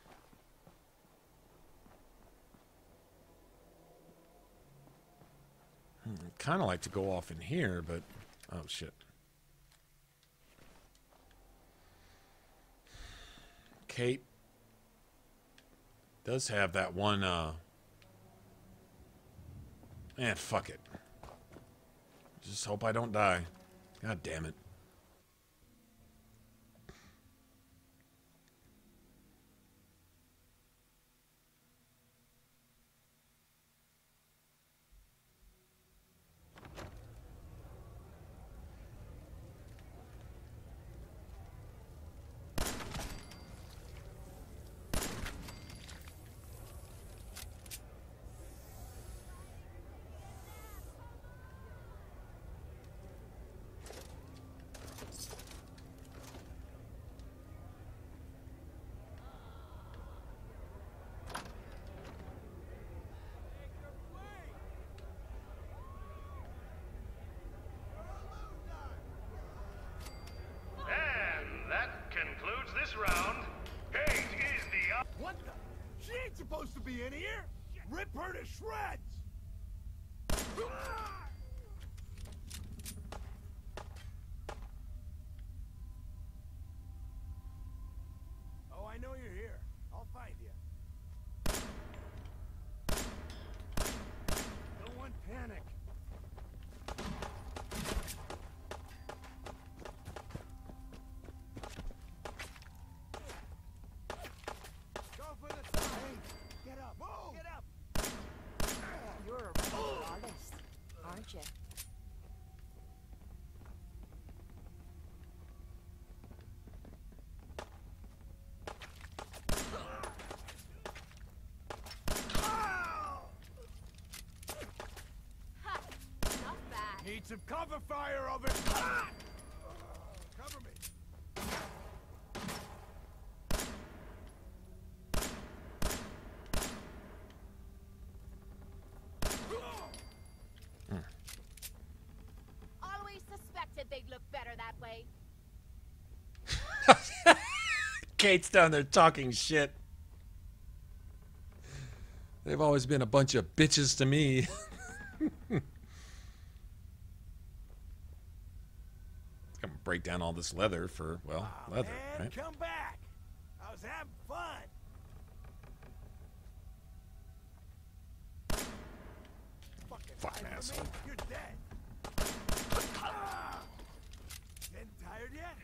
I'd kind of like to go off in here, but... Oh, shit. Kate does have that one, Man, fuck it. Just hope I don't die. God damn it. Round. Kate is the... What the? She ain't supposed to be in here! Rip her to shreds! Oh, I know you're here. I'll find you. No one panic. Need some cover fire over it. Ah! Cover me. Always suspected they'd look better that way. Kate's down there talking shit. They've always been a bunch of bitches to me. Break down all this leather for, well, leather, man, right? Come back. I was having fun. Fucking asshole. You're dead. Getting tired yet?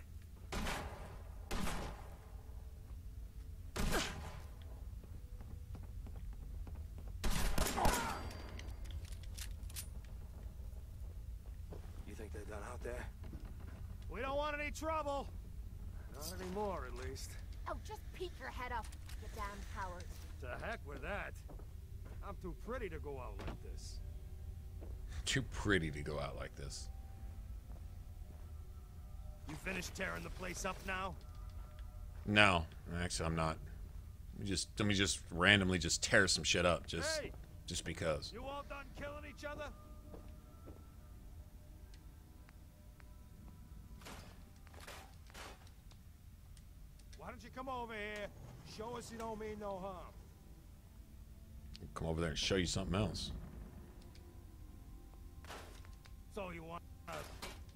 You think they're done out there? We don't want any trouble. Not anymore, at least. Oh, just peek your head up, you damn coward. To heck with that. I'm too pretty to go out like this. Too pretty to go out like this. You finished tearing the place up now? No, actually, I'm not. Let me just randomly just tear some shit up, just because. You all done killing each other? Why don't you come over here, show us you don't mean no harm. Come over there and show you something else. So you want to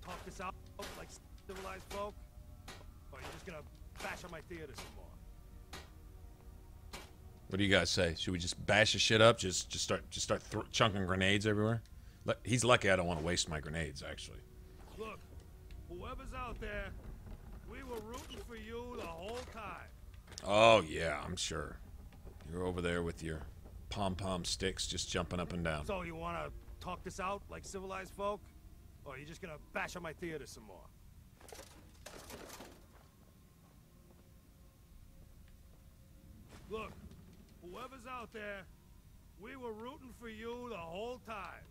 talk this out like civilized folk? Or are you just gonna bash on my theater some more? What do you guys say? Should we just bash the shit up? Just start chunking grenades everywhere? He's lucky I don't want to waste my grenades, actually. Look, whoever's out there, We were rooting for you the whole time. Oh, yeah, I'm sure. You're over there with your pom-pom sticks just jumping up and down. So you want to talk this out like civilized folk? Or are you just going to bash on my theater some more? Look, whoever's out there, we were rooting for you the whole time.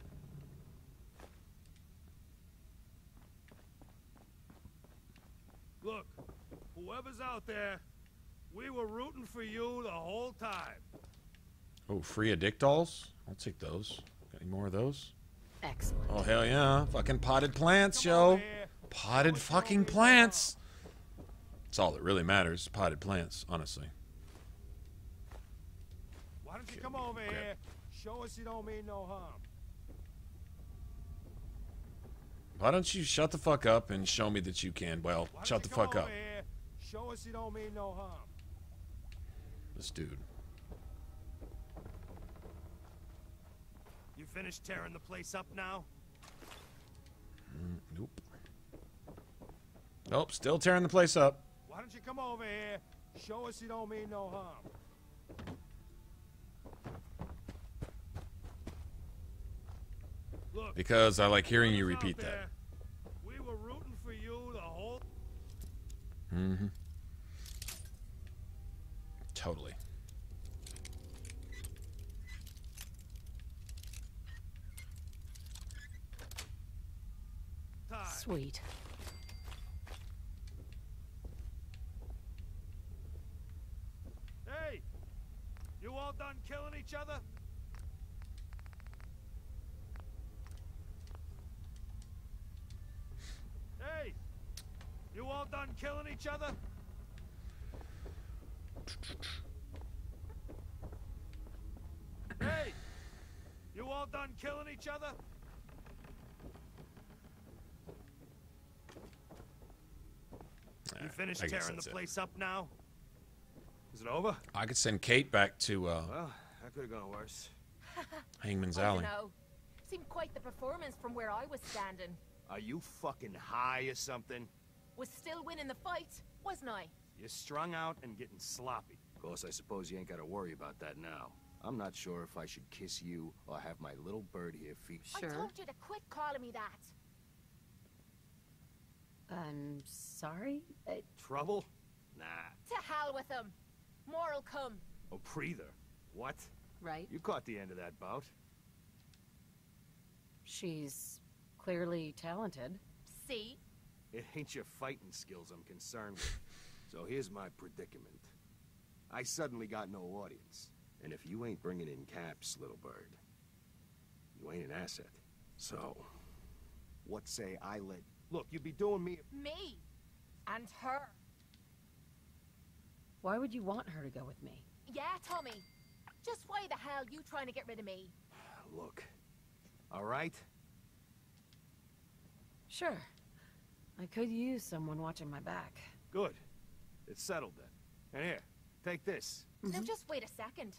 Look, whoever's out there, we were rooting for you the whole time. Oh, free dick dolls? I'll take those. Got any more of those? Excellent. Oh, hell yeah. Fucking potted plants, yo. Potted fucking plants. That's all that really matters. Potted plants, honestly. Why don't you come over here? Show us you don't mean no harm. Why don't you shut the fuck up and show me that you can? Well, shut the fuck up. Here? Show us you don't mean no harm. This dude. You finished tearing the place up now? Nope. Nope, still tearing the place up. Why don't you come over here? Show us you don't mean no harm. Look, because I like hearing you repeat that. We were rooting for you the whole... Mm-hmm. Totally. Sweet. Hey! You all done killing each other? Hey! You all done killing each other? Hey! You all done killing each other? You finished tearing the place up now? Is it over? I could send Kate back to Well, that could have gone worse. Hangman's I Alley. don't know. Seemed quite the performance from where I was standing. Are you fucking high or something? Was still winning the fight, wasn't I? You're strung out and getting sloppy. Of course, I suppose you ain't got to worry about that now. I'm not sure if I should kiss you or have my little bird here feed. I told you to quit calling me that. I'm sorry? Trouble? Nah. To hell with him. More'll come. Oh, breather. What? Right. You caught the end of that bout. She's clearly talented. See? It ain't your fighting skills I'm concerned with. So here's my predicament. I suddenly got no audience. And if you ain't bringing in caps, little bird, you ain't an asset. So, what say I let... Look, you'd be doing me... Me. And her. Why would you want her to go with me? Yeah, Tommy. Just why the hell you trying to get rid of me? Look. All right? Sure. I could use someone watching my back. Good. It's settled then. And here, take this. Now just wait a second.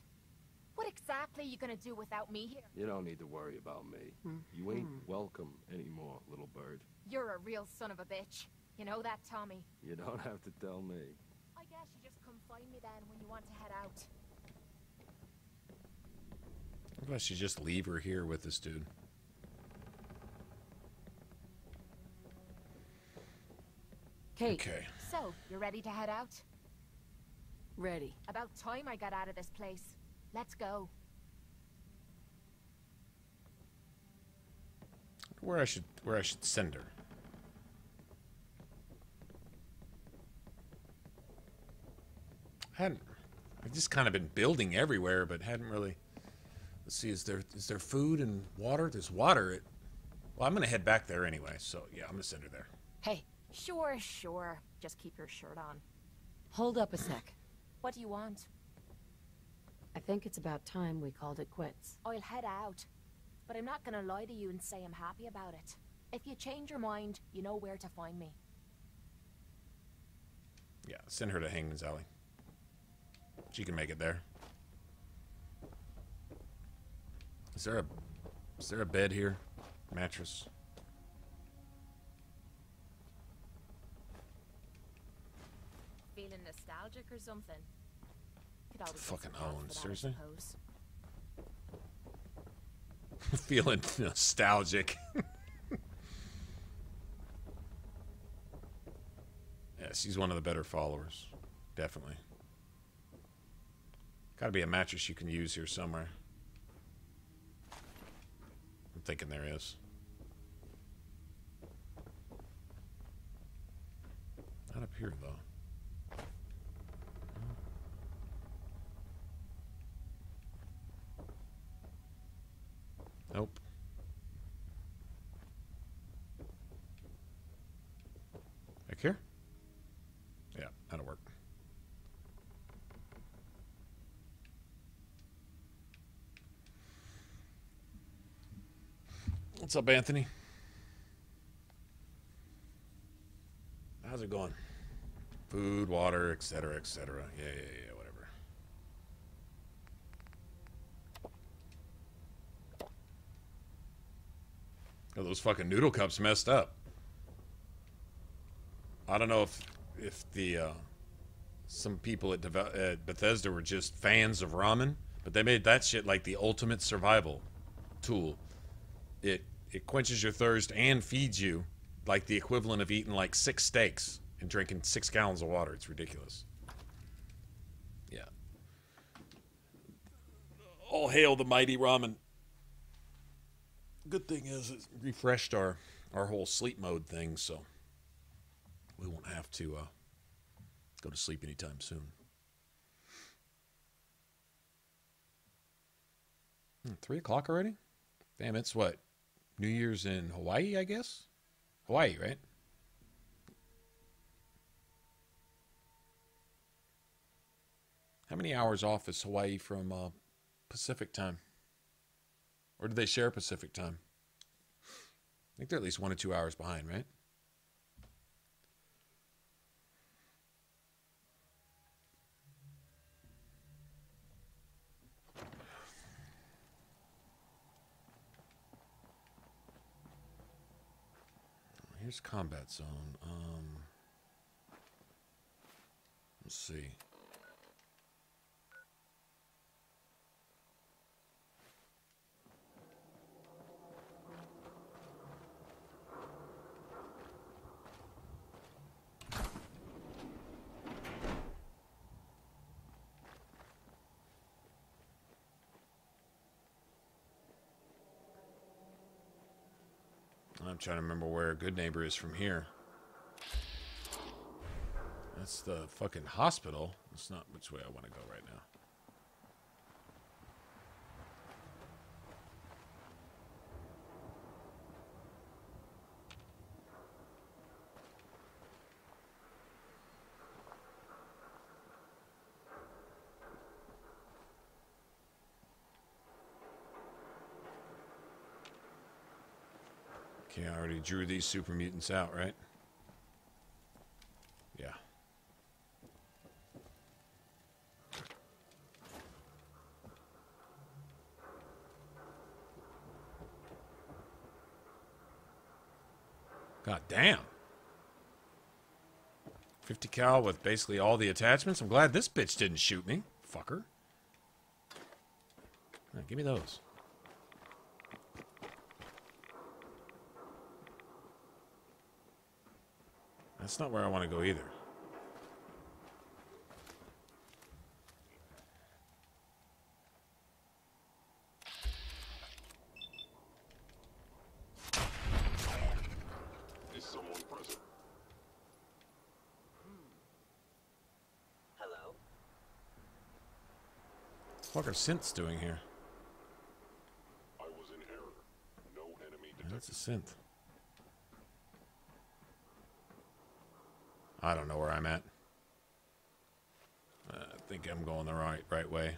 What exactly are you gonna do without me here? You don't need to worry about me. You ain't welcome anymore, little bird. You're a real son of a bitch. You know that, Tommy? You don't have to tell me. I guess you just come find me then when you want to head out. Maybe I should just leave her here with this dude. Kate. Okay. So, you ready to head out? Ready. About time I got out of this place. Let's go. Where I should send her. I've just kind of been building everywhere, but hadn't really. Let's see, is there food and water? There's water. Well, I'm gonna head back there anyway, so yeah, I'm gonna send her there. Hey. Sure, sure. Just keep your shirt on. Hold up a sec. What do you want? I think it's about time we called it quits. I'll head out. But I'm not gonna lie to you and say I'm happy about it. If you change your mind, you know where to find me. Yeah, send her to Hangman's Alley. She can make it there. Is there a bed here? Mattress? feeling nostalgic or something? Could always get Fucking some help Owen, for that, I seriously? suppose. Feeling nostalgic. Yeah, she's one of the better followers. Definitely. Gotta be a mattress you can use here somewhere. I'm thinking there is. Not up here, though. Nope. Back here? Yeah, that'll work. What's up, Anthony? How's it going? Food, water, etc., etc. Yeah, whatever. Oh, those fucking noodle cups messed up. I don't know if the some people at Bethesda were just fans of ramen, but they made that shit like the ultimate survival tool. It quenches your thirst and feeds you like the equivalent of eating like 6 steaks and drinking 6 gallons of water. It's ridiculous. Yeah. All hail the mighty ramen. Good thing is it refreshed our whole sleep mode thing, so we won't have to go to sleep anytime soon. 3 o'clock already? Damn, it's what? New Year's in Hawaii, I guess? Hawaii, right? How many hours off is Hawaii from Pacific time? Or do they share Pacific time? I think they're at least 1 or 2 hours behind, right? Here's combat zone. Let's see. I'm trying to remember where Good Neighbor is from here. That's the fucking hospital. That's not which way I want to go right now. Okay, I already drew these super mutants out, right? Yeah. God damn. 50 cal with basically all the attachments. I'm glad this bitch didn't shoot me. Fucker. Right, give me those. That's not where I want to go either. Is someone present? Hello? What are synths doing here? I was in error. No enemy detected. That's a synth. I don't know where I'm at. I think I'm going the right way.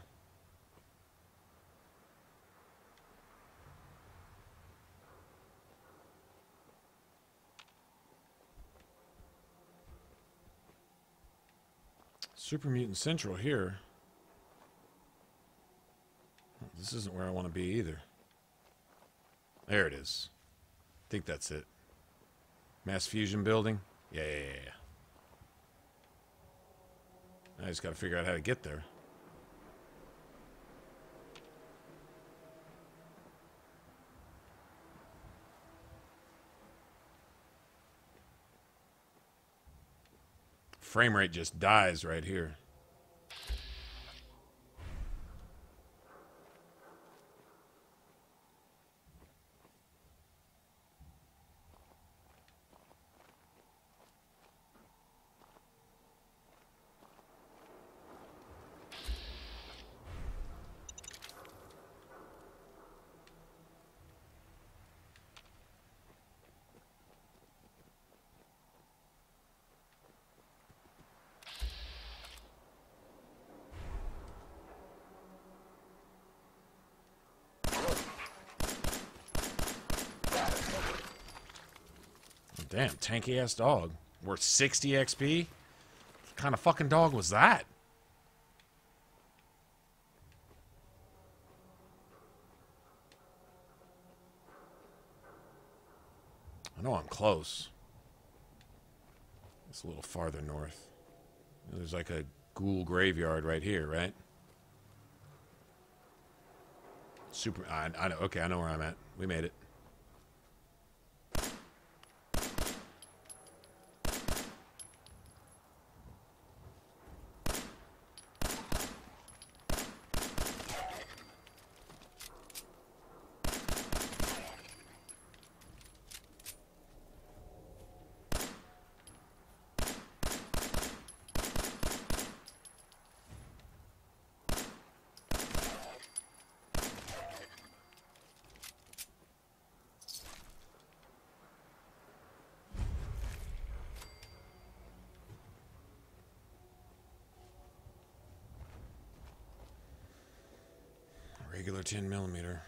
Super Mutant Central here. This isn't where I want to be either. There it is. I think that's it. Mass Fusion Building? Yeah. I just got to figure out how to get there. Frame rate just dies right here. Damn, tanky ass dog. Worth 60 XP? What kind of fucking dog was that? I know I'm close. It's a little farther north. There's like a ghoul graveyard right here, right? Super. I know. Okay, I know where I'm at. We made it. Regular 10mm.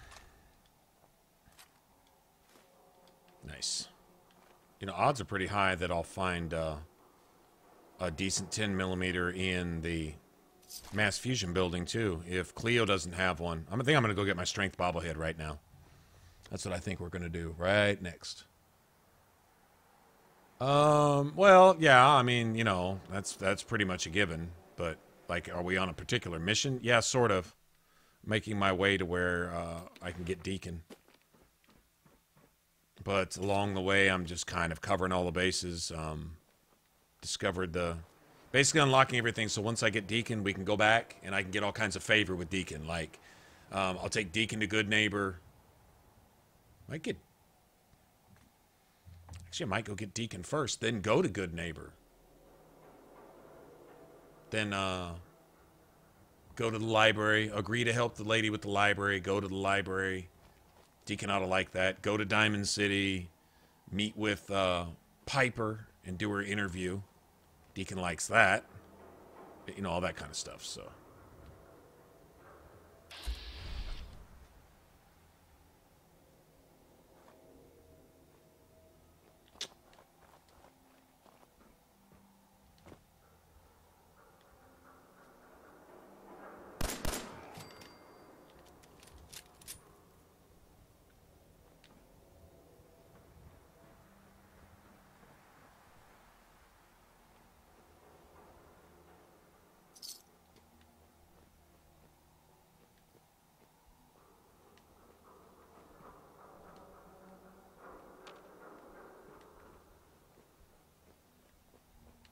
Nice. You know, odds are pretty high that I'll find a decent 10mm in the mass fusion building too. If Cleo doesn't have one, I think I'm gonna go get my strength bobblehead right now. That's what I think we're gonna do right next. Well, yeah, I mean, you know, that's pretty much a given. But like, are we on a particular mission? Yeah, sort of. Making my way to where I can get Deacon. But along the way, I'm just kind of covering all the bases. Discovered basically unlocking everything. So once I get Deacon, we can go back and I can get all kinds of favor with Deacon. Like, I'll take Deacon to Good Neighbor. Actually, I might go get Deacon first, then go to Good Neighbor. Then, go to the library, agree to help the lady with the library, go to the library. Deacon ought to like that. Go to Diamond City, meet with Piper and do her interview. Deacon likes that. You know, all that kind of stuff, so.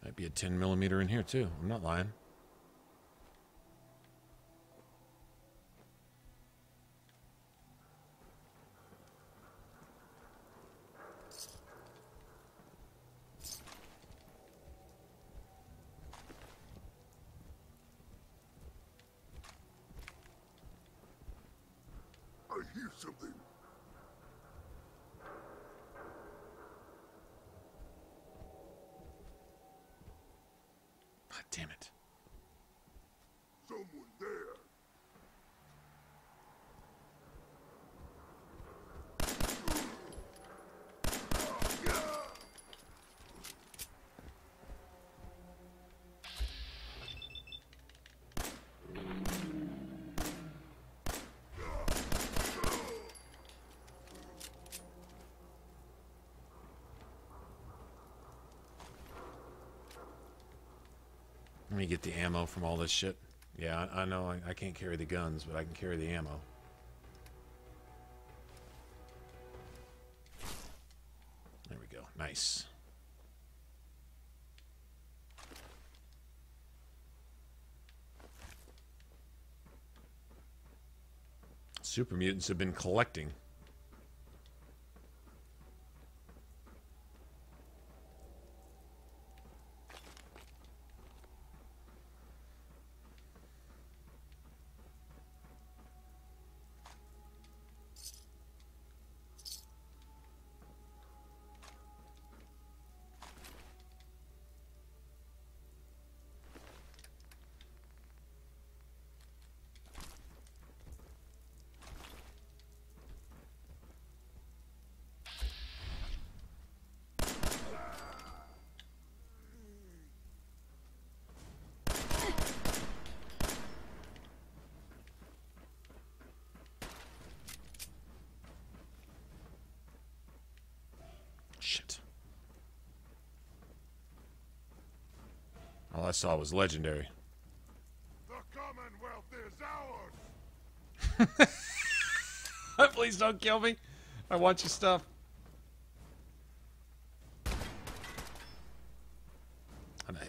Might be a 10mm in here too. I'm not lying. I hear something. God damn it. Someone there. Let me get the ammo from all this shit. Yeah, I know I can't carry the guns, but I can carry the ammo. There we go. Nice. Super mutants have been collecting. Shit. All I saw was legendary. The Commonwealth is ours. Please don't kill me. I want your stuff.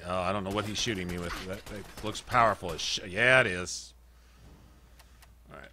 I don't know what he's shooting me with. That looks powerful as shit. Yeah, it is. All right.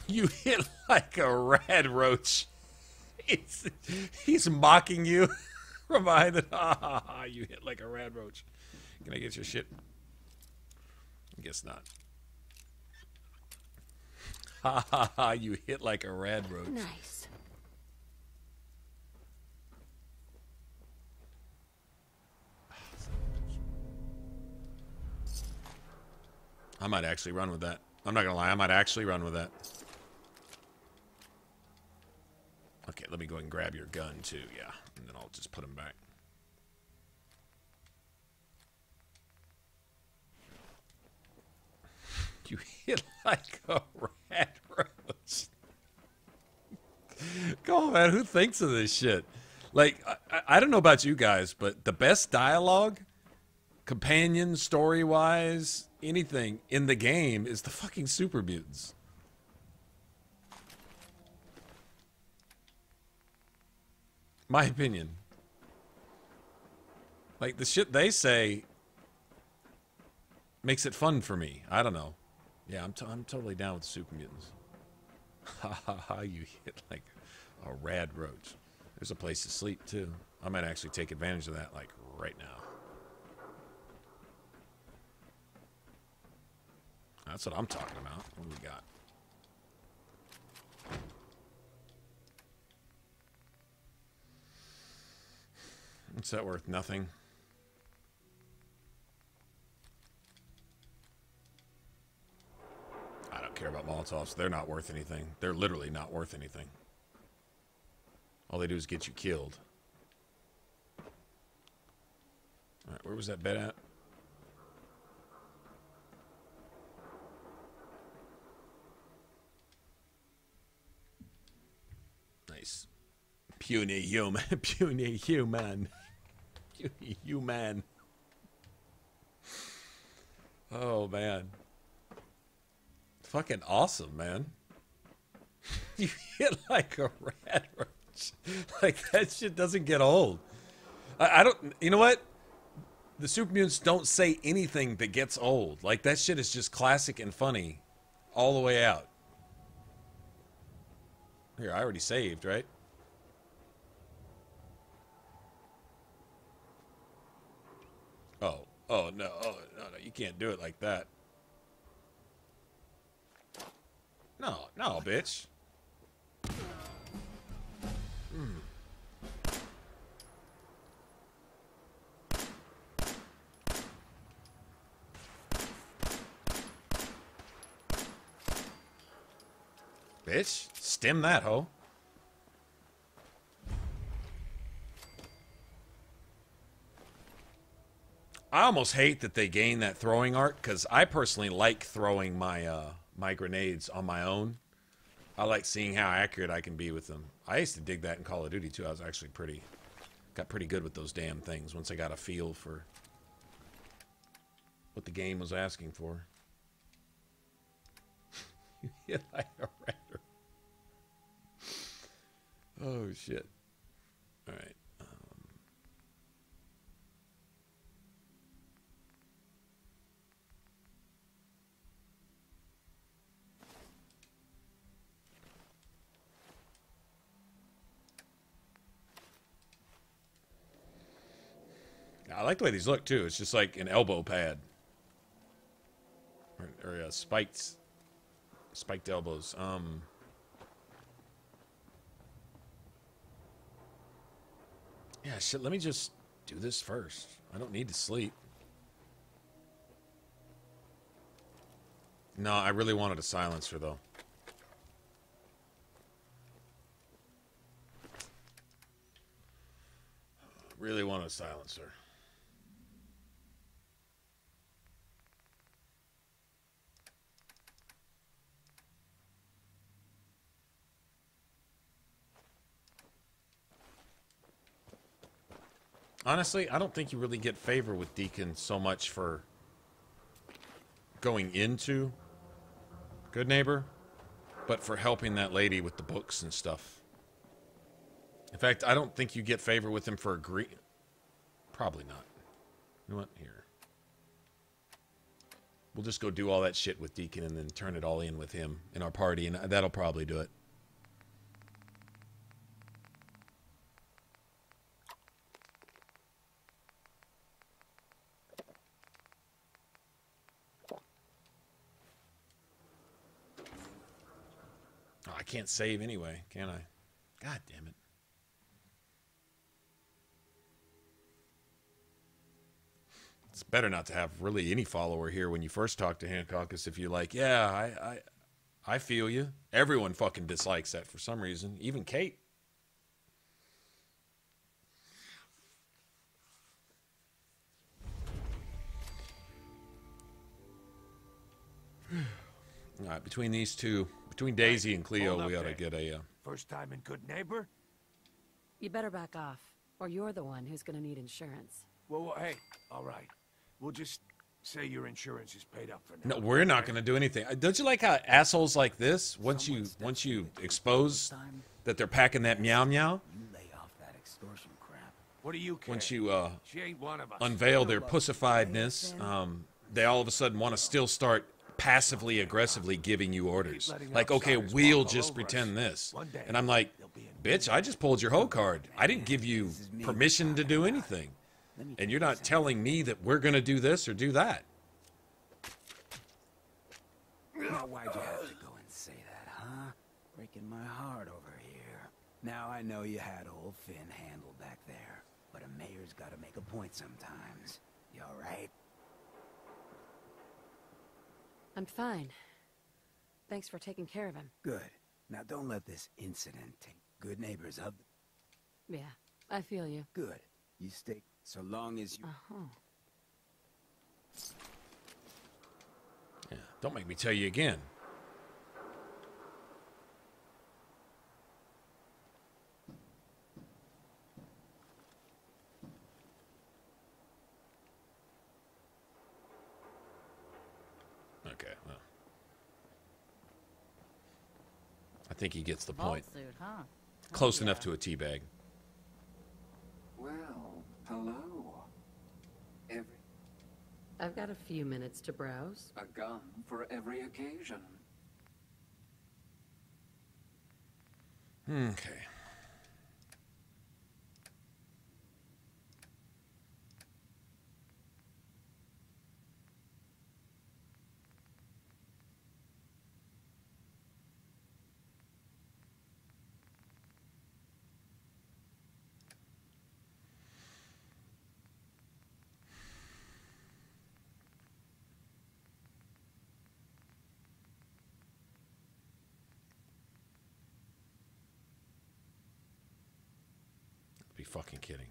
You hit like a rad roach. He's mocking you from behind it. You hit like a rad roach. Can I get your shit? I guess not. Ha ha ha, you hit like a rad roach. Nice. I might actually run with that. I'm not gonna lie, I might actually run with that. Okay, let me go ahead and grab your gun too, yeah. And then I'll just put him back. You hit like a rat roach. Come on, man, who thinks of this shit? Like, I don't know about you guys, but the best dialogue, companion, story-wise, anything in the game is the fucking super mutants. My opinion. Like, the shit they say makes it fun for me. I don't know. Yeah, I'm totally down with super mutants. Ha ha ha, you hit like a rad roach. There's a place to sleep, too. I might actually take advantage of that, like, right now. That's what I'm talking about. What do we got? What's that worth? Nothing. I don't care about Molotovs. They're not worth anything. They're literally not worth anything. All they do is get you killed. Alright, where was that bed at? Nice. Puny human. Puny human. Puny human. Oh, man. Fucking awesome, man. You hit like a rat roach. Like, that shit doesn't get old. I don't... You know what? The super mutants don't say anything that gets old. Like, that shit is just classic and funny all the way out. Here, I already saved, right? Oh, no. Oh, no, you can't do it like that. No, bitch. Bitch, stem that, ho. I almost hate that they gain that throwing arc, because I personally like throwing my my grenades on my own. I like seeing how accurate I can be with them. I used to dig that in Call of Duty too. I was actually got pretty good with those damn things once I got a feel for what the game was asking for. You hit like a raptor. Oh shit. All right. I like the way these look too. It's just like an elbow pad, or spiked elbows. Yeah, shit. Let me just do this first. I don't need to sleep. No, I really wanted a silencer though. Really wanted a silencer. Honestly, I don't think you really get favor with Deacon so much for going into Good Neighbor, but for helping that lady with the books and stuff. In fact, I don't think you get favor with him for agree. Probably not. You know what? Here. We'll just go do all that shit with Deacon and then turn it all in with him in our party, and that'll probably do it. Oh, I can't save anyway, can I? God damn it. It's better not to have really any follower here when you first talk to Hancock, because if you're like, yeah, I feel you. Everyone fucking dislikes that for some reason. Even Kate. All right, between these two, between Daisy and Cleo, we ought to get a... First time in Good Neighbor? You better back off, or you're the one who's gonna need insurance. Well, hey, all right. We'll just say your insurance is paid up for now. No, we're not going to do anything. Don't you like how assholes like this, once you expose that they're packing that meow meow, You lay off that extortion crap. What do you care? once you She ain't one of us. unveil their pussifiedness, they all of a sudden want to still start passively aggressively giving you orders. Like, okay, we'll just pretend this. And I'm like, bitch, I just pulled your hoe card. I didn't give you permission to do anything. And you're not telling me that we're going to do this or do that. Now, why'd you have to go and say that, huh? Breaking my heart over here. Now I know you had old Finn handled back there, but a mayor's got to make a point sometimes. You all right? I'm fine. Thanks for taking care of him. Good. Now don't let this incident take Good Neighbors up. Yeah, I feel you. Good. You stay so long as you... Yeah, don't make me tell you again. Okay, well. I think he gets the point. Suit, huh? Close enough to a teabag. Well, hello. I've got a few minutes to browse. A gun for every occasion. Okay. fucking kidding.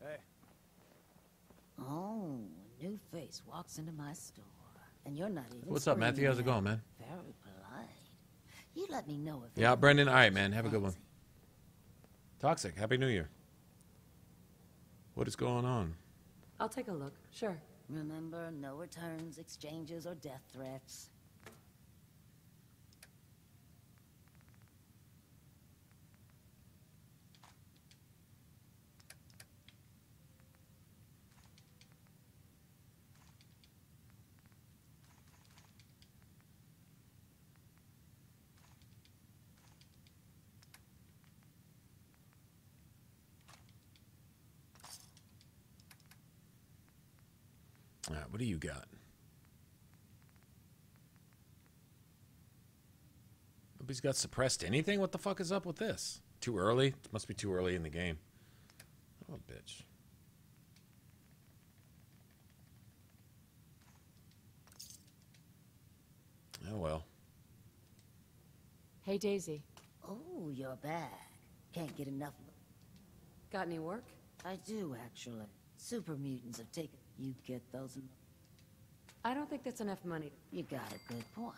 Hey. Oh, a new face walks into my store, and you're not even. What's up, Matthew? How's it going, man? Very polite. You let me know if. Yeah, Brendan. All right, man. Have a good one. Toxic. Happy New Year. What is going on? I'll take a look. Sure. Remember, no returns, exchanges, or death threats. All right, what do you got? Nobody's got suppressed anything? What the fuck is up with this? Too early? It must be too early in the game. Oh, bitch. Oh, well. Hey, Daisy. Oh, you're back. Can't get enough of it. Got any work? I do, actually. Super mutants have taken. You get those. I don't think that's enough money. You got a good point.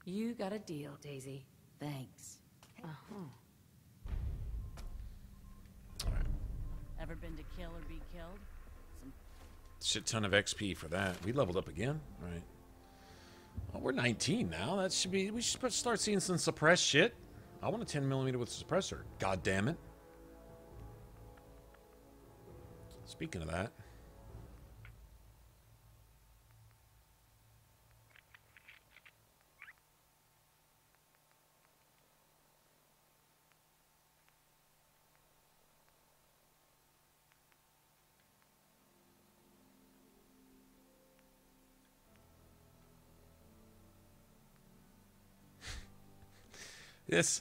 You got a deal, Daisy. Thanks. Ever been to kill or be killed? Shit ton of XP for that. We leveled up again? All right. Well, we're 19 now. That should be. We should start seeing some suppressed shit. I want a 10mm with a suppressor. God damn it. Speaking of that. This,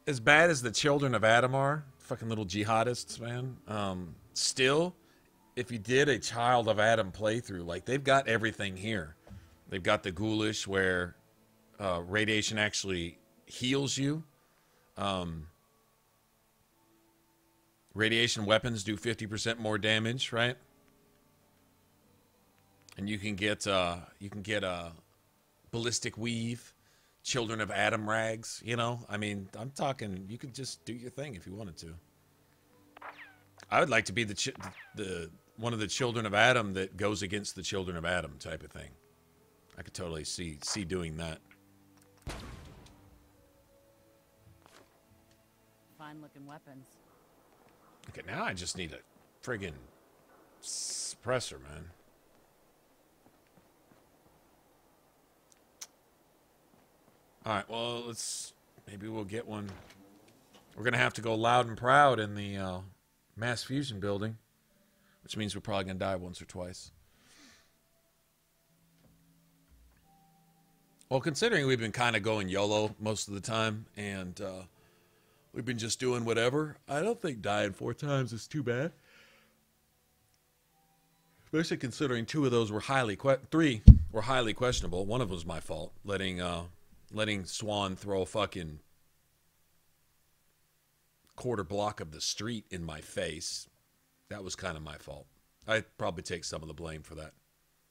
as bad as the children of Adam are, fucking little jihadists, man. Still, if you did a Child of Adam playthrough, like they've got everything here. They've got the ghoulish where radiation actually heals you. Radiation weapons do 50% more damage, right? And you can get a ballistic weave. Children of Adam rags, you know? I mean, I'm talking, you could just do your thing if you wanted to. I would like to be the one of the children of Adam that goes against the children of Adam type of thing. I could totally see doing that. Fine looking weapons. Okay, now I just need a friggin' suppressor, man. All right, well, maybe we'll get one. We're going to have to go loud and proud in the mass fusion building, which means we're probably going to die once or twice. Well, considering we've been kind of going YOLO most of the time, and we've been just doing whatever, I don't think dying 4 times is too bad. Especially considering 2 of those were 3 were highly questionable. One of them was my fault, letting Swan throw a fucking quarter block of the street in my face. That was kind of my fault. I'd probably take some of the blame for that.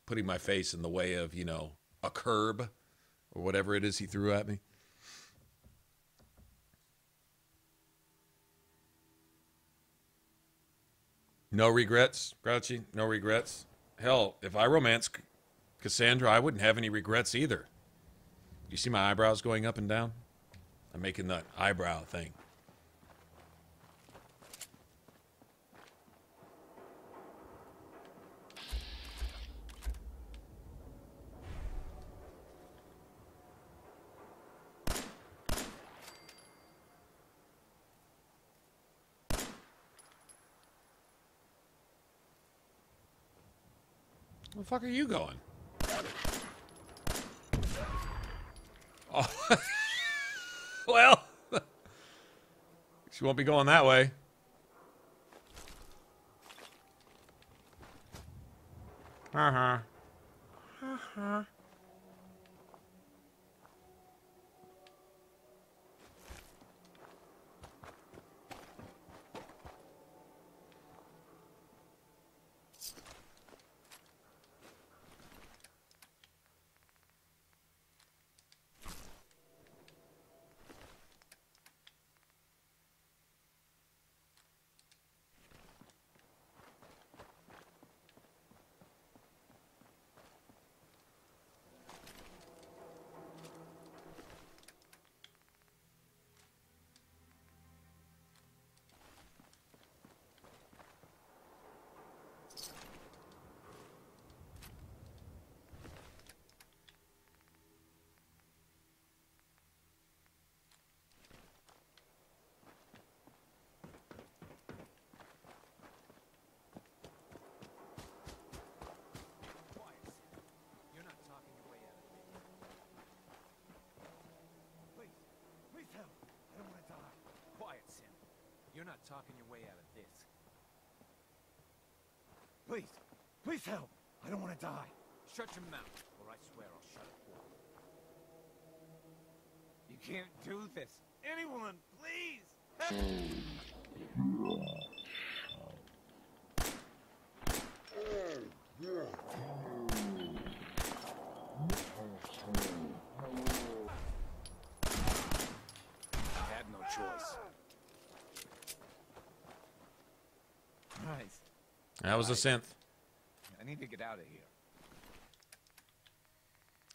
Putting my face in the way of, you know, a curb or whatever it is he threw at me. No regrets, Grouchy. No regrets. Hell, if I romance Cassandra, I wouldn't have any regrets either. You see my eyebrows going up and down? I'm making that eyebrow thing. Where the fuck are you going? Oh. Well, she won't be going that way. Uh-huh. Uh-huh. You're not talking your way out of this. Please, please help. I don't want to die. Shut your mouth, or I swear I'll shut it for you. You can't do this. Anyone, please. I had no choice. Christ. That was a synth. I need to get out of here.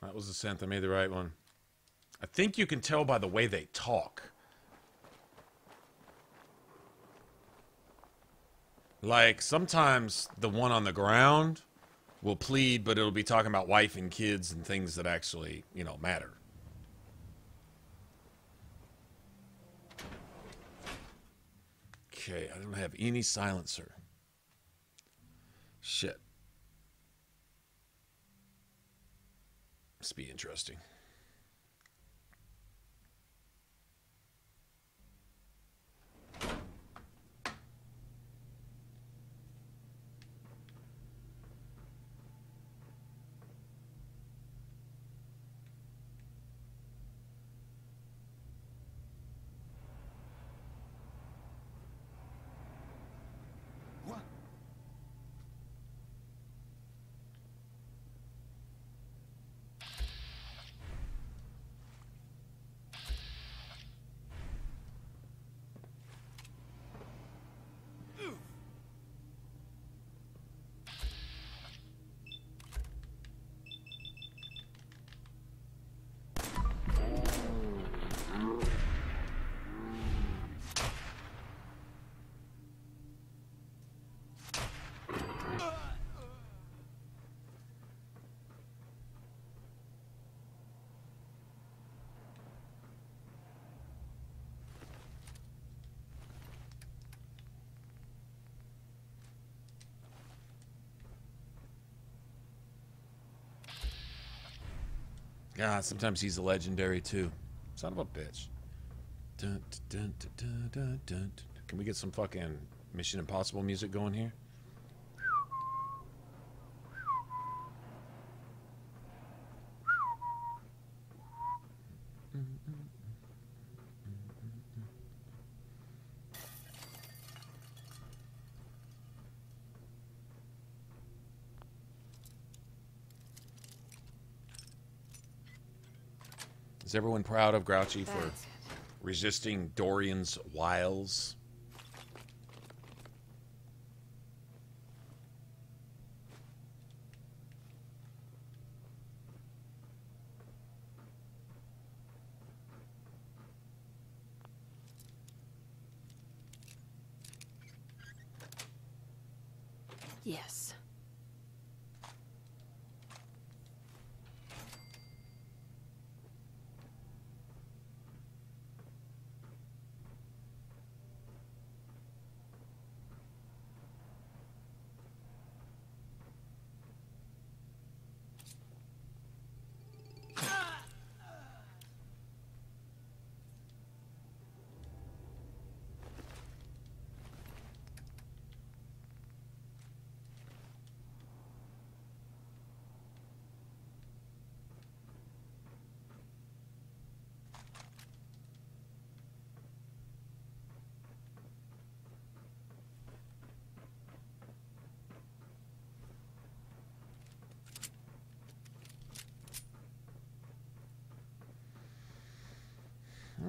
That was a synth. I made the right one. I think you can tell by the way they talk. Like, sometimes the one on the ground will plead, but it'll be talking about wife and kids and things that actually, you know, matter. Okay, I don't have any silencer. Shit. Must be interesting. God, sometimes he's a legendary too. Son of a bitch. Dun, dun, dun, dun, dun, dun. Can we get some fucking Mission Impossible music going here? Is everyone proud of Grouchy for resisting Dorian's wiles? Yes.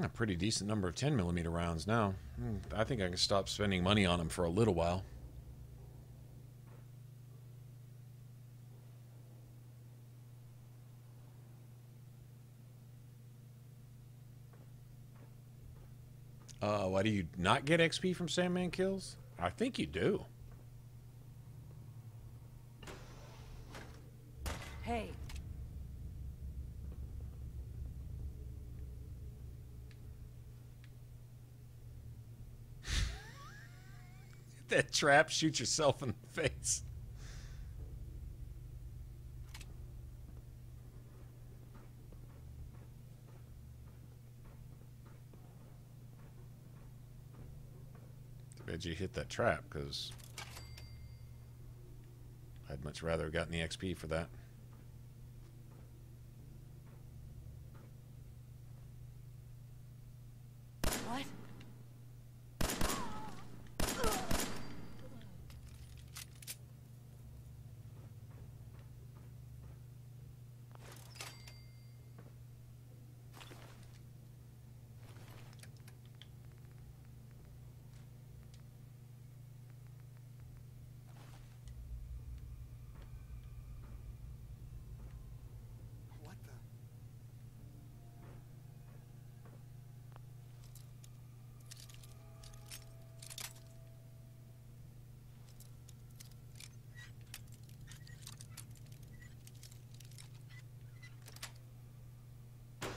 A pretty decent number of 10mm rounds now. I think I can stop spending money on them for a little while. Why do you not get XP from Sandman kills? I think you do. Hey. That trap, shoot yourself in the face. Too bad you hit that trap, because I'd much rather have gotten the XP for that. What?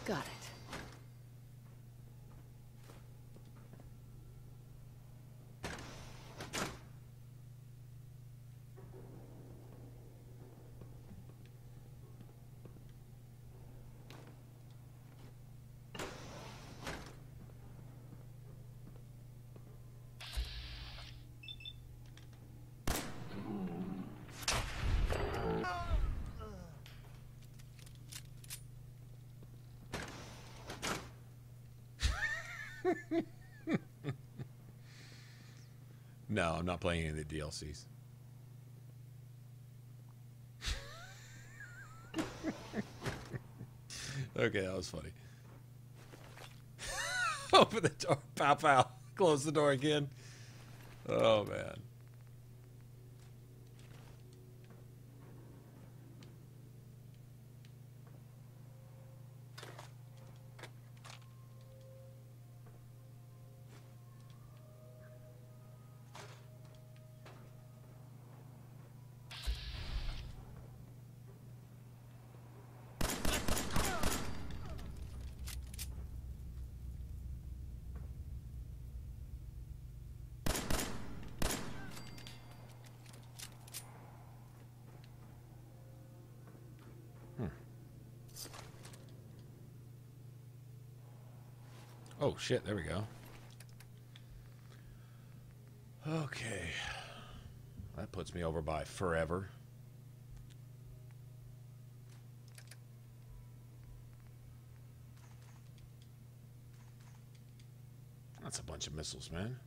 Got it. No, I'm not playing any of the DLCs. Okay, that was funny. Open the door. Pow, pow. Close the door again. Oh, man. Oh, shit. There we go. Okay. That puts me over by forever. That's a bunch of missiles, man.